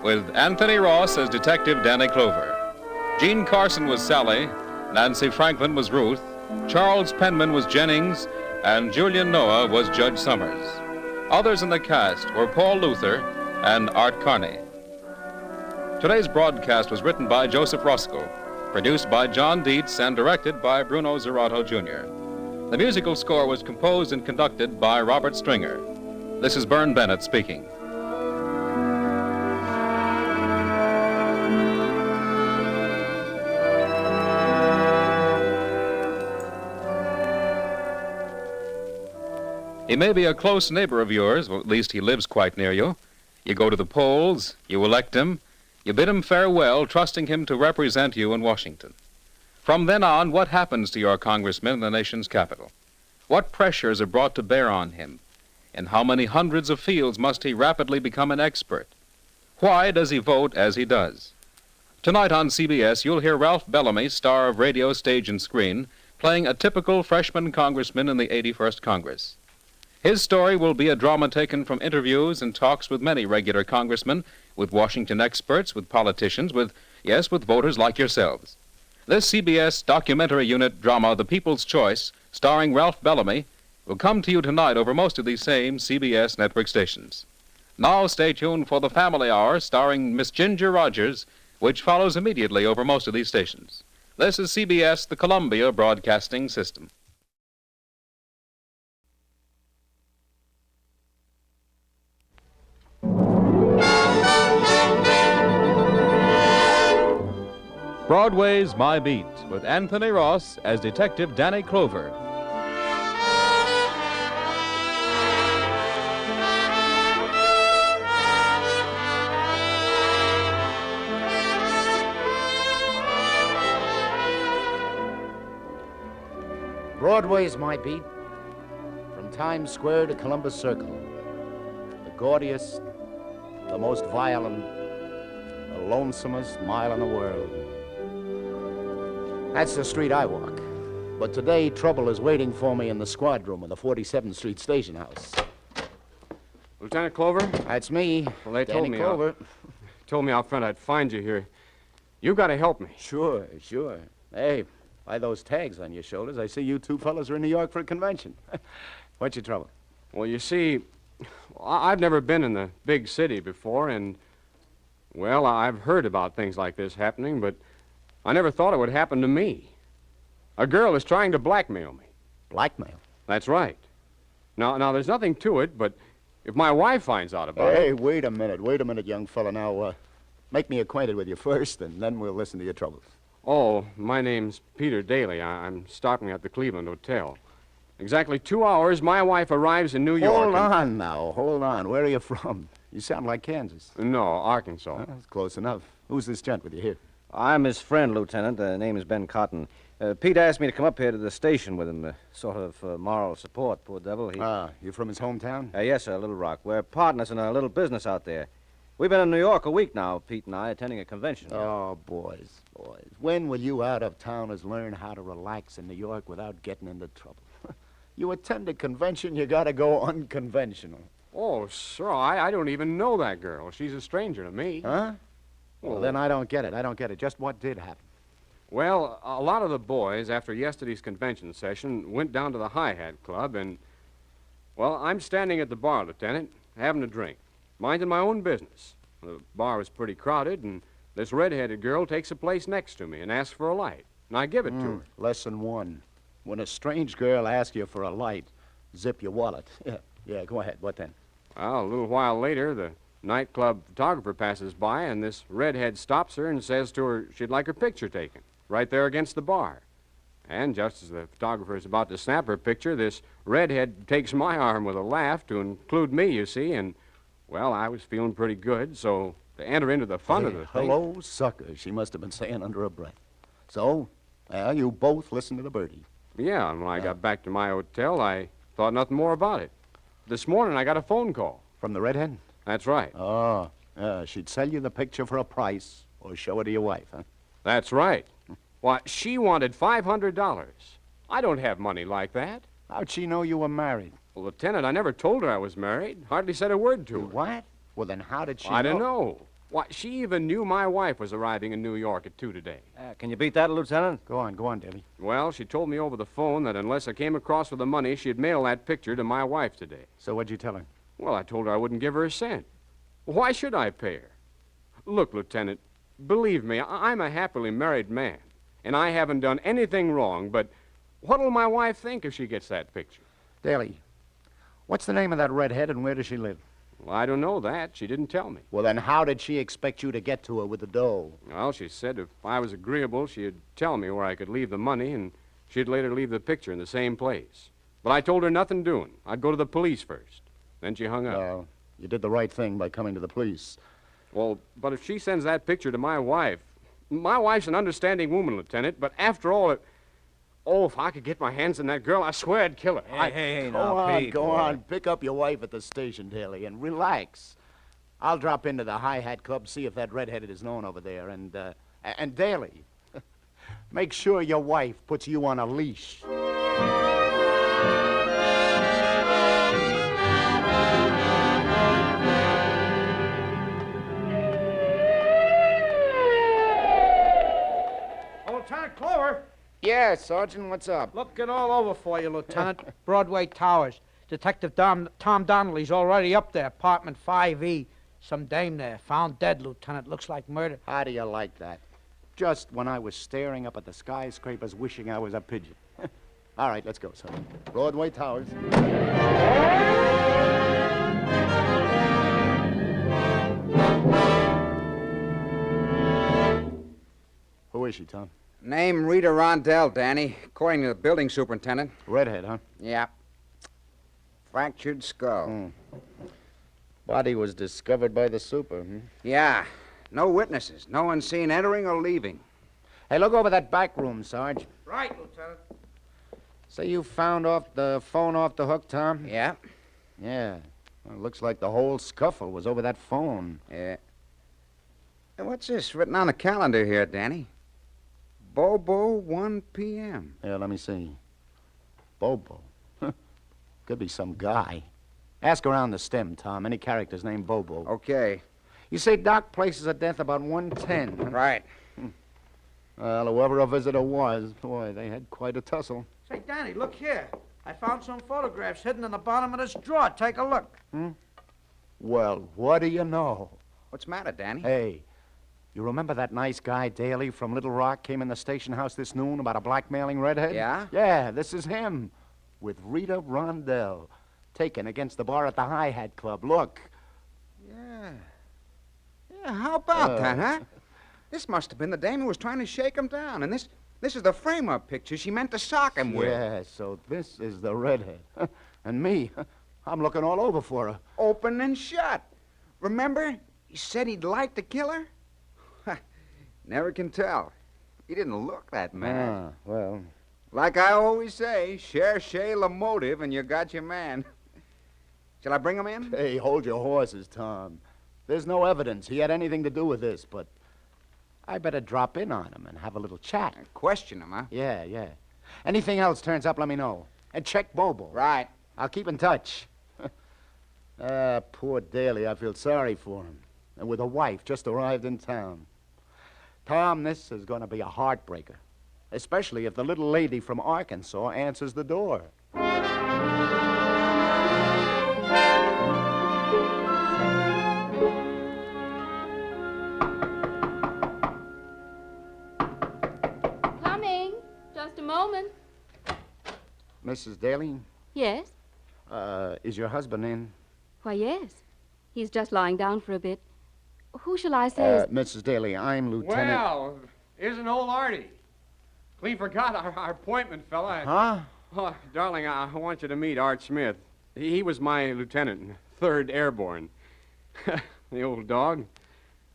with Anthony Ross as Detective Danny Clover. Jean Carson was Sally, Nancy Franklin was Ruth, Charles Penman was Jennings, and Julian Noah was Judge Summers. Others in the cast were Paul Luther and Art Carney. Today's broadcast was written by Joseph Roscoe, produced by John Dietz, and directed by Bruno Zerato, Jr. The musical score was composed and conducted by Robert Stringer. This is Bern Bennett speaking. He may be a close neighbor of yours, or at least he lives quite near you. You go to the polls, you elect him, you bid him farewell, trusting him to represent you in Washington. From then on, what happens to your congressman in the nation's capital? What pressures are brought to bear on him? In how many hundreds of fields must he rapidly become an expert? Why does he vote as he does? Tonight on CBS, you'll hear Ralph Bellamy, star of radio, stage, and screen, playing a typical freshman congressman in the 81st Congress. His story will be a drama taken from interviews and talks with many regular congressmen, with Washington experts, with politicians, with voters like yourselves. This CBS documentary unit drama, The People's Choice, starring Ralph Bellamy, will come to you tonight over most of these same CBS network stations. Now stay tuned for the Family Hour, starring Miss Ginger Rogers, which follows immediately over most of these stations. This is CBS, the Columbia Broadcasting System. Broadway's My Beat, with Anthony Ross as Detective Danny Clover. Broadway's my beat, from Times Square to Columbus Circle. The gaudiest, the most violent, the lonesomest mile in the world. That's the street I walk. But today, trouble is waiting for me in the squad room of the 47th Street Station House. Lieutenant Clover? That's me, Well, they Danny told me. Clover. told me out front I'd find you here. You got to help me. Sure. Hey, by those tags on your shoulders, I see you two fellas are in New York for a convention. What's your trouble? Well, you see, I've never been in the big city before, and, well, I've heard about things like this happening, but I never thought it would happen to me. A girl is trying to blackmail me. Blackmail? That's right. Now, there's nothing to it, but if my wife finds out about it... Hey, wait a minute, young fella. Now, make me acquainted with you first, and then we'll listen to your troubles. Oh, my name's Peter Daly. I'm stopping at the Cleveland Hotel. Exactly 2 hours, my wife arrives in New York. Hold on. Where are you from? You sound like Kansas. No, Arkansas. That's close enough. Who's this gent with you here? I'm his friend, Lieutenant. The name is Ben Cotton. Pete asked me to come up here to the station with him, sort of moral support, poor devil. You from his hometown? Yes, sir, Little Rock. We're partners in a little business out there. We've been in New York a week now, Pete and I, attending a convention. Oh, boys. When will you out-of-towners learn how to relax in New York without getting into trouble? You attend a convention, you gotta go unconventional. Oh, sir, I don't even know that girl. She's a stranger to me. Huh? Well, then I don't get it. Just what did happen? Well, a lot of the boys, after yesterday's convention session, went down to the Hi-Hat Club, and, well, I'm standing at the bar, Lieutenant, having a drink, minding my own business. The bar was pretty crowded, and this red-headed girl takes a place next to me and asks for a light, and I give it to her. Lesson 1. When a strange girl asks you for a light, zip your wallet. Yeah, go ahead. What then? Well, a little while later, the nightclub photographer passes by, and this redhead stops her and says to her she'd like her picture taken, right there against the bar. And just as the photographer is about to snap her picture, this redhead takes my arm with a laugh to include me, you see, and, well, I was feeling pretty good, so to enter into the fun of the thing... Hello, sucker, she must have been saying under her breath. So, well, you both listened to the birdie. Yeah, and when I got back to my hotel, I thought nothing more about it. This morning, I got a phone call. From the redhead? That's right. Oh, she'd sell you the picture for a price or show it to your wife, huh? That's right. Why, she wanted $500. I don't have money like that. How'd she know you were married? Well, Lieutenant, I never told her I was married. Hardly said a word to her. What? Well, then how did she I don't know. Why, she even knew my wife was arriving in New York at 2 today. Can you beat that, Lieutenant? Go on, Daly. Well, she told me over the phone that unless I came across with the money, she'd mail that picture to my wife today. So what'd you tell her? Well, I told her I wouldn't give her a cent. Why should I pay her? Look, Lieutenant, believe me, I'm a happily married man, and I haven't done anything wrong, but what'll my wife think if she gets that picture? Daly, what's the name of that redhead and where does she live? Well, I don't know that. She didn't tell me. Well, then how did she expect you to get to her with the dough? Well, she said if I was agreeable, she'd tell me where I could leave the money, and she'd later leave the picture in the same place. But I told her nothing doing. I'd go to the police first. Then she hung up. Well, you did the right thing by coming to the police. Well, but if she sends that picture to my wife's an understanding woman, Lieutenant, but after all, if I could get my hands on that girl, I swear I'd kill her. Hey, Go on. Pick up your wife at the station, Daly, and relax. I'll drop into the Hi-Hat Club, see if that redheaded is known over there, and Daly, make sure your wife puts you on a leash. Lieutenant Clover. Yeah, Sergeant, what's up? Looking all over for you, Lieutenant. Broadway Towers. Detective Tom Donnelly's already up there, apartment 5E. Some dame there, found dead, Lieutenant. Looks like murder. How do you like that? Just when I was staring up at the skyscrapers wishing I was a pigeon. All right, let's go, son. Broadway Towers. Who is she, Tom? Name Rita Rondell, Danny, according to the building superintendent. Redhead, huh? Yeah. Fractured skull. Body was discovered by the super, hmm? Yeah. No witnesses. No one seen entering or leaving. Hey, look over that back room, Sarge. Right, Lieutenant. Say you found the phone off the hook, Tom? Yeah. Yeah. Well, it looks like the whole scuffle was over that phone. Yeah. Hey, what's this written on the calendar here, Danny? Bobo, 1 p.m. Yeah, let me see. Bobo. Could be some guy. Ask around the stem, Tom. Any characters named Bobo. Okay. You say Doc places a death about 1:10. Huh? Right. Well, whoever a visitor was, boy, they had quite a tussle. Say, Danny, look here. I found some photographs hidden in the bottom of this drawer. Take a look. Well, what do you know? What's the matter, Danny? Hey, you remember that nice guy, Daly, from Little Rock, came in the station house this noon about a blackmailing redhead? Yeah? Yeah, this is him. With Rita Rondell. Taken against the bar at the Hi Hat Club. Look. Yeah. Yeah, how about that, huh? This must have been the dame who was trying to shake him down. And this is the frame-up picture she meant to sock him with. Yeah, so this is the redhead. And me, I'm looking all over for her. Open and shut. Remember, he said he'd like to kill her? Never can tell. He didn't look that mad. Ah, well. Like I always say, cherchez le motive and you got your man. Shall I bring him in? Hey, hold your horses, Tom. There's no evidence he had anything to do with this, but I better drop in on him and have a little chat. Question him, huh? Yeah. Anything else turns up, let me know. And check Bobo. Right. I'll keep in touch. Poor Daly, I feel sorry for him. And with a wife just arrived in town. Tom, this is going to be a heartbreaker. Especially if the little lady from Arkansas answers the door. Coming. Just a moment. Mrs. Daly? Yes? Is your husband in? Why, yes. He's just lying down for a bit. Who shall I say is... Mrs. Daly, I'm Lieutenant... Well, isn't old Artie? Clean forgot our appointment, fella. Huh? Oh, darling, I want you to meet Art Smith. He was my lieutenant, 3rd Airborne. The old dog.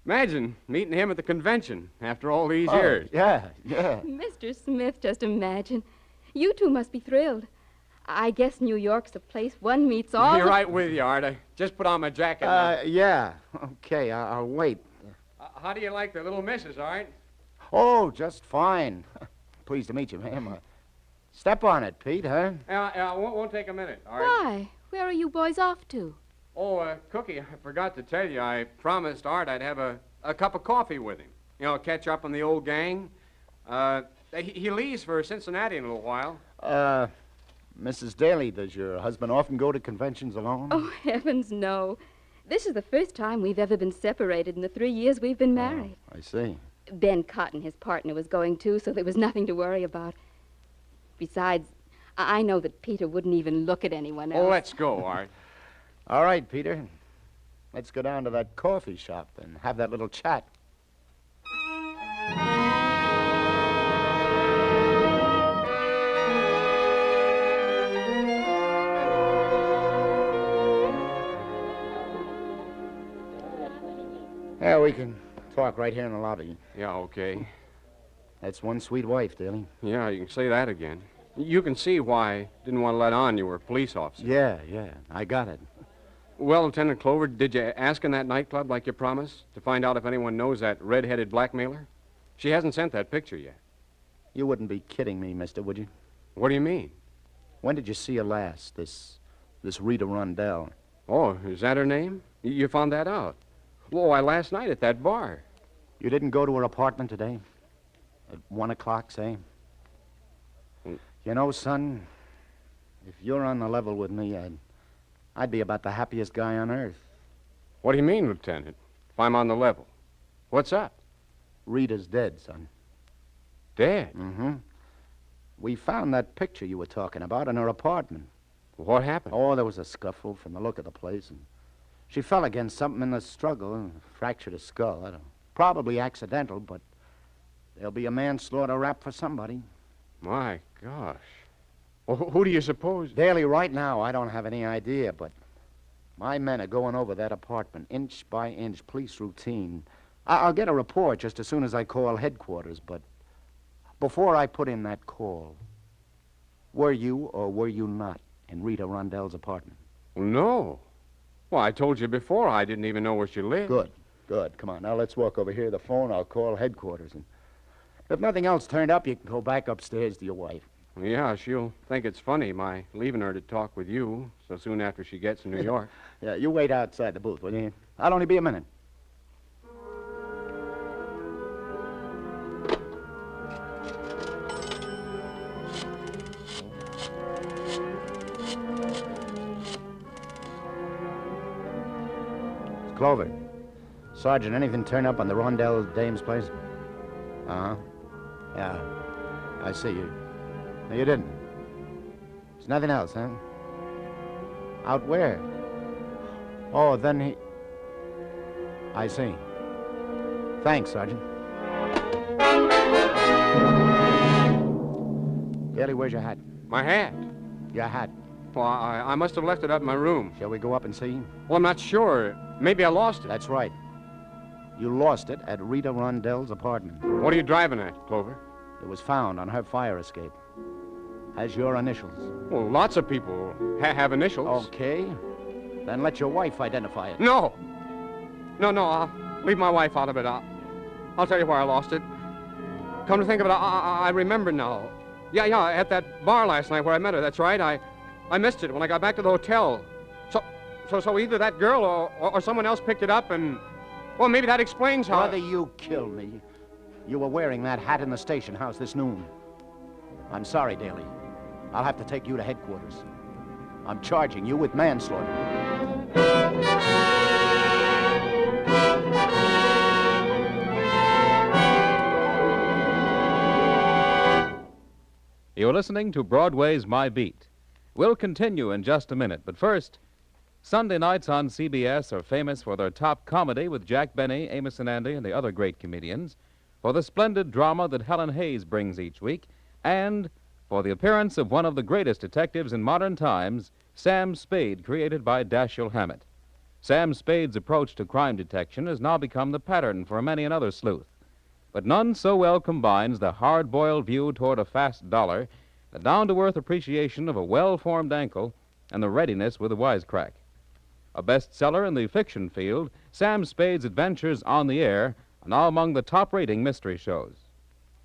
Imagine meeting him at the convention after all these years. Yeah. Mr. Smith, just imagine. You two must be thrilled. I guess New York's a place one meets all... Be right with you, Art. I just put on my jacket now. Yeah. Okay, I'll wait. How do you like the little missus, Art? Oh, just fine. Pleased to meet you, ma'am. Step on it, Pete, huh? Won't take a minute, Art. Why? Where are you boys off to? Oh, Cookie, I forgot to tell you. I promised Art I'd have a cup of coffee with him. You know, catch up on the old gang. He leaves for Cincinnati in a little while. Mrs. Daly, does your husband often go to conventions alone? Oh, heavens, no. This is the first time we've ever been separated in the 3 years we've been married. I see. Ben Cotton, his partner, was going too, so there was nothing to worry about. Besides, I know that Peter wouldn't even look at anyone else. Oh, let's go, Art. All right, Peter. Let's go down to that coffee shop and have that little chat. Yeah, we can talk right here in the lobby. Yeah, okay. That's one sweet wife, Daly. Yeah, you can say that again. You can see why I didn't want to let on you were a police officer. Yeah, I got it. Well, Lieutenant Clover, did you ask in that nightclub like you promised to find out if anyone knows that red-headed blackmailer? She hasn't sent that picture yet. You wouldn't be kidding me, mister, would you? What do you mean? When did you see her last, this Rita Rondell? Oh, is that her name? You found that out? Well, why, last night at that bar. You didn't go to her apartment today? At 1 o'clock, say? You know, son, if you're on the level with me, I'd be about the happiest guy on earth. What do you mean, Lieutenant? If I'm on the level? What's up? Rita's dead, son. Dead? Mm-hmm. We found that picture you were talking about in her apartment. What happened? Oh, there was a scuffle from the look of the place, and she fell against something in the struggle and fractured her skull. I don't know. Probably accidental, but there'll be a manslaughter rap for somebody. My gosh. Well, who do you suppose? Daly, right now, I don't have any idea, but my men are going over that apartment, inch by inch, police routine. I'll get a report just as soon as I call headquarters, but before I put in that call, were you or were you not in Rita Rondell's apartment? No. Well, I told you before I didn't even know where she lived. Good. Come on, now let's walk over here to the phone. I'll call headquarters, and if nothing else turned up, you can go back upstairs to your wife. Yeah, she'll think it's funny, my leaving her to talk with you so soon after she gets to New York. Yeah, you wait outside the booth, will you? I'll only be a minute. Clover. Sergeant, anything turn up on the Rondell dame's place? Uh-huh. Yeah. I see you. No, you didn't. There's nothing else, huh? Out where? Oh, then he... I see. Thanks, Sergeant. Daly, where's your hat? My hat? Your hat. Well, I must have left it out in my room. Shall we go up and see? Well, I'm not sure. Maybe I lost it. That's right. You lost it at Rita Rondell's apartment. What are you driving at, Clover? It was found on her fire escape. Has your initials. Well, lots of people have initials. Okay. Then let your wife identify it. No. No, I'll leave my wife out of it. I'll tell you where I lost it. Come to think of it, I remember now. Yeah, at that bar last night where I met her. That's right. I missed it when I got back to the hotel. So either that girl or someone else picked it up and... Well, maybe that explains how... Brother, you kill me. You were wearing that hat in the station house this noon. I'm sorry, Daly. I'll have to take you to headquarters. I'm charging you with manslaughter. You're listening to Broadway's My Beat. We'll continue in just a minute, but first, Sunday nights on CBS are famous for their top comedy with Jack Benny, Amos and Andy, and the other great comedians, for the splendid drama that Helen Hayes brings each week, and for the appearance of one of the greatest detectives in modern times, Sam Spade, created by Dashiell Hammett. Sam Spade's approach to crime detection has now become the pattern for many another sleuth. But none so well combines the hard-boiled view toward a fast dollar, the down-to-earth appreciation of a well-formed ankle, and the readiness with a wisecrack. A bestseller in the fiction field, Sam Spade's Adventures on the Air are now among the top-rating mystery shows.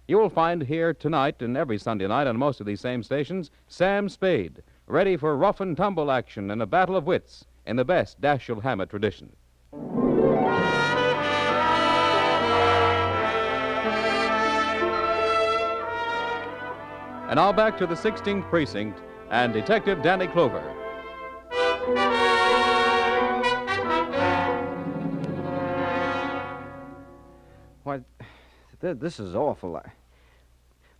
You will find here tonight and every Sunday night on most of these same stations, Sam Spade, ready for rough-and-tumble action and a battle of wits in the best Dashiell Hammett tradition. And now back to the 16th Precinct and Detective Danny Clover. Why, this is awful.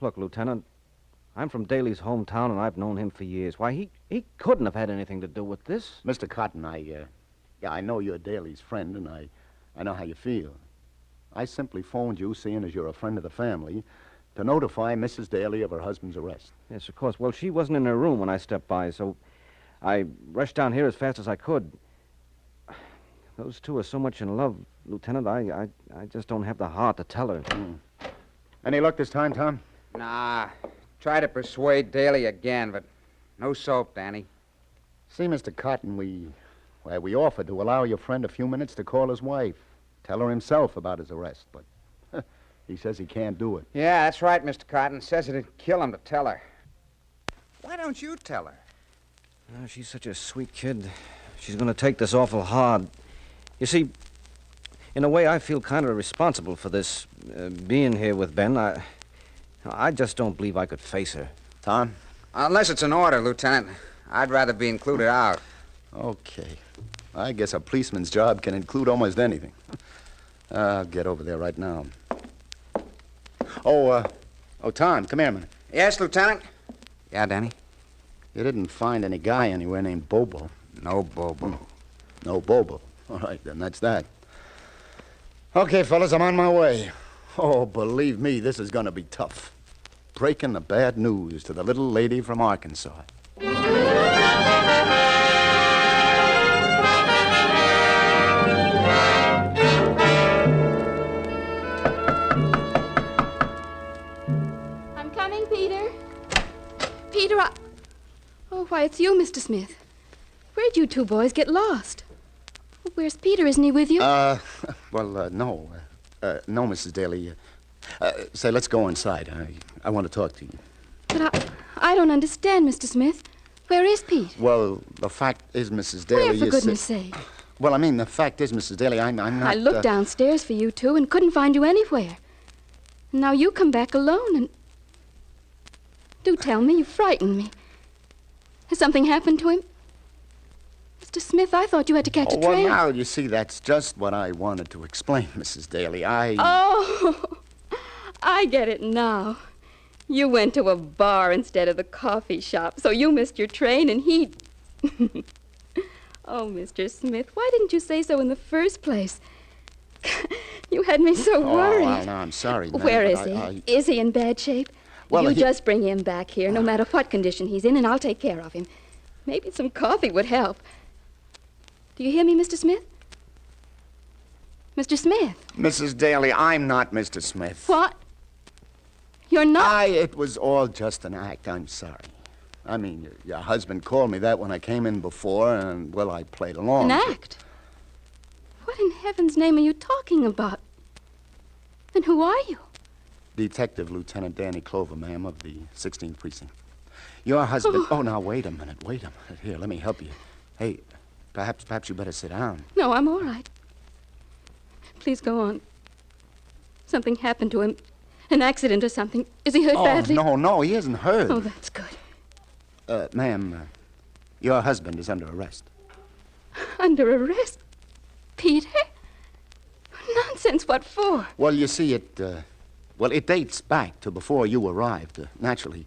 Look, Lieutenant, I'm from Daly's hometown, and I've known him for years. Why, he couldn't have had anything to do with this. Mr. Cotton, I know you're Daly's friend, and I know how you feel. I simply phoned you, seeing as you're a friend of the family, to notify Mrs. Daly of her husband's arrest. Yes, of course. Well, she wasn't in her room when I stepped by, so I rushed down here as fast as I could. Those two are so much in love, Lieutenant, I just don't have the heart to tell her. Any luck this time, Tom? Nah. Try to persuade Daly again, but no soap, Danny. See, Mr. Cotton, we offered to allow your friend a few minutes to call his wife. Tell her himself about his arrest, but he says he can't do it. Yeah, that's right, Mr. Cotton. Says it'd kill him to tell her. Why don't you tell her? Oh, she's such a sweet kid. She's going to take this awful hard. You see, in a way, I feel kind of responsible for this, being here with Ben. I just don't believe I could face her. Tom? Unless it's an order, Lieutenant. I'd rather be included out. Okay. I guess a policeman's job can include almost anything. I'll get over there right now. Oh, Tom, come here a minute. Yes, Lieutenant? Yeah, Danny? You didn't find any guy anywhere named Bobo. No Bobo. No Bobo. All right, then, that's that. Okay, fellas, I'm on my way. Oh, believe me, this is going to be tough. Breaking the bad news to the little lady from Arkansas. I'm coming, Peter. Peter, Oh, why, it's you, Mr. Smith. Where'd you two boys get lost? Where's Peter? Isn't he with you? No. No, Mrs. Daly. Say, let's go inside. I want to talk to you. But I don't understand, Mr. Smith. Where is Pete? Well, the fact is, Mrs. Daly... Where, for goodness sake? Well, I mean, the fact is, Mrs. Daly, I'm not... I looked downstairs for you two and couldn't find you anywhere. And now you come back alone and... Do tell me, you frightened me. Has something happened to him? Mr. Smith, I thought you had to catch a Well, train. now, you see, that's just what I wanted to explain, Mrs. Daly. Oh, I get it now. You went to a bar instead of the coffee shop, so you missed your train and he... Oh, Mr. Smith, why didn't you say so in the first place? You had me so worried. Oh, well, no, I'm sorry, ma'am. Where is but he? Is he in bad shape? Well, you he- just bring him back here, no matter what condition he's in, and I'll take care of him. Maybe some coffee would help. Do you hear me, Mr. Smith? Mr. Smith? Mrs. Daly, I'm not Mr. Smith. What? You're not? It was all just an act. I'm sorry. I mean, your husband called me that when I came in before, and, well, I played along. An act? What in heaven's name are you talking about? Then who are you? Detective Lieutenant Danny Clover, ma'am, of the 16th Precinct. Your husband... Oh, now, wait a minute. Here, let me help you. Hey, perhaps you better sit down. No, I'm all right. Please go on. Something happened to him. An accident or something. Is he hurt badly? No, he isn't hurt. Oh, that's good. Ma'am, your husband is under arrest. Under arrest? Peter? Nonsense, what for? Well, you see, it dates back to before you arrived, naturally.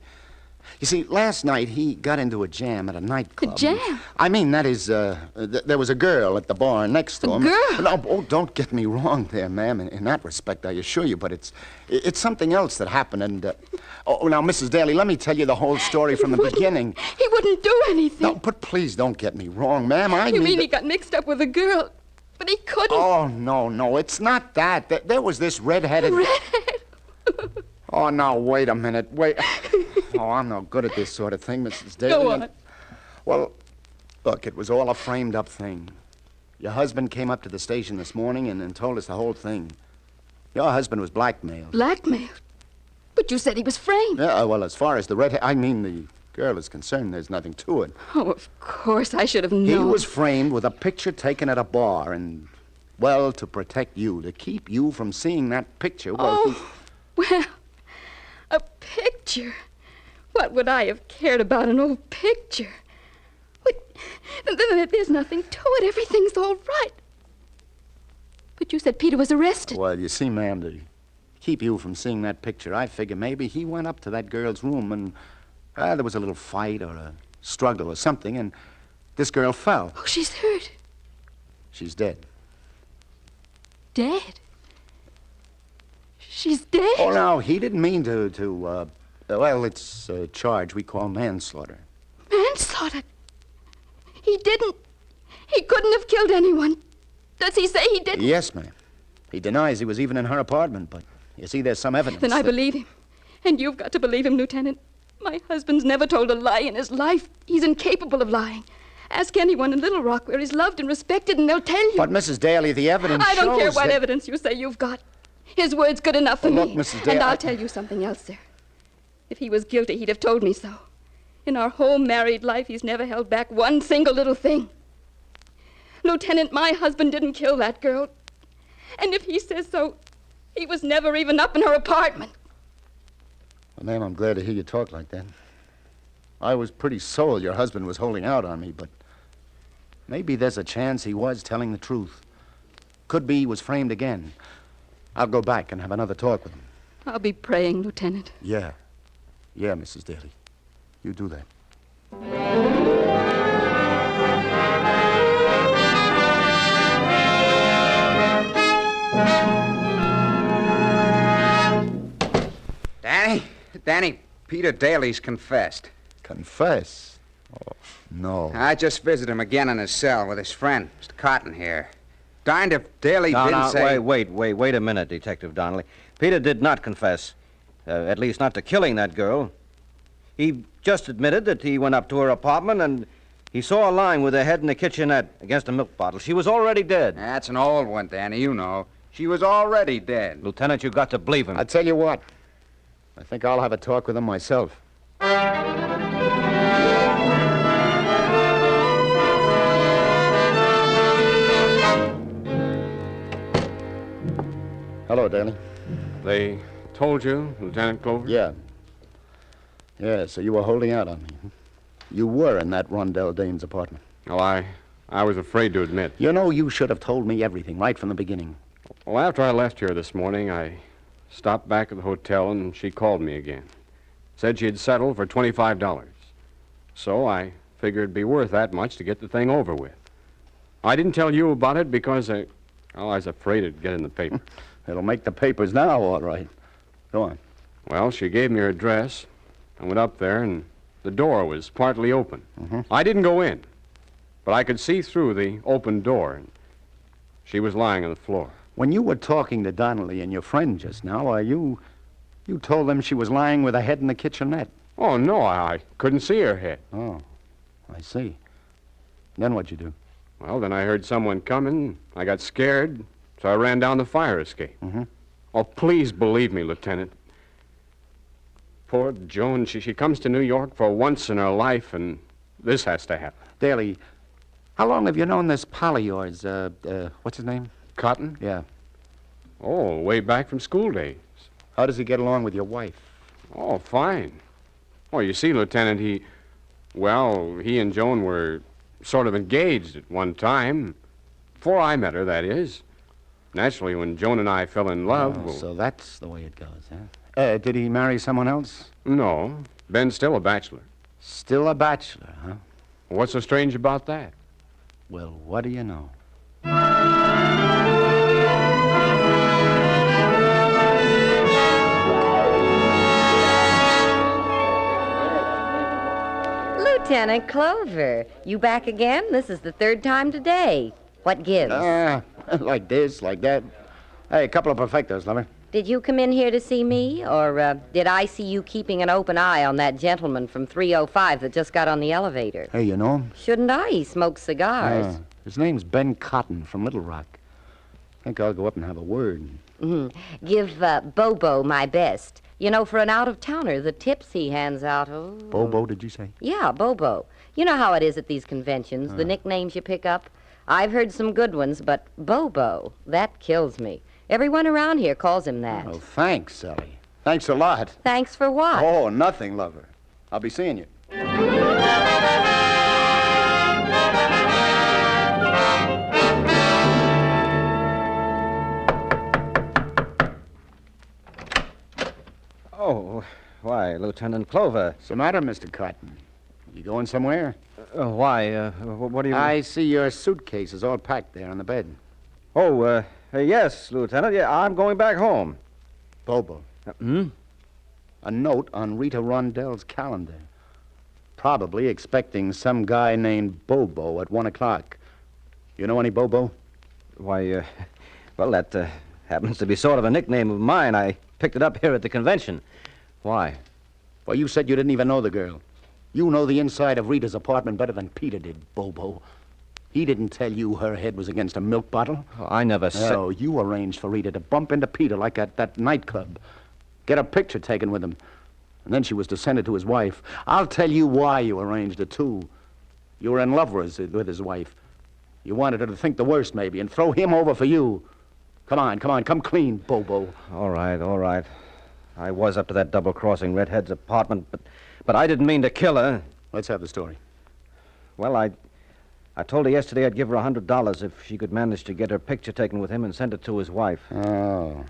You see, last night he got into a jam at a nightclub. A jam? I mean, that is, there was a girl at the bar next to him. A girl? No, don't get me wrong there, ma'am. In that respect, I assure you, but it's something else that happened, and... now, Mrs. Daly, let me tell you the whole story from the beginning. He wouldn't do anything. No, but please don't get me wrong, ma'am. You mean he got mixed up with a girl, but he couldn't? Oh, no, it's not that. There was this redheaded... Oh, now, wait a minute. Wait. Oh, I'm no good at this sort of thing, Mrs. Daly. Go on. Well, look, it was all a framed-up thing. Your husband came up to the station this morning and told us the whole thing. Your husband was blackmailed. Blackmailed? But you said he was framed. Yeah, well, as far as the the girl is concerned, there's nothing to it. Oh, of course, I should have known. He was framed with a picture taken at a bar and, well, to protect you, to keep you from seeing that picture. Well, well, a picture. What would I have cared about an old picture? There's nothing to it. Everything's all right. But you said Peter was arrested. Well, you see, ma'am, to keep you from seeing that picture, I figure maybe he went up to that girl's room and there was a little fight or a struggle or something, and this girl fell. Oh, she's hurt. She's dead. Dead? She's dead? Oh, no, he didn't mean to, well, it's a charge we call manslaughter. Manslaughter? He didn't. He couldn't have killed anyone. Does he say he didn't? Yes, ma'am. He denies he was even in her apartment, but you see, there's some evidence. Then I believe him. And you've got to believe him, Lieutenant. My husband's never told a lie in his life. He's incapable of lying. Ask anyone in Little Rock where he's loved and respected, and they'll tell you. But, Mrs. Daly, the evidence I don't care shows what that... evidence you say you've got. His word's good enough for Look, me. Mrs. Daly, And I'll tell you something else, sir. If he was guilty, he'd have told me so. In our whole married life, he's never held back one single little thing. Lieutenant, my husband didn't kill that girl. And if he says so, he was never even up in her apartment. Well, ma'am, I'm glad to hear you talk like that. I was pretty sold your husband was holding out on me, but maybe there's a chance he was telling the truth. Could be he was framed again. I'll go back and have another talk with him. I'll be praying, Lieutenant. Yeah, Mrs. Daly. You do that. Danny, Peter Daly's confessed. Confess? Oh, no. I just visited him again in his cell with his friend, Mr. Cotton here. Darned if Daly didn't say... Wait a minute, Detective Donnelly. Peter did not confess. At least not to killing that girl. He just admitted that he went up to her apartment and he saw her lying with her head in the kitchenette against a milk bottle. She was already dead. That's an old one, Danny, you know. She was already dead. Lieutenant, you got to believe him. I tell you what. I think I'll have a talk with him myself. Hello, Daly. They told you, Lieutenant Clover? Yeah. Yeah, so you were holding out on me. You were in that Rondell Dane's apartment. Oh, I I was afraid to admit. You know, you should have told me everything right from the beginning. Well, after I left here this morning, I stopped back at the hotel, and she called me again. Said she had settled for $25. So I figured it'd be worth that much to get the thing over with. I didn't tell you about it because I was afraid it'd get in the paper. It'll make the papers now, all right. Go on. Well, she gave me her address. I went up there, and the door was partly open. I didn't go in, but I could see through the open door, and she was lying on the floor. When you were talking to Donnelly and your friend just now, you told them she was lying with her head in the kitchenette. Oh, no, I couldn't see her head. Oh, I see. Then what'd you do? Well, then I heard someone coming. I got scared, so I ran down the fire escape. Oh, please believe me, Lieutenant. Poor Joan, she comes to New York for once in her life, and this has to happen. Daly, how long have you known this pal of yours? What's his name? Cotton? Yeah. Oh, way back from school days. How does he get along with your wife? Oh, fine. Oh, you see, Lieutenant, he and Joan were sort of engaged at one time. Before I met her, that is. Naturally, when Joan and I fell in love... Oh, so that's the way it goes, huh? Did he marry someone else? No. Ben's still a bachelor. Still a bachelor, huh? What's so strange about that? Well, what do you know? Lieutenant Clover, you back again? This is the third time today. What gives? Like this, like that. Hey, a couple of perfectos, lover. Did you come in here to see me, or did I see you keeping an open eye on that gentleman from 305 that just got on the elevator? Hey, you know him? Shouldn't I? He smokes cigars. His name's Ben Cotton from Little Rock. I think I'll go up and have a word. Give Bobo my best. You know, for an out-of-towner, the tips he hands out... Oh. Bobo, did you say? Yeah, Bobo. You know how it is at these conventions, the nicknames you pick up. I've heard some good ones, but Bobo, that kills me. Everyone around here calls him that. Oh, thanks, Sally. Thanks a lot. Thanks for what? Oh, nothing, lover. I'll be seeing you. Oh, why, Lieutenant Clover. What's the matter, Mr. Cotton? You going somewhere? Why? What do you... I see your suitcase is all packed there on the bed. Oh, yes, Lieutenant. Yeah, I'm going back home. Bobo. A note on Rita Rondell's calendar. Probably expecting some guy named Bobo at 1 o'clock. You know any Bobo? Why, well, that happens to be sort of a nickname of mine. I picked it up here at the convention. Why? Well, you said you didn't even know the girl. You know the inside of Rita's apartment better than Peter did, Bobo. He didn't tell you her head was against a milk bottle. Oh, I never said... No, you arranged for Rita to bump into Peter like at that nightclub. Get a picture taken with him. And then she was to send it to his wife. I'll tell you why you arranged it, too. You were in love with his wife. You wanted her to think the worst, maybe, and throw him over for you. Come on, come clean, Bobo. All right. I was up to that double-crossing redhead's apartment, but I didn't mean to kill her. Let's have the story. Well, I told her yesterday I'd give her $100 if she could manage to get her picture taken with him and send it to his wife. Oh.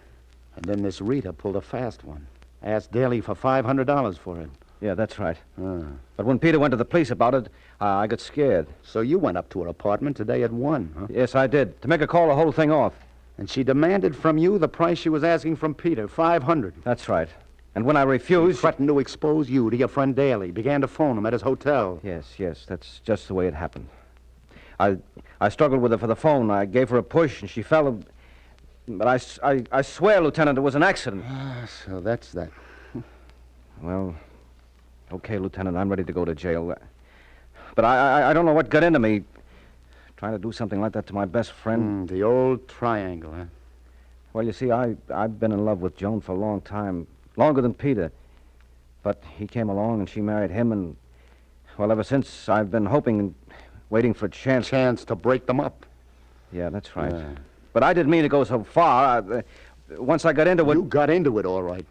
And then this Rita pulled a fast one. Asked Daly for $500 for it. Yeah, that's right. But when Peter went to the police about it, I got scared. So you went up to her apartment today at 1, huh? Yes, I did. To make her call the whole thing off. And she demanded from you the price she was asking from Peter, $500. That's right. And when I refused... He threatened to expose you to your friend Daly. Began to phone him at his hotel. Yes. That's just the way it happened. I struggled with her for the phone. I gave her a push, and she fell... But I swear, Lieutenant, it was an accident. So that's that. Well, okay, Lieutenant, I'm ready to go to jail. But I don't know what got into me. Trying to do something like that to my best friend. The old triangle, huh? Well, you see, I've been in love with Joan for a long time. Longer than Peter. But he came along and she married him, and... Well, ever since, I've been hoping and waiting for a chance... Chance to break them up. Yeah, that's right. But I didn't mean to go so far. Once I got into it... You got into it, all right.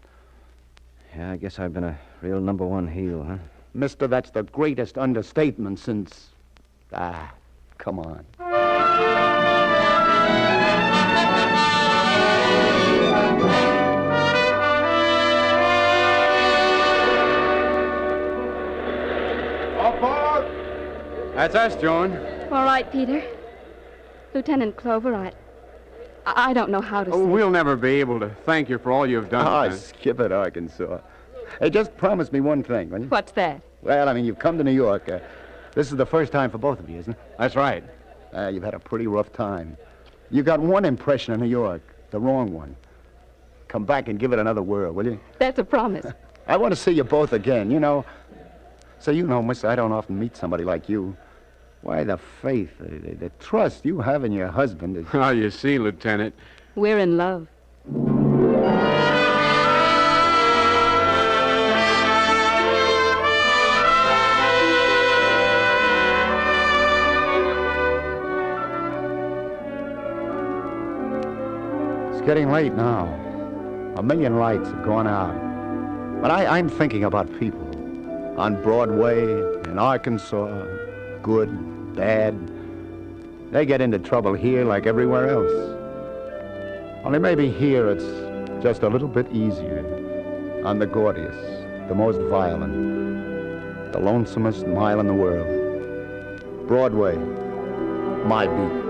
Yeah, I guess I've been a real number 1 heel, huh? Mister, that's the greatest understatement since... come on. That's us, Joan. All right, Peter. Lieutenant Clover, I don't know how to say. We'll never be able to thank you for all you've done. Ah, skip it, Arkansas. Hey, just promise me one thing, will you? What's that? Well, I mean, you've come to New York. This is the first time for both of you, isn't it? That's right. You've had a pretty rough time. You got one impression of New York, the wrong one. Come back and give it another whirl, will you? That's a promise. I want to see you both again, you know. So, miss, I don't often meet somebody like you. Why, the faith, the trust you have in your husband is... Oh, you see, Lieutenant. We're in love. It's getting late now. 1 million lights have gone out. But I'm thinking about people. On Broadway, in Arkansas, good, bad. They get into trouble here like everywhere else. Only maybe here it's just a little bit easier. On the gaudiest, the most violent, the lonesomest mile in the world. Broadway, my beat.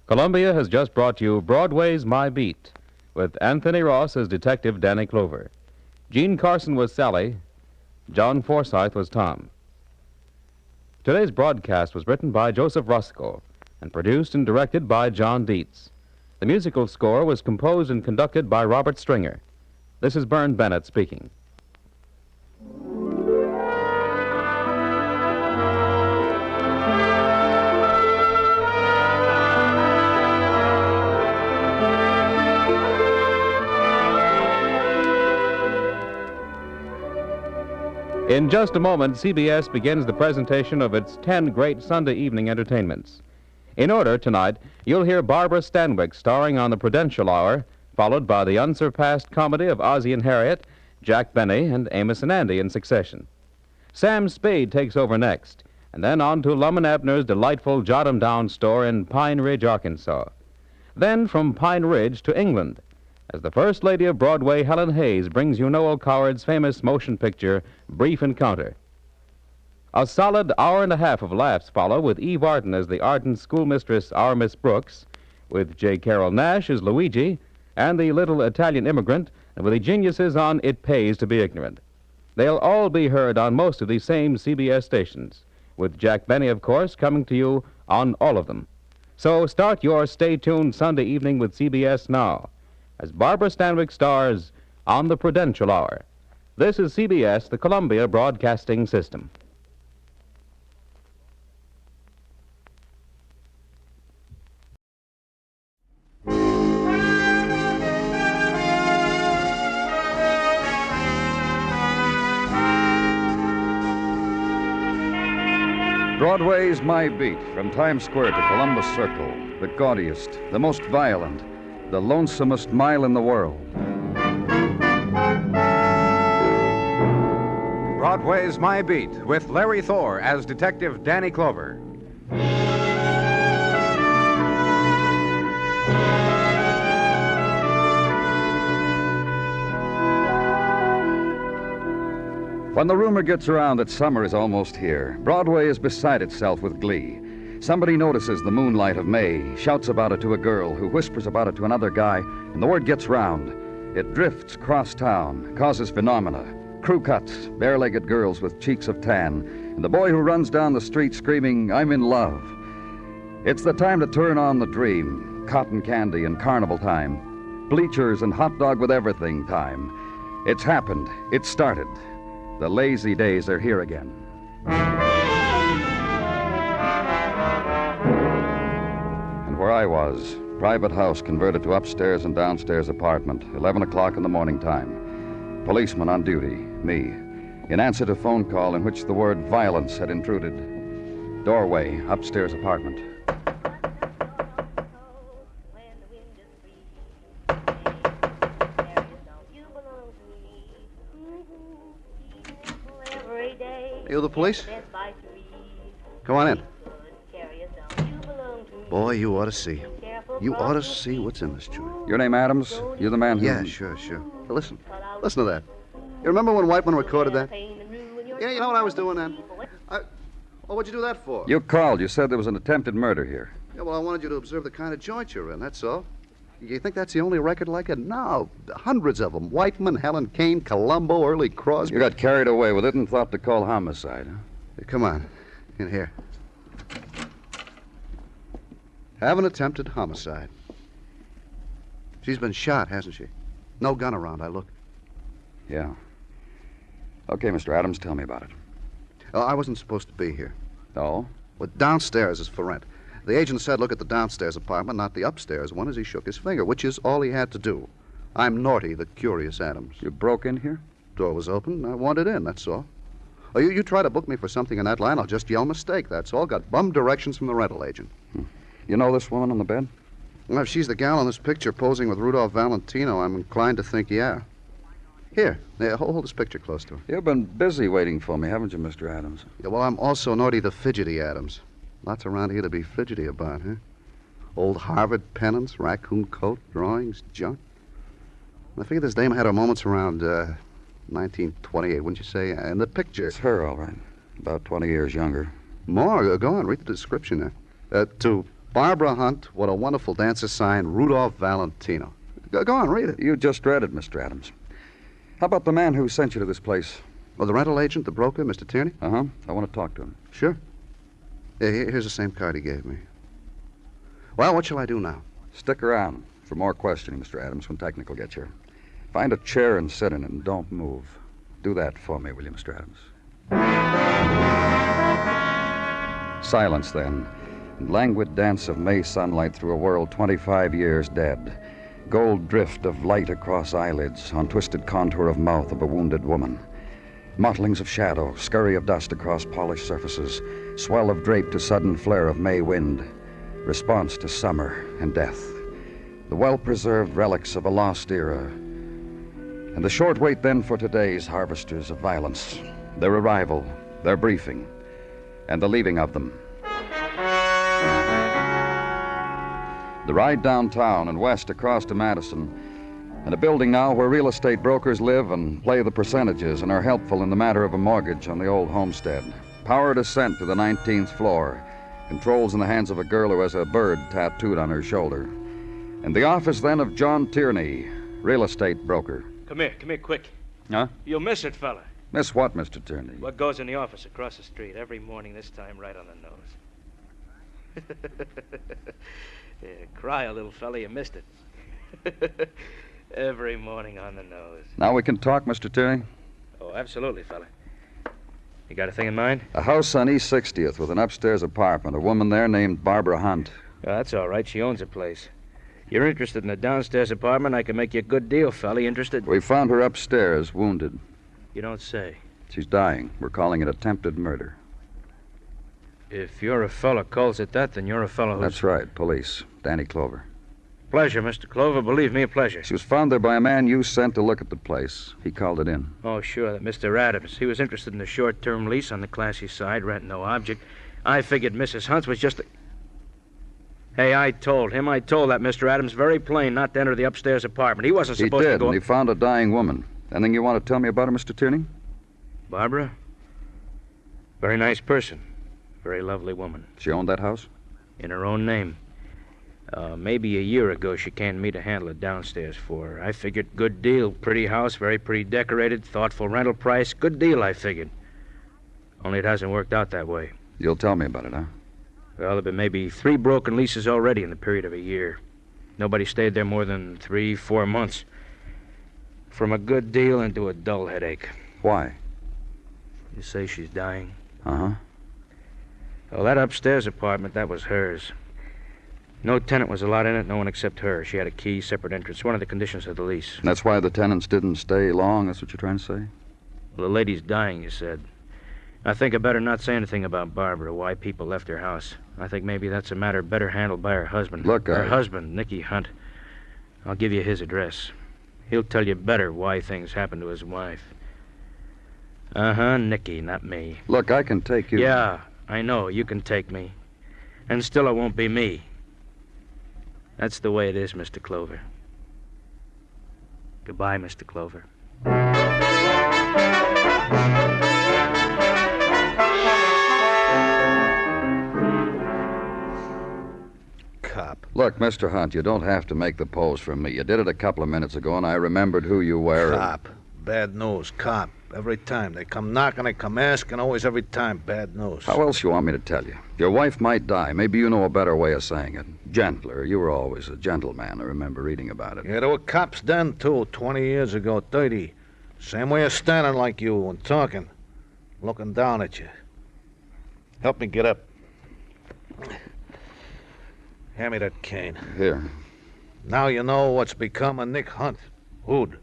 Columbia has just brought you Broadway's My Beat, with Anthony Ross as Detective Danny Clover. Gene Carson was Sally. John Forsythe was Tom. Today's broadcast was written by Joseph Roscoe and produced and directed by John Dietz. The musical score was composed and conducted by Robert Stringer. This is Bern Bennett speaking. In just a moment, CBS begins the presentation of its 10 great Sunday evening entertainments. In order, tonight, you'll hear Barbara Stanwyck starring on the Prudential Hour, followed by the unsurpassed comedy of Ozzie and Harriet, Jack Benny, and Amos and Andy in succession. Sam Spade takes over next, and then on to Lum and Abner's delightful Jot 'em Down store in Pine Ridge, Arkansas. Then from Pine Ridge to England, as the First Lady of Broadway, Helen Hayes, brings you Noel Coward's famous motion picture, Brief Encounter. A solid hour and a half of laughs follow with Eve Arden as the ardent schoolmistress, our Miss Brooks, with J. Carroll Nash as Luigi, and the little Italian immigrant, with the geniuses on It Pays to Be Ignorant. They'll all be heard on most of these same CBS stations, with Jack Benny, of course, coming to you on all of them. So start your stay-tuned Sunday evening with CBS now, as Barbara Stanwyck stars on the Prudential Hour. This is CBS, the Columbia Broadcasting System. Broadway's My Beat, from Times Square to Columbus Circle, the gaudiest, the most violent, the lonesomest mile in the world. Broadway's My Beat, with Larry Thor as Detective Danny Clover. When the rumor gets around that summer is almost here, Broadway is beside itself with glee. Somebody notices the moonlight of May, shouts about it to a girl who whispers about it to another guy, and the word gets round. It drifts across town, causes phenomena. Crew cuts, bare-legged girls with cheeks of tan, and the boy who runs down the street screaming, "I'm in love." It's the time to turn on the dream, cotton candy and carnival time, bleachers and hot dog with everything time. It's happened. It's started. The lazy days are here again. And where I was, private house converted to upstairs and downstairs apartment, 11 o'clock in the morning time. Policeman on duty, me, in answer to phone call in which the word violence had intruded. Doorway, upstairs apartment. You the police? Come on in. Boy, you ought to see. You ought to see what's in this joint. Your name Adams? You're the man who... Yeah, sure. Now listen to that. You remember when Whiteman recorded that? Yeah, you know what I was doing then? Well, what'd you do that for? You called. You said there was an attempted murder here. Yeah, well, I wanted you to observe the kind of joint you're in, that's all. You think that's the only record like it? No, hundreds of them. Whiteman, Helen Kane, Columbo, Early Crosby. You got carried away with it and thought to call homicide, huh? Hey, come on. In here. Have an attempted homicide. She's been shot, hasn't she? No gun around, I look. Yeah. Okay, Mr. Adams, tell me about it. Oh, I wasn't supposed to be here. Oh? Well, downstairs is for rent. The agent said look at the downstairs apartment, not the upstairs one, as he shook his finger, which is all he had to do. I'm Naughty, the curious Adams. You broke in here? Door was open. I wanted in, that's all. Oh, you try to book me for something in that line, I'll just yell mistake, that's all. Got bum directions from the rental agent. You know this woman on the bed? Well, if she's the gal in this picture posing with Rudolph Valentino, I'm inclined to think yeah. Here, hold this picture close to her. You've been busy waiting for me, haven't you, Mr. Adams? Yeah, well, I'm also Naughty the Fidgety Adams. Lots around here to be fidgety about, huh? Old Harvard pennants, raccoon coat, drawings, junk. I figure this dame had her moments around 1928, wouldn't you say? And the picture. It's her, all right. About 20 years younger. More? Go on, read the description there. To Barbara Hunt, what a wonderful dancer signed, Rudolph Valentino. Go on, read it. You just read it, Mr. Adams. How about the man who sent you to this place? Oh, the rental agent, the broker, Mr. Tierney? Uh-huh. I want to talk to him. Sure. Here's the same card he gave me. Well, what shall I do now? Stick around for more questioning, Mr. Adams, when technical gets here. Find a chair and sit in it and don't move. Do that for me, will you, Mr. Adams? Silence, then. Languid dance of May sunlight through a world 25 years dead. Gold drift of light across eyelids on twisted contour of mouth of a wounded woman. Mottlings of shadow, scurry of dust across polished surfaces, swell of drape to sudden flare of May wind, response to summer and death, the well-preserved relics of a lost era, and the short wait then for today's harvesters of violence, their arrival, their briefing, and the leaving of them. The ride downtown and west across to Madison, and a building now where real estate brokers live and play the percentages and are helpful in the matter of a mortgage on the old homestead. Powered ascent to the 19th floor. Controls in the hands of a girl who has a bird tattooed on her shoulder. And the office then of John Tierney, real estate broker. Come here, quick. Huh? You'll miss it, fella. Miss what, Mr. Tierney? What goes in the office across the street every morning, this time right on the nose. Yeah, cry a little fella, you missed it. Every morning on the nose. Now we can talk, Mr. Tierney? Oh, absolutely, fella. You got a thing in mind? A house on East 60th with an upstairs apartment. A woman there named Barbara Hunt. Oh, that's all right. She owns the place. You're interested in a downstairs apartment? I can make you a good deal, fella. You interested? We found her upstairs, wounded. You don't say. She's dying. We're calling it attempted murder. If you're a fella calls it that, then you're a fella who's... That's right. Police. Danny Clover. Pleasure, Mr. Clover. Believe me, a pleasure. She was found there by a man you sent to look at the place. He called it in. Oh, sure, that Mr. Adams. He was interested in a short-term lease on the classy side, rent no object. I figured Mrs. Hunt was just a... Hey, I told that Mr. Adams very plain not to enter the upstairs apartment. He wasn't supposed to go... He did, and he found a dying woman. Anything you want to tell me about her, Mr. Tierney? Barbara? Very nice person. Very lovely woman. She owned that house? In her own name. Maybe a year ago, she canned me to handle it downstairs for her. I figured good deal. Pretty house, very pretty decorated, thoughtful rental price. Good deal, I figured. Only it hasn't worked out that way. You'll tell me about it, huh? Well, there have been maybe 3 broken leases already in the period of a year. Nobody stayed there more than 3-4 months. From a good deal into a dull headache. Why? You say she's dying? Uh-huh. Well, that upstairs apartment, that was hers. No tenant was allowed in it, no one except her. She had a key, separate entrance, one of the conditions of the lease. And that's why the tenants didn't stay long, that's what you're trying to say? Well, the lady's dying, you said. I think I better not say anything about Barbara, why people left her house. I think maybe that's a matter better handled by her husband. Look, her husband, Nicky Hunt. I'll give you his address. He'll tell you better why things happened to his wife. Uh-huh, Nicky, not me. Look, I can take you. Yeah, I know. You can take me. And still it won't be me. That's the way it is, Mr. Clover. Goodbye, Mr. Clover. Cop. Look, Mr. Hunt, you don't have to make the pose for me. You did it a couple of minutes ago, and I remembered who you were. Cop. Bad news, cop. Every time. They come knocking, they come asking, always every time. Bad news. How else you want me to tell you? Your wife might die. Maybe you know a better way of saying it. Gentler. You were always a gentleman. I remember reading about it. Yeah, there were cops then, too, 20 years ago, 30. Same way of standing like you and talking. Looking down at you. Help me get up. Hand me that cane. Here. Now you know what's become of Nick Hunt. Who'd?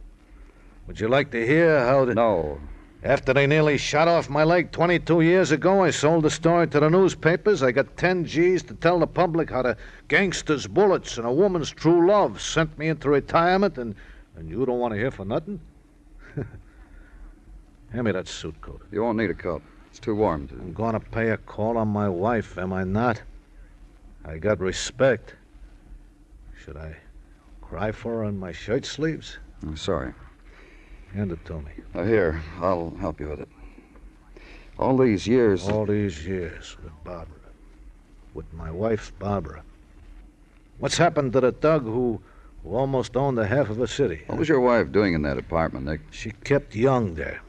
Would you like to hear how the... No. After they nearly shot off my leg 22 years ago, I sold the story to the newspapers. I got 10 G's to tell the public how the gangster's bullets and a woman's true love sent me into retirement, and you don't want to hear for nothing? Hand me that suit coat. You won't need a coat. It's too warm. I'm going to pay a call on my wife, am I not? I got respect. Should I cry for her in my shirt sleeves? I'm sorry. Hand it to me. Here, I'll help you with it. All these years with Barbara. With my wife, Barbara. What's happened to the thug who almost owned a half of a city? What was your wife doing in that apartment, Nick? She kept Young there.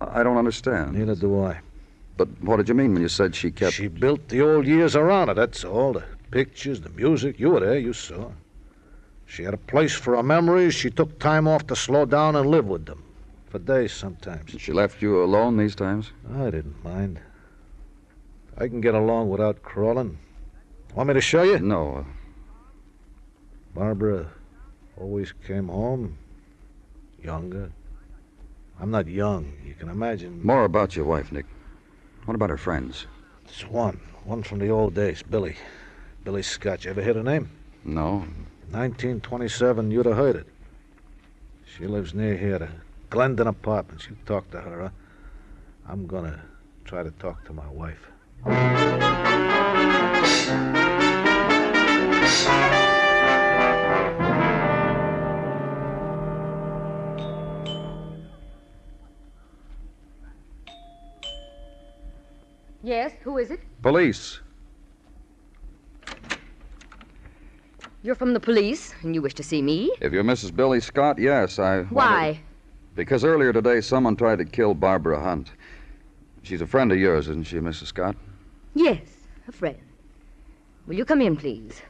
I don't understand. Neither do I. But what did you mean when you said she kept... She built the old years around her, that's all. The pictures, the music. You were there, you saw. She had a place for her memories. She took time off to slow down and live with them. For days sometimes. She left you alone these times? I didn't mind. I can get along without crawling. Want me to show you? No. Barbara always came home younger. I'm not young, you can imagine. More about your wife, Nick. What about her friends? There's one from the old days, Billy. Billy Scott. You ever hear the name? No. 1927, you'd have heard it. She lives near here, the Glendon Apartments. You talk to her, huh? I'm gonna try to talk to my wife. Yes, who is it? Police. You're from the police, and you wish to see me? If you're Mrs. Billy Scott, yes, Why? Because earlier today, someone tried to kill Barbara Hunt. She's a friend of yours, isn't she, Mrs. Scott? Yes, a friend. Will you come in, please?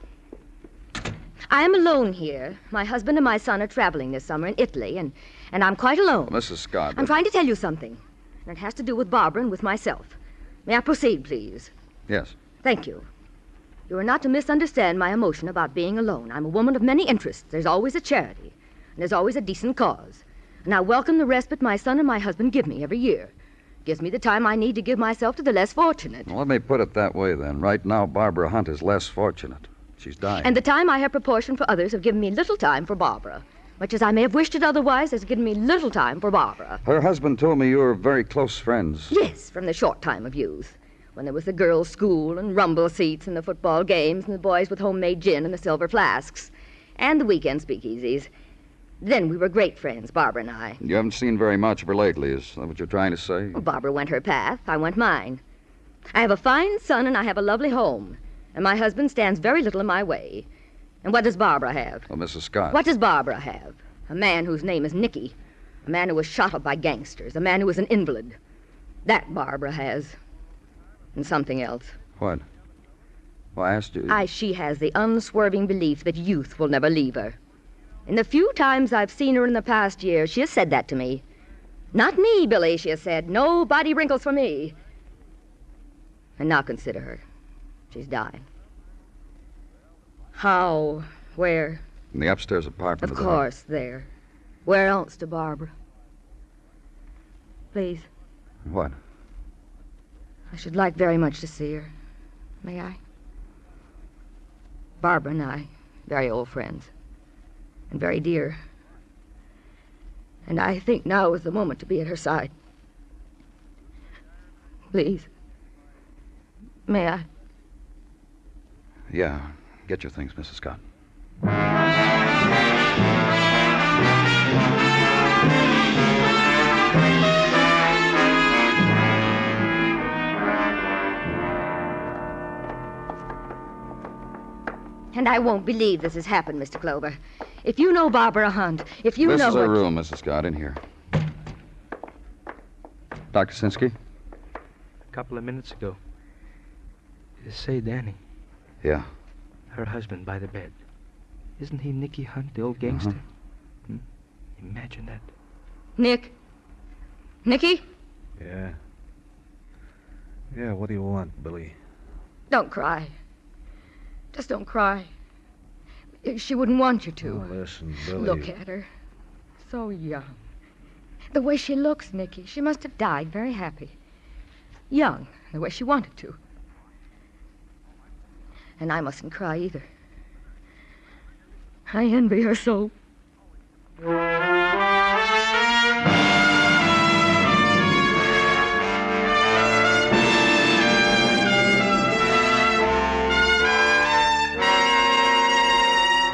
I am alone here. My husband and my son are traveling this summer in Italy, and I'm quite alone. Mrs. Scott. I'm trying to tell you something, and it has to do with Barbara and with myself. May I proceed, please? Yes. Thank you. You are not to misunderstand my emotion about being alone. I'm a woman of many interests. There's always a charity, and there's always a decent cause. And I welcome the respite my son and my husband give me every year. Gives me the time I need to give myself to the less fortunate. Well, let me put it that way, then. Right now, Barbara Hunt is less fortunate. She's dying. And the time I have proportioned for others have given me little time for Barbara. Much as I may have wished it otherwise, has given me little time for Barbara. Her husband told me you were very close friends. Yes, from the short time of youth. When there was the girls' school and rumble seats and the football games and the boys with homemade gin and the silver flasks. And the weekend speakeasies. Then we were great friends, Barbara and I. You haven't seen very much of her lately, is that what you're trying to say? Well, Barbara went her path. I went mine. I have a fine son and I have a lovely home. And my husband stands very little in my way. And what does Barbara have? Oh, Mrs. Scott. What does Barbara have? A man whose name is Nicky. A man who was shot up by gangsters. A man who was an invalid. That Barbara has. And something else. What? Well, I asked you. She has the unswerving belief that youth will never leave her. In the few times I've seen her in the past year, she has said that to me. Not me, Billy, she has said. No body wrinkles for me. And now consider her. She's dying. How? Where? In the upstairs apartment. Of course, there. Where else to Barbara? Please. What? I should like very much to see her. May I? Barbara and I, very old friends. And very dear. And I think now is the moment to be at her side. Please. May I? Yeah. Get your things, Mrs. Scott. And I won't believe this has happened, Mr. Clover. If you know Barbara Hunt, if you This know is what... her room, Mrs. Scott, in here. Dr. Sinsky? A couple of minutes ago. Say, Danny. Yeah. Her husband by the bed. Isn't he Nicky Hunt, the old gangster? Uh-huh. Imagine that. Nick? Nicky? Yeah. Yeah, what do you want, Billy? Don't cry. Just don't cry. She wouldn't want you to. Oh, listen, Billy. Look at her. So young. The way she looks, Nicky, she must have died very happy. Young, the way she wanted to. And I mustn't cry either. I envy her so.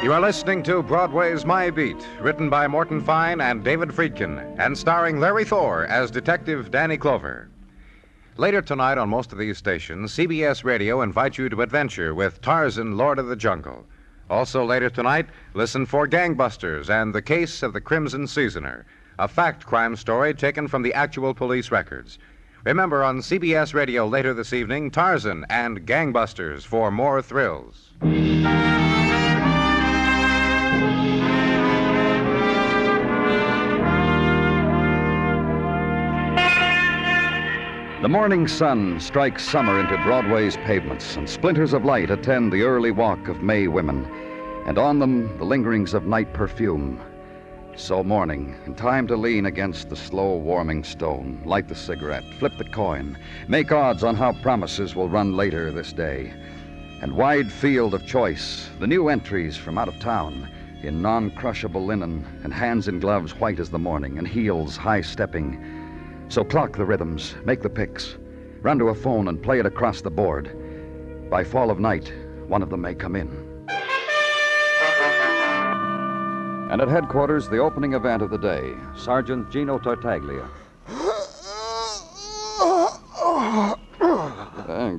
You are listening to Broadway's My Beat, written by Morton Fine and David Friedkin, and starring Larry Thor as Detective Danny Clover. Later tonight on most of these stations, CBS Radio invites you to adventure with Tarzan, Lord of the Jungle. Also later tonight, listen for Gangbusters and The Case of the Crimson Seasoner, a fact crime story taken from the actual police records. Remember, on CBS Radio later this evening, Tarzan and Gangbusters for more thrills. The morning sun strikes summer into Broadway's pavements, and splinters of light attend the early walk of May women, and on them the lingerings of night perfume. So morning, and time to lean against the slow warming stone, light the cigarette, flip the coin, make odds on how promises will run later this day. And wide field of choice, the new entries from out of town, in non-crushable linen, and hands in gloves white as the morning, and heels high-stepping. So clock the rhythms, make the picks, run to a phone and play it across the board. By fall of night, one of them may come in. And at headquarters, the opening event of the day, Sergeant Gino Tartaglia.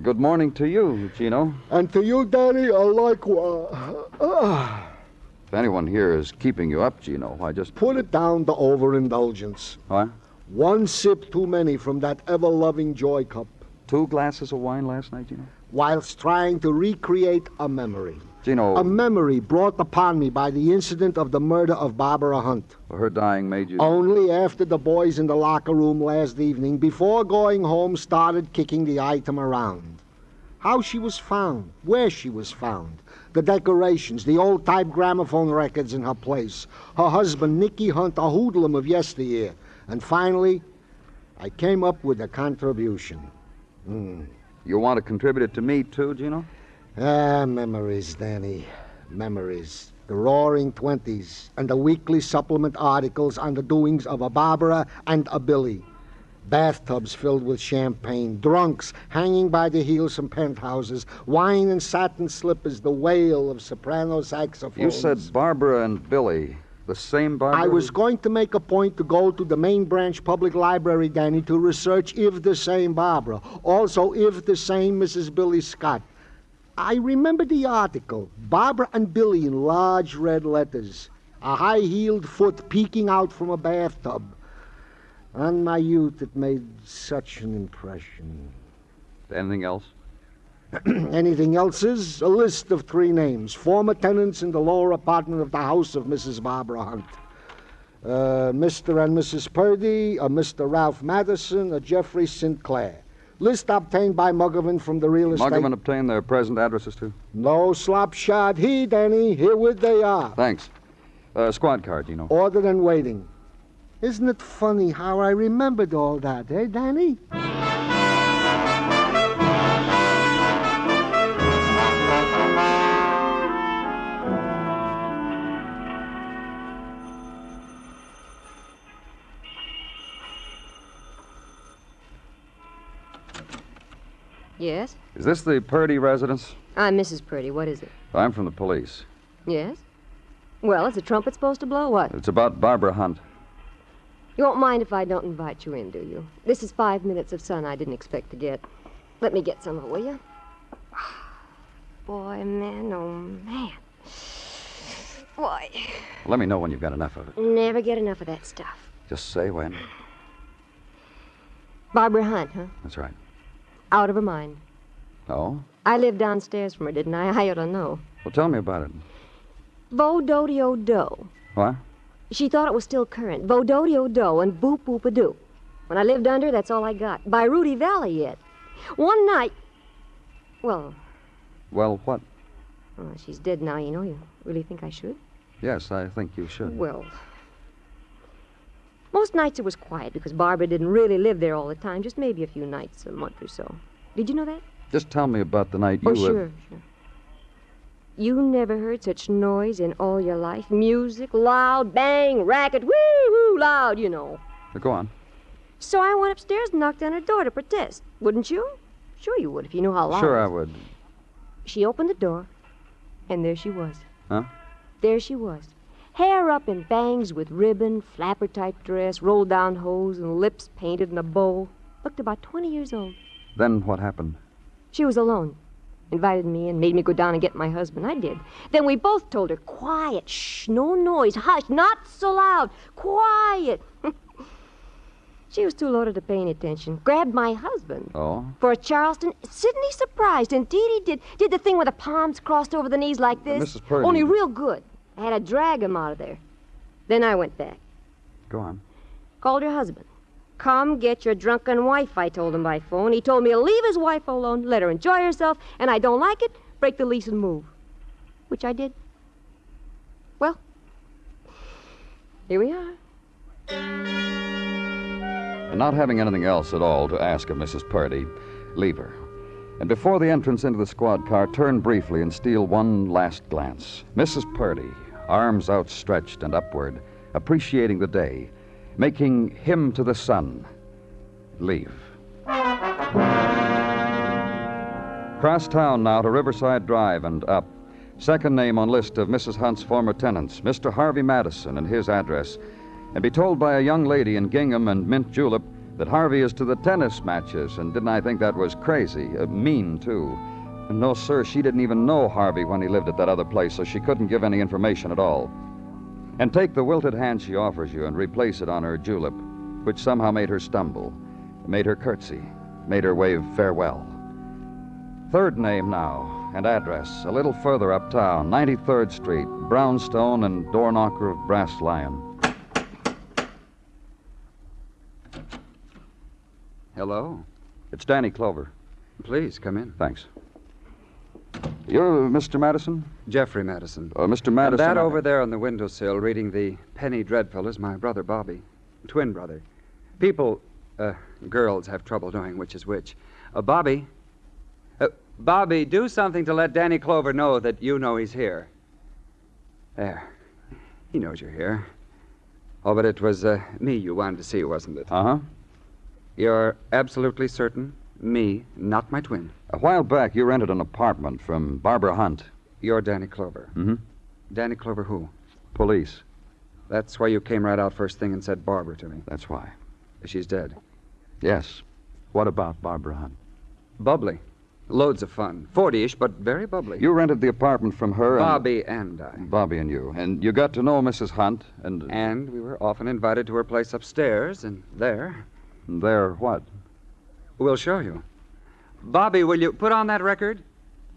Good morning to you, Gino. And to you, Danny, likewise. If anyone here is keeping you up, Gino, why just... Put it down to overindulgence. What? One sip too many from that ever-loving joy cup. 2 glasses of wine last night, Gino? Whilst trying to recreate a memory. Gino... A memory brought upon me by the incident of the murder of Barbara Hunt. Her dying made you... Only after the boys in the locker room last evening, before going home, started kicking the item around. How she was found, where she was found, the decorations, the old-type gramophone records in her place, her husband, Nicky Hunt, a hoodlum of yesteryear. And finally, I came up with a contribution. You want to contribute it to me, too, Gino? Memories, Danny. Memories. The roaring 20s, and the weekly supplement articles on the doings of a Barbara and a Billy. Bathtubs filled with champagne, drunks hanging by the heels from penthouses, wine and satin slippers, the wail of soprano saxophones. You said Barbara and Billy. The same Barbara? I was going to make a point to go to the main branch public library, Danny, to research if the same Barbara. Also, if the same Mrs. Billy Scott. I remember the article. Barbara and Billy in large red letters. A high-heeled foot peeking out from a bathtub. On my youth, it made such an impression. Anything else? Anything else is a list of 3 names. Former tenants in the lower apartment of the house of Mrs. Barbara Hunt. Mr. and Mrs. Purdy, a Mr. Ralph Madison, a Jeffrey Sinclair. List obtained by Muggavan from the real estate... Muggavan obtained their present addresses, too? No slop shot. Danny. Herewith they are. Thanks. Squad car, Gino. Ordered and waiting. Isn't it funny how I remembered all that, eh, Danny? Yes? Is this the Purdy residence? I'm Mrs. Purdy. What is it? I'm from the police. Yes? Well, is the trumpet supposed to blow? What? It's about Barbara Hunt. You won't mind if I don't invite you in, do you? This is 5 minutes of sun I didn't expect to get. Let me get some of it, will you? Boy, man, oh, man. Boy. Let me know when you've got enough of it. Never get enough of that stuff. Just say when. Barbara Hunt, huh? That's right. Out of her mind. Oh? I lived downstairs from her, didn't I? I ought to know. Well, tell me about it. Vo-do-de-o-do. What? She thought it was still current. Vo-do-de-o-do and boop-boop-a-doo. When I lived under, that's all I got. By Rudy Valley yet. One night... Well... Well, what? Oh, she's dead now, you know. You really think I should? Yes, I think you should. Well... Most nights it was quiet because Barbara didn't really live there all the time. Just maybe a few nights a month or so. Did you know that? Just tell me about the night you... Oh, sure. You never heard such noise in all your life? Music, loud, bang, racket, woo-woo, loud, you know. Go on. So I went upstairs and knocked on her door to protest. Wouldn't you? Sure you would if you knew how loud. Sure I would. She opened the door, and there she was. Huh? There she was. Hair up in bangs with ribbon, flapper-type dress, roll-down hose, and lips painted in a bow. Looked about 20 years old. Then what happened? She was alone. Invited me and made me go down and get my husband. I did. Then we both told her, quiet, shh, no noise, hush, not so loud, quiet. She was too loaded to pay any attention. Grabbed my husband. Oh? For a Charleston. Sydney surprised. Indeed he did. Did the thing with the palms crossed over the knees like this. Mrs. Purdy. Only real good. I had to drag him out of there. Then I went back. Go on. Called her husband. Come get your drunken wife, I told him by phone. He told me to leave his wife alone, let her enjoy herself, and I don't like it, break the lease and move. Which I did. Well, here we are. And not having anything else at all to ask of Mrs. Purdy, leave her. And before the entrance into the squad car, turn briefly and steal one last glance. Mrs. Purdy, arms outstretched and upward, appreciating the day, making hymn to the sun. Leave. Cross town now to Riverside Drive and up. Second name on list of Mrs. Hunt's former tenants, Mr. Harvey Madison and his address. And be told by a young lady in gingham and mint julep that Harvey is to the tennis matches, and didn't I think that was crazy? Mean, too. No, sir, she didn't even know Harvey when he lived at that other place, so she couldn't give any information at all. And take the wilted hand she offers you and replace it on her julep, which somehow made her stumble, made her curtsy, made her wave farewell. Third name now, and address, a little further uptown, 93rd Street, brownstone and door knocker of brass lion. Hello. It's Danny Clover. Please, come in. Thanks. You're Mr. Madison? Jeffrey Madison. Mr. Madison... And that over there on the windowsill reading the Penny Dreadful is my brother, Bobby. Twin brother. People, girls have trouble knowing which is which. Bobby, do something to let Danny Clover know that you know he's here. There. He knows you're here. Oh, but it was me you wanted to see, wasn't it? Uh-huh. You're absolutely certain? Me, not my twin. A while back, you rented an apartment from Barbara Hunt. You're Danny Clover. Mm-hmm. Danny Clover who? Police. That's why you came right out first thing and said Barbara to me. That's why. She's dead. Yes. What about Barbara Hunt? Bubbly. Loads of fun. 40-ish, but very bubbly. You rented the apartment from her and... Bobby and I. Bobby and you. And you got to know Mrs. Hunt and... And we were often invited to her place upstairs, and there... There what? We'll show you. Bobby, will you put on that record?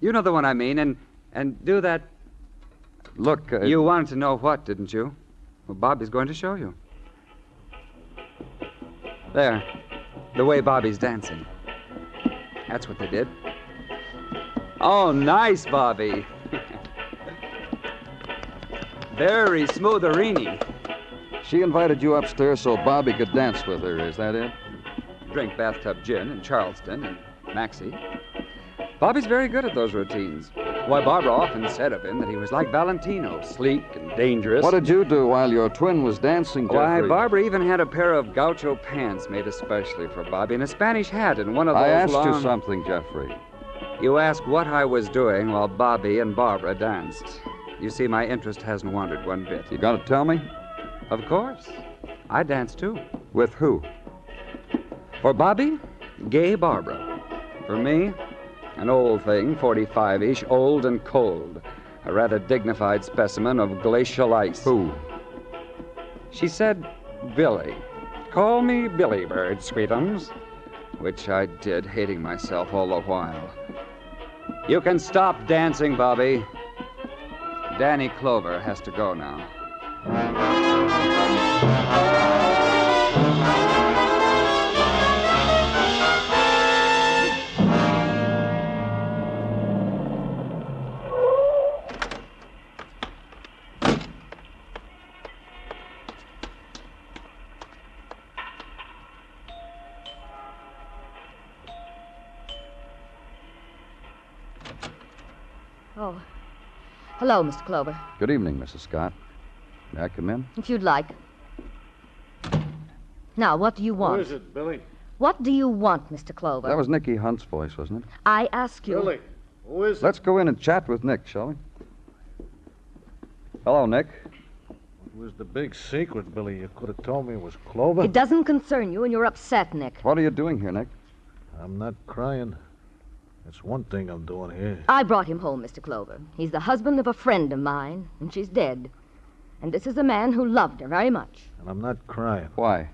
You know the one I mean, and do that... Look, You wanted to know what, didn't you? Well, Bobby's going to show you. There. The way Bobby's dancing. That's what they did. Oh, nice, Bobby. Very smooth-a-reeny. She invited you upstairs so Bobby could dance with her, is that it? Drink bathtub gin in Charleston and Maxie. Bobby's very good at those routines. Why, Barbara often said of him that he was like Valentino, sleek and dangerous. What did you do while your twin was dancing, Why, Jeffrey? Barbara even had a pair of gaucho pants made especially for Bobby and a Spanish hat and one of those I asked long... you something, Jeffrey. You asked what I was doing while Bobby and Barbara danced. You see, my interest hasn't wandered one bit. You gonna tell me? Of course. I danced, too. With who? For Bobby, gay Barbara. For me, an old thing, 45-ish, old and cold. A rather dignified specimen of glacial ice. Who? She said, Billy. Call me Billy Bird, sweetums. Which I did, hating myself all the while. You can stop dancing, Bobby. Danny Clover has to go now. Oh. Hello, Mr. Clover. Good evening, Mrs. Scott. May I come in? If you'd like. Now, what do you want? Who is it, Billy? What do you want, Mr. Clover? That was Nicky Hunt's voice, wasn't it? I ask you. Billy, who is it? Let's go in and chat with Nick, shall we? Hello, Nick. It was the big secret, Billy. You could have told me it was Clover. It doesn't concern you, and you're upset, Nick. What are you doing here, Nick? I'm not crying. That's one thing I'm doing here. I brought him home, Mr. Clover. He's the husband of a friend of mine, and she's dead. And this is a man who loved her very much. And I'm not crying. Why?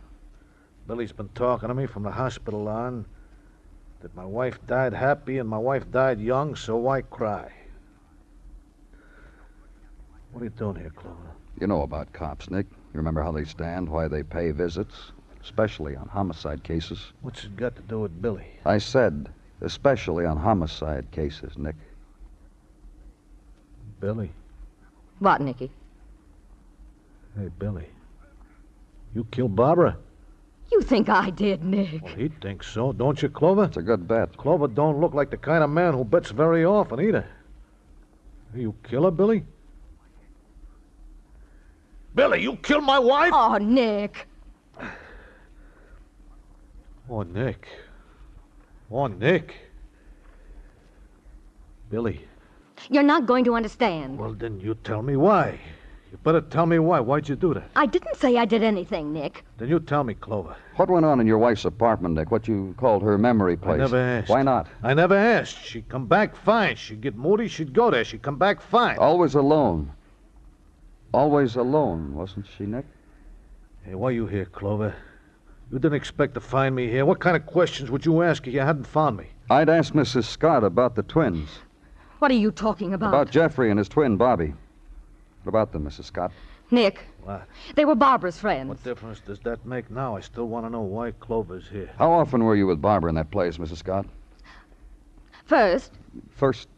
Billy's been talking to me from the hospital on that my wife died happy and my wife died young, so why cry? What are you doing here, Clover? You know about cops, Nick. You remember how they stand, why they pay visits, especially on homicide cases. What's it got to do with Billy? I said, especially on homicide cases, Nick. Billy? What, Nicky? Hey, Billy. You killed Barbara? You think I did, Nick? Well, he thinks so, don't you, Clover? It's a good bet. Clover don't look like the kind of man who bets very often, either. You kill her, Billy? Billy, you killed my wife? Oh, Nick. Oh, Nick. Oh, Nick. Billy. You're not going to understand. Well, then you tell me why. You better tell me why. Why'd you do that? I didn't say I did anything, Nick. Then you tell me, Clover. What went on in your wife's apartment, Nick? What you called her memory place? I never asked. Why not? I never asked. She'd come back fine. She'd get moody, she'd go there. She'd come back fine. Always alone. Always alone, wasn't she, Nick? Hey, why you here, Clover? You didn't expect to find me here. What kind of questions would you ask if you hadn't found me? I'd asked Mrs. Scott about the twins. What are you talking about? About Jeffrey and his twin, Bobby. What about them, Mrs. Scott? Nick. What? They were Barbara's friends. What difference does that make now? I still want to know why Clover's here. How often were you with Barbara in that place, Mrs. Scott? First,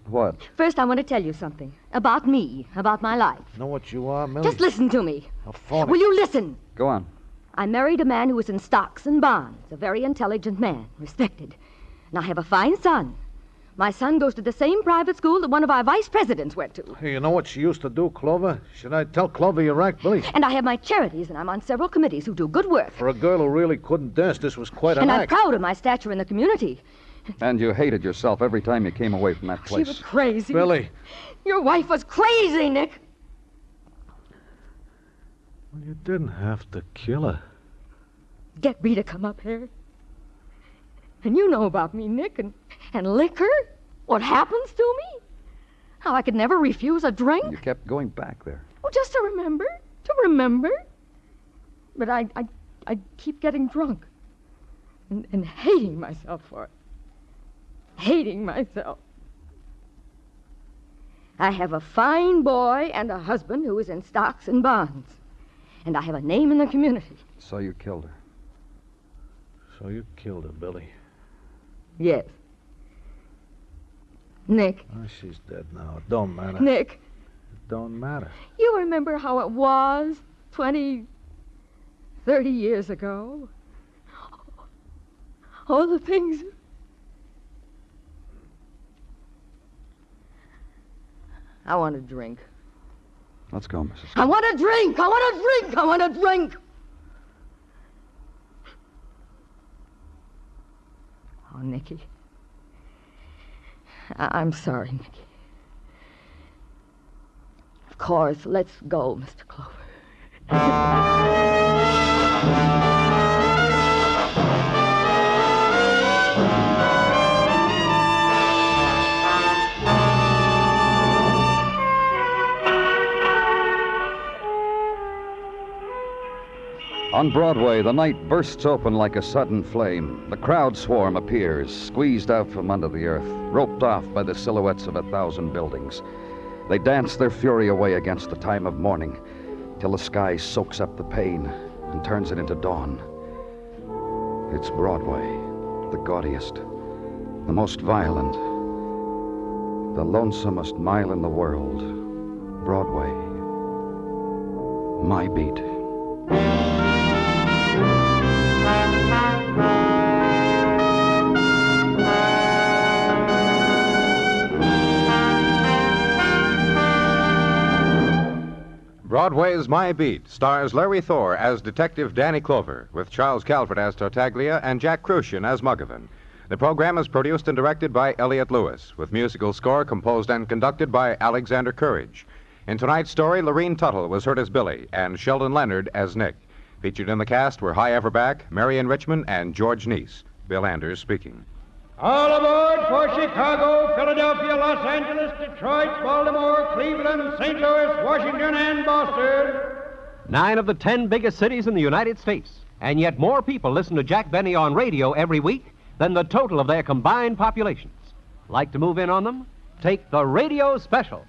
what? First, I want to tell you something. About me. About my life. Know what you are, Millie? Just listen to me. Now, phone it. Will you listen? Go on. I married a man who was in stocks and bonds. A very intelligent man. Respected. And I have a fine son. My son goes to the same private school that one of our vice presidents went to. Hey, you know what she used to do, Clover? Should I tell Clover you're right, Billy? And I have my charities, and I'm on several committees who do good work. For a girl who really couldn't dance, this was quite an And I'm act. proud of my stature in the community. And you hated yourself every time you came away from that place. She was crazy. Billy. Your wife was crazy, Nick. Well, you didn't have to kill her. Get me to come up here. And you know about me, Nick, and liquor. What happens to me? How I could never refuse a drink. You kept going back there. Oh, just to remember. But I keep getting drunk. And hating myself for it. Hating myself. I have a fine boy and a husband who is in stocks and bonds. And I have a name in the community. So you killed her. So you killed her, Billy. Yes. Nick. Oh, she's dead now. It don't matter. Nick. It don't matter. You remember how it was 20, 30 years ago? All the things... I want a drink. Let's go, Mrs. I want a drink! I want a drink! I want a drink! Oh, Nicky. I'm sorry, Nicky. Of course, let's go, Mr. Clover. On Broadway, the night bursts open like a sudden flame. The crowd swarm appears, squeezed out from under the earth, roped off by the silhouettes of 1,000 buildings. They dance their fury away against the time of morning, till the sky soaks up the pain and turns it into dawn. It's Broadway, the gaudiest, the most violent, the lonesomest mile in the world. Broadway, my beat. Broadway Is My Beat stars Larry Thor as Detective Danny Clover, with Charles Calvert as Tartaglia and Jack Crucian as Muggavan. The program is produced and directed by Elliott Lewis, with musical score composed and conducted by Alexander Courage. In tonight's story, Lorene Tuttle was heard as Billy and Sheldon Leonard as Nick. Featured in the cast were Hy Everback, Marion Richmond, and George Neese. Bill Anders speaking. All aboard for Chicago, Philadelphia, Los Angeles, Detroit, Baltimore, Cleveland, St. Louis, Washington, and Boston. 9 of the 10 biggest cities in the United States. And yet more people listen to Jack Benny on radio every week than the total of their combined populations. Like to move in on them? Take the radio special.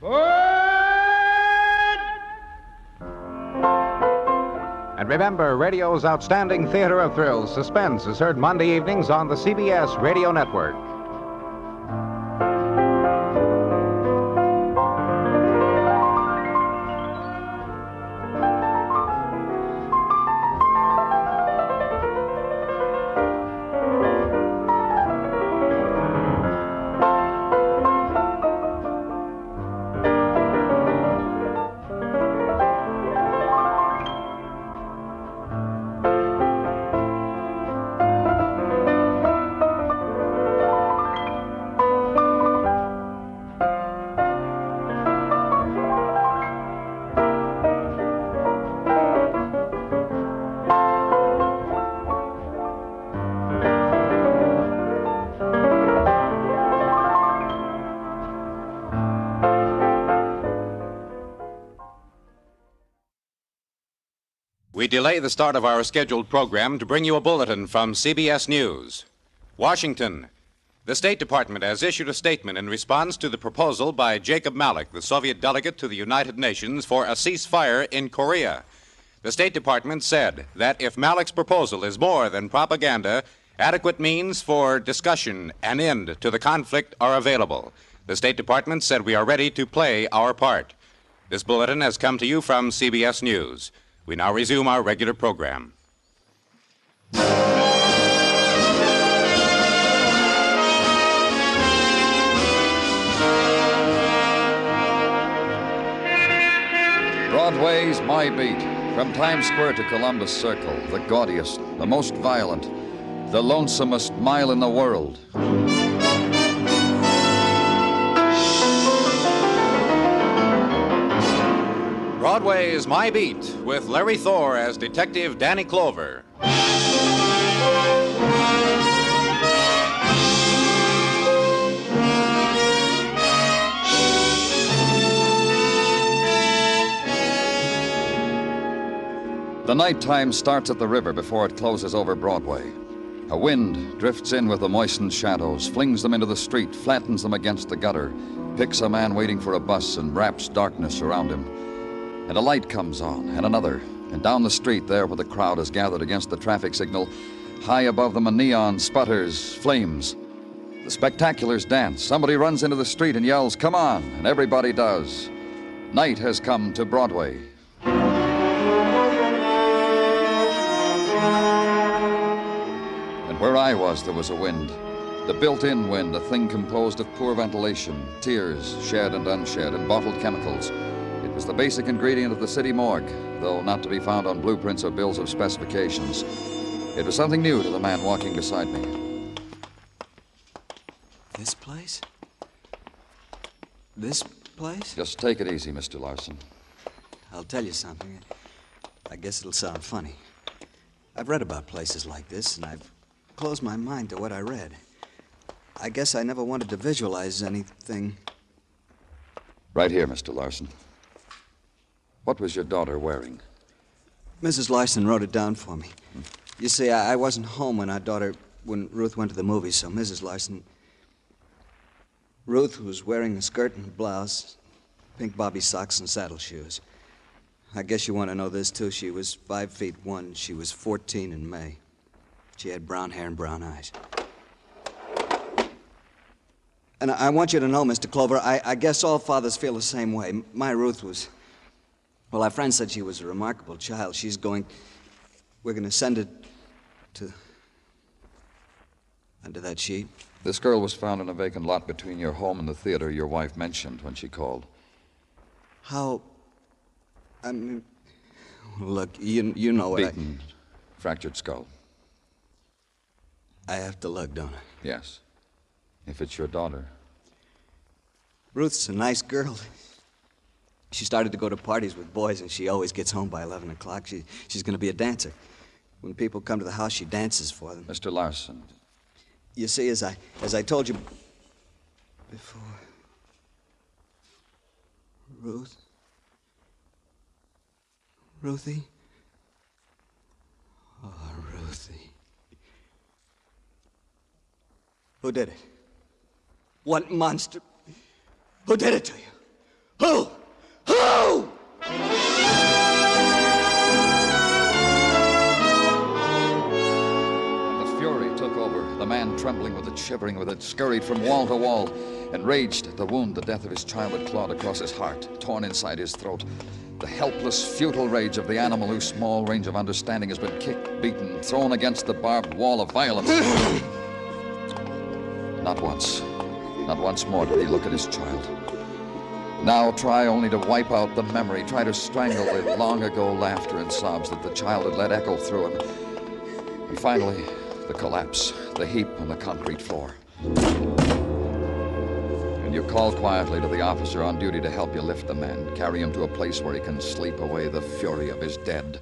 And remember, radio's outstanding theater of thrills, Suspense, is heard Monday evenings on the CBS Radio Network. We delay the start of our scheduled program to bring you a bulletin from CBS News. Washington. The State Department has issued a statement in response to the proposal by Jacob Malik, the Soviet delegate to the United Nations, for a ceasefire in Korea. The State Department said that if Malik's proposal is more than propaganda, adequate means for discussion and end to the conflict are available. The State Department said we are ready to play our part. This bulletin has come to you from CBS News. We now resume our regular program. Broadway's My Beat. From Times Square to Columbus Circle, the gaudiest, the most violent, the lonesomest mile in the world. Broadway Is My Beat, with Larry Thor as Detective Danny Clover. The nighttime starts at the river before it closes over Broadway. A wind drifts in with the moistened shadows, flings them into the street, flattens them against the gutter, picks a man waiting for a bus, and wraps darkness around him. And a light comes on, and another, and down the street there where the crowd is gathered against the traffic signal, high above them a neon sputters, flames. The spectaculars dance. Somebody runs into the street and yells, "Come on," and everybody does. Night has come to Broadway. And where I was, there was a wind. The built-in wind, a thing composed of poor ventilation, tears, shed and unshed, and bottled chemicals. It was the basic ingredient of the city morgue, though not to be found on blueprints or bills of specifications. It was something new to the man walking beside me. This place? This place? Just take it easy, Mr. Larson. I'll tell you something. I guess it'll sound funny. I've read about places like this, and I've closed my mind to what I read. I guess I never wanted to visualize anything. Right here, Mr. Larson. What was your daughter wearing? Mrs. Larson wrote it down for me. You see, I wasn't home when Ruth went to the movies, so Mrs. Larson... Ruth was wearing a skirt and a blouse, pink bobby socks and saddle shoes. I guess you want to know this, too. She was 5'1". She was 14 in May. She had brown hair and brown eyes. And I want you to know, Mr. Clover, I guess all fathers feel the same way. My Ruth was... Well, our friend said she was a remarkable child. We're going to send it to... under that sheet. This girl was found in a vacant lot between your home and the theater your wife mentioned when she called. How... I mean... Look, you know what Beaten, fractured skull. I have to look, don't I? Yes. If it's your daughter. Ruth's a nice girl. She started to go to parties with boys, and she always gets home by 11 o'clock. She's going to be a dancer. When people come to the house, she dances for them. Mr. Larson. You see, as I told you before, Ruth? Ruthie? Oh, Ruthie. Who did it? What monster? Who did it to you? Who? Who? The fury took over. The man, trembling with it, shivering with it, scurried from wall to wall, enraged at the wound the death of his child had clawed across his heart, torn inside his throat. The helpless, futile rage of the animal whose small range of understanding has been kicked, beaten, thrown against the barbed wall of violence. Not once more did he look at his child. Now try only to wipe out the memory, try to strangle the long-ago laughter and sobs that the child had let echo through him. And finally, the collapse, the heap on the concrete floor. And you call quietly to the officer on duty to help you lift the man, carry him to a place where he can sleep away the fury of his dead.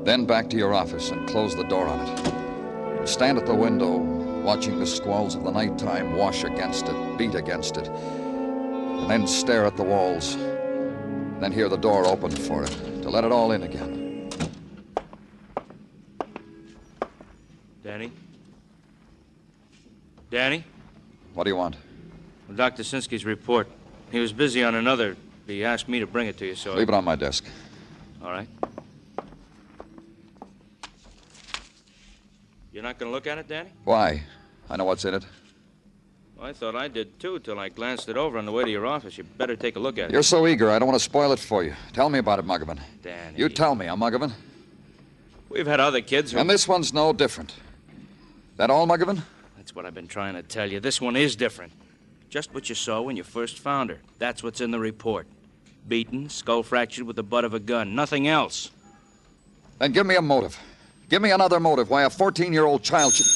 Then back to your office and close the door on it. Stand at the window, watching the squalls of the nighttime wash against it, beat against it, and then stare at the walls, and then hear the door open for it, to let it all in again. Danny? Danny? What do you want? Well, Dr. Sinsky's report. He was busy on another. He asked me to bring it to you, so... Leave it on my desk. All right. You're not going to look at it, Danny? Why? I know what's in it. Well, I thought I did, too, till I glanced it over on the way to your office. You better take a look at it. You're so eager, I don't want to spoil it for you. Tell me about it, Muggavan. Danny. You tell me, Muggavan. We've had other kids who... And this one's no different. That all, Muggavan? That's what I've been trying to tell you. This one is different. Just what you saw when you first found her. That's what's in the report. Beaten, skull fractured with the butt of a gun. Nothing else. Then give me a motive. Give me another motive why a 14-year-old child should...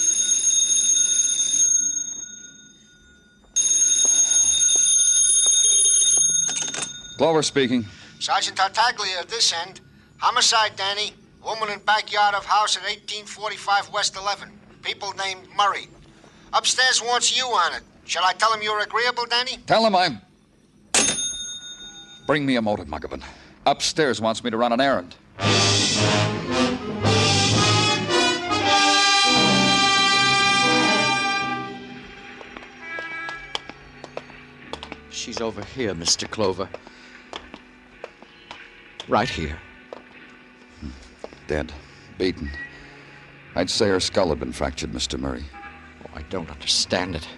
Clover speaking. Sergeant Tartaglia at this end. Homicide, Danny. Woman in backyard of house at 1845 West 11. People named Murray. Upstairs wants you on it. Shall I tell him you're agreeable, Danny? Tell him I'm... Bring me a motive, Muggavan. Upstairs wants me to run an errand. She's over here, Mr. Clover. Right here. Dead. Beaten. I'd say her skull had been fractured, Mr. Murray. Oh, I don't understand it.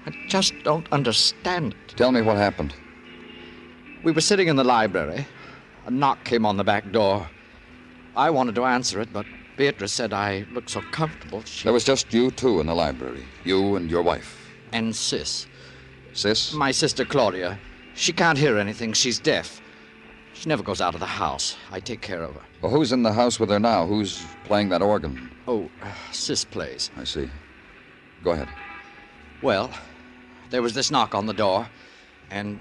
I just don't understand it. Tell me what happened. We were sitting in the library. A knock came on the back door. I wanted to answer it, but Beatrice said I looked so comfortable. There was just you two in the library. You and your wife. And Sis. Sis? My sister Claudia. She can't hear anything. She's deaf. She never goes out of the house. I take care of her. Well, who's in the house with her now? Who's playing that organ? Oh, Sis plays. I see. Go ahead. Well, there was this knock on the door, and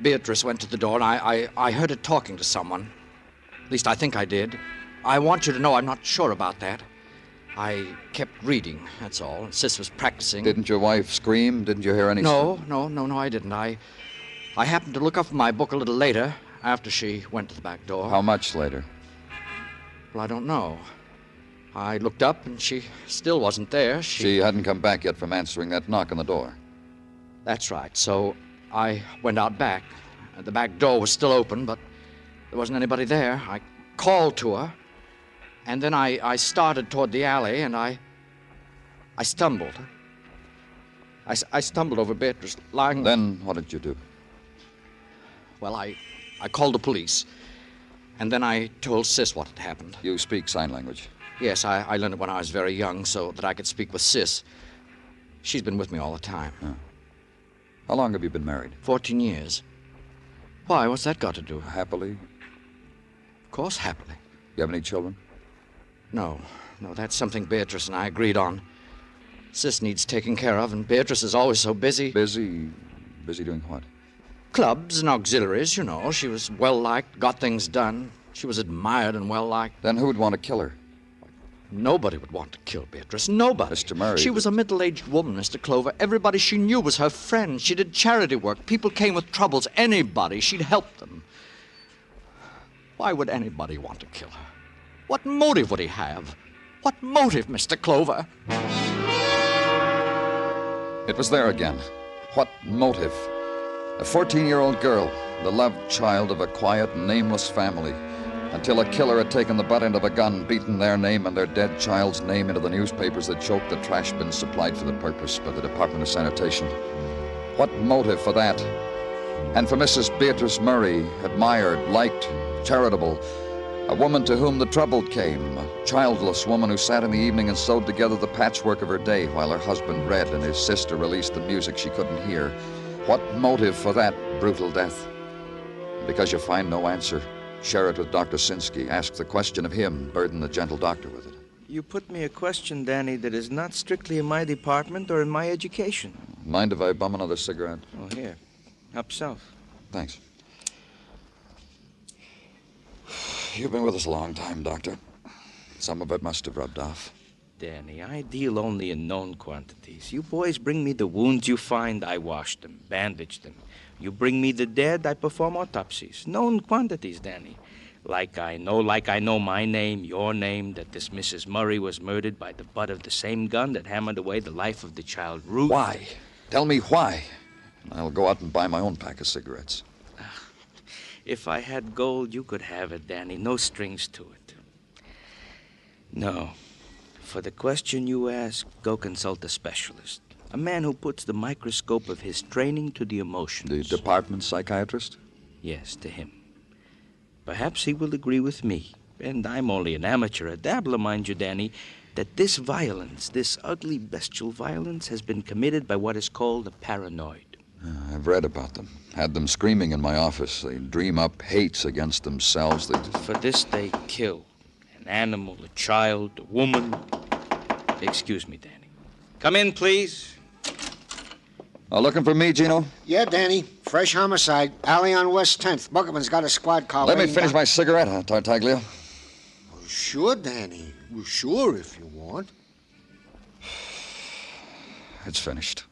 Beatrice went to the door, and I heard her talking to someone. At least I think I did. I want you to know I'm not sure about that. I kept reading, that's all. Sis was practicing. Didn't your wife scream? Didn't you hear any... No, I didn't. I happened to look up from my book a little later, after she went to the back door. How much later? Well, I don't know. I looked up, and she still wasn't there. She hadn't come back yet from answering that knock on the door. That's right. So I went out back. The back door was still open, but there wasn't anybody there. I called to her, and then I started toward the alley, and I stumbled. I stumbled over Beatrice lying... Then what did you do? Well, I called the police, and then I told Sis what had happened. You speak sign language? Yes, I learned it when I was very young so that I could speak with Sis. She's been with me all the time. Oh. How long have you been married? 14 years. Why? What's that got to do? Happily? Of course, happily. You have any children? No, that's something Beatrice and I agreed on. Sis needs taking care of, and Beatrice is always so busy. Busy doing what? Clubs and auxiliaries, you know. She was well-liked, got things done. She was admired and well-liked. Then who would want to kill her? Nobody would want to kill Beatrice. Nobody. Mr. Murray. She was a middle-aged woman, Mr. Clover. Everybody she knew was her friend. She did charity work. People came with troubles. Anybody. She'd help them. Why would anybody want to kill her? What motive would he have? What motive, Mr. Clover? It was there again. What motive? A 14-year-old girl, the loved child of a quiet, nameless family, until a killer had taken the butt end of a gun, beaten their name and their dead child's name into the newspapers that choked the trash bins supplied for the purpose by the Department of Sanitation. What motive for that? And for Mrs. Beatrice Murray, admired, liked, charitable, a woman to whom the trouble came, a childless woman who sat in the evening and sewed together the patchwork of her day while her husband read and his sister released the music she couldn't hear. What motive for that brutal death? Because you find no answer, share it with Dr. Sinsky. Ask the question of him. Burden the gentle doctor with it. You put me a question, Danny, that is not strictly in my department or in my education. Mind if I bum another cigarette? Oh, here. Help yourself. Thanks. You've been with us a long time, Doctor. Some of it must have rubbed off. Danny, I deal only in known quantities. You boys bring me the wounds you find, I wash them, bandage them. You bring me the dead, I perform autopsies. Known quantities, Danny. Like I know my name, your name, that this Mrs. Murray was murdered by the butt of the same gun that hammered away the life of the child Ruth. Why? Tell me why. I'll go out and buy my own pack of cigarettes. If I had gold, you could have it, Danny. No strings to it. No. For the question you ask, go consult a specialist. A man who puts the microscope of his training to the emotions. The department psychiatrist? Yes, to him. Perhaps he will agree with me, and I'm only an amateur, a dabbler, mind you, Danny, that this violence, this ugly, bestial violence, has been committed by what is called a paranoid. I've read about them. Had them screaming in my office. They dream up hates against themselves. For this they kill. An animal, a child, a woman. Excuse me, Danny. Come in, please. Looking for me, Gino? Yeah, Danny. Fresh homicide. Alley on West 10th. Buckerman's got a squad car. Let me finish my cigarette, Tartaglia. Well, sure, Danny. Well, sure, if you want. It's finished.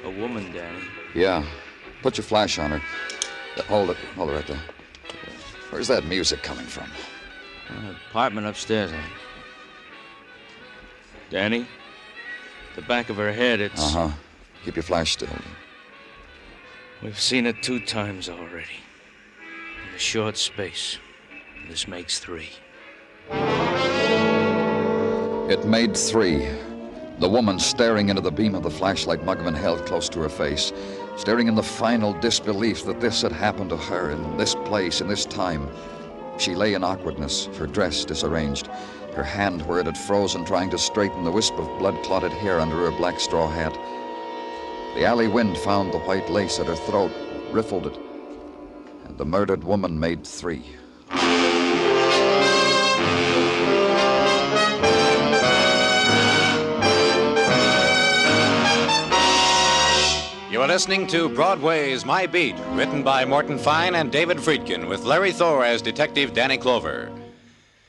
A woman, Danny. Yeah. Put your flash on her. Hold it right there. Where's that music coming from? Apartment upstairs, Danny? The back of her head, it's... Uh-huh. Keep your flash still. We've seen it 2 times already. In a short space. This makes 3. It made 3. The woman staring into the beam of the flashlight Muggavan held close to her face, staring in the final disbelief that this had happened to her in this place, in this time. She lay in awkwardness, her dress disarranged, her hand where it had frozen trying to straighten the wisp of blood-clotted hair under her black straw hat. The alley wind found the white lace at her throat, riffled it, and the murdered woman made 3. You are listening to Broadway Is My Beat, written by Morton Fine and David Friedkin, with Larry Thor as Detective Danny Clover.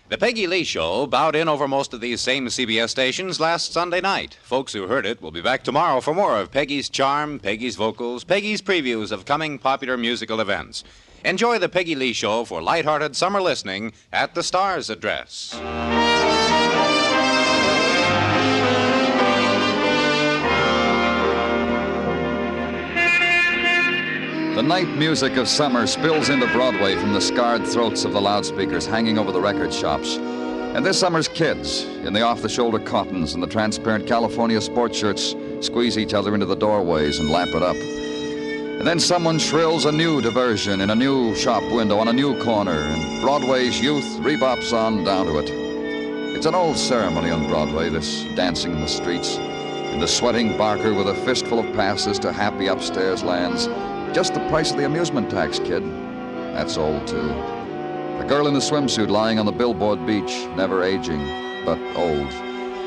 The Peggy Lee Show bowed in over most of these same CBS stations last Sunday night. Folks who heard it will be back tomorrow for more of Peggy's charm, Peggy's vocals, Peggy's previews of coming popular musical events. Enjoy the Peggy Lee Show for lighthearted summer listening at the Star's address. The night music of summer spills into Broadway from the scarred throats of the loudspeakers hanging over the record shops. And this summer's kids, in the off-the-shoulder cottons and the transparent California sports shirts, squeeze each other into the doorways and lap it up. And then someone shrills a new diversion in a new shop window on a new corner, and Broadway's youth rebops on down to it. It's an old ceremony on Broadway, this dancing in the streets, and the sweating barker with a fistful of passes to happy upstairs lands. Just the price of the amusement tax, kid. That's old, too. The girl in the swimsuit lying on the billboard beach, never aging, but old.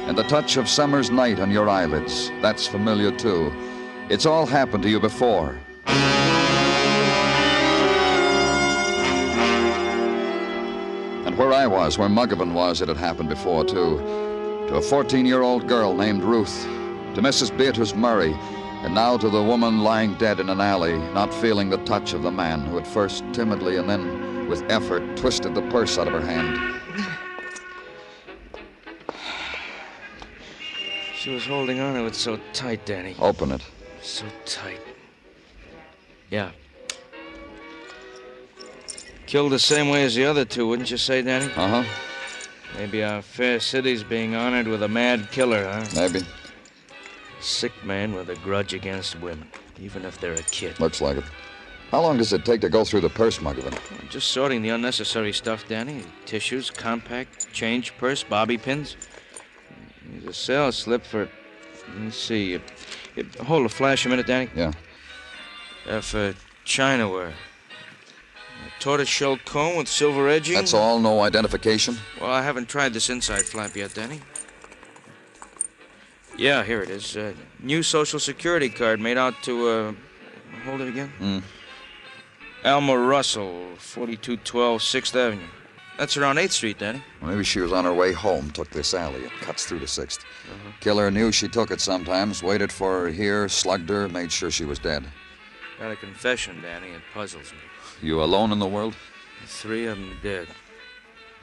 And the touch of summer's night on your eyelids, that's familiar, too. It's all happened to you before. And where I was, where Muggavan was, it had happened before, too. To a 14-year-old girl named Ruth. To Mrs. Beatrice Murray. And now to the woman lying dead in an alley, not feeling the touch of the man who had first timidly and then with effort twisted the purse out of her hand. She was holding on to it so tight, Danny. Open it. So tight. Yeah. Killed the same way as the other 2, wouldn't you say, Danny? Uh-huh. Maybe our fair city's being honored with a mad killer, huh? Maybe. Sick man with a grudge against women, even if they're a kid. Looks like it. How long does it take to go through the purse, Muggavan? Just sorting the unnecessary stuff, Danny. Tissues, compact, change purse, bobby pins. There's a sales slip for... Let me see. Hold a flash a minute, Danny. Yeah. For Chinaware. A tortoiseshell comb with silver edging. That's all? No identification? Well, I haven't tried this inside flap yet, Danny. Yeah, here it is. New Social Security card made out to, hold it again? Alma Russell, 4212 6th Avenue. That's around 8th Street, Danny. Well, maybe she was on her way home, took this alley. It cuts through to 6th. Killer knew she took it sometimes, waited for her here, slugged her, made sure she was dead. Got a confession, Danny. It puzzles me. You alone in the world? 3 of them dead.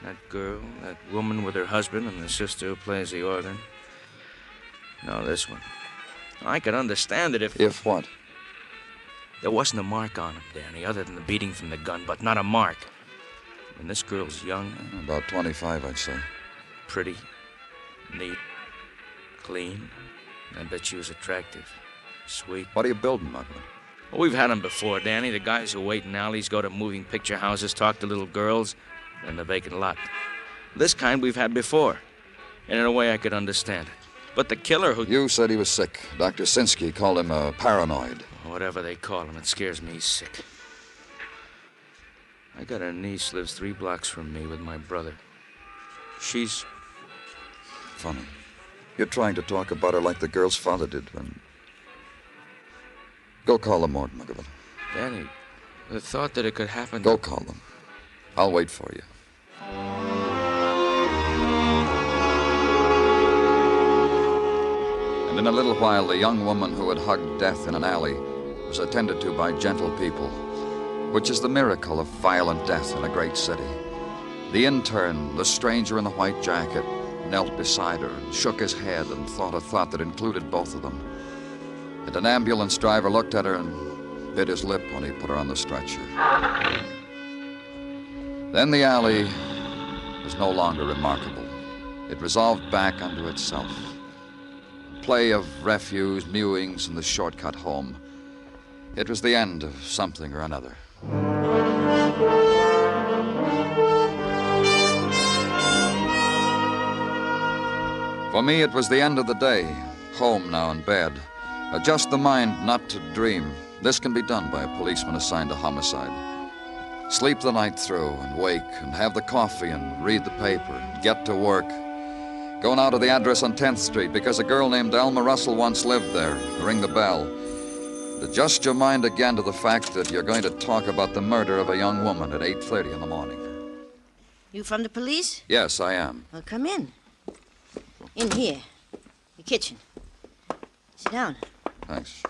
That girl, that woman with her husband, and the sister who plays the organ. No, this one. I could understand it if... If what? There wasn't a mark on him, Danny, other than the beating from the gun, but not a mark. And this girl's young. About 25, I'd say. Pretty. Neat. Clean. I bet she was attractive. Sweet. What are you building, Muggavan? Well, we've had them before, Danny. The guys who wait in alleys, go to moving picture houses, talk to little girls, and the vacant lot. This kind we've had before. And in a way I could understand it. But the killer who... You said he was sick. Dr. Sinsky called him a paranoid. Whatever they call him, it scares me sick. I got a niece lives 3 blocks from me with my brother. She's... Funny. You're trying to talk about her like the girl's father did when... Go call them, Mort Muggavan. Danny, the thought that it could happen... Go call them. I'll wait for you. And in a little while, the young woman who had hugged death in an alley was attended to by gentle people, which is the miracle of violent death in a great city. The intern, the stranger in the white jacket, knelt beside her and shook his head and thought a thought that included both of them. And an ambulance driver looked at her and bit his lip when he put her on the stretcher. Then the alley was no longer remarkable. It resolved back unto itself. Play of refuse, mewings, and the shortcut home. It was the end of something or another. For me, it was the end of the day. Home now in bed. Adjust the mind not to dream. This can be done by a policeman assigned to homicide. Sleep the night through and wake and have the coffee and read the paper and get to work. Go now to the address on 10th Street because a girl named Alma Russell once lived there. Ring the bell. And adjust your mind again to the fact that you're going to talk about the murder of a young woman at 8:30 in the morning. You from the police? Yes, I am. Well, come in. In here. The kitchen. Sit down. Thanks.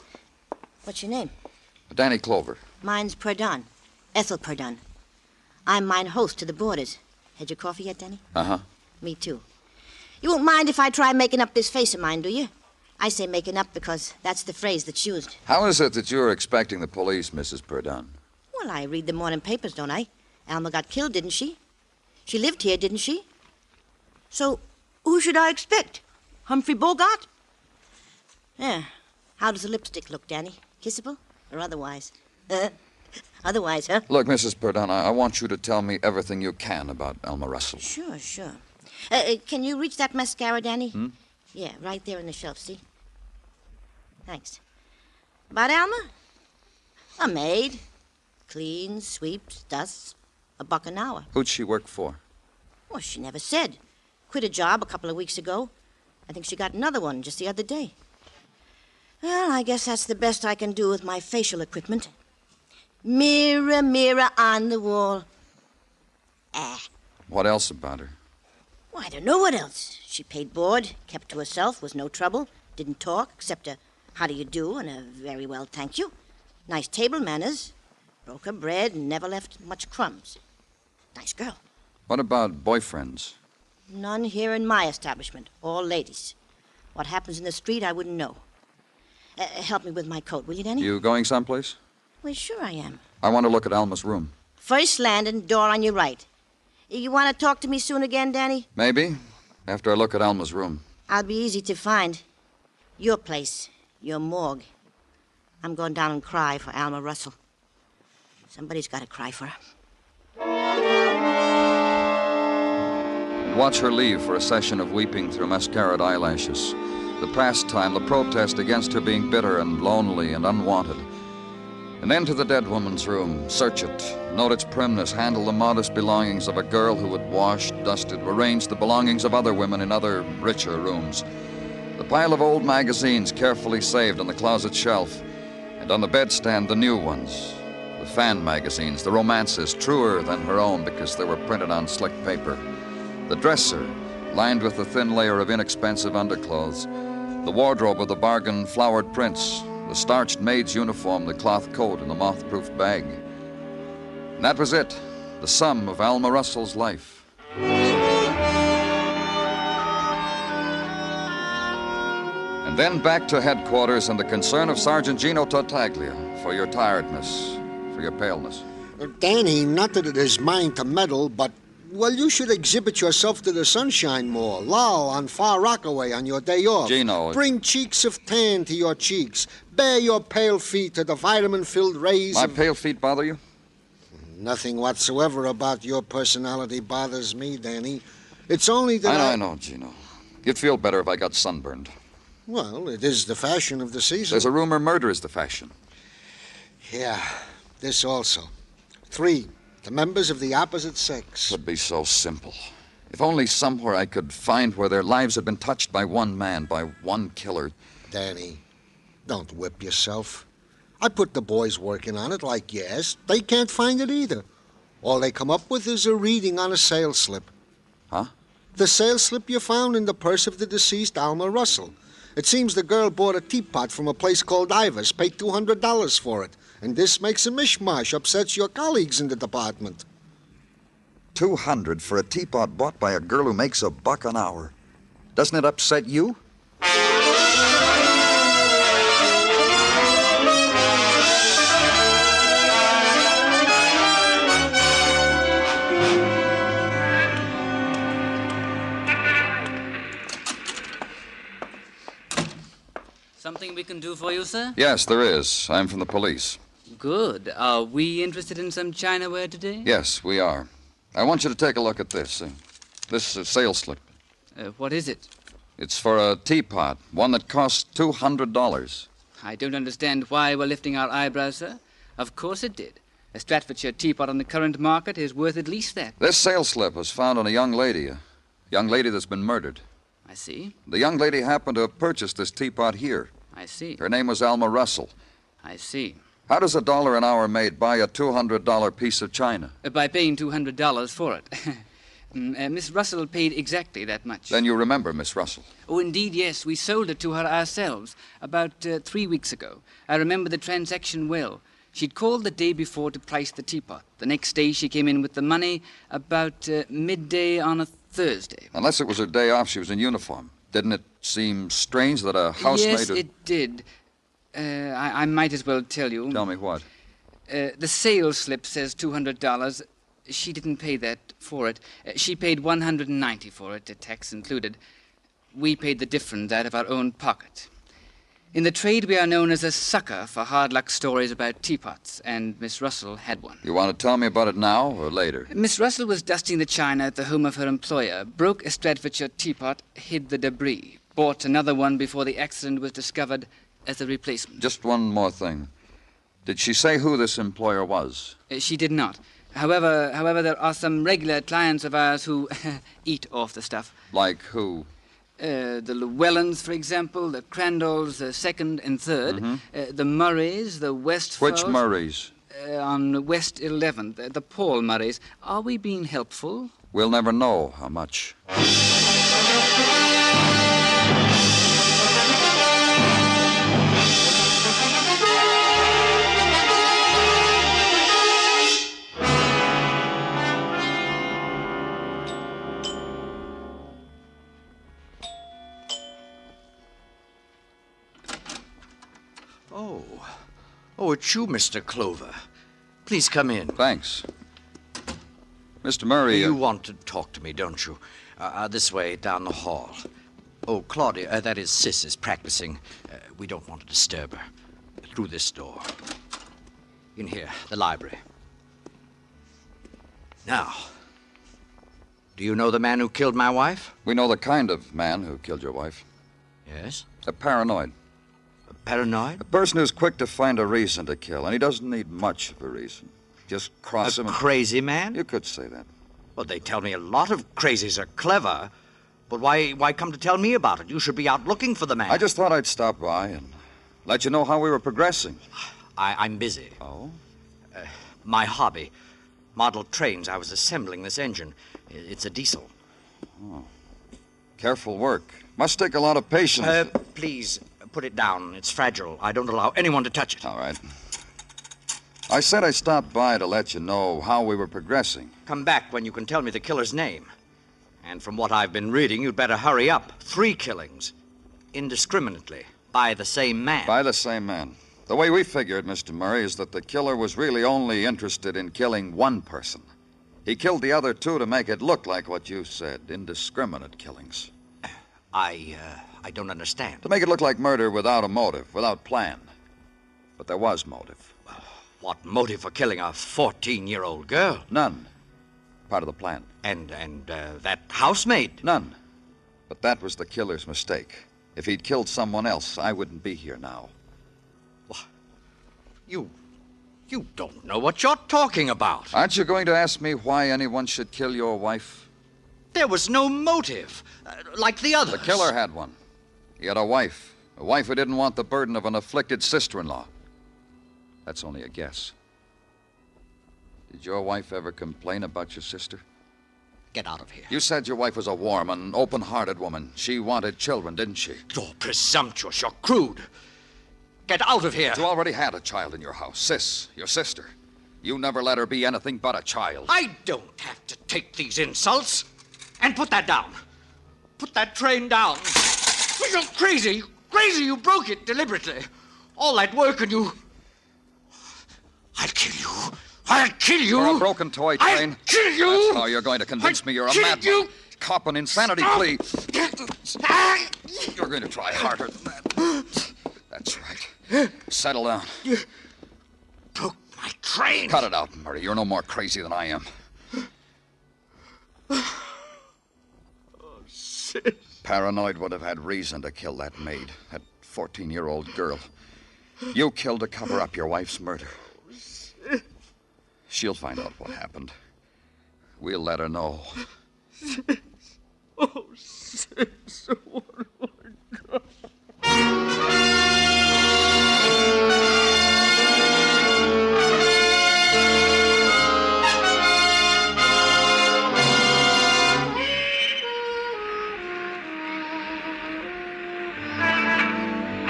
What's your name? Danny Clover. Mine's Perdon. Ethel Perdon. I'm mine host to the boarders. Had your coffee yet, Danny? Uh-huh. Me too. You won't mind if I try making up this face of mine, do you? I say making up because that's the phrase that's used. How is it that you're expecting the police, Mrs. Perdon? Well, I read the morning papers, don't I? Alma got killed, didn't she? She lived here, didn't she? So, who should I expect? Humphrey Bogart? Yeah. How does the lipstick look, Danny? Kissable or otherwise? Otherwise, huh? Look, Mrs. Perdon, I want you to tell me everything you can about Alma Russell. Sure. Can you reach that mascara, Danny? Hmm? Yeah, right there on the shelf, see? Thanks. About Alma? A maid. Cleans, sweeps, dusts. $1 an hour. Who'd she work for? Well, she never said. Quit a job a couple of weeks ago. I think she got another one just the other day. Well, I guess that's the best I can do with my facial equipment. Mirror, mirror on the wall. What else about her? Well, I don't know what else. She paid board, kept to herself, was no trouble, didn't talk, except a how do you do and a very well, thank you. Nice table manners. Broke her bread and never left much crumbs. Nice girl. What about boyfriends? None here in my establishment. All ladies. What happens in the street, I wouldn't know. Help me with my coat, will you, Danny? You going someplace? Well, sure I am. I want to look at Alma's room. First landing, door on your right. You want to talk to me soon again, Danny? Maybe, after I look at Alma's room. I'll be easy to find. Your place, your morgue. I'm going down and cry for Alma Russell. Somebody's got to cry for her. Watch her leave for a session of weeping through mascaraed eyelashes. The pastime, the protest against her being bitter and lonely and unwanted. And then to the dead woman's room. Search it. Note its primness. Handle the modest belongings of a girl who had washed, dusted, arranged the belongings of other women in other, richer rooms. The pile of old magazines carefully saved on the closet shelf. And on the bedstand, the new ones. The fan magazines, the romances, truer than her own because they were printed on slick paper. The dresser, lined with a thin layer of inexpensive underclothes. The wardrobe of the bargain flowered prints. The starched maid's uniform, the cloth coat, and the moth-proof bag. And that was it, the sum of Alma Russell's life. And then back to headquarters and the concern of Sergeant Gino Tartaglia for your tiredness, for your paleness. Danny, not that it is mine to meddle, but, well, you should exhibit yourself to the Sunshine Mall, loll on Far Rockaway on your day off. Gino. Bring cheeks of tan to your cheeks. Bare your pale feet to the vitamin-filled rays My of... pale feet bother you? Nothing whatsoever about your personality bothers me, Danny. It's only that I know, Gino. You'd feel better if I got sunburned. Well, it is the fashion of the season. There's a rumor murder is the fashion. Yeah, this also. 3, the members of the opposite sex. Would be so simple. If only somewhere I could find where their lives had been touched by one man, by one killer. Danny, don't whip yourself. I put the boys working on it like you asked. They can't find it either. All they come up with is a reading on a sales slip. Huh? The sales slip you found in the purse of the deceased Alma Russell. It seems the girl bought a teapot from a place called Ivar's, paid $200 for it. And this makes a mishmash, upsets your colleagues in the department. $200 for a teapot bought by a girl who makes $1 an hour. Doesn't it upset you? can do for you, sir? Yes, there is. I'm from the police. Good. Are we interested in some chinaware today? Yes, we are. I want you to take a look at this. This sales slip. What is it? It's for a teapot, one that costs $200. I don't understand why we're lifting our eyebrows, sir. Of course it did. A Staffordshire teapot on the current market is worth at least that. This sales slip was found on a young lady that's been murdered. I see. The young lady happened to have purchased this teapot here. I see. Her name was Alma Russell. I see. How does $1 an hour maid buy a $200 piece of china? By paying $200 for it. Miss Russell paid exactly that much. Then you remember Miss Russell. Oh, indeed, yes. We sold it to her ourselves about 3 weeks ago. I remember the transaction well. She'd called the day before to price the teapot. The next day she came in with the money about midday on a Thursday. Unless it was her day off, she was in uniform. Didn't it seem strange that a housemaid... Yes, it did. I might as well tell you. Tell me what? The sales slip says $200. She didn't pay that for it. She paid $190 for it, tax included. We paid the difference out of our own pocket. In the trade, we are known as a sucker for hard luck stories about teapots, and Miss Russell had one. You want to tell me about it now or later? Miss Russell was dusting the china at the home of her employer, broke a Staffordshire teapot, hid the debris, bought another one before the accident was discovered as a replacement. Just one more thing. Did she say who this employer was? She did not. However, there are some regular clients of ours who eat off the stuff. Like who? The Llewellyns, for example, the Crandalls, second and third, the Murrays, the Westfalls. Which Murrays? On West 11th, the Paul Murrays. Are we being helpful? We'll never know how much. Oh, it's you, Mr. Clover. Please come in. Thanks. Mr. Murray... You want to talk to me, don't you? This way, down the hall. Oh, Claudia, that is Sis, is practicing. We don't want to disturb her. Through this door. In here, the library. Now, do you know the man who killed my wife? We know the kind of man who killed your wife. Yes? A paranoid. Paranoid? A person who's quick to find a reason to kill, and he doesn't need much of a reason. Just cross him. A crazy man? You could say that. Well, they tell me a lot of crazies are clever, but why come to tell me about it? You should be out looking for the man. I just thought I'd stop by and let you know how we were progressing. I'm busy. Oh? My hobby. Model trains. I was assembling this engine. It's a diesel. Oh. Careful work. Must take a lot of patience. Please, put it down. It's fragile. I don't allow anyone to touch it. All right. I said I stopped by to let you know how we were progressing. Come back when you can tell me the killer's name. And from what I've been reading, you'd better hurry up. 3 killings. Indiscriminately. By the same man. By the same man. The way we figured, Mr. Murray, is that the killer was really only interested in killing one person. He killed the other 2 to make it look like what you said, indiscriminate killings. I don't understand. To make it look like murder without a motive, without plan. But there was motive. What motive for killing a 14-year-old girl? None. Part of the plan. And that housemaid? None. But that was the killer's mistake. If he'd killed someone else, I wouldn't be here now. You don't know what you're talking about. Aren't you going to ask me why anyone should kill your wife? There was no motive, like the others. The killer had one. He had a wife who didn't want the burden of an afflicted sister-in-law. That's only a guess. Did your wife ever complain about your sister? Get out of here. You said your wife was a warm and open-hearted woman. She wanted children, didn't she? You're presumptuous. You're crude. Get out of here. You already had a child in your house. Sis, your sister. You never let her be anything but a child. I don't have to take these insults. And put that down. Put that train down. You're crazy. Crazy. You broke it deliberately. All that work and you... I'll kill you. I'll kill you. For a broken toy train. I'll kill you. That's how you're going to convince me you're a madman. Cop an insanity plea. You're going to try harder than that. That's right. Settle down. You broke my train. Cut it out, Murray. You're no more crazy than I am. Sis. Paranoid would have had reason to kill that maid, that 14-year-old girl. You killed to cover up your wife's murder. She'll find out what happened. We'll let her know. Sis. Oh, sis. What have I done?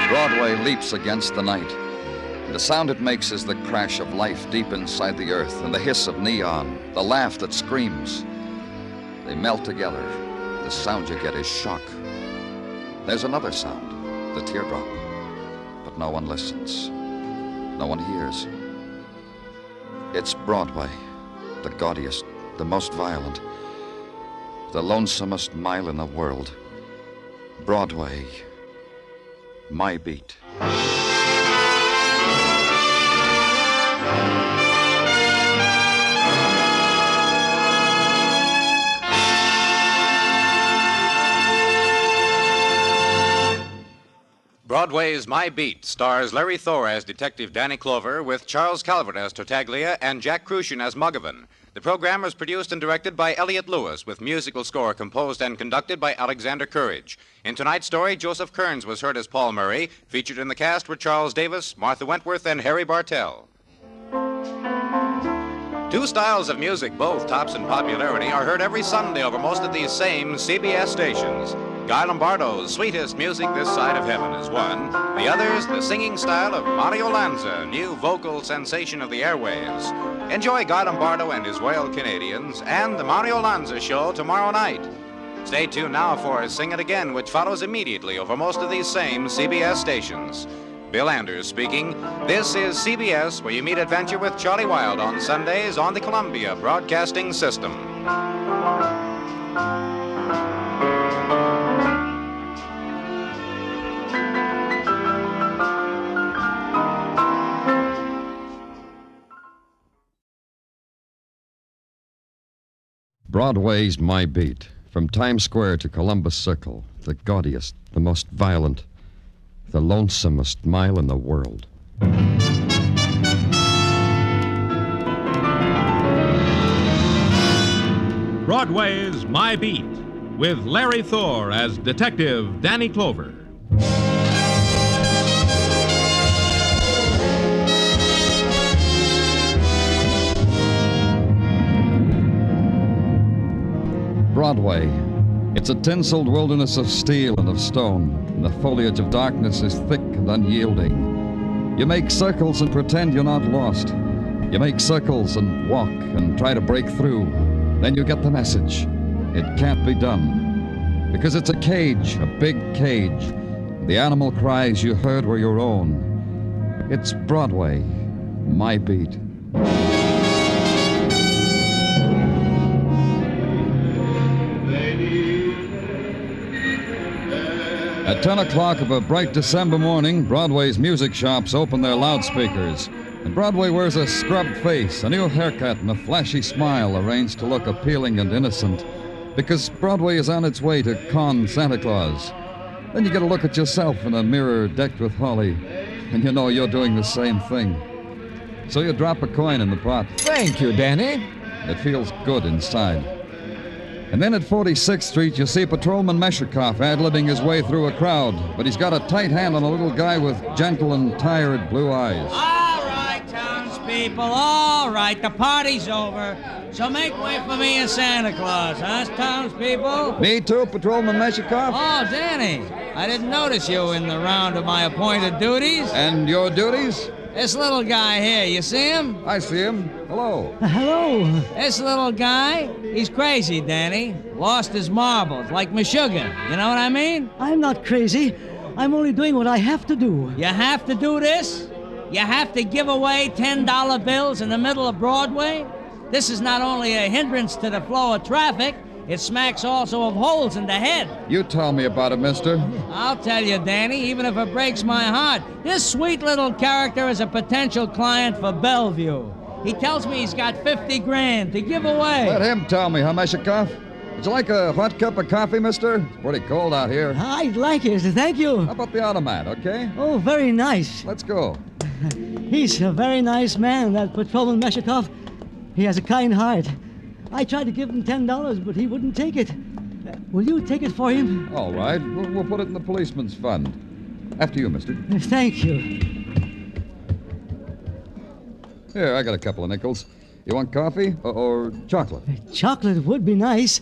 Broadway leaps against the night. The sound it makes is the crash of life deep inside the earth and the hiss of neon, the laugh that screams. They melt together. The sound you get is shock. There's another sound, the teardrop. But no one listens. No one hears. It's Broadway, the gaudiest, the most violent, the lonesomest mile in the world. Broadway, my beat. Broadway's My Beat stars Larry Thor as Detective Danny Clover with Charles Calvert as Tartaglia and Jack Crucian as Muggavan. The program was produced and directed by Elliott Lewis with musical score composed and conducted by Alexander Courage. In tonight's story, Joseph Kearns was heard as Paul Murray. Featured in the cast were Charles Davis, Martha Wentworth, and Harry Bartell. Two styles of music, both tops in popularity, are heard every Sunday over most of these same CBS stations. Guy Lombardo's Sweetest Music This Side of Heaven is one. The other's the singing style of Mario Lanza, new vocal sensation of the airwaves. Enjoy Guy Lombardo and his Royal Canadians and the Mario Lanza Show tomorrow night. Stay tuned now for Sing It Again, which follows immediately over most of these same CBS stations. Bill Anders speaking. This is CBS, where you meet adventure with Charlie Wilde on Sundays on the Columbia Broadcasting System. Broadway's My Beat. From Times Square to Columbus Circle, the gaudiest, the most violent, the lonesomest mile in the world. Broadway's My Beat, with Larry Thor as Detective Danny Clover. Broadway. It's a tinseled wilderness of steel and of stone, and the foliage of darkness is thick and unyielding. You make circles and pretend you're not lost. You make circles and walk and try to break through. Then you get the message. It can't be done. Because it's a cage, a big cage. The animal cries you heard were your own. It's Broadway, My Beat. At 10 o'clock of a bright December morning, Broadway's music shops open their loudspeakers. And Broadway wears a scrubbed face, a new haircut, and a flashy smile arranged to look appealing and innocent. Because Broadway is on its way to con Santa Claus. Then you get a look at yourself in a mirror decked with holly, and you know you're doing the same thing. So you drop a coin in the pot. Thank you, Danny. It feels good inside. And then at 46th Street, you see Patrolman Meshikoff ad-libbing his way through a crowd, but he's got a tight hand on a little guy with gentle and tired blue eyes. All right, townspeople, all right, the party's over. So make way for me and Santa Claus, huh, townspeople? Me too, Patrolman Meshikoff. Oh, Danny, I didn't notice you in the round of my appointed duties. And your duties? This little guy here, you see him? I see him. Hello. Hello. This little guy, he's crazy, Danny. Lost his marbles, like Meshuggah. You know what I mean? I'm not crazy. I'm only doing what I have to do. You have to do this? You have to give away $10 bills in the middle of Broadway? This is not only a hindrance to the flow of traffic, It smacks also of holes in the head. You tell me about it, mister. I'll tell you, Danny, even if it breaks my heart, this sweet little character is a potential client for Bellevue. He tells me he's got 50 grand to give away. Let him tell me, huh, Meshikoff? Would you like a hot cup of coffee, mister? It's pretty cold out here. I'd like it, thank you. How about the automat, okay? Oh, very nice. Let's go. He's a very nice man, that patrolman Meshikoff. He has a kind heart. I tried to give him $10, but he wouldn't take it. Will you take it for him? All right. We'll put it in the policeman's fund. After you, mister. Thank you. Here, I got a couple of nickels. You want coffee or chocolate? Chocolate would be nice.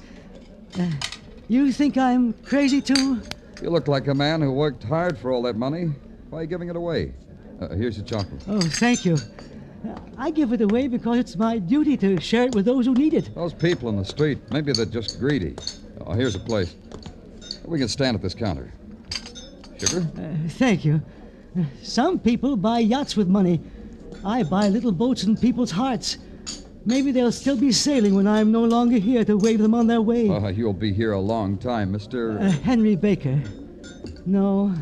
You think I'm crazy, too? You look like a man who worked hard for all that money. Why are you giving it away? Here's your chocolate. Oh, thank you. I give it away because it's my duty to share it with those who need it. Those people in the street, maybe they're just greedy. Oh, here's a place. We can stand at this counter. Sugar? Thank you. Some people buy yachts with money. I buy little boats in people's hearts. Maybe they'll still be sailing when I'm no longer here to wave them on their way. You'll be here a long time, Mr. Henry Baker. No,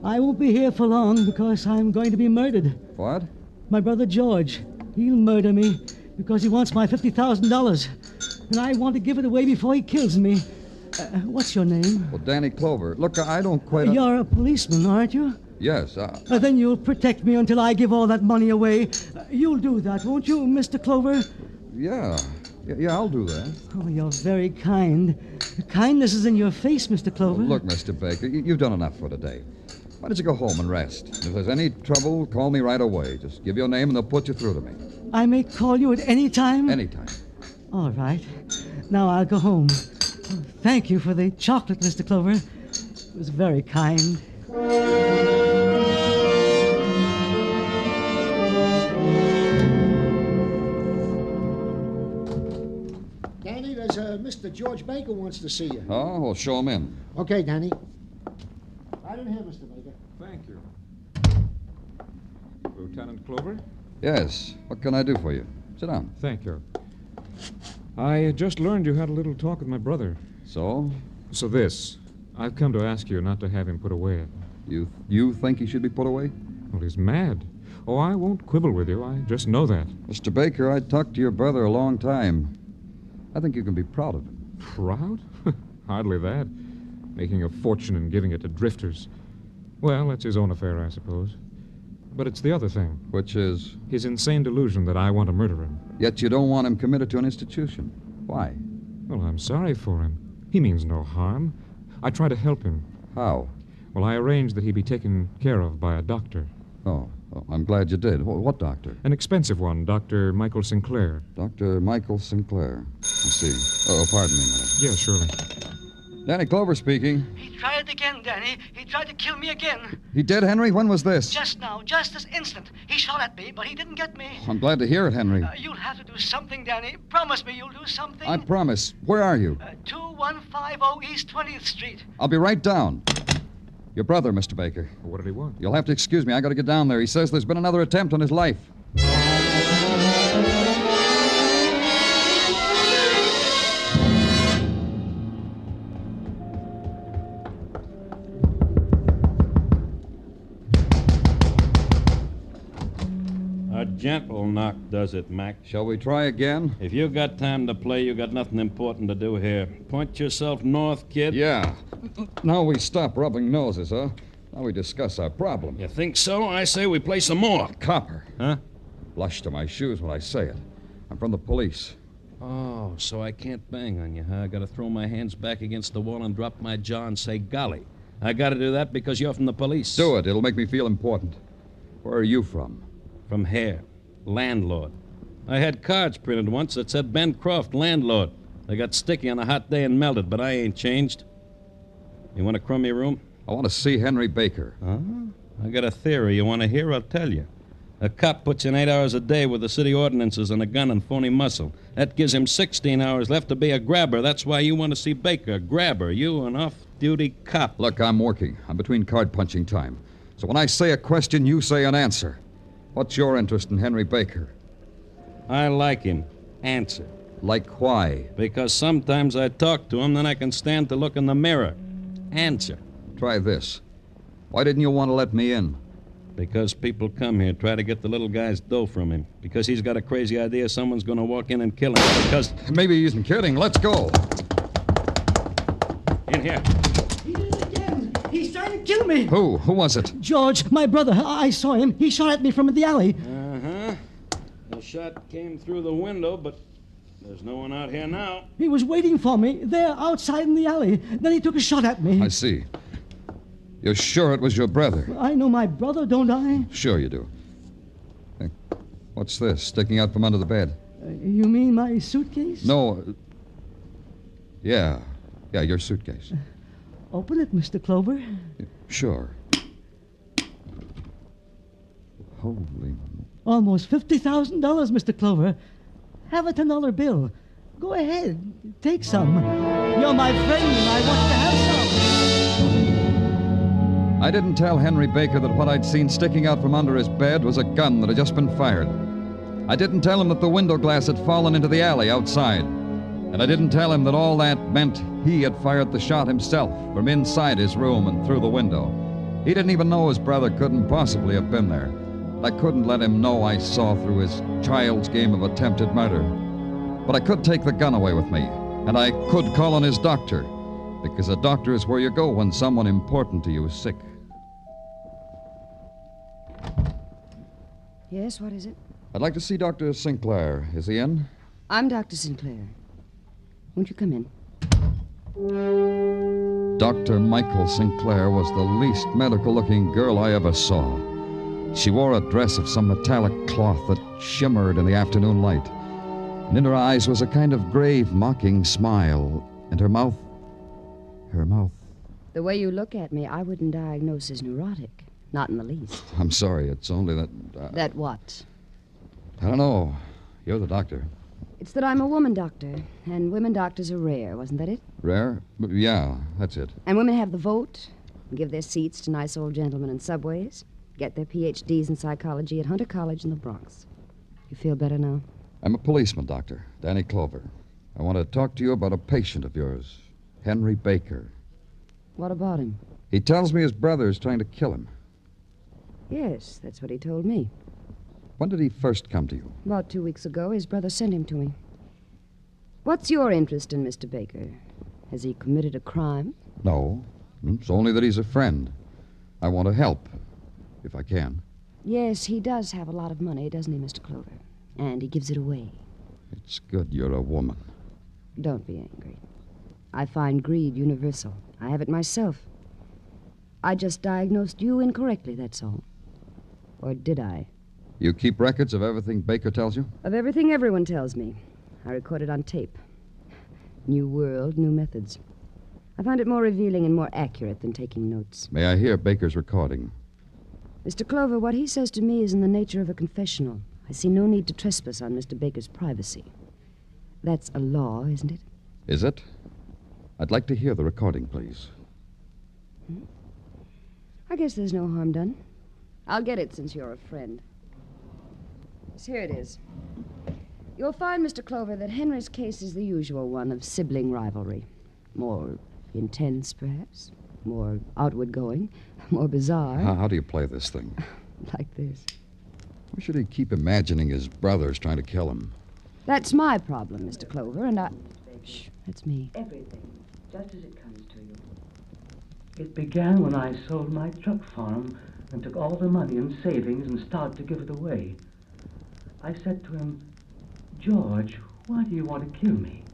I won't be here for long because I'm going to be murdered. What? My brother George. He'll murder me because he wants my $50,000. And I want to give it away before he kills me. What's your name? Well, Danny Clover. Look, I don't quite... You're a policeman, aren't you? Yes. Then you'll protect me until I give all that money away. You'll do that, won't you, Mr. Clover? Yeah, I'll do that. Oh, you're very kind. Kindness is in your face, Mr. Clover. Well, look, Mr. Baker, you've done enough for today. Why don't you go home and rest? If there's any trouble, call me right away. Just give your name and they'll put you through to me. I may call you at any time? Any time. All right. Now I'll go home. Thank you for the chocolate, Mr. Clover. It was very kind. Danny, there's Mr. George Baker wants to see you. Oh, well, show him in. Okay, Danny. Right in here, Mr. Baker. Thank you. Lieutenant Clover? Yes. What can I do for you? Sit down. Thank you. I just learned you had a little talk with my brother. So? So this. I've come to ask you not to have him put away. You think he should be put away? Well, he's mad. Oh, I won't quibble with you. I just know that. Mr. Baker, I talked to your brother a long time. I think you can be proud of him. Proud? Hardly that. Making a fortune and giving it to drifters. Well, that's his own affair, I suppose. But it's the other thing. Which is? His insane delusion that I want to murder him. Yet you don't want him committed to an institution. Why? Well, I'm sorry for him. He means no harm. I try to help him. How? Well, I arranged that he be taken care of by a doctor. Oh, I'm glad you did. What doctor? An expensive one, Dr. Michael Sinclair. Dr. Michael Sinclair. I see. Oh, pardon me a minute. Yeah, surely. Danny Clover speaking. He tried again, Danny. He tried to kill me again. He did, Henry? When was this? Just now, just this instant. He shot at me, but he didn't get me. I'm glad to hear it, Henry. You'll have to do something, Danny. Promise me you'll do something. I promise. Where are you? 2150 East 20th Street. I'll be right down. Your brother, Mr. Baker. What did he want? You'll have to excuse me. I got to get down there. He says there's been another attempt on his life. A gentle knock does it, Mac. Shall we try again? If you got time to play, you got nothing important to do here. Point yourself north, kid. Yeah. Now we stop rubbing noses, huh? Now we discuss our problem. You think so? I say we play some more. Copper. Huh? Blush to my shoes when I say it. I'm from the police. Oh, so I can't bang on you, huh? I gotta throw my hands back against the wall and drop my jaw and say, golly. I gotta do that because you're from the police. Do it. It'll make me feel important. Where are you from? From here. Landlord. I had cards printed once that said Ben Croft, landlord. They got sticky on a hot day and melted, but I ain't changed. You want to crumb your room? I want to see Henry Baker. Huh? I got a theory. You want to hear? I'll tell you. A cop puts in 8 hours a day with the city ordinances and a gun and phony muscle. That gives him 16 hours left to be a grabber. That's why you want to see Baker, grabber. You, an off-duty cop. Look, I'm working. I'm between card-punching time. So when I say a question, you say an answer. What's your interest in Henry Baker? I like him. Answer. Like why? Because sometimes I talk to him, then I can stand to look in the mirror. Answer. Try this. Why didn't you want to let me in? Because people come here, try to get the little guy's dough from him. Because he's got a crazy idea someone's going to walk in and kill him. Because... Maybe he isn't kidding. Let's go. In here. He did it again. He's trying to kill me. Who? Who was it? George, my brother. I saw him. He shot at me from the alley. Uh-huh. The shot came through the window, but there's no one out here now. He was waiting for me there outside in the alley. Then he took a shot at me. I see. You're sure it was your brother? I know my brother, don't I? Sure you do. Hey, what's this sticking out from under the bed? You mean my suitcase? No. Yeah, your suitcase. Open it, Mr. Clover. Sure. Holy... Almost $50,000, Mr. Clover. Have a $10 bill. Go ahead. Take some. You're my friend, and I want you to have some. I didn't tell Henry Baker that what I'd seen sticking out from under his bed was a gun that had just been fired. I didn't tell him that the window glass had fallen into the alley outside. And I didn't tell him that all that meant he had fired the shot himself from inside his room and through the window. He didn't even know his brother couldn't possibly have been there. I couldn't let him know I saw through his child's game of attempted murder. But I could take the gun away with me, and I could call on his doctor, because a doctor is where you go when someone important to you is sick. Yes, what is it? I'd like to see Dr. Sinclair. Is he in? I'm Dr. Sinclair. Won't you come in? Dr. Michael Sinclair was the least medical-looking girl I ever saw. She wore a dress of some metallic cloth that shimmered in the afternoon light. And in her eyes was a kind of grave, mocking smile. And her mouth... The way you look at me, I wouldn't diagnose as neurotic. Not in the least. I'm sorry, it's only that... That what? I don't know. You're the doctor. It's that I'm a woman doctor, and women doctors are rare, wasn't that it? Rare? Yeah, that's it. And women have the vote, and give their seats to nice old gentlemen in subways, get their PhDs in psychology at Hunter College in the Bronx. You feel better now? I'm a policeman, Doctor. Danny Clover. I want to talk to you about a patient of yours, Henry Baker. What about him? He tells me his brother is trying to kill him. Yes, that's what he told me. When did he first come to you? About 2 weeks ago, his brother sent him to me. What's your interest in Mr. Baker? Has he committed a crime? No. It's only that he's a friend. I want to help, if I can. Yes, he does have a lot of money, doesn't he, Mr. Clover? And he gives it away. It's good you're a woman. Don't be angry. I find greed universal. I have it myself. I just diagnosed you incorrectly, that's all. Or did I? You keep records of everything Baker tells you? Of everything everyone tells me. I record it on tape. New world, new methods. I find it more revealing and more accurate than taking notes. May I hear Baker's recording? Mr. Clover, what he says to me is in the nature of a confessional. I see no need to trespass on Mr. Baker's privacy. That's a law, isn't it? Is it? I'd like to hear the recording, please. I guess there's no harm done. I'll get it since you're a friend. Yes, here it is. You'll find, Mr. Clover, that Henry's case is the usual one of sibling rivalry. More intense, perhaps. More outward-going. More bizarre. How do you play this thing? Like this. Why should he keep imagining his brother's trying to kill him? That's my problem, Mr. Clover, and I... Shh, that's me. Everything, just as it comes to you. It began when I sold my truck farm and took all the money and savings and started to give it away. I said to him, George, why do you want to kill me?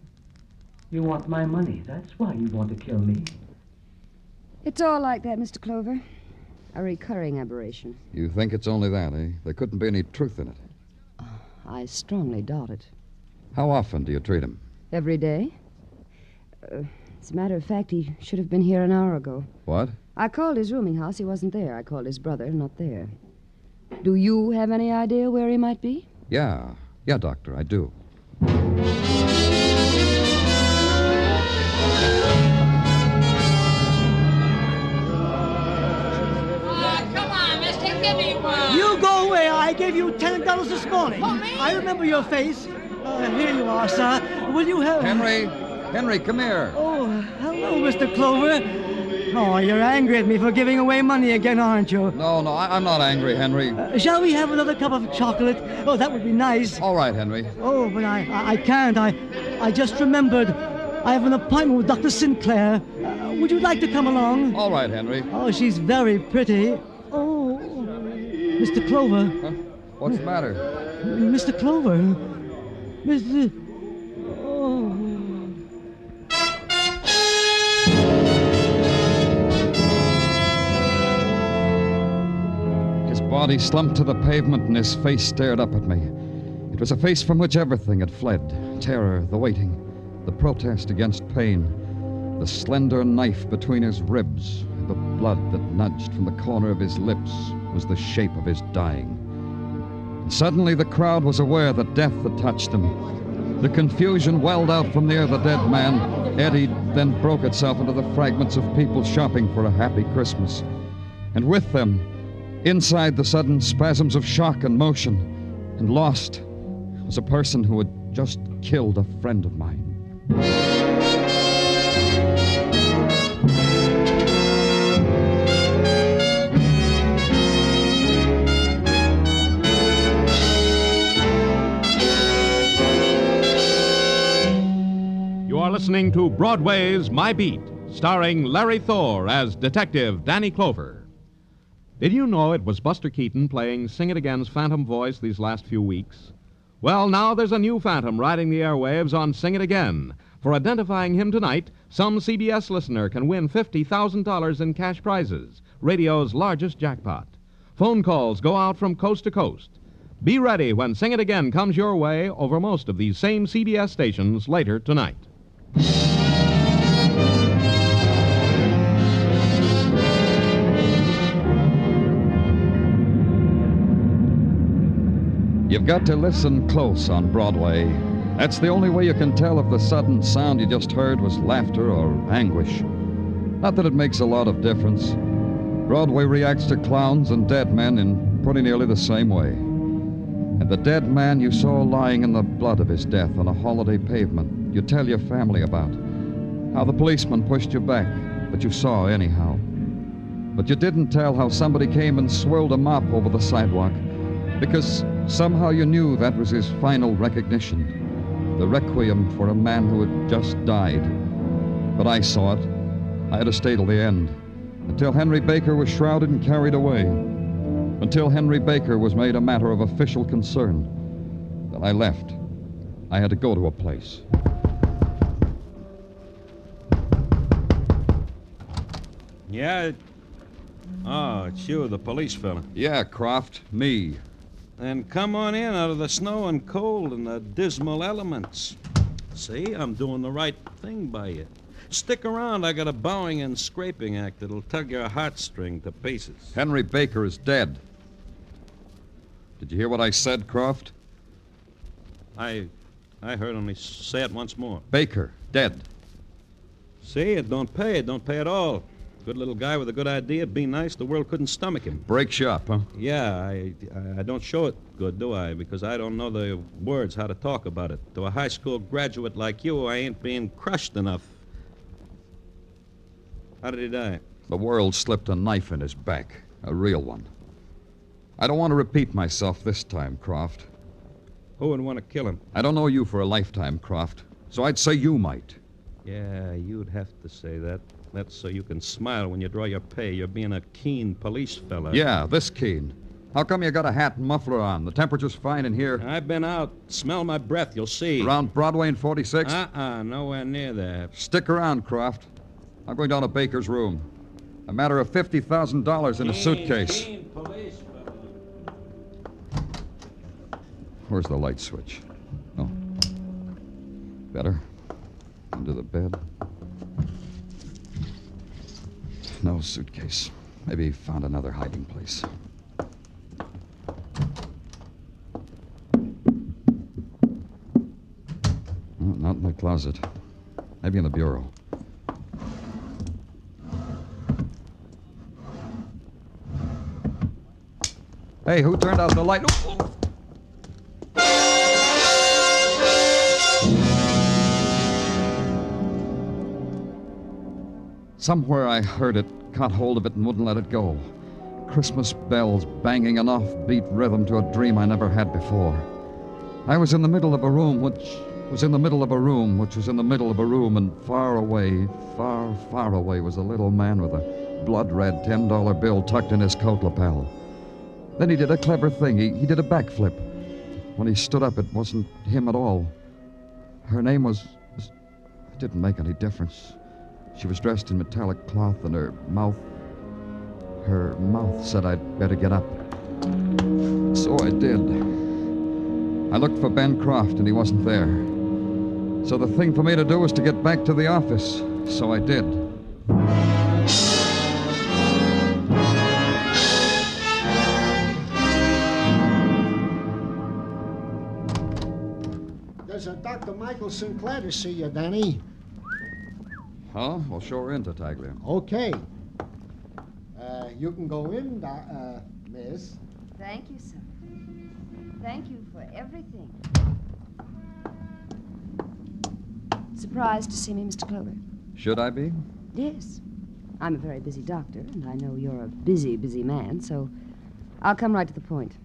You want my money. That's why you want to kill me. It's all like that, Mr. Clover. A recurring aberration. You think it's only that, eh? There couldn't be any truth in it. I strongly doubt it. How often do you treat him? Every day. As a matter of fact, he should have been here an hour ago. What? I called his rooming house. He wasn't there. I called his brother. Not there. Do you have any idea where he might be? Yeah, Doctor, I do. You go away. I gave you $10 this morning. For me? I remember your face. Here you are, sir. Will you have... Henry, come here. Oh, hello, Mr. Clover. Oh, you're angry at me for giving away money again, aren't you? No, I'm not angry, Henry. Shall we have another cup of chocolate? Oh, that would be nice. All right, Henry. Oh, but I can't. I just remembered. I have an appointment with Dr. Sinclair. Would you like to come along? All right, Henry. Oh, she's very pretty. Oh, Mr. Clover. Huh? What's the matter? Mr. Clover. Mr. Oh. His body slumped to the pavement and his face stared up at me. It was a face from which everything had fled. Terror, the waiting, the protest against pain, the slender knife between his ribs, the blood that nudged from the corner of his lips was the shape of his dying. And suddenly the crowd was aware that death had touched him. The confusion welled out from near the dead man, eddied, then broke itself into the fragments of people shopping for a happy Christmas. And with them, inside the sudden spasms of shock and motion, and lost, was a person who had just killed a friend of mine. You are listening to Broadway's My Beat, starring Larry Thor as Detective Danny Clover. Did you know it was Buster Keaton playing Sing It Again's phantom voice these last few weeks? Well, now there's a new phantom riding the airwaves on Sing It Again. For identifying him tonight, some CBS listener can win $50,000 in cash prizes, radio's largest jackpot. Phone calls go out from coast to coast. Be ready when Sing It Again comes your way over most of these same CBS stations later tonight. You've got to listen close on Broadway. That's the only way you can tell if the sudden sound you just heard was laughter or anguish. Not that it makes a lot of difference. Broadway reacts to clowns and dead men in pretty nearly the same way. And the dead man you saw lying in the blood of his death on a holiday pavement, you tell your family about. How the policeman pushed you back, but you saw anyhow. But you didn't tell how somebody came and swirled a mop over the sidewalk, because somehow you knew that was his final recognition, the requiem for a man who had just died. But I saw it. I had to stay till the end, until Henry Baker was shrouded and carried away, until Henry Baker was made a matter of official concern. Then I left. I had to go to a place. Yeah? Oh, it's you, the police fella. Yeah, Croft, me. Then come on in out of the snow and cold and the dismal elements. See, I'm doing the right thing by you. Stick around. I got a bowing and scraping act that'll tug your heartstring to pieces. Henry Baker is dead. Did you hear what I said, Croft? I heard only say it once more. Baker, dead. See, it don't pay. It don't pay at all. Good little guy with a good idea. Be nice. The world couldn't stomach him. Breaks you up, huh? Yeah, I don't show it good, do I? Because I don't know the words how to talk about it. To a high school graduate like you, I ain't being crushed enough. How did he die? The world slipped a knife in his back. A real one. I don't want to repeat myself this time, Croft. Who would want to kill him? I don't know you for a lifetime, Croft. So I'd say you might. Yeah, you'd have to say that. That's so you can smile when you draw your pay. You're being a keen police fella. Yeah, this keen. How come you got a hat and muffler on? The temperature's fine in here. I've been out. Smell my breath, you'll see. Around Broadway and 46th? Nowhere near there. Stick around, Croft. I'm going down to Baker's room. A matter of $50,000 in a suitcase. Keen police fella. Where's the light switch? Oh. Better. Under the bed. No suitcase. Maybe he found another hiding place. Oh, not in the closet. Maybe in the bureau. Hey, who turned out the light? Oh. Somewhere I heard it, caught hold of it, and wouldn't let it go. Christmas bells banging an offbeat rhythm to a dream I never had before. I was in the middle of a room which was in the middle of a room which was in the middle of a room, and far away, far, far away was a little man with a blood-red $10 bill tucked in his coat lapel. Then he did a clever thing. He did a backflip. When he stood up, it wasn't him at all. Her name was... It didn't make any difference. She was dressed in metallic cloth, and her mouth said I'd better get up. So I did. I looked for Ben Croft, and he wasn't there. So the thing for me to do was to get back to the office. So I did. There's a Dr. Michael Sinclair to see you, Danny. Huh? Well, show her in, Tartaglia. Okay. You can go in, miss. Thank you, sir. Thank you for everything. Surprised to see me, Mr. Clover? Should I be? Yes. I'm a very busy doctor, and I know you're a busy, busy man, so I'll come right to the point.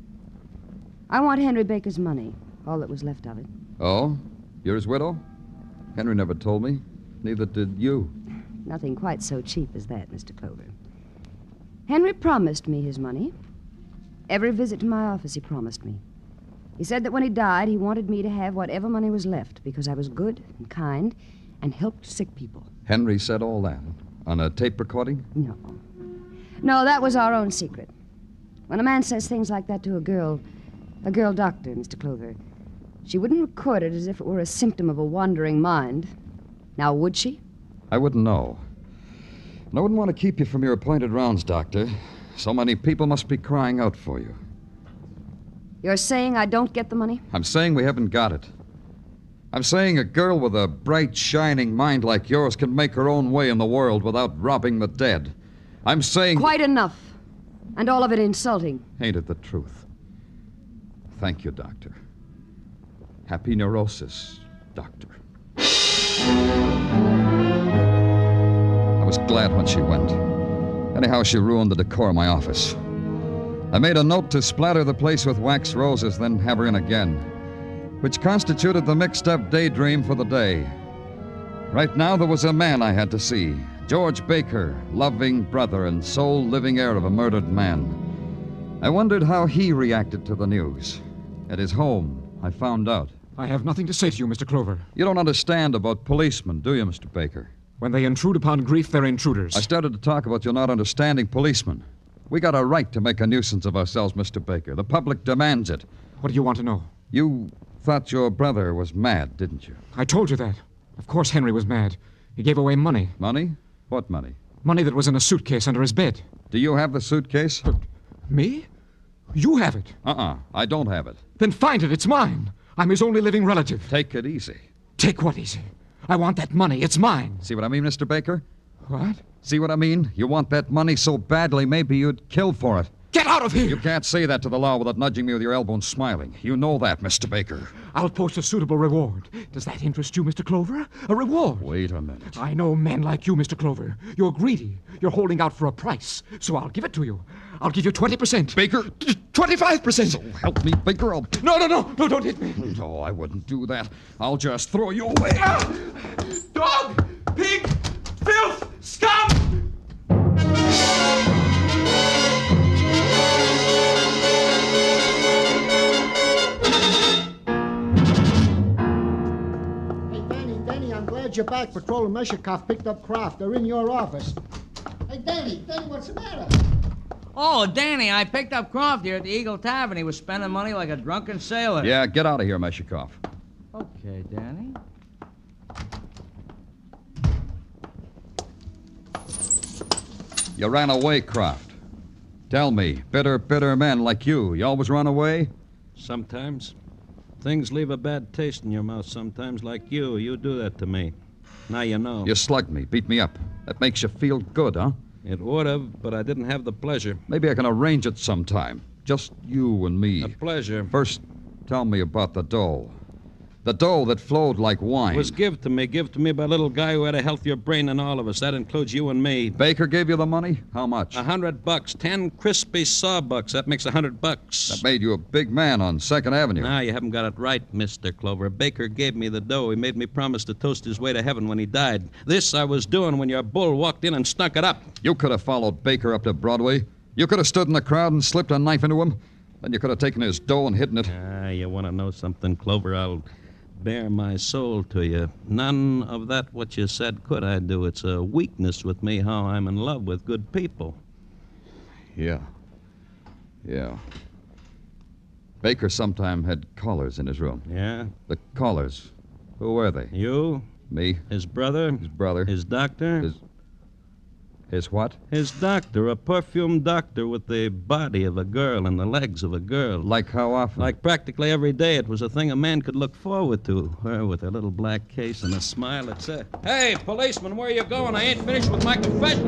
I want Henry Baker's money, all that was left of it. Oh? You're his widow? Henry never told me. Neither did you. Nothing quite so cheap as that, Mr. Clover. Henry promised me his money. Every visit to my office he promised me. He said that when he died, he wanted me to have whatever money was left because I was good and kind and helped sick people. Henry said all that? On a tape recording? No. No, that was our own secret. When a man says things like that to a girl doctor, Mr. Clover, she wouldn't record it as if it were a symptom of a wandering mind. Now, would she? I wouldn't know. And I wouldn't want to keep you from your appointed rounds, Doctor. So many people must be crying out for you. You're saying I don't get the money? I'm saying we haven't got it. I'm saying a girl with a bright, shining mind like yours can make her own way in the world without robbing the dead. I'm saying... Quite enough. And all of it insulting. Ain't it the truth? Thank you, Doctor. Happy neurosis, Doctor. I was glad when she went. Anyhow, she ruined the decor of my office. I made a note to splatter the place with wax roses, then have her in again, which constituted the mixed-up daydream for the day. Right now, there was a man I had to see. George Baker, loving brother and sole living heir of a murdered man. I wondered how he reacted to the news. At his home, I found out. I have nothing to say to you, Mr. Clover. You don't understand about policemen, do you, Mr. Baker? When they intrude upon grief, they're intruders. I started to talk about you not understanding policemen. We got a right to make a nuisance of ourselves, Mr. Baker. The public demands it. What do you want to know? You thought your brother was mad, didn't you? I told you that. Of course Henry was mad. He gave away money. Money? What money? Money that was in a suitcase under his bed. Do you have the suitcase? Me? You have it. I don't have it. Then find it. It's mine. I'm his only living relative. Take it easy. Take what easy? I want that money. It's mine. See what I mean, Mr. Baker? What? See what I mean? You want that money so badly, maybe you'd kill for it. Get out of here! You can't say that to the law without nudging me with your elbow and smiling. You know that, Mr. Baker. I'll post a suitable reward. Does that interest you, Mr. Clover? A reward? Wait a minute. I know men like you, Mr. Clover. You're greedy. You're holding out for a price. So I'll give it to you. I'll give you 20%. Baker! 25%! So help me, Baker. No, don't hit me. No, I wouldn't do that. I'll just throw you away. Ah! Dog! Pig! Filth! Scum! Danny, I'm glad you're back. Patrolman Meshikoff picked up Croft. They're in your office. Hey, Danny, what's the matter? Oh, Danny, I picked up Croft here at the Eagle Tavern. He was spending money like a drunken sailor. Yeah, get out of here, Meshikoff. Okay, Danny. You ran away, Croft. Tell me, bitter men like you always run away? Sometimes. Things leave a bad taste in your mouth sometimes, like you. You do that to me. Now you know. You slugged me, beat me up. That makes you feel good, huh? It would have, but I didn't have the pleasure. Maybe I can arrange it sometime. Just you and me. A pleasure. First, tell me about the dough. The dough that flowed like wine. It was give to me by a little guy who had a healthier brain than all of us. That includes you and me. Baker gave you the money? How much? $100. 10 crispy sawbucks. That makes $100. That made you a big man on 2nd Avenue. No, you haven't got it right, Mr. Clover. Baker gave me the dough. He made me promise to toast his way to heaven when he died. This I was doing when your bull walked in and stunk it up. You could have followed Baker up to Broadway. You could have stood in the crowd and slipped a knife into him. Then you could have taken his dough and hidden it. You want to know something, Clover? I'll bare my soul to you. None of that what you said could I do. It's a weakness with me how I'm in love with good people. Yeah. Baker sometime had callers in his room. Yeah? The callers. Who were they? You? Me. His brother? His brother. His doctor? His what? His doctor, a perfumed doctor with the body of a girl and the legs of a girl. Like how often? Like practically every day. It was a thing a man could look forward to. Her with her little black case and a smile that said, "Hey, policeman, where you going? I ain't finished with my confession."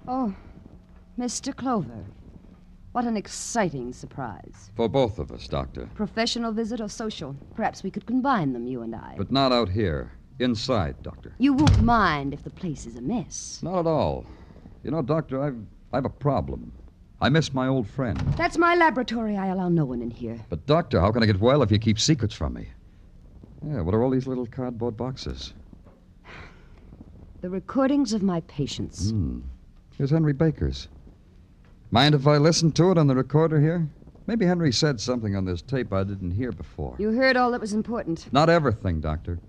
Oh, Mr. Clover. What an exciting surprise. For both of us, Doctor. Professional visit or social? Perhaps we could combine them, you and I. But not out here. Inside, Doctor. You won't mind if the place is a mess. Not at all. You know, Doctor, I've a problem. I miss my old friend. That's my laboratory. I allow no one in here. But, Doctor, how can I get well if you keep secrets from me? Yeah, what are all these little cardboard boxes? The recordings of my patients. Here's Henry Baker's. Mind if I listen to it on the recorder here? Maybe Henry said something on this tape I didn't hear before. You heard all that was important. Not everything, Doctor.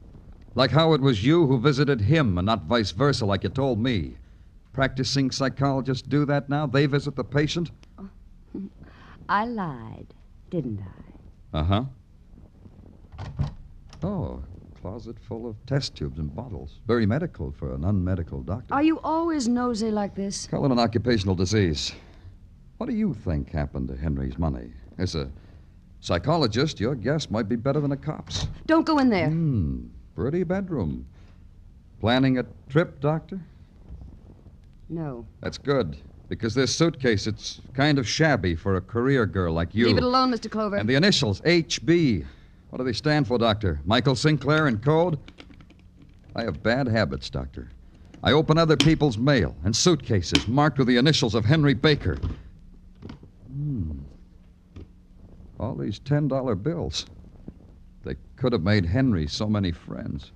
Like how it was you who visited him and not vice versa like you told me. Practicing psychologists do that now? They visit the patient? I lied, didn't I? Uh-huh. Oh, closet full of test tubes and bottles. Very medical for an unmedical doctor. Are you always nosy like this? Call it an occupational disease. What do you think happened to Henry's money? As a psychologist, your guess might be better than a cop's. Don't go in there. Pretty bedroom. Planning a trip, Doctor? No. That's good, because this suitcase, it's kind of shabby for a career girl like you. Leave it alone, Mr. Clover. And the initials, HB. What do they stand for, Doctor? Michael Sinclair in code? I have bad habits, Doctor. I open other people's mail and suitcases marked with the initials of Henry Baker. All these $10 bills. They could have made Henry so many friends.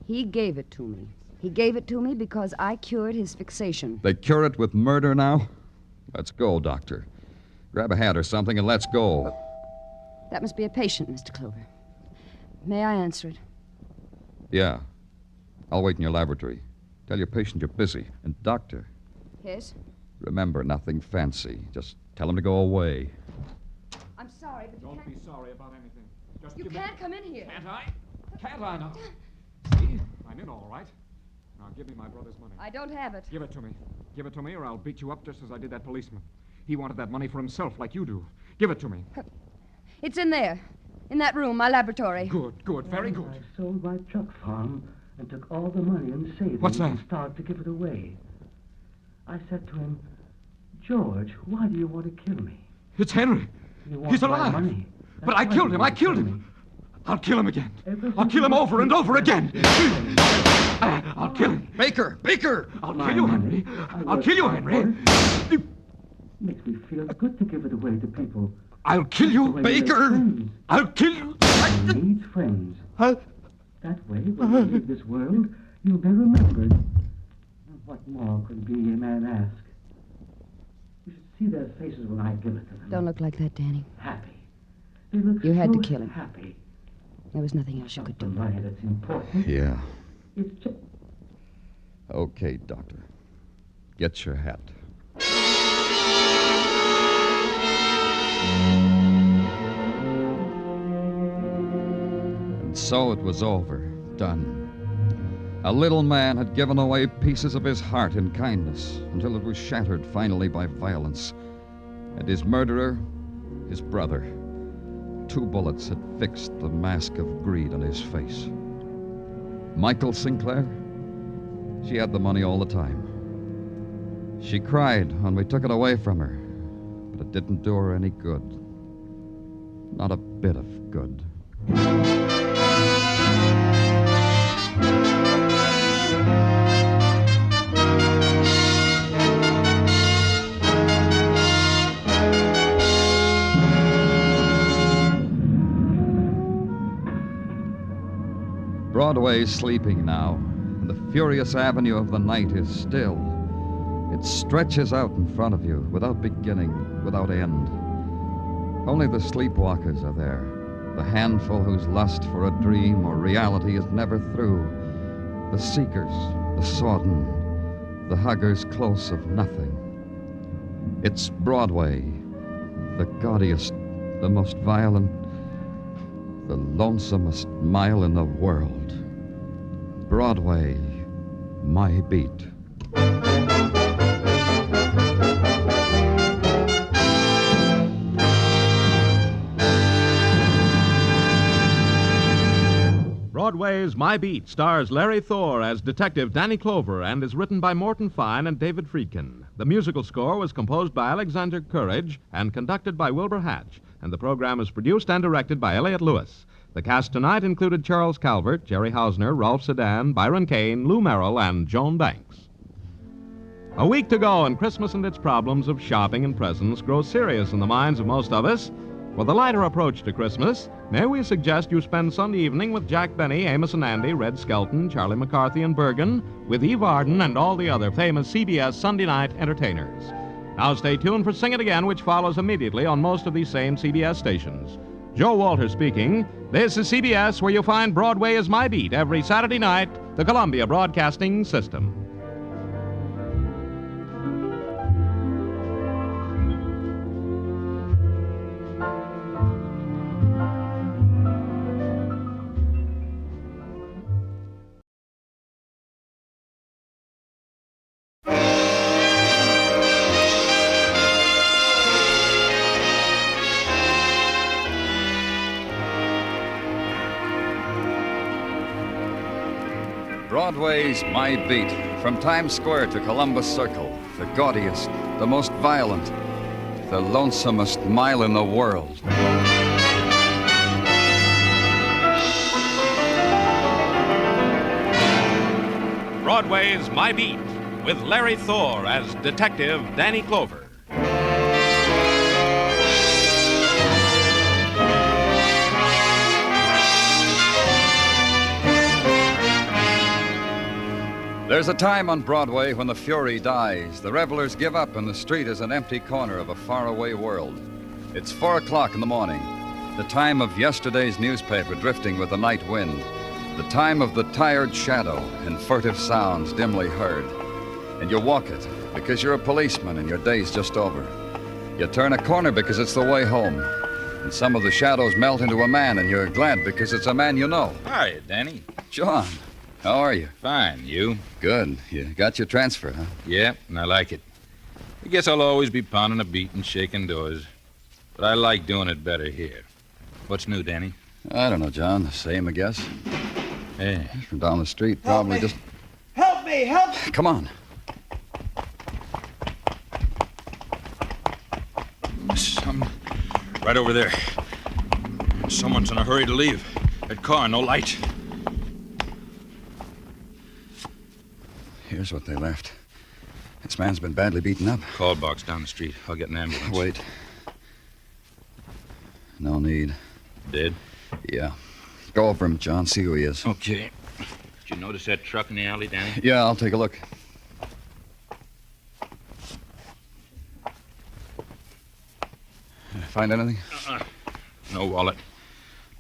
He gave it to me. He gave it to me because I cured his fixation. They cure it with murder now? Let's go, Doctor. Grab a hat or something and let's go. That must be a patient, Mr. Clover. May I answer it? Yeah. I'll wait in your laboratory. Tell your patient you're busy. And, Doctor, Yes? remember, nothing fancy. Just tell him to go away. I'm sorry, but Don't be sorry about anything. Just you give can't me... come in here. Can't I? Can't I now? See? I'm in all right. Now give me my brother's money. I don't have it. Give it to me. Give it to me or I'll beat you up just as I did that policeman. He wanted that money for himself like you do. Give it to me. It's in there. In that room, my laboratory. Good, very good. I sold my truck farm and took all the money and savings What's that? and started to give it away. I said to him, George, why do you want to kill me? It's Henry. You want He's my alive. money. But I killed him. I killed him. I'll kill him again. I'll kill him over and over again. I'll kill him. Baker! Baker! I'll kill you, Henry. I'll kill you, Henry. Makes me feel good to give it away to people. I'll kill you, Baker. I'll kill you. He needs friends. That way, when you leave this world, you'll be remembered. What more could be a man ask? You should see their faces when I give it to them. Don't look like that, Danny. Happy. They look You had so to kill him. Happy. There was nothing else you could do. The money that's important. Yeah. It's just... Okay, Doctor. Get your hat. And so it was over. Done. A little man had given away pieces of his heart in kindness until it was shattered finally by violence. And his murderer, his brother. 2 bullets had fixed the mask of greed on his face. Michael Sinclair? She had the money all the time. She cried when we took it away from her, but it didn't do her any good. Not a bit of good. Broadway's sleeping now, and the furious avenue of the night is still. It stretches out in front of you, without beginning, without end. Only the sleepwalkers are there, the handful whose lust for a dream or reality is never through. The seekers, the sodden, the huggers close of nothing. It's Broadway, the gaudiest, the most violent, the lonesomest mile in the world. Broadway, my beat. Broadway's My Beat stars Larry Thor as Detective Danny Clover and is written by Morton Fine and David Friedkin. The musical score was composed by Alexander Courage and conducted by Wilbur Hatch, and the program is produced and directed by Elliott Lewis. The cast tonight included Charles Calvert, Jerry Hausner, Rolf Sedan, Byron Kane, Lou Merrill, and Joan Banks. A week to go, and Christmas and its problems of shopping and presents grow serious in the minds of most of us. For the lighter approach to Christmas, may we suggest you spend Sunday evening with Jack Benny, Amos and Andy, Red Skelton, Charlie McCarthy and Bergen, with Eve Arden and all the other famous CBS Sunday night entertainers. Now stay tuned for Sing It Again, which follows immediately on most of these same CBS stations. Joe Walter speaking. This is CBS, where you'll find Broadway Is My Beat every Saturday night, the Columbia Broadcasting System. Broadway's My Beat, from Times Square to Columbus Circle, the gaudiest, the most violent, the lonesomest mile in the world. Broadway's My Beat, with Larry Thor as Detective Danny Clover. There's a time on Broadway when the fury dies. The revelers give up, and the street is an empty corner of a faraway world. It's 4 o'clock in the morning, the time of yesterday's newspaper drifting with the night wind, the time of the tired shadow and furtive sounds dimly heard. And you walk it because you're a policeman and your day's just over. You turn a corner because it's the way home. And some of the shadows melt into a man, and you're glad because it's a man you know. Hi, Danny. John, how are you? Fine. You? Good. You got your transfer, huh? Yeah, and I like it. I guess I'll always be pounding a beat and shaking doors. But I like doing it better here. What's new, Danny? I don't know, John. The same, I guess. Hey. From down the street, probably just... Help me! Help me! Come on. Right over there. Someone's in a hurry to leave. That car, no light. Here's what they left. This man's been badly beaten up. Call box down the street. I'll get an ambulance. Wait. No need. Dead? Yeah. Go over him, John. See who he is. Okay. Did you notice that truck in the alley, Danny? Yeah, I'll take a look. Find anything? No wallet.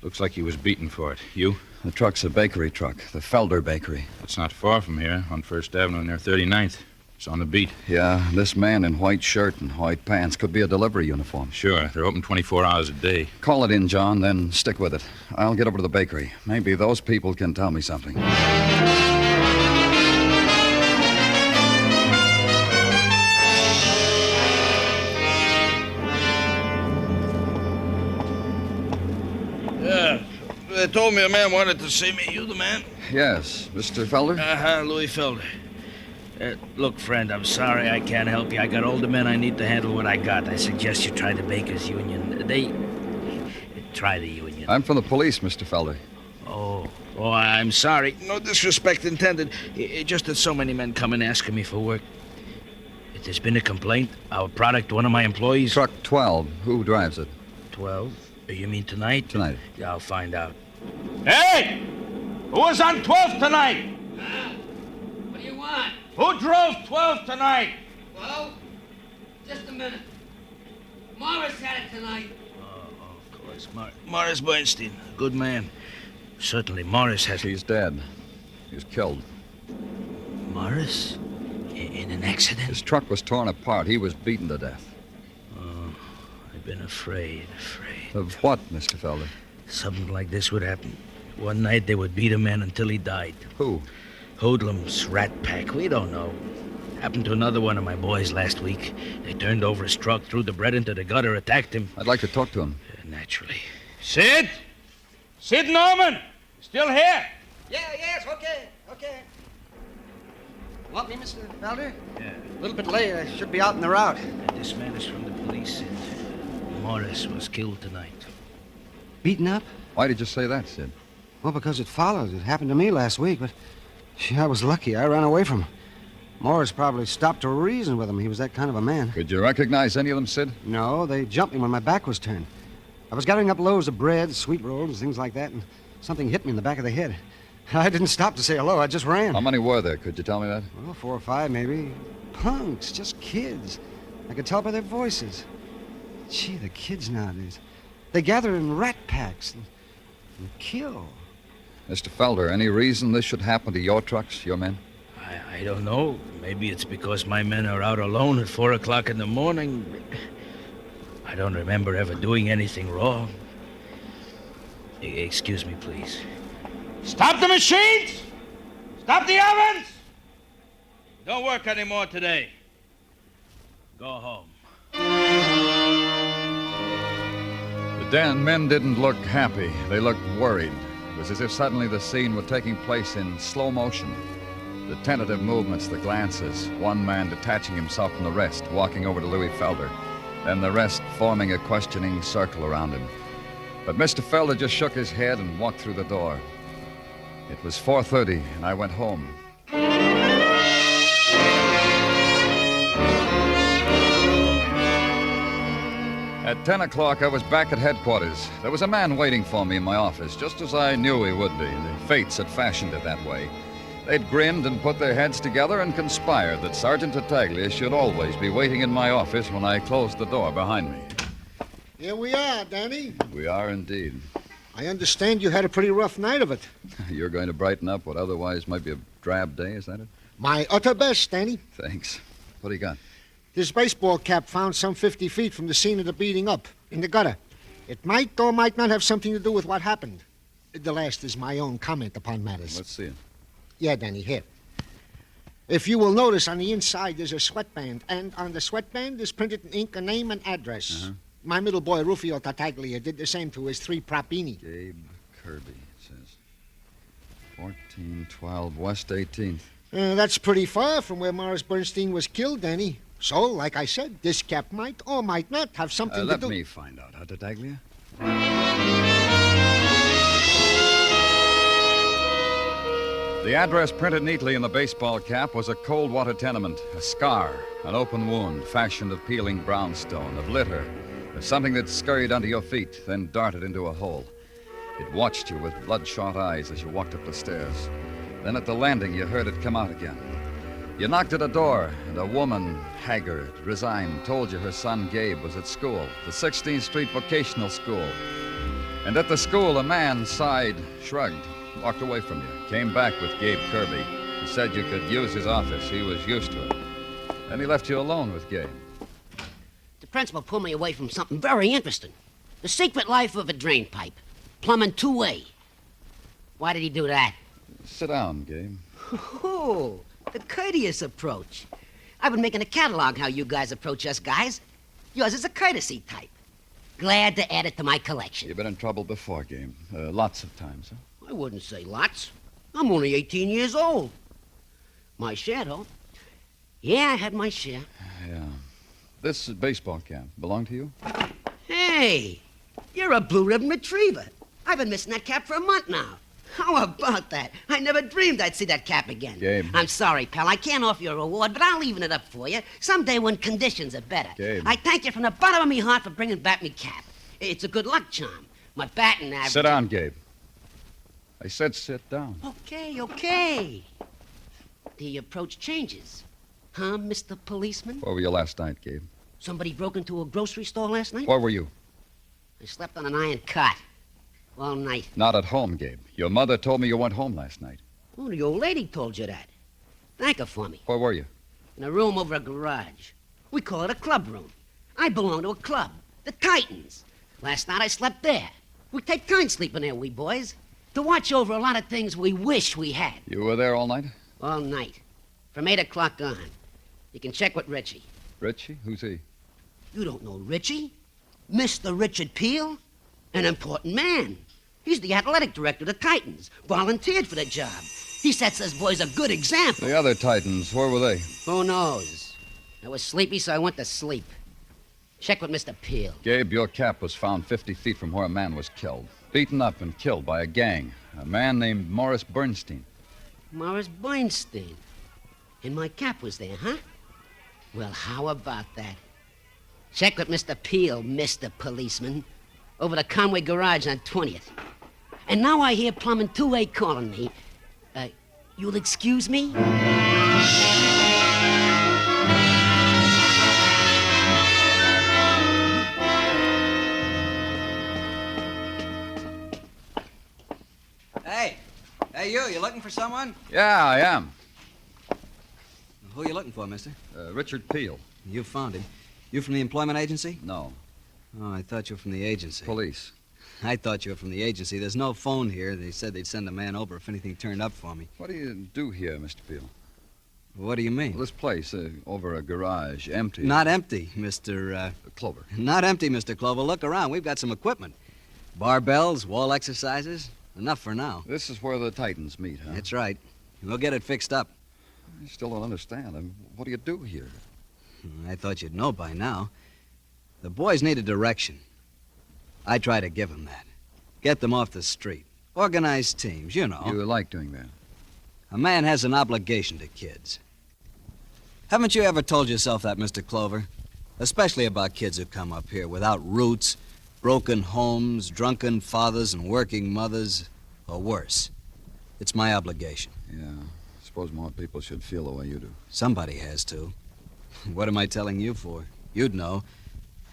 Looks like he was beaten for it. You? The truck's a bakery truck, the Felder Bakery. It's not far from here, on First Avenue near 39th. It's on the beat. Yeah, this man in white shirt and white pants could be a delivery uniform. Sure, they're open 24 hours a day. Call it in, John, then stick with it. I'll get over to the bakery. Maybe those people can tell me something. told me a man wanted to see me. You the man? Yes, Mr. Felder? Uh-huh, Louis Felder. Look, friend, I'm sorry I can't help you. I got older men I need to handle what I got. I suggest you try the Bakers Union. Try the union. I'm from the police, Mr. Felder. Oh, I'm sorry. No disrespect intended. Just that so many men come in asking me for work. If there's been a complaint, our product, one of my employees... Truck 12. Who drives it? 12? You mean tonight? Tonight. Yeah, I'll find out. Hey! Who was on 12 tonight? What do you want? Who drove 12 tonight? Well, just a minute. Morris had it tonight. Of course. Morris Bernstein, a good man. Certainly, Morris has... He's dead. He was killed. Morris? In an accident? His truck was torn apart. He was beaten to death. Oh, I've been afraid. Of what, Mr. Felder? Something like this would happen. One night they would beat a man until he died. Who? Hoodlums, rat pack, we don't know. Happened to another one of my boys last week. They turned over his truck, threw the bread into the gutter, attacked him. I'd like to talk to him. Naturally. Sid? Sid Norman? Still here? Yes, okay. Want me, Mr. Felder? Yeah. A little bit late. I should be out in the route. This man is from the police, Sid. Morris was killed tonight. Beaten up? Why did you say that, Sid? Well, because it followed. It happened to me last week, but I was lucky. I ran away from him. Morris probably stopped to reason with him. He was that kind of a man. Could you recognize any of them, Sid? No, they jumped me when my back was turned. I was gathering up loaves of bread, sweet rolls, things like that, and something hit me in the back of the head. I didn't stop to say hello. I just ran. How many were there? Could you tell me that? Well, 4 or 5, maybe. Punks, just kids. I could tell by their voices. Gee, the kids nowadays. They gather in rat packs and kill. Mr. Felder, any reason this should happen to your trucks, your men? I don't know. Maybe it's because my men are out alone at 4 o'clock in the morning. I don't remember ever doing anything wrong. Excuse me, please. Stop the machines! Stop the ovens! Don't work anymore today. Go home. The den men didn't look happy. They looked worried. It was as if suddenly the scene were taking place in slow motion. The tentative movements, the glances, one man detaching himself from the rest, walking over to Louis Felder, then the rest forming a questioning circle around him. But Mr. Felder just shook his head and walked through the door. It was 4:30, and I went home. At 10 o'clock, I was back at headquarters. There was a man waiting for me in my office, just as I knew he would be. The fates had fashioned it that way. They'd grinned and put their heads together and conspired that Sergeant Tartaglia should always be waiting in my office when I closed the door behind me. Here we are, Danny. We are indeed. I understand you had a pretty rough night of it. You're going to brighten up what otherwise might be a drab day, is that it? My utter best, Danny. Thanks. What do you got? This baseball cap found some 50 feet from the scene of the beating up, in the gutter. It might or might not have something to do with what happened. The last is my own comment upon matters. Let's see it. Yeah, Danny, here. If you will notice, on the inside there's a sweatband, and on the sweatband is printed in ink a name and address. Uh-huh. My middle boy, Rufio Tartaglia, did the same to his 3 propini. Gabe Kirby, it says. 1412 West 18th. That's pretty far from where Morris Bernstein was killed, Danny. So, like I said, this cap might or might not have something to do... Let me find out, huh, Tartaglia? The address printed neatly in the baseball cap was a cold water tenement, a scar, an open wound fashioned of peeling brownstone, of litter, of something that scurried under your feet, then darted into a hole. It watched you with bloodshot eyes as you walked up the stairs. Then at the landing, you heard it come out again. You knocked at a door, and a woman, haggard, resigned, told you her son Gabe was at school, the 16th Street Vocational School. And at the school, a man sighed, shrugged, walked away from you, came back with Gabe Kirby. He said you could use his office. He was used to it. Then he left you alone with Gabe. The principal pulled me away from something very interesting. The secret life of a drain pipe. Plumbing 2-way. Why did he do that? Sit down, Gabe. Oh, the courteous approach. I've been making a catalog how you guys approach us guys. Yours is a courtesy type. Glad to add it to my collection. You've been in trouble before, Gabe. Lots of times, huh? I wouldn't say lots. I'm only 18 years old. My share, though. Yeah, I had my share. Yeah. This baseball cap belong to you? Hey, you're a blue ribbon retriever. I've been missing that cap for a month now. How about that? I never dreamed I'd see that cap again. Gabe. I'm sorry, pal. I can't offer you a reward, but I'll even it up for you someday when conditions are better. Gabe. I thank you from the bottom of me heart for bringing back me cap. It's a good luck charm. My batting average... Sit down, Gabe. I said sit down. Okay. The approach changes. Huh, Mr. Policeman? Where were you last night, Gabe? Somebody broke into a grocery store last night? Where were you? I slept on an iron cot all night. Not at home, Gabe. Your mother told me you went home last night. Oh, the old lady told you that. Thank her for me. Where were you? In a room over a garage. We call it a club room. I belong to a club, the Titans. Last night I slept there. We take turns sleeping there, we boys, to watch over a lot of things we wish we had. You were there all night? All night. From 8 o'clock on. You can check with Richie. Richie? Who's he? You don't know Richie? Mr. Richard Peel? An important man. He's the athletic director of the Titans. Volunteered for the job. He sets us boys a good example. The other Titans, where were they? Who knows? I was sleepy, so I went to sleep. Check with Mr. Peel. Gabe, your cap was found 50 feet from where a man was killed. Beaten up and killed by a gang. A man named Morris Bernstein. Morris Bernstein. And my cap was there, huh? Well, how about that? Check with Mr. Peel, Mr. Policeman. Over the Conway Garage on 20th. And now I hear Plumbing 2A calling me. You'll excuse me? Hey, you looking for someone? Yeah, I am. Who are you looking for, mister? Richard Peel. You found him. You from the employment agency? No. Oh, I thought you were from the agency. Police. I thought you were from the agency. There's no phone here. They said they'd send a man over if anything turned up for me. What do you do here, Mr. Peel? What do you mean? Well, this place, over a garage, empty. Not empty, Mr. Clover. Not empty, Mr. Clover. Look around. We've got some equipment. Barbells, wall exercises. Enough for now. This is where the Titans meet, huh? That's right. We'll get it fixed up. I still don't understand. What do you do here? I thought you'd know by now. The boys need a direction. I try to give them that. Get them off the street. Organize teams, you know. You like doing that? A man has an obligation to kids. Haven't you ever told yourself that, Mr. Clover? Especially about kids who come up here without roots, broken homes, drunken fathers, and working mothers, or worse. It's my obligation. Yeah. I suppose more people should feel the way you do. Somebody has to. What am I telling you for? You'd know.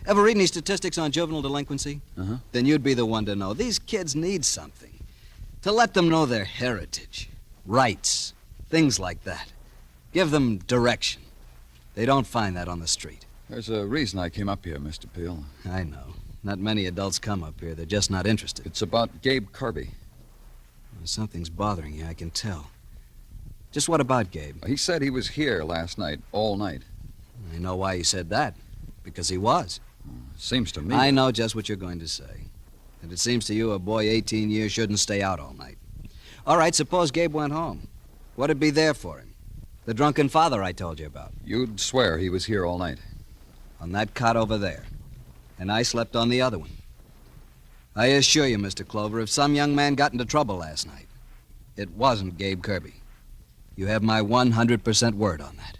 Ever read any statistics on juvenile delinquency? Uh-huh. Then you'd be the one to know. These kids need something. To let them know their heritage, rights, things like that. Give them direction. They don't find that on the street. There's a reason I came up here, Mr. Peel. I know. Not many adults come up here. They're just not interested. It's about Gabe Kirby. Well, something's bothering you, I can tell. Just what about Gabe? He said he was here last night, all night. I know why he said that. Because he was. Seems to me. I know just what you're going to say. And it seems to you a boy 18 years shouldn't stay out all night. All right, suppose Gabe went home. What'd be there for him? The drunken father I told you about. You'd swear he was here all night. On that cot over there. And I slept on the other one. I assure you, Mr. Clover, if some young man got into trouble last night, it wasn't Gabe Kirby. You have my 100% word on that.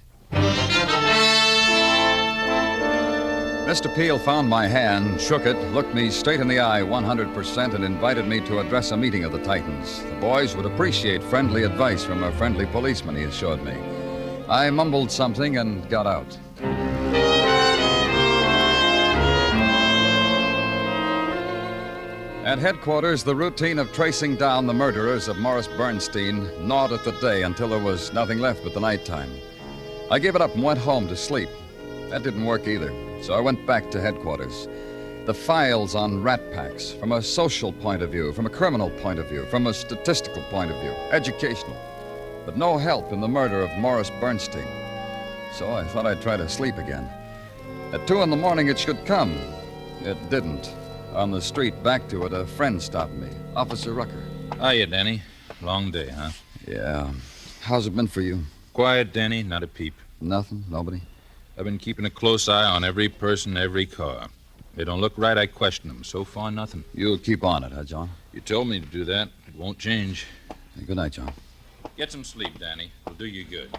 Mr. Peel found my hand, shook it, looked me straight in the eye 100%, and invited me to address a meeting of the Titans. The boys would appreciate friendly advice from a friendly policeman, he assured me. I mumbled something and got out. At headquarters, the routine of tracing down the murderers of Morris Bernstein gnawed at the day until there was nothing left but the nighttime. I gave it up and went home to sleep. That didn't work either, so I went back to headquarters. The files on rat packs, from a social point of view, from a criminal point of view, from a statistical point of view, educational. But no help in the murder of Morris Bernstein. So I thought I'd try to sleep again. At 2 in the morning it should come. It didn't. On the street back to it, a friend stopped me. Officer Rucker. Hiya, Danny. Long day, huh? Yeah. How's it been for you? Quiet, Danny. Not a peep. Nothing? Nobody? I've been keeping a close eye on every person, every car. They don't look right, I question them. So far, nothing. You'll keep on it, huh, John? You told me to do that. It won't change. Hey, good night, John. Get some sleep, Danny. It'll do you good.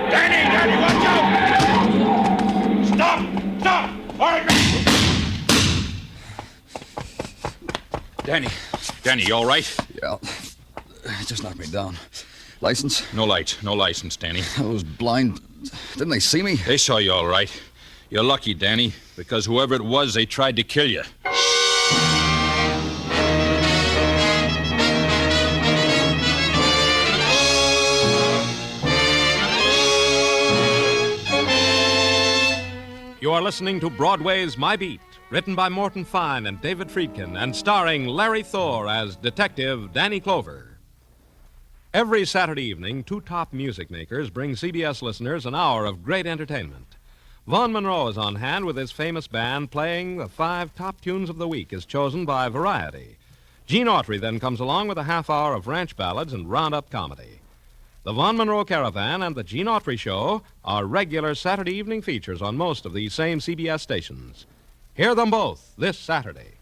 Danny, watch out! Stop! All right, Danny, you all right? Yeah. It just knocked me down. License? No license, Danny. Those blind... Didn't they see me? They saw you all right. You're lucky, Danny, because whoever it was, they tried to kill you. You are listening to Broadway's My Beat, written by Morton Fine and David Friedkin, and starring Larry Thor as Detective Danny Clover. Every Saturday evening, two top music makers bring CBS listeners an hour of great entertainment. Vaughn Monroe is on hand with his famous band playing the 5 top tunes of the week as chosen by Variety. Gene Autry then comes along with a half hour of ranch ballads and round-up comedy. The Vaughn Monroe Caravan and the Gene Autry Show are regular Saturday evening features on most of these same CBS stations. Hear them both this Saturday.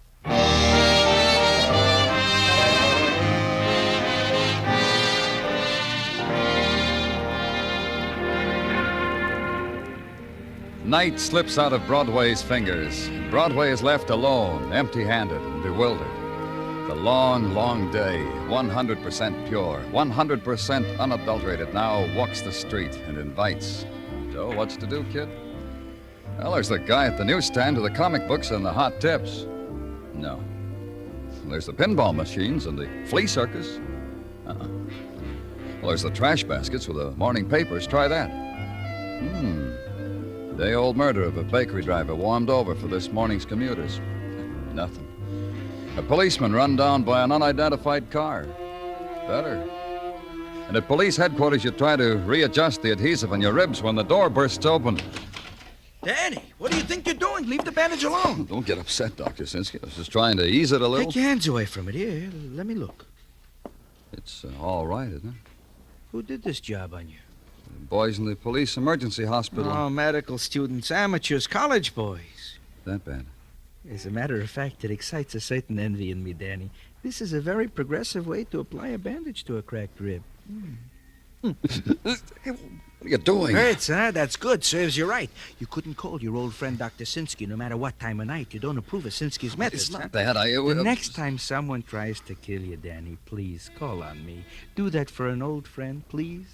Night slips out of Broadway's fingers. Broadway is left alone, empty-handed and bewildered. The long, long day, 100% pure, 100% unadulterated, now walks the street and invites. So, what's to do, kid? Well, there's the guy at the newsstand with the comic books and the hot tips. No. There's the pinball machines and the flea circus. Uh-uh. Well, there's the trash baskets with the morning papers. Try that. Day-old murder of a bakery driver warmed over for this morning's commuters. Nothing. A policeman run down by an unidentified car. Better. And at police headquarters, you try to readjust the adhesive on your ribs when the door bursts open. Danny, what do you think you're doing? Leave the bandage alone. Don't get upset, Dr. Sinsky. I was just trying to ease it a little. Take your hands away from it. Here, let me look. It's all right, isn't it? Who did this job on you? Boys in the police emergency hospital. Oh, medical students, amateurs, college boys. That bad? As a matter of fact, it excites a certain envy in me, Danny. This is a very progressive way to apply a bandage to a cracked rib. Hey, what are you doing? Hurts, huh? That's good. Serves you right. You couldn't call your old friend Dr. Sinsky no matter what time of night. You don't approve of Sinsky's methods. It's not that. The next time someone tries to kill you, Danny, please call on me. Do that for an old friend, please.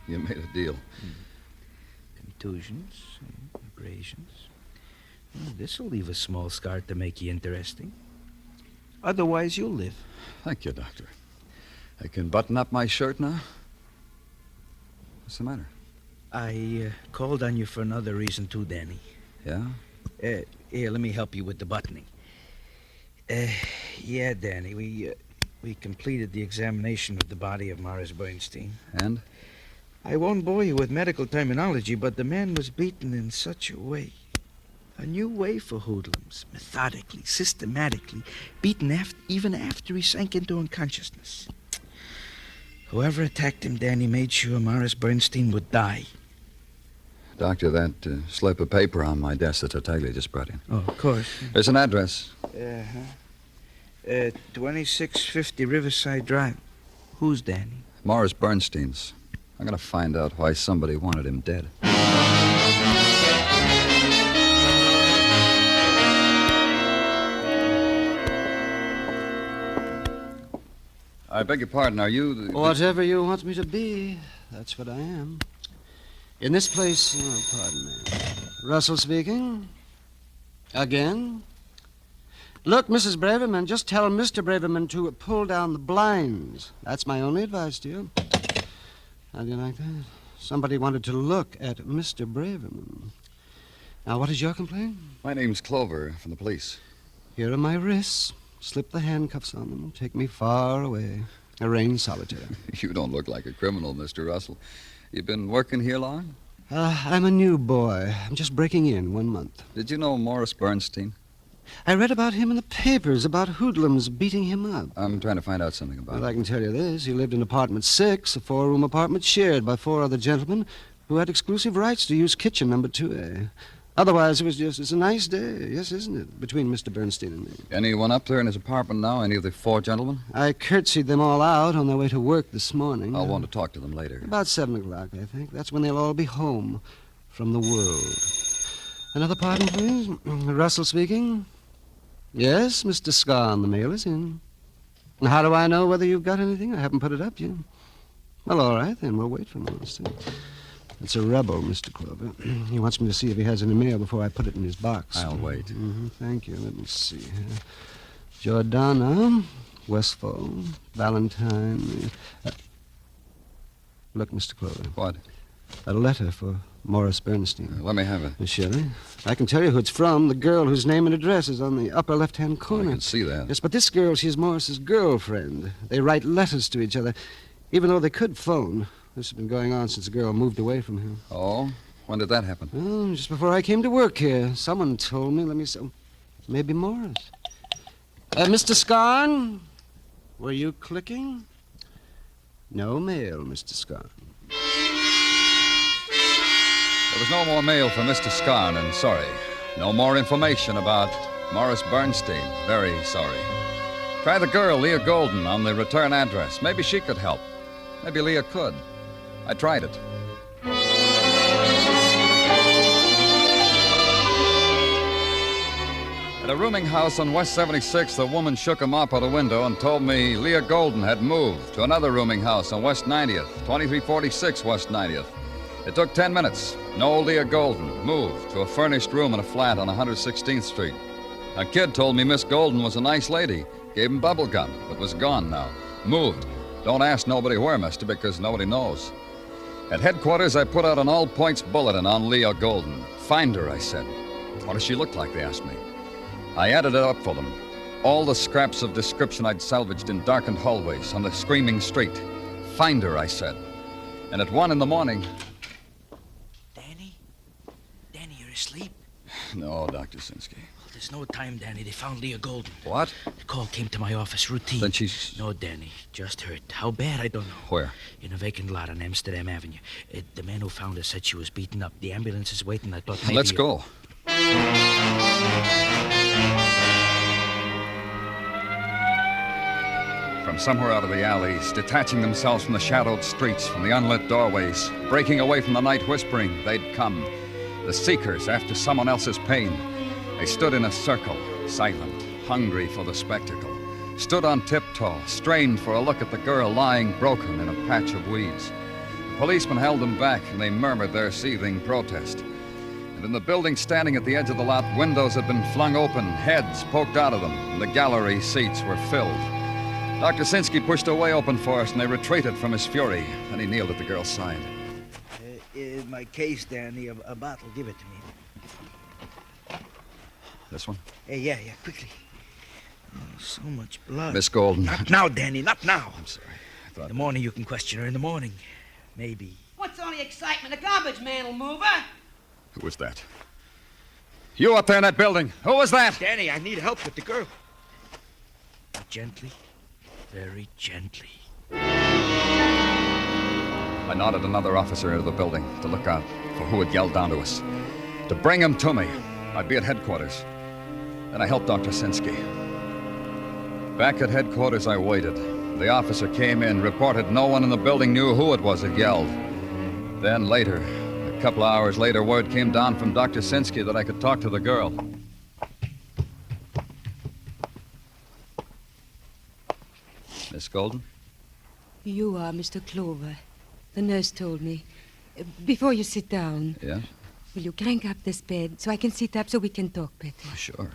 You made a deal. Contusions, abrasions. This'll leave a small scar to make you interesting. Otherwise, you'll live. Thank you, Doctor. I can button up my shirt now? What's the matter? I called on you for another reason, too, Danny. Yeah? Here, let me help you with the buttoning. Yeah, Danny, we completed the examination of the body of Morris Bernstein. And? I won't bore you with medical terminology, but the man was beaten in such a way. A new way for hoodlums, methodically, systematically, beaten even after he sank into unconsciousness. Whoever attacked him, Danny, made sure Morris Bernstein would die. Doctor, that slip of paper on my desk that Tartaglia just brought in. Oh, of course. There's an address. 2650 Riverside Drive. Who's Danny? Morris Bernstein's. I'm going to find out why somebody wanted him dead. I beg your pardon, are you the... Whatever you want me to be, that's what I am. In this place... Oh, pardon me. Russell speaking. Again? Look, Mrs. Braverman, just tell Mr. Braverman to pull down the blinds. That's my only advice to you. How do you like that? Somebody wanted to look at Mr. Braverman. Now, what is your complaint? My name's Clover, from the police. Here are my wrists. Slip the handcuffs on them. Take me far away. Arrange solitaire. You don't look like a criminal, Mr. Russell. You been working here long? I'm a new boy. I'm just breaking in 1 month. Did you know Morris Bernstein? I read about him in the papers, about hoodlums beating him up. I'm trying to find out something about Well, it. I can tell you this. He lived in apartment 6, a 4-room apartment shared by 4 other gentlemen who had exclusive rights to use kitchen number 2A. Otherwise, it's a nice day, yes, isn't it, between Mr. Bernstein and me. Anyone up there in his apartment now? Any of the 4 gentlemen? I curtsied them all out on their way to work this morning. I'll want to talk to them later. About 7 o'clock, I think. That's when they'll all be home from the world. Another pardon, please. Russell speaking. Yes, Mr. Scarn, the mail is in. How do I know whether you've got anything? I haven't put it up yet. Well, all right, then. We'll wait for a moment. It's a rebel, Mr. Clover. He wants me to see if he has any mail before I put it in his box. I'll wait. Thank you. Let me see. Jordana, Westfall, Valentine. Look, Mr. Clover. What? A letter for Morris Bernstein. Let me have it. Surely. I can tell you who it's from. The girl whose name and address is on the upper left-hand corner. I can see that. Yes, but this girl, she's Morris's girlfriend. They write letters to each other, even though they could phone. This has been going on since the girl moved away from him. Oh? When did that happen? Oh, just before I came to work here. Someone told me. Let me see. Maybe Morris. Mr. Scarn? Were you clicking? No mail, Mr. Scarn. There was no more mail for Mr. Scarn, and sorry. No more information about Morris Bernstein. Very sorry. Try the girl, Leah Golden, on the return address. Maybe she could help. Maybe Leah could. I tried it. At a rooming house on West 76th, a woman shook a mop out a window and told me Leah Golden had moved to another rooming house on West 90th, 2346 West 90th. It took 10 minutes. No Leah Golden moved to a furnished room in a flat on 116th Street. A kid told me Miss Golden was a nice lady, gave him bubble gum, but was gone now. Moved. Don't ask nobody where, mister, because nobody knows. At headquarters, I put out an all-points bulletin on Leah Golden. Find her, I said. What does she look like, they asked me. I added it up for them. All the scraps of description I'd salvaged in darkened hallways on the screaming street. Find her, I said. And at 1 a.m. Danny? Danny, you're asleep? No, Dr. Sinsky. Well, there's no time, Danny. They found Leah Golden. What? The call came to my office, routine. Then she's... No, Danny. Just hurt. How bad, I don't know. Where? In a vacant lot on Amsterdam Avenue. The man who found her said she was beaten up. The ambulance is waiting. I thought maybe... Let's go. From somewhere out of the alleys, detaching themselves from the shadowed streets, from the unlit doorways, breaking away from the night whispering, they'd come. The seekers after someone else's pain. They stood in a circle, silent, hungry for the spectacle. Stood on tiptoe, strained for a look at the girl lying broken in a patch of weeds. The policeman held them back, and they murmured their seething protest. And in the building standing at the edge of the lot, windows had been flung open, heads poked out of them, and the gallery seats were filled. Dr. Sinsky pushed a way open for us, and they retreated from his fury. Then he kneeled at the girl's side. My case, Danny, a bottle. Give it to me. This one? Yeah, quickly. Oh, so much blood. Miss Golden. Not now, Danny, not now. I'm sorry. In the morning you can question her. In the morning, maybe. What's all the excitement? The garbage man will move her. Who was that? You up there in that building. Who was that? Danny, I need help with the girl. Gently. Very gently. I nodded another officer into the building to look out for who had yelled down to us. To bring him to me. I'd be at headquarters. Then I helped Dr. Sinsky. Back at headquarters, I waited. The officer came in, reported no one in the building knew who it was that yelled. Then later, a couple of hours later, word came down from Dr. Sinsky that I could talk to the girl. Miss Golden? You are Mr. Clover. The nurse told me. Before you sit down... Yes? Will you crank up this bed so I can sit up so we can talk better? Sure.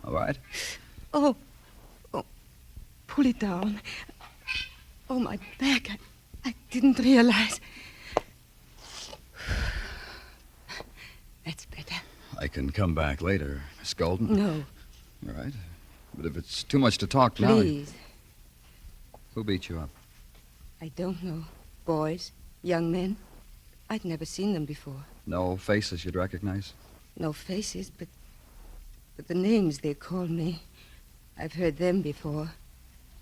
All right. Oh, pull it down. Oh, my back. I didn't realize. That's better. I can come back later, Miss Golden. No. All right. But if it's too much to talk Please. now... Who beat you up? I don't know. boys, young men. I'd never seen them before. No faces you'd recognize? No faces, but the names they called me. I've heard them before.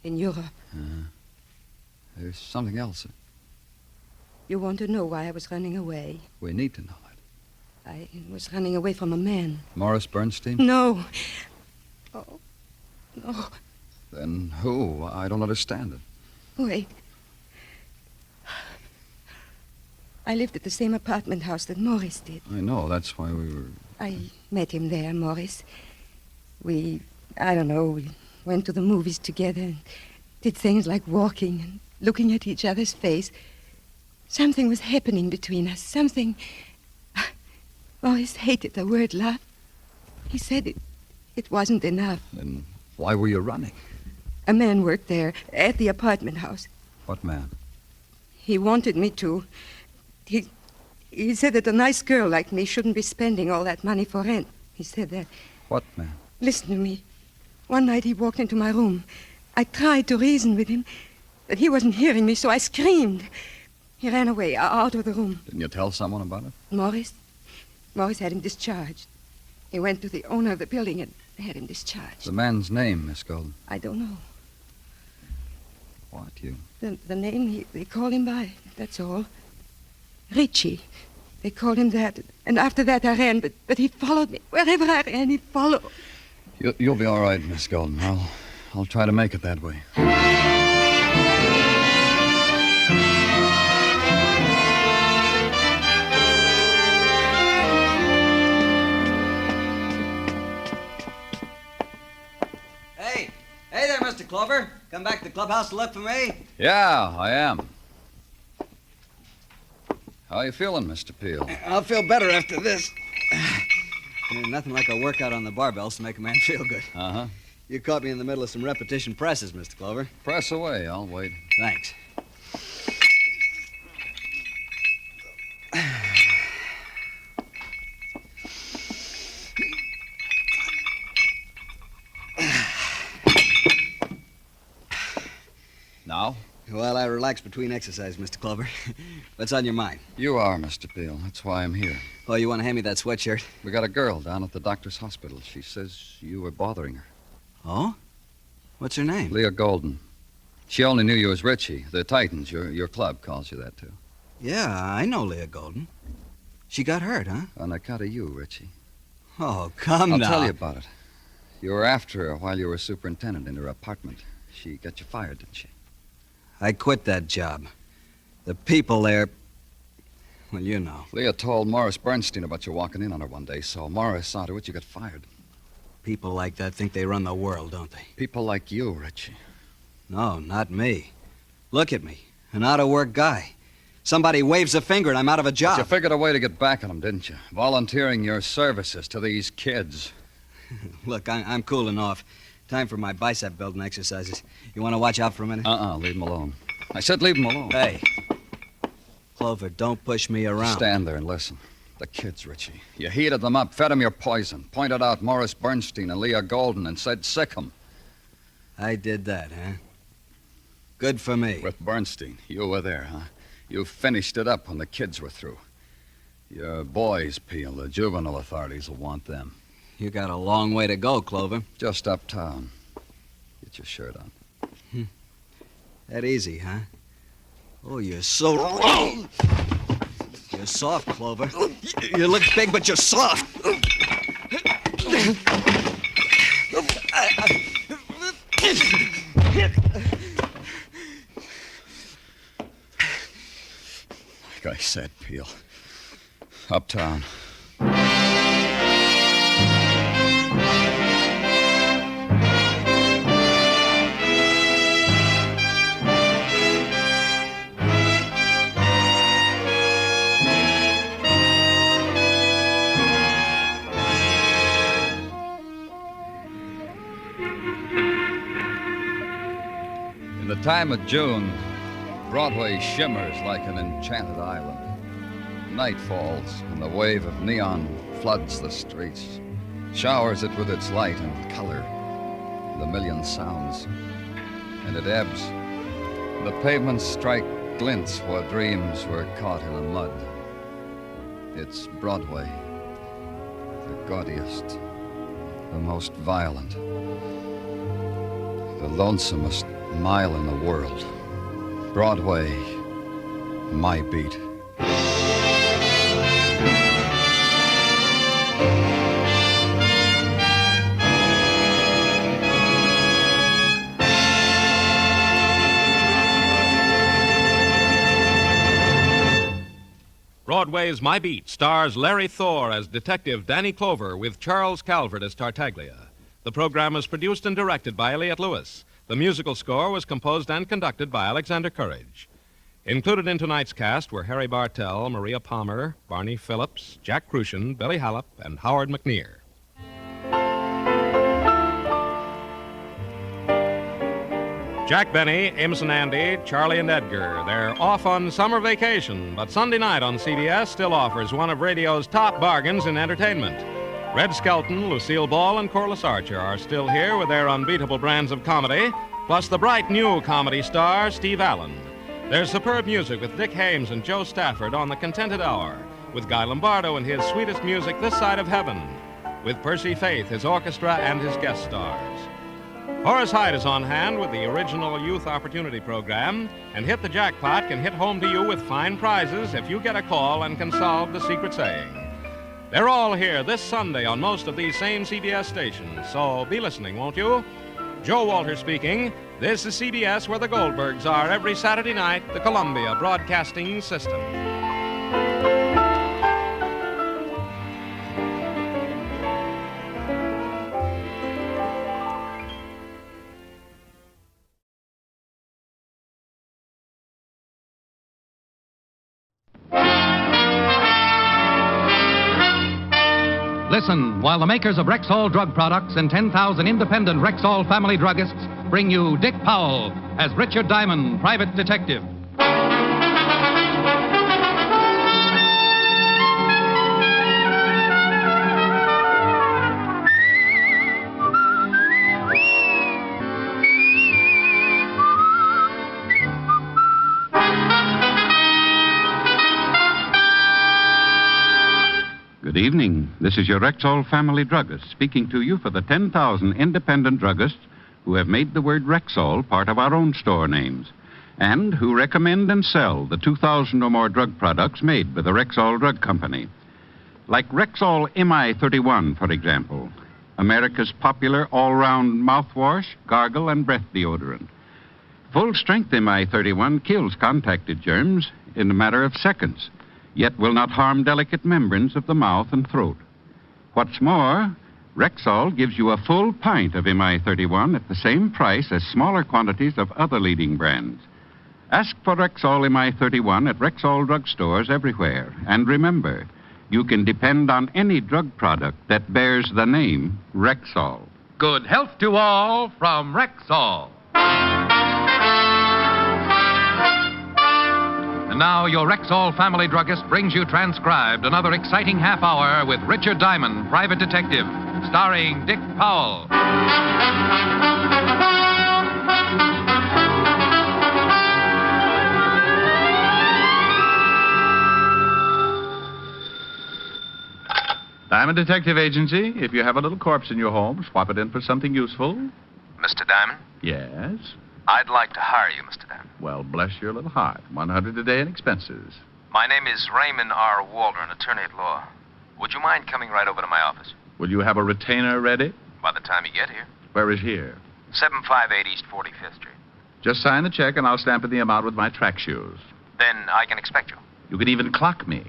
In Europe. There's something else. You want to know why I was running away? We need to know it. I was running away from a man. Morris Bernstein? No. Oh, no. Then who? I don't understand it. Wait. I lived at the same apartment house that Morris did. I know, that's why we were... I met him there, Morris. We went to the movies together and did things like walking and looking at each other's face. Something was happening between us, something... Morris hated the word love. He said it wasn't enough. Then why were you running? A man worked there at the apartment house. What man? He wanted me to. He said that a nice girl like me shouldn't be spending all that money for rent. He said that. What man? Listen to me. One night he walked into my room. I tried to reason with him, but he wasn't hearing me, so I screamed. He ran away, out of the room. Didn't you tell someone about it? Morris had him discharged. He went to the owner of the building and had him discharged. The man's name, Miss Golden? I don't know. What, you? The name they called him by, that's all. Richie. They called him that. And after that I ran, but he followed me. Wherever I ran, he followed. You'll be all right, Miss Golden. I'll try to make it that way. Hey there, Mr. Clover. Come back to the clubhouse to look for me? Yeah, I am. How you feeling, Mr. Peel? I'll feel better after this. Nothing like a workout on the barbells to make a man feel good. Uh-huh. You caught me in the middle of some repetition presses, Mr. Clover. Press away. I'll wait. Thanks. Now? Well, I relax between exercise, Mr. Clover. What's on your mind? You are, Mr. Peel. That's why I'm here. Oh, you want to hand me that sweatshirt? We got a girl down at the doctor's hospital. She says you were bothering her. Oh? What's her name? Leah Golden. She only knew you as Richie. The Titans, your club, calls you that, too. Yeah, I know Leah Golden. She got hurt, huh? On account of you, Richie. Oh, come I'll now. tell you about it. You were after her while you were superintendent in her apartment. She got you fired, didn't she? I quit that job. The people there... Well, you know. Leah told Morris Bernstein about you walking in on her one day, so Morris saw to it you got fired. People like that think they run the world, don't they? People like you, Richie. No, not me. Look at me. An out-of-work guy. Somebody waves a finger and I'm out of a job. But you figured a way to get back at them, didn't you? Volunteering your services to these kids. Look, I'm cooling off. Time for my bicep building exercises. You want to watch out for a minute? Leave him alone. I said leave him alone. Hey. Clover, don't push me around. Stand there and listen. The kids, Richie. You heated them up, fed them your poison, pointed out Morris Bernstein and Leah Golden and said sick 'em. I did that, huh? Good for me. With Bernstein. You were there, huh? You finished it up when the kids were through. Your boys, Peel. The juvenile authorities will want them. You got a long way to go, Clover. Just uptown. Get your shirt on. That easy, huh? Oh, you're so... You're soft, Clover. You look big, but you're soft. Like I said, Peel. Uptown. In the time of June, Broadway shimmers like an enchanted island. Night falls, and the wave of neon floods the streets, showers it with its light and color, and a million sounds. And it ebbs. The pavements strike glints where dreams were caught in the mud. It's Broadway, the gaudiest, the most violent, the lonesomest mile in the world. Broadway, my beat. Broadway Is My Beat stars Larry Thor as Detective Danny Clover with Charles Calvert as Tartaglia. The program was produced and directed by Elliott Lewis. The musical score was composed and conducted by Alexander Courage. Included in tonight's cast were Harry Bartell, Maria Palmer, Barney Phillips, Jack Crucian, Billy Hallop, and Howard McNear. Jack Benny, Amos and Andy, Charlie and Edgar. They're off on summer vacation, but Sunday night on CBS still offers one of radio's top bargains in entertainment. Red Skelton, Lucille Ball, and Corliss Archer are still here with their unbeatable brands of comedy, plus the bright new comedy star, Steve Allen. There's superb music with Dick Hames and Joe Stafford on The Contented Hour, with Guy Lombardo and his sweetest music this side of heaven, with Percy Faith, his orchestra, and his guest stars. Horace Hyde is on hand with the original Youth Opportunity Program, and Hit the Jackpot can hit home to you with fine prizes if you get a call and can solve the secret saying. They're all here this Sunday on most of these same CBS stations, so be listening, won't you? Joe Walter speaking. This is CBS, where the Goldbergs are every Saturday night, the Columbia Broadcasting System. Listen while the makers of Rexall drug products and 10,000 independent Rexall family druggists bring you Dick Powell as Richard Diamond, private detective. Good evening. This is your Rexall family druggist speaking to you for the 10,000 independent druggists who have made the word Rexall part of our own store names and who recommend and sell the 2,000 or more drug products made by the Rexall Drug Company. Like Rexall MI31, for example, America's popular all-round mouthwash, gargle, and breath deodorant. Full-strength MI31 kills contacted germs in a matter of seconds, yet will not harm delicate membranes of the mouth and throat. What's more, Rexall gives you a full pint of MI31 at the same price as smaller quantities of other leading brands. Ask for Rexall MI31 at Rexall drugstores everywhere. And remember, you can depend on any drug product that bears the name Rexall. Good health to all from Rexall. And now your Rexall family druggist brings you transcribed another exciting half hour with Richard Diamond, private detective, starring Dick Powell. Diamond Detective Agency. If you have a little corpse in your home, swap it in for something useful. Mr. Diamond? Yes? I'd like to hire you, Mr. Diamond. Well, bless your little heart. $100 a day in expenses. My name is Raymond R. Waldron, attorney at law. Would you mind coming right over to my office? Will you have a retainer ready? By the time you get here. Where is here? 758 East 45th Street. Just sign the check and I'll stamp in the amount with my track shoes. Then I can expect you. You can even clock me.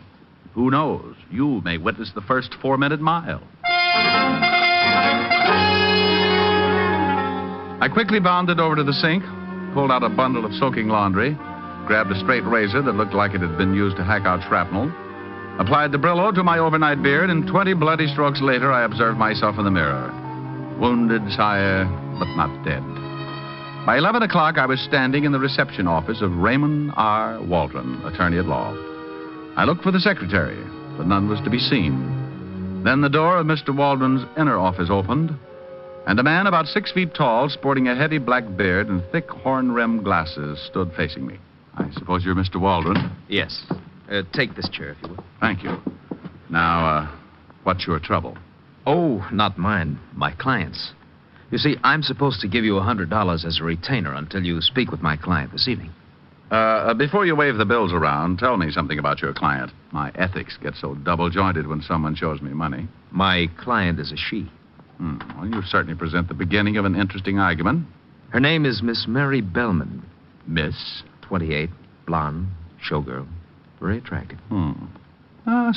Who knows? You may witness the first 4-minute mile. I quickly bounded over to the sink, pulled out a bundle of soaking laundry, grabbed a straight razor that looked like it had been used to hack out shrapnel, applied the Brillo to my overnight beard, and 20 bloody strokes later, I observed myself in the mirror. Wounded, sire, but not dead. By 11 o'clock, I was standing in the reception office of Raymond R. Waldron, attorney at law. I looked for the secretary, but none was to be seen. Then the door of Mr. Waldron's inner office opened, and a man about 6 feet tall, sporting a heavy black beard and thick horn-rimmed glasses, stood facing me. I suppose you're Mr. Waldron. Yes. Take this chair, if you will. Thank you. Now, what's your trouble? Oh, not mine. My client's. You see, I'm supposed to give you $100 as a retainer until you speak with my client this evening. Before you wave the bills around, tell me something about your client. My ethics get so double-jointed when someone shows me money. My client is a she. Well, you certainly present the beginning of an interesting argument. Her name is Miss Mary Bellman. Miss? 28, blonde, showgirl, very attractive.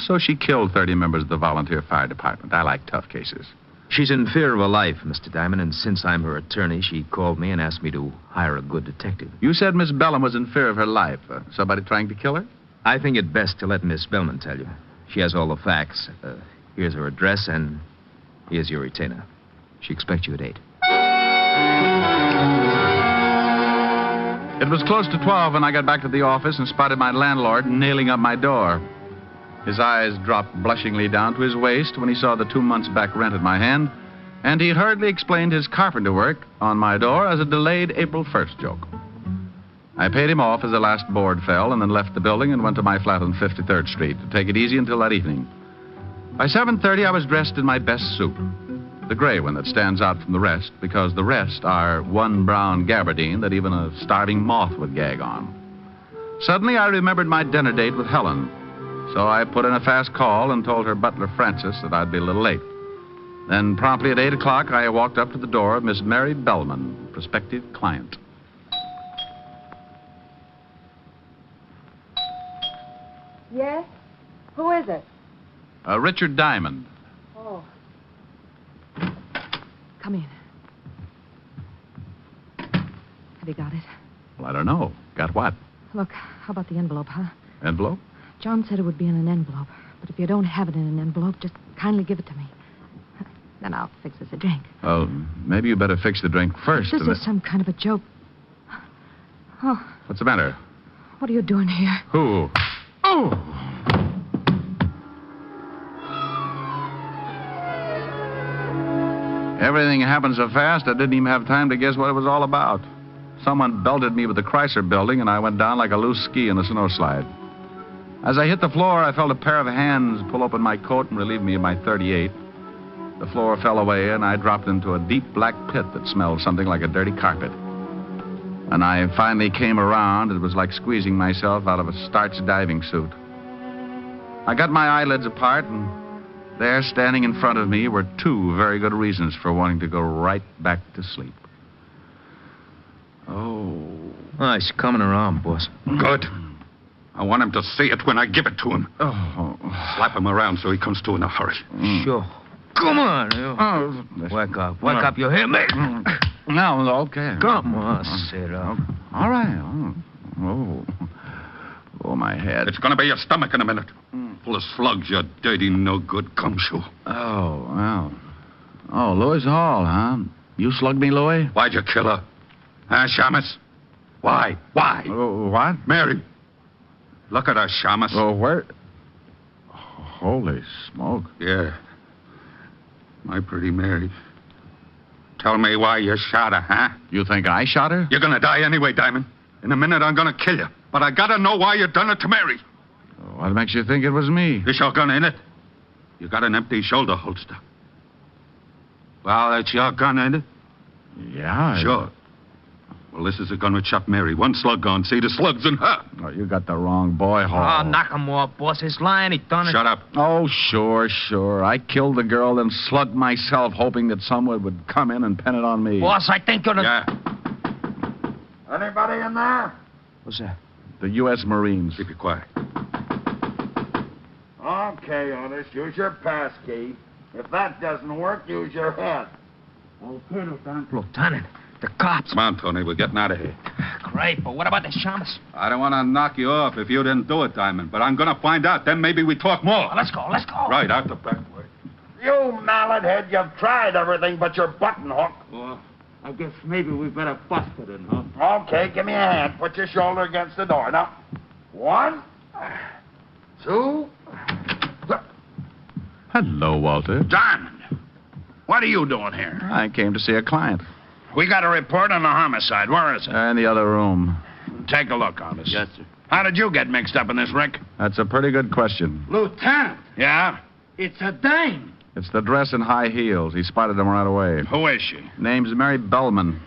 So she killed 30 members of the volunteer fire department. I like tough cases. She's in fear of her life, Mr. Diamond, and since I'm her attorney, she called me and asked me to hire a good detective. You said Miss Bellman was in fear of her life. Somebody trying to kill her? I think it best to let Miss Bellman tell you. She has all the facts. Here's her address, and here's your retainer. She expects you at 8. It was close to 12 when I got back to the office and spotted my landlord nailing up my door. His eyes dropped blushingly down to his waist when he saw the 2 months' back rent in my hand, and he hurriedly explained his carpenter work on my door as a delayed April 1st joke. I paid him off as the last board fell and then left the building and went to my flat on 53rd Street to take it easy until that evening. By 7:30, I was dressed in my best suit, the gray one that stands out from the rest because the rest are one brown gabardine that even a starving moth would gag on. Suddenly, I remembered my dinner date with Helen. So I put in a fast call and told her butler, Francis, that I'd be a little late. Then, promptly at 8 o'clock, I walked up to the door of Miss Mary Bellman, prospective client. Yes? Who is it? Richard Diamond. Oh. Come in. Have you got it? Well, I don't know. Got what? Look, how about the envelope, huh? Envelope? John said it would be in an envelope. But if you don't have it in an envelope, just kindly give it to me. Then I'll fix us a drink. Well, maybe you better fix the drink first. This is some kind of a joke. Oh, What's the matter? what are you doing here? Who? Oh! Everything happened so fast, I didn't even have time to guess what it was all about. Someone belted me with the Chrysler building, and I went down like a loose ski in a snowslide. As I hit the floor, I felt a pair of hands pull open my coat and relieve me of my .38. The floor fell away, and I dropped into a deep black pit that smelled something like a dirty carpet. When I finally came around, it was like squeezing myself out of a starched diving suit. I got my eyelids apart, and there, standing in front of me, were 2 very good reasons for wanting to go right back to sleep. Oh, he's coming around, boss. Good. I want him to see it when I give it to him. Oh. Slap him around so he comes to in a hurry. Sure. Come on, you. Wake up. Wake up. You hear me? No, okay. Come on, sit up. All right. Oh, my head. It's going to be your stomach in a minute. Full of slugs, you dirty, no-good gumshoe. Oh, well. Oh, Louis Hall, huh? You slugged me, Louis? Why'd you kill her? Huh, Shamus? Why? Why? What? Mary. Look at her, Shamus. Oh, where? Holy smoke. Yeah. My pretty Mary. Tell me why you shot her, huh? You think I shot her? You're gonna die anyway, Diamond. In a minute, I'm gonna kill you. But I gotta know why you done it to Mary. What makes you think it was me? Is your gun in it? You got an empty shoulder holster. Well, that's your gun, ain't it? Yeah. Sure. Well, this is a gun which shot Mary. One slug gone. See, the slug's in her. Oh, you got the wrong boy, Hall. Oh, knock him off, boss. He's lying. He done it. Shut up. Oh, sure. I killed the girl, then slugged myself, hoping that someone would come in and pin it on me. Boss, I think you're the... Yeah. Anybody in there? What's that? The U.S. Marines. Keep it quiet. Okay, Otis, use your pass key. If that doesn't work, use your head. Okay, Lieutenant. The cops. Come on, Tony. We're getting out of here. Great, but what about the Shamus? I don't want to knock you off if you didn't do it, Diamond. But I'm going to find out. Then maybe we talk more. Well, let's go. Right, out the back way. You mallet head, you've tried everything but your button hook. Well, I guess maybe we better bust it in, huh? Okay, give me a hand. Put your shoulder against the door. Now, 1, 2... Hello, Walter. Diamond, what are you doing here? I came to see a client. We got a report on a homicide. Where is it? In the other room. Take a look, Otis. Yes, sir. How did you get mixed up in this, Rick? That's a pretty good question. Lieutenant, Yeah? it's a dame. It's the dress and high heels. He spotted them right away. Who is she? Name's Mary Bellman.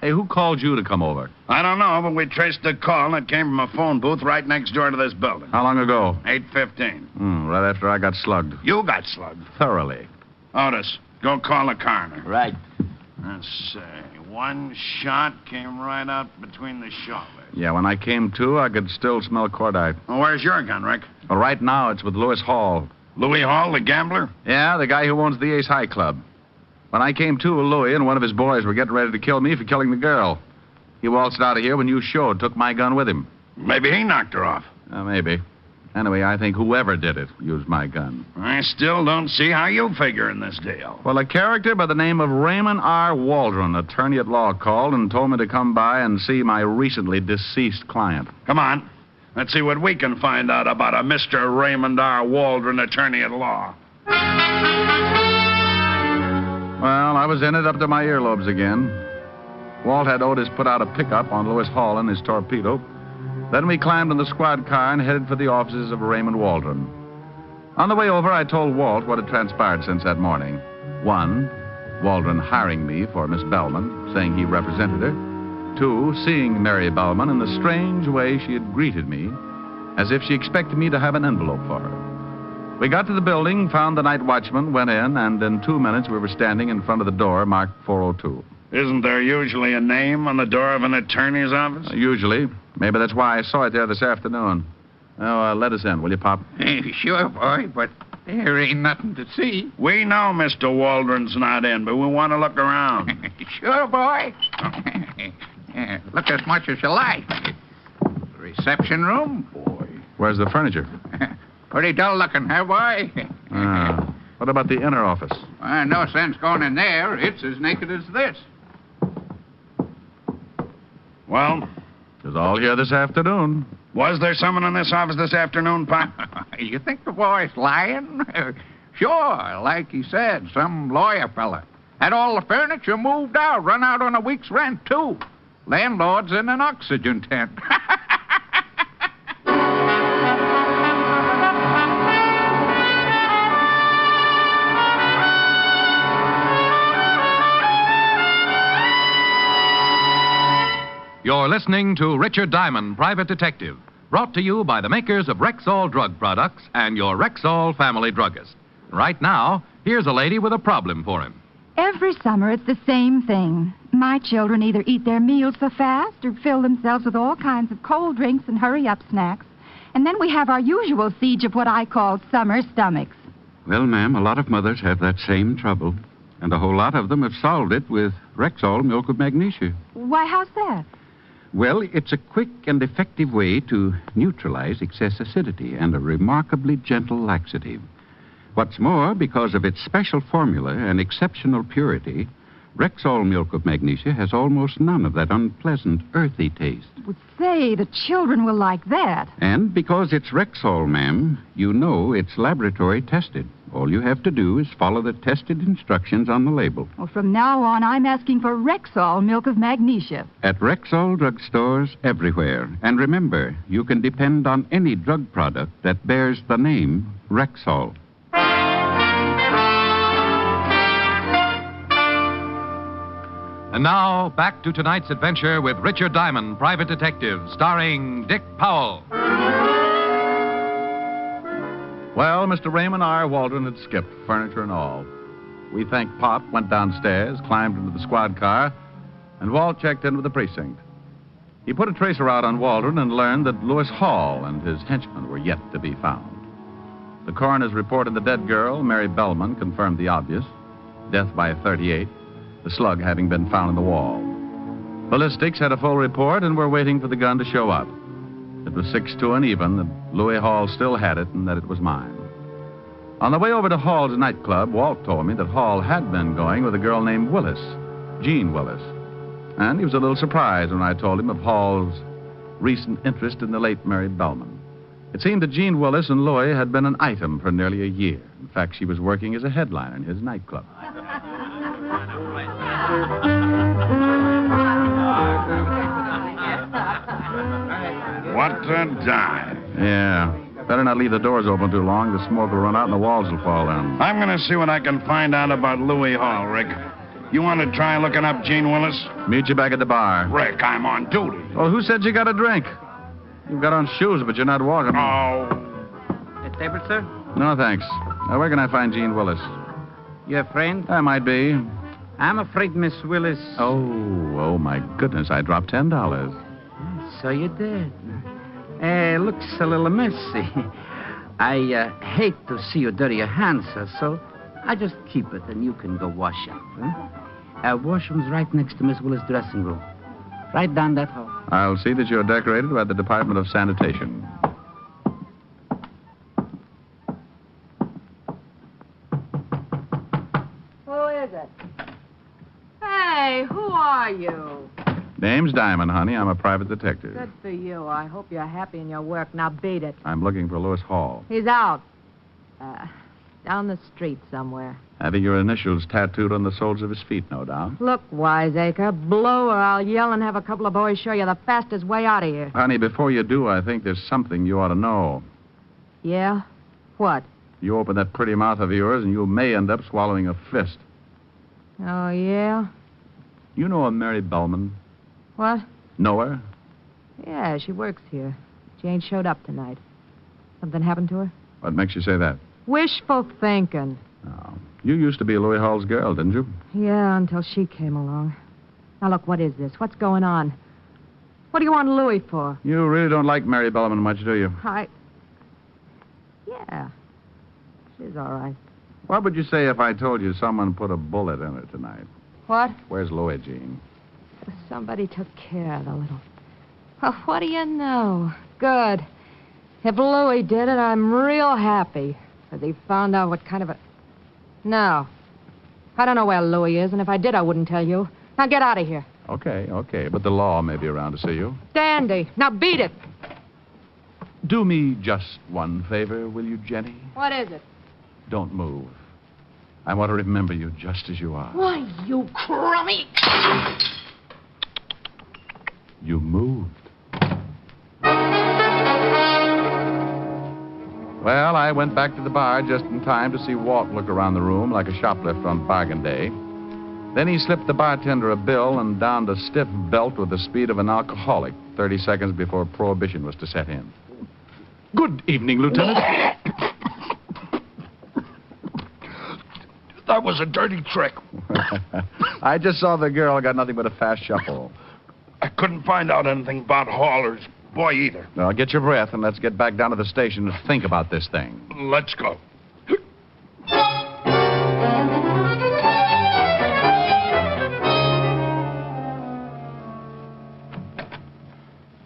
Hey, who called you to come over? I don't know, but we traced the call, and it came from a phone booth right next door to this building. How long ago? 8:15. Right after I got slugged. You got slugged. Thoroughly. Otis, go call the coroner. Right. Let's see. One shot came right out between the shoulders. Yeah, when I came to, I could still smell cordite. Well, where's your gun, Rick? Well, right now, it's with Lewis Hall. Louis Hall, the gambler? Yeah, the guy who owns the Ace High Club. When I came to, Louis and one of his boys were getting ready to kill me for killing the girl. He waltzed out of here when you showed, took my gun with him. Maybe he knocked her off. Maybe. Anyway, I think whoever did it used my gun. I still don't see how you figure in this deal. Well, a character by the name of Raymond R. Waldron, attorney at law, called and told me to come by and see my recently deceased client. Come on. Let's see what we can find out about a Mr. Raymond R. Waldron, attorney at law. Well, I was in it up to my earlobes again. Walt had Otis put out a pickup on Lewis Hall in his torpedo. Then we climbed in the squad car and headed for the offices of Raymond Waldron. On the way over, I told Walt what had transpired since that morning. 1, Waldron hiring me for Miss Bellman, saying he represented her. 2, seeing Mary Bellman in the strange way she had greeted me, as if she expected me to have an envelope for her. We got to the building, found the night watchman, went in, and in 2 minutes we were standing in front of the door marked 402. Isn't there usually a name on the door of an attorney's office? Usually. Maybe that's why I saw it there this afternoon. Oh, let us in, will you, Pop? Sure, boy, but there ain't nothing to see. We know Mr. Waldron's not in, but we want to look around. Sure, boy. Look as much as you like. Reception room? Boy. Where's the furniture? Pretty dull looking, huh, boy? What about the inner office? No sense going in there. It's as naked as this. Well? It was all here this afternoon. Was there someone in this office this afternoon, Pop? You think the boy's lying? Sure, like he said, some lawyer fella. Had all the furniture moved out, run out on a week's rent, too. Landlord's in an oxygen tent. You're listening to Richard Diamond, Private Detective, brought to you by the makers of Rexall Drug Products and your Rexall family druggist. Right now, here's a lady with a problem for him. Every summer, it's the same thing. My children either eat their meals so fast or fill themselves with all kinds of cold drinks and hurry-up snacks. And then we have our usual siege of what I call summer stomachs. Well, ma'am, a lot of mothers have that same trouble. And a whole lot of them have solved it with Rexall milk of magnesia. Why, how's that? Well, it's a quick and effective way to neutralize excess acidity and a remarkably gentle laxative. What's more, because of its special formula and exceptional purity, Rexall milk of magnesia has almost none of that unpleasant, earthy taste. Would say the children will like that. And because it's Rexall, ma'am, you know it's laboratory tested. All you have to do is follow the tested instructions on the label. Well, from now on, I'm asking for Rexall milk of magnesia. At Rexall drugstores everywhere. And remember, you can depend on any drug product that bears the name Rexall. And now, back to tonight's adventure with Richard Diamond, Private Detective, starring Dick Powell. Well, Mr. Raymond R. Waldron had skipped, furniture and all. We thanked Pop, went downstairs, climbed into the squad car, and Walt checked in with the precinct. He put a tracer out on Waldron and learned that Lewis Hall and his henchmen were yet to be found. The coroner's report of the dead girl, Mary Bellman, confirmed the obvious. Death by a .38, the slug having been found in the wall. Ballistics had a full report and were waiting for the gun to show up. It was 6-2 and even that Louis Hall still had it and that it was mine. On the way over to Hall's nightclub, Walt told me that Hall had been going with a girl named Willis, Jean Willis. And he was a little surprised when I told him of Hall's recent interest in the late Mary Bellman. It seemed that Jean Willis and Louis had been an item for nearly a year. In fact, she was working as a headliner in his nightclub. What a dive. Yeah. Better not leave the doors open too long. The smoke will run out and the walls will fall down. I'm going to see what I can find out about Louis Hall, Rick. You want to try looking up Gene Willis? Meet you back at the bar. Rick, I'm on duty. Well, who said you got a drink? You've got on shoes, but you're not walking. Oh. A table, sir? No, thanks. Now, where can I find Gene Willis? Your friend? I might be. I'm afraid Miss Willis... Oh, my goodness. I dropped $10. So you did. Looks a little messy. I hate to see you dirty your hands, sir, so I just keep it and you can go wash up. Huh? Washroom's right next to Miss Willis' dressing room. Right down that hall. I'll see that you're decorated by the Department of Sanitation. Who is it? Hey, who are you? Name's Diamond, honey. I'm a private detective. Good for you. I hope you're happy in your work. Now beat it. I'm looking for Lewis Hall. He's out. Down the street somewhere. Having your initials tattooed on the soles of his feet, no doubt. Look, wiseacre, blow or I'll yell and have a couple of boys show you the fastest way out of here. Honey, before you do, I think there's something you ought to know. Yeah? What? You open that pretty mouth of yours and you may end up swallowing a fist. Oh, yeah? You know a Mary Bellman? What? Know her? Yeah, she works here. She ain't showed up tonight. Something happened to her? What makes you say that? Wishful thinking. Oh. You used to be Louis Hall's girl, didn't you? Yeah, until she came along. Now, look, what is this? What's going on? What do you want Louis for? You really don't like Mary Bellman much, do you? Yeah. She's all right. What would you say if I told you someone put a bullet in her tonight? What? Where's Louis, Jean? Somebody took care of the little... Well, what do you know? Good. If Louis did it, I'm real happy. Because he found out what kind of a... No. I don't know where Louis is, and if I did, I wouldn't tell you. Now get out of here. Okay. But the law may be around to see you. Dandy. Now beat it. Do me just one favor, will you, Jenny? What is it? Don't move. I want to remember you just as you are. Why, you crummy... You moved. Well, I went back to the bar just in time to see Walt look around the room like a shoplifter on bargain day. Then he slipped the bartender a bill and donned a stiff belt with the speed of an alcoholic 30 seconds before prohibition was to set in. Good evening, Lieutenant. That was a dirty trick. I just saw the girl got nothing but a fast shuffle. I couldn't find out anything about Hall or his boy either. Now, get your breath and let's get back down to the station and think about this thing. Let's go.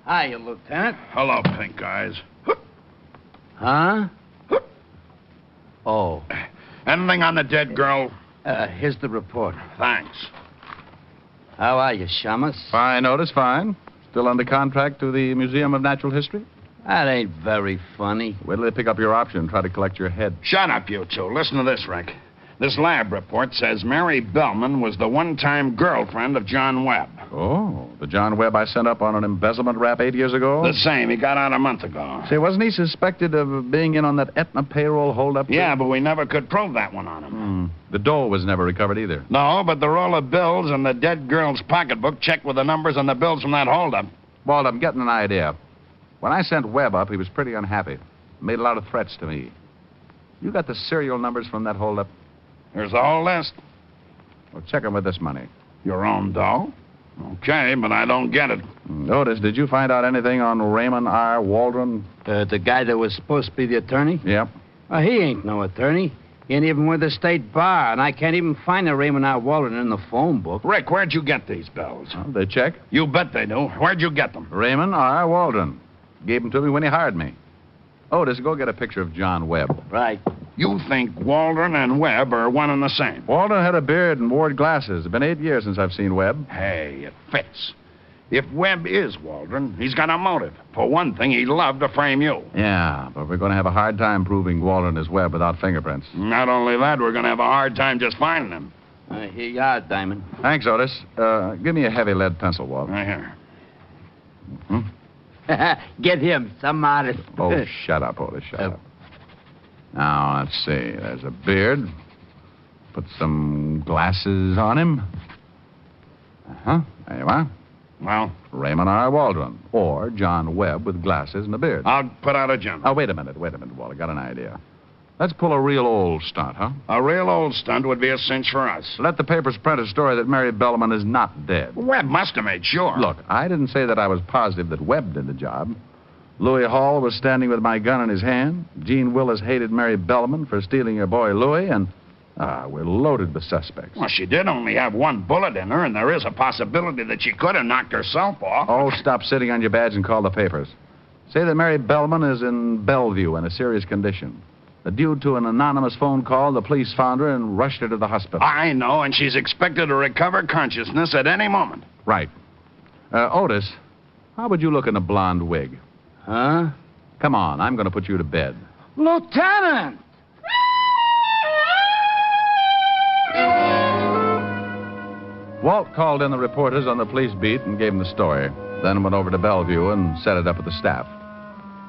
Hiya, Lieutenant. Hello, Pink Eyes. Huh? Oh. Anything on the dead girl? Here's the report. Thanks. How are you, Shamus? Fine, Otis, fine. Still under contract to the Museum of Natural History? That ain't very funny. Wait till they pick up your option and try to collect your head. Shut up, you two. Listen to this, Rick. This lab report says Mary Bellman was the one-time girlfriend of John Webb. Oh, the John Webb I sent up on an embezzlement rap 8 years ago? The same. He got out a month ago. Say, wasn't he suspected of being in on that Aetna payroll holdup? Yeah, but we never could prove that one on him. The dough was never recovered either. No, but the roll of bills and the dead girl's pocketbook checked with the numbers on the bills from that holdup. Walt, I'm getting an idea. When I sent Webb up, he was pretty unhappy. Made a lot of threats to me. You got the serial numbers from that holdup? Here's the whole list. Well, check them with this money. Your own dough? Okay, but I don't get it. Otis, did you find out anything on Raymond R. Waldron? The guy that was supposed to be the attorney? Yep. He ain't no attorney. He ain't even with the state bar, and I can't even find a Raymond R. Waldron in the phone book. Rick, where'd you get these bills? Well, they check. You bet they do. Where'd you get them? Raymond R. Waldron. Gave them to me when he hired me. Otis, go get a picture of John Webb. Right. You think Waldron and Webb are one and the same? Waldron had a beard and wore glasses. It's been 8 years since I've seen Webb. Hey, it fits. If Webb is Waldron, he's got a motive. For one thing, he'd love to frame you. Yeah, but we're going to have a hard time proving Waldron is Webb without fingerprints. Not only that, we're going to have a hard time just finding him. Here you are, Diamond. Thanks, Otis. Give me a heavy lead pencil, Walt. Right here. Get him, some artist. Oh, shut up, Otis, shut up. Now, let's see. There's a beard. Put some glasses on him. Uh-huh. There you are. Well? Raymond R. Waldron. Or John Webb with glasses and a beard. I'll put out a jump. Oh, wait a minute, Walt. I got an idea. Let's pull a real old stunt, huh? A real old stunt would be a cinch for us. Let the papers print a story that Mary Bellman is not dead. Webb must have made sure. Look, I didn't say that I was positive that Webb did the job. Louis Hall was standing with my gun in his hand. Gene Willis hated Mary Bellman for stealing her boy Louis, and we're loaded with suspects. Well, she did only have one bullet in her, and there is a possibility that she could have knocked herself off. Oh, stop sitting on your badge and call the papers. Say that Mary Bellman is in Bellevue in a serious condition. Due to an anonymous phone call, the police found her and rushed her to the hospital. I know, and she's expected to recover consciousness at any moment. Right. Otis, how would you look in a blonde wig? Huh? Come on, I'm going to put you to bed. Lieutenant! Walt called in the reporters on the police beat and gave them the story. Then went over to Bellevue and set it up with the staff.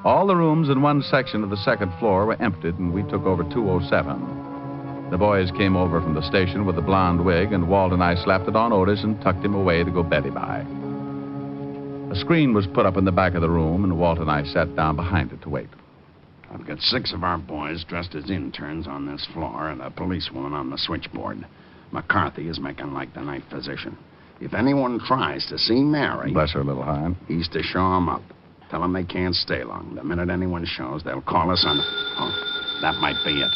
All the rooms in one section of the second floor were emptied, and we took over 207. The boys came over from the station with the blonde wig, and Walt and I slapped it on Otis and tucked him away to go Betty by. A screen was put up in the back of the room, and Walt and I sat down behind it to wait. I've got 6 of our boys dressed as interns on this floor and a policewoman on the switchboard. McCarthy is making like the night physician. If anyone tries to see Mary... Bless her little heart. He's to show them up. Tell them they can't stay long. The minute anyone shows, they'll call us on... Oh, that might be it.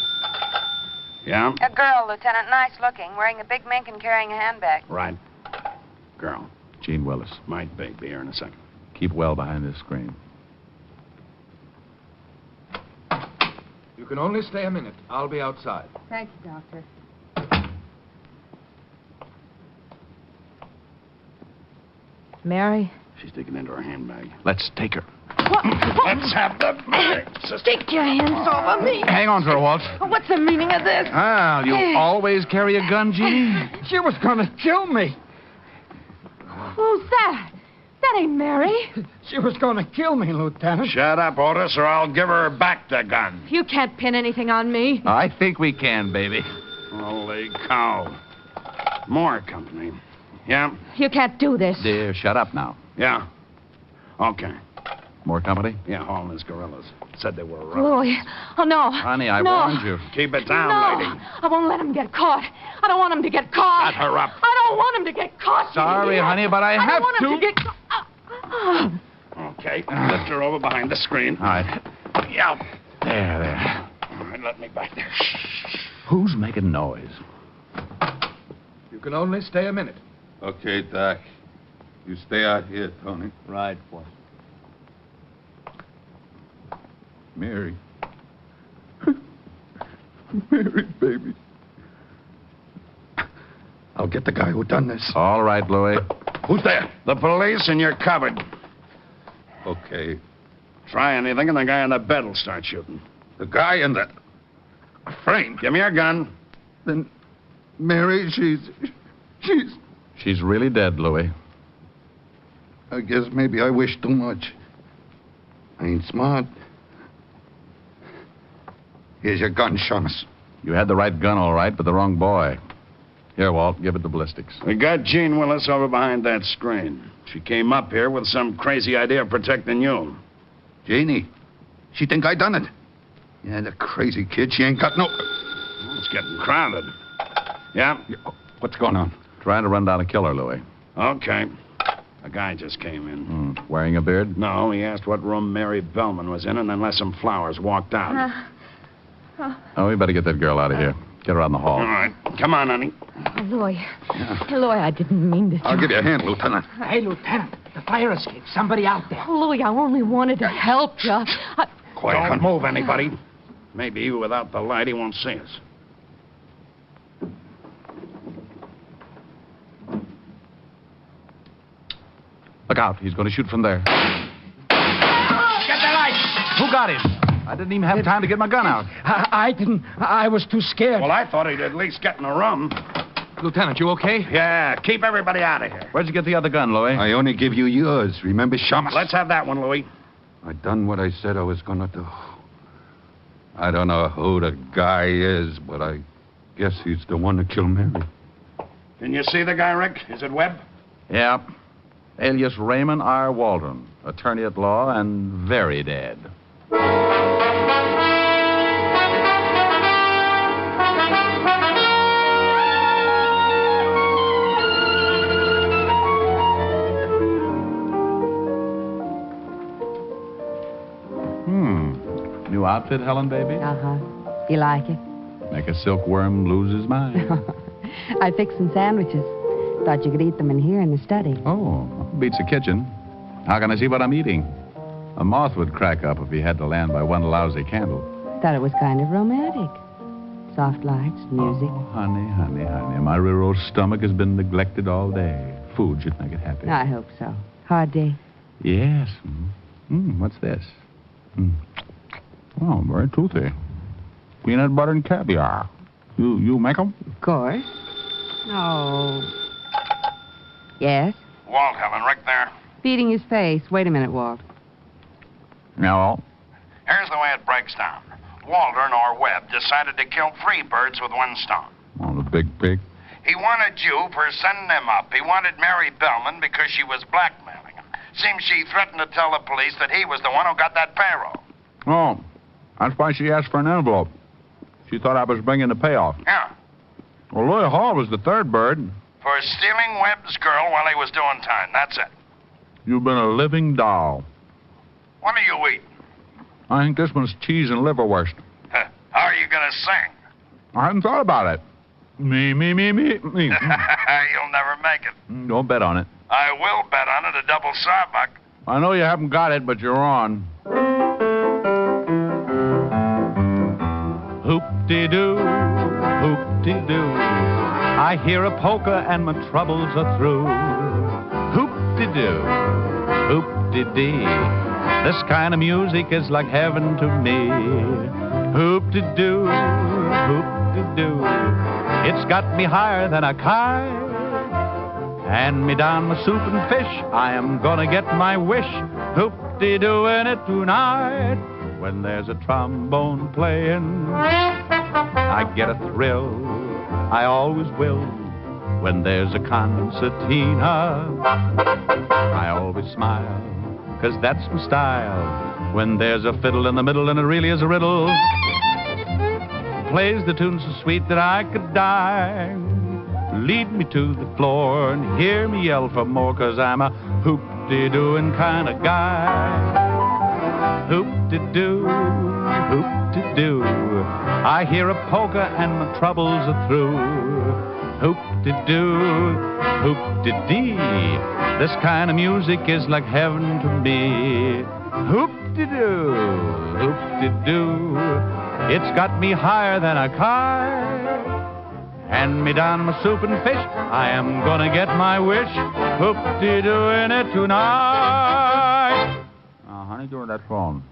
Yeah? A girl, Lieutenant. Nice looking. Wearing a big mink and carrying a handbag. Right. Girl. Gene Willis. Might be. Be here in a second. Keep well behind this screen. You can only stay a minute. I'll be outside. Thank you, Doctor. Mary? She's taken into her handbag. Let's take her. Let's have the bag, sister. Take your hands off of me. Hang on to her, Walt. What's the meaning of this? Ah, you always carry a gun, Jeannie? She was gonna kill me. Who's that? That ain't Mary. She was gonna kill me, Lieutenant. Shut up, Otis, or I'll give her back the gun. You can't pin anything on me. I think we can, baby. Holy cow. More company. Yeah? You can't do this. Dear, shut up now. Yeah. Okay. More company? Yeah, Hall and his gorillas. Said they were Louis. Oh, no. Honey, I no. warned you. Keep it down, no. lady. I won't let him get caught. I don't want him to get caught. Shut her up. I don't want him to get caught. Sorry, honey, but I have don't want to. him to get... Okay, lift her over behind the screen. All right. Yeah. There. All right, let me back there. Who's making noise? You can only stay a minute. Okay, Doc. You stay out here, Tony. Right, boy. Mary. Mary, baby. I'll get the guy who done this. All right, Louis. Who's there? The police, and you're covered. Okay. Try anything, and the guy in the bed will start shooting. The guy in the frame. Give me your gun. Then, Mary, She's really dead, Louis. I guess maybe I wish too much. I ain't smart. Here's your gun, Shamus. You had the right gun, all right, but the wrong boy. Here, Walt, give it to ballistics. We got Jean Willis over behind that screen. She came up here with some crazy idea of protecting you. Janie, she think I done it. Yeah, the crazy kid. She ain't got no... It's getting crowded. Yeah? What's going on? Trying to run down a killer, Louis. Okay. A guy just came in. Wearing a beard? No, he asked what room Mary Bellman was in and then left some flowers, walked out. Oh, we better get that girl out of here. Get her out in the hall. All right. Come on, honey. Louis. Louis, I didn't mean to... I'll give you a hand, Lieutenant. Hey, Lieutenant. The fire escape. Somebody out there. Louis, I only wanted to help you. Quiet. Don't move anybody. Maybe without the light, he won't see us. Look out. He's going to shoot from there. Get the light. Who got him? I didn't even have time to get my gun out. I didn't. I was too scared. Well, I thought he'd at least get in the room. Lieutenant, you okay? Yeah, keep everybody out of here. Where'd you get the other gun, Louis? I only give you yours. Remember, Shamus? Let's have that one, Louis. I done what I said I was gonna do. I don't know who the guy is, but I guess he's the one that killed Mary. Can you see the guy, Rick? Is it Webb? Yeah. Alias Raymond R. Waldron, attorney at law and very dead. New outfit, Helen, baby? Uh-huh. You like it? Make a silkworm lose his mind. I fixed some sandwiches. Thought you could eat them in here in the study. Oh, beats the kitchen. How can I see what I'm eating? A moth would crack up if he had to land by one lousy candle. Thought it was kind of romantic. Soft lights, music. Oh, honey, honey, honey. My rear old stomach has been neglected all day. Food should make it happy. I hope so. Hard day? Yes. What's this? Oh, very toothy. Peanut butter and caviar. You make them? Of course. Oh. Yes? Walt, Helen, Rick there. Beating his face. Wait a minute, Walt. No. Here's the way it breaks down. Waldron, or Webb, decided to kill 3 birds with 1 stone. Oh, the big pig. He wanted you for sending him up. He wanted Mary Bellman because she was blackmailing him. Seems she threatened to tell the police that he was the one who got that payroll. Oh, that's why she asked for an envelope. She thought I was bringing the payoff. Yeah. Well, Louis Hall was the 3rd bird. For stealing Webb's girl while he was doing time. That's it. You've been a living doll. What are you eating? I think this one's cheese and liverwurst. How are you going to sing? I hadn't thought about it. Me. You'll never make it. Don't bet on it. I will bet on it, a double sawbuck. I know you haven't got it, but you're on. Hoop-de-doo, hoop-de-doo. I hear a polka and my troubles are through. Hoop-de-doo, hoop-de-dee. This kind of music is like heaven to me. Hoop-de-doo, hoop-de-doo. It's got me higher than a kite. Hand me down my soup and fish. I am gonna get my wish. Hoop-de-doo in it tonight. When there's a trombone playing, I get a thrill. I always will. When there's a concertina, I always smile, 'cause that's my style. When there's a fiddle in the middle and it really is a riddle, plays the tune so sweet that I could die. Lead me to the floor and hear me yell for more, 'cause I'm a hoop-de-dooing kind of guy. Hoop-de-doo, hoop-de-doo. I hear a polka and my troubles are through. Hoop-de-doo, hoop-de-dee. This kind of music is like heaven to me. Hoop-de-doo, hoop-de-doo. It's got me higher than a kite. Hand me down my soup and fish. I am gonna get my wish. Hoop-de-doo in it tonight. Honey, go to that phone.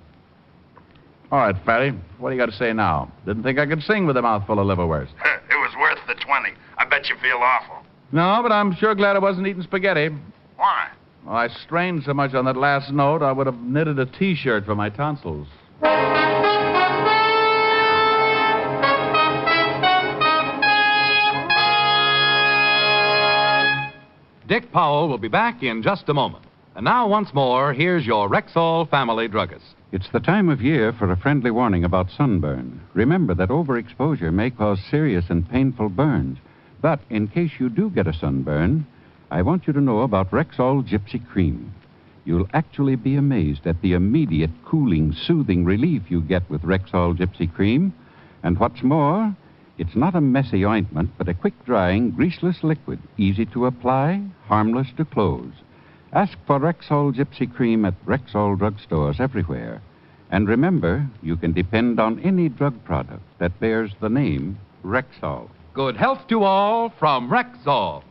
All right, Fatty, what do you got to say now? Didn't think I could sing with a mouthful of liverwurst. It was worth the 20. I bet you feel awful. No, but I'm sure glad I wasn't eating spaghetti. Why? Well, I strained so much on that last note, I would have knitted a T-shirt for my tonsils. Dick Powell will be back in just a moment. And now, once more, here's your Rexall family druggist. It's the time of year for a friendly warning about sunburn. Remember that overexposure may cause serious and painful burns. But in case you do get a sunburn, I want you to know about Rexall Gypsy Cream. You'll actually be amazed at the immediate cooling, soothing relief you get with Rexall Gypsy Cream. And what's more, it's not a messy ointment, but a quick-drying, greaseless liquid, easy to apply, harmless to close. Ask for Rexall Gypsy Cream at Rexall drugstores everywhere. And remember, you can depend on any drug product that bears the name Rexall. Good health to all from Rexall.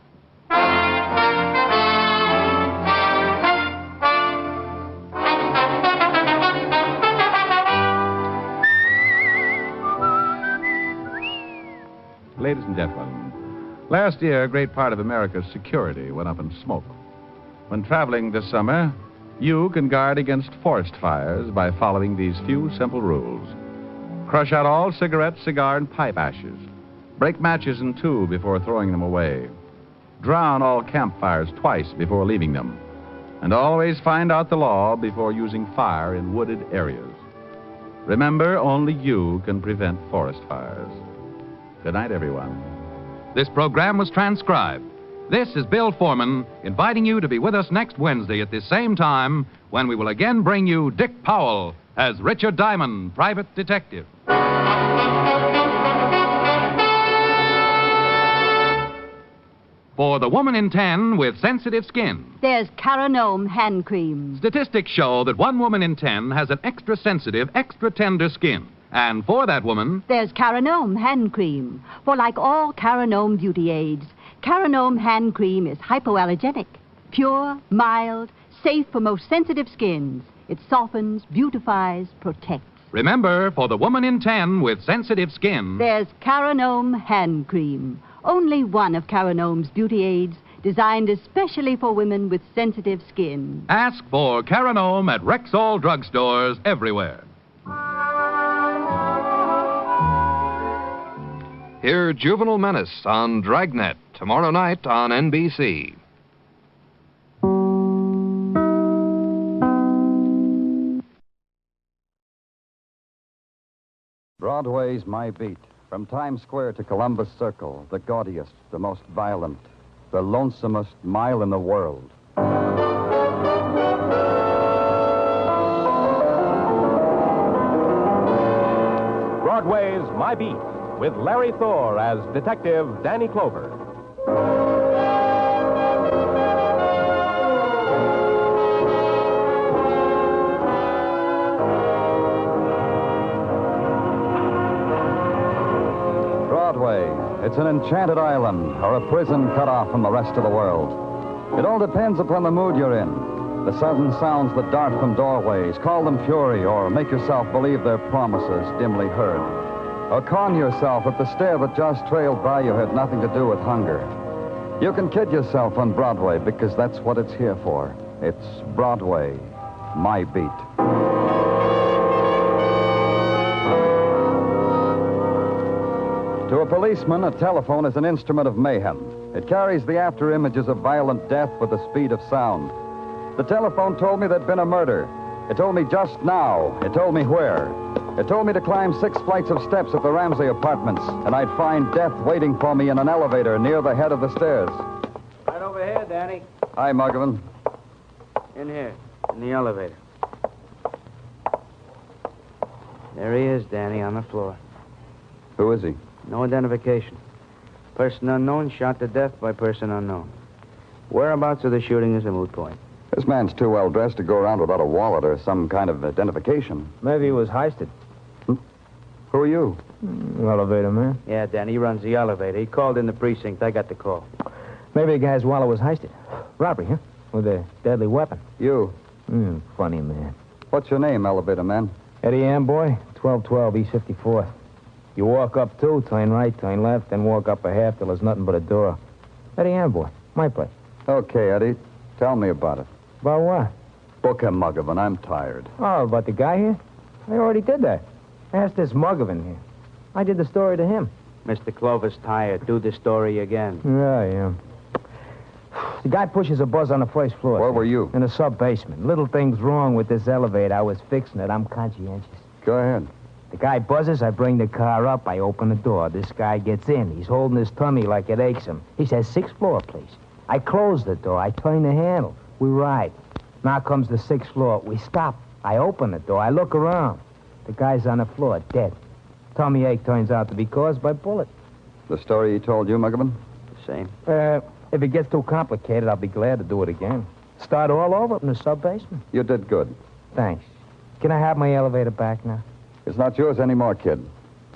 Ladies and gentlemen, last year, a great part of America's security went up in smoke. When traveling this summer, You can guard against forest fires by following these few simple rules. Crush out all cigarette, cigar, and pipe ashes. Break matches in two before throwing them away. Drown all campfires twice before leaving them. And always find out the law before using fire in wooded areas. Remember, only you can prevent forest fires. Good night, everyone. This program was transcribed. This is Bill Foreman inviting you to be with us next Wednesday at this same time when we will again bring you Dick Powell as Richard Diamond, private detective. For the woman in 10 with sensitive skin. There's Caranome hand cream. Statistics show that 1 woman in 10 has an extra sensitive, extra tender skin. And for that woman, there's Caranome hand cream. For like all Caranome beauty aids, Caranome hand cream is hypoallergenic, pure, mild, safe for most sensitive skins. It softens, beautifies, protects. remember, for the woman in 10 with sensitive skin, There's Caranome hand cream. Only one of Caranome's beauty aids, designed especially for women with sensitive skin. ask for Caranome at Rexall drugstores everywhere. Hear Juvenile Menace on Dragnet tomorrow night on NBC. Broadway's My Beat. From Times Square to Columbus Circle, the gaudiest, the most violent, the lonesomest mile in the world. Broadway's My Beat, with Larry Thor as Detective Danny Clover. Broadway, it's an enchanted island or a prison cut off from the rest of the world. It all depends upon the mood you're in. The sudden sounds that dart from doorways, call them fury, or make yourself believe they're promises dimly heard. Or con yourself that the stare that just trailed by you had nothing to do with hunger. You can kid yourself on Broadway because that's what it's here for. It's Broadway, My Beat. To a policeman, a telephone is an instrument of mayhem. It carries the after images of violent death with the speed of sound. The telephone told me there'd been a murder. It told me just now. It told me where. It told me to climb 6 flights of steps at the Ramsey Apartments, and I'd find death waiting for me in an elevator near the head of the stairs. Right over here, Danny. Hi, Muggavan. In here, in the elevator. There he is, Danny, on the floor. Who is he? No identification. Person unknown shot to death by person unknown. Whereabouts of the shooting is a moot point. This man's too well dressed to go around without a wallet or some kind of identification. Maybe he was heisted. Who are you? Elevator man. Yeah, Danny, he runs the elevator. He called in the precinct. I got the call. Maybe the guy's wallet was heisted. Robbery, huh? With a deadly weapon. You? Funny man. What's your name, elevator man? Eddie Amboy, 1212 East 54th. You walk up 2, turn right, turn left, then walk up a half till there's nothing but a door. Eddie Amboy, my place. Okay, Eddie. Tell me about it. About what? Book him, Muggavan. I'm tired. Oh, about the guy here? I already did that. Ask this Muggavan here. I did the story to him. Mr. Clover's tired. Do the story again. Yeah. The guy pushes a buzz on the first floor. Where were you? In the sub-basement. Little thing's wrong with this elevator. I was fixing it. I'm conscientious. Go ahead. The guy buzzes, I bring the car up, I open the door. This guy gets in. He's holding his tummy like it aches him. He says, 6th floor, please. I close the door. I turn the handle. We ride. Now comes the 6th floor. We stop. I open the door. I look around. The guy's on the floor, dead. Tummy ache turns out to be caused by bullet. The story he told you, Muggavan? The same. If it gets too complicated, I'll be glad to do it again. Start all over in the sub-basement. You did good. Thanks. Can I have my elevator back now? It's not yours anymore, kid.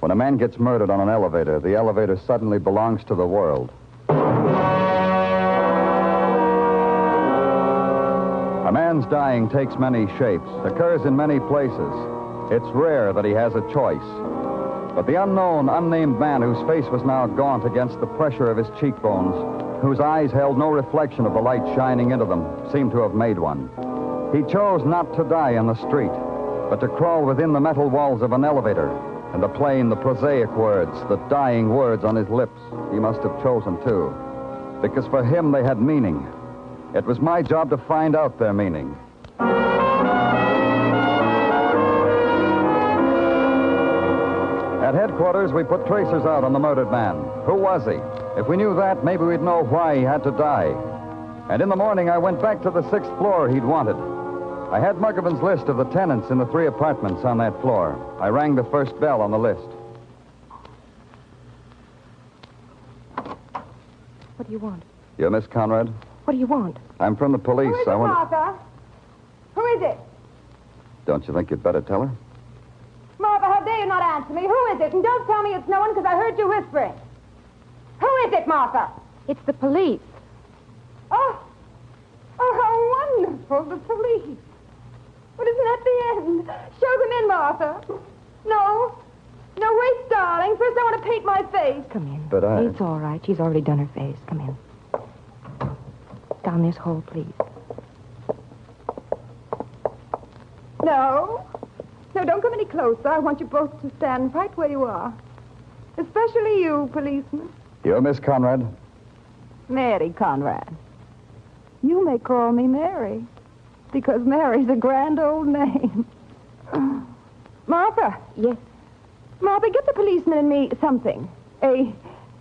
When a man gets murdered on an elevator, the elevator suddenly belongs to the world. A man's dying takes many shapes, occurs in many places. It's rare that he has a choice. But the unknown, unnamed man whose face was now gaunt against the pressure of his cheekbones, whose eyes held no reflection of the light shining into them, seemed to have made one. He chose not to die in the street, but to crawl within the metal walls of an elevator, and the plain, the prosaic words, the dying words on his lips, he must have chosen too, because for him they had meaning. It was my job to find out their meaning. At headquarters, we put tracers out on the murdered man. Who was he? If we knew that, maybe we'd know why he had to die. And in the morning, I went back to the 6th floor he'd wanted. I had Muggavan's list of the tenants in the 3 apartments on that floor. I rang the first bell on the list. What do you want? You're Miss Conrad? What do you want? I'm from the police. Who is it, Martha? Who is it? Don't you think you'd better tell her? Martha, how dare you not answer me? Who is it? And don't tell me it's no one, because I heard you whispering. Who is it, Martha? It's the police. Oh, how wonderful, the police. But isn't that the end? Show them in, Martha. No, wait, darling. First I want to paint my face. Come in. But I... It's all right. She's already done her face. Come in. Down this hole, please. No, don't come any closer. I want you both to stand right where you are. Especially you, policeman. You're Miss Conrad? Mary Conrad. You may call me Mary, because Mary's a grand old name. Martha. Yes? Martha, get the policeman and me something. A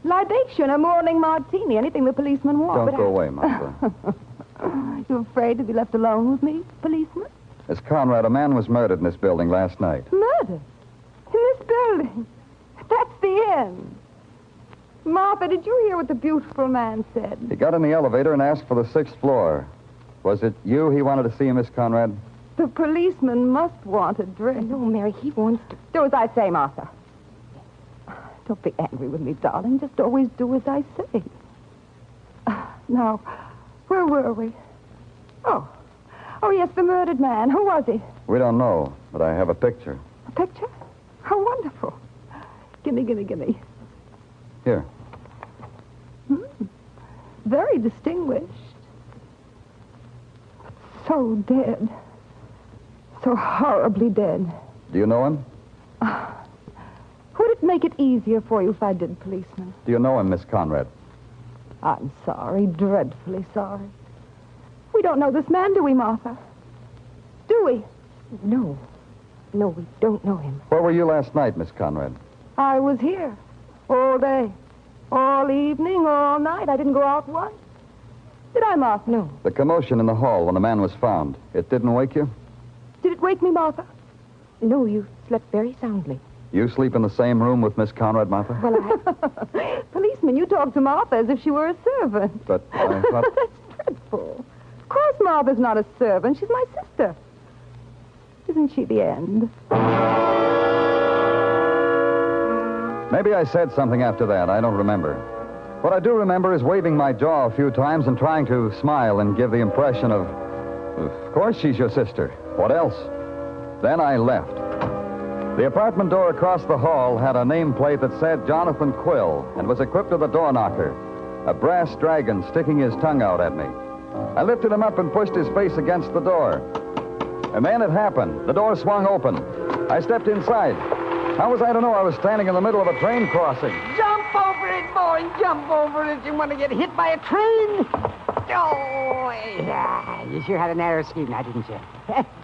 libation, a morning martini, anything the policeman wants. Don't go away, Martha. You afraid to be left alone with me, policeman? Miss Conrad, a man was murdered in this building last night. Murder? In this building? That's the end. Martha, did you hear what the beautiful man said? He got in the elevator and asked for the 6th floor. Was it you he wanted to see, Miss Conrad? The policeman must want a drink. No, Mary, he wants to... Do as I say, Martha. Don't be angry with me, darling. Just always do as I say. Now, where were we? Oh, yes, the murdered man. Who was he? We don't know, but I have a picture. A picture? How wonderful. Gimme. Here. Very distinguished. So dead. So horribly dead. Do you know him? Would it make it easier for you if I did, policeman? Do you know him, Miss Conrad? I'm sorry, dreadfully sorry. We don't know this man, do we, Martha? Do we? No, we don't know him. Where were you last night, Miss Conrad? I was here. All day. All evening, all night. I didn't go out once. Did I, Martha? No. The commotion in the hall when the man was found, it didn't wake you? Did it wake me, Martha? No, you slept very soundly. You sleep in the same room with Miss Conrad, Martha? Well, Policeman, you talk to Martha as if she were a servant. But I thought... That's dreadful. Of course Martha's not a servant. She's my sister. Isn't she the end? Maybe I said something after that. I don't remember. What I do remember is waving my jaw a few times and trying to smile and give the impression of course she's your sister. What else? Then I left. The apartment door across the hall had a nameplate that said Jonathan Quill and was equipped with a door knocker, a brass dragon sticking his tongue out at me. I lifted him up and pushed his face against the door. And then it happened. The door swung open. I stepped inside. How was I to know I was standing in the middle of a train crossing? Jump over it, boy. Jump over it if you want to get hit by a train. Oh, yeah. You sure had a narrow squeak now, didn't you?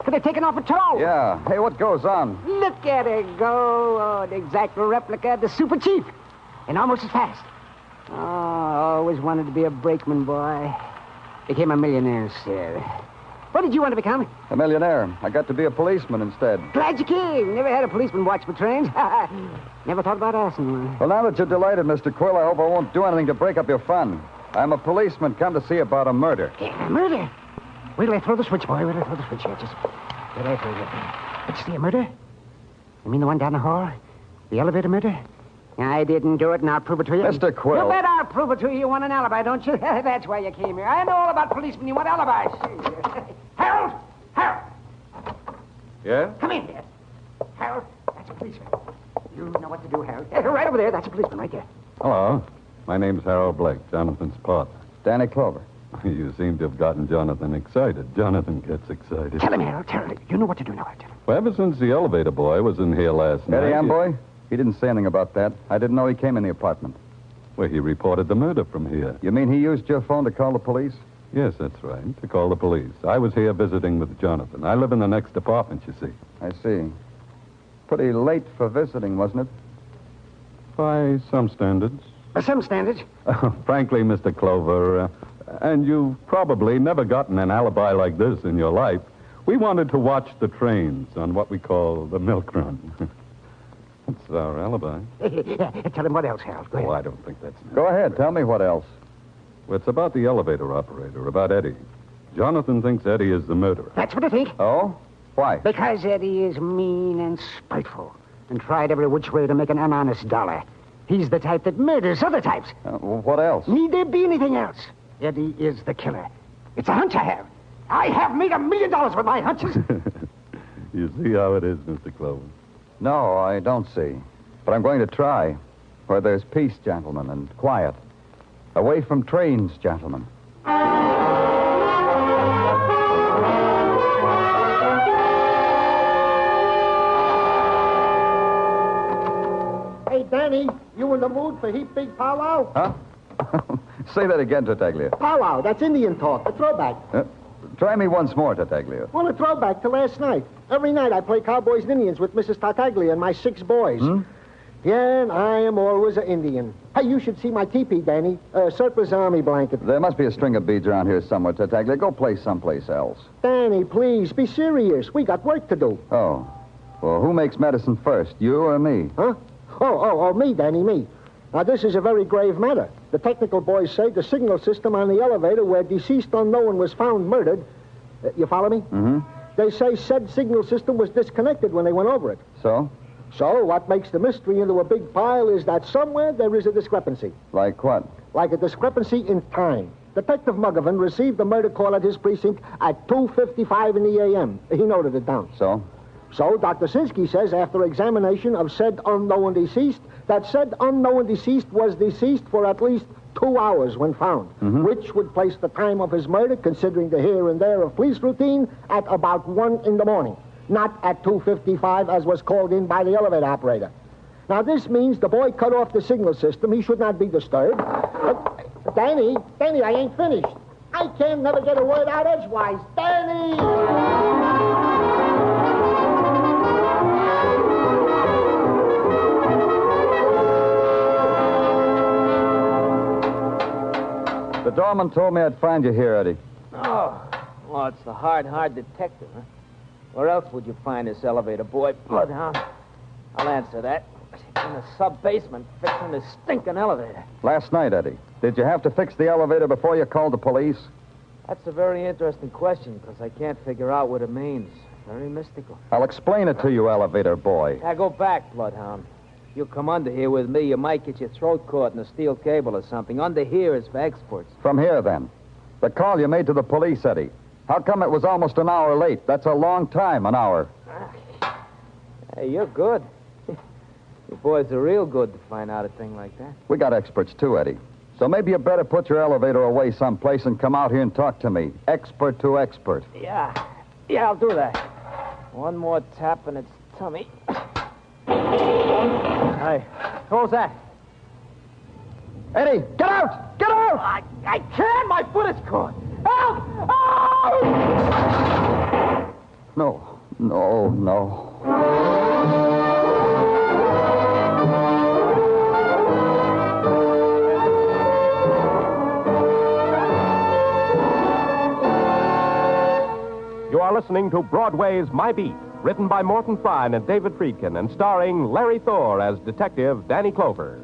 Could have taken off a toe. Yeah. Hey, what goes on? Look at her go. Oh, an exact replica of the Super Chief. And almost as fast. Oh, always wanted to be a brakeman, boy. Became a millionaire instead. What did you want to become? A millionaire. I got to be a policeman instead. Glad you came. Never had a policeman watch for trains. Never thought about asking one. Well, now that you're delighted, Mr. Quill, I hope I won't do anything to break up your fun. I'm a policeman come to see about a murder. Yeah, murder? Wait till I throw the switch, boy. Wait till I throw the switch here. Just wait till I throw it. Did you see a murder? You mean the one down the hall? The elevator murder? I didn't do it, and I'll prove it to you. Mr. Quill. You bet I'll prove it to you. You want an alibi, don't you? That's why you came here. I know all about policemen. You want alibis. Harold! Harold! Yeah? Come in there. Harold, that's a policeman. You know what to do, Harold. Right over there. That's a policeman right there. Hello. My name's Harold Blake, Jonathan's partner. Danny Clover. You seem to have gotten Jonathan excited. Jonathan gets excited. Tell him, Harold. Tell him. You know what to do now. Tell him. Well, ever since the elevator boy was in here last night... Eddie Amboy? He didn't say anything about that. I didn't know he came in the apartment. Well, he reported the murder from here. You mean he used your phone to call the police? Yes, that's right, to call the police. I was here visiting with Jonathan. I live in the next apartment, you see. I see. Pretty late for visiting, wasn't it? By some standards. By some standards? Frankly, Mr. Clover, and you've probably never gotten an alibi like this in your life. We wanted to watch the trains on what we call the milk run. That's our alibi. Tell him what else, Harold. Go ahead. Oh, I don't think that's necessary. Go ahead. Tell me what else. Well, it's about the elevator operator, about Eddie. Jonathan thinks Eddie is the murderer. That's what I think. Oh? Why? Because Eddie is mean and spiteful and tried every which way to make an honest dollar. He's the type that murders other types. What else? Need there be anything else? Eddie is the killer. It's a hunch I have. I have made $1 million with my hunches. You see how it is, Mr. Clover? No, I don't see. But I'm going to try. Where there's peace, gentlemen, and quiet. Away from trains, gentlemen. Hey, Danny, you in the mood for heap big powwow? Huh? Say that again, Tartaglia. Powwow, that's Indian talk, a throwback. Try me once more, Tartaglia. Well, a throwback to last night. Every night I play Cowboys and Indians with Mrs. Tartaglia and my 6 boys. Yeah, and I am always an Indian. Hey, you should see my teepee, Danny. Surplus army blanket. There must be a string of beads around here somewhere, Tartaglia. Go play someplace else. Danny, please, be serious. We got work to do. Oh. Well, who makes medicine first, you or me? Huh? Oh, me, Danny, me. Now, this is a very grave matter. The technical boys say the signal system on the elevator where deceased unknown was found murdered... you follow me? Mm-hmm. They say said signal system was disconnected when they went over it. So? So, what makes the mystery into a big pile is that somewhere there is a discrepancy. Like what? Like a discrepancy in time. Detective Muggovan received the murder call at his precinct at 2:55 in the a.m. He noted it down. So? So, Dr. Sinsky says, after examination of said unknown deceased, that said unknown deceased was deceased for at least 2 hours when found, which would place the time of his murder, considering the here and there of police routine, at about 1 in the morning, not at 2:55 as was called in by the elevator operator. Now, this means the boy cut off the signal system. He should not be disturbed. Danny, I ain't finished. I can never get a word out edgewise. Danny! The doorman told me I'd find you here, Eddie. Oh, well, it's the hard detective, huh? Where else would you find this elevator boy? Bloodhound. I'll answer that. In the sub-basement, fixing this stinking elevator. Last night, Eddie. Did you have to fix the elevator before you called the police? That's a very interesting question, because I can't figure out what it means. Very mystical. I'll explain it to you, elevator boy. Now, go back, Bloodhound. If you come under here with me, you might get your throat caught in a steel cable or something. Under here is for experts. From here, then. The call you made to the police, Eddie. How come it was almost an hour late? That's a long time, an hour. Hey, you're good. You boys are real good to find out a thing like that. We got experts, too, Eddie. So maybe you better put your elevator away someplace and come out here and talk to me. Expert to expert. Yeah, I'll do that. One more tap in its tummy. Hey, who's that? Eddie, get out! Get out! I can't! My foot is caught! Help! Oh! No. You are listening to Broadway's My Beat, written by Morton Fine and David Friedkin, and starring Larry Thor as Detective Danny Clover.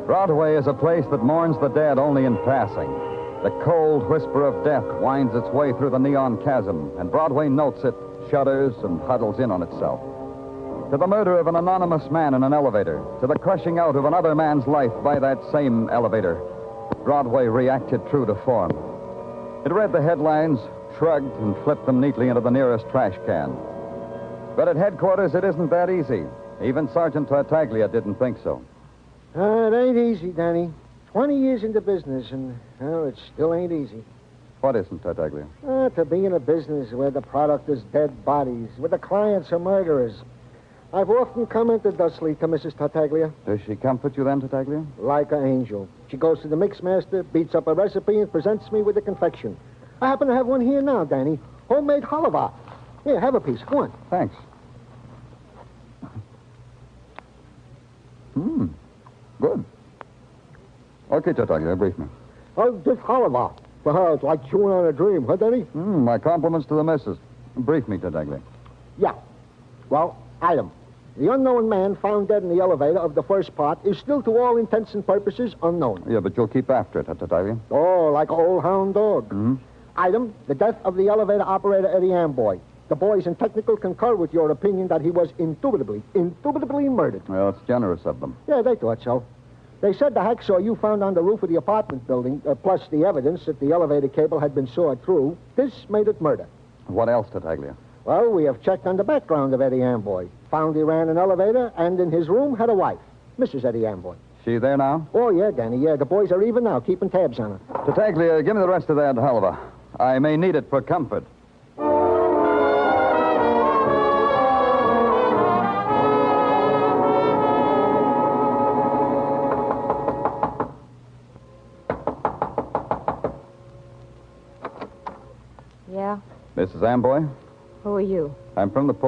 Broadway is a place that mourns the dead only in passing. The cold whisper of death winds its way through the neon chasm, and Broadway notes it, shudders, and huddles in on itself. To the murder of an anonymous man in an elevator, to the crushing out of another man's life by that same elevator, Broadway reacted true to form. It read the headlines, shrugged, and flipped them neatly into the nearest trash can. But at headquarters, it isn't that easy. Even Sergeant Tartaglia didn't think so. It ain't easy, Danny. 20 years into business, and, well, it still ain't easy. What isn't, Tartaglia? To be in a business where the product is dead bodies, where the clients are murderers. I've often commented thusly to Mrs. Tartaglia. Does she comfort you then, Tartaglia? Like an angel. She goes to the mix master, beats up a recipe, and presents me with a confection. I happen to have one here now, Danny. Homemade halva. Here, have a piece. Go on. Thanks. Good. Okay, Tartaglia, brief me. Oh, this halva. For her, it's like chewing on a dream, huh, Danny? My compliments to the missus. Brief me, Tartaglia. Yeah. Well, item. The unknown man found dead in the elevator of the first part is still, to all intents and purposes, unknown. Yeah, but you'll keep after it, Tartaglia. Oh, like an old hound dog. Item, the death of the elevator operator, Eddie Amboy. The boys in technical concur with your opinion that he was indubitably murdered. Well, it's generous of them. Yeah, they thought so. They said the hacksaw you found on the roof of the apartment building, plus the evidence that the elevator cable had been sawed through, this made it murder. What else, Tartaglia? Well, we have checked on the background of Eddie Amboy. Found he ran an elevator, and in his room had a wife, Mrs. Eddie Amboy. She there now? Oh, yeah, Danny, yeah. The boys are even now, keeping tabs on her. Tartaglia, give me the rest of that halva. I may need it for comfort. Yeah? Mrs. Amboy? Who are you? I'm from the police.